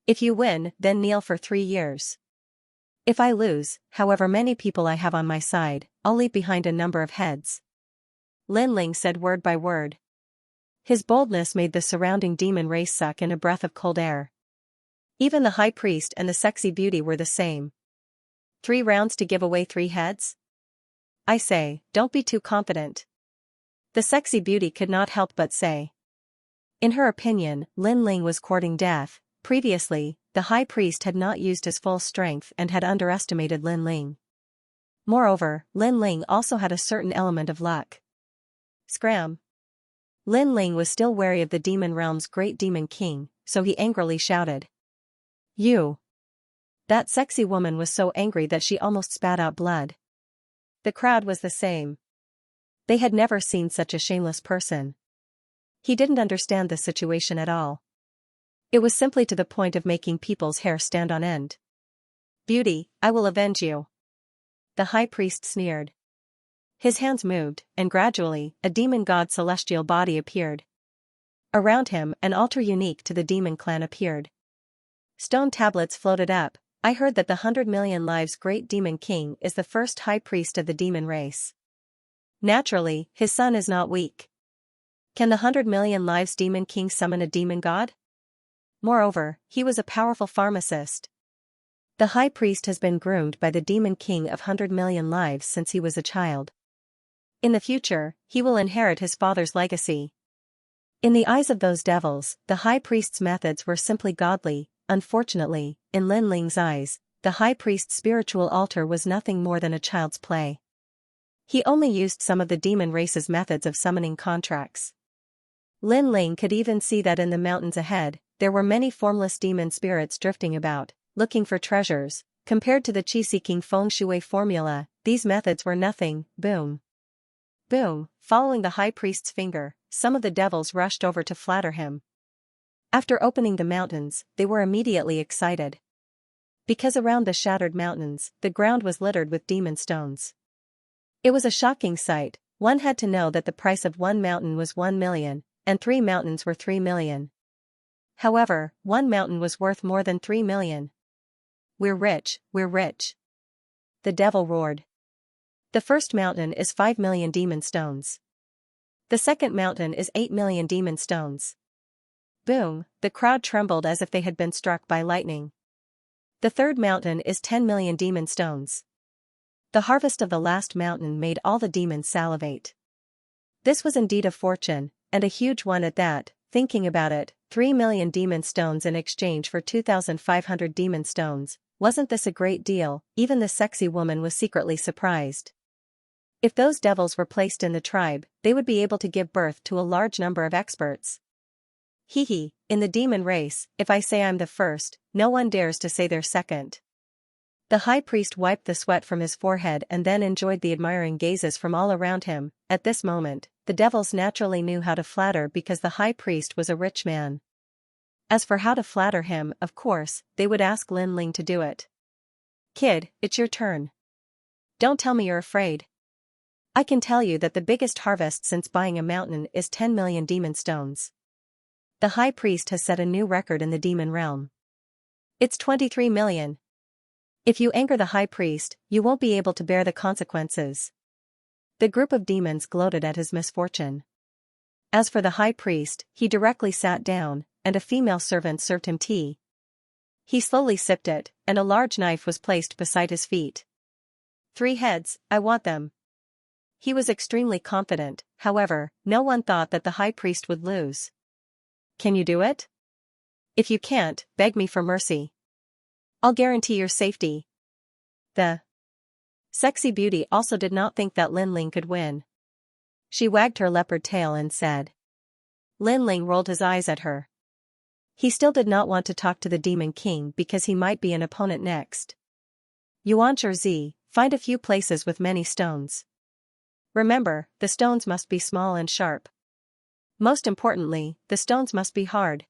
If you win, then kneel for 3 years. If I lose, however many people I have on my side, I'll leave behind a number of heads. Lin Ling said word by word. His boldness made the surrounding demon race suck in a breath of cold air. Even the high priest and the sexy beauty were the same. 3 rounds to give away 3 heads? I say, don't be too confident. The sexy beauty could not help but say. In her opinion, Lin Ling was courting death. Previously, the high priest had not used his full strength and had underestimated Lin Ling. Moreover, Lin Ling also had a certain element of luck. Scram! Lin Ling was still wary of the demon realm's great demon king, so he angrily shouted. You! That sexy woman was so angry that she almost spat out blood. The crowd was the same. They had never seen such a shameless person. He didn't understand the situation at all. It was simply to the point of making people's hair stand on end. Beauty, I will avenge you. The high priest sneered. His hands moved, and gradually, a demon god celestial body appeared. Around him, an altar unique to the demon clan appeared. Stone tablets floated up. I heard that the 100 million lives great demon king is the first high priest of the demon race. Naturally, his son is not weak. Can the 100 million lives demon king summon a demon god? Moreover, he was a powerful pharmacist. The high priest has been groomed by the demon king of 100 million lives since he was a child. In the future, he will inherit his father's legacy. In the eyes of those devils, the high priest's methods were simply godly. Unfortunately, in Lin Ling's eyes, the high priest's spiritual altar was nothing more than a child's play. He only used some of the demon race's methods of summoning contracts. Lin Ling could even see that in the mountains ahead, there were many formless demon spirits drifting about, looking for treasures. Compared to the chi-seeking feng shui formula, these methods were nothing. Boom. Boom, following the high priest's finger, some of the devils rushed over to flatter him. After opening the mountains, they were immediately excited. Because around the shattered mountains, the ground was littered with demon stones. It was a shocking sight. One had to know that the price of 1 mountain was 1 million, and 3 mountains were 3 million. However, 1 mountain was worth more than 3 million. We're rich, we're rich. The devil roared. The first mountain is 5 million demon stones. The second mountain is 8 million demon stones. Boom, the crowd trembled as if they had been struck by lightning. The third mountain is 10 million demon stones. The harvest of the last mountain made all the demons salivate. This was indeed a fortune, and a huge one at that. Thinking about it, 3 million demon stones in exchange for 2,500 demon stones, wasn't this a great deal? Even the sexy woman was secretly surprised. If those devils were placed in the tribe, they would be able to give birth to a large number of experts. Hee, in the demon race, if I say I'm the first, no one dares to say they're second. The high priest wiped the sweat from his forehead and then enjoyed the admiring gazes from all around him. At this moment, the devils naturally knew how to flatter because the high priest was a rich man. As for how to flatter him, of course, they would ask Lin Ling to do it. Kid, it's your turn. Don't tell me you're afraid. I can tell you that the biggest harvest since buying a mountain is 10 million demon stones. The high priest has set a new record in the demon realm. It's 23 million. If you anger the high priest, you won't be able to bear the consequences. The group of demons gloated at his misfortune. As for the high priest, he directly sat down, and a female servant served him tea. He slowly sipped it, and a large knife was placed beside his feet. 3 heads, I want them. He was extremely confident, however, no one thought that the high priest would lose. Can you do it? If you can't, beg me for mercy. I'll guarantee your safety. The sexy beauty also did not think that Lin Ling could win. She wagged her leopard tail and said. Lin Ling rolled his eyes at her. He still did not want to talk to the Demon King because he might be an opponent next. Xianxia, find a few places with many stones. Remember, the stones must be small and sharp. Most importantly, the stones must be hard.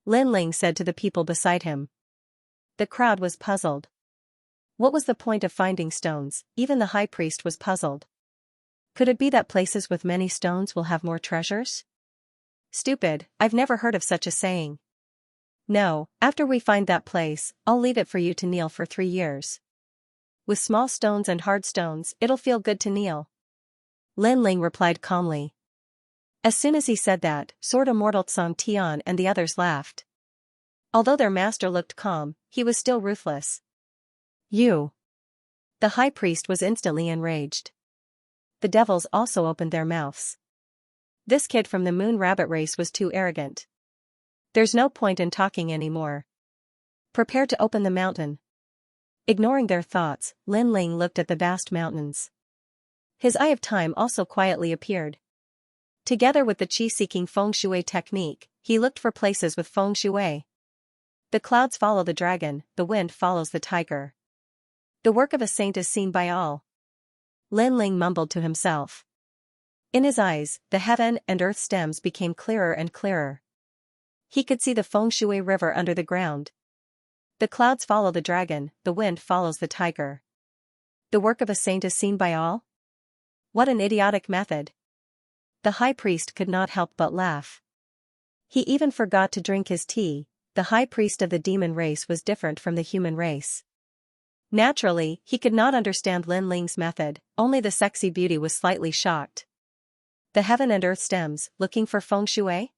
Lin Ling said to the people beside him. The crowd was puzzled. What was the point of finding stones? Even the high priest was puzzled. Could it be that places with many stones will have more treasures? Stupid, I've never heard of such a saying. No, after we find that place, I'll leave it for you to kneel for 3 years. With small stones and hard stones, it'll feel good to kneel. Lin Ling replied calmly. As soon as he said that, Sword Immortal Tsang Tian and the others laughed. Although their master looked calm, he was still ruthless. You. The high priest was instantly enraged. The devils also opened their mouths. This kid from the Moon Rabbit race was too arrogant. There's no point in talking anymore. Prepare to open the mountain. Ignoring their thoughts, Lin Ling looked at the vast mountains. His Eye of Time also quietly appeared. Together with the qi-seeking feng shui technique, he looked for places with feng shui. The clouds follow the dragon, the wind follows the tiger. The work of a saint is seen by all. Lin Ling mumbled to himself. In his eyes, the heaven and earth stems became clearer and clearer. He could see the feng shui river under the ground. The clouds follow the dragon, the wind follows the tiger. The work of a saint is seen by all? What an idiotic method. The high priest could not help but laugh. He even forgot to drink his tea. The high priest of the demon race was different from the human race. Naturally, he could not understand Lin Ling's method, only the sexy beauty was slightly shocked. The heaven and earth stems, looking for feng shui?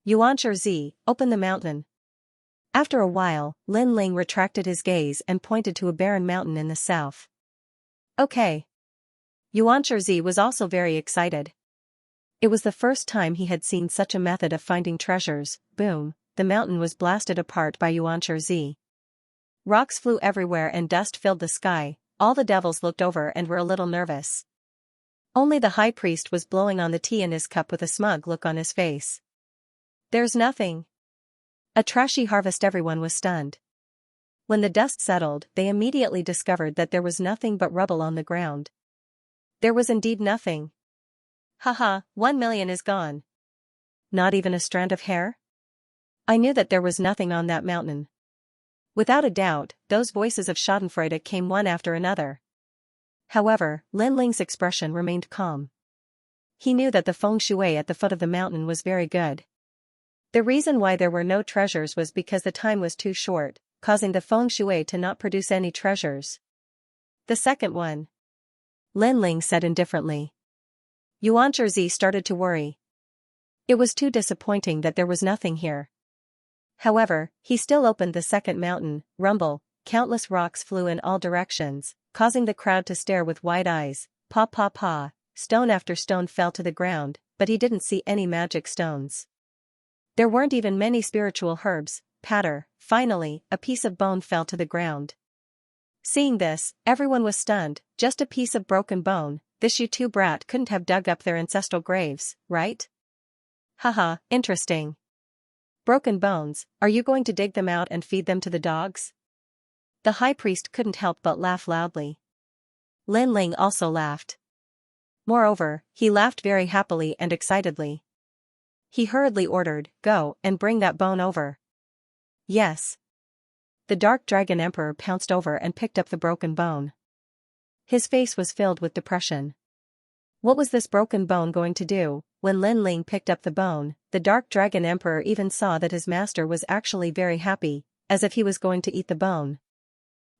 Xianxia, open the mountain. After a while, Lin Ling retracted his gaze and pointed to a barren mountain in the south. Okay. Xianxia was also very excited. It was the first time he had seen such a method of finding treasures. Boom, the mountain was blasted apart by Xianxia. Rocks flew everywhere and dust filled the sky. All the devils looked over and were a little nervous. Only the high priest was blowing on the tea in his cup with a smug look on his face. There's nothing. A trashy harvest. Everyone was stunned. When the dust settled, they immediately discovered that there was nothing but rubble on the ground. There was indeed nothing. Haha, 1 million is gone. Not even a strand of hair? I knew that there was nothing on that mountain. Without a doubt, those voices of schadenfreude came one after another. However, Lin Ling's expression remained calm. He knew that the feng shui at the foot of the mountain was very good. The reason why there were no treasures was because the time was too short, causing the feng shui to not produce any treasures. The second one. Lin Ling said indifferently. Xianxia started to worry. It was too disappointing that there was nothing here. However, he still opened the second mountain. Rumble, countless rocks flew in all directions, causing the crowd to stare with wide eyes. Pa pa pa, stone after stone fell to the ground, but he didn't see any magic stones. There weren't even many spiritual herbs. Patter, finally, a piece of bone fell to the ground. Seeing this, everyone was stunned. Just a piece of broken bone. This U2 brat couldn't have dug up their ancestral graves, right? Haha, interesting. Broken bones, are you going to dig them out and feed them to the dogs? The high priest couldn't help but laugh loudly. Lin Ling also laughed. Moreover, he laughed very happily and excitedly. He hurriedly ordered, "Go and bring that bone over." "Yes." The Dark Dragon Emperor pounced over and picked up the broken bone. His face was filled with depression. What was this broken bone going to do? When Lin Ling picked up the bone, the Dark Dragon Emperor even saw that his master was actually very happy, as if he was going to eat the bone.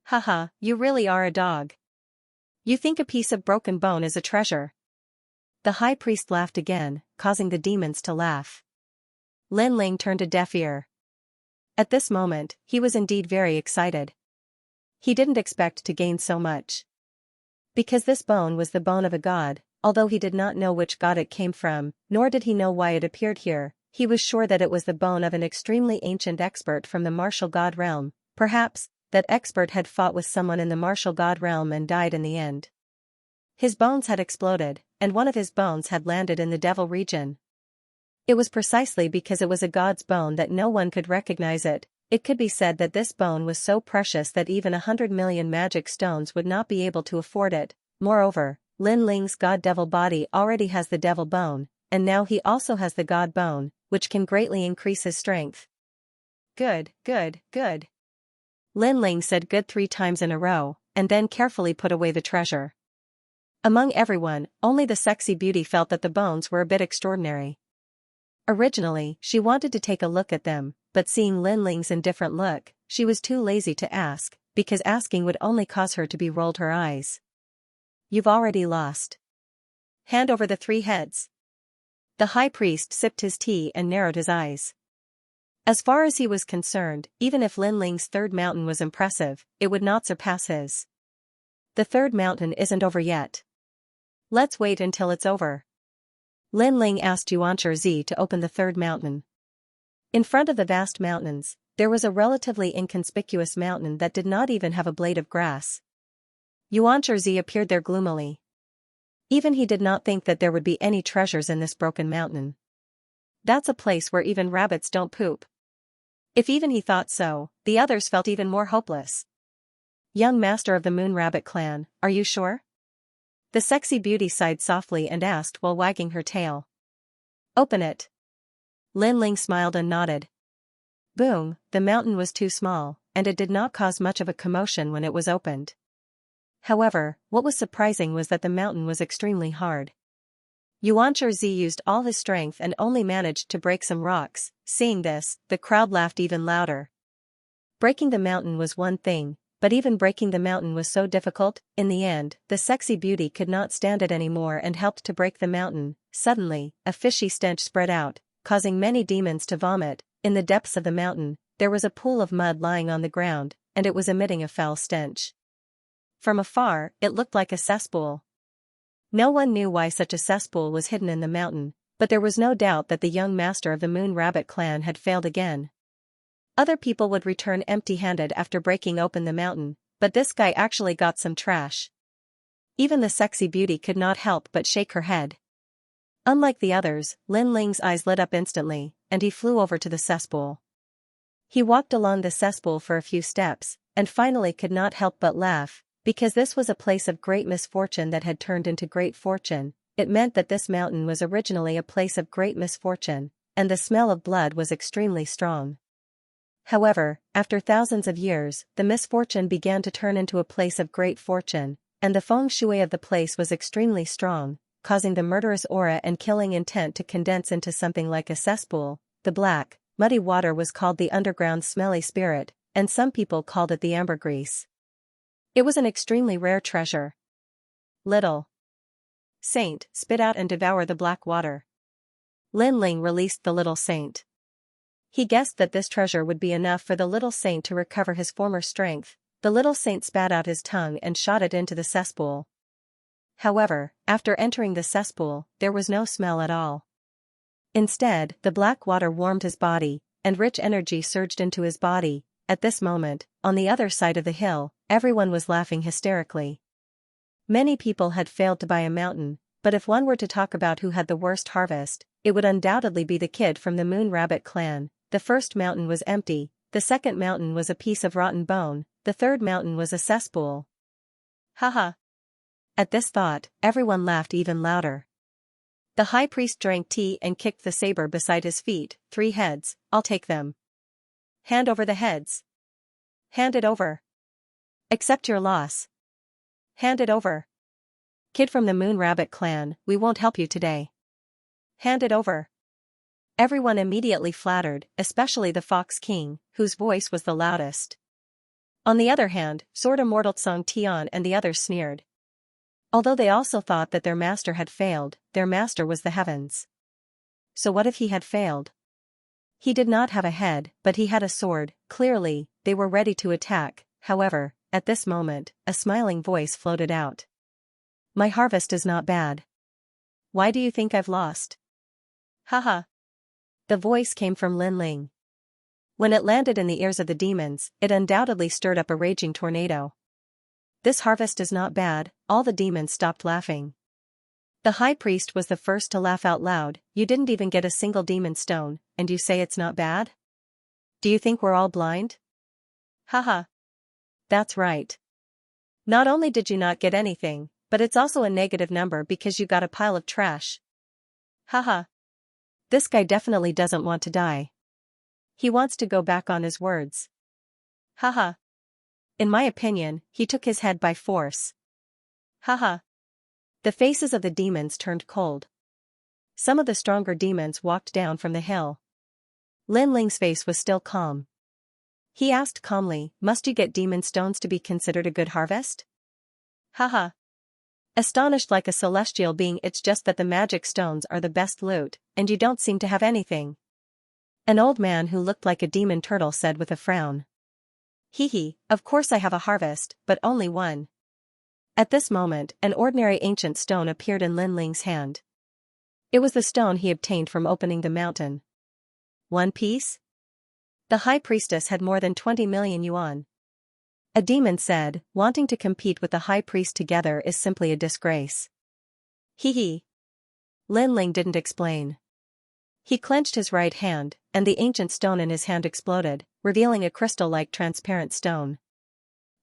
"Haha, you really are a dog. You think a piece of broken bone is a treasure." The high priest laughed again, causing the demons to laugh. Lin Ling turned a deaf ear. At this moment, he was indeed very excited. He didn't expect to gain so much. Because this bone was the bone of a god, although he did not know which god it came from, nor did he know why it appeared here, he was sure that it was the bone of an extremely ancient expert from the martial god realm. Perhaps, that expert had fought with someone in the martial god realm and died in the end. His bones had exploded, and one of his bones had landed in the devil region. It was precisely because it was a god's bone that no one could recognize it. It could be said that this bone was so precious that even 100 million magic stones would not be able to afford it. Moreover, Lin Ling's god-devil body already has the devil bone, and now he also has the god bone, which can greatly increase his strength. Good, good, good. Lin Ling said good 3 times in a row, and then carefully put away the treasure. Among everyone, only the sexy beauty felt that the bones were a bit extraordinary. Originally, she wanted to take a look at them, but seeing Lin Ling's indifferent look, she was too lazy to ask, because asking would only cause her to roll her eyes. "You've already lost. Hand over the 3 heads." The high priest sipped his tea and narrowed his eyes. As far as he was concerned, even if Lin Ling's 3rd mountain was impressive, it would not surpass his. "The 3rd mountain isn't over yet. Let's wait until it's over." Lin Ling asked Xianxia to open the 3rd mountain. In front of the vast mountains, there was a relatively inconspicuous mountain that did not even have a blade of grass. Xianxia appeared there gloomily. Even he did not think that there would be any treasures in this broken mountain. That's a place where even rabbits don't poop. If even he thought so, the others felt even more hopeless. "Young master of the Moon Rabbit clan, are you sure?" The sexy beauty sighed softly and asked while wagging her tail. "Open it." Lin Ling smiled and nodded. Boom, the mountain was too small, and it did not cause much of a commotion when it was opened. However, what was surprising was that the mountain was extremely hard. Xianxia used all his strength and only managed to break some rocks. Seeing this, the crowd laughed even louder. Breaking the mountain was one thing, but even breaking the mountain was so difficult. In the end, the sexy beauty could not stand it anymore and helped to break the mountain. Suddenly, a fishy stench spread out, causing many demons to vomit. In the depths of the mountain, there was a pool of mud lying on the ground, and it was emitting a foul stench. From afar, it looked like a cesspool. No one knew why such a cesspool was hidden in the mountain, but there was no doubt that the young master of the Moon Rabbit clan had failed again. Other people would return empty-handed after breaking open the mountain, but this guy actually got some trash. Even the sexy beauty could not help but shake her head. Unlike the others, Lin Ling's eyes lit up instantly, and he flew over to the cesspool. He walked along the cesspool for a few steps, and finally could not help but laugh, because this was a place of great misfortune that had turned into great fortune. It meant that this mountain was originally a place of great misfortune, and the smell of blood was extremely strong. However, after thousands of years, the misfortune began to turn into a place of great fortune, and the feng shui of the place was extremely strong, causing the murderous aura and killing intent to condense into something like a cesspool. The black, muddy water was called the underground smelly spirit, and some people called it the ambergris. It was an extremely rare treasure. Little saint, spit out and devour the black water. Lin Ling released the little saint. He guessed that this treasure would be enough for the little saint to recover his former strength. The little saint spat out his tongue and shot it into the cesspool. However, after entering the cesspool, there was no smell at all. Instead, the black water warmed his body, and rich energy surged into his body. At this moment, on the other side of the hill, everyone was laughing hysterically. Many people had failed to buy a mountain, but if one were to talk about who had the worst harvest, it would undoubtedly be the kid from the Moon Rabbit clan. The first mountain was empty, the second mountain was a piece of rotten bone, the third mountain was a cesspool. Haha. At this thought, everyone laughed even louder. The high priest drank tea and kicked the saber beside his feet. 3 heads, I'll take them. Hand over the heads. Hand it over. Accept your loss. Hand it over. Kid from the Moon Rabbit clan, we won't help you today. Hand it over. Everyone immediately flattered, especially the Fox King, whose voice was the loudest. On the other hand, Sword Immortal Tsung Tian and the others sneered. Although they also thought that their master had failed, their master was the heavens. So what if he had failed? He did not have a head, but he had a sword. Clearly, they were ready to attack. However, at this moment, a smiling voice floated out. My harvest is not bad. Why do you think I've lost? Haha. The voice came from Lin Ling. When it landed in the ears of the demons, it undoubtedly stirred up a raging tornado. This harvest is not bad. All the demons stopped laughing. The high priest was the first to laugh out loud. You didn't even get a single demon stone, and you say it's not bad? Do you think we're all blind? Haha. That's right. Not only did you not get anything, but it's also a negative number because you got a pile of trash. Haha. This guy definitely doesn't want to die. He wants to go back on his words. Haha. In my opinion, he took his head by force. Haha. The faces of the demons turned cold. Some of the stronger demons walked down from the hill. Lin Ling's face was still calm. He asked calmly, must you get demon stones to be considered a good harvest? Haha. Astonished like a celestial being, it's just that the magic stones are the best loot, and you don't seem to have anything. An old man who looked like a demon turtle said with a frown. Hee hee, of course I have a harvest, but only one. At this moment, an ordinary ancient stone appeared in Lin Ling's hand. It was the stone he obtained from opening the mountain. 1 piece? The high priestess had more than 20 million yuan. A demon said, wanting to compete with the high priest together is simply a disgrace. Hee hee. Lin Ling didn't explain. He clenched his right hand, and the ancient stone in his hand exploded, revealing a crystal-like transparent stone.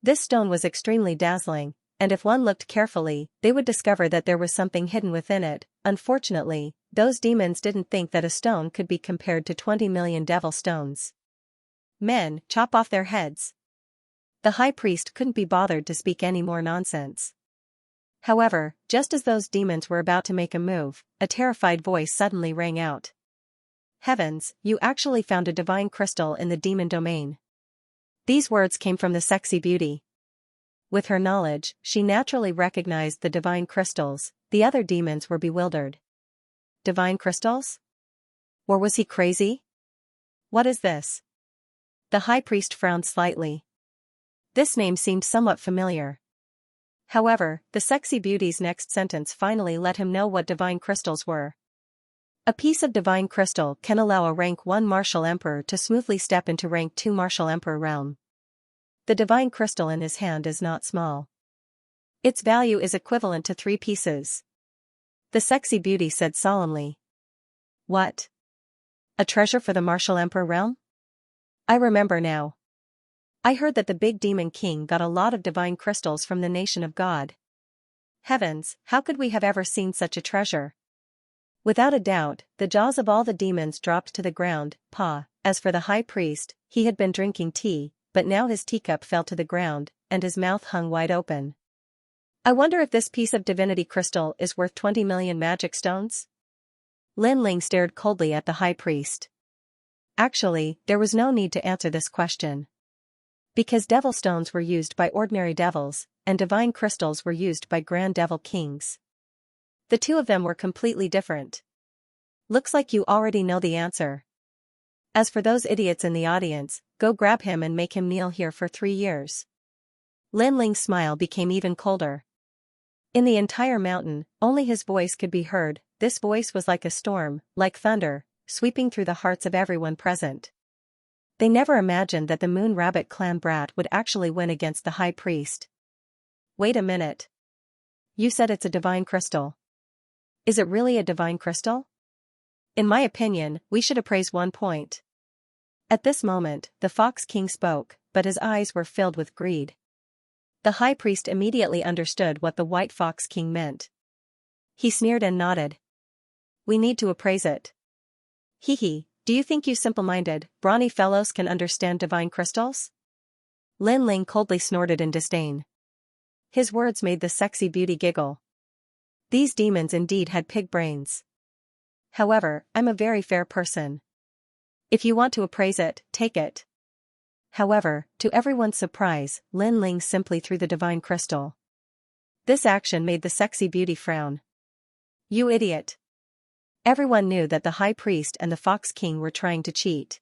This stone was extremely dazzling, and if one looked carefully, they would discover that there was something hidden within it. Unfortunately, those demons didn't think that a stone could be compared to 20 million devil stones. Men, chop off their heads. The high priest couldn't be bothered to speak any more nonsense. However, just as those demons were about to make a move, a terrified voice suddenly rang out. Heavens, you actually found a divine crystal in the demon domain. These words came from the sexy beauty. With her knowledge, she naturally recognized the divine crystals. The other demons were bewildered. Divine crystals? Or was he crazy? What is this? The high priest frowned slightly. This name seemed somewhat familiar. However, the sexy beauty's next sentence finally let him know what divine crystals were. A piece of divine crystal can allow a rank 1 martial emperor to smoothly step into rank 2 martial emperor realm. The divine crystal in his hand is not small. Its value is equivalent to 3 pieces. The sexy beauty said solemnly. What? A treasure for the martial emperor realm? I remember now. I heard that the big demon king got a lot of divine crystals from the nation of God. Heavens, how could we have ever seen such a treasure? Without a doubt, the jaws of all the demons dropped to the ground. As for the high priest, he had been drinking tea, but now his teacup fell to the ground, and his mouth hung wide open. I wonder if this piece of divinity crystal is worth 20 million magic stones? Lin Ling stared coldly at the high priest. Actually, there was no need to answer this question. Because devil stones were used by ordinary devils, and divine crystals were used by grand devil kings. The two of them were completely different. Looks like you already know the answer. As for those idiots in the audience, go grab him and make him kneel here for 3 years. Lin Ling's smile became even colder. In the entire mountain, only his voice could be heard. This voice was like a storm, like thunder, sweeping through the hearts of everyone present. They never imagined that the Moon Rabbit clan brat would actually win against the high priest. Wait a minute. You said it's a divine crystal. Is it really a divine crystal? In my opinion, we should appraise 1 point. At this moment, the Fox King spoke, but his eyes were filled with greed. The high priest immediately understood what the White Fox King meant. He sneered and nodded. We need to appraise it. Hee hee, do you think you simple-minded, brawny fellows can understand divine crystals? Lin Ling coldly snorted in disdain. His words made the sexy beauty giggle. These demons indeed had pig brains. However, I'm a very fair person. If you want to appraise it, take it. However, to everyone's surprise, Lin Ling simply threw the divine crystal. This action made the sexy beauty frown. You idiot. Everyone knew that the high priest and the Fox King were trying to cheat.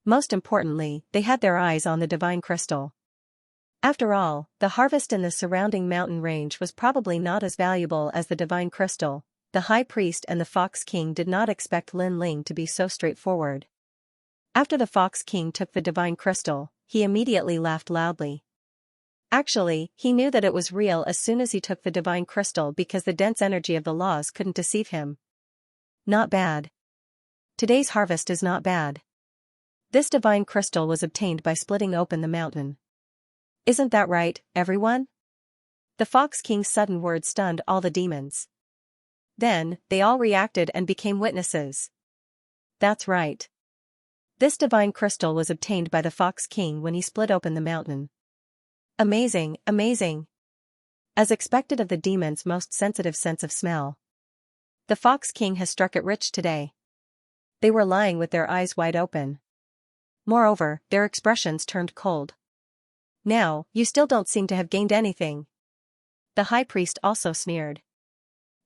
Most importantly, they had their eyes on the divine crystal. After all, the harvest in the surrounding mountain range was probably not as valuable as the divine crystal. The high priest and the Fox King did not expect Lin Ling to be so straightforward. After the Fox King took the divine crystal, he immediately laughed loudly. Actually, he knew that it was real as soon as he took the divine crystal because the dense energy of the laws couldn't deceive him. Not bad. Today's harvest is not bad. This divine crystal was obtained by splitting open the mountain. Isn't that right, everyone? The Fox King's sudden words stunned all the demons. Then, they all reacted and became witnesses. That's right. This divine crystal was obtained by the Fox King when he split open the mountain. Amazing, amazing. As expected of the demon's most sensitive sense of smell. The Fox King has struck it rich today. They were lying with their eyes wide open. Moreover, their expressions turned cold. Now, you still don't seem to have gained anything. The high priest also sneered.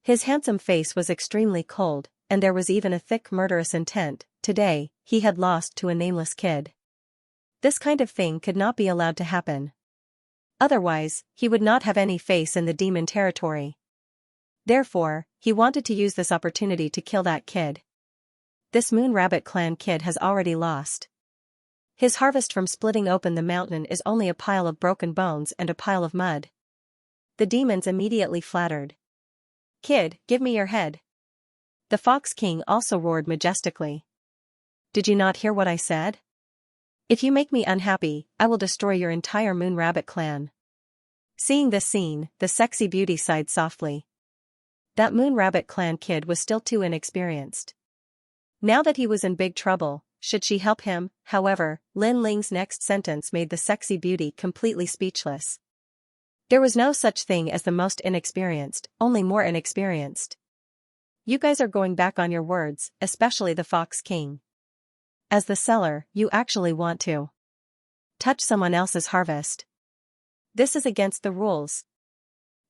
His handsome face was extremely cold, and there was even a thick murderous intent. Today, he had lost to a nameless kid. This kind of thing could not be allowed to happen. Otherwise, he would not have any face in the demon territory. Therefore, he wanted to use this opportunity to kill that kid. This Moon Rabbit Clan kid has already lost. His harvest from splitting open the mountain is only a pile of broken bones and a pile of mud. The demons immediately flattered. Kid, give me your head. The Fox King also roared majestically. Did you not hear what I said? If you make me unhappy, I will destroy your entire Moon Rabbit clan. Seeing this scene, the sexy beauty sighed softly. That Moon Rabbit Clan kid was still too inexperienced. Now that he was in big trouble, should she help him? However, Lin Ling's next sentence made the sexy beauty completely speechless. There was no such thing as the most inexperienced, only more inexperienced. You guys are going back on your words, especially the Fox King. As the seller, you actually want to touch someone else's harvest. This is against the rules.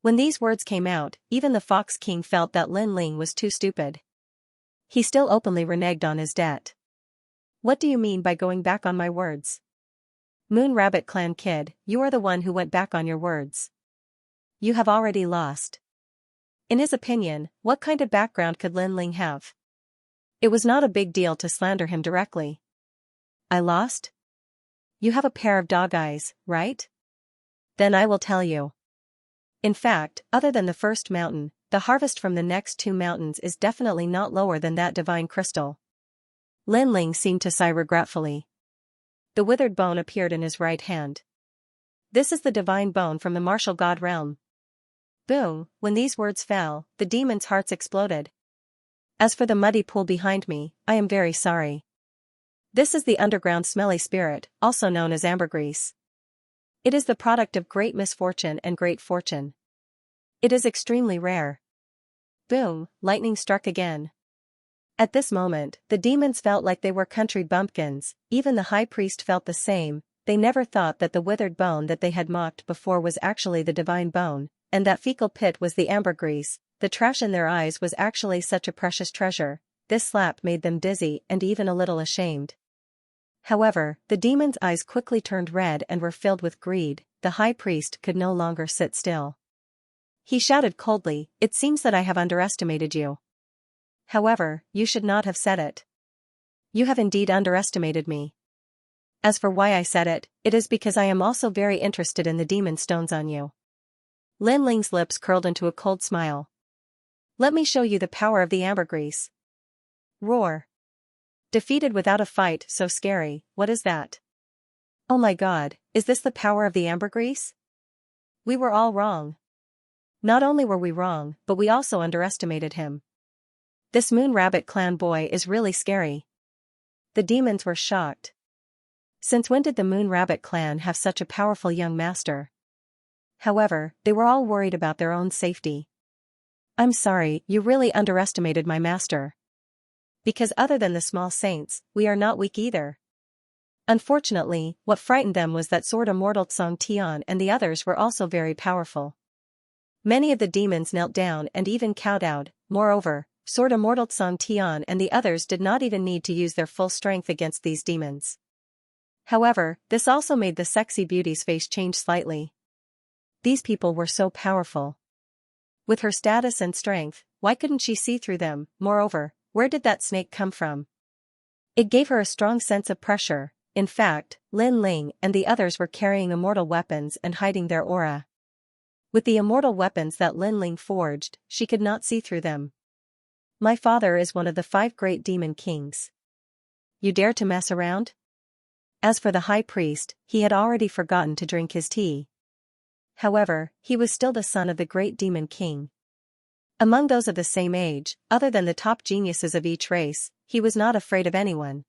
When these words came out, even the Fox King felt that Lin Ling was too stupid. He still openly reneged on his debt. What do you mean by going back on my words? Moon Rabbit Clan kid, you are the one who went back on your words. You have already lost. In his opinion, what kind of background could Lin Ling have? It was not a big deal to slander him directly. I lost? You have a pair of dog eyes, right? Then I will tell you. In fact, other than the first mountain, the harvest from the next two mountains is definitely not lower than that divine crystal. Lin Ling seemed to sigh regretfully. The withered bone appeared in his right hand. This is the divine bone from the martial god realm. Boom, when these words fell, the demons' hearts exploded. As for the muddy pool behind me, I am very sorry. This is the underground smelly spirit, also known as ambergris. It is the product of great misfortune and great fortune. It is extremely rare. Boom, lightning struck again. At this moment, the demons felt like they were country bumpkins, even the high priest felt the same. They never thought that the withered bone that they had mocked before was actually the divine bone, and that fecal pit was the ambergris. The trash in their eyes was actually such a precious treasure. This slap made them dizzy and even a little ashamed. However, the demons' eyes quickly turned red and were filled with greed. The high priest could no longer sit still. He shouted coldly, "It seems that I have underestimated you. However, you should not have said it. You have indeed underestimated me. As for why I said it, it is because I am also very interested in the demon stones on you." Lin Ling's lips curled into a cold smile. Let me show you the power of the ambergris. Roar. Defeated without a fight, so scary, what is that? Oh my god, is this the power of the ambergris? We were all wrong. Not only were we wrong, but we also underestimated him. This Moon Rabbit clan boy is really scary. The demons were shocked. Since when did the Moon Rabbit clan have such a powerful young master? However, they were all worried about their own safety. I'm sorry, you really underestimated my master. Because other than the small saints, we are not weak either. Unfortunately, what frightened them was that Sword Immortal Song Tian and the others were also very powerful. Many of the demons knelt down and even kowtowed. Moreover, Sword Immortal Song Tian and the others did not even need to use their full strength against these demons. However, this also made the sexy beauty's face change slightly. These people were so powerful. With her status and strength, why couldn't she see through them? Moreover, where did that snake come from? It gave her a strong sense of pressure. In fact, Lin Ling and the others were carrying immortal weapons and hiding their aura. With the immortal weapons that Lin Ling forged, she could not see through them. My father is one of the 5 great demon kings. You dare to mess around? As for the high priest, he had already forgotten to drink his tea. However, he was still the son of the great demon king. Among those of the same age, other than the top geniuses of each race, he was not afraid of anyone.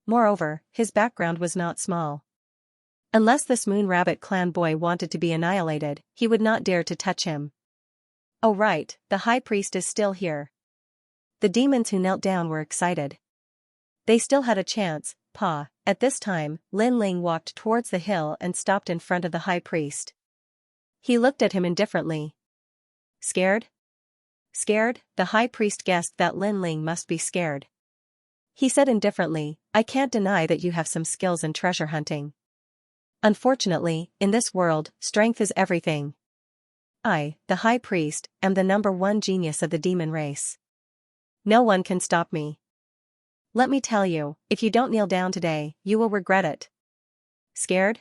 Moreover, his background was not small. Unless this Moon Rabbit clan boy wanted to be annihilated, he would not dare to touch him. Oh right, the high priest is still here. The demons who knelt down were excited. They still had a chance. At this time, Lin Ling walked towards the hill and stopped in front of the high priest. He looked at him indifferently. Scared? Scared? The high priest guessed that Lin Ling must be scared. He said indifferently, I can't deny that you have some skills in treasure hunting. Unfortunately, in this world, strength is everything. I, the high priest, am the #1 genius of the demon race. No one can stop me. Let me tell you, if you don't kneel down today, you will regret it. Scared?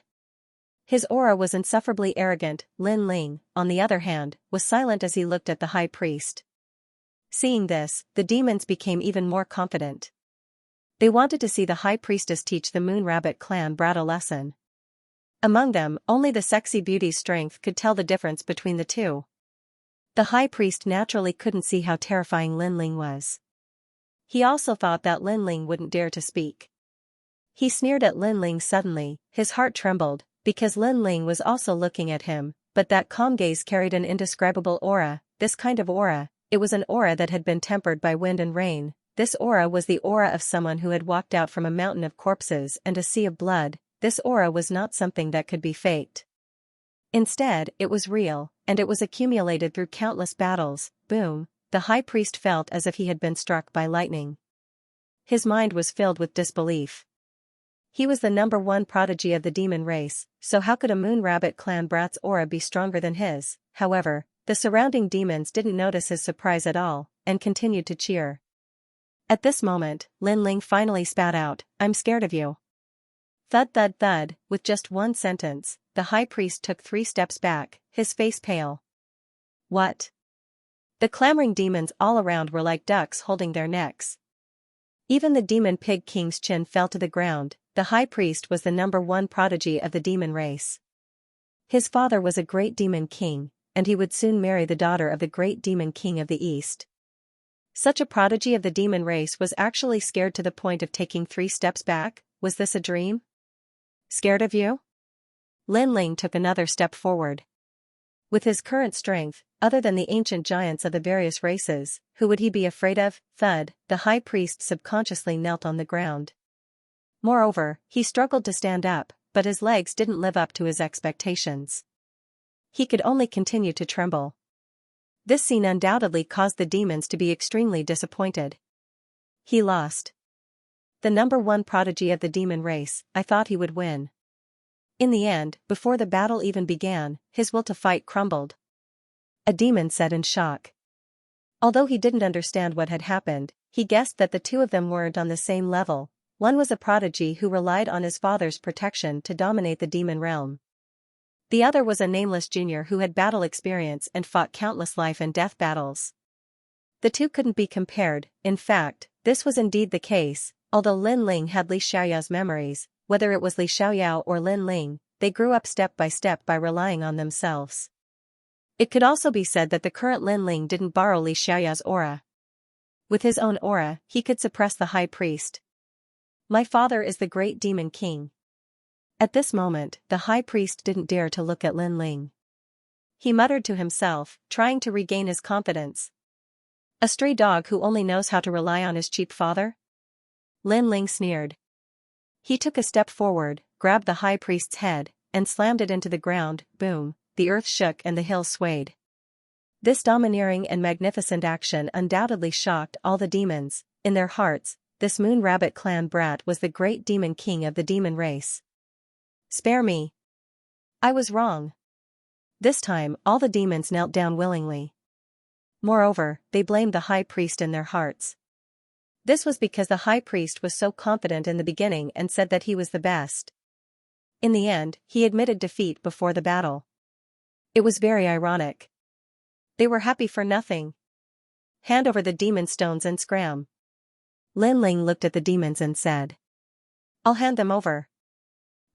His aura was insufferably arrogant. Lin Ling, on the other hand, was silent as he looked at the high priest. Seeing this, the demons became even more confident. They wanted to see the high priestess teach the Moon Rabbit clan brat a lesson. Among them, only the sexy beauty's strength could tell the difference between the two. The high priest naturally couldn't see how terrifying Lin Ling was. He also thought that Lin Ling wouldn't dare to speak. He sneered at Lin Ling suddenly. His heart trembled, because Lin Ling was also looking at him, but that calm gaze carried an indescribable aura. This kind of aura, it was an aura that had been tempered by wind and rain. This aura was the aura of someone who had walked out from a mountain of corpses and a sea of blood. This aura was not something that could be faked. Instead, it was real, and it was accumulated through countless battles. Boom, the high priest felt as if he had been struck by lightning. His mind was filled with disbelief. He was the #1 prodigy of the demon race, so how could a Moon Rabbit clan brat's aura be stronger than his? However, the surrounding demons didn't notice his surprise at all, and continued to cheer. At this moment, Lin Ling finally spat out, I'm scared of you. Thud thud thud, with just one sentence, the high priest took 3 steps back, his face pale. What? The clamoring demons all around were like ducks holding their necks. Even the demon pig king's chin fell to the ground. The high priest was the #1 prodigy of the demon race. His father was a great demon king, and he would soon marry the daughter of the great demon king of the east. Such a prodigy of the demon race was actually scared to the point of taking 3 steps back. Was this a dream? Scared of you? Lin Ling took another step forward. With his current strength, other than the ancient giants of the various races, who would he be afraid of? Thud, the high priest subconsciously knelt on the ground. Moreover, he struggled to stand up, but his legs didn't live up to his expectations. He could only continue to tremble. This scene undoubtedly caused the demons to be extremely disappointed. He lost. The #1 prodigy of the demon race, I thought he would win. In the end, before the battle even began, his will to fight crumbled. A demon said in shock. Although he didn't understand what had happened, he guessed that the two of them weren't on the same level. One was a prodigy who relied on his father's protection to dominate the demon realm. The other was a nameless junior who had battle experience and fought countless life and death battles. The two couldn't be compared. In fact, this was indeed the case. Although Lin Ling had Li Xiaoyao's memories, whether it was Li Xiaoyao or Lin Ling, they grew up step by relying on themselves. It could also be said that the current Lin Ling didn't borrow Li Xiaoyao's aura. With his own aura, he could suppress the high priest. My father is the great demon king. At this moment, the high priest didn't dare to look at Lin Ling. He muttered to himself, trying to regain his confidence. A stray dog who only knows how to rely on his cheap father? Lin Ling sneered. He took a step forward, grabbed the high priest's head, and slammed it into the ground. Boom, the earth shook and the hills swayed. This domineering and magnificent action undoubtedly shocked all the demons. In their hearts, this Moon Rabbit clan brat was the great demon king of the demon race. Spare me. I was wrong. This time, all the demons knelt down willingly. Moreover, they blamed the high priest in their hearts. This was because the high priest was so confident in the beginning and said that he was the best. In the end, he admitted defeat before the battle. It was very ironic. They were happy for nothing. Hand over the demon stones and scram. Lin Ling looked at the demons and said. I'll hand them over.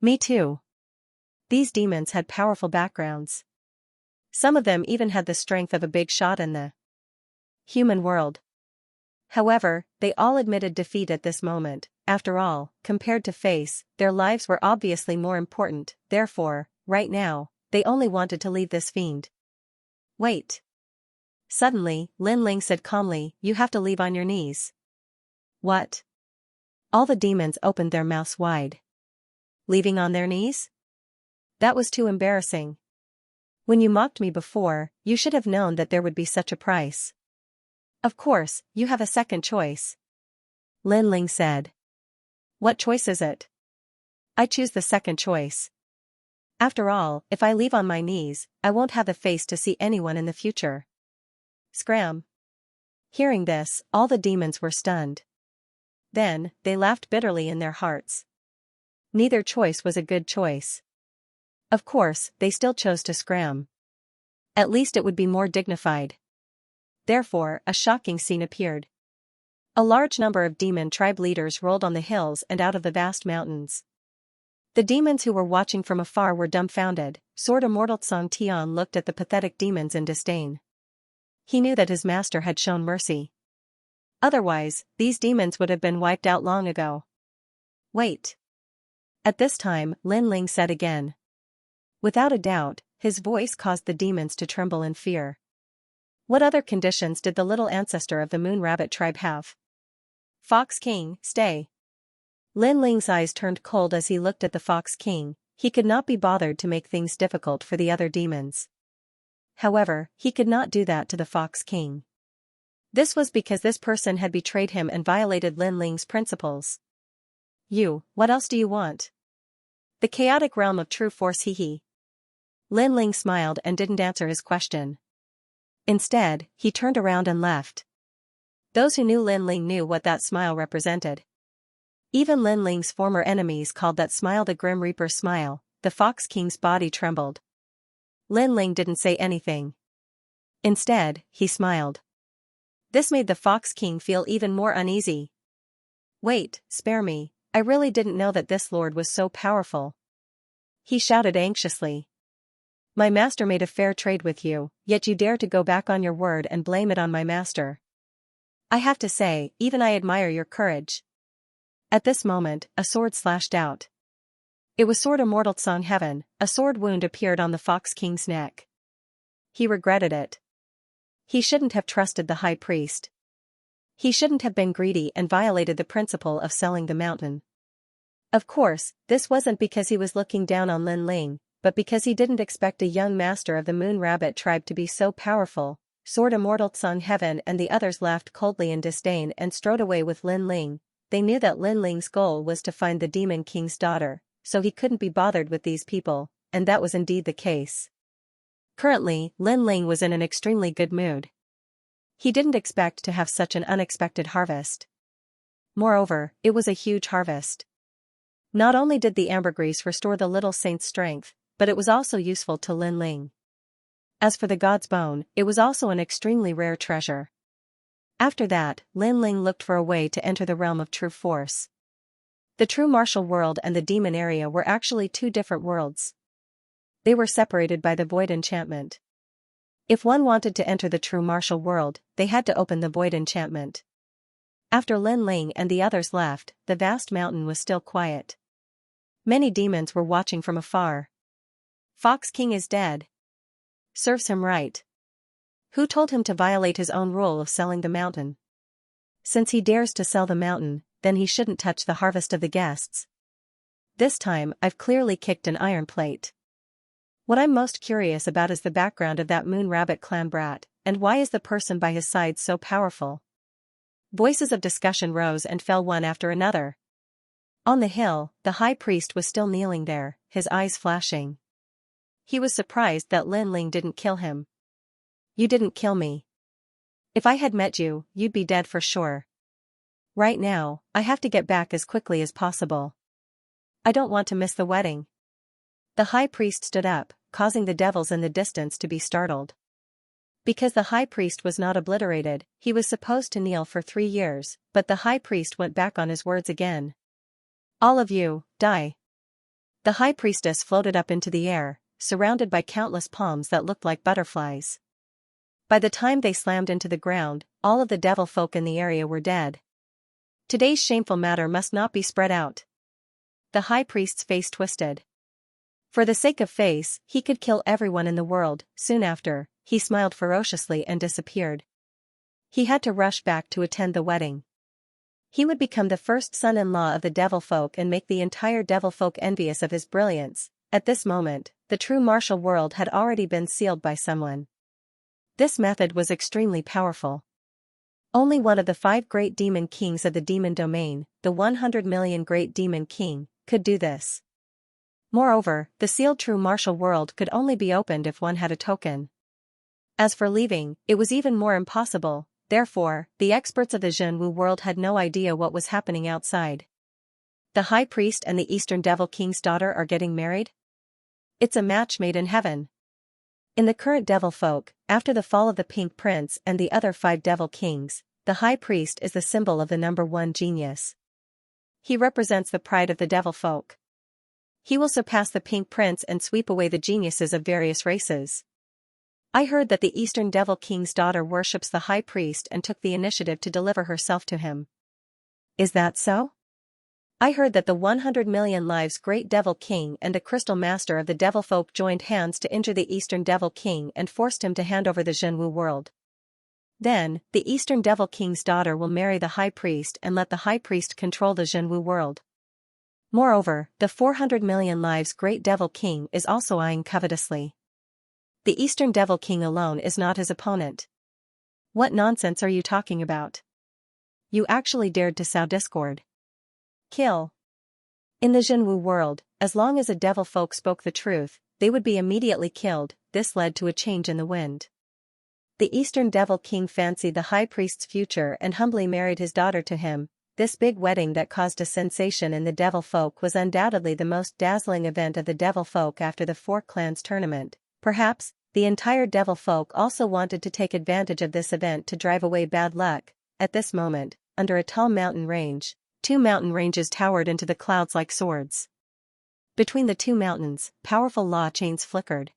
Me too. These demons had powerful backgrounds. Some of them even had the strength of a big shot in the human world. However, they all admitted defeat at this moment. After all, compared to face, their lives were obviously more important. Therefore, right now, they only wanted to leave this fiend. Wait. Suddenly, Lin Ling said calmly, you have to leave on your knees. What? All the demons opened their mouths wide. Leaving on their knees? That was too embarrassing. When you mocked me before, you should have known that there would be such a price. Of course, you have a second choice. Lin Ling said. What choice is it? I choose the second choice. After all, if I leave on my knees, I won't have the face to see anyone in the future. Scram. Hearing this, all the demons were stunned. Then, they laughed bitterly in their hearts. Neither choice was a good choice. Of course, they still chose to scram. At least it would be more dignified. Therefore, a shocking scene appeared. A large number of demon tribe leaders rolled on the hills and out of the vast mountains. The demons who were watching from afar were dumbfounded. Sword Immortal Tsang Tian looked at the pathetic demons in disdain. He knew that his master had shown mercy. Otherwise, these demons would have been wiped out long ago. Wait. At this time, Lin Ling said again. Without a doubt, his voice caused the demons to tremble in fear. What other conditions did the little ancestor of the Moon Rabbit tribe have? Fox King, stay. Lin Ling's eyes turned cold as he looked at the Fox King. He could not be bothered to make things difficult for the other demons. However, he could not do that to the Fox King. This was because this person had betrayed him and violated Lin Ling's principles. What else do you want? The chaotic realm of true force, hee. Lin Ling smiled and didn't answer his question. Instead, he turned around and left. Those who knew Lin Ling knew what that smile represented. Even Lin Ling's former enemies called that smile the Grim Reaper smile. The Fox King's body trembled. Lin Ling didn't say anything. Instead, he smiled. This made the Fox King feel even more uneasy. Wait, spare me, I really didn't know that this lord was so powerful. He shouted anxiously. My master made a fair trade with you, yet you dare to go back on your word and blame it on my master. I have to say, even I admire your courage. At this moment, a sword slashed out. It was Sword Immortal Tsang Heaven. A sword wound appeared on the Fox King's neck. He regretted it. He shouldn't have trusted the high priest. He shouldn't have been greedy and violated the principle of selling the mountain. Of course, this wasn't because he was looking down on Lin Ling, but because he didn't expect a young master of the Moon Rabbit tribe to be so powerful. Sword Immortal Tsang Heaven and the others laughed coldly in disdain and strode away with Lin Ling. They knew that Lin Ling's goal was to find the Demon King's daughter, so he couldn't be bothered with these people, and that was indeed the case. Currently, Lin Ling was in an extremely good mood. He didn't expect to have such an unexpected harvest. Moreover, it was a huge harvest. Not only did the ambergris restore the little saint's strength, but it was also useful to Lin Ling. As for the god's bone, it was also an extremely rare treasure. After that, Lin Ling looked for a way to enter the realm of true force. The true martial world and the demon area were actually two different worlds. They were separated by the void enchantment. If one wanted to enter the true martial world, they had to open the void enchantment. After Lin Ling and the others left, the vast mountain was still quiet. Many demons were watching from afar. Fox King is dead. Serves him right. Who told him to violate his own rule of selling the mountain? Since he dares to sell the mountain, then he shouldn't touch the harvest of the guests. This time I've clearly kicked an iron plate. What I'm most curious about is the background of that Moon Rabbit clan brat, and why is the person by his side so powerful? Voices of discussion rose and fell one after another. On the hill, the high priest was still kneeling there, his eyes flashing. He was surprised that Lin Ling didn't kill him. You didn't kill me. If I had met you, you'd be dead for sure. Right now, I have to get back as quickly as possible. I don't want to miss the wedding. The high priest stood up, causing the devils in the distance to be startled. Because the high priest was not obliterated, he was supposed to kneel for 3 years, but the high priest went back on his words again. All of you, die. The high priestess floated up into the air, surrounded by countless palms that looked like butterflies. By the time they slammed into the ground, all of the devil folk in the area were dead. Today's shameful matter must not be spread out. The high priest's face twisted. For the sake of face, he could kill everyone in the world. Soon after, he smiled ferociously and disappeared. He had to rush back to attend the wedding. He would become the first son-in-law of the devil folk and make the entire devil folk envious of his brilliance. At this moment, the true martial world had already been sealed by someone. This method was extremely powerful. Only one of the 5 great demon kings of the demon domain, the 100 million great demon king, could do this. Moreover, the sealed true martial world could only be opened if one had a token. As for leaving, it was even more impossible. Therefore, the experts of the Xianwu world had no idea what was happening outside. The high priest and the Eastern Devil King's daughter are getting married? It's a match made in heaven. In the current devil folk, after the fall of the Pink Prince and the other 5 devil kings, the high priest is the symbol of the number 1 genius. He represents the pride of the devil folk. He will surpass the Pink Prince and sweep away the geniuses of various races. I heard that the Eastern Devil King's daughter worships the high priest and took the initiative to deliver herself to him. Is that so? I heard that the 100 million lives great devil king and the crystal master of the devil folk joined hands to injure the Eastern Devil King and forced him to hand over the Xianwu world. Then, the Eastern Devil King's daughter will marry the high priest and let the high priest control the Xianwu world. Moreover, the 400 million lives great devil king is also eyeing covetously. The Eastern Devil King alone is not his opponent. What nonsense are you talking about? You actually dared to sow discord. Kill. In the Xianwu world, as long as a devil folk spoke the truth, they would be immediately killed. This led to a change in the wind. The Eastern Devil King fancied the high priest's future and humbly married his daughter to him. This big wedding that caused a sensation in the devil folk was undoubtedly the most dazzling event of the devil folk after the 4 clans tournament. Perhaps, the entire devil folk also wanted to take advantage of this event to drive away bad luck. At this moment, under a tall mountain range, 2 mountain ranges towered into the clouds like swords. Between the 2 mountains, powerful law chains flickered.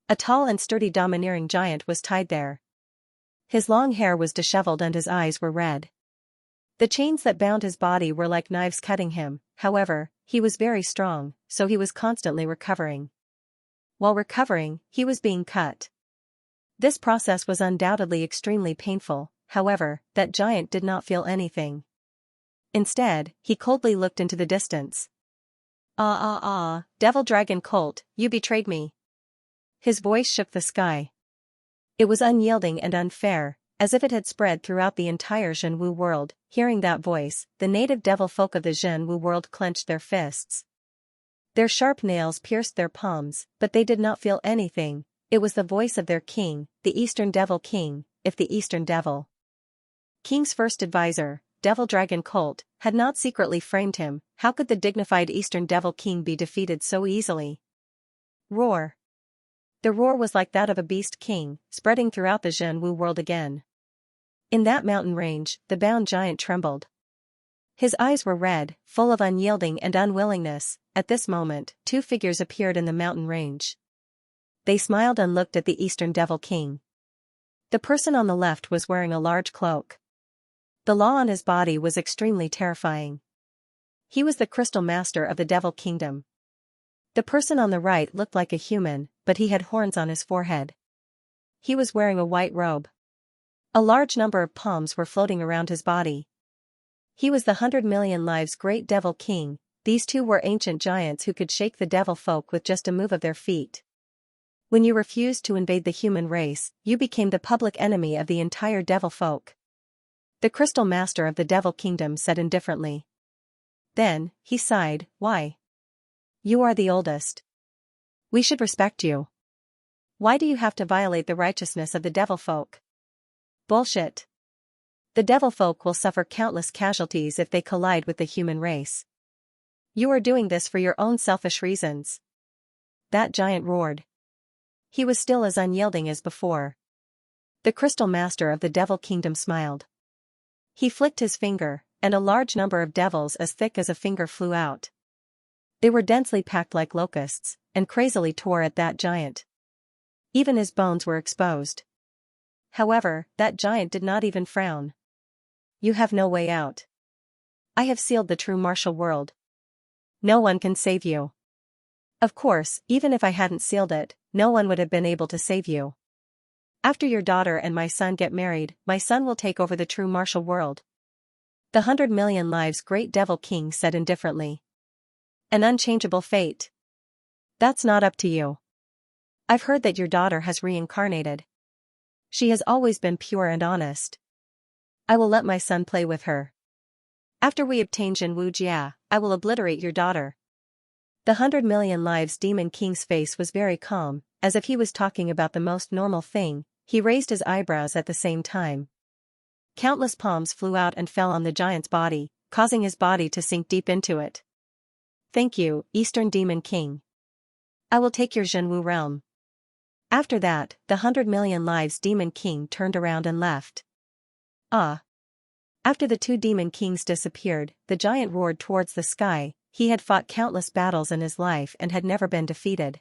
A tall and sturdy domineering giant was tied there. His long hair was disheveled and his eyes were red. The chains that bound his body were like knives cutting him. However, he was very strong, so he was constantly recovering. While recovering, he was being cut. This process was undoubtedly extremely painful. However, that giant did not feel anything. Instead, he coldly looked into the distance. Devil Dragon Colt, you betrayed me. His voice shook the sky. It was unyielding and unfair, as if it had spread throughout the entire Xianwu world. Hearing that voice, the native devil folk of the Xianwu world clenched their fists. Their sharp nails pierced their palms, but they did not feel anything. It was the voice of their king, the Eastern Devil King. If the Eastern Devil King's first advisor, Devil Dragon Colt, had not secretly framed him, how could the dignified Eastern Devil King be defeated so easily? Roar. The roar was like that of a beast king, spreading throughout the Xianwu world again. In that mountain range, the bound giant trembled. His eyes were red, full of unyielding and unwillingness. At this moment, 2 figures appeared in the mountain range. They smiled and looked at the Eastern Devil King. The person on the left was wearing a large cloak. The law on his body was extremely terrifying. He was the crystal master of the Devil Kingdom. The person on the right looked like a human, but he had horns on his forehead. He was wearing a white robe. A large number of palms were floating around his body. He was the 100 million lives great Devil King. These two were ancient giants who could shake the devil folk with just a move of their feet. When you refused to invade the human race, you became the public enemy of the entire devil folk. The crystal master of the Devil Kingdom said indifferently. Then, he sighed, "Why? You are the oldest. We should respect you. Why do you have to violate the righteousness of the devil folk?" Bullshit. The devil folk will suffer countless casualties if they collide with the human race. You are doing this for your own selfish reasons. That giant roared. He was still as unyielding as before. The crystal master of the Devil Kingdom smiled. He flicked his finger, and a large number of devils as thick as a finger flew out. They were densely packed like locusts, and crazily tore at that giant. Even his bones were exposed. However, that giant did not even frown. You have no way out. I have sealed the true martial world. No one can save you. Of course, even if I hadn't sealed it, no one would have been able to save you. After your daughter and my son get married, my son will take over the true martial world. The 100 million lives great Devil King said indifferently. An unchangeable fate. That's not up to you. I've heard that your daughter has reincarnated. She has always been pure and honest. I will let my son play with her. After we obtain Jinwu Jia, I will obliterate your daughter. The 100 million lives Demon King's face was very calm, as if he was talking about the most normal thing. He raised his eyebrows at the same time. Countless palms flew out and fell on the giant's body, causing his body to sink deep into it. Thank you, Eastern Demon King. I will take your Jinwu realm. After that, the 100 million lives Demon King turned around and left. Ah. After the two Demon Kings disappeared, the giant roared towards the sky. He had fought countless battles in his life and had never been defeated.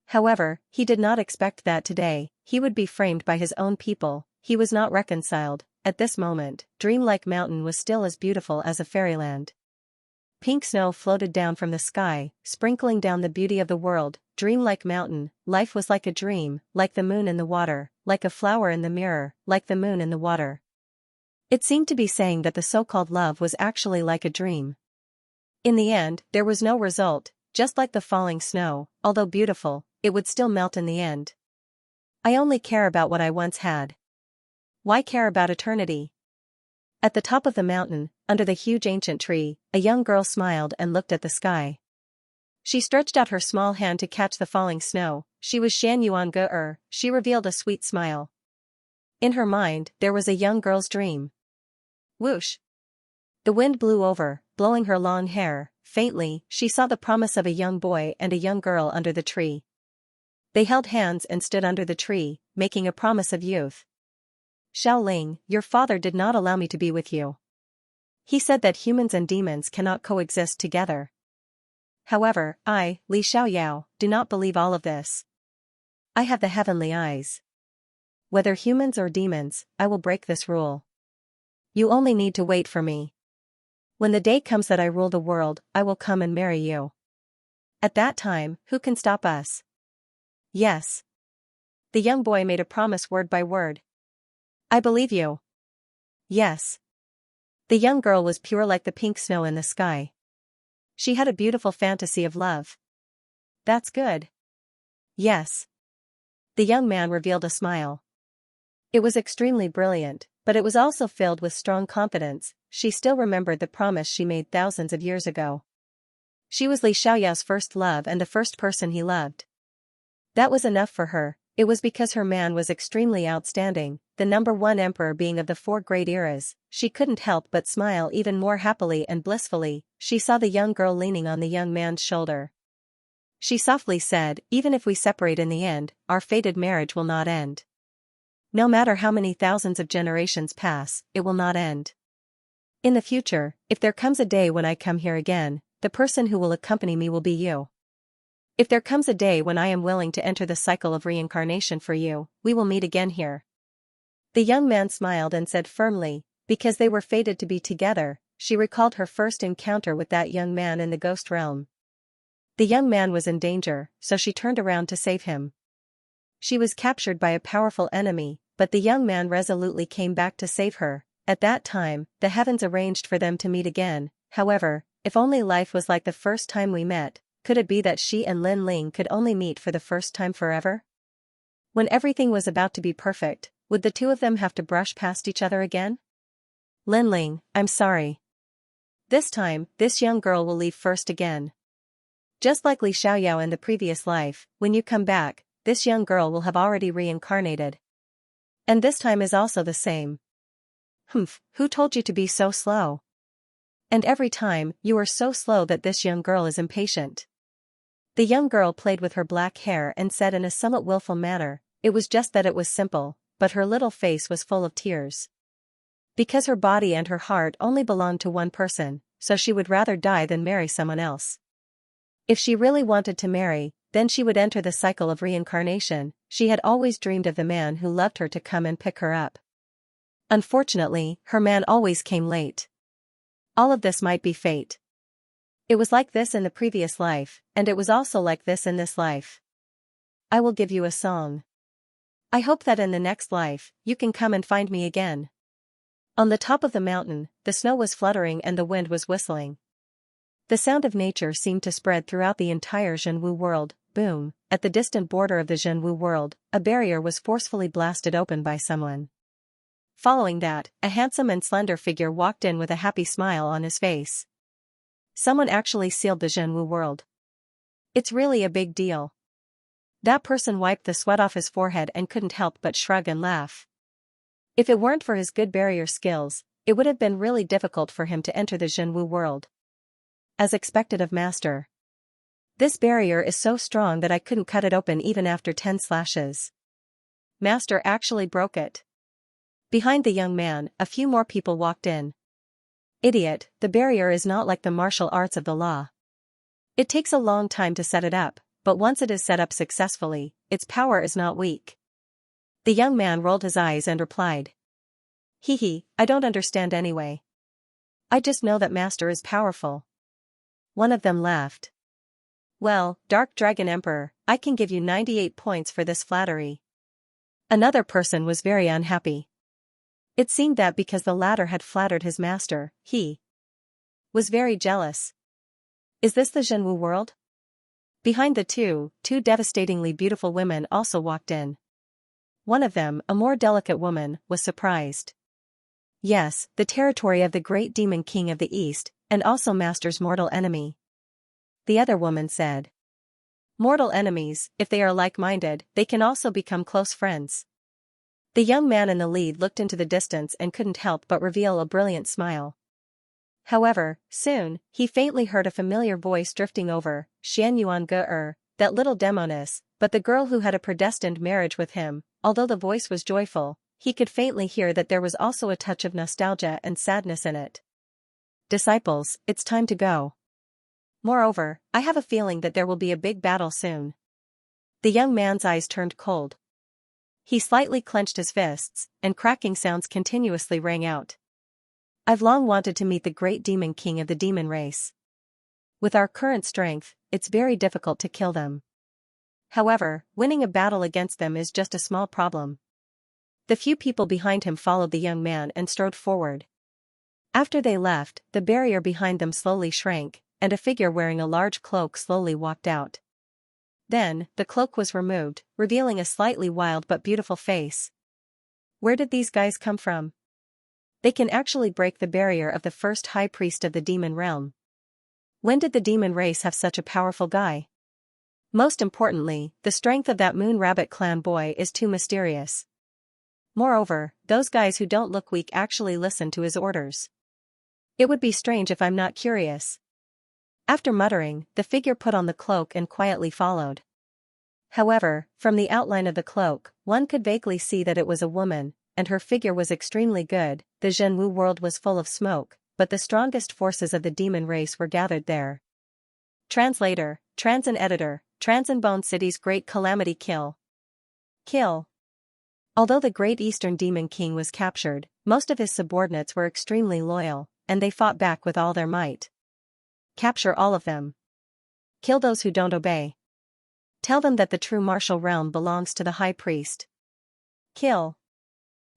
However, he did not expect that today he would be framed by his own people. He was not reconciled. At this moment, Dreamlike Mountain was still as beautiful as a fairyland. Pink snow floated down from the sky, sprinkling down the beauty of the world. Dreamlike Mountain, life was like a dream, like the moon in the water, like a flower in the mirror, like the moon in the water. It seemed to be saying that the so-called love was actually like a dream. In the end, there was no result, just like the falling snow, although beautiful, it would still melt in the end. I only care about what I once had. Why care about eternity? At the top of the mountain, under the huge ancient tree, a young girl smiled and looked at the sky. She stretched out her small hand to catch the falling snow. She was Shan Yuan Ge-er. She revealed a sweet smile. In her mind, there was a young girl's dream. Whoosh! The wind blew over, blowing her long hair. Faintly, she saw the promise of a young boy and a young girl under the tree. They held hands and stood under the tree, making a promise of youth. Xiaoling, your father did not allow me to be with you. He said that humans and demons cannot coexist together. However, I, Li Xiaoyao, do not believe all of this. I have the heavenly eyes. Whether humans or demons, I will break this rule. You only need to wait for me. When the day comes that I rule the world, I will come and marry you. At that time, who can stop us? Yes. The young boy made a promise word by word. I believe you. Yes. The young girl was pure like the pink snow in the sky. She had a beautiful fantasy of love. That's good. Yes. The young man revealed a smile. It was extremely brilliant, but it was also filled with strong confidence. She still remembered the promise she made thousands of years ago. She was Li Xiaoyao's first love and the first person he loved. That was enough for her. It was because her man was extremely outstanding, the #1 emperor being of the 4 great eras. She couldn't help but smile even more happily and blissfully. She saw the young girl leaning on the young man's shoulder. She softly said, even if we separate in the end, our fated marriage will not end. No matter how many thousands of generations pass, it will not end. In the future, if there comes a day when I come here again, the person who will accompany me will be you. If there comes a day when I am willing to enter the cycle of reincarnation for you, we will meet again here. The young man smiled and said firmly, Because they were fated to be together, she recalled her first encounter with that young man in the ghost realm. The young man was in danger, so she turned around to save him. She was captured by a powerful enemy, but the young man resolutely came back to save her. At that time, the heavens arranged for them to meet again. However, if only life was like the first time we met, could it be that she and Lin Ling could only meet for the first time forever? When everything was about to be perfect, would the two of them have to brush past each other again? Lin Ling, I'm sorry. This time, this young girl will leave first again. Just like Li Xiaoyao in the previous life, when you come back, this young girl will have already reincarnated. And this time is also the same. Humph, who told you to be so slow? And every time, you are so slow that this young girl is impatient. The young girl played with her black hair and said in a somewhat willful manner, it was just that it was simple, but her little face was full of tears. Because her body and her heart only belonged to one person, so she would rather die than marry someone else. If she really wanted to marry, then she would enter the cycle of reincarnation. She had always dreamed of the man who loved her to come and pick her up. Unfortunately, her man always came late. All of this might be fate. It was like this in the previous life, and it was also like this in this life. I will give you a song. I hope that in the next life, you can come and find me again. On the top of the mountain, the snow was fluttering and the wind was whistling. The sound of nature seemed to spread throughout the entire Zhenwu world. Boom, at the distant border of the Zhenwu world, a barrier was forcefully blasted open by someone. Following that, a handsome and slender figure walked in with a happy smile on his face. Someone actually sealed the Zhenwu world. It's really a big deal. That person wiped the sweat off his forehead and couldn't help but shrug and laugh. If it weren't for his good barrier skills, it would have been really difficult for him to enter the Zhenwu world. As expected of Master. This barrier is so strong that I couldn't cut it open even after 10 slashes. Master actually broke it. Behind the young man, a few more people walked in. Idiot, the barrier is not like the martial arts of the law. It takes a long time to set it up, but once it is set up successfully, its power is not weak. The young man rolled his eyes and replied. Hee, I don't understand anyway. I just know that Master is powerful. One of them laughed. Well, Dark Dragon Emperor, I can give you 98 points for this flattery. Another person was very unhappy. It seemed that because the latter had flattered his master, he was very jealous. Is this the Zhenwu world? Behind the two devastatingly beautiful women also walked in. One of them, a more delicate woman, was surprised. Yes, the territory of the great demon king of the east, and also Master's mortal enemy. The other woman said. Mortal enemies, if they are like-minded, they can also become close friends. The young man in the lead looked into the distance and couldn't help but reveal a brilliant smile. However, soon, he faintly heard a familiar voice drifting over, Xianyuan, that little demoness, but the girl who had a predestined marriage with him. Although the voice was joyful, he could faintly hear that there was also a touch of nostalgia and sadness in it. Disciples, it's time to go. Moreover, I have a feeling that there will be a big battle soon. The young man's eyes turned cold. He slightly clenched his fists, and cracking sounds continuously rang out. I've long wanted to meet the great demon king of the demon race. With our current strength, it's very difficult to kill them. However, winning a battle against them is just a small problem. The few people behind him followed the young man and strode forward. After they left, the barrier behind them slowly shrank, and a figure wearing a large cloak slowly walked out. Then, the cloak was removed, revealing a slightly wild but beautiful face. Where did these guys come from? They can actually break the barrier of the first high priest of the demon realm. When did the demon race have such a powerful guy? Most importantly, the strength of that Moon Rabbit clan boy is too mysterious. Moreover, those guys who don't look weak actually listen to his orders. It would be strange if I'm not curious. After muttering, the figure put on the cloak and quietly followed. However, from the outline of the cloak, one could vaguely see that it was a woman, and her figure was extremely good. The Zhenwu world was full of smoke, but the strongest forces of the demon race were gathered there. Translator, Transin Editor, Transin Bone City's Great Calamity Kill. Kill. Although the Great Eastern Demon King was captured, most of his subordinates were extremely loyal, and they fought back with all their might. Capture all of them. Kill those who don't obey. Tell them that the true martial realm belongs to the High Priest. Kill.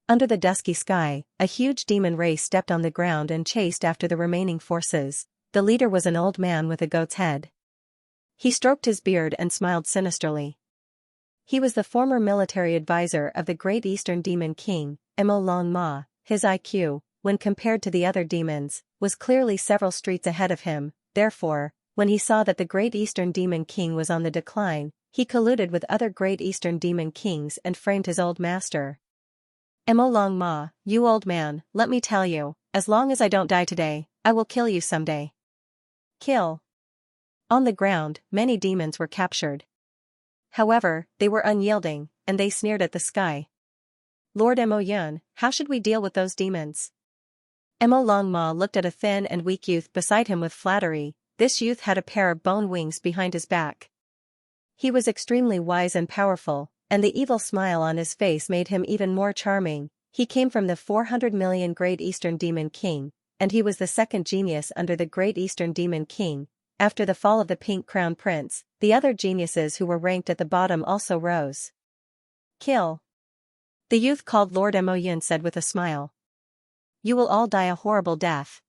Under the dusky sky, a huge demon race stepped on the ground and chased after the remaining forces. The leader was an old man with a goat's head. He stroked his beard and smiled sinisterly. He was the former military advisor of the Great Eastern Demon King, Mo Long Ma. His IQ, when compared to the other demons, was clearly several streets ahead of him. Therefore, when he saw that the Great Eastern Demon King was on the decline, he colluded with other Great Eastern Demon Kings and framed his old master. Mo Long Ma, you old man, let me tell you, as long as I don't die today, I will kill you someday. Kill. On the ground, many demons were captured. However, they were unyielding, and they sneered at the sky. Lord Mo Yun, how should we deal with those demons? Mo Long Ma looked at a thin and weak youth beside him with flattery. This youth had a pair of bone wings behind his back. He was extremely wise and powerful, and the evil smile on his face made him even more charming. He came from the 400 million Great Eastern Demon King, and he was the second genius under the Great Eastern Demon King. After the fall of the Pink Crown Prince, the other geniuses who were ranked at the bottom also rose. Kill. The youth called Lord Mo Yun said with a smile. You will all die a horrible death.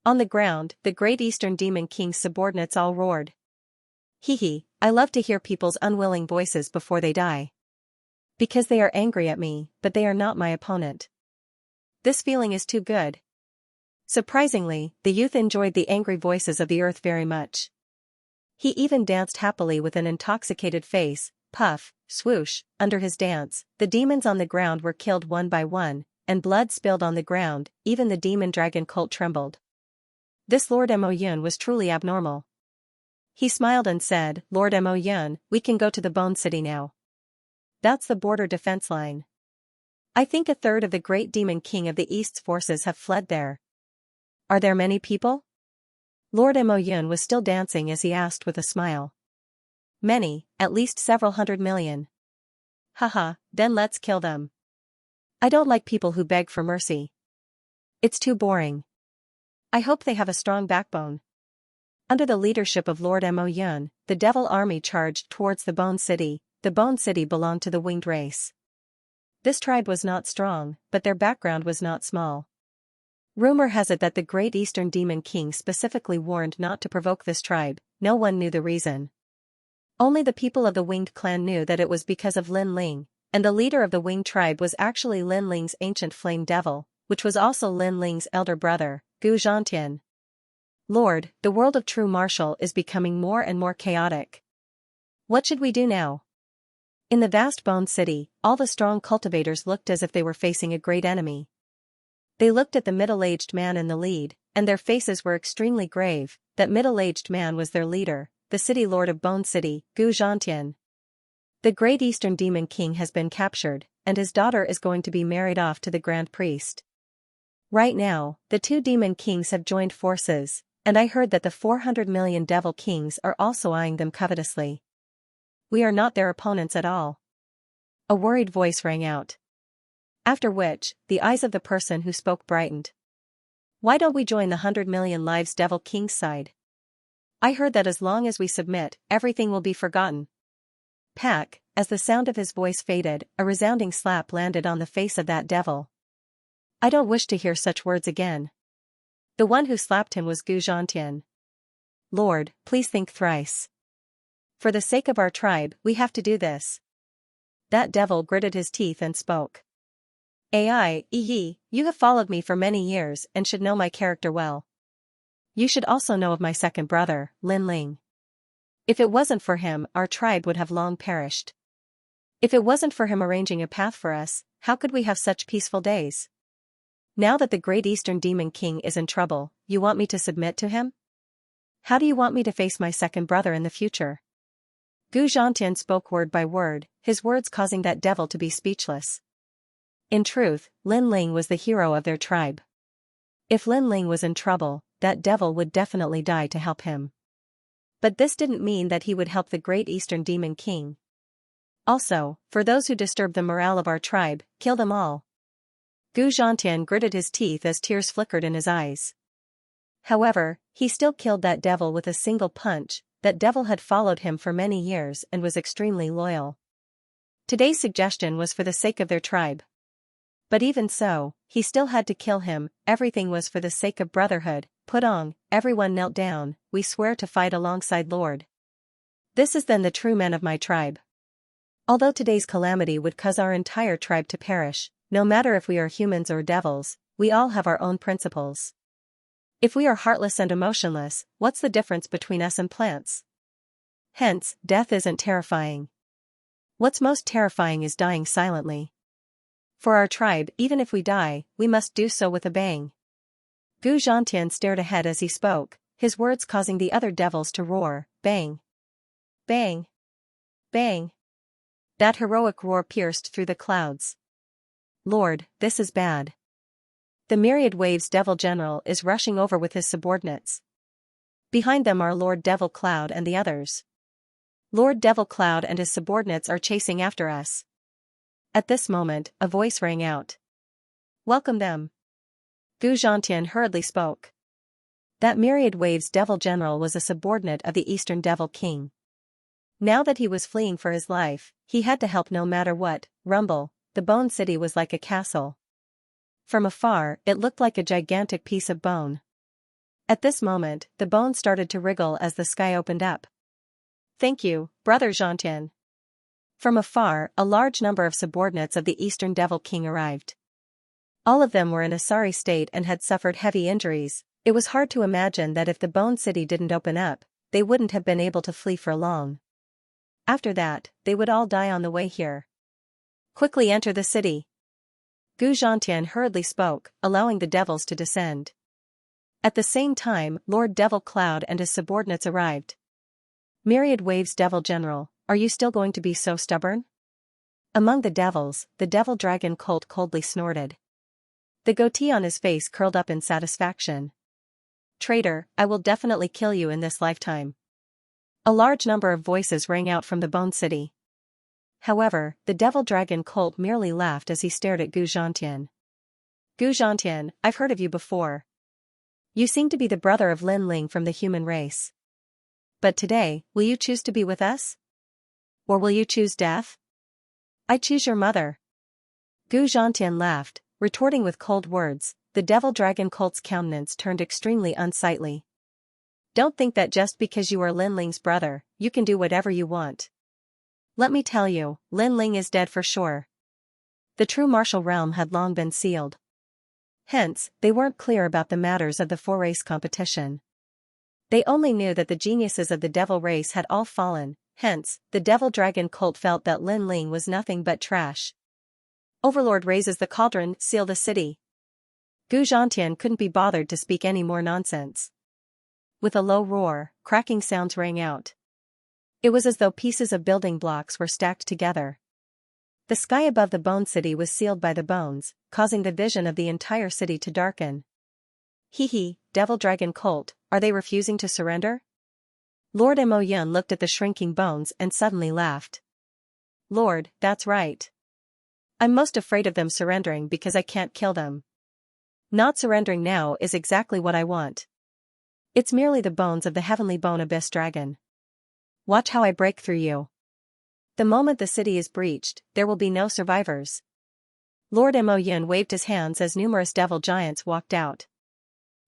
On the ground, the Great Eastern Demon King's subordinates all roared. Hee hee, I love to hear people's unwilling voices before they die. Because they are angry at me, but they are not my opponent. This feeling is too good. Surprisingly, the youth enjoyed the angry voices of the earth very much. He even danced happily with an intoxicated face. Puff, swoosh, under his dance, the demons on the ground were killed one by one, and blood spilled on the ground. Even the demon dragon cult trembled. This Lord Mo Yun was truly abnormal. He smiled and said, Lord Mo Yun, we can go to the Bone City now. That's the border defense line. I think a third of the Great Demon King of the East's forces have fled there. Are there many people? Lord Mo Yun was still dancing as he asked with a smile. Many, at least several 100 million. Haha, then let's kill them. I don't like people who beg for mercy. It's too boring. I hope they have a strong backbone. Under the leadership of Lord Mo Yun, the Devil Army charged towards the Bone City. The Bone City belonged to the winged race. This tribe was not strong, but their background was not small. Rumor has it that the Great Eastern Demon King specifically warned not to provoke this tribe. No one knew the reason. Only the people of the Winged clan knew that it was because of Lin Ling, and the leader of the Winged tribe was actually Lin Ling's ancient flame devil, which was also Lin Ling's elder brother, Gu Zhantian. Lord, the world of true martial is becoming more and more chaotic. What should we do now? In the vast Bone City, all the strong cultivators looked as if they were facing a great enemy. They looked at the middle-aged man in the lead, and their faces were extremely grave. That middle-aged man was their leader, the city lord of Bone City, Gu Zhantian. The Great Eastern Demon King has been captured, and his daughter is going to be married off to the Grand Priest. Right now, the two Demon Kings have joined forces, and I heard that the 400 million Devil Kings are also eyeing them covetously. We are not their opponents at all. A worried voice rang out. After which, the eyes of the person who spoke brightened. Why don't we join the 100 million lives Devil King's side? I heard that as long as we submit, everything will be forgotten. Pack, as the sound of his voice faded, a resounding slap landed on the face of that devil. I don't wish to hear such words again. The one who slapped him was Gu Zhantian. Lord, please think thrice. For the sake of our tribe, we have to do this. That devil gritted his teeth and spoke. You have followed me for many years and should know my character well. You should also know of my second brother, Lin Ling. If it wasn't for him, our tribe would have long perished. If it wasn't for him arranging a path for us, how could we have such peaceful days? Now that the Great Eastern Demon King is in trouble, you want me to submit to him? How do you want me to face my second brother in the future? Gu Zhantian spoke word by word, his words causing that devil to be speechless. In truth, Lin Ling was the hero of their tribe. If Lin Ling was in trouble, that devil would definitely die to help him. But this didn't mean that he would help the Great Eastern Demon King. Also, for those who disturb the morale of our tribe, kill them all. Gu Zhantian gritted his teeth as tears flickered in his eyes. However, he still killed that devil with a single punch. That devil had followed him for many years and was extremely loyal. Today's suggestion was for the sake of their tribe. But even so, he still had to kill him. Everything was for the sake of brotherhood. Putong, everyone knelt down. We swear to fight alongside Lord. This is then the true men of my tribe. Although today's calamity would cause our entire tribe to perish, no matter if we are humans or devils, we all have our own principles. If we are heartless and emotionless, what's the difference between us and plants? Hence, death isn't terrifying. What's most terrifying is dying silently. For our tribe, even if we die, we must do so with a bang. Gu Zhantian stared ahead as he spoke, his words causing the other devils to roar, bang. Bang. Bang. That heroic roar pierced through the clouds. Lord, this is bad. The Myriad Waves Devil General is rushing over with his subordinates. Behind them are Lord Devil Cloud and the others. Lord Devil Cloud and his subordinates are chasing after us. At this moment, a voice rang out. Welcome them. Gu Zhantian hurriedly spoke. That Myriad Waves Devil General was a subordinate of the Eastern Devil King. Now that he was fleeing for his life, he had to help no matter what. Rumble, the Bone City was like a castle. From afar, it looked like a gigantic piece of bone. At this moment, the bone started to wriggle as the sky opened up. Thank you, Brother Zhantian. From afar, a large number of subordinates of the Eastern Devil King arrived. All of them were in a sorry state and had suffered heavy injuries. It was hard to imagine that if the Bone City didn't open up, they wouldn't have been able to flee for long. After that, they would all die on the way here. Quickly enter the city. Gu Zhantian hurriedly spoke, allowing the devils to descend. At the same time, Lord Devil Cloud and his subordinates arrived. Myriad Waves Devil General, are you still going to be so stubborn? Among the devils, the Devil Dragon Colt coldly snorted. The goatee on his face curled up in satisfaction. Traitor, I will definitely kill you in this lifetime. A large number of voices rang out from the Bone City. However, the Devil Dragon Colt merely laughed as he stared at Gu Zhantian. Gu Zhantian, I've heard of you before. You seem to be the brother of Lin Ling from the human race. But today, will you choose to be with us? Or will you choose death? I choose your mother. Gu Zhantian laughed, retorting with cold words. The Devil Dragon Colt's countenance turned extremely unsightly. Don't think that just because you are Lin Ling's brother, you can do whatever you want. Let me tell you, Lin Ling is dead for sure. The true martial realm had long been sealed. Hence, they weren't clear about the matters of the four-race competition. They only knew that the geniuses of the devil race had all fallen. Hence, the Devil Dragon Cult felt that Lin Ling was nothing but trash. Overlord raises the cauldron, seal the city. Gu Zhantian couldn't be bothered to speak any more nonsense. With a low roar, cracking sounds rang out. It was as though pieces of building blocks were stacked together. The sky above the Bone City was sealed by the bones, causing the vision of the entire city to darken. Hee, Devil Dragon Colt, are they refusing to surrender? Lord Mo Yun looked at the shrinking bones and suddenly laughed. Lord, that's right. I'm most afraid of them surrendering because I can't kill them. Not surrendering now is exactly what I want. It's merely the bones of the heavenly bone abyss dragon. Watch how I break through you. The moment the city is breached, there will be no survivors. Lord Mo Yun waved his hands as numerous devil giants walked out.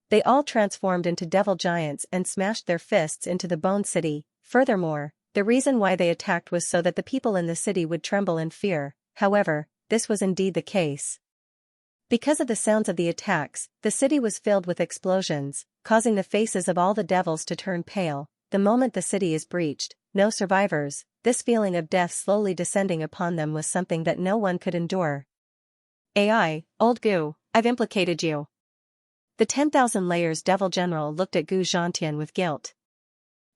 They all transformed into devil giants and smashed their fists into the Bone City. Furthermore, the reason why they attacked was so that the people in the city would tremble in fear. However, this was indeed the case. Because of the sounds of the attacks, the city was filled with explosions, causing the faces of all the devils to turn pale. The moment the city is breached, no survivors, this feeling of death slowly descending upon them was something that no one could endure. AI, old Gu, I've implicated you. The 10,000 Layers Devil General looked at Gu Zhantian with guilt.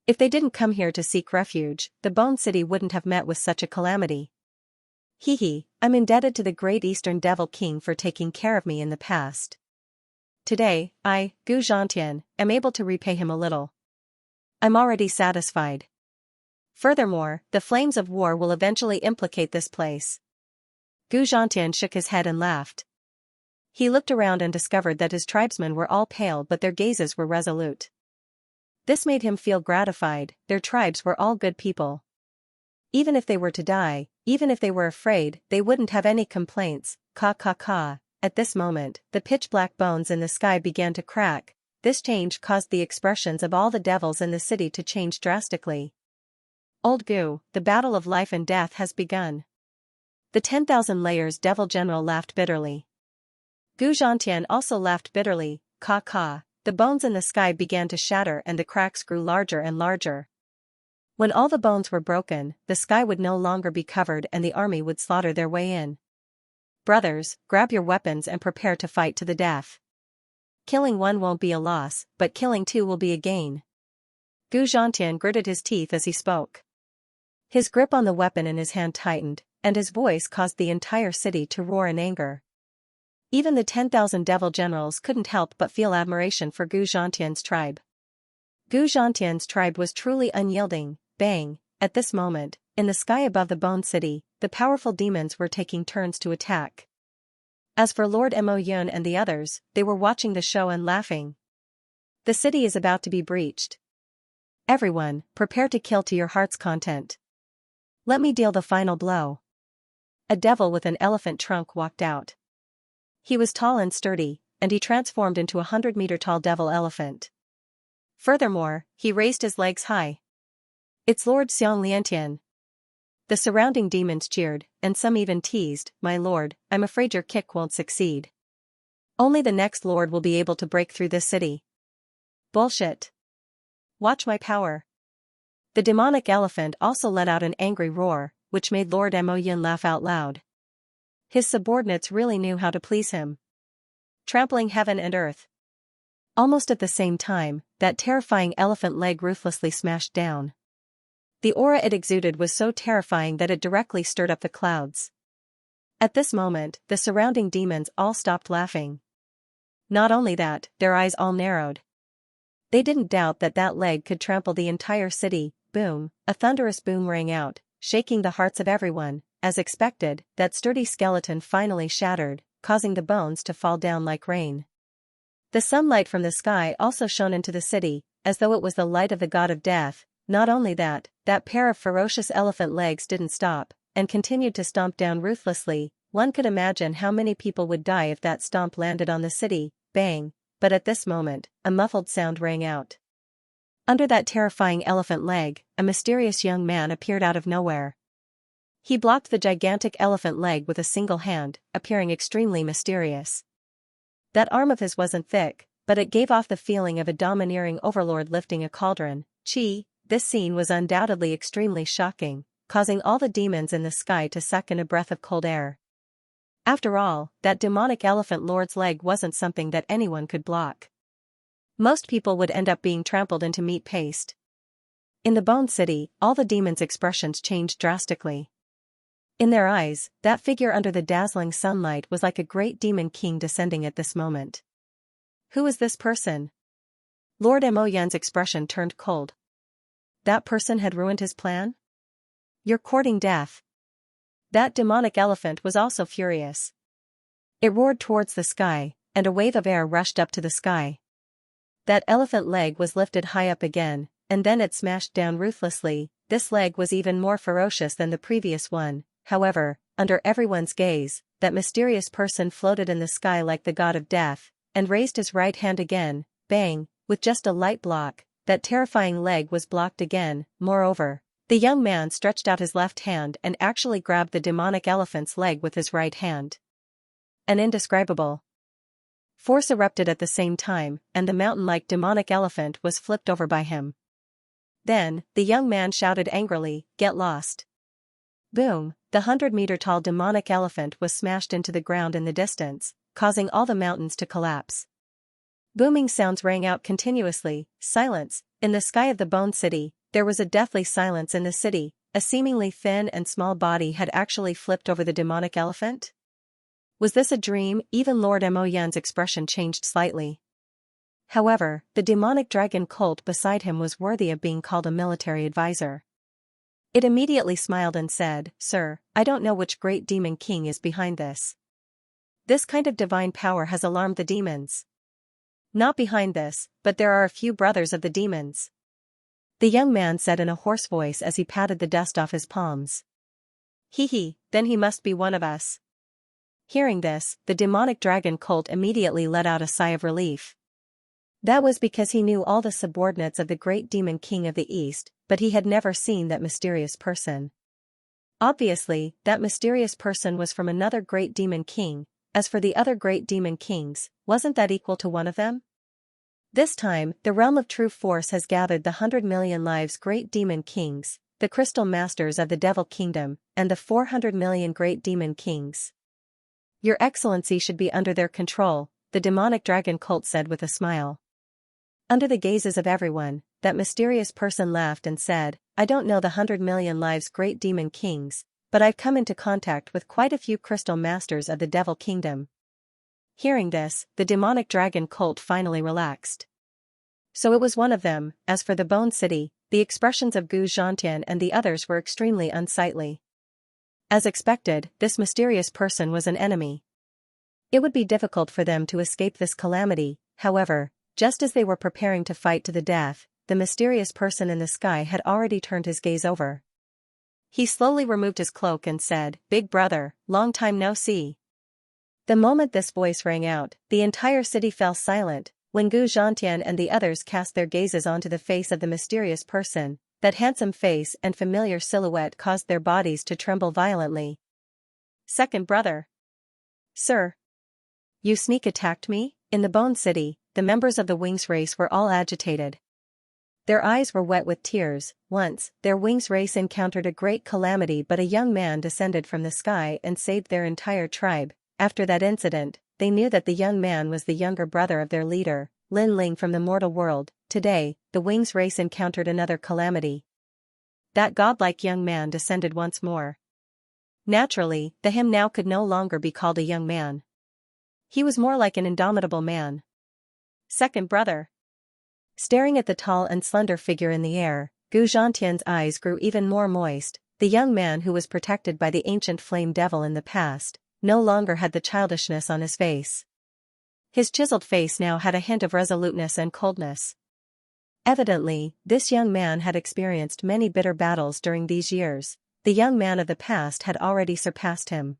If they didn't come here to seek refuge, the Bone City wouldn't have met with such a calamity. I'm indebted to the great Eastern Devil King for taking care of me in the past. Today, I, Gu Zhantian, am able to repay him a little. I'm already satisfied. Furthermore, the flames of war will eventually implicate this place. Gu Zhantian shook his head and laughed. He looked around and discovered that his tribesmen were all pale but their gazes were resolute. This made him feel gratified. Their tribes were all good people. Even if they were to die, even if they were afraid, they wouldn't have any complaints. Ka ka ka. At this moment, the pitch-black bones in the sky began to crack. This change caused the expressions of all the devils in the city to change drastically. Old Gu, the battle of life and death has begun. The 10,000 layers devil general laughed bitterly. Gu Zhantian also laughed bitterly. Ka ka. The bones in the sky began to shatter and the cracks grew larger and larger. When all the bones were broken, the sky would no longer be covered and the army would slaughter their way in. Brothers, grab your weapons and prepare to fight to the death. Killing one won't be a loss, but killing two will be a gain. Gu Zhantian gritted his teeth as he spoke. His grip on the weapon in his hand tightened, and his voice caused the entire city to roar in anger. Even the 10,000 devil generals couldn't help but feel admiration for Gu Zhantian's tribe. Gu Zhantian's tribe was truly unyielding. Bang! At this moment, in the sky above the Bone City, the powerful demons were taking turns to attack. As for Lord Mo Yun and the others, they were watching the show and laughing. The city is about to be breached. Everyone, prepare to kill to your heart's content. Let me deal the final blow. A devil with an elephant trunk walked out. He was tall and sturdy, and he transformed into a 100-meter-tall devil elephant. Furthermore, he raised his legs high. It's Lord Xianxia. The surrounding demons cheered, and some even teased, "My lord, I'm afraid your kick won't succeed. Only the next lord will be able to break through this city." Bullshit. Watch my power. The demonic elephant also let out an angry roar, which made Lord Mo Yun laugh out loud. His subordinates really knew how to please him. Trampling heaven and earth. Almost at the same time, that terrifying elephant leg ruthlessly smashed down. The aura it exuded was so terrifying that it directly stirred up the clouds. At this moment, the surrounding demons all stopped laughing. Not only that, their eyes all narrowed. They didn't doubt that that leg could trample the entire city. Boom! A thunderous boom rang out, shaking the hearts of everyone. As expected, that sturdy skeleton finally shattered, causing the bones to fall down like rain. The sunlight from the sky also shone into the city, as though it was the light of the god of death. Not only that, that pair of ferocious elephant legs didn't stop, and continued to stomp down ruthlessly. One could imagine how many people would die if that stomp landed on the city. Bang! But at this moment, a muffled sound rang out. Under that terrifying elephant leg, a mysterious young man appeared out of nowhere. He blocked the gigantic elephant leg with a single hand, appearing extremely mysterious. That arm of his wasn't thick, but it gave off the feeling of a domineering overlord lifting a cauldron. This scene was undoubtedly extremely shocking, causing all the demons in the sky to suck in a breath of cold air. After all, that demonic elephant lord's leg wasn't something that anyone could block. Most people would end up being trampled into meat paste. In the Bone City, all the demons' expressions changed drastically. In their eyes, that figure under the dazzling sunlight was like a great demon king descending at this moment. Who is this person? Lord Mo Yun's expression turned cold. That person had ruined his plan? You're courting death. That demonic elephant was also furious. It roared towards the sky, and a wave of air rushed up to the sky. That elephant leg was lifted high up again, and then it smashed down ruthlessly. This leg was even more ferocious than the previous one. However, under everyone's gaze, that mysterious person floated in the sky like the god of death, and raised his right hand again. Bang! With just a light block, that terrifying leg was blocked again. Moreover, the young man stretched out his left hand and actually grabbed the demonic elephant's leg with his right hand. An indescribable force erupted at the same time, and the mountain-like demonic elephant was flipped over by him. Then, the young man shouted angrily, "Get lost!" Boom! The 100-meter-tall demonic elephant was smashed into the ground in the distance, causing all the mountains to collapse. Booming sounds rang out continuously. Silence. In the sky of the Bone City, there was a deathly silence in the city. A seemingly thin and small body had actually flipped over the demonic elephant? Was this a dream? Even Lord Mo Yun's expression changed slightly. However, the demonic dragon cult beside him was worthy of being called a military advisor. It immediately smiled and said, "Sir, I don't know which great demon king is behind this. This kind of divine power has alarmed the demons. Not behind this, but there are a few brothers of the demons," the young man said in a hoarse voice as he patted the dust off his palms. "Hee, then he must be one of us." Hearing this, the demonic dragon colt immediately let out a sigh of relief. That was because he knew all the subordinates of the great demon king of the East, but he had never seen that mysterious person. Obviously, that mysterious person was from another great demon king. As for the other great demon kings, wasn't that equal to one of them? This time, the realm of true force has gathered the 100 million lives great demon kings, the crystal masters of the devil kingdom, and the 400 million great demon kings. Your Excellency should be under their control, the demonic dragon colt said with a smile. Under the gazes of everyone, that mysterious person laughed and said, "I don't know the 100 million lives great demon kings, but I've come into contact with quite a few crystal masters of the devil kingdom." Hearing this, the demonic dragon colt finally relaxed. So it was one of them. As for the Bone City, the expressions of Gu Zhantian and the others were extremely unsightly. As expected, this mysterious person was an enemy. It would be difficult for them to escape this calamity. However, just as they were preparing to fight to the death, the mysterious person in the sky had already turned his gaze over. He slowly removed his cloak and said, "Big brother, long time no see." The moment this voice rang out, the entire city fell silent. When Gu Zhantian and the others cast their gazes onto the face of the mysterious person, that handsome face and familiar silhouette caused their bodies to tremble violently. "Second brother. Sir. You sneak attacked me?" In the Bone City, the members of the Wings race were all agitated. Their eyes were wet with tears. Once, their Wings race encountered a great calamity, but a young man descended from the sky and saved their entire tribe. After that incident, they knew that the young man was the younger brother of their leader, Lin Ling from the mortal world. Today, the Wings race encountered another calamity. That godlike young man descended once more. Naturally, the him now could no longer be called a young man. He was more like an indomitable man. Second brother. Staring at the tall and slender figure in the air, Gu Zhantian's eyes grew even more moist. The young man who was protected by the ancient flame devil in the past, no longer had the childishness on his face. His chiseled face now had a hint of resoluteness and coldness. Evidently, this young man had experienced many bitter battles during these years. The young man of the past had already surpassed him.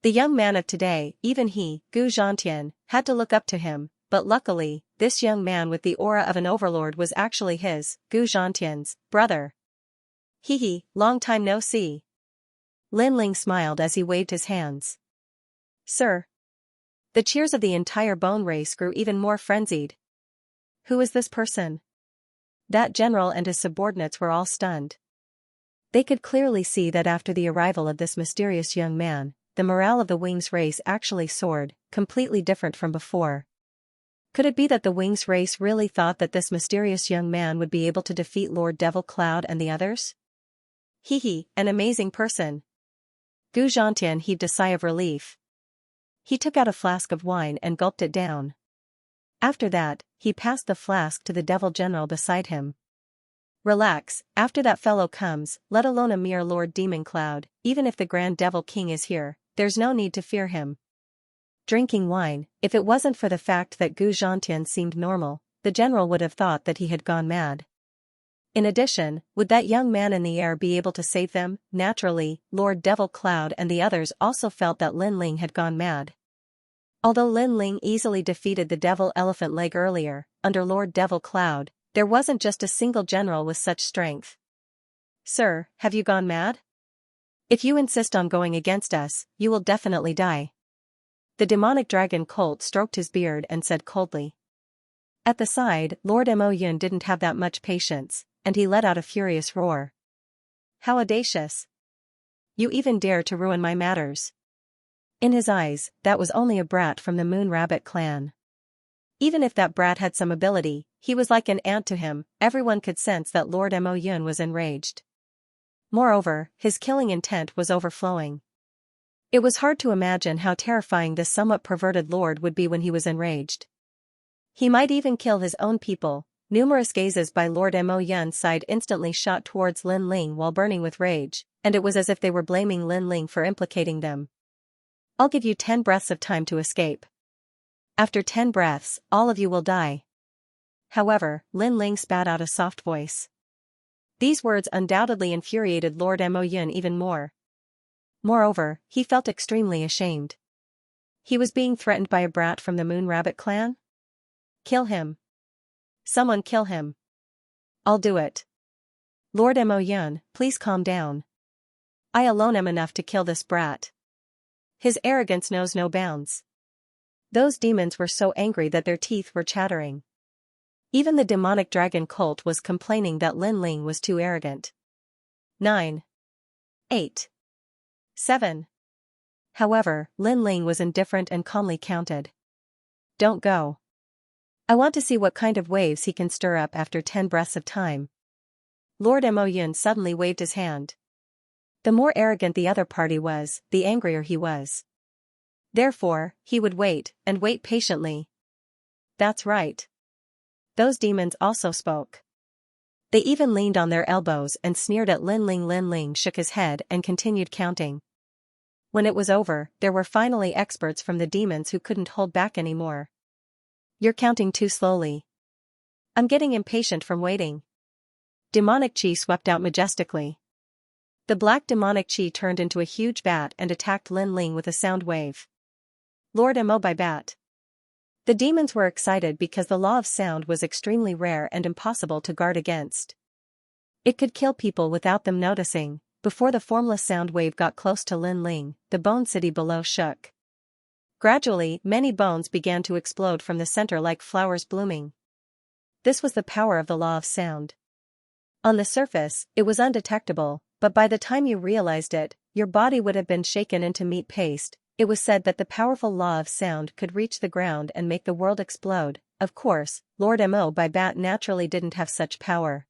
The young man of today, even he, Gu Zhantian, had to look up to him, but luckily, this young man with the aura of an overlord was actually his, Gu Zhantian's, brother. Hee, long time no see. Lin Ling smiled as he waved his hands. Sir. The cheers of the entire bone race grew even more frenzied. Who is this person? That general and his subordinates were all stunned. They could clearly see that after the arrival of this mysterious young man, the morale of the Wings race actually soared, completely different from before. Could it be that the Wings race really thought that this mysterious young man would be able to defeat Lord Devil Cloud and the others? An amazing person. Gu Zhantian heaved a sigh of relief. He took out a flask of wine and gulped it down. After that, he passed the flask to the devil general beside him. Relax, after that fellow comes, let alone a mere Lord Demon Cloud, even if the Grand Devil King is here, there's no need to fear him. Drinking wine, if it wasn't for the fact that Gu Zhantian seemed normal, the general would have thought that he had gone mad. In addition, would that young man in the air be able to save them? Naturally, Lord Devil Cloud and the others also felt that Lin Ling had gone mad. Although Lin Ling easily defeated the Devil Elephant Leg earlier, under Lord Devil Cloud, there wasn't just a single general with such strength. Sir, have you gone mad? If you insist on going against us, you will definitely die. The demonic dragon colt stroked his beard and said coldly. At the side, Lord Mo Yun didn't have that much patience, and he let out a furious roar. How audacious! You even dare to ruin my matters. In his eyes, that was only a brat from the Moon Rabbit clan. Even if that brat had some ability, he was like an ant to him. Everyone could sense that Lord Mo Yun was enraged. Moreover, his killing intent was overflowing. It was hard to imagine how terrifying this somewhat perverted lord would be when he was enraged. He might even kill his own people. Numerous gazes by Lord Mo Yun's side instantly shot towards Lin Ling while burning with rage, and it was as if they were blaming Lin Ling for implicating them. I'll give you 10 breaths of time to escape. After 10 breaths, all of you will die. However, Lin Ling spat out a soft voice. These words undoubtedly infuriated Lord Mo Yun even more. Moreover, he felt extremely ashamed. He was being threatened by a brat from the Moon Rabbit clan? Kill him. Someone kill him. I'll do it. Lord Mo Yun, please calm down. I alone am enough to kill this brat. His arrogance knows no bounds. Those demons were so angry that their teeth were chattering. Even the demonic dragon cult was complaining that Lin Ling was too arrogant. 9. 8. 7. However, Lin Ling was indifferent and calmly counted. Don't go. I want to see what kind of waves he can stir up after 10 breaths of time. Lord Mo Yun suddenly waved his hand. The more arrogant the other party was, the angrier he was. Therefore, he would wait, and wait patiently. That's right. Those demons also spoke. They even leaned on their elbows and sneered at Lin Ling. Lin Ling shook his head and continued counting. When it was over, there were finally experts from the demons who couldn't hold back anymore. You're counting too slowly. I'm getting impatient from waiting. Demonic chi swept out majestically. The black demonic chi turned into a huge bat and attacked Lin Ling with a sound wave. Lord Mo by bat. The demons were excited because the law of sound was extremely rare and impossible to guard against. It could kill people without them noticing. Before the formless sound wave got close to Lin Ling, the bone city below shook. Gradually, many bones began to explode from the center like flowers blooming. This was the power of the law of sound. On the surface, it was undetectable, but by the time you realized it, your body would have been shaken into meat paste. It was said that the powerful law of sound could reach the ground and make the world explode. Of course, Lord Mo by bat naturally didn't have such power.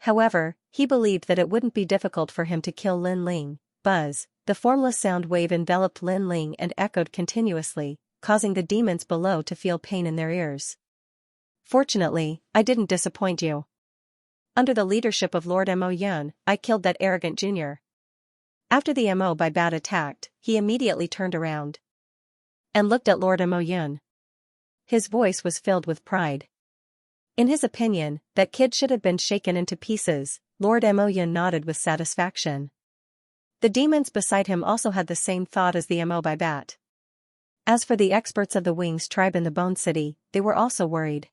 However, he believed that it wouldn't be difficult for him to kill Lin Ling. Buzz, the formless sound wave enveloped Lin Ling and echoed continuously, causing the demons below to feel pain in their ears. Fortunately, I didn't disappoint you. Under the leadership of Lord Mo Yun, I killed that arrogant junior. After the Mo by bat attacked, he immediately turned around and looked at Lord Mo Yun. His voice was filled with pride. In his opinion, that kid should have been shaken into pieces. Lord Mo Yun nodded with satisfaction. The demons beside him also had the same thought as the Mo by bat. As for the experts of the Wings tribe in the Bone City, they were also worried.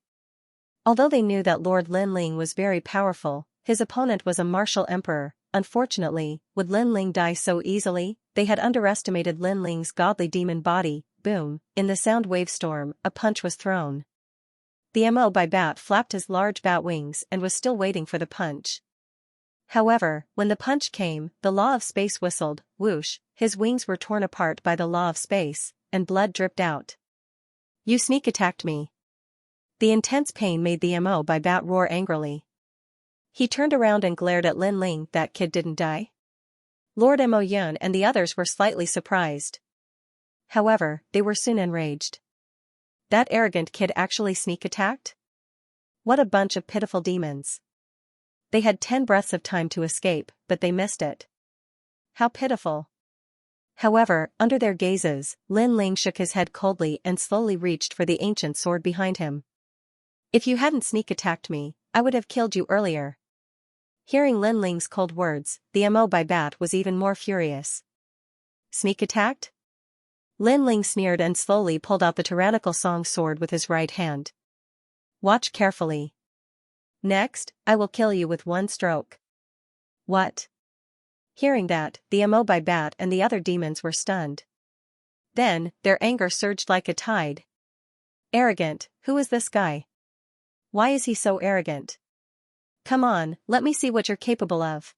Although they knew that Lord Lin Ling was very powerful, his opponent was a martial emperor. Unfortunately, would Lin Ling die so easily? They had underestimated Lin Ling's godly demon body. Boom, in the sound wave storm, a punch was thrown. The Mo by bat flapped his large bat wings and was still waiting for the punch. However, when the punch came, the law of space whistled, whoosh, his wings were torn apart by the law of space, and blood dripped out. You sneak attacked me. The intense pain made the Mo by bat roar angrily. He turned around and glared at Lin Ling. That kid didn't die? Lord Mo Yun and the others were slightly surprised. However, they were soon enraged. That arrogant kid actually sneak attacked? What a bunch of pitiful demons. They had 10 breaths of time to escape, but they missed it. How pitiful. However, under their gazes, Lin Ling shook his head coldly and slowly reached for the ancient sword behind him. If you hadn't sneak attacked me, I would have killed you earlier. Hearing Lin Ling's cold words, the Mo by bat was even more furious. Sneak attacked? Lin Ling sneered and slowly pulled out the tyrannical song sword with his right hand. Watch carefully. Next, I will kill you with one stroke. What? Hearing that, the Mo by bat and the other demons were stunned. Then, their anger surged like a tide. Arrogant, who is this guy? Why is he so arrogant? Come on, let me see what you're capable of.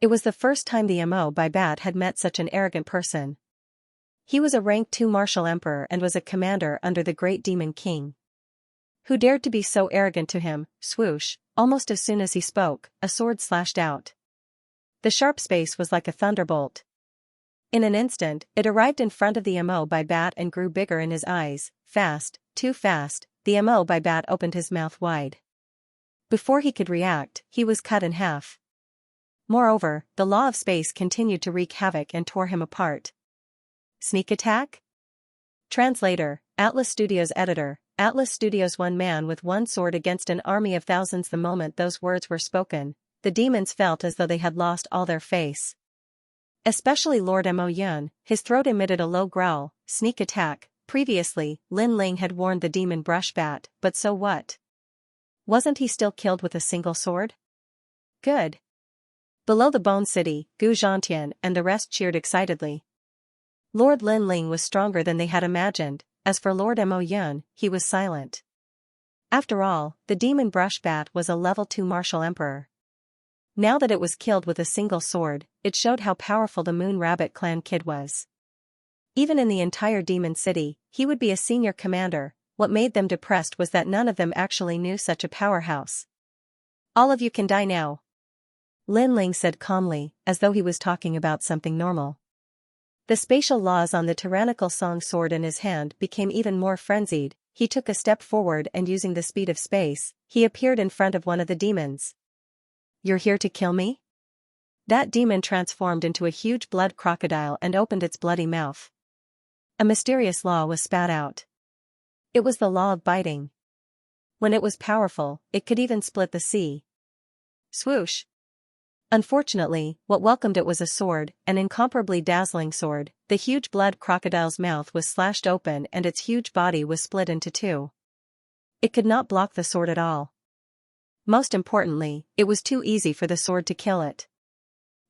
It was the first time the Mo by bat had met such an arrogant person. He was a rank 2 martial emperor and was a commander under the great demon king. Who dared to be so arrogant to him? Swoosh, almost as soon as he spoke, a sword slashed out. The sharp space was like a thunderbolt. In an instant, it arrived in front of the Mo by bat and grew bigger in his eyes. Fast, too fast, the Mo by bat opened his mouth wide. Before he could react, he was cut in half. Moreover, the law of space continued to wreak havoc and tore him apart. Sneak attack? Translator, Atlas Studios editor, Atlas Studios. One man with one sword against an army of thousands. The moment those words were spoken, the demons felt as though they had lost all their face. Especially Lord Mo Yun, his throat emitted a low growl. Sneak attack. Previously, Lin Ling had warned the demon brushbat, but so what? Wasn't he still killed with a single sword? Good. Below the Bone City, Gu Zhantian and the rest cheered excitedly. Lord Lin Ling was stronger than they had imagined. As for Lord Mo Yun, he was silent. After all, the demon brushbat was a level 2 martial emperor. Now that it was killed with a single sword, it showed how powerful the Moon Rabbit clan kid was. Even in the entire demon city, he would be a senior commander. What made them depressed was that none of them actually knew such a powerhouse. All of you can die now, Lin Ling said calmly, as though he was talking about something normal. The spatial laws on the tyrannical Song sword in his hand became even more frenzied. He took a step forward and using the speed of space, he appeared in front of one of the demons. You're here to kill me? That demon transformed into a huge blood crocodile and opened its bloody mouth. A mysterious law was spat out. It was the law of biting. When it was powerful, it could even split the sea. Swoosh! Unfortunately, what welcomed it was a sword, an incomparably dazzling sword. The huge blood crocodile's mouth was slashed open and its huge body was split into two. It could not block the sword at all. Most importantly, it was too easy for the sword to kill it.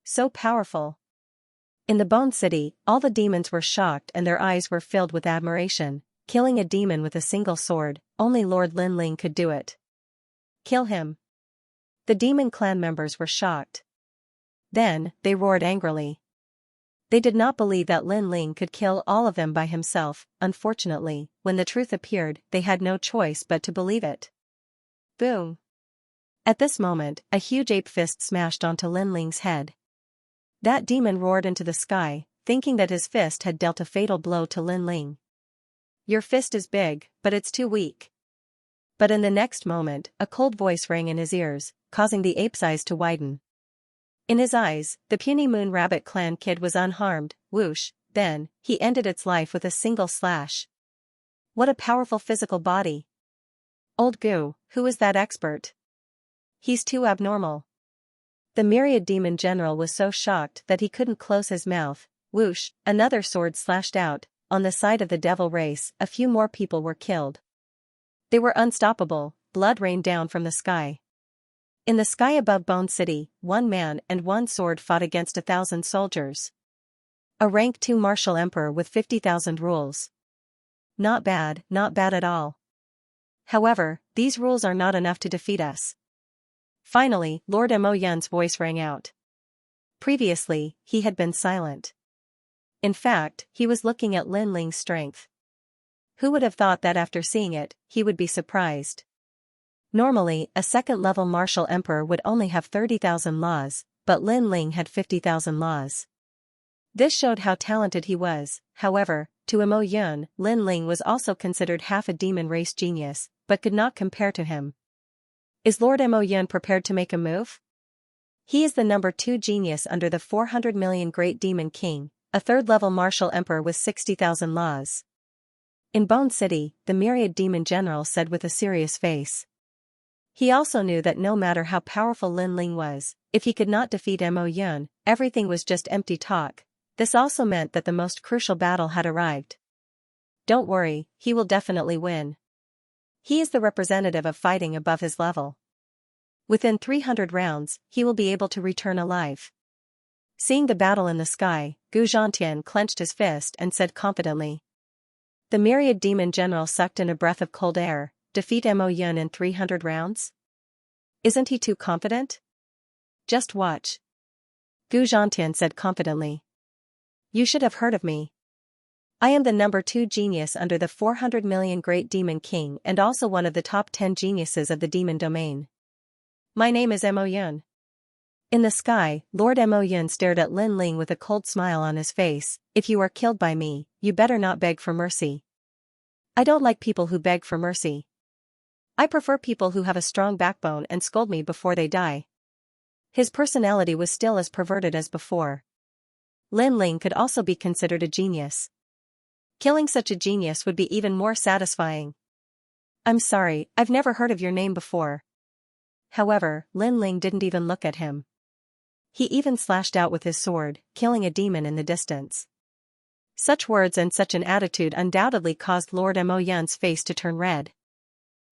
So powerful. In the Bone City, all the demons were shocked and their eyes were filled with admiration. Killing a demon with a single sword, only Lord Lin Ling could do it. Kill him. The demon clan members were shocked. Then, they roared angrily. They did not believe that Lin Ling could kill all of them by himself. Unfortunately, when the truth appeared, they had no choice but to believe it. Boom! At this moment, a huge ape fist smashed onto Lin Ling's head. That demon roared into the sky, thinking that his fist had dealt a fatal blow to Lin Ling. Your fist is big, but it's too weak. But in the next moment, a cold voice rang in his ears, causing the ape's eyes to widen. In his eyes, the puny Moon Rabbit clan kid was unharmed. Whoosh, then, he ended its life with a single slash. What a powerful physical body. Old Gu, who is that expert? He's too abnormal. The myriad demon general was so shocked that he couldn't close his mouth. Whoosh, another sword slashed out. On the side of the devil race, a few more people were killed. They were unstoppable. Blood rained down from the sky. In the sky above Bone City, one man and one sword fought against 1,000 soldiers. A rank 2 martial emperor with 50,000 rules. Not bad at all. However, these rules are not enough to defeat us. Finally, Lord Mo Yun's voice rang out. Previously, he had been silent. In fact, he was looking at Lin Ling's strength. Who would have thought that after seeing it, he would be surprised? Normally, a second-level martial emperor would only have 30,000 laws, but Lin Ling had 50,000 laws. This showed how talented he was. However, to Mo Yun, Lin Ling was also considered half a demon race genius, but could not compare to him. Is Lord Mo Yun prepared to make a move? He is the number 2 genius under the 400 million Great Demon King, a third-level martial emperor with 60,000 laws. In Bone City, the myriad demon general said with a serious face. He also knew that no matter how powerful Lin Ling was, if he could not defeat Mo Yun, everything was just empty talk. This also meant that the most crucial battle had arrived. Don't worry, he will definitely win. He is the representative of fighting above his level. Within 300 rounds, he will be able to return alive. Seeing the battle in the sky, Gu Zhantian clenched his fist and said confidently. The myriad demon general sucked in a breath of cold air. Defeat Mo Yun in 300 rounds? Isn't he too confident? Just watch. Gu Zhantian said confidently. You should have heard of me. I am the number 2 genius under the 400 million Great Demon King and also one of the top 10 geniuses of the demon domain. My name is Mo Yun. In the sky, Lord Mo Yun stared at Lin Ling with a cold smile on his face. If you are killed by me, you better not beg for mercy. I don't like people who beg for mercy. I prefer people who have a strong backbone and scold me before they die. His personality was still as perverted as before. Lin Ling could also be considered a genius. Killing such a genius would be even more satisfying. I'm sorry, I've never heard of your name before. However, Lin Ling didn't even look at him. He even slashed out with his sword, killing a demon in the distance. Such words and such an attitude undoubtedly caused Lord Mo Yun's face to turn red.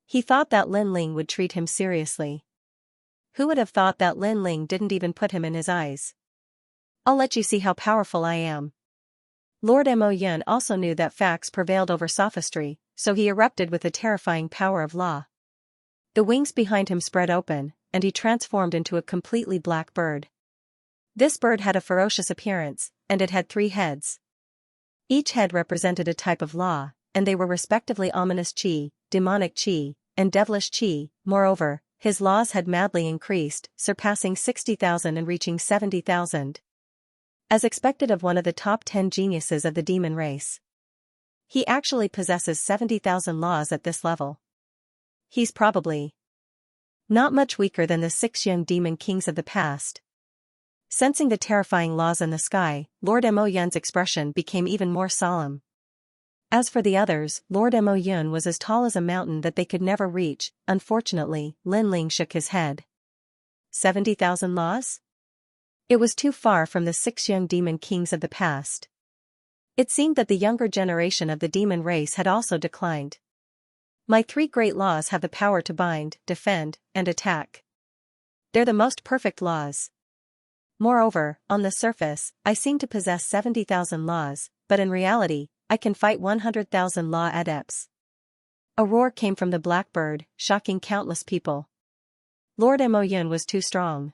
He thought that Lin Ling would treat him seriously. Who would have thought that Lin Ling didn't even put him in his eyes? I'll let you see how powerful I am. Lord Mo Yun also knew that facts prevailed over sophistry, so he erupted with the terrifying power of law. The wings behind him spread open, and he transformed into a completely black bird. This bird had a ferocious appearance, and it had 3 heads. Each head represented a type of law, and they were respectively ominous chi, demonic chi, and devilish chi. Moreover, his laws had madly increased, surpassing 60,000 and reaching 70,000. As expected of one of the top 10 geniuses of the demon race. He actually possesses 70,000 laws at this level. He's probably not much weaker than the 6 young demon kings of the past. Sensing the terrifying laws in the sky, Lord Mo Yun's expression became even more solemn. As for the others, Lord Mo Yun was as tall as a mountain that they could never reach. Unfortunately, Lin Ling shook his head. 70,000 laws? It was too far from the 6 young demon kings of the past. It seemed that the younger generation of the demon race had also declined. My 3 great laws have the power to bind, defend, and attack. They're the most perfect laws. Moreover, on the surface, I seem to possess 70,000 laws, but in reality, I can fight 100,000 law adepts. A roar came from the blackbird, shocking countless people. Lord Mo Yun was too strong.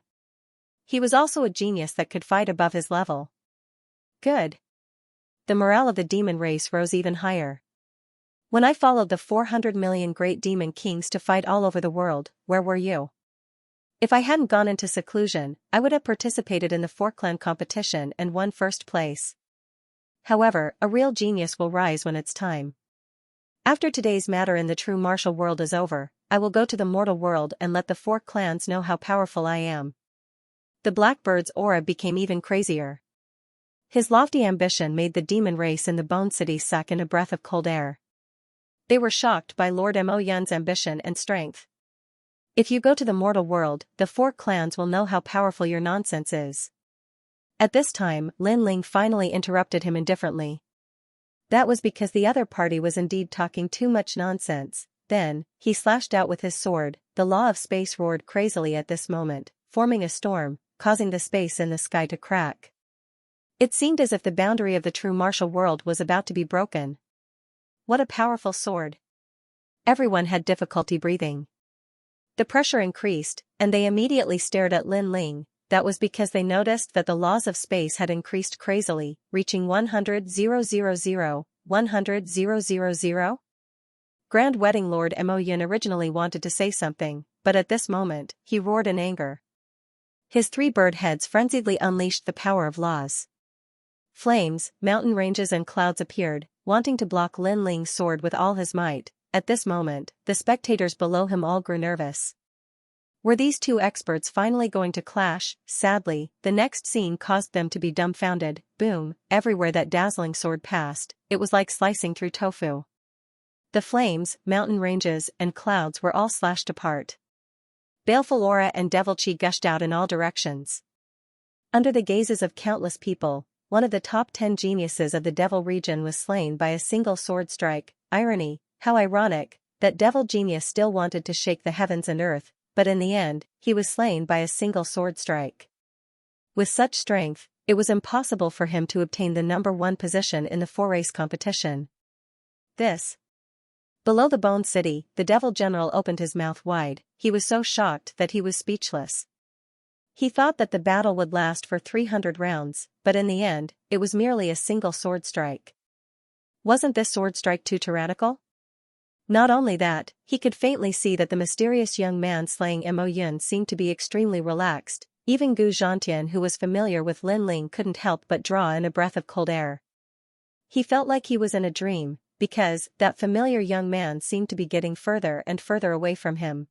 He was also a genius that could fight above his level. Good. The morale of the demon race rose even higher. When I followed the 400 million great demon kings to fight all over the world, where were you? If I hadn't gone into seclusion, I would have participated in the 4-clan competition and won first place. However, a real genius will rise when it's time. After today's matter in the true martial world is over, I will go to the mortal world and let the 4 clans know how powerful I am. The blackbird's aura became even crazier. His lofty ambition made the demon race in the Bone City suck in a breath of cold air. They were shocked by Lord Mo Yun's ambition and strength. If you go to the mortal world, the 4 clans will know how powerful your nonsense is. At this time, Lin Ling finally interrupted him indifferently. That was because the other party was indeed talking too much nonsense. Then, he slashed out with his sword. The law of space roared crazily at this moment, forming a storm, causing the space in the sky to crack. It seemed as if the boundary of the true martial world was about to be broken. What a powerful sword! Everyone had difficulty breathing. The pressure increased, and they immediately stared at Lin Ling. That was because they noticed that the laws of space had increased crazily, reaching 100,000, 100,000. Grand Wedding Lord Mo Yun originally wanted to say something, but at this moment, he roared in anger. His 3 bird heads frenziedly unleashed the power of laws. Flames, mountain ranges and clouds appeared, wanting to block Lin Ling's sword with all his might. At this moment, the spectators below him all grew nervous. Were these 2 experts finally going to clash? Sadly, the next scene caused them to be dumbfounded. Boom, everywhere that dazzling sword passed, it was like slicing through tofu. The flames, mountain ranges, and clouds were all slashed apart. Baleful aura and devil chi gushed out in all directions. Under the gazes of countless people, one of the top 10 geniuses of the devil region was slain by a single sword strike. Irony, how ironic, that devil genius still wanted to shake the heavens and earth, but in the end, he was slain by a single sword strike. With such strength, it was impossible for him to obtain the number 1 position in the 4-race competition. Below the Bone City, the devil general opened his mouth wide. He was so shocked that he was speechless. He thought that the battle would last for 300 rounds, but in the end, it was merely a single sword strike. Wasn't this sword strike too tyrannical? Not only that, he could faintly see that the mysterious young man slaying Mo Yun seemed to be extremely relaxed. Even Gu Zhantian, who was familiar with Lin Ling, couldn't help but draw in a breath of cold air. He felt like he was in a dream, because that familiar young man seemed to be getting further and further away from him.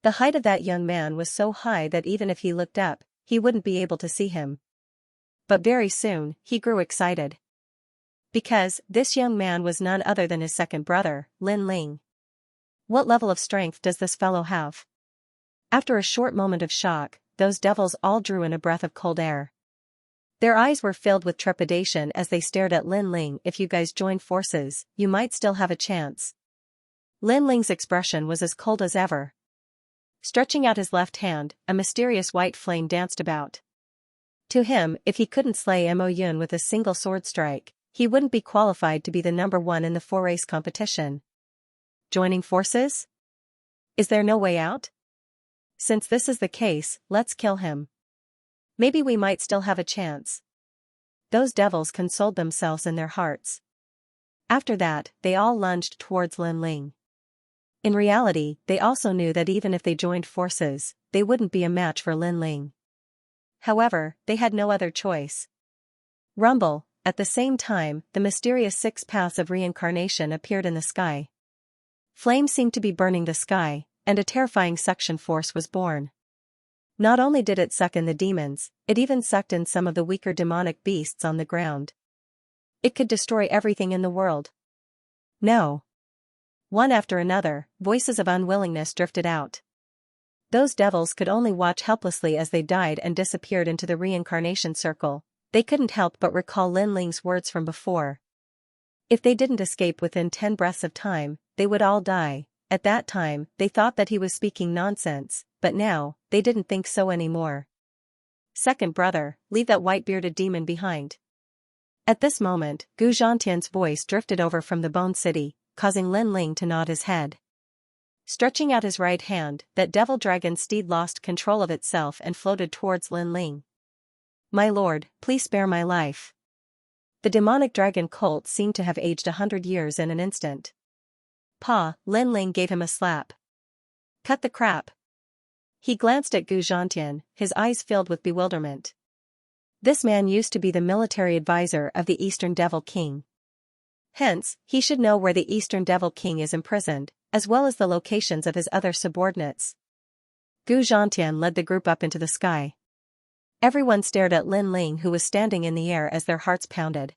The height of that young man was so high that even if he looked up, he wouldn't be able to see him. But very soon, he grew excited. Because this young man was none other than his second brother, Lin Ling. What level of strength does this fellow have? After a short moment of shock, those devils all drew in a breath of cold air. Their eyes were filled with trepidation as they stared at Lin Ling. If you guys join forces, you might still have a chance. Lin Ling's expression was as cold as ever. Stretching out his left hand, a mysterious white flame danced about. To him, if he couldn't slay Mo Yun with a single sword strike, he wouldn't be qualified to be the number one in the 4-race competition. Joining forces? Is there no way out? Since this is the case, let's kill him. Maybe we might still have a chance. Those devils consoled themselves in their hearts. After that, they all lunged towards Lin Ling. In reality, they also knew that even if they joined forces, they wouldn't be a match for Lin Ling. However, they had no other choice. Rumble. At the same time, the mysterious 6 paths of reincarnation appeared in the sky. Flames seemed to be burning the sky, and a terrifying suction force was born. Not only did it suck in the demons, it even sucked in some of the weaker demonic beasts on the ground. It could destroy everything in the world. No. One after another, voices of unwillingness drifted out. Those devils could only watch helplessly as they died and disappeared into the reincarnation circle. They couldn't help but recall Lin Ling's words from before. If they didn't escape within 10 breaths of time, they would all die. At that time, they thought that he was speaking nonsense, but now, they didn't think so anymore. Second brother, leave that white-bearded demon behind. At this moment, Gu Zhantian's voice drifted over from the Bone City, causing Lin Ling to nod his head. Stretching out his right hand, that devil dragon steed lost control of itself and floated towards Lin Ling. My lord, please spare my life. The demonic dragon colt seemed to have aged 100 years in an instant. Pa, Lin Ling gave him a slap. Cut the crap. He glanced at Gu Zhantian, his eyes filled with bewilderment. This man used to be the military advisor of the Eastern Devil King. Hence, he should know where the Eastern Devil King is imprisoned, as well as the locations of his other subordinates. Gu Zhantian led the group up into the sky. Everyone stared at Lin Ling, who was standing in the air as their hearts pounded.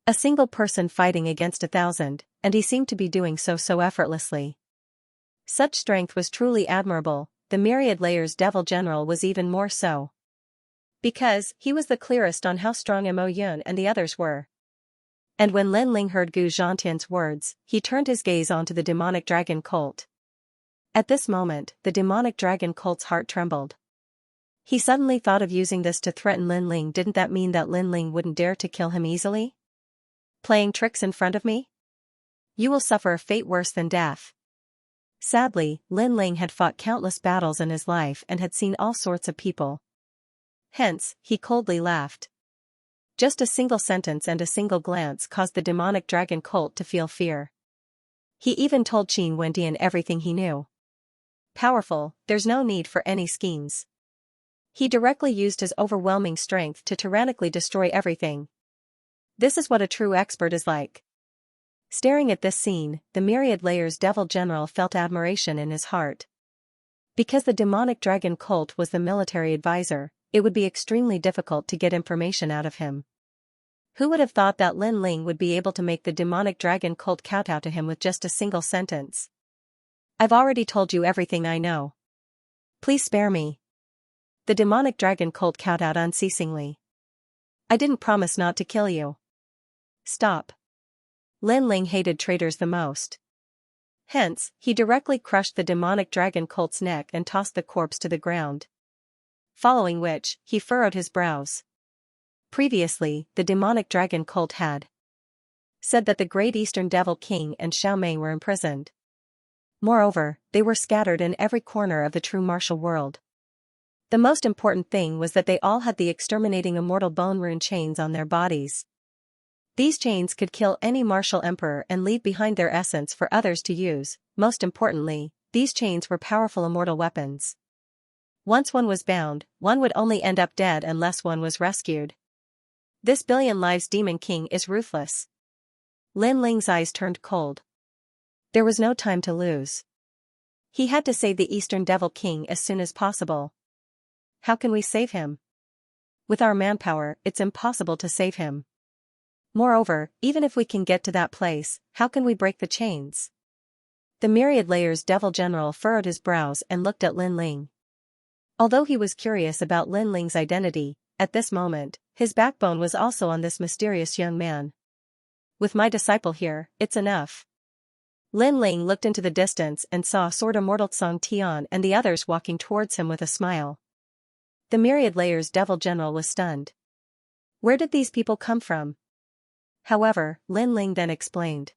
A single person fighting against 1,000, and he seemed to be doing so effortlessly. Such strength was truly admirable. The Myriad Layers Devil General was even more so. Because he was the clearest on how strong Mo Yun and the others were. And when Lin Ling heard Gu Zhantian's words, he turned his gaze onto the demonic dragon colt. At this moment, the demonic dragon colt's heart trembled. He suddenly thought of using this to threaten Lin Ling. Didn't that mean that Lin Ling wouldn't dare to kill him easily? Playing tricks in front of me? You will suffer a fate worse than death. Sadly, Lin Ling had fought countless battles in his life and had seen all sorts of people. Hence, he coldly laughed. Just a single sentence and a single glance caused the demonic dragon colt to feel fear. He even told Qin Wendian everything he knew. Powerful, there's no need for any schemes. He directly used his overwhelming strength to tyrannically destroy everything. This is what a true expert is like. Staring at this scene, the Myriad Layers Devil General felt admiration in his heart. Because the demonic dragon colt was the military advisor, it would be extremely difficult to get information out of him. Who would have thought that Lin Ling would be able to make the demonic dragon colt kowtow to him with just a single sentence? I've already told you everything I know. Please spare me. The demonic dragon colt kowtowed unceasingly. I didn't promise not to kill you. Stop. Lin Ling hated traitors the most. Hence, he directly crushed the demonic dragon colt's neck and tossed the corpse to the ground. Following which, he furrowed his brows. Previously, the demonic dragon colt had said that the great Eastern Devil King and Xiaomei were imprisoned. Moreover, they were scattered in every corner of the true martial world. The most important thing was that they all had the exterminating immortal bone rune chains on their bodies. These chains could kill any martial emperor and leave behind their essence for others to use. Most importantly, these chains were powerful immortal weapons. Once one was bound, one would only end up dead unless one was rescued. This billion lives demon king is ruthless. Lin Ling's eyes turned cold. There was no time to lose. He had to save the Eastern Devil King as soon as possible. How can we save him? With our manpower, it's impossible to save him. Moreover, even if we can get to that place, how can we break the chains? The Myriad Layers Devil General furrowed his brows and looked at Lin Ling. Although he was curious about Lin Ling's identity, at this moment, his backbone was also on this mysterious young man. With my disciple here, it's enough. Lin Ling looked into the distance and saw Sword Immortal Song Tian and the others walking towards him with a smile. The Myriad Layers Devil General was stunned. Where did these people come from? However, Lin Ling then explained.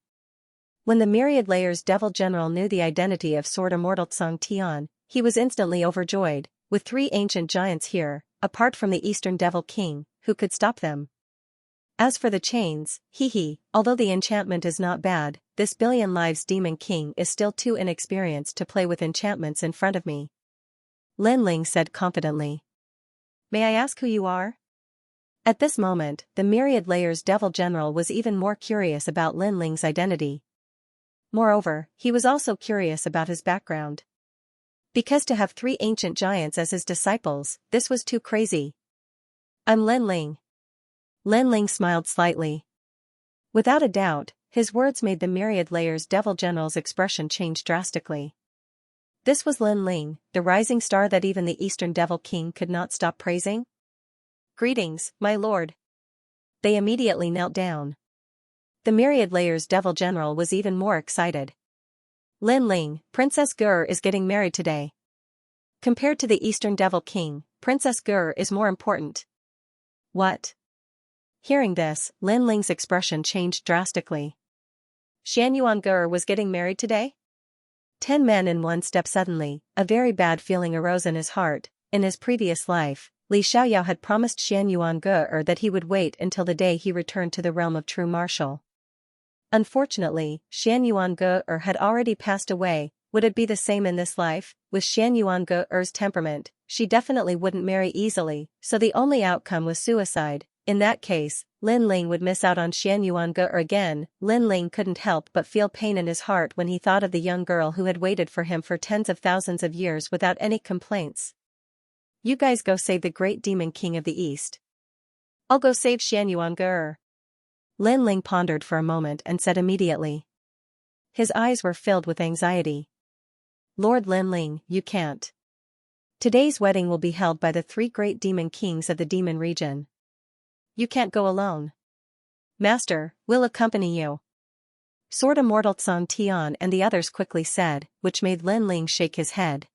When the Myriad Layers Devil General knew the identity of Sword Immortal Song Tian, he was instantly overjoyed, with 3 ancient giants here, apart from the Eastern Devil King, who could stop them. As for the chains, although the enchantment is not bad, this billion lives Demon King is still too inexperienced to play with enchantments in front of me. Lin Ling said confidently. May I ask who you are? At this moment, the Myriad Layers Devil General was even more curious about Lin Ling's identity. Moreover, he was also curious about his background. Because to have 3 ancient giants as his disciples, this was too crazy. I'm Lin Ling. Lin Ling smiled slightly. Without a doubt, his words made the Myriad Layers Devil General's expression change drastically. This was Lin Ling, the rising star that even the Eastern Devil King could not stop praising? Greetings, my lord. They immediately knelt down. The Myriad Layers Devil General was even more excited. Lin Ling, Princess Gur is getting married today. Compared to the Eastern Devil King, Princess Gur is more important. What? Hearing this, Lin Ling's expression changed drastically. Xianxia Gur was getting married today? 10 men in one step. Suddenly, a very bad feeling arose in his heart. In his previous life, Li Xiaoyao had promised Xianxia Gur that he would wait until the day he returned to the realm of true martial. Unfortunately, Xianxia Gur had already passed away. Would it be the same in this life? With Xianxia Gur's temperament, she definitely wouldn't marry easily, so the only outcome was suicide. In that case, Lin Ling would miss out on Xianxia Gur again. Lin Ling couldn't help but feel pain in his heart when he thought of the young girl who had waited for him for tens of thousands of years without any complaints. You guys go save the great Demon King of the East. I'll go save Xianxia Gur. Lin Ling pondered for a moment and said immediately. His eyes were filled with anxiety. Lord Lin Ling, you can't. Today's wedding will be held by the 3 great demon kings of the demon region. You can't go alone. Master, we'll accompany you. Sword Immortal Song Tian and the others quickly said, which made Lin Ling shake his head.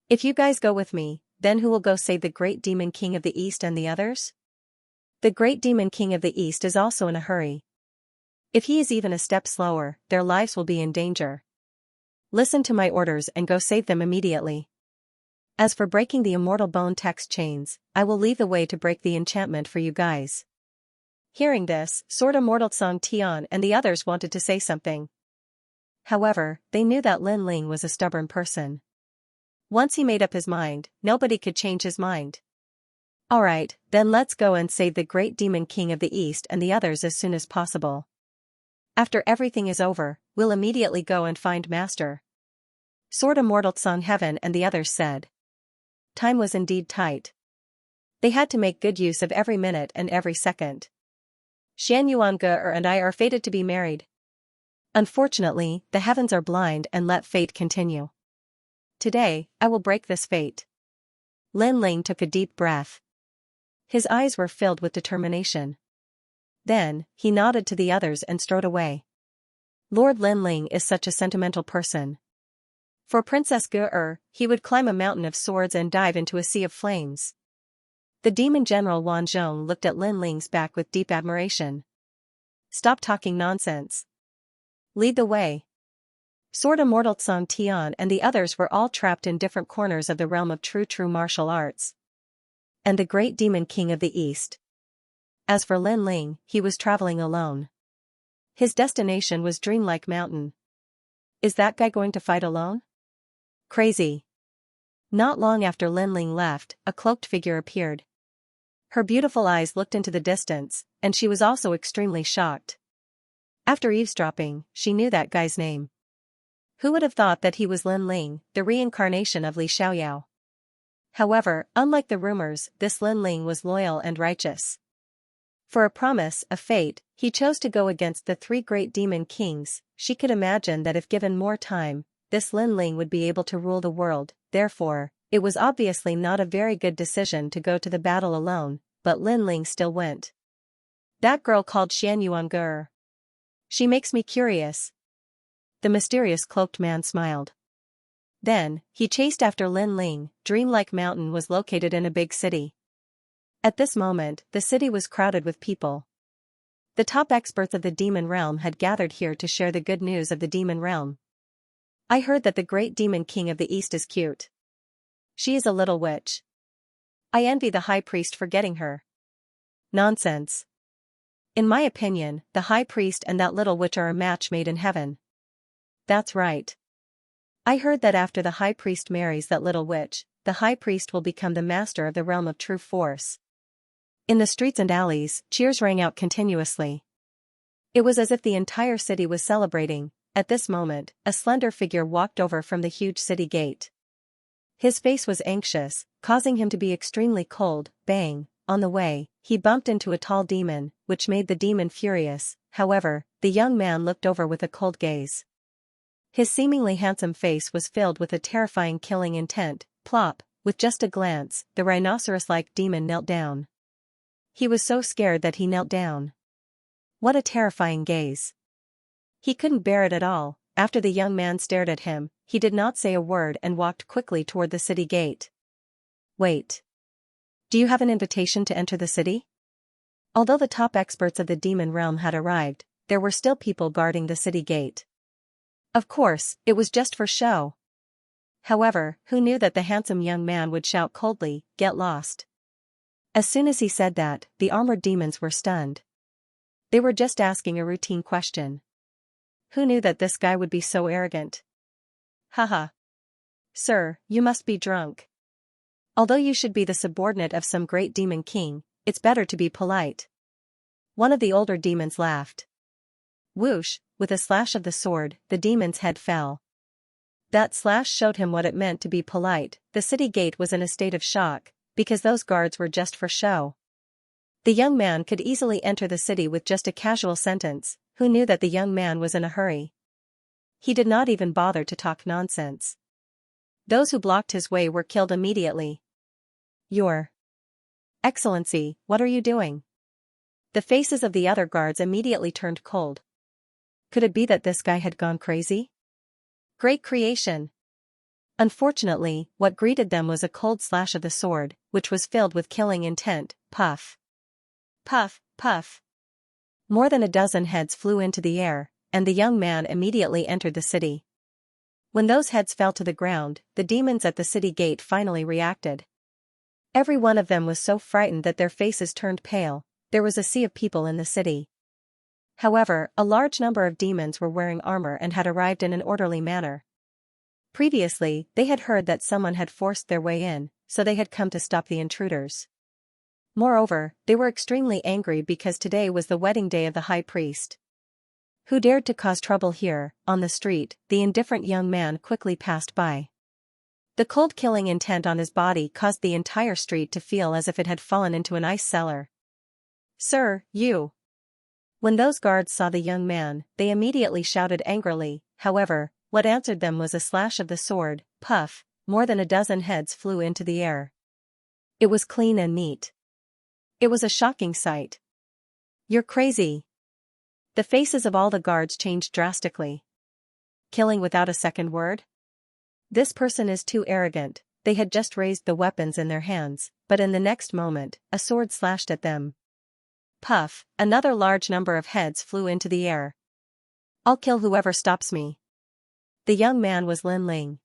If you guys go with me, then who will go save the great Demon King of the East and the others? The great Demon King of the East is also in a hurry. If he is even a step slower, their lives will be in danger. Listen to my orders and go save them immediately. As for breaking the immortal bone text chains, I will leave the way to break the enchantment for you guys. Hearing this, Sword Immortal Song Tian and the others wanted to say something. However, they knew that Lin Ling was a stubborn person. Once he made up his mind, nobody could change his mind. Alright, then let's go and save the great Demon King of the East and the others as soon as possible. After everything is over, we'll immediately go and find Master. Sword Immortal Song Heaven and the others said. Time was indeed tight. They had to make good use of every minute and every second. Xianxia Gur and I are fated to be married. Unfortunately, the heavens are blind and let fate continue. Today, I will break this fate. Lin Ling took a deep breath. His eyes were filled with determination. Then, he nodded to the others and strode away. Lord Lin Ling is such a sentimental person. For Princess Gur, he would climb a mountain of swords and dive into a sea of flames. The demon general Wan Zhong looked at Lin Ling's back with deep admiration. Stop talking nonsense. Lead the way. Sword Immortal Song Tian and the others were all trapped in different corners of the realm of true martial arts. And the great demon king of the East. As for Lin Ling, he was traveling alone. His destination was Dreamlike Mountain. Is that guy going to fight alone? Crazy. Not long after Lin Ling left, a cloaked figure appeared. Her beautiful eyes looked into the distance, and she was also extremely shocked. After eavesdropping, she knew that guy's name. Who would have thought that he was Lin Ling, the reincarnation of Li Xiaoyao? However, unlike the rumors, this Lin Ling was loyal and righteous. For a promise, a fate, he chose to go against the three great demon kings. She could imagine that if given more time, this Lin Ling would be able to rule the world. Therefore, it was obviously not a very good decision to go to the battle alone, but Lin Ling still went. That girl called Xianxia. She makes me curious. The mysterious cloaked man smiled. Then, he chased after Lin Ling. Dreamlike Mountain was located in a big city. At this moment, the city was crowded with people. The top experts of the demon realm had gathered here to share the good news of the demon realm. I heard that the great demon king of the east is cute. She is a little witch. I envy the high priest for getting her. Nonsense. In my opinion, the high priest and that little witch are a match made in heaven. That's right. I heard that after the high priest marries that little witch, the high priest will become the master of the realm of true force. In the streets and alleys, cheers rang out continuously. It was as if the entire city was celebrating. At this moment, a slender figure walked over from the huge city gate. His face was anxious, causing him to be extremely cold. Bang! On the way, he bumped into a tall demon, which made the demon furious. However, the young man looked over with a cold gaze. His seemingly handsome face was filled with a terrifying killing intent. Plop! With just a glance, the rhinoceros-like demon knelt down. He was so scared that he knelt down. What a terrifying gaze. He couldn't bear it at all. After the young man stared at him, he did not say a word and walked quickly toward the city gate. Wait. Do you have an invitation to enter the city? Although the top experts of the demon realm had arrived, there were still people guarding the city gate. Of course, it was just for show. However, who knew that the handsome young man would shout coldly, "Get lost." As soon as he said that, the armored demons were stunned. They were just asking a routine question. Who knew that this guy would be so arrogant? Haha. Sir, you must be drunk. Although you should be the subordinate of some great demon king, it's better to be polite. One of the older demons laughed. Whoosh! With a slash of the sword, the demon's head fell. That slash showed him what it meant to be polite. The city gate was in a state of shock, because those guards were just for show. The young man could easily enter the city with just a casual sentence. Who knew that the young man was in a hurry? He did not even bother to talk nonsense. Those who blocked his way were killed immediately. Your Excellency, what are you doing? The faces of the other guards immediately turned cold. Could it be that this guy had gone crazy? Great creation! Unfortunately, what greeted them was a cold slash of the sword, which was filled with killing intent. Puff! Puff, puff! More than a dozen heads flew into the air, and the young man immediately entered the city. When those heads fell to the ground, the demons at the city gate finally reacted. Every one of them was so frightened that their faces turned pale. There was a sea of people in the city. However, a large number of demons were wearing armor and had arrived in an orderly manner. Previously, they had heard that someone had forced their way in, so they had come to stop the intruders. Moreover, they were extremely angry because today was the wedding day of the high priest. Who dared to cause trouble here? On the street, the indifferent young man quickly passed by. The cold killing intent on his body caused the entire street to feel as if it had fallen into an ice cellar. Sir, you! When those guards saw the young man, they immediately shouted angrily. However, what answered them was a slash of the sword. Puff! More than a dozen heads flew into the air. It was clean and neat. It was a shocking sight. You're crazy. The faces of all the guards changed drastically. Killing without a second word? This person is too arrogant. They had just raised the weapons in their hands, but in the next moment, a sword slashed at them. Puff! Another large number of heads flew into the air. I'll kill whoever stops me. The young man was Lin Ling.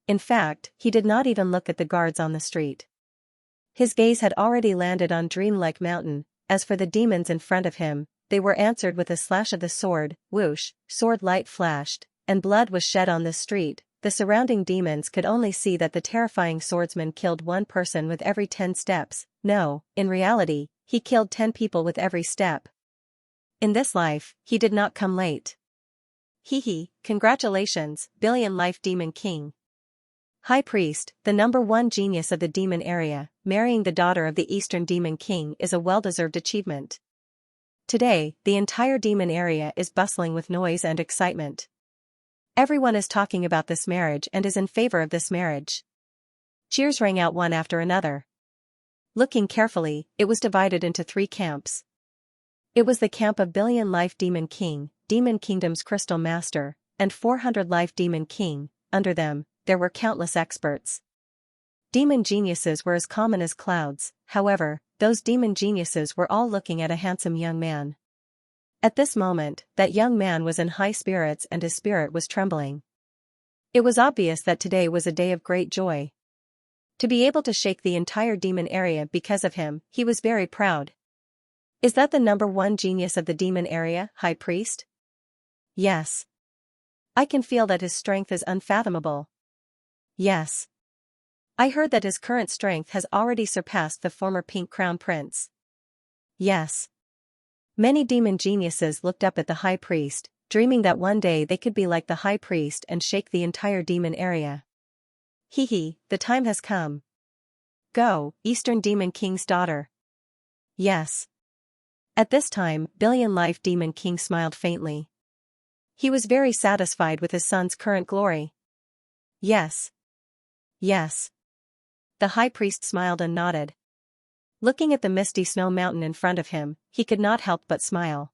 In fact, he did not even look at the guards on the street. His gaze had already landed on Dreamlike Mountain. As for the demons in front of him, they were answered with a slash of the sword. Whoosh! Sword light flashed, and blood was shed on the street. The surrounding demons could only see that the terrifying swordsman killed one person with every 10 steps. No, in reality, he killed 10 people with every step. In this life, he did not come late. Hee, congratulations, Billion Life Demon King. High Priest, the #1 genius of the demon area, marrying the daughter of the Eastern Demon King is a well-deserved achievement. Today, the entire demon area is bustling with noise and excitement. Everyone is talking about this marriage and is in favor of this marriage. Cheers rang out one after another. Looking carefully, it was divided into 3 camps. It was the camp of Billion Life Demon King, Demon Kingdom's Crystal Master, and 400 Life Demon King. Under them, there were countless experts. Demon geniuses were as common as clouds, however, those demon geniuses were all looking at a handsome young man. At this moment, that young man was in high spirits and his spirit was trembling. It was obvious that today was a day of great joy. To be able to shake the entire demon area because of him, he was very proud. Is that the #1 genius of the demon area, High Priest? Yes. I can feel that his strength is unfathomable. Yes. I heard that his current strength has already surpassed the former Pink Crown Prince. Yes. Many demon geniuses looked up at the High Priest, dreaming that one day they could be like the High Priest and shake the entire demon area. The time has come. Go, Eastern Demon King's daughter. Yes. At this time, Billion Life Demon King smiled faintly. He was very satisfied with his son's current glory. Yes. Yes. The High Priest smiled and nodded. Looking at the misty snow mountain in front of him, he could not help but smile.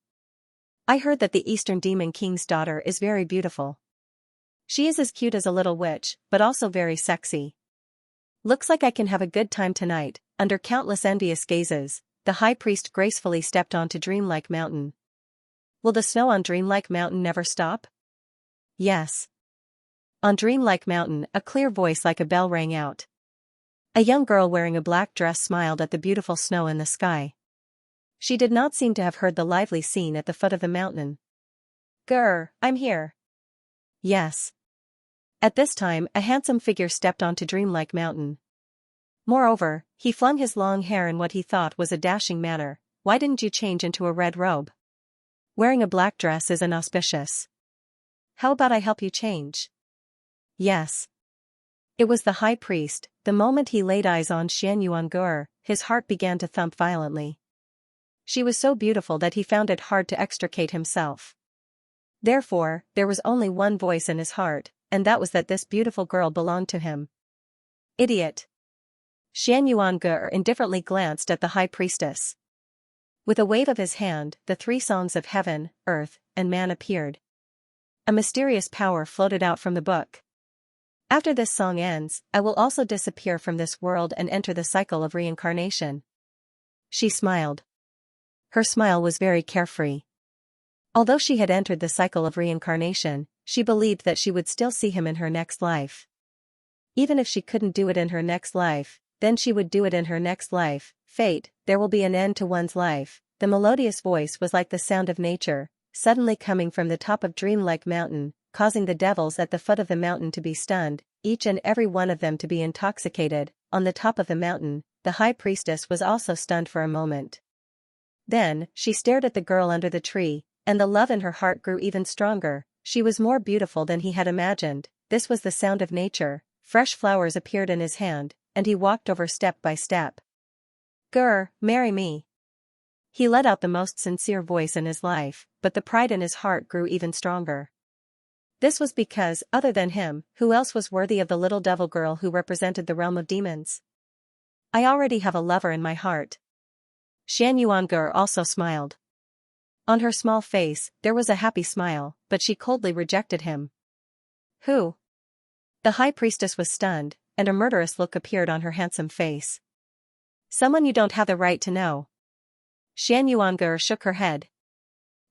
I heard that the Eastern Demon King's daughter is very beautiful. She is as cute as a little witch, but also very sexy. Looks like I can have a good time tonight. Under countless envious gazes, the High Priest gracefully stepped onto Dreamlike Mountain. Will the snow on Dreamlike Mountain never stop? Yes. On Dreamlike Mountain, a clear voice like a bell rang out. A young girl wearing a black dress smiled at the beautiful snow in the sky. She did not seem to have heard the lively scene at the foot of the mountain. Grr, I'm here. Yes. At this time, a handsome figure stepped onto Dreamlike Mountain. Moreover, he flung his long hair in what he thought was a dashing manner. Why didn't you change into a red robe? Wearing a black dress is inauspicious. How about I help you change? Yes. It was the High Priest. The moment he laid eyes on Xianxia, his heart began to thump violently. She was so beautiful that he found it hard to extricate himself. Therefore, there was only one voice in his heart, and that was that this beautiful girl belonged to him. Idiot. Xianxia indifferently glanced at the High Priestess. With a wave of his hand, the 3 songs of heaven, earth, and man appeared. A mysterious power floated out from the book. After this song ends, I will also disappear from this world and enter the cycle of reincarnation. She smiled. Her smile was very carefree. Although she had entered the cycle of reincarnation, she believed that she would still see him in her next life. Even if she couldn't do it in her next life, then she would do it in her next life. Fate, there will be an end to one's life. The melodious voice was like the sound of nature, suddenly coming from the top of Dreamlike Mountain, causing the devils at the foot of the mountain to be stunned, each and every one of them to be intoxicated. On the top of the mountain, the High Priestess was also stunned for a moment. Then, she stared at the girl under the tree, and the love in her heart grew even stronger. She was more beautiful than he had imagined. This was the sound of nature. Fresh flowers appeared in his hand, and he walked over step by step. Grr, marry me. He let out the most sincere voice in his life, but the pride in his heart grew even stronger. This was because, other than him, who else was worthy of the little devil girl who represented the realm of demons? I already have a lover in my heart. Xianxia also smiled. On her small face, there was a happy smile, but she coldly rejected him. Who? The High Priestess was stunned, and a murderous look appeared on her handsome face. Someone you don't have the right to know. Xianxia shook her head.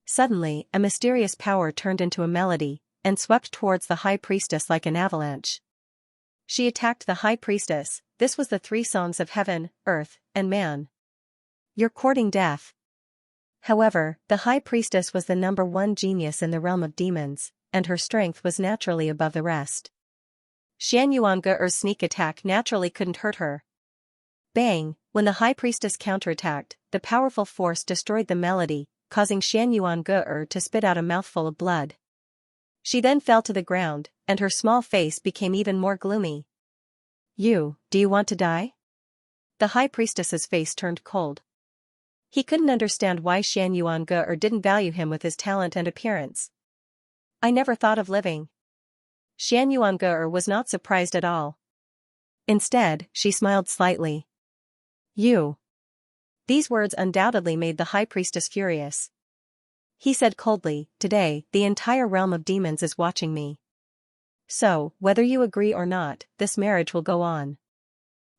Suddenly, a mysterious power turned into a melody, and swept towards the High Priestess like an avalanche. She attacked the High Priestess. This was the 3 songs of heaven, earth, and man. You're courting death. However, the High Priestess was the #1 genius in the realm of demons, and her strength was naturally above the rest. Xianxuan's sneak attack naturally couldn't hurt her. Bang! When the High Priestess counterattacked, the powerful force destroyed the melody, causing Xianxia to spit out a mouthful of blood. She then fell to the ground, and her small face became even more gloomy. Do you want to die? The high priestess's face turned cold. He couldn't understand why Xianxia didn't value him with his talent and appearance. I never thought of living. Xianxia was not surprised at all. Instead, she smiled slightly. You. These words undoubtedly made the high priestess furious. He said coldly, today, the entire realm of demons is watching me. So, whether you agree or not, this marriage will go on.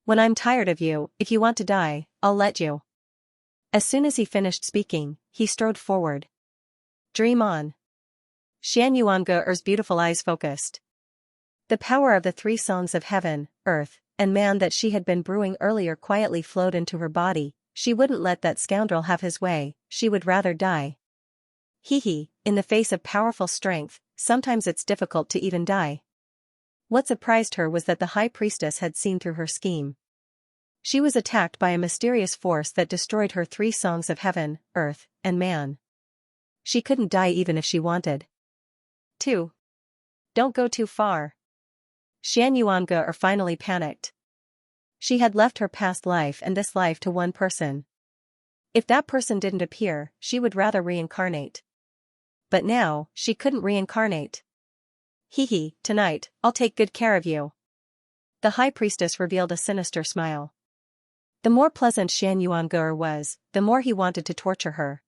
When I'm tired of you, if you want to die, I'll let you. As soon as he finished speaking, he strode forward. Dream on. Xianxuan's beautiful eyes focused. The power of the 3 songs of heaven, earth, and man that she had been brewing earlier quietly flowed into her body. She wouldn't let that scoundrel have his way, she would rather die. In the face of powerful strength, sometimes it's difficult to even die. What surprised her was that the high priestess had seen through her scheme. She was attacked by a mysterious force that destroyed her 3 songs of heaven, earth, and man. She couldn't die even if she wanted. 2. Don't go too far. Xianxuan finally panicked. She had left her past life and this life to one person. If that person didn't appear, she would rather reincarnate. But now, she couldn't reincarnate. Tonight, I'll take good care of you. The high priestess revealed a sinister smile. The more pleasant Xianxuan was, the more he wanted to torture her.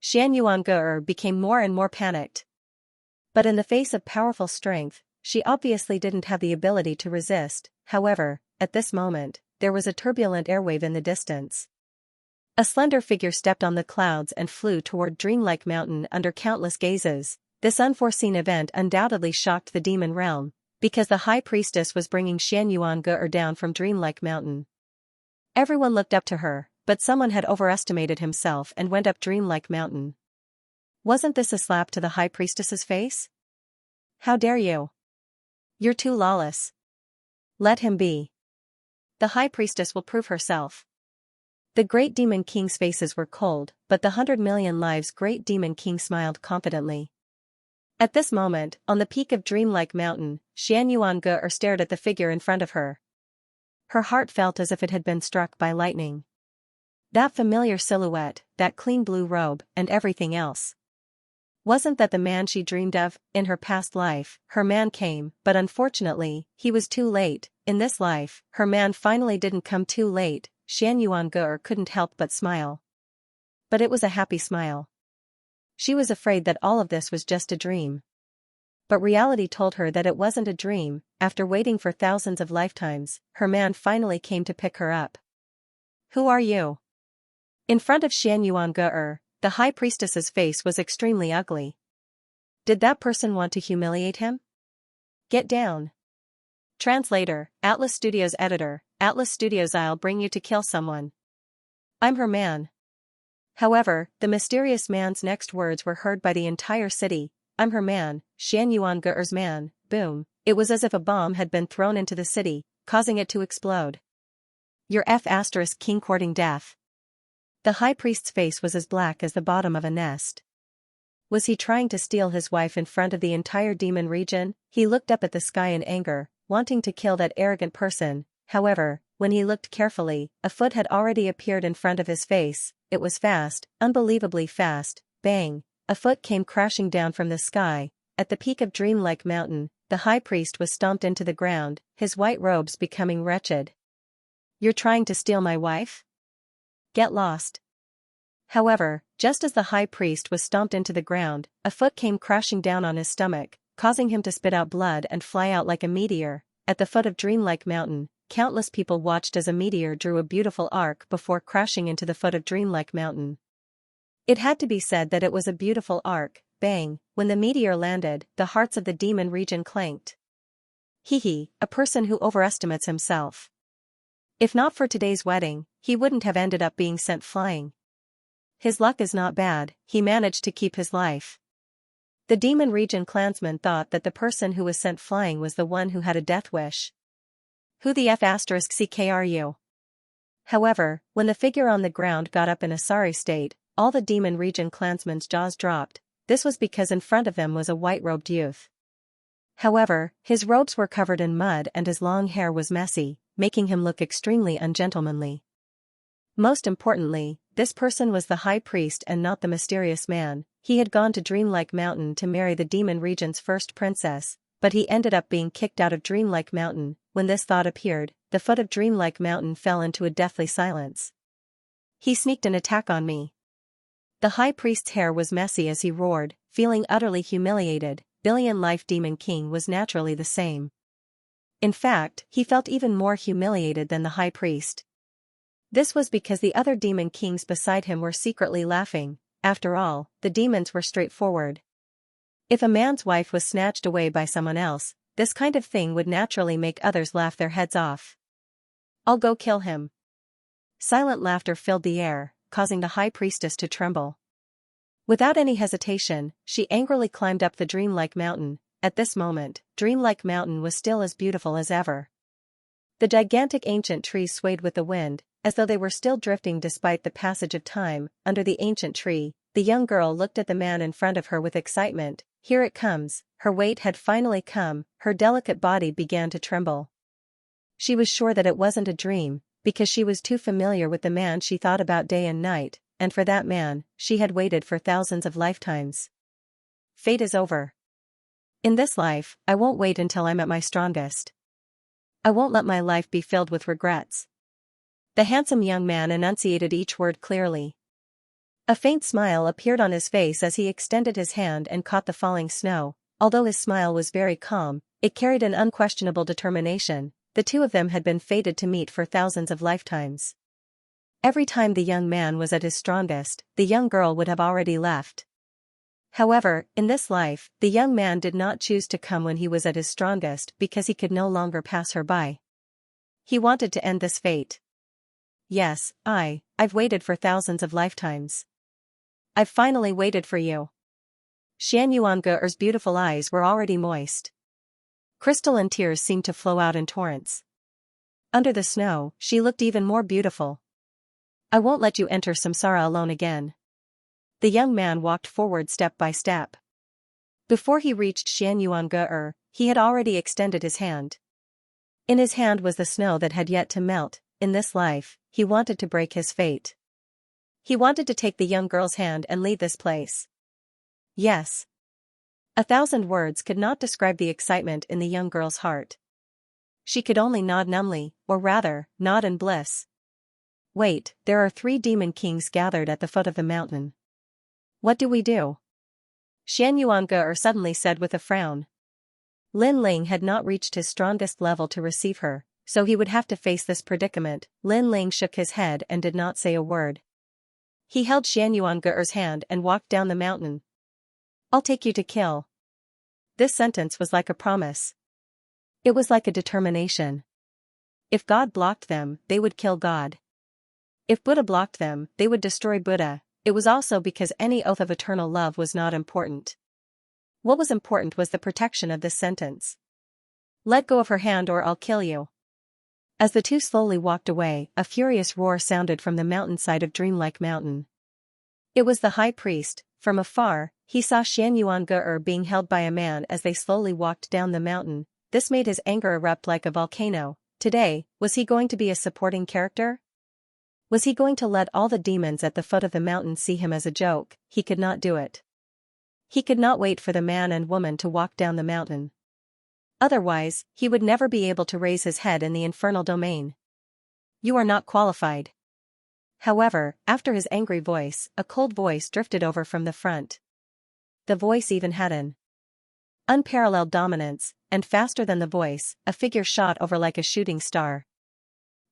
Xianxuan became more and more panicked. But in the face of powerful strength, she obviously didn't have the ability to resist. However, at this moment, there was a turbulent airwave in the distance. A slender figure stepped on the clouds and flew toward Dreamlike Mountain under countless gazes. This unforeseen event undoubtedly shocked the demon realm, because the high priestess was bringing Xianxuan down from Dreamlike Mountain. Everyone looked up to her, but someone had overestimated himself and went up Dreamlike Mountain. Wasn't this a slap to the high priestess's face? How dare you? You're too lawless. Let him be. The high priestess will prove herself. The great demon king's faces were cold, but the 100 million lives great demon king smiled confidently. At this moment, on the peak of Dreamlike Mountain, Xianxuan stared at the figure in front of her. Her heart felt as if it had been struck by lightning. That familiar silhouette, that clean blue robe, and everything else. Wasn't that the man she dreamed of? In her past life, her man came, but unfortunately, he was too late. In this life, her man finally didn't come too late. Xianxuan couldn't help but smile. But it was a happy smile. She was afraid that all of this was just a dream. But reality told her that it wasn't a dream. After waiting for thousands of lifetimes, her man finally came to pick her up. Who are you? In front of Xianxuan, the high priestess's face was extremely ugly. Did that person want to humiliate him? Get down. Translator, Atlas Studios editor, Atlas Studios. I'll bring you to kill someone. I'm her man. However, the mysterious man's next words were heard by the entire city. I'm her man, Xianxuan's man. Boom. It was as if a bomb had been thrown into the city, causing it to explode. Your king courting death. The high priest's face was as black as the bottom of a nest. Was he trying to steal his wife in front of the entire demon region? He looked up at the sky in anger, wanting to kill that arrogant person. However, when he looked carefully, a foot had already appeared in front of his face. It was fast, unbelievably fast. Bang! A foot came crashing down from the sky. At the peak of Dreamlike Mountain, the high priest was stomped into the ground, his white robes becoming wretched. You're trying to steal my wife? Get lost. However, just as the high priest was stomped into the ground, a foot came crashing down on his stomach, causing him to spit out blood and fly out like a meteor. At the foot of Dreamlike Mountain, countless people watched as a meteor drew a beautiful arc before crashing into the foot of Dreamlike Mountain. It had to be said that it was a beautiful arc. Bang! When the meteor landed, the hearts of the demon region clanked. A person who overestimates himself. If not for today's wedding, he wouldn't have ended up being sent flying. His luck is not bad, he managed to keep his life. The demon region clansmen thought that the person who was sent flying was the one who had a death wish. Who the *CK are you? However, when the figure on the ground got up in a sorry state, all the demon region clansmen's jaws dropped. This was because in front of them was a white-robed youth. However, his robes were covered in mud and his long hair was messy, making him look extremely ungentlemanly. Most importantly, this person was the high priest and not the mysterious man. He had gone to Dreamlike Mountain to marry the demon region's first princess, but he ended up being kicked out of Dreamlike Mountain. When this thought appeared, the foot of Dreamlike Mountain fell into a deathly silence. He sneaked an attack on me. The high priest's hair was messy as he roared, feeling utterly humiliated. Billion Life Demon King was naturally the same. In fact, he felt even more humiliated than the high priest. This was because the other demon kings beside him were secretly laughing. After all, the demons were straightforward. If a man's wife was snatched away by someone else, this kind of thing would naturally make others laugh their heads off. "I'll go kill him." Silent laughter filled the air, causing the high priestess to tremble. Without any hesitation, she angrily climbed up the Dreamlike Mountain. At this moment, Dreamlike Mountain was still as beautiful as ever. The gigantic ancient trees swayed with the wind, as though they were still drifting despite the passage of time. Under the ancient tree, the young girl looked at the man in front of her with excitement. Here it comes. Her wait had finally come. Her delicate body began to tremble. She was sure that it wasn't a dream, because she was too familiar with the man she thought about day and night, and for that man, she had waited for thousands of lifetimes. Fate is over. In this life, I won't wait until I'm at my strongest. I won't let my life be filled with regrets. The handsome young man enunciated each word clearly. A faint smile appeared on his face as he extended his hand and caught the falling snow. Although his smile was very calm, it carried an unquestionable determination. The two of them had been fated to meet for thousands of lifetimes. Every time the young man was at his strongest, the young girl would have already left. However, in this life, the young man did not choose to come when he was at his strongest because he could no longer pass her by. He wanted to end this fate. "Yes, I've waited for thousands of lifetimes. I've finally waited for you." Xianxia's beautiful eyes were already moist. Crystalline tears seemed to flow out in torrents. Under the snow, she looked even more beautiful. "I won't let you enter Samsara alone again." The young man walked forward step by step. Before he reached Xianxia, he had already extended his hand. In his hand was the snow that had yet to melt. In this life, he wanted to break his fate. He wanted to take the young girl's hand and leave this place. Yes. 1,000 words could not describe the excitement in the young girl's heart. She could only nod numbly, or rather, nod in bliss. "Wait, there are 3 demon kings gathered at the foot of the mountain. What do we do?" Xianxia suddenly said with a frown. Lin Ling had not reached his strongest level to receive her, so he would have to face this predicament. Lin Ling shook his head and did not say a word. He held Xianxuan's hand and walked down the mountain. "I'll take you to kill." This sentence was like a promise. It was like a determination. If God blocked them, they would kill God. If Buddha blocked them, they would destroy Buddha. It was also because any oath of eternal love was not important. What was important was the protection of this sentence. "Let go of her hand or I'll kill you." As the two slowly walked away, a furious roar sounded from the mountainside of Dreamlike Mountain. It was the high priest. From afar, he saw Xianxuan being held by a man as they slowly walked down the mountain. This made his anger erupt like a volcano. Today, was he going to be a supporting character? Was he going to let all the demons at the foot of the mountain see him as a joke? He could not do it. He could not wait for the man and woman to walk down the mountain. Otherwise, he would never be able to raise his head in the infernal domain. "You are not qualified." However, after his angry voice, a cold voice drifted over from the front. The voice even had an unparalleled dominance, and faster than the voice, a figure shot over like a shooting star.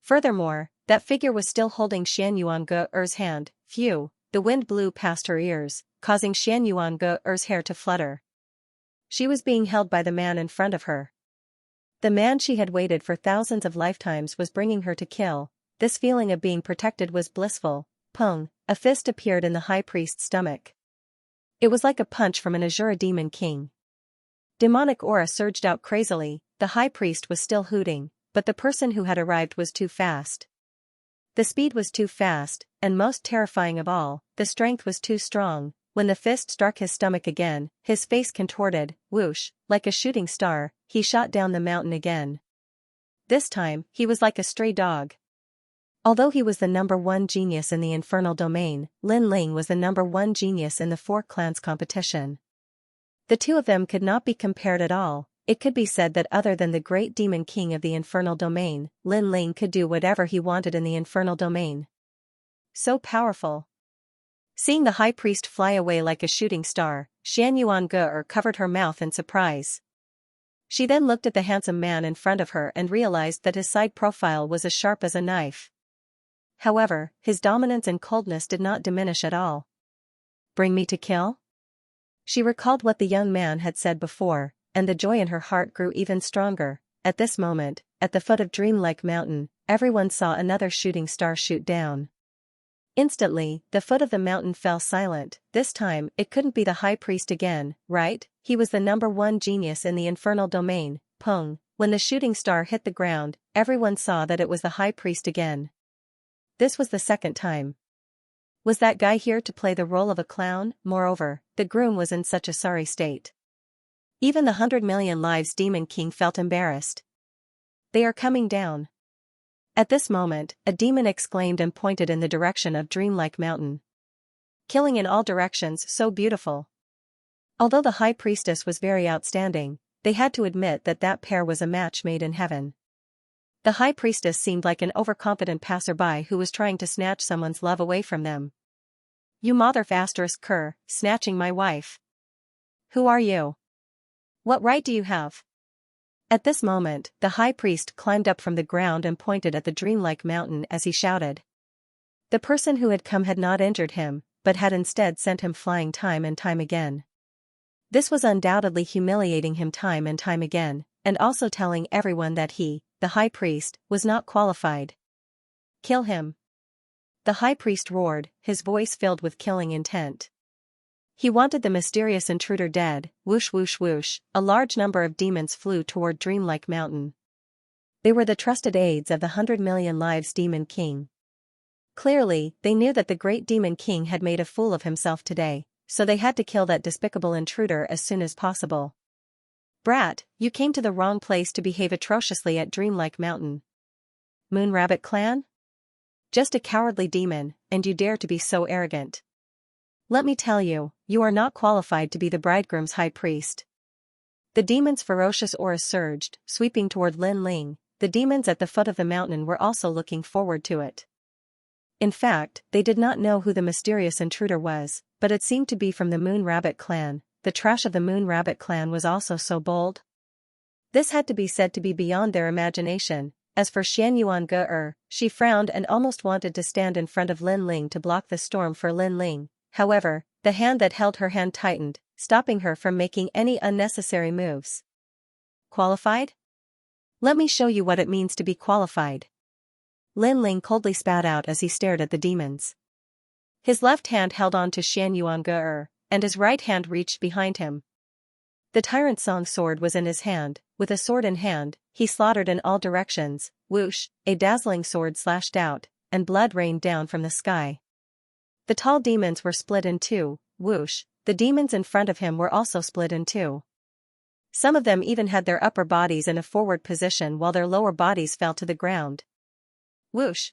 Furthermore, that figure was still holding Xianxuan's hand. Phew, the wind blew past her ears, causing Xianxuan's hair to flutter. She was being held by the man in front of her. The man she had waited for thousands of lifetimes was bringing her to kill. This feeling of being protected was blissful. Pung, a fist appeared in the high priest's stomach. It was like a punch from an Azura demon king. Demonic aura surged out crazily. The high priest was still hooting, but the person who had arrived was too fast. The speed was too fast, and most terrifying of all, the strength was too strong. When the fist struck his stomach again, his face contorted, whoosh, like a shooting star, he shot down the mountain again. This time, he was like a stray dog. Although he was the #1 genius in the infernal domain, Lin Ling was the #1 genius in the Four Clans competition. The two of them could not be compared at all. It could be said that other than the great demon king of the infernal domain, Lin Ling could do whatever he wanted in the infernal domain. So powerful. Seeing the high priest fly away like a shooting star, Xianxia covered her mouth in surprise. She then looked at the handsome man in front of her and realized that his side profile was as sharp as a knife. However, his dominance and coldness did not diminish at all. "Bring me to kill?" She recalled what the young man had said before, and the joy in her heart grew even stronger. At this moment, at the foot of Dreamlike Mountain, everyone saw another shooting star shoot down. Instantly, the foot of the mountain fell silent. This time, it couldn't be the high priest again, right? He was the #1 genius in the infernal domain. Pung. When the shooting star hit the ground, everyone saw that it was the high priest again. This was the second time. Was that guy here to play the role of a clown? Moreover, the groom was in such a sorry state. Even the 100,000,000 lives Demon King felt embarrassed. "They are coming down." At this moment, a demon exclaimed and pointed in the direction of Dreamlike Mountain. "Killing in all directions, so beautiful." Although the high priestess was very outstanding, they had to admit that that pair was a match made in heaven. The high priestess seemed like an overconfident passerby who was trying to snatch someone's love away from them. "You mother****, snatching my wife. Who are you? What right do you have?" At this moment, the high priest climbed up from the ground and pointed at the Dreamlike Mountain as he shouted. The person who had come had not injured him, but had instead sent him flying time and time again. This was undoubtedly humiliating him time and time again, and also telling everyone that he, the high priest, was not qualified. "Kill him!" The high priest roared, his voice filled with killing intent. He wanted the mysterious intruder dead. Whoosh whoosh whoosh, a large number of demons flew toward Dreamlike Mountain. They were the trusted aides of the 100,000,000 lives Demon King. Clearly, they knew that the great Demon King had made a fool of himself today, so they had to kill that despicable intruder as soon as possible. "Brat, you came to the wrong place to behave atrociously at Dreamlike Mountain. Moon Rabbit Clan? Just a cowardly demon, and you dare to be so arrogant. Let me tell you, you are not qualified to be the bridegroom's high priest." The demon's ferocious aura surged, sweeping toward Lin Ling. The demons at the foot of the mountain were also looking forward to it. In fact, they did not know who the mysterious intruder was, but it seemed to be from the Moon Rabbit Clan. The trash of the Moon Rabbit Clan was also so bold. This had to be said to be beyond their imagination. As for Xianxia, she frowned and almost wanted to stand in front of Lin Ling to block the storm for Lin Ling. However, the hand that held her hand tightened, stopping her from making any unnecessary moves. "Qualified? Let me show you what it means to be qualified." Lin Ling coldly spat out as he stared at the demons. His left hand held on to Xianxia, and his right hand reached behind him. The Tyrant Song sword was in his hand. With a sword in hand, he slaughtered in all directions. Whoosh, a dazzling sword slashed out, and blood rained down from the sky. The tall demons were split in two. Whoosh, the demons in front of him were also split in two. Some of them even had their upper bodies in a forward position while their lower bodies fell to the ground. Whoosh!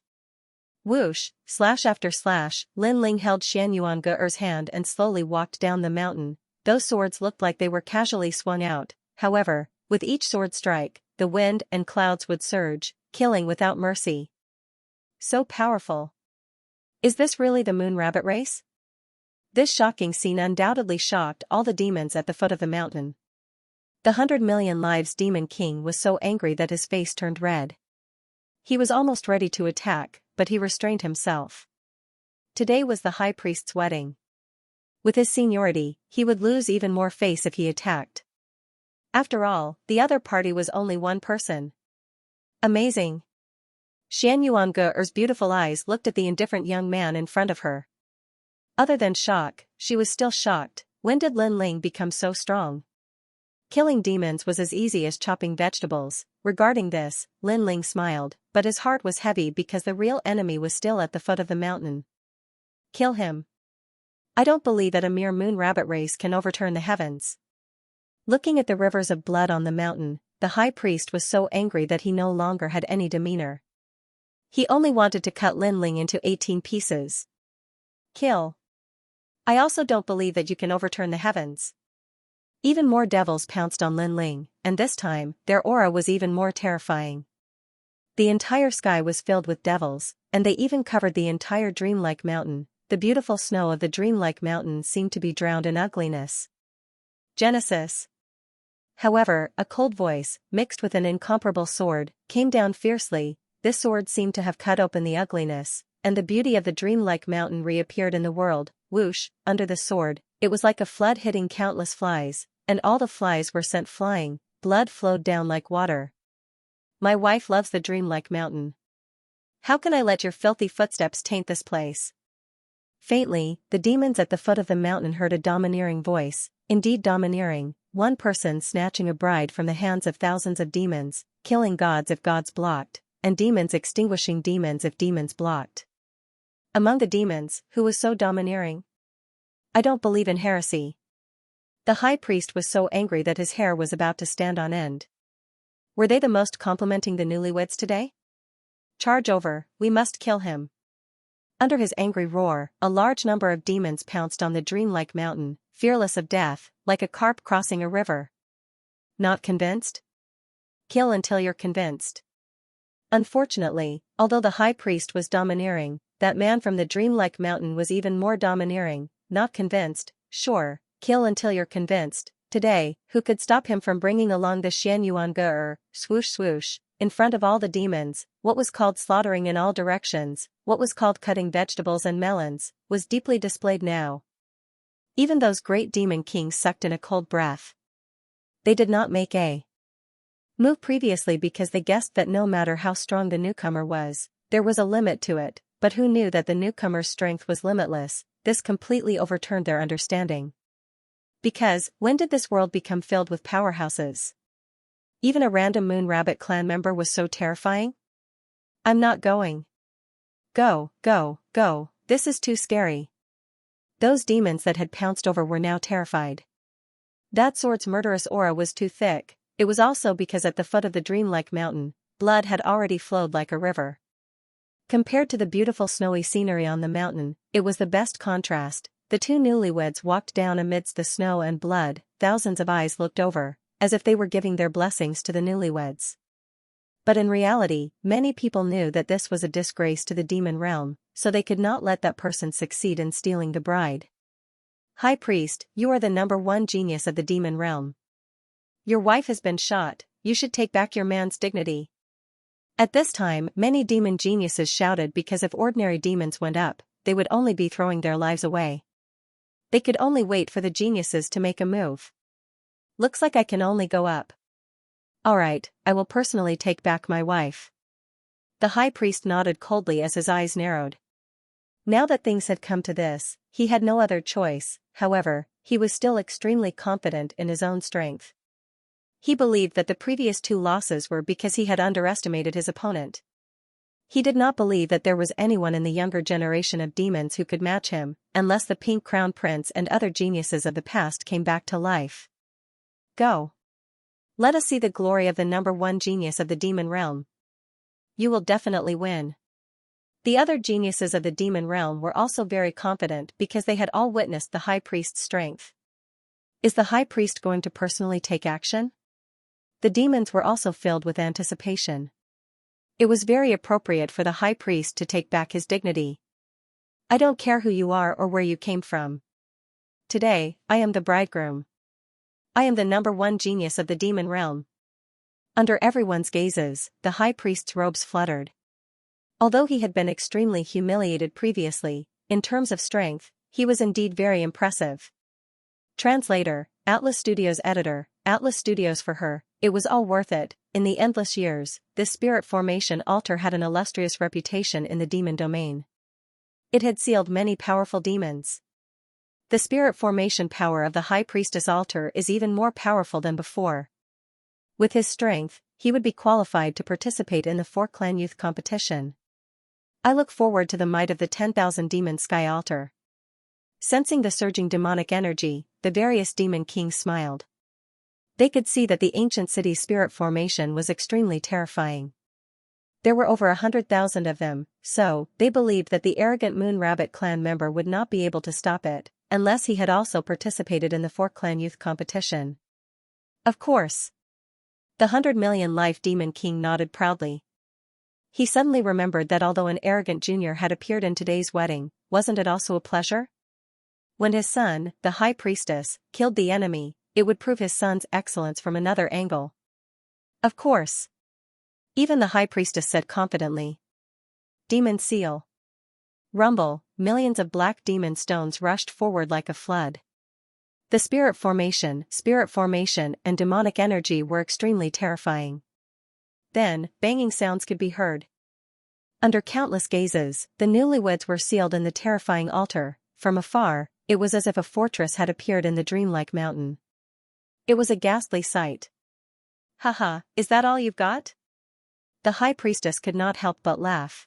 Whoosh, slash after slash, Lin Ling held Xianxuan's hand and slowly walked down the mountain. Those swords looked like they were casually swung out. However, with each sword strike, the wind and clouds would surge, killing without mercy. So powerful. Is this really the Moon Rabbit race? This shocking scene undoubtedly shocked all the demons at the foot of the mountain. The 100,000,000 lives Demon King was so angry that his face turned red. He was almost ready to attack, but he restrained himself. Today was the high priest's wedding. With his seniority, he would lose even more face if he attacked. After all, the other party was only one person. Amazing. Xianxuan's beautiful eyes looked at the indifferent young man in front of her. Other than shock, she was still shocked. When did Lin Ling become so strong? Killing demons was as easy as chopping vegetables. Regarding this, Lin Ling smiled, but his heart was heavy because the real enemy was still at the foot of the mountain. Kill him. I don't believe that a mere moon rabbit race can overturn the heavens. Looking at the rivers of blood on the mountain, the high priest was so angry that he no longer had any demeanor. He only wanted to cut Lin Ling into 18 pieces. Kill. I also don't believe that you can overturn the heavens. Even more devils pounced on Lin Ling, and this time, their aura was even more terrifying. The entire sky was filled with devils, and they even covered the entire dreamlike mountain. The beautiful snow of the dreamlike mountain seemed to be drowned in ugliness. Genesis. However, a cold voice, mixed with an incomparable sword, came down fiercely. This sword seemed to have cut open the ugliness, and the beauty of the dreamlike mountain reappeared in the world. Whoosh, under the sword, it was like a flood hitting countless flies, and all the flies were sent flying. Blood flowed down like water. My wife loves the dreamlike mountain. How can I let your filthy footsteps taint this place? Faintly, the demons at the foot of the mountain heard a domineering voice, indeed domineering, one person snatching a bride from the hands of thousands of demons, killing gods if gods blocked, and demons extinguishing demons if demons blocked. Among the demons, who was so domineering? I don't believe in heresy. The high priest was so angry that his hair was about to stand on end. Were they the most complimenting the newlyweds today? Charge over, we must kill him. Under his angry roar, a large number of demons pounced on the dreamlike mountain, fearless of death, like a carp crossing a river. Not convinced? Kill until you're convinced. Unfortunately, although the high priest was domineering, that man from the dreamlike mountain was even more domineering. Not convinced? Sure, kill until you're convinced. Today, who could stop him from bringing along the Xianxia? Swoosh swoosh, in front of all the demons, what was called slaughtering in all directions, what was called cutting vegetables and melons, was deeply displayed now. Even those great demon kings sucked in a cold breath. They did not make a move previously because they guessed that no matter how strong the newcomer was, there was a limit to it, but who knew that the newcomer's strength was limitless? This completely overturned their understanding. Because, when did this world become filled with powerhouses? Even a random Moon Rabbit clan member was so terrifying? I'm not going. Go, go, go, this is too scary. Those demons that had pounced over were now terrified. That sword's murderous aura was too thick. It was also because at the foot of the dreamlike mountain, blood had already flowed like a river. Compared to the beautiful snowy scenery on the mountain, it was the best contrast. The two newlyweds walked down amidst the snow and blood. Thousands of eyes looked over, as if they were giving their blessings to the newlyweds. But in reality, many people knew that this was a disgrace to the demon realm, so they could not let that person succeed in stealing the bride. High Priest, you are the #1 genius of the demon realm. Your wife has been shot, you should take back your man's dignity. At this time, many demon geniuses shouted because if ordinary demons went up, they would only be throwing their lives away. They could only wait for the geniuses to make a move. Looks like I can only go up. Alright, I will personally take back my wife. The high priest nodded coldly as his eyes narrowed. Now that things had come to this, he had no other choice. However, he was still extremely confident in his own strength. He believed that the previous 2 losses were because he had underestimated his opponent. He did not believe that there was anyone in the younger generation of demons who could match him, unless the Pink Crown Prince and other geniuses of the past came back to life. Go. Let us see the glory of the #1 genius of the demon realm. You will definitely win. The other geniuses of the demon realm were also very confident because they had all witnessed the high priest's strength. Is the high priest going to personally take action? The demons were also filled with anticipation. It was very appropriate for the high priest to take back his dignity. I don't care who you are or where you came from. Today, I am the bridegroom. I am the #1 genius of the demon realm. Under everyone's gazes, the high priest's robes fluttered. Although he had been extremely humiliated previously, in terms of strength, he was indeed very impressive. Translator, Atlas Studios editor, Atlas Studios for her, it was all worth it. In the endless years, this spirit formation altar had an illustrious reputation in the demon domain. It had sealed many powerful demons. The spirit formation power of the High Priestess altar is even more powerful than before. With his strength, he would be qualified to participate in the 4-clan youth competition. I look forward to the might of the 10,000 demon sky altar. Sensing the surging demonic energy, the various demon kings smiled. They could see that the ancient city's spirit formation was extremely terrifying. There were over 100,000 of them, so they believed that the arrogant Moon Rabbit clan member would not be able to stop it, unless he had also participated in the 4-clan youth competition. Of course. The 100 million life demon king nodded proudly. He suddenly remembered that although an arrogant junior had appeared in today's wedding, wasn't it also a pleasure? When his son, the High Priestess, killed the enemy, it would prove his son's excellence from another angle. Of course. Even the High Priestess said confidently. Demon seal. Rumble, millions of black demon stones rushed forward like a flood. The spirit formation, and demonic energy were extremely terrifying. Then, banging sounds could be heard. Under countless gazes, the newlyweds were sealed in the terrifying altar. From afar, it was as if a fortress had appeared in the dreamlike mountain. It was a ghastly sight. Haha, is that all you've got? The High Priestess could not help but laugh.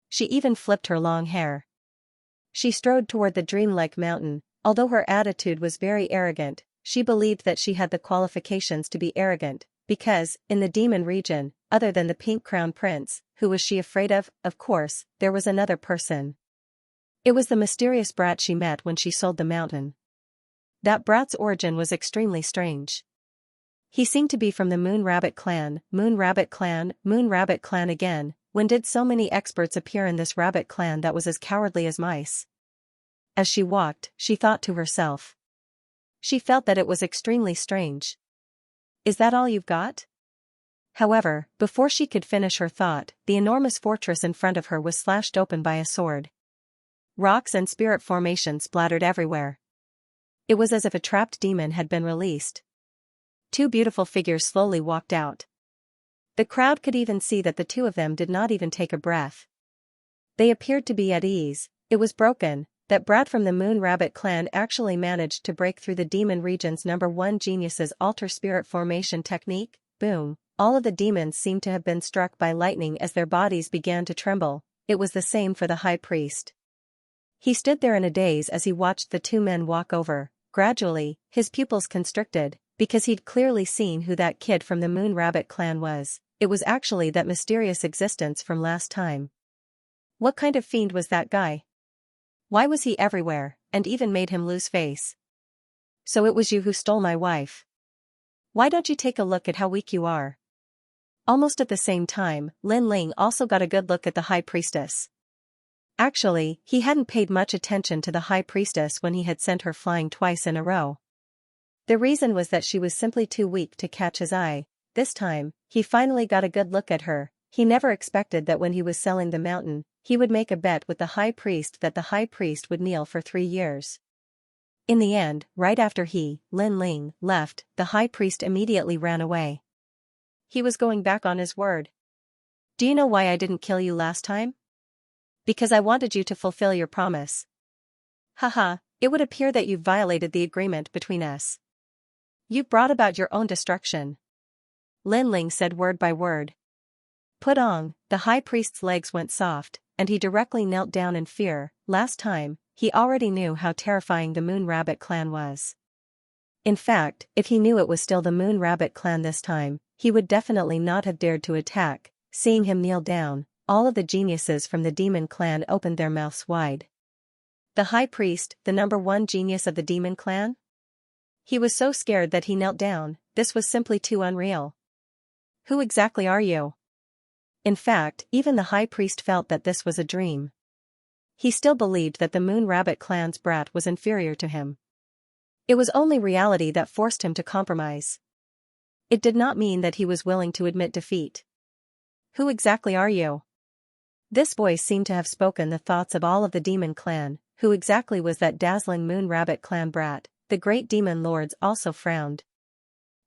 She even flipped her long hair. She strode toward the dreamlike mountain. Although her attitude was very arrogant, she believed that she had the qualifications to be arrogant, because, in the demon region, other than the Pink Crown Prince, who was she afraid of? Of course, there was another person. It was the mysterious brat she met when she sold the mountain. That brat's origin was extremely strange. He seemed to be from the Moon Rabbit clan. Moon Rabbit clan again. When did so many experts appear in this rabbit clan that was as cowardly as mice? As she walked, she thought to herself. She felt that it was extremely strange. Is that all you've got? However, before she could finish her thought, the enormous fortress in front of her was slashed open by a sword. Rocks and spirit formation splattered everywhere. It was as if a trapped demon had been released. Two beautiful figures slowly walked out. The crowd could even see that the two of them did not even take a breath. They appeared to be at ease. It was broken. That brat from the Moon Rabbit clan actually managed to break through the demon region's #1 genius's altar spirit formation technique. Boom. All of the demons seemed to have been struck by lightning as their bodies began to tremble. It was the same for the High Priest. He stood there in a daze as he watched the two men walk over. Gradually, his pupils constricted, because he'd clearly seen who that kid from the Moon Rabbit clan was. It was actually that mysterious existence from last time. What kind of fiend was that guy? Why was he everywhere, and even made him lose face? So it was you who stole my wife. Why don't you take a look at how weak you are? Almost at the same time, Lin Ling also got a good look at the High Priestess. Actually, he hadn't paid much attention to the High Priestess when he had sent her flying twice in a row. The reason was that she was simply too weak to catch his eye. This time, he finally got a good look at her. He never expected that when he was selling the mountain, he would make a bet with the High Priest that the High Priest would kneel for 3 years. In the end, right after he, Lin Ling, left, the High Priest immediately ran away. He was going back on his word. Do you know why I didn't kill you last time? Because I wanted you to fulfill your promise. Haha, it would appear that you've violated the agreement between us. You've brought about your own destruction. Lin Ling said word by word. Put on, the High Priest's legs went soft, and he directly knelt down in fear. Last time, he already knew how terrifying the Moon Rabbit clan was. In fact, if he knew it was still the Moon Rabbit clan this time, he would definitely not have dared to attack. Seeing him kneel down, all of the geniuses from the demon clan opened their mouths wide. The High Priest, the #1 genius of the demon clan? He was so scared that he knelt down. This was simply too unreal. Who exactly are you? In fact, even the High Priest felt that this was a dream. He still believed that the Moon Rabbit clan's brat was inferior to him. It was only reality that forced him to compromise. It did not mean that he was willing to admit defeat. Who exactly are you? This voice seemed to have spoken the thoughts of all of the demon clan. Who exactly was that dazzling Moon Rabbit clan brat? The great demon lords also frowned.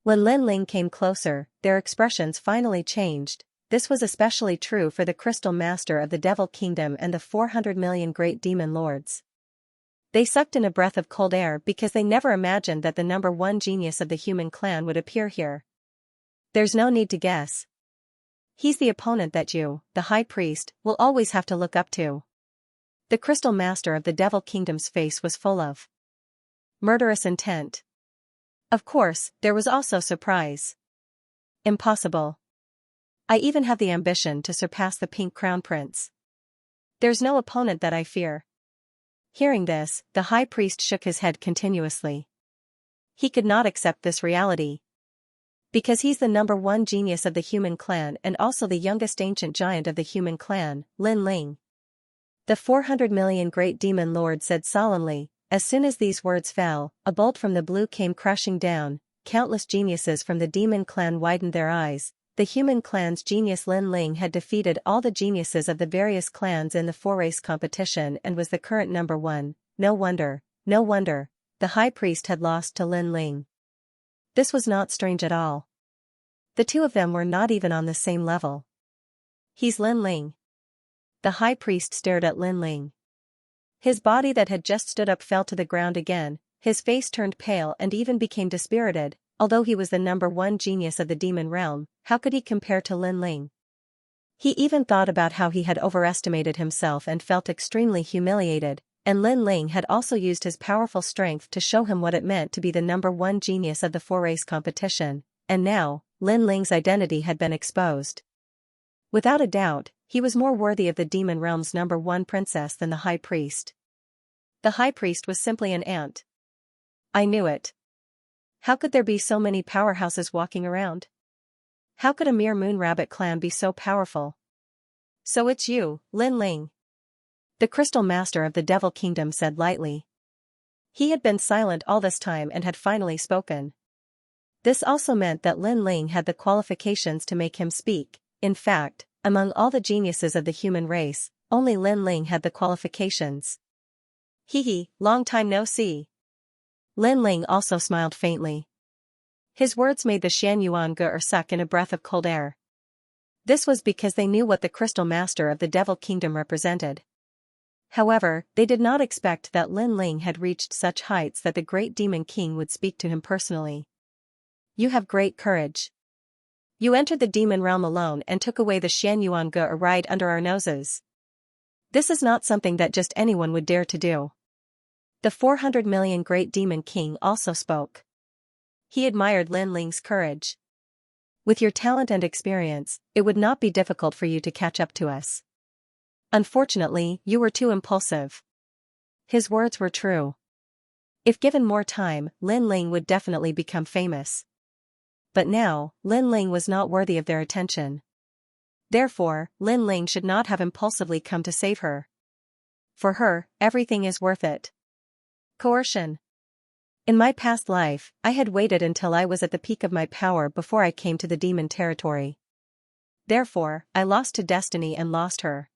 When Lin Ling came closer, their expressions finally changed. This was especially true for the Crystal Master of the Devil Kingdom and the 400 million great demon lords. They sucked in a breath of cold air because they never imagined that the number one genius of the human clan would appear here. There's no need to guess. He's the opponent that you, the high priest, will always have to look up to. The crystal master of the Devil Kingdom's face was full of murderous intent. Of course, there was also surprise. Impossible. I even have the ambition to surpass the Pink Crown Prince. There's no opponent that I fear. Hearing this, the high priest shook his head continuously. He could not accept this reality. Because he's the number one genius of the human clan and also the youngest ancient giant of the human clan, Lin Ling. The 400 million great demon lord said solemnly. As soon as these words fell, a bolt from the blue came crashing down. Countless geniuses from the demon clan widened their eyes. The human clan's genius Lin Ling had defeated all the geniuses of the various clans in the four-race competition and was the current number one. No wonder, no wonder, the high priest had lost to Lin Ling. This was not strange at all. The two of them were not even on the same level. He's Lin Ling. The high priest stared at Lin Ling. His body that had just stood up fell to the ground again, his face turned pale and even became dispirited. Although he was the number one genius of the demon realm, how could he compare to Lin Ling? He even thought about how he had overestimated himself and felt extremely humiliated, and Lin Ling had also used his powerful strength to show him what it meant to be the number one genius of the four-race competition, and now, Lin Ling's identity had been exposed. Without a doubt, he was more worthy of the demon realm's number one princess than the high priest. The high priest was simply an ant. I knew it. How could there be so many powerhouses walking around? How could a mere moon rabbit clan be so powerful? So it's you, Lin Ling. The crystal master of the Devil Kingdom said lightly. He had been silent all this time and had finally spoken. This also meant that Lin Ling had the qualifications to make him speak. In fact, among all the geniuses of the human race, only Lin Ling had the qualifications. Hee, long time no see. Lin Ling also smiled faintly. His words made the Xianxia suck in a breath of cold air. This was because they knew what the crystal master of the Devil Kingdom represented. However, they did not expect that Lin Ling had reached such heights that the great demon king would speak to him personally. You have great courage. You entered the demon realm alone and took away the Xianxia right under our noses. This is not something that just anyone would dare to do. The 400 million great demon king also spoke. He admired Lin Ling's courage. With your talent and experience, it would not be difficult for you to catch up to us. Unfortunately, you were too impulsive. His words were true. If given more time, Lin Ling would definitely become famous. But now, Lin Ling was not worthy of their attention. Therefore, Lin Ling should not have impulsively come to save her. For her, everything is worth it. Coercion. In my past life, I had waited until I was at the peak of my power before I came to the demon territory. Therefore, I lost to destiny and lost her.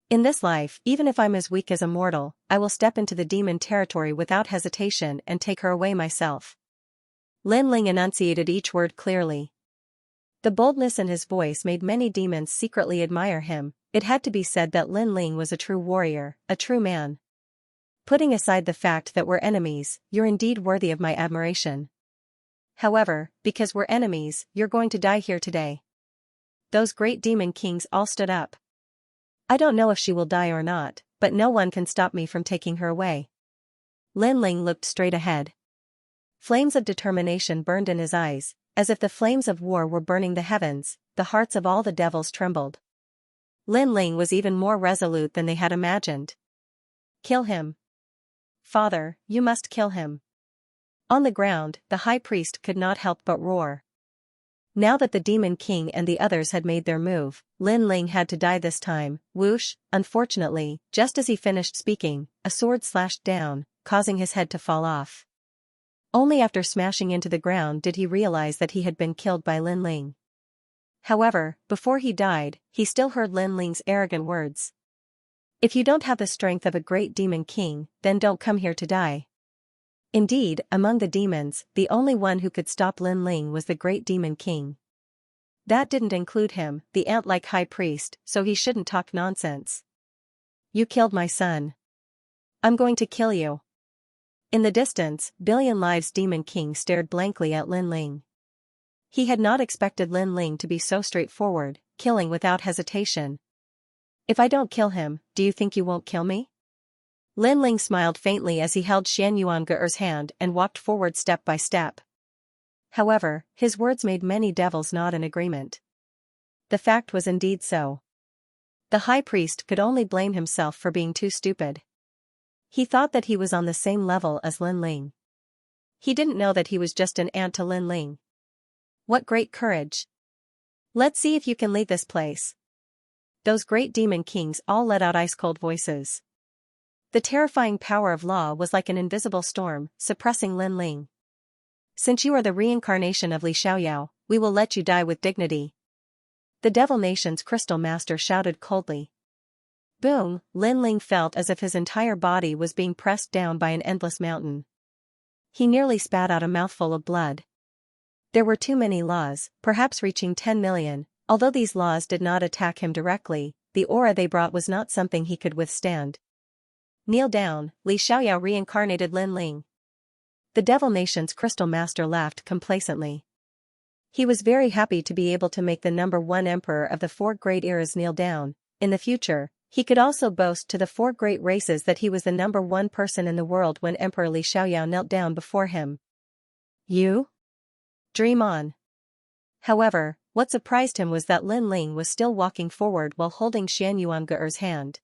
In this life, even if I'm as weak as a mortal, I will step into the demon territory without hesitation and take her away myself. Lin Ling enunciated each word clearly. The boldness in his voice made many demons secretly admire him. It had to be said that Lin Ling was a true warrior, a true man. Putting aside the fact that we're enemies, you're indeed worthy of my admiration. However, because we're enemies, you're going to die here today. Those great demon kings all stood up. I don't know if she will die or not, but no one can stop me from taking her away. Lin Ling looked straight ahead. Flames of determination burned in his eyes, as if the flames of war were burning the heavens. The hearts of all the devils trembled. Lin Ling was even more resolute than they had imagined. Kill him. Father, you must kill him. On the ground, the high priest could not help but roar. Now that the demon king and the others had made their move, Lin Ling had to die this time. Whoosh! Unfortunately, just as he finished speaking, a sword slashed down, causing his head to fall off. Only after smashing into the ground did he realize that he had been killed by Lin Ling. However, before he died, he still heard Lin Ling's arrogant words. If you don't have the strength of a great demon king, then don't come here to die. Indeed, among the demons, the only one who could stop Lin Ling was the great demon king. That didn't include him, the ant-like high priest, so he shouldn't talk nonsense. You killed my son. I'm going to kill you. In the distance, Billion Lives Demon King stared blankly at Lin Ling. He had not expected Lin Ling to be so straightforward, killing without hesitation. If I don't kill him, do you think you won't kill me? Lin Ling smiled faintly as he held Xianxia's hand and walked forward step by step. However, his words made many devils nod in agreement. The fact was indeed so. The high priest could only blame himself for being too stupid. He thought that he was on the same level as Lin Ling. He didn't know that he was just an ant to Lin Ling. What great courage! Let's see if you can leave this place. Those great demon kings all let out ice-cold voices. The terrifying power of law was like an invisible storm, suppressing Lin Ling. Since you are the reincarnation of Li Xiaoyao, we will let you die with dignity. The Devil Nation's Crystal Master shouted coldly. Boom! Lin Ling felt as if his entire body was being pressed down by an endless mountain. He nearly spat out a mouthful of blood. There were too many laws, perhaps reaching 10 million, although these laws did not attack him directly, the aura they brought was not something he could withstand. Kneel down, Li Xiaoyao reincarnated Lin Ling. The Devil Nation's Crystal Master laughed complacently. He was very happy to be able to make the #1 emperor of the 4 great eras kneel down. In the future, he could also boast to the 4 great races that he was the #1 person in the world when Emperor Li Xiaoyao knelt down before him. You? Dream on. However, what surprised him was that Lin Ling was still walking forward while holding Xianxia's hand.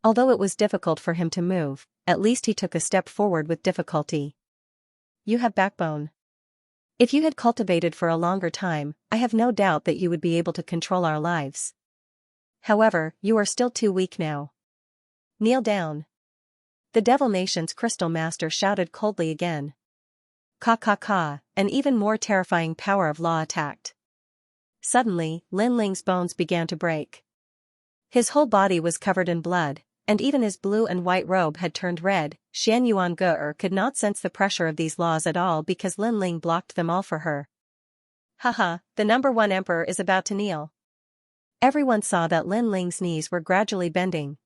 Although it was difficult for him to move, at least he took a step forward with difficulty. You have backbone. If you had cultivated for a longer time, I have no doubt that you would be able to control our lives. However, you are still too weak now. Kneel down. The Devil Nation's Crystal Master shouted coldly again. Ka ka ka, an even more terrifying power of law attacked. Suddenly, Lin Ling's bones began to break. His whole body was covered in blood, and even his blue and white robe had turned red. Xianxia could not sense the pressure of these laws at all because Lin Ling blocked them all for her. Haha, the #1 emperor is about to kneel. Everyone saw that Lin Ling's knees were gradually bending.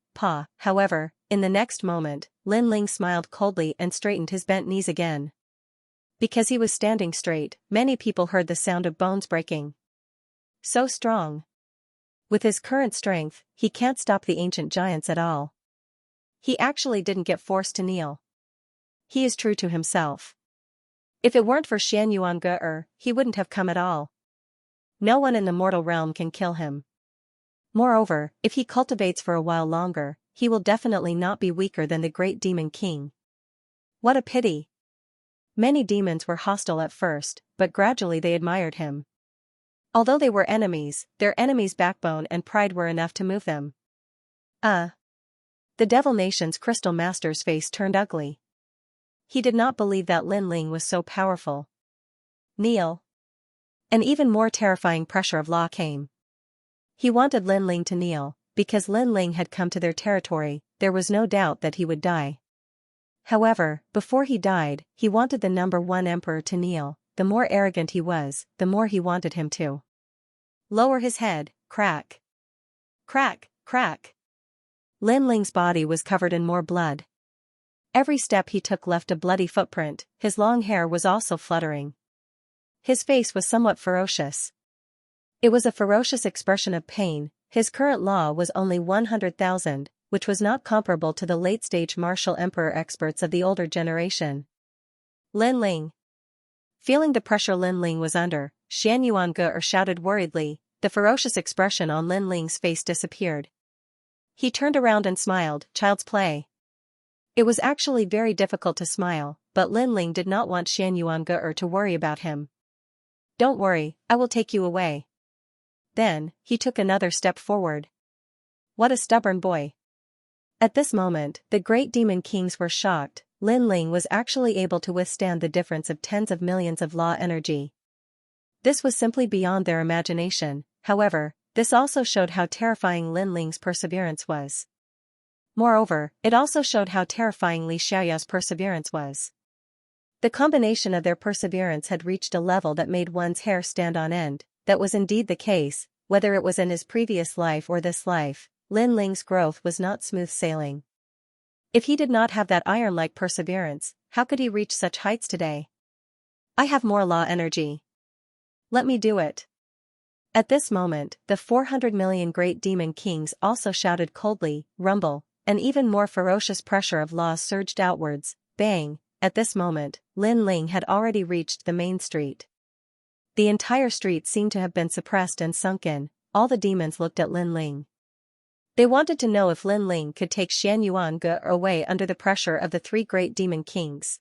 However, in the next moment, Lin Ling smiled coldly and straightened his bent knees again. Because he was standing straight, many people heard the sound of bones breaking. So strong. With his current strength, he can't stop the ancient giants at all. He actually didn't get forced to kneel. He is true to himself. If it weren't for Xianxia, he wouldn't have come at all. No one in the mortal realm can kill him. Moreover, if he cultivates for a while longer, he will definitely not be weaker than the great demon king. What a pity. Many demons were hostile at first, but gradually they admired him. Although they were enemies, their enemies' backbone and pride were enough to move them. The Devil Nation's Crystal Master's face turned ugly. He did not believe that Lin Ling was so powerful. Kneel. An even more terrifying pressure of law came. He wanted Lin Ling to kneel, because Lin Ling had come to their territory, there was no doubt that he would die. However, before he died, he wanted the #1 emperor to kneel. The more arrogant he was, the more he wanted him to. Lower his head, crack. Crack, crack. Lin Ling's body was covered in more blood. Every step he took left a bloody footprint, his long hair was also fluttering. His face was somewhat ferocious. It was a ferocious expression of pain. His current law was only 100,000, which was not comparable to the late-stage martial emperor experts of the older generation. Lin Ling. Feeling the pressure Lin Ling was under, Xianxia shouted worriedly. The ferocious expression on Lin Ling's face disappeared. He turned around and smiled, child's play. It was actually very difficult to smile, but Lin Ling did not want Xianxia to worry about him. Don't worry, I will take you away. Then, he took another step forward. What a stubborn boy. At this moment, the great demon kings were shocked. Lin Ling was actually able to withstand the difference of tens of millions of law energy. This was simply beyond their imagination. However, this also showed how terrifying Lin Ling's perseverance was. Moreover, it also showed how terrifying Li Xiaoyao's perseverance was. The combination of their perseverance had reached a level that made one's hair stand on end. That was indeed the case, whether it was in his previous life or this life. Lin Ling's growth was not smooth sailing. If he did not have that iron-like perseverance, how could he reach such heights today? I have more law energy. Let me do it. At this moment, the 400 million great demon kings also shouted coldly, rumble, and even more ferocious pressure of laws surged outwards, bang. At this moment, Lin Ling had already reached the main street. The entire street seemed to have been suppressed and sunk in. All the demons looked at Lin Ling. They wanted to know if Lin Ling could take Xianxia away under the pressure of the three great demon kings.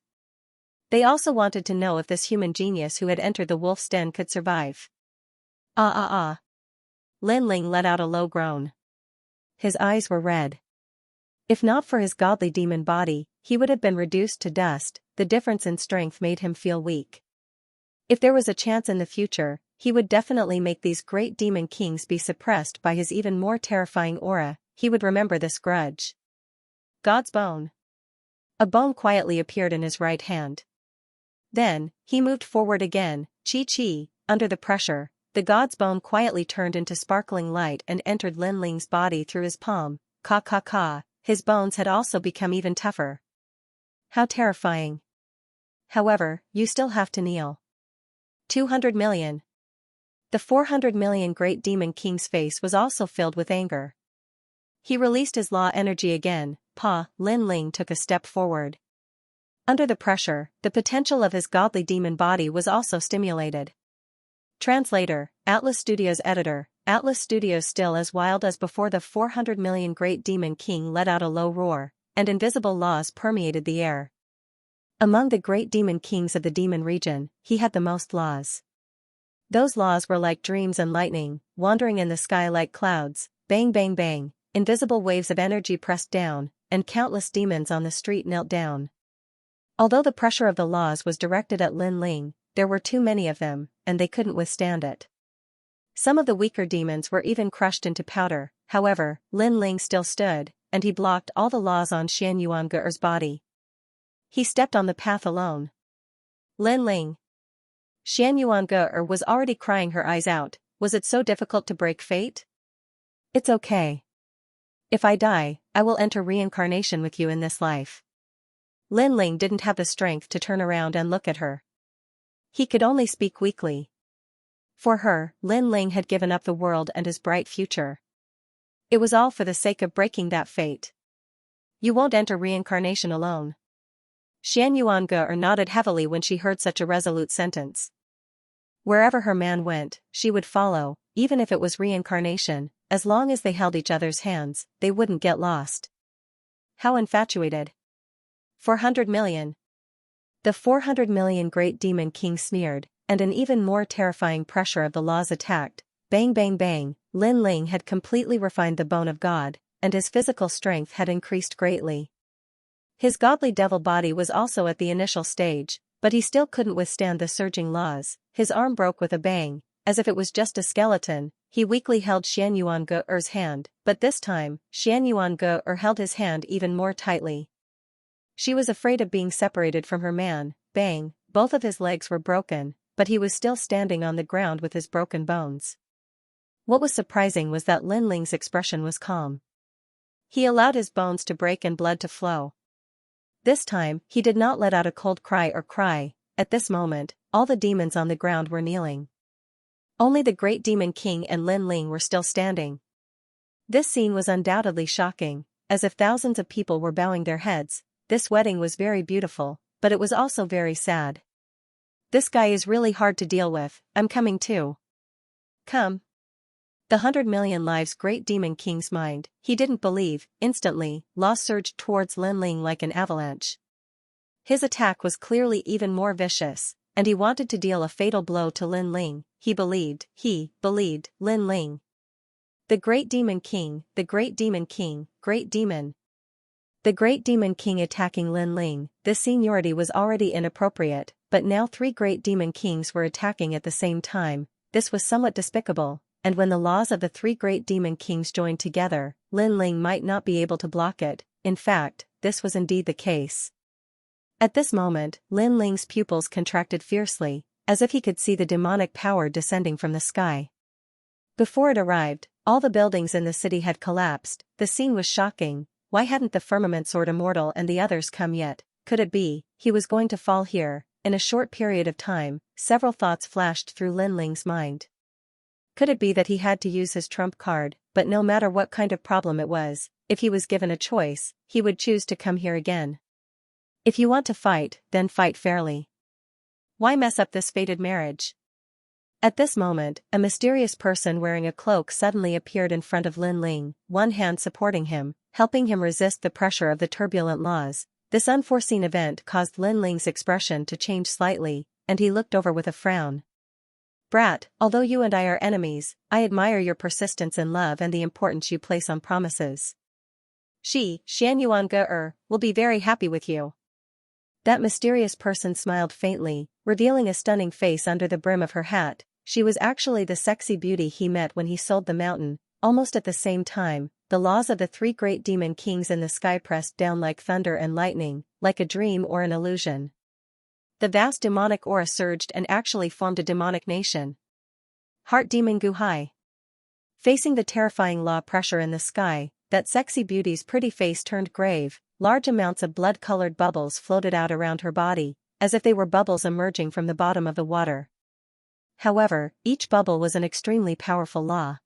They also wanted to know if this human genius who had entered the wolf's den could survive. Ah ah ah. Lin Ling let out a low groan. His eyes were red. If not for his godly demon body, he would have been reduced to dust. The difference in strength made him feel weak. If there was a chance in the future, he would definitely make these great demon kings be suppressed by his even more terrifying aura. He would remember this grudge. God's bone. A bone quietly appeared in his right hand. Then, he moved forward again, chi-chi, under the pressure. The god's bone quietly turned into sparkling light and entered Lin Ling's body through his palm. Ka. His bones had also become even tougher. How terrifying. However, you still have to kneel. 200 million. The 400 million great demon king's face was also filled with anger. He released his law energy again. Lin Ling took a step forward. Under the pressure, the potential of his godly demon body was also stimulated. Translator, Atlas Studios editor, Atlas Studios. Still as wild as before, the 400 million great demon king let out a low roar, and invisible laws permeated the air. Among the great demon kings of the demon region, he had the most laws. Those laws were like dreams and lightning, wandering in the sky like clouds. Bang bang bang, invisible waves of energy pressed down, and countless demons on the street knelt down. Although the pressure of the laws was directed at Lin Ling, there were too many of them, and they couldn't withstand it. Some of the weaker demons were even crushed into powder. However, Lin Ling still stood, and he blocked all the laws on Xianxia's body. He stepped on the path alone. Lin Ling. Xianxia was already crying her eyes out. Was it so difficult to break fate? It's okay. If I die, I will enter reincarnation with you in this life. Lin Ling didn't have the strength to turn around and look at her. He could only speak weakly. For her, Lin Ling had given up the world and his bright future. It was all for the sake of breaking that fate. You won't enter reincarnation alone. Xianxia nodded heavily when she heard such a resolute sentence. Wherever her man went, she would follow, even if it was reincarnation. As long as they held each other's hands, they wouldn't get lost. How infatuated. 400 million. The 400 million great demon king sneered, and an even more terrifying pressure of the laws attacked. Bang bang bang, Lin Ling had completely refined the bone of God, and his physical strength had increased greatly. His godly devil body was also at the initial stage, but he still couldn't withstand the surging laws. His arm broke with a bang, as if it was just a skeleton. He weakly held Xianxia's hand, but this time, Xianxia held his hand even more tightly. She was afraid of being separated from her man. Bang, both of his legs were broken, but he was still standing on the ground with his broken bones. What was surprising was that Lin Ling's expression was calm. He allowed his bones to break and blood to flow. This time, he did not let out a cold cry or cry. At this moment, all the demons on the ground were kneeling. Only the great demon king and Lin Ling were still standing. This scene was undoubtedly shocking, as if thousands of people were bowing their heads. This wedding was very beautiful, but it was also very sad. This guy is really hard to deal with. I'm coming too. Come. The 100 million lives great demon king's mind, he didn't believe. Instantly, law surged towards Lin Ling like an avalanche. His attack was clearly even more vicious, and he wanted to deal a fatal blow to Lin Ling. He believed Lin Ling. The great demon king, the great demon king, great demon. The great demon king attacking Lin Ling. This seniority was already inappropriate, but now three great demon kings were attacking at the same time. This was somewhat despicable, and when the laws of the three great demon kings joined together, Lin Ling might not be able to block it. In fact, this was indeed the case. At this moment, Lin Ling's pupils contracted fiercely, as if he could see the demonic power descending from the sky. Before it arrived, all the buildings in the city had collapsed. The scene was shocking. Why hadn't the firmament sword immortal and the others come yet? Could it be he was going to fall here? In a short period of time, several thoughts flashed through Lin Ling's mind. Could it be that he had to use his trump card? But no matter what kind of problem it was, if he was given a choice, he would choose to come here again. If you want to fight, then fight fairly. Why mess up this fated marriage? At this moment, a mysterious person wearing a cloak suddenly appeared in front of Lin Ling, one hand supporting him, helping him resist the pressure of the turbulent laws. This unforeseen event caused Lin Ling's expression to change slightly, and he looked over with a frown. Brat, although you and I are enemies, I admire your persistence in love and the importance you place on promises. Xianxia will be very happy with you. That mysterious person smiled faintly, revealing a stunning face under the brim of her hat. She was actually the sexy beauty he met when he sold the mountain. Almost at the same time, the laws of the three great demon kings in the sky pressed down like thunder and lightning, like a dream or an illusion. The vast demonic aura surged and actually formed a demonic nation. Heart Demon Guhai. Facing the terrifying law pressure in the sky, that sexy beauty's pretty face turned grave. Large amounts of blood-colored bubbles floated out around her body, as if they were bubbles emerging from the bottom of the water. However, each bubble was an extremely powerful law.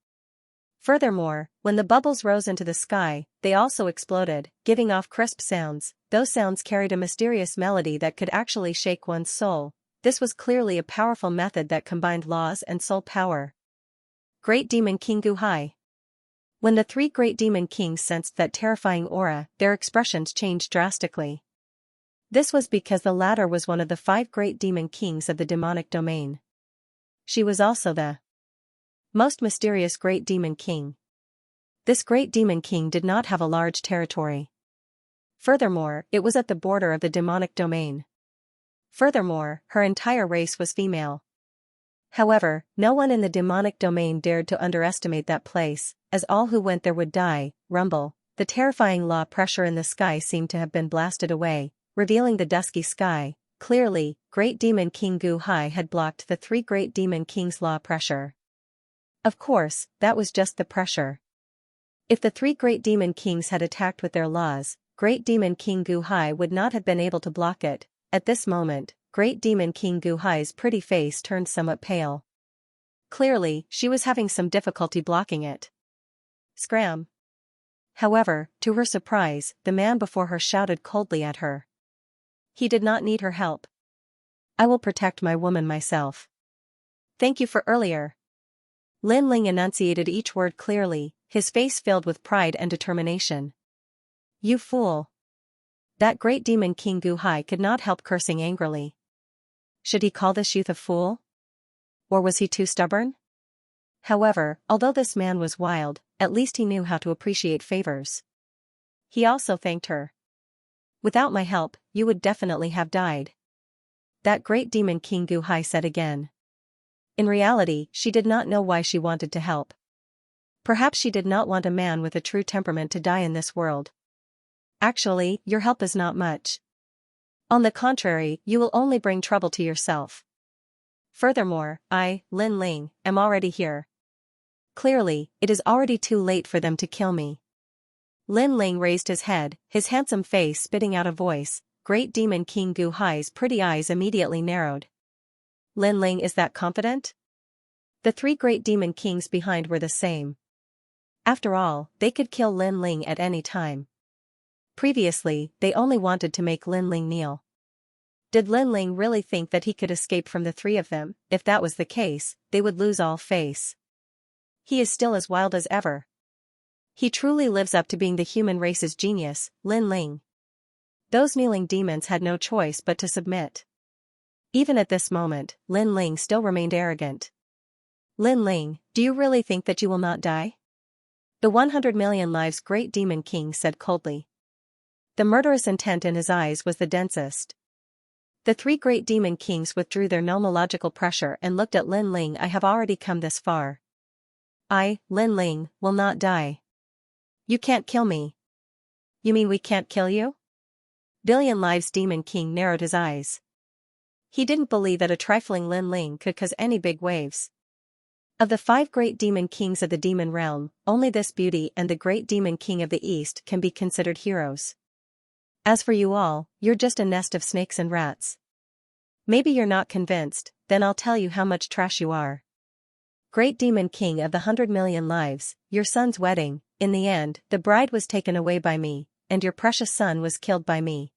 Furthermore, when the bubbles rose into the sky, they also exploded, giving off crisp sounds. Those sounds carried a mysterious melody that could actually shake one's soul. This was clearly a powerful method that combined laws and soul power. Great Demon King Guhai. When the three great demon kings sensed that terrifying aura, their expressions changed drastically. This was because the latter was one of the 5 great demon kings of the demonic domain. She was also the most mysterious great demon king. This great demon king did not have a large territory. Furthermore, it was at the border of the demonic domain. Furthermore, her entire race was female. However, no one in the demonic domain dared to underestimate that place, as all who went there would die. Rumble. The terrifying law pressure in the sky seemed to have been blasted away, revealing the dusky sky. Clearly, Great Demon King Guhai had blocked the 3 great demon kings' law pressure. Of course, that was just the pressure. If the 3 great demon kings had attacked with their laws, Great Demon King Guhai would not have been able to block it. At this moment, Great Demon King Guhai's pretty face turned somewhat pale. Clearly, she was having some difficulty blocking it. Scram. However, to her surprise, the man before her shouted coldly at her. He did not need her help. I will protect my woman myself. Thank you for earlier. Lin Ling enunciated each word clearly, his face filled with pride and determination. You fool. That great demon King Guhai could not help cursing angrily. Should he call this youth a fool? Or was he too stubborn? However, although this man was wild, at least he knew how to appreciate favors. He also thanked her. Without my help, you would definitely have died. That great demon King Guhai said again. In reality, she did not know why she wanted to help. Perhaps she did not want a man with a true temperament to die in this world. Actually, your help is not much. On the contrary, you will only bring trouble to yourself. Furthermore, I, Lin Ling, am already here. Clearly, it is already too late for them to kill me. Lin Ling raised his head, his handsome face spitting out a voice. Great Demon King Guhai's pretty eyes immediately narrowed. Lin Ling is that confident? The 3 great demon kings behind were the same. After all, they could kill Lin Ling at any time. Previously, they only wanted to make Lin Ling kneel. Did Lin Ling really think that he could escape from the 3 of them? If that was the case, they would lose all face. He is still as wild as ever. He truly lives up to being the human race's genius, Lin Ling. Those kneeling demons had no choice but to submit. Even at this moment, Lin Ling still remained arrogant. Lin Ling, do you really think that you will not die? The 100 million lives Great Demon King said coldly. The murderous intent in his eyes was the densest. The 3 great demon kings withdrew their nomological pressure and looked at Lin Ling. I have already come this far. I, Lin Ling, will not die. You can't kill me. You mean we can't kill you? Billion Lives Demon King narrowed his eyes. He didn't believe that a trifling Lin Ling could cause any big waves. Of the 5 great demon kings of the demon realm, only this beauty and the great demon king of the east can be considered heroes. As for you all, you're just a nest of snakes and rats. Maybe you're not convinced, then I'll tell you how much trash you are. Great demon king of the 100 million lives, your son's wedding, in the end, the bride was taken away by me, and your precious son was killed by me.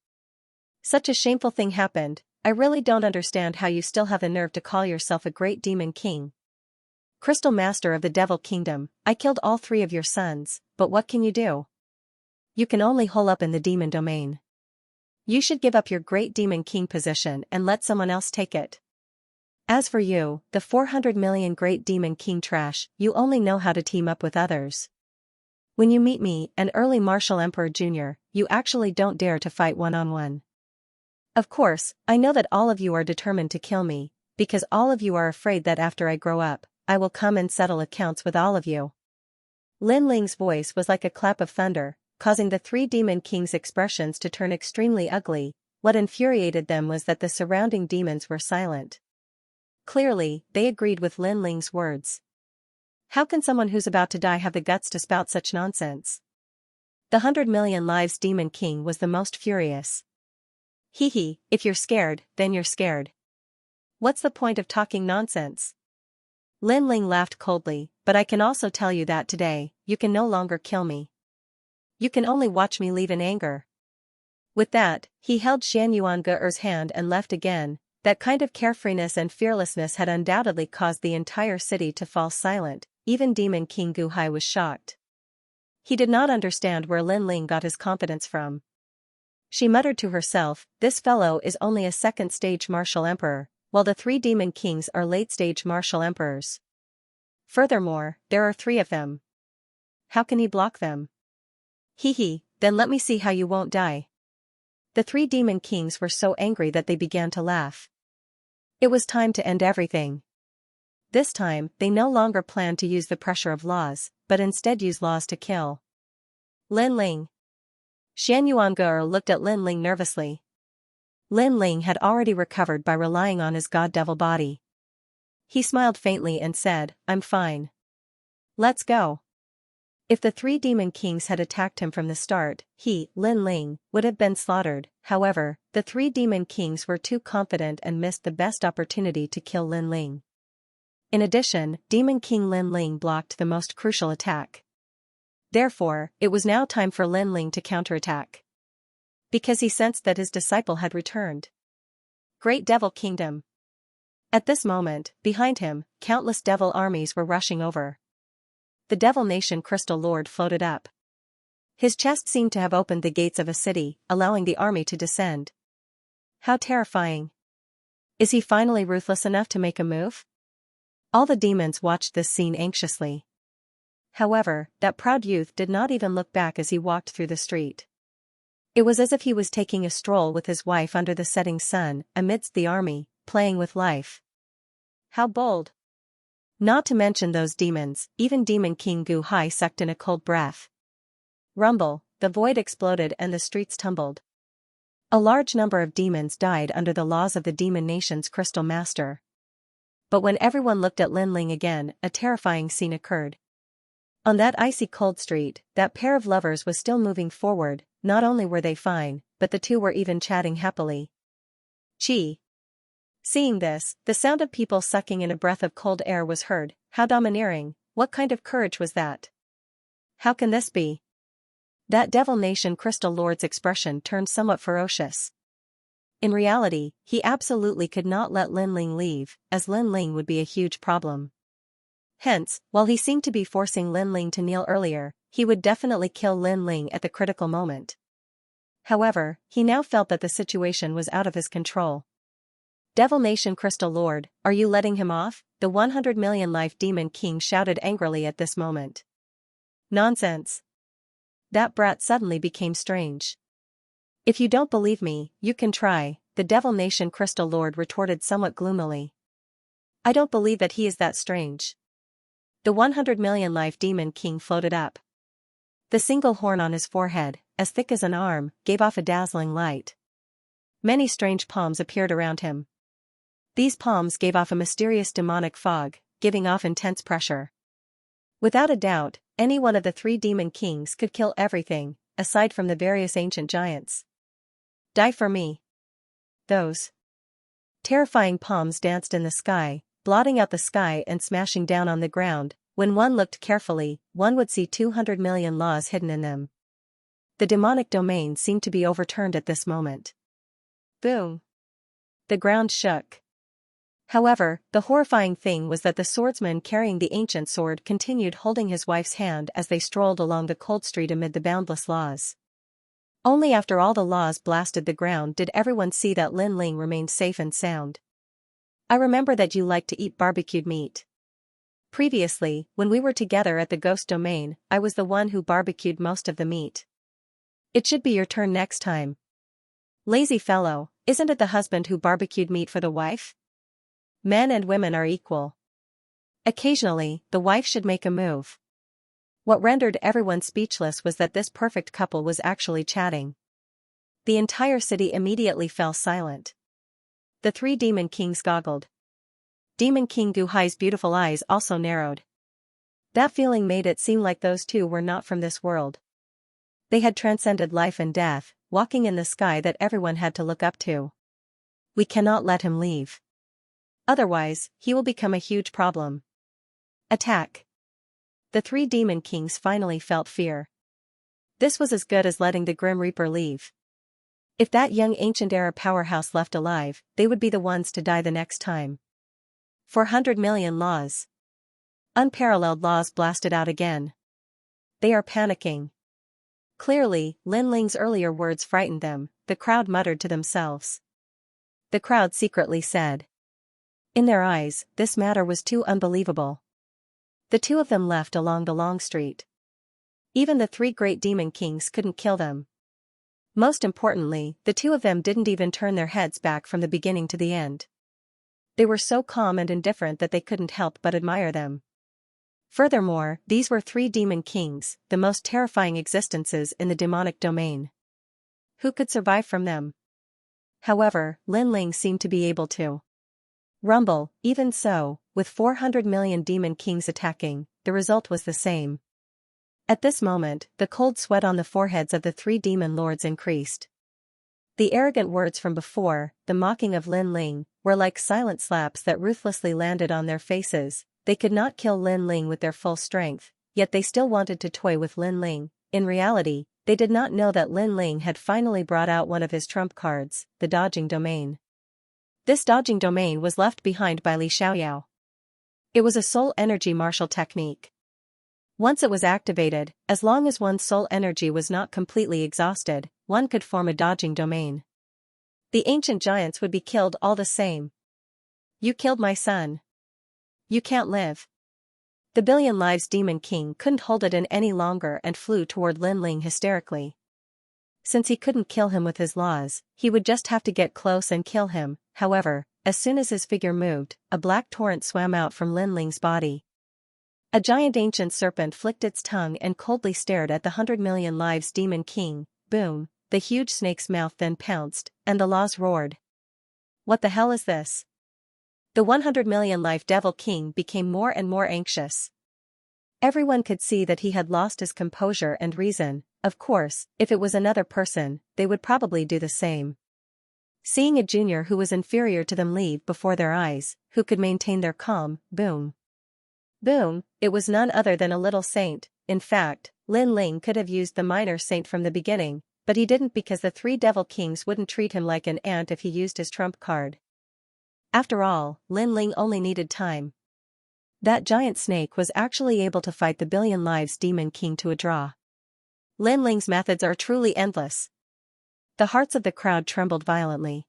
Such a shameful thing happened. I really don't understand how you still have the nerve to call yourself a great demon king. Crystal master of the devil kingdom, I killed all 3 of your sons, but what can you do? You can only hole up in the demon domain. You should give up your great demon king position and let someone else take it. As for you, the 400 million great demon king trash, you only know how to team up with others. When you meet me, an early Martial Emperor Jr., you actually don't dare to fight one-on-one. Of course, I know that all of you are determined to kill me, because all of you are afraid that after I grow up, I will come and settle accounts with all of you. Lin Ling's voice was like a clap of thunder, causing the 3 demon kings' expressions to turn extremely ugly. What infuriated them was that the surrounding demons were silent. Clearly, they agreed with Lin Ling's words. How can someone who's about to die have the guts to spout such nonsense? The 100 million lives demon king was the most furious. Hee, if you're scared, then you're scared. What's the point of talking nonsense? Lin Ling laughed coldly, but I can also tell you that today, you can no longer kill me. You can only watch me leave in anger. With that, he held Xianxia's hand and left again. That kind of carefreeness and fearlessness had undoubtedly caused the entire city to fall silent. Even Demon King Guhai was shocked. He did not understand where Lin Ling got his confidence from. She muttered to herself, this fellow is only a second-stage martial emperor, while the 3 demon kings are late-stage martial emperors. Furthermore, there are 3 of them. How can he block them? Then let me see how you won't die. The 3 demon kings were so angry that they began to laugh. It was time to end everything. This time, they no longer planned to use the pressure of laws, but instead use laws to kill. Lin Ling. Xianxia looked at Lin Ling nervously. Lin Ling had already recovered by relying on his god-devil body. He smiled faintly and said, I'm fine. Let's go. If the 3 demon kings had attacked him from the start, he, Lin Ling, would have been slaughtered. However, the 3 demon kings were too confident and missed the best opportunity to kill Lin Ling. In addition, Demon King Lin Ling blocked the most crucial attack. Therefore, it was now time for Lin Ling to counterattack. Because he sensed that his disciple had returned. Great Devil Kingdom. At this moment, behind him, countless devil armies were rushing over. The Devil Nation Crystal Lord floated up. His chest seemed to have opened the gates of a city, allowing the army to descend. How terrifying. Is he finally ruthless enough to make a move? All the demons watched this scene anxiously. However, that proud youth did not even look back as he walked through the street. It was as if he was taking a stroll with his wife under the setting sun, amidst the army, playing with life. How bold. Not to mention those demons, even Demon King Gu Hai sucked in a cold breath. Rumble, the void exploded and the streets tumbled. A large number of demons died under the laws of the Demon Nation's Crystal Master. But when everyone looked at Lin Ling again, a terrifying scene occurred. On that icy cold street, that pair of lovers was still moving forward. Not only were they fine, but the 2 were even chatting happily. Chi. Seeing this, the sound of people sucking in a breath of cold air was heard. How domineering, what kind of courage was that? How can this be? That Devil Nation Crystal Lord's expression turned somewhat ferocious. In reality, he absolutely could not let Lin Ling leave, as Lin Ling would be a huge problem. Hence, while he seemed to be forcing Lin Ling to kneel earlier, he would definitely kill Lin Ling at the critical moment. However, he now felt that the situation was out of his control. Devil Nation Crystal Lord, are you letting him off? The 100 million life Demon King shouted angrily at this moment. Nonsense. That brat suddenly became strange. If you don't believe me, you can try, the Devil Nation Crystal Lord retorted somewhat gloomily. I don't believe that he is that strange. The 100 million life Demon King floated up. The single horn on his forehead, as thick as an arm, gave off a dazzling light. Many strange palms appeared around him. These palms gave off a mysterious demonic fog, giving off intense pressure. Without a doubt, any one of the three demon kings could kill everything, aside from the various ancient giants. Die for me. Those terrifying palms danced in the sky, blotting out the sky and smashing down on the ground. When one looked carefully, one would see 200 million laws hidden in them. The demonic domain seemed to be overturned at this moment. Boom! The ground shook. However, the horrifying thing was that the swordsman carrying the ancient sword continued holding his wife's hand as they strolled along the cold street amid the boundless laws. Only after all the laws blasted the ground did everyone see that Lin Ling remained safe and sound. I remember that you liked to eat barbecued meat. Previously, when we were together at the ghost domain, I was the one who barbecued most of the meat. It should be your turn next time. Lazy fellow, isn't it the husband who barbecued meat for the wife? Men and women are equal. Occasionally, the wife should make a move. What rendered everyone speechless was that this perfect couple was actually chatting. The entire city immediately fell silent. The three demon kings goggled. Demon King Guhai's beautiful eyes also narrowed. That feeling made it seem like those two were not from this world. They had transcended life and death, walking in the sky that everyone had to look up to. We cannot let him leave. Otherwise, he will become a huge problem. Attack! The three demon kings finally felt fear. This was as good as letting the Grim Reaper leave. If that young ancient-era powerhouse left alive, they would be the ones to die the next time. 400 million laws. Unparalleled laws blasted out again. They are panicking. Clearly, Lin Ling's earlier words frightened them, the crowd muttered to themselves. The crowd secretly said. In their eyes, this matter was too unbelievable. The two of them left along the long street. Even the three great demon kings couldn't kill them. Most importantly, the two of them didn't even turn their heads back from the beginning to the end. They were so calm and indifferent that they couldn't help but admire them. Furthermore, these were three demon kings, the most terrifying existences in the demonic domain. Who could survive from them? However, Lin Ling seemed to be able to. Rumble, even so, with 400 million demon kings attacking, the result was the same. At this moment, the cold sweat on the foreheads of the three demon lords increased. The arrogant words from before, the mocking of Lin Ling, were like silent slaps that ruthlessly landed on their faces. They could not kill Lin Ling with their full strength, yet they still wanted to toy with Lin Ling. In reality, they did not know that Lin Ling had finally brought out one of his trump cards, the dodging domain. This dodging domain was left behind by Li Xiaoyao. It was a soul energy martial technique. Once it was activated, as long as one's soul energy was not completely exhausted, one could form a dodging domain. The ancient giants would be killed all the same. You killed my son. You can't live. The billion lives demon king couldn't hold it in any longer and flew toward Lin Ling hysterically. Since he couldn't kill him with his laws, he would just have to get close and kill him. However, as soon as his figure moved, a black torrent swam out from Lin Ling's body. A giant ancient serpent flicked its tongue and coldly stared at the 100 million lives demon king. Boom, the huge snake's mouth then pounced, and the laws roared. What the hell is this? The 100 million life devil king became more and more anxious. Everyone could see that he had lost his composure and reason. Of course, if it was another person, they would probably do the same. Seeing a junior who was inferior to them leave before their eyes, who could maintain their calm, boom. Boom, it was none other than a little saint. In fact, Lin Ling could have used the minor saint from the beginning, but he didn't because the three devil kings wouldn't treat him like an ant if he used his trump card. After all, Lin Ling only needed time. That giant snake was actually able to fight the billion lives demon king to a draw. Lin Ling's methods are truly endless. The hearts of the crowd trembled violently.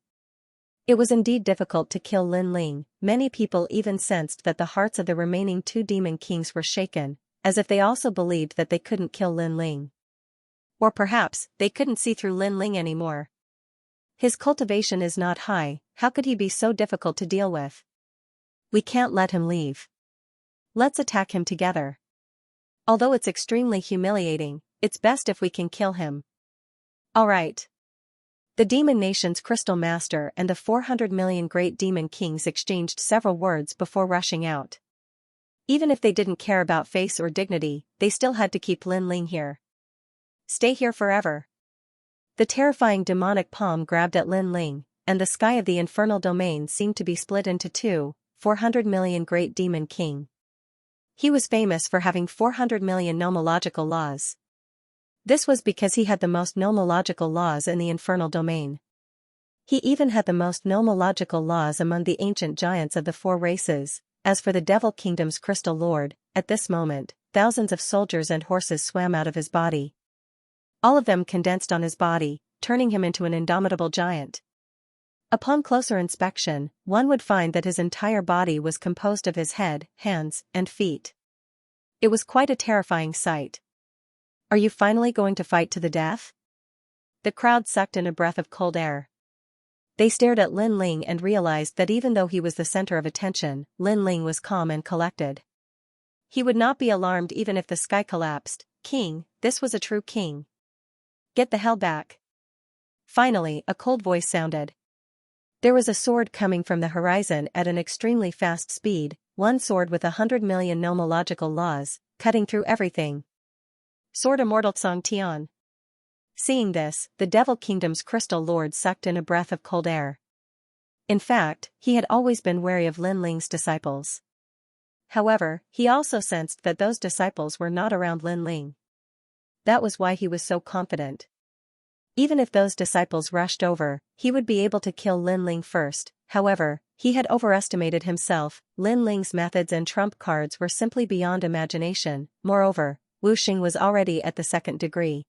It was indeed difficult to kill Lin Ling. Many people even sensed that the hearts of the remaining two demon kings were shaken, as if they also believed that they couldn't kill Lin Ling. Or perhaps, they couldn't see through Lin Ling anymore. His cultivation is not high, how could he be so difficult to deal with? We can't let him leave. Let's attack him together. Although it's extremely humiliating, it's best if we can kill him. Alright. The Demon Nation's Crystal Master and the 400 million Great Demon Kings exchanged several words before rushing out. Even if they didn't care about face or dignity, they still had to keep Lin Ling here. Stay here forever. The terrifying demonic palm grabbed at Lin Ling, and the sky of the infernal domain seemed to be split into two, 400 million Great Demon King. He was famous for having 400 million nomological laws. This was because he had the most nomological laws in the infernal domain. He even had the most nomological laws among the ancient giants of the four races. As for the Devil Kingdom's Crystal Lord, at this moment, thousands of soldiers and horses swam out of his body. All of them condensed on his body, turning him into an indomitable giant. Upon closer inspection, one would find that his entire body was composed of his head, hands, and feet. It was quite a terrifying sight. Are you finally going to fight to the death? The crowd sucked in a breath of cold air. They stared at Lin Ling and realized that even though he was the center of attention, Lin Ling was calm and collected. He would not be alarmed even if the sky collapsed. King, this was a true king. Get the hell back. Finally, a cold voice sounded. There was a sword coming from the horizon at an extremely fast speed, one sword with 100 million nomological laws, cutting through everything. Sword Immortal Song Tian. Seeing this, the Devil Kingdom's Crystal Lord sucked in a breath of cold air. In fact, he had always been wary of Lin Ling's disciples. However, he also sensed that those disciples were not around Lin Ling. That was why he was so confident. Even if those disciples rushed over, he would be able to kill Lin Ling first. However, he had overestimated himself. Lin Ling's methods and trump cards were simply beyond imagination. Moreover, Wu Xing was already at the second degree.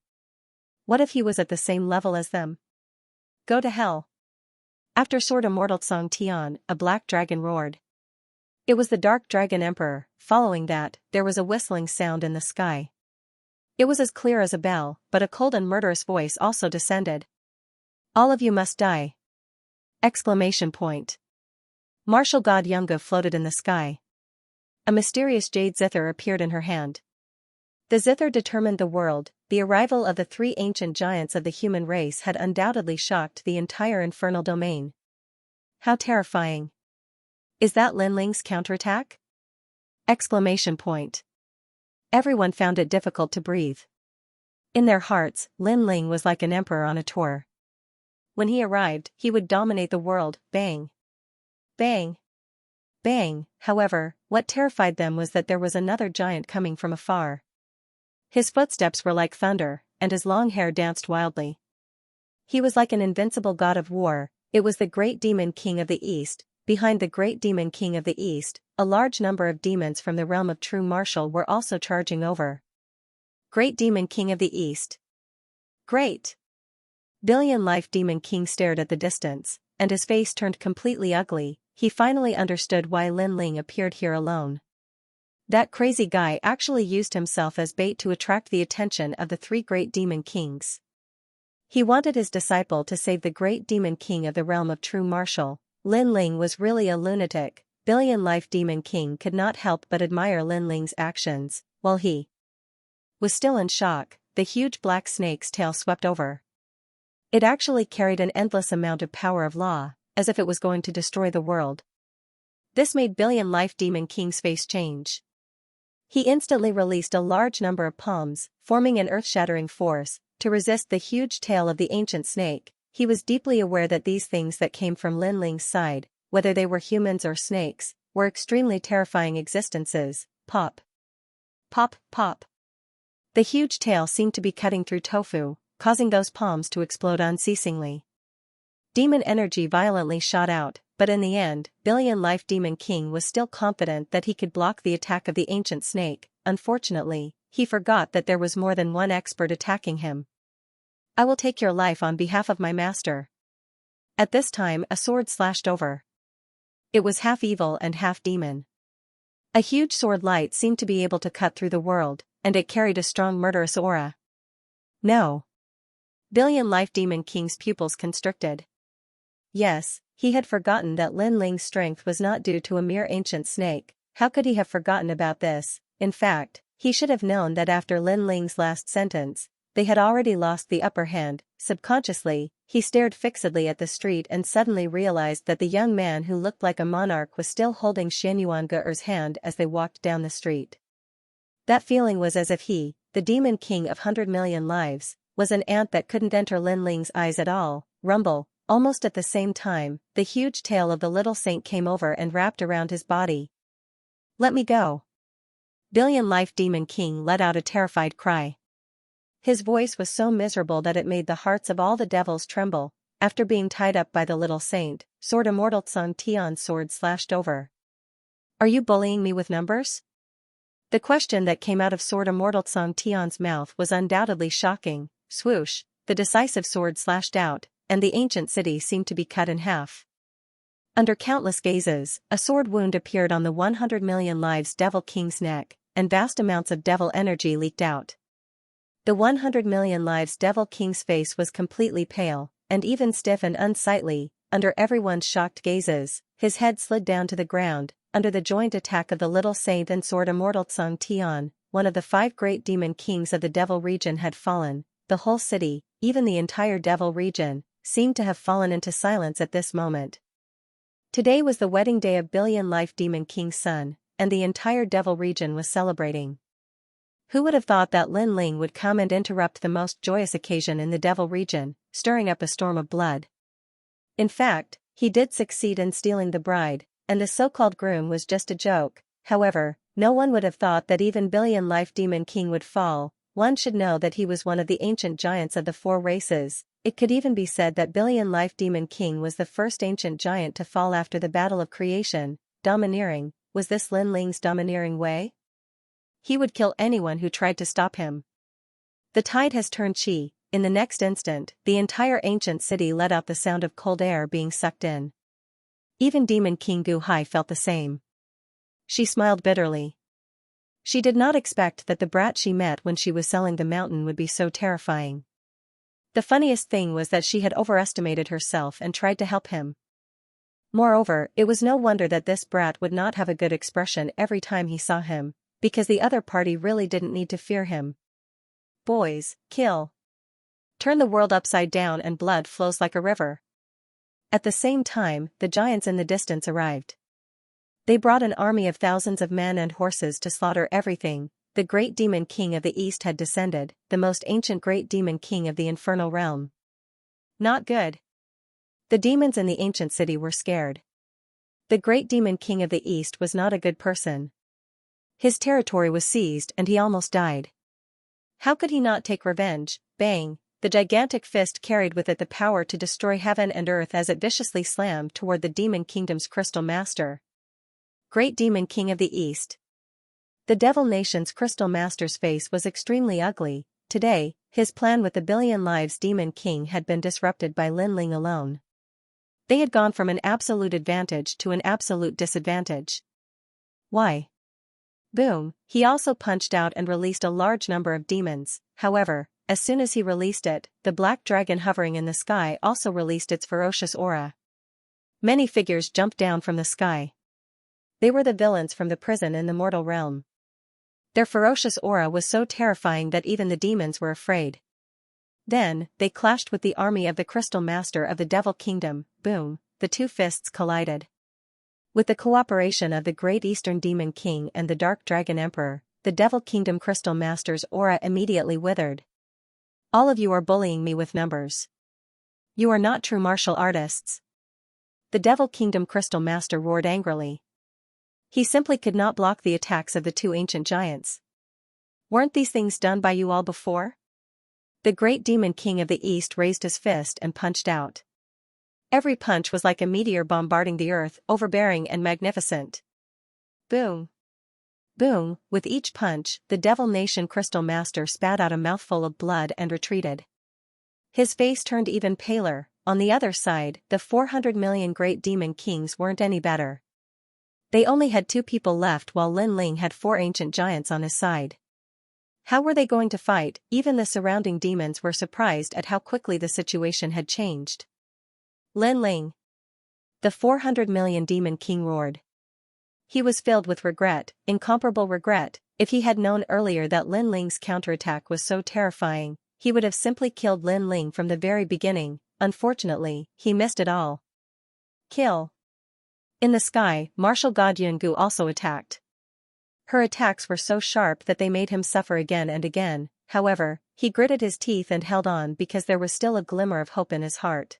What if he was at the same level as them? Go to hell. After Sword Immortal Song Tian, a black dragon roared. It was the Dark Dragon Emperor. Following that, there was a whistling sound in the sky. It was as clear as a bell, but a cold and murderous voice also descended. All of you must die! Exclamation point. Martial God Yunga floated in the sky. A mysterious jade zither appeared in her hand. The zither determined the world. The arrival of the three ancient giants of the human race had undoubtedly shocked the entire infernal domain. How terrifying. Is that Lin Ling's counterattack? Exclamation point. Everyone found it difficult to breathe. In their hearts, Lin Ling was like an emperor on a tour. When he arrived, he would dominate the world. Bang! Bang! Bang! However, what terrified them was that there was another giant coming from afar. His footsteps were like thunder, and his long hair danced wildly. He was like an invincible god of war. It was the Great Demon King of the East. Behind the Great Demon King of the East, a large number of demons from the realm of true martial were also charging over. Great Demon King of the East. Great! Billion Life Demon King stared at the distance, and his face turned completely ugly. He finally understood why Lin Ling appeared here alone. That crazy guy actually used himself as bait to attract the attention of the three Great Demon Kings. He wanted his disciple to save the Great Demon King of the realm of true martial. Lin Ling was really a lunatic. Billion Life Demon King could not help but admire Lin Ling's actions. While he was still in shock, the huge black snake's tail swept over. It actually carried an endless amount of power of law, as if it was going to destroy the world. This made Billion Life Demon King's face change. He instantly released a large number of palms, forming an earth-shattering force, to resist the huge tail of the ancient snake. He was deeply aware that these things that came from Lin Ling's side, whether they were humans or snakes, were extremely terrifying existences. Pop. Pop, pop. The huge tail seemed to be cutting through tofu, causing those palms to explode unceasingly. Demon energy violently shot out, but in the end, Billion Life Demon King was still confident that he could block the attack of the ancient snake. Unfortunately, he forgot that there was more than one expert attacking him. I will take your life on behalf of my master. At this time, a sword slashed over. It was half evil and half demon. A huge sword light seemed to be able to cut through the world, and it carried a strong murderous aura. No. Billion Life Demon King's pupils constricted. Yes, he had forgotten that Lin Ling's strength was not due to a mere ancient snake. How could he have forgotten about this? In fact, he should have known that after Lin Ling's last sentence, they had already lost the upper hand. Subconsciously, he stared fixedly at the street and suddenly realized that the young man who looked like a monarch was still holding Xianxuange's hand as they walked down the street. That feeling was as if he, the demon king of 100 million lives, was an ant that couldn't enter Lin Ling's eyes at all. Rumble. Almost at the same time, the huge tail of the little saint came over and wrapped around his body. "Let me go." Billion Life Demon King let out a terrified cry. His voice was so miserable that it made the hearts of all the devils tremble. After being tied up by the little saint, Sword Immortal Tsung Tian's sword slashed over. "Are you bullying me with numbers?" The question that came out of Sword Immortal Tsung Tian's mouth was undoubtedly shocking. Swoosh, the decisive sword slashed out, and the ancient city seemed to be cut in half. Under countless gazes, a sword wound appeared on the 100 million lives Devil King's neck, and vast amounts of devil energy leaked out. The 100 million lives Devil King's face was completely pale, and even stiff and unsightly. Under everyone's shocked gazes, his head slid down to the ground, under the joint attack of the little saint and Sword Immortal Tsung Tian. One of the 5 great demon kings of the devil region had fallen. The whole city, even the entire devil region, seemed to have fallen into silence at this moment. Today was the wedding day of Billion Life Demon King's son, and the entire devil region was celebrating. Who would have thought that Lin Ling would come and interrupt the most joyous occasion in the devil region, stirring up a storm of blood? In fact, he did succeed in stealing the bride, and the so-called groom was just a joke. However, no one would have thought that even Billion Life Demon King would fall. One should know that he was one of the ancient giants of the 4 races. It could even be said that Billion Life Demon King was the first ancient giant to fall after the battle of creation. Domineering, was this Lin Ling's domineering way? He would kill anyone who tried to stop him. The tide has turned chi. In the next instant, the entire ancient city let out the sound of cold air being sucked in. Even Demon King Gu Hai felt the same. She smiled bitterly. She did not expect that the brat she met when she was selling the mountain would be so terrifying. The funniest thing was that she had overestimated herself and tried to help him. Moreover, it was no wonder that this brat would not have a good expression every time he saw him, because the other party really didn't need to fear him. Boys, kill. Turn the world upside down and blood flows like a river. At the same time, the giants in the distance arrived. They brought an army of thousands of men and horses to slaughter everything. The great demon king of the east had descended, the most ancient great demon king of the infernal realm. Not good. The demons in the ancient city were scared. The great demon king of the east was not a good person. His territory was seized and he almost died. How could he not take revenge? Bang! The gigantic fist carried with it the power to destroy heaven and earth as it viciously slammed toward the demon kingdom's crystal master. Great demon king of the east. The devil nation's crystal master's face was extremely ugly. Today, his plan with the Billion Lives Demon King had been disrupted by Lin Ling alone. They had gone from an absolute advantage to an absolute disadvantage. Why? Boom! He also punched out and released a large number of demons. However, as soon as he released it, the black dragon hovering in the sky also released its ferocious aura. Many figures jumped down from the sky. They were the villains from the prison in the mortal realm. Their ferocious aura was so terrifying that even the demons were afraid. Then, they clashed with the army of the Crystal Master of the Devil Kingdom. Boom! The 2 fists collided. With the cooperation of the Great Eastern Demon King and the Dark Dragon Emperor, the Devil Kingdom Crystal Master's aura immediately withered. All of you are bullying me with numbers. You are not true martial artists. The Devil Kingdom Crystal Master roared angrily. He simply could not block the attacks of the 2 ancient giants. Weren't these things done by you all before? The great demon king of the east raised his fist and punched out. Every punch was like a meteor bombarding the earth, overbearing and magnificent. Boom! Boom! With each punch, the Devil Nation Crystal Master spat out a mouthful of blood and retreated. His face turned even paler. On the other side, the 400 million great demon kings weren't any better. They only had 2 people left while Lin Ling had 4 ancient giants on his side. How were they going to fight? Even the surrounding demons were surprised at how quickly the situation had changed. Lin Ling! The 400 million demon king roared. He was filled with regret, incomparable regret. If he had known earlier that Lin Ling's counterattack was so terrifying, he would have simply killed Lin Ling from the very beginning. Unfortunately, he missed it all. Kill. In the sky, Martial God Yungu also attacked. Her attacks were so sharp that they made him suffer again and again. However, he gritted his teeth and held on because there was still a glimmer of hope in his heart.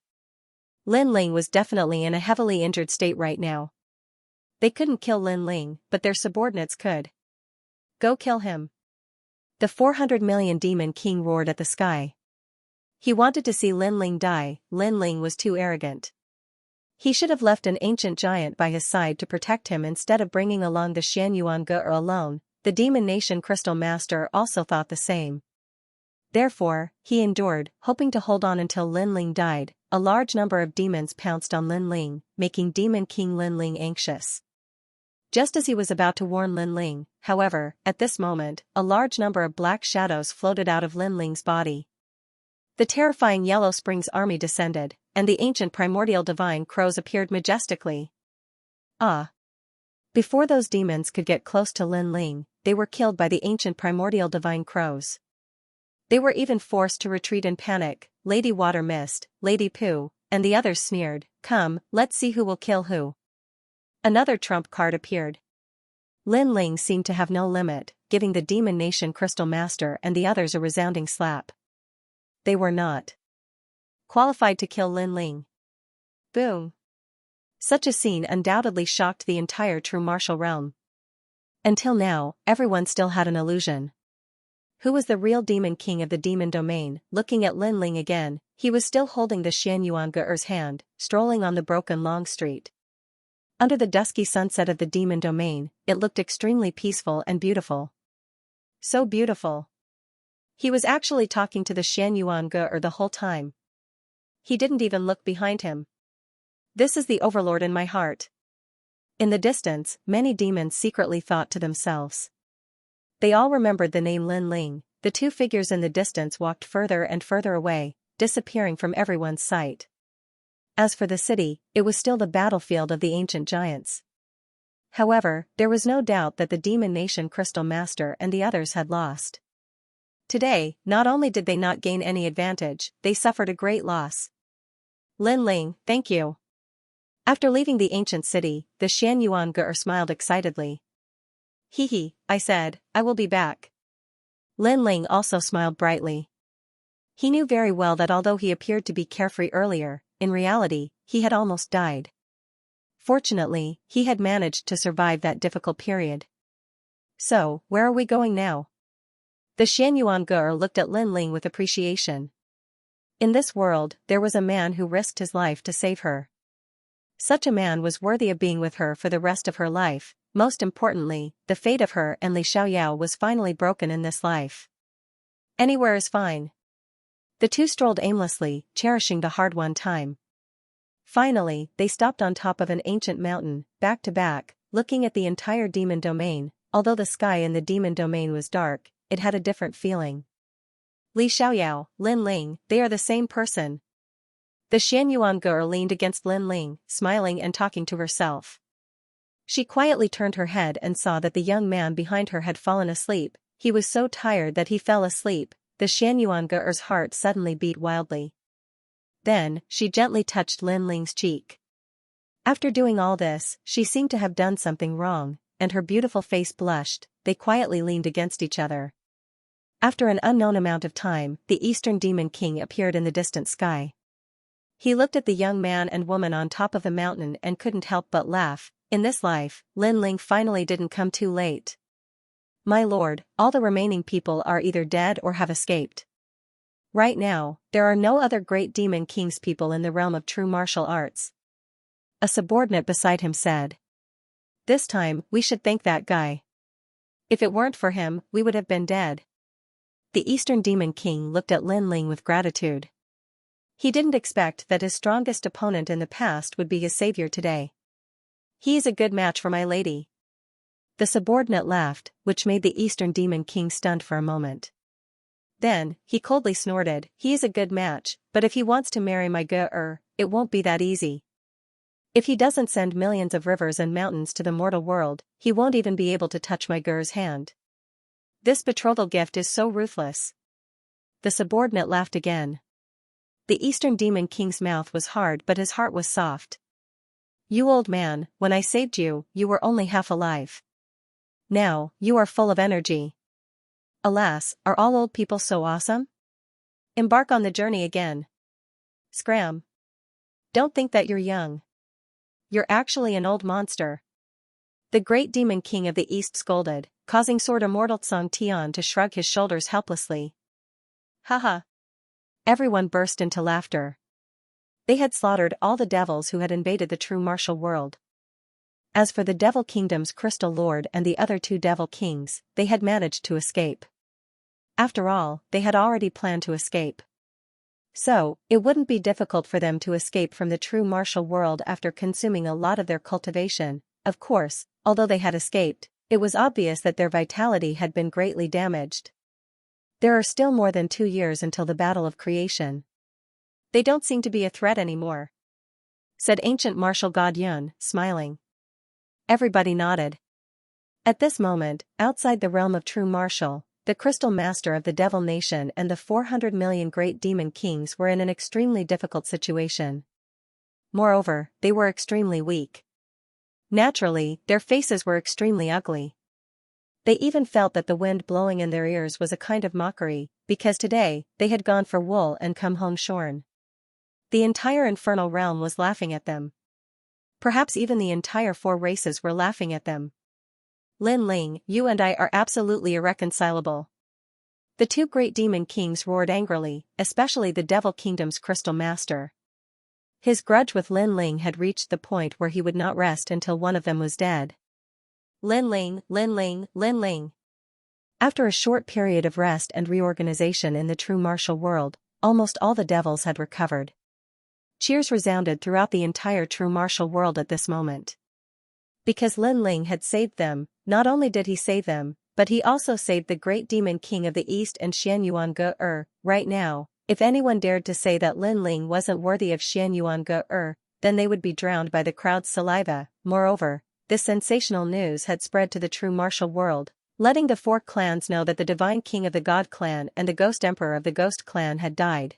Lin Ling was definitely in a heavily injured state right now. They couldn't kill Lin Ling, but their subordinates could. Go kill him. The 400 million demon king roared at the sky. He wanted to see Lin Ling die. Lin Ling was too arrogant. He should have left an ancient giant by his side to protect him instead of bringing along the Xianxia alone. The demon nation crystal master also thought the same. Therefore, he endured, hoping to hold on until Lin Ling died. A large number of demons pounced on Lin Ling, making Demon King Lin Ling anxious. Just as he was about to warn Lin Ling, however, at this moment, a large number of black shadows floated out of Lin Ling's body. The terrifying Yellow Springs army descended, and the ancient primordial divine crows appeared majestically. Ah! Before those demons could get close to Lin Ling, they were killed by the ancient primordial divine crows. They were even forced to retreat in panic. Lady Water Mist, Lady Pooh, and the others sneered, "Come, let's see who will kill who." Another trump card appeared. Lin Ling seemed to have no limit, giving the Demon Nation Crystal Master and the others a resounding slap. They were not qualified to kill Lin Ling. Boom! Such a scene undoubtedly shocked the entire true martial realm. Until now, everyone still had an illusion. Who was the real demon king of the demon domain? Looking at Lin Ling again, he was still holding the Xianxia hand, strolling on the broken long street. Under the dusky sunset of the demon domain, it looked extremely peaceful and beautiful. So beautiful. He was actually talking to the Xianxia the whole time. He didn't even look behind him. This is the overlord in my heart. In the distance, many demons secretly thought to themselves. They all remembered the name Lin Ling. The two figures in the distance walked further and further away, disappearing from everyone's sight. As for the city, it was still the battlefield of the ancient giants. However, there was no doubt that the Demon Nation Crystal Master and the others had lost. Today, not only did they not gain any advantage, they suffered a great loss. Lin Ling, thank you. After leaving the ancient city, the Xianxia smiled excitedly. Hee, I said, I will be back. Lin Ling also smiled brightly. He knew very well that although he appeared to be carefree earlier, in reality, he had almost died. Fortunately, he had managed to survive that difficult period. So, where are we going now? The Xianxia looked at Lin Ling with appreciation. In this world, there was a man who risked his life to save her. Such a man was worthy of being with her for the rest of her life. Most importantly, the fate of her and Li Xiaoyao was finally broken in this life. Anywhere is fine. The two strolled aimlessly, cherishing the hard-won time. Finally, they stopped on top of an ancient mountain, back to back, looking at the entire demon domain. Although the sky in the demon domain was dark, it had a different feeling. Li Xiaoyao, Lin Ling, they are the same person. The Xianxia leaned against Lin Ling, smiling and talking to herself. She quietly turned her head and saw that the young man behind her had fallen asleep. He was so tired that he fell asleep. The Xianxuan's heart suddenly beat wildly. Then, she gently touched Lin Ling's cheek. After doing all this, she seemed to have done something wrong, and her beautiful face blushed. They quietly leaned against each other. After an unknown amount of time, the Eastern Demon King appeared in the distant sky. He looked at the young man and woman on top of the mountain and couldn't help but laugh. In this life, Lin Ling finally didn't come too late. My lord, all the remaining people are either dead or have escaped. Right now, there are no other great Demon King's people in the realm of true martial arts. A subordinate beside him said. This time, we should thank that guy. If it weren't for him, we would have been dead. The Eastern Demon King looked at Lin Ling with gratitude. He didn't expect that his strongest opponent in the past would be his savior today. He is a good match for my lady. The subordinate laughed, which made the Eastern Demon King stunned for a moment. Then, he coldly snorted, he is a good match, but if he wants to marry my girl, it won't be that easy. If he doesn't send millions of rivers and mountains to the mortal world, he won't even be able to touch my girl's hand. This betrothal gift is so ruthless. the subordinate laughed again. The Eastern Demon King's mouth was hard but his heart was soft. You old man, when I saved you, you were only half alive. Now, you are full of energy. Alas, are all old people so awesome? Embark on the journey again. Scram. Don't think that you're young. You're actually an old monster. The great demon king of the east scolded, causing Sword Immortal Xianxia to shrug his shoulders helplessly. Haha. Everyone burst into laughter. They had slaughtered all the devils who had invaded the true martial world. As for the Devil Kingdom's Crystal Lord and the other two Devil Kings, they had managed to escape. After all, they had already planned to escape. So, it wouldn't be difficult for them to escape from the true martial world after consuming a lot of their cultivation. Of course, although they had escaped, it was obvious that their vitality had been greatly damaged. There are still more than 2 years until the Battle of Creation. They don't seem to be a threat anymore, said ancient martial god Yun, smiling. Everybody nodded. At this moment, outside the realm of true martial, the Crystal Master of the Devil Nation and the 400 million Great Demon Kings were in an extremely difficult situation. Moreover, they were extremely weak. Naturally, their faces were extremely ugly. They even felt that the wind blowing in their ears was a kind of mockery, because today, they had gone for wool and come home shorn. The entire infernal realm was laughing at them. Perhaps even the entire 4 races were laughing at them. Lin Ling, you and I are absolutely irreconcilable. The 2 great demon kings roared angrily, especially the Devil Kingdom's Crystal Master. His grudge with Lin Ling had reached the point where he would not rest until one of them was dead. Lin Ling, Lin Ling, Lin Ling. After a short period of rest and reorganization in the true martial world, almost all the devils had recovered. Cheers resounded throughout the entire true martial world at this moment. Because Lin Ling had saved them, not only did he save them, but he also saved the great demon king of the east and Xianyuan Ge. Right now, if anyone dared to say that Lin Ling wasn't worthy of Xianyuan Ge, then they would be drowned by the crowd's saliva. Moreover, this sensational news had spread to the true martial world, letting the 4 clans know that the Divine King of the God Clan and the Ghost Emperor of the Ghost Clan had died.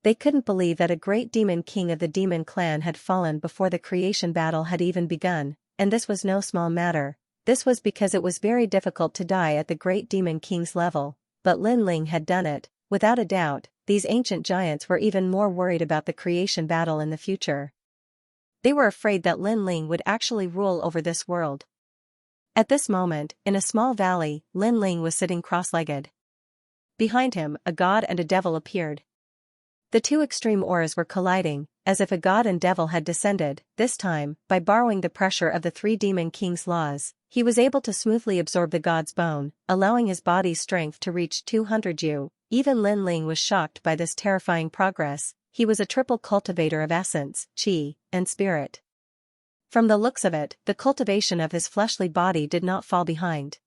They couldn't believe that a great demon king of the Demon Clan had fallen before the creation battle had even begun, and this was no small matter. This was because it was very difficult to die at the great demon king's level, but Lin Ling had done it. Without a doubt, these ancient giants were even more worried about the creation battle in the future. They were afraid that Lin Ling would actually rule over this world. At this moment, in a small valley, Lin Ling was sitting cross-legged. Behind him, a god and a devil appeared. The 2 extreme auras were colliding, as if a god and devil had descended. This time, by borrowing the pressure of the 3 demon kings' laws, he was able to smoothly absorb the god's bone, allowing his body's strength to reach 200 U. Even Lin Ling was shocked by this terrifying progress. He was a triple cultivator of essence, chi, and spirit. From the looks of it, the cultivation of his fleshly body did not fall behind.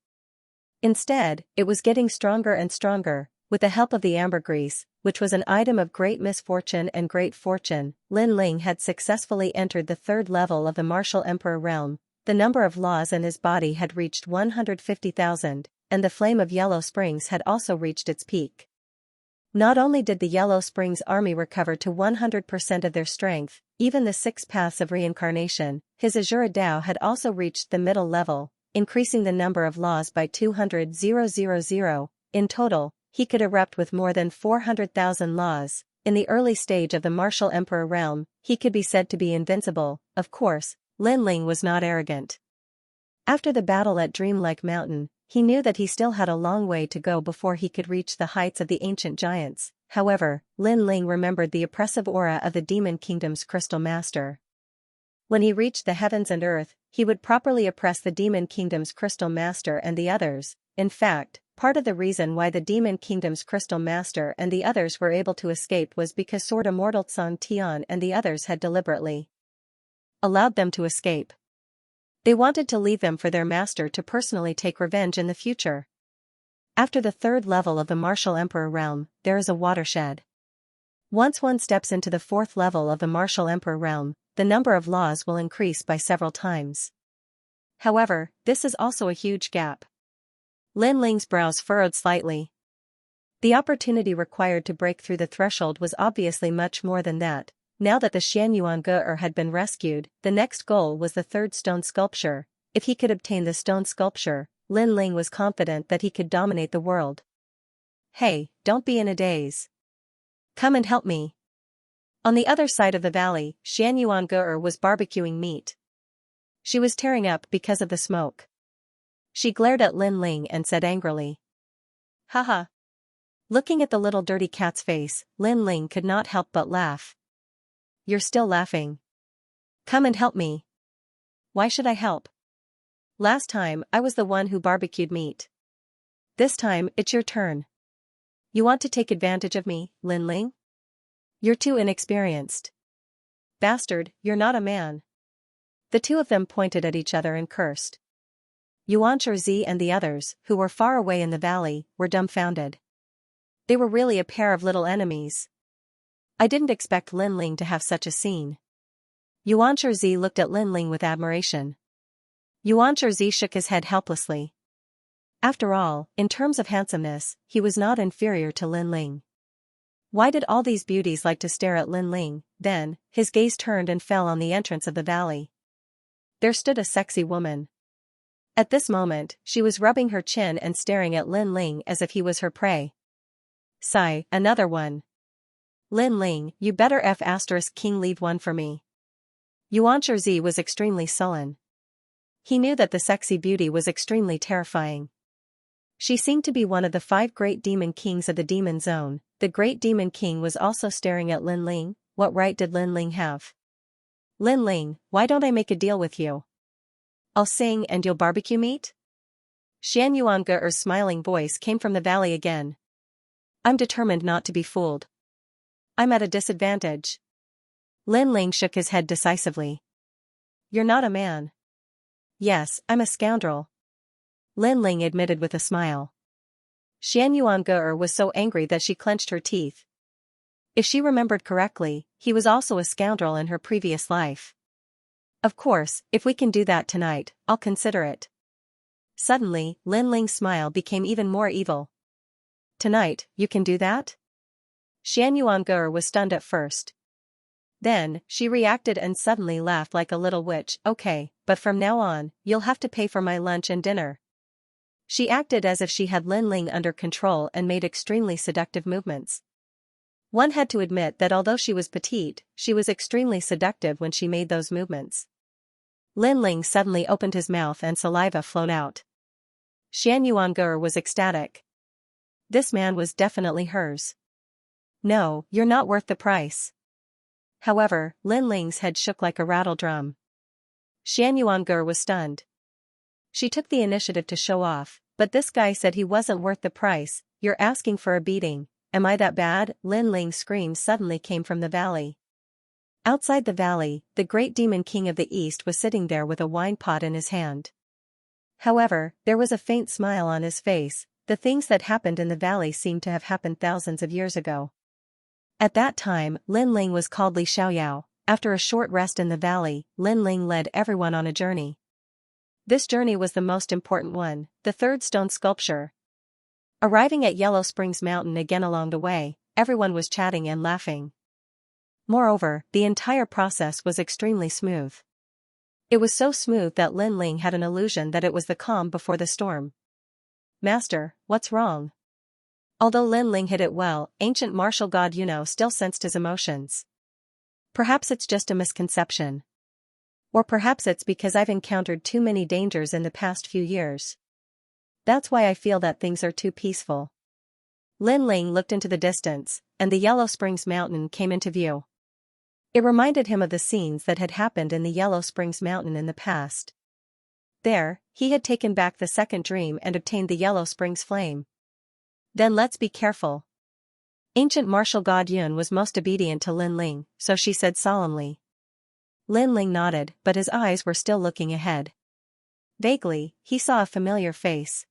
Instead, it was getting stronger and stronger. With the help of the ambergris, which was an item of great misfortune and great fortune, Lin Ling had successfully entered the 3rd level of the Martial Emperor realm. The number of laws in his body had reached 150,000, and the flame of Yellow Springs had also reached its peak. Not only did the Yellow Springs army recover to 100% of their strength, even the 6 paths of reincarnation, his Azura Dao had also reached the middle level, increasing the number of laws by 200,000. In total, he could erupt with more than 400,000 laws. In the early stage of the Martial Emperor realm, he could be said to be invincible. Of course, Lin Ling was not arrogant. After the battle at Dreamlike Mountain, he knew that he still had a long way to go before he could reach the heights of the ancient giants. However, Lin Ling remembered the oppressive aura of the Demon Kingdom's Crystal Master. When he reached the heavens and earth, he would properly oppress the Demon Kingdom's Crystal Master and the others. In fact, part of the reason why the Demon Kingdom's Crystal Master and the others were able to escape was because Sword Immortal Xianxia and the others had deliberately allowed them to escape. They wanted to leave them for their master to personally take revenge in the future. After the 3rd level of the Martial Emperor realm, there is a watershed. Once one steps into the 4th level of the Martial Emperor realm, the number of laws will increase by several times. However, this is also a huge gap. Lin Ling's brows furrowed slightly. The opportunity required to break through the threshold was obviously much more than that. Now that the Xianxia had been rescued, the next goal was the third stone sculpture. If he could obtain the stone sculpture, Lin Ling was confident that he could dominate the world. Hey, don't be in a daze. Come and help me. On the other side of the valley, Xianxia was barbecuing meat. She was tearing up because of the smoke. She glared at Lin Ling and said angrily, "Haha." Looking at the little dirty cat's face, Lin Ling could not help but laugh. "You're still laughing. Come and help me." "Why should I help? Last time, I was the one who barbecued meat. This time, it's your turn. You want to take advantage of me, Lin Ling? You're too inexperienced. Bastard, you're not a man." The two of them pointed at each other and cursed. Xianxia and the others, who were far away in the valley, were dumbfounded. They were really a pair of little enemies. I didn't expect Lin Ling to have such a scene. Xianxia looked at Lin Ling with admiration. Xianxia shook his head helplessly. After all, in terms of handsomeness, he was not inferior to Lin Ling. Why did all these beauties like to stare at Lin Ling? Then, his gaze turned and fell on the entrance of the valley. There stood a sexy woman. At this moment, she was rubbing her chin and staring at Lin Ling as if he was her prey. Sigh, another one. Lin Ling, you better *king leave one for me. Xianxia was extremely sullen. He knew that the sexy beauty was extremely terrifying. She seemed to be one of the 5 great demon kings of the demon zone. The great demon king was also staring at Lin Ling. What right did Lin Ling have? "Lin Ling, why don't I make a deal with you? I'll sing and you'll barbecue meat?" Xianxuan's smiling voice came from the valley again. "I'm determined not to be fooled. I'm at a disadvantage." Lin Ling shook his head decisively. "You're not a man." "Yes, I'm a scoundrel," Lin Ling admitted with a smile. Xianxuan was so angry that she clenched her teeth. If she remembered correctly, he was also a scoundrel in her previous life. "Of course, if we can do that tonight, I'll consider it." Suddenly, Lin Ling's smile became even more evil. "Tonight, you can do that?" Xianxuan was stunned at first. Then, she reacted and suddenly laughed like a little witch. "Okay, but from now on, you'll have to pay for my lunch and dinner." She acted as if she had Lin Ling under control and made extremely seductive movements. One had to admit that although she was petite, she was extremely seductive when she made those movements. Lin Ling suddenly opened his mouth and saliva flowed out. Xianxuan was ecstatic. This man was definitely hers. "No, you're not worth the price." However, Lin Ling's head shook like a rattle drum. Xianxuan was stunned. She took the initiative to show off, but this guy said he wasn't worth the price. "You're asking for a beating. Am I that bad?" Lin Ling's scream suddenly came from the valley. Outside the valley, the great demon king of the east was sitting there with a wine pot in his hand. However, there was a faint smile on his face. The things that happened in the valley seemed to have happened thousands of years ago. At that time, Lin Ling was called Li Xiaoyao. After a short rest in the valley, Lin Ling led everyone on a journey. This journey was the most important one, the third stone sculpture. Arriving at Yellow Springs Mountain again along the way, everyone was chatting and laughing. Moreover, the entire process was extremely smooth. It was so smooth that Lin Ling had an illusion that it was the calm before the storm. "Master, what's wrong?" Although Lin Ling hid it well, ancient martial god still sensed his emotions. "Perhaps it's just a misconception. Or perhaps it's because I've encountered too many dangers in the past few years. That's why I feel that things are too peaceful." Lin Ling looked into the distance, and the Yellow Springs Mountain came into view. It reminded him of the scenes that had happened in the Yellow Springs Mountain in the past. There, he had taken back the second dream and obtained the Yellow Springs flame. "Then let's be careful." Ancient martial god Yun was most obedient to Lin Ling, so she said solemnly. Lin Ling nodded, but his eyes were still looking ahead. Vaguely, he saw a familiar face.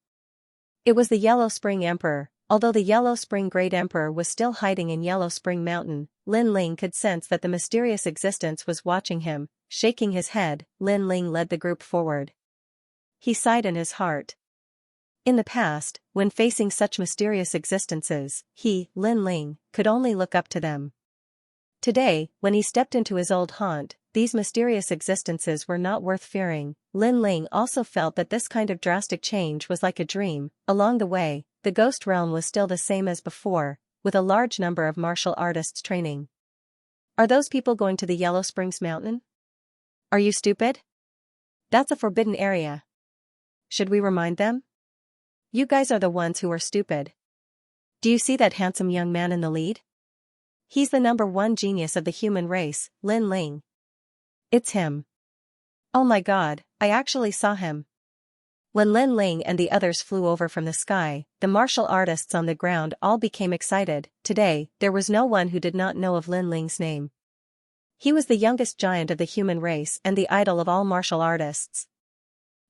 It was the Yellow Spring Emperor. Although the Yellow Spring Great Emperor was still hiding in Yellow Spring Mountain, Lin Ling could sense that the mysterious existence was watching him. Shaking his head, Lin Ling led the group forward. He sighed in his heart. In the past, when facing such mysterious existences, he, Lin Ling, could only look up to them. Today, when he stepped into his old haunt, these mysterious existences were not worth fearing. Lin Ling also felt that this kind of drastic change was like a dream. Along the way, the ghost realm was still the same as before, with a large number of martial artists training. Are those people going to the Yellow Springs Mountain? Are you stupid? That's a forbidden area. Should we remind them? You guys are the ones who are stupid. Do you see that handsome young man in the lead? He's the #1 genius of the human race, Lin Ling. It's him. Oh my god, I actually saw him. When Lin Ling and the others flew over from the sky, the martial artists on the ground all became excited. Today, there was no one who did not know of Lin Ling's name. He was the youngest giant of the human race and the idol of all martial artists.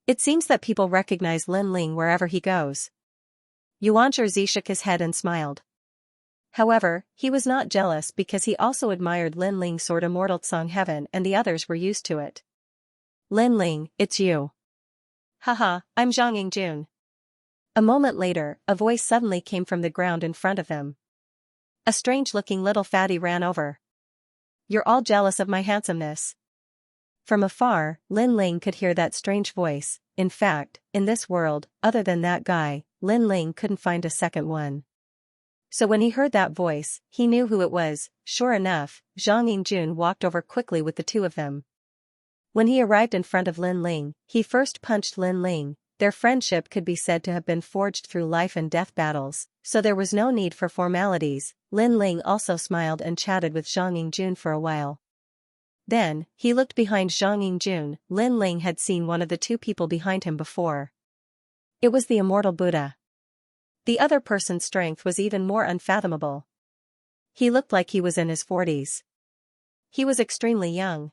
It seems that people recognize Lin Ling wherever he goes. Xianxia shook his head and smiled. However, he was not jealous because he also admired Lin Ling's sword Immortal Song Heaven and the others were used to it. Lin Ling, it's you. Haha, I'm Xianxia. A moment later, a voice suddenly came from the ground in front of him. A strange-looking little fatty ran over. You're all jealous of my handsomeness. From afar, Lin Ling could hear that strange voice. In fact, in this world, other than that guy, Lin Ling couldn't find a second one. So when he heard that voice, he knew who it was. Sure enough, Xianxia walked over quickly with the two of them. When he arrived in front of Lin Ling, he first punched Lin Ling. Their friendship could be said to have been forged through life and death battles, so there was no need for formalities. Lin Ling also smiled and chatted with Xianxia for a while. Then, he looked behind Xianxia. Lin Ling had seen one of the two people behind him before. It was the immortal Buddha. The other person's strength was even more unfathomable. He looked like he was in his 40s. He was extremely young.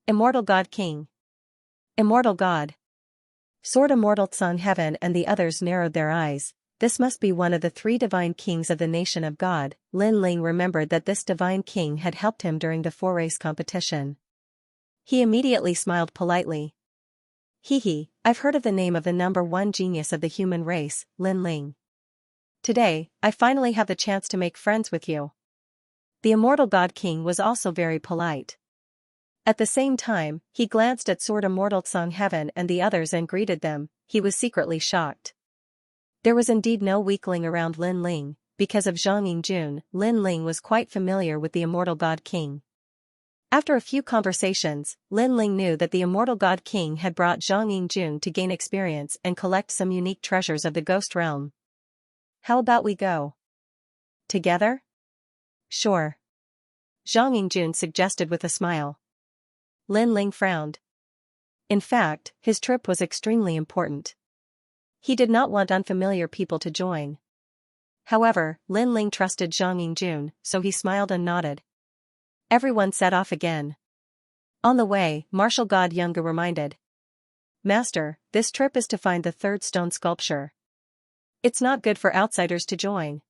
Immortal God King. Immortal God. Sword Immortal Song Heaven and the others narrowed their eyes. This must be one of the 3 divine kings of the nation of God. Lin Ling remembered that this divine king had helped him during the 4-race competition. He immediately smiled politely. Hee, I've heard of the name of the #1 genius of the human race, Lin Ling. Today, I finally have the chance to make friends with you. The immortal God King was also very polite. At the same time, he glanced at Sword Immortal Song Heaven and the others and greeted them. He was secretly shocked. There was indeed no weakling around Lin Ling. Because of Xianxia, Lin Ling was quite familiar with the immortal God King. After a few conversations, Lin Ling knew that the immortal God King had brought Xianxia to gain experience and collect some unique treasures of the ghost realm. How about we go? Together? Sure. Xianxia suggested with a smile. Lin Ling frowned. In fact, his trip was extremely important. He did not want unfamiliar people to join. However, Lin Ling trusted Xianxia, so he smiled and nodded. Everyone set off again. On the way, martial god Yunga reminded. Master, this trip is to find the 3rd stone sculpture. It's not good for outsiders to join.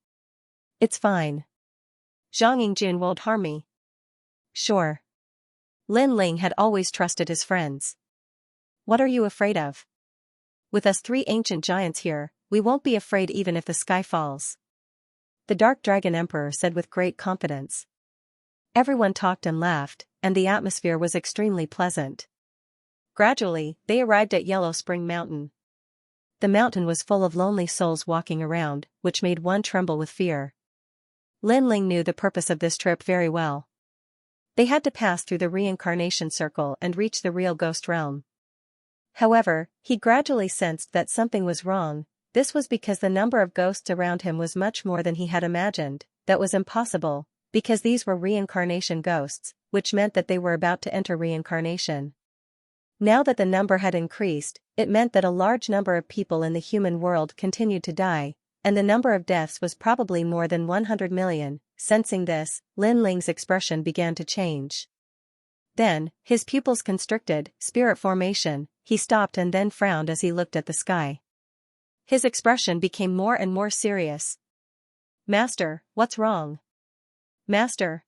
It's fine. Xianxia won't harm me. Sure. Lin Ling had always trusted his friends. What are you afraid of? With us 3 ancient giants here, we won't be afraid even if the sky falls. The Dark Dragon Emperor said with great confidence. Everyone talked and laughed, and the atmosphere was extremely pleasant. Gradually, they arrived at Yellow Spring Mountain. The mountain was full of lonely souls walking around, which made one tremble with fear. Lin Ling knew the purpose of this trip very well. They had to pass through the reincarnation circle and reach the real ghost realm. However, he gradually sensed that something was wrong. This was because the number of ghosts around him was much more than he had imagined. That was impossible, because these were reincarnation ghosts, which meant that they were about to enter reincarnation. Now that the number had increased, it meant that a large number of people in the human world continued to die, and the number of deaths was probably more than 100 million. Sensing this, Lin Ling's expression began to change. Then, his pupils constricted. Spirit formation. He stopped and then frowned as he looked at the sky. His expression became more and more serious. Master, what's wrong? Master.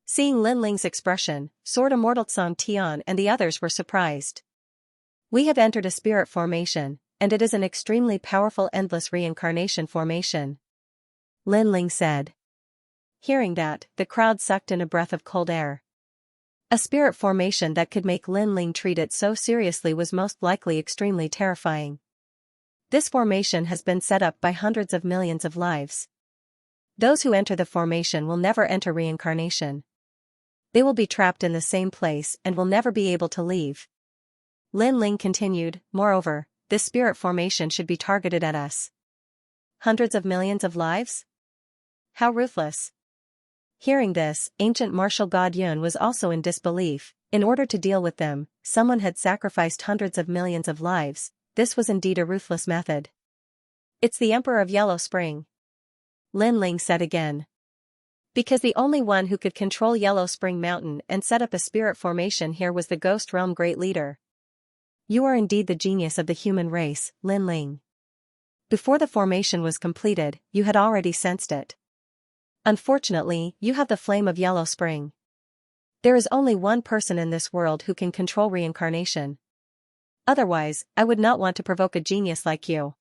Seeing Lin Ling's expression, Sword Immortal Song Tian and the others were surprised. We have entered a spirit formation, and it is an extremely powerful endless reincarnation formation," Lin Ling said. Hearing that, the crowd sucked in a breath of cold air. A spirit formation that could make Lin Ling treat it so seriously was most likely extremely terrifying. This formation has been set up by hundreds of millions of lives. Those who enter the formation will never enter reincarnation. They will be trapped in the same place and will never be able to leave. Lin Ling continued, "Moreover, this spirit formation should be targeted at us. Hundreds of millions of lives? How ruthless." Hearing this, ancient martial god Yun was also in disbelief. In order to deal with them, someone had sacrificed hundreds of millions of lives. This was indeed a ruthless method. "It's the Emperor of Yellow Spring," Lin Ling said again. Because the only one who could control Yellow Spring Mountain and set up a spirit formation here was the Ghost Realm Great Leader. "You are indeed the genius of the human race, Lin Ling. Before the formation was completed, you had already sensed it. Unfortunately, you have the flame of Yellow Spring. There is only one person in this world who can control reincarnation. Otherwise, I would not want to provoke a genius like you."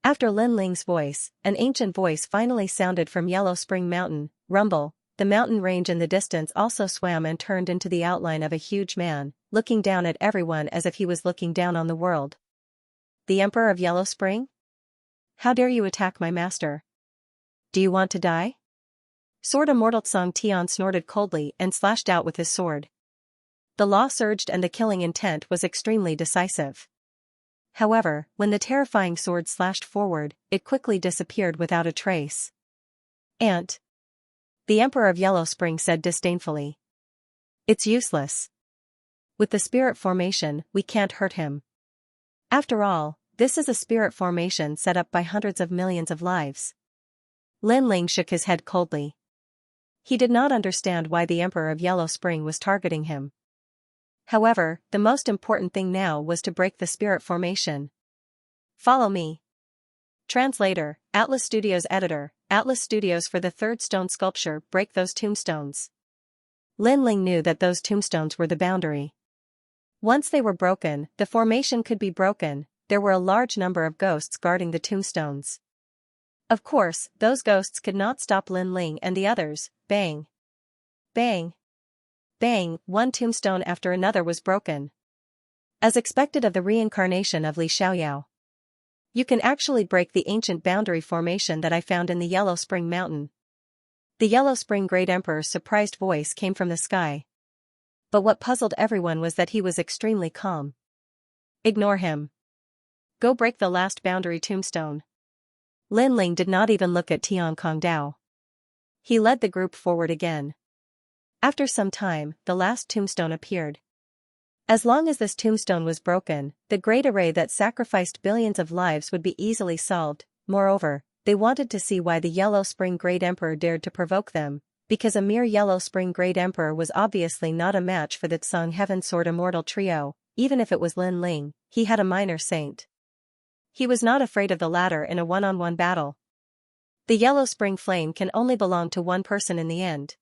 After Lin Ling's voice, an ancient voice finally sounded from Yellow Spring Mountain. Rumble, the mountain range in the distance also swam and turned into the outline of a huge man, looking down at everyone as if he was looking down on the world. "The Emperor of Yellow Spring? How dare you attack my master? Do you want to die?" Sword Immortal Song Tian snorted coldly and slashed out with his sword. The law surged and the killing intent was extremely decisive. However, when the terrifying sword slashed forward, it quickly disappeared without a trace. "Ant," the Emperor of Yellow Spring said disdainfully. "It's useless. With the spirit formation, we can't hurt him. After all, this is a spirit formation set up by hundreds of millions of lives." Lin Ling shook his head coldly. He did not understand why the Emperor of Yellow Spring was targeting him. However, the most important thing now was to break the spirit formation. "Follow me." Translator, Atlas Studios Editor, Atlas Studios for the third stone sculpture. Break those tombstones. Lin Ling knew that those tombstones were the boundary. Once they were broken, the formation could be broken. There were a large number of ghosts guarding the tombstones. Of course, those ghosts could not stop Lin Ling and the others. Bang! Bang! Bang! One tombstone after another was broken. As expected of the reincarnation of Li Xiaoyao. "You can actually break the ancient boundary formation that I found in the Yellow Spring Mountain." The Yellow Spring Great Emperor's surprised voice came from the sky. But what puzzled everyone was that he was extremely calm. "Ignore him. Go break the last boundary tombstone." Lin Ling did not even look at Tian Kongdao. He led the group forward again. After some time, the last tombstone appeared. As long as this tombstone was broken, the great array that sacrificed billions of lives would be easily solved. Moreover, they wanted to see why the Yellow Spring Great Emperor dared to provoke them, because a mere Yellow Spring Great Emperor was obviously not a match for the Tsung Heaven Sword Immortal trio. Even if it was Lin Ling, he had a minor saint. He was not afraid of the latter in a one-on-one battle. The Yellow Spring Flame can only belong to one person in the end.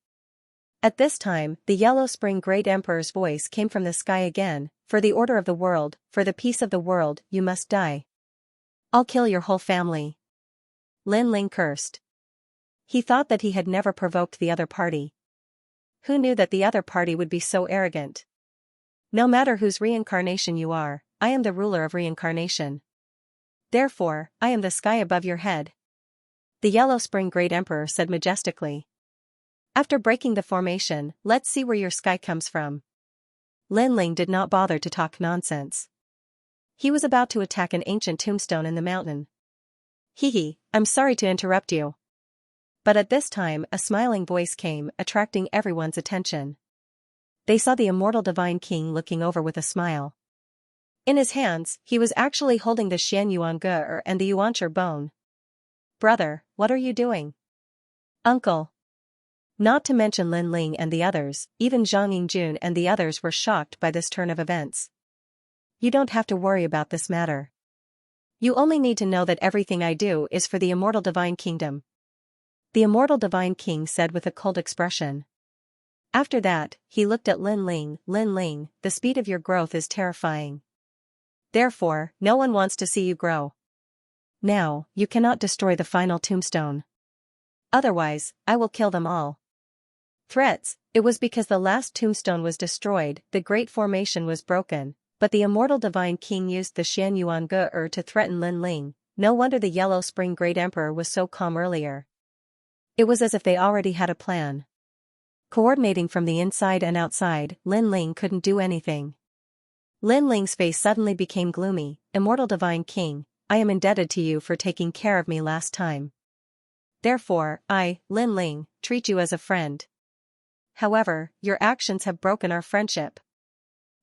At this time, the Yellow Spring Great Emperor's voice came from the sky again. "For the order of the world, for the peace of the world, you must die. I'll kill your whole family." Lin Ling cursed. He thought that he had never provoked the other party. Who knew that the other party would be so arrogant? "No matter whose reincarnation you are, I am the ruler of reincarnation. Therefore, I am the sky above your head," the Yellow Spring Great Emperor said majestically. "After breaking the formation, let's see where your sky comes from." Lin Ling did not bother to talk nonsense. He was about to attack an ancient tombstone in the mountain. I'm sorry to interrupt you." But at this time a smiling voice came, attracting everyone's attention. They saw the immortal divine king looking over with a smile. In his hands, he was actually holding the Xian Yuan Ge and the Yuancher bone. "Brother, what are you doing?" "Uncle." Not to mention Lin Ling and the others, even Zhang Yingjun and the others were shocked by this turn of events. "You don't have to worry about this matter. You only need to know that everything I do is for the immortal divine kingdom," the immortal divine king said with a cold expression. After that, he looked at Lin Ling. "Lin Ling, the speed of your growth is terrifying. Therefore, no one wants to see you grow. Now, you cannot destroy the final tombstone. Otherwise, I will kill them all. Threats. It was because the last tombstone was destroyed, the great formation was broken, but the immortal divine king used the Xianxia to threaten Lin Ling. No wonder the Yellow Spring Great Emperor was so calm earlier. It was as if they already had a plan. Coordinating from the inside and outside, Lin Ling couldn't do anything. Lin Ling's face suddenly became gloomy. Immortal divine king, I am indebted to you for taking care of me last time. Therefore, I, Lin Ling, treat you as a friend. However, your actions have broken our friendship.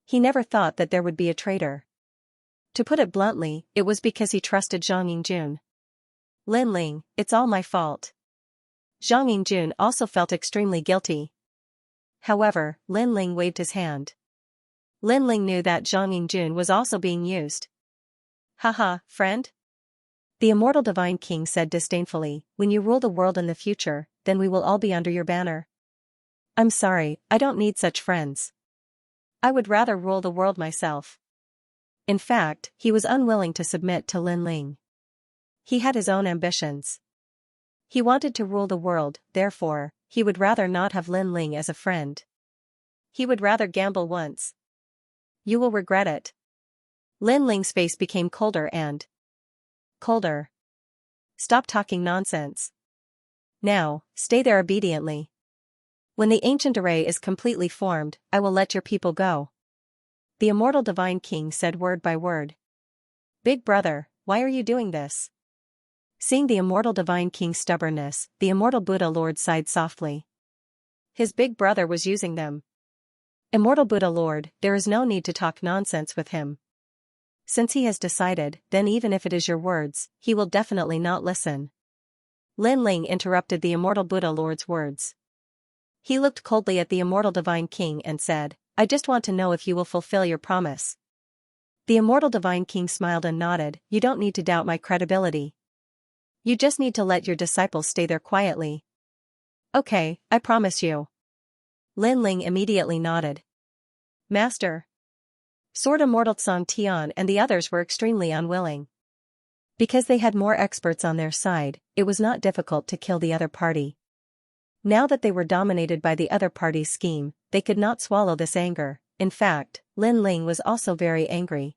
He never thought that there would be a traitor. To put it bluntly, it was because he trusted Zhang Yingjun. Lin Ling, it's all my fault. Zhang Yingjun also felt extremely guilty. However, Lin Ling waved his hand. Lin Ling knew that Zhang Yingjun was also being used. Haha, friend? The immortal divine king said disdainfully, when you rule the world in the future, then we will all be under your banner. I'm sorry, I don't need such friends. I would rather rule the world myself. In fact, he was unwilling to submit to Lin Ling. He had his own ambitions. He wanted to rule the world, therefore, he would rather not have Lin Ling as a friend. He would rather gamble once. You will regret it. Lin Ling's face became colder and colder. Stop talking nonsense. Now, stay there obediently. When the ancient array is completely formed, I will let your people go. The immortal divine king said word by word. Big brother, why are you doing this? Seeing the immortal divine king's stubbornness, the immortal Buddha Lord sighed softly. His big brother was using them. Immortal Buddha Lord, there is no need to talk nonsense with him. Since he has decided, then even if it is your words, he will definitely not listen. Lin Ling interrupted the immortal Buddha Lord's words. He looked coldly at the immortal divine king and said, I just want to know if you will fulfill your promise. The immortal divine king smiled and nodded, you don't need to doubt my credibility. You just need to let your disciples stay there quietly. Okay, I promise you. Lin Ling immediately nodded. Master. Sword Immortal Tsang Tian and the others were extremely unwilling. Because they had more experts on their side, it was not difficult to kill the other party. Now that they were dominated by the other party's scheme, they could not swallow this anger. In fact, Lin Ling was also very angry.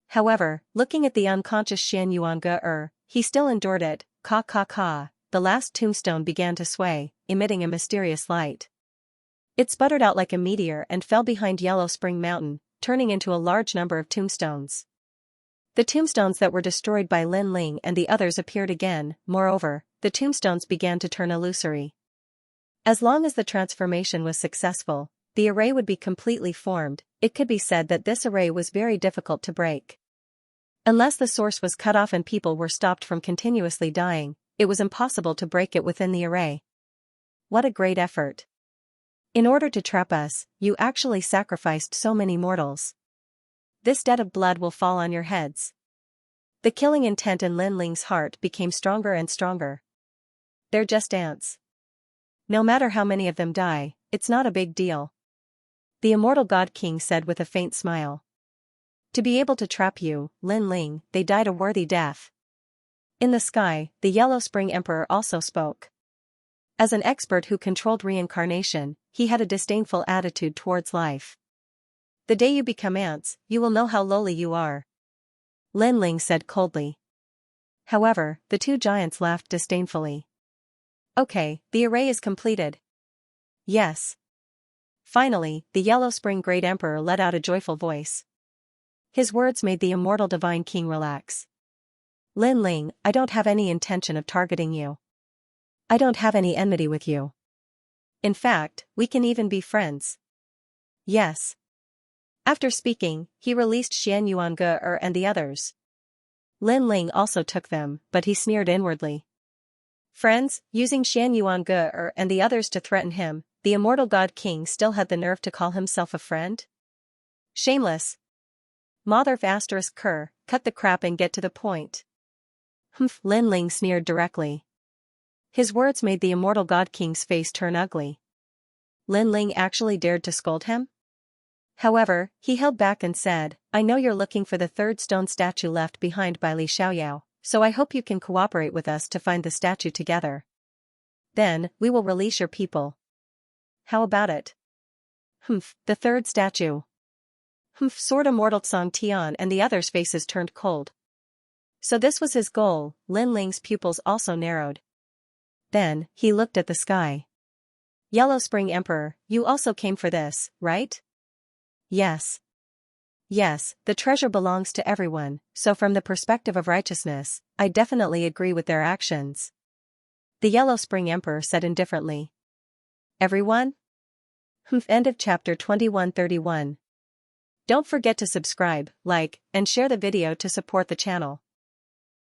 However, looking at the unconscious Xianxia, he still endured it. Ka ka ka, the last tombstone began to sway, emitting a mysterious light. It sputtered out like a meteor and fell behind Yellow Spring Mountain, turning into a large number of tombstones. The tombstones that were destroyed by Lin Ling and the others appeared again. Moreover, the tombstones began to turn illusory. As long as the transformation was successful, the array would be completely formed. It could be said that this array was very difficult to break. Unless the source was cut off and people were stopped from continuously dying, it was impossible to break it within the array. What a great effort. In order to trap us, you actually sacrificed so many mortals. This debt of blood will fall on your heads. The killing intent in Lin Ling's heart became stronger and stronger. They're just ants. No matter how many of them die, it's not a big deal. The immortal God King said with a faint smile. To be able to trap you, Lin Ling, they died a worthy death. In the sky, the Yellow Spring Emperor also spoke. As an expert who controlled reincarnation, he had a disdainful attitude towards life. The day you become ants, you will know how lowly you are. Lin Ling said coldly. However, the two giants laughed disdainfully. Okay, the array is completed. Yes. Finally, the Yellow Spring Great Emperor let out a joyful voice. His words made the immortal divine king relax. Lin Ling, I don't have any intention of targeting you. I don't have any enmity with you. In fact, we can even be friends. Yes. After speaking, he released Xianxia and the others. Lin Ling also took them, but he sneered inwardly. Friends, using Xianxia and the others to threaten him, the immortal God King still had the nerve to call himself a friend? Shameless. Motherf asterisk cur, cut the crap and get to the point. Humph, Lin Ling sneered directly. His words made the immortal God King's face turn ugly. Lin Ling actually dared to scold him? However, he held back and said, I know you're looking for the third stone statue left behind by Li Xiaoyao, so I hope you can cooperate with us to find the statue together. Then, we will release your people. How about it? Humph, the third statue. Humph, Sword Immortal Song Tian and the others' faces turned cold. So this was his goal. Lin Ling's pupils also narrowed. Then, he looked at the sky. Yellow Spring Emperor, you also came for this, right? Yes. Yes, the treasure belongs to everyone, so from the perspective of righteousness, I definitely agree with their actions. The Yellow Spring Emperor said indifferently. Everyone? End of chapter 2131. Don't forget to subscribe, like, and share the video to support the channel.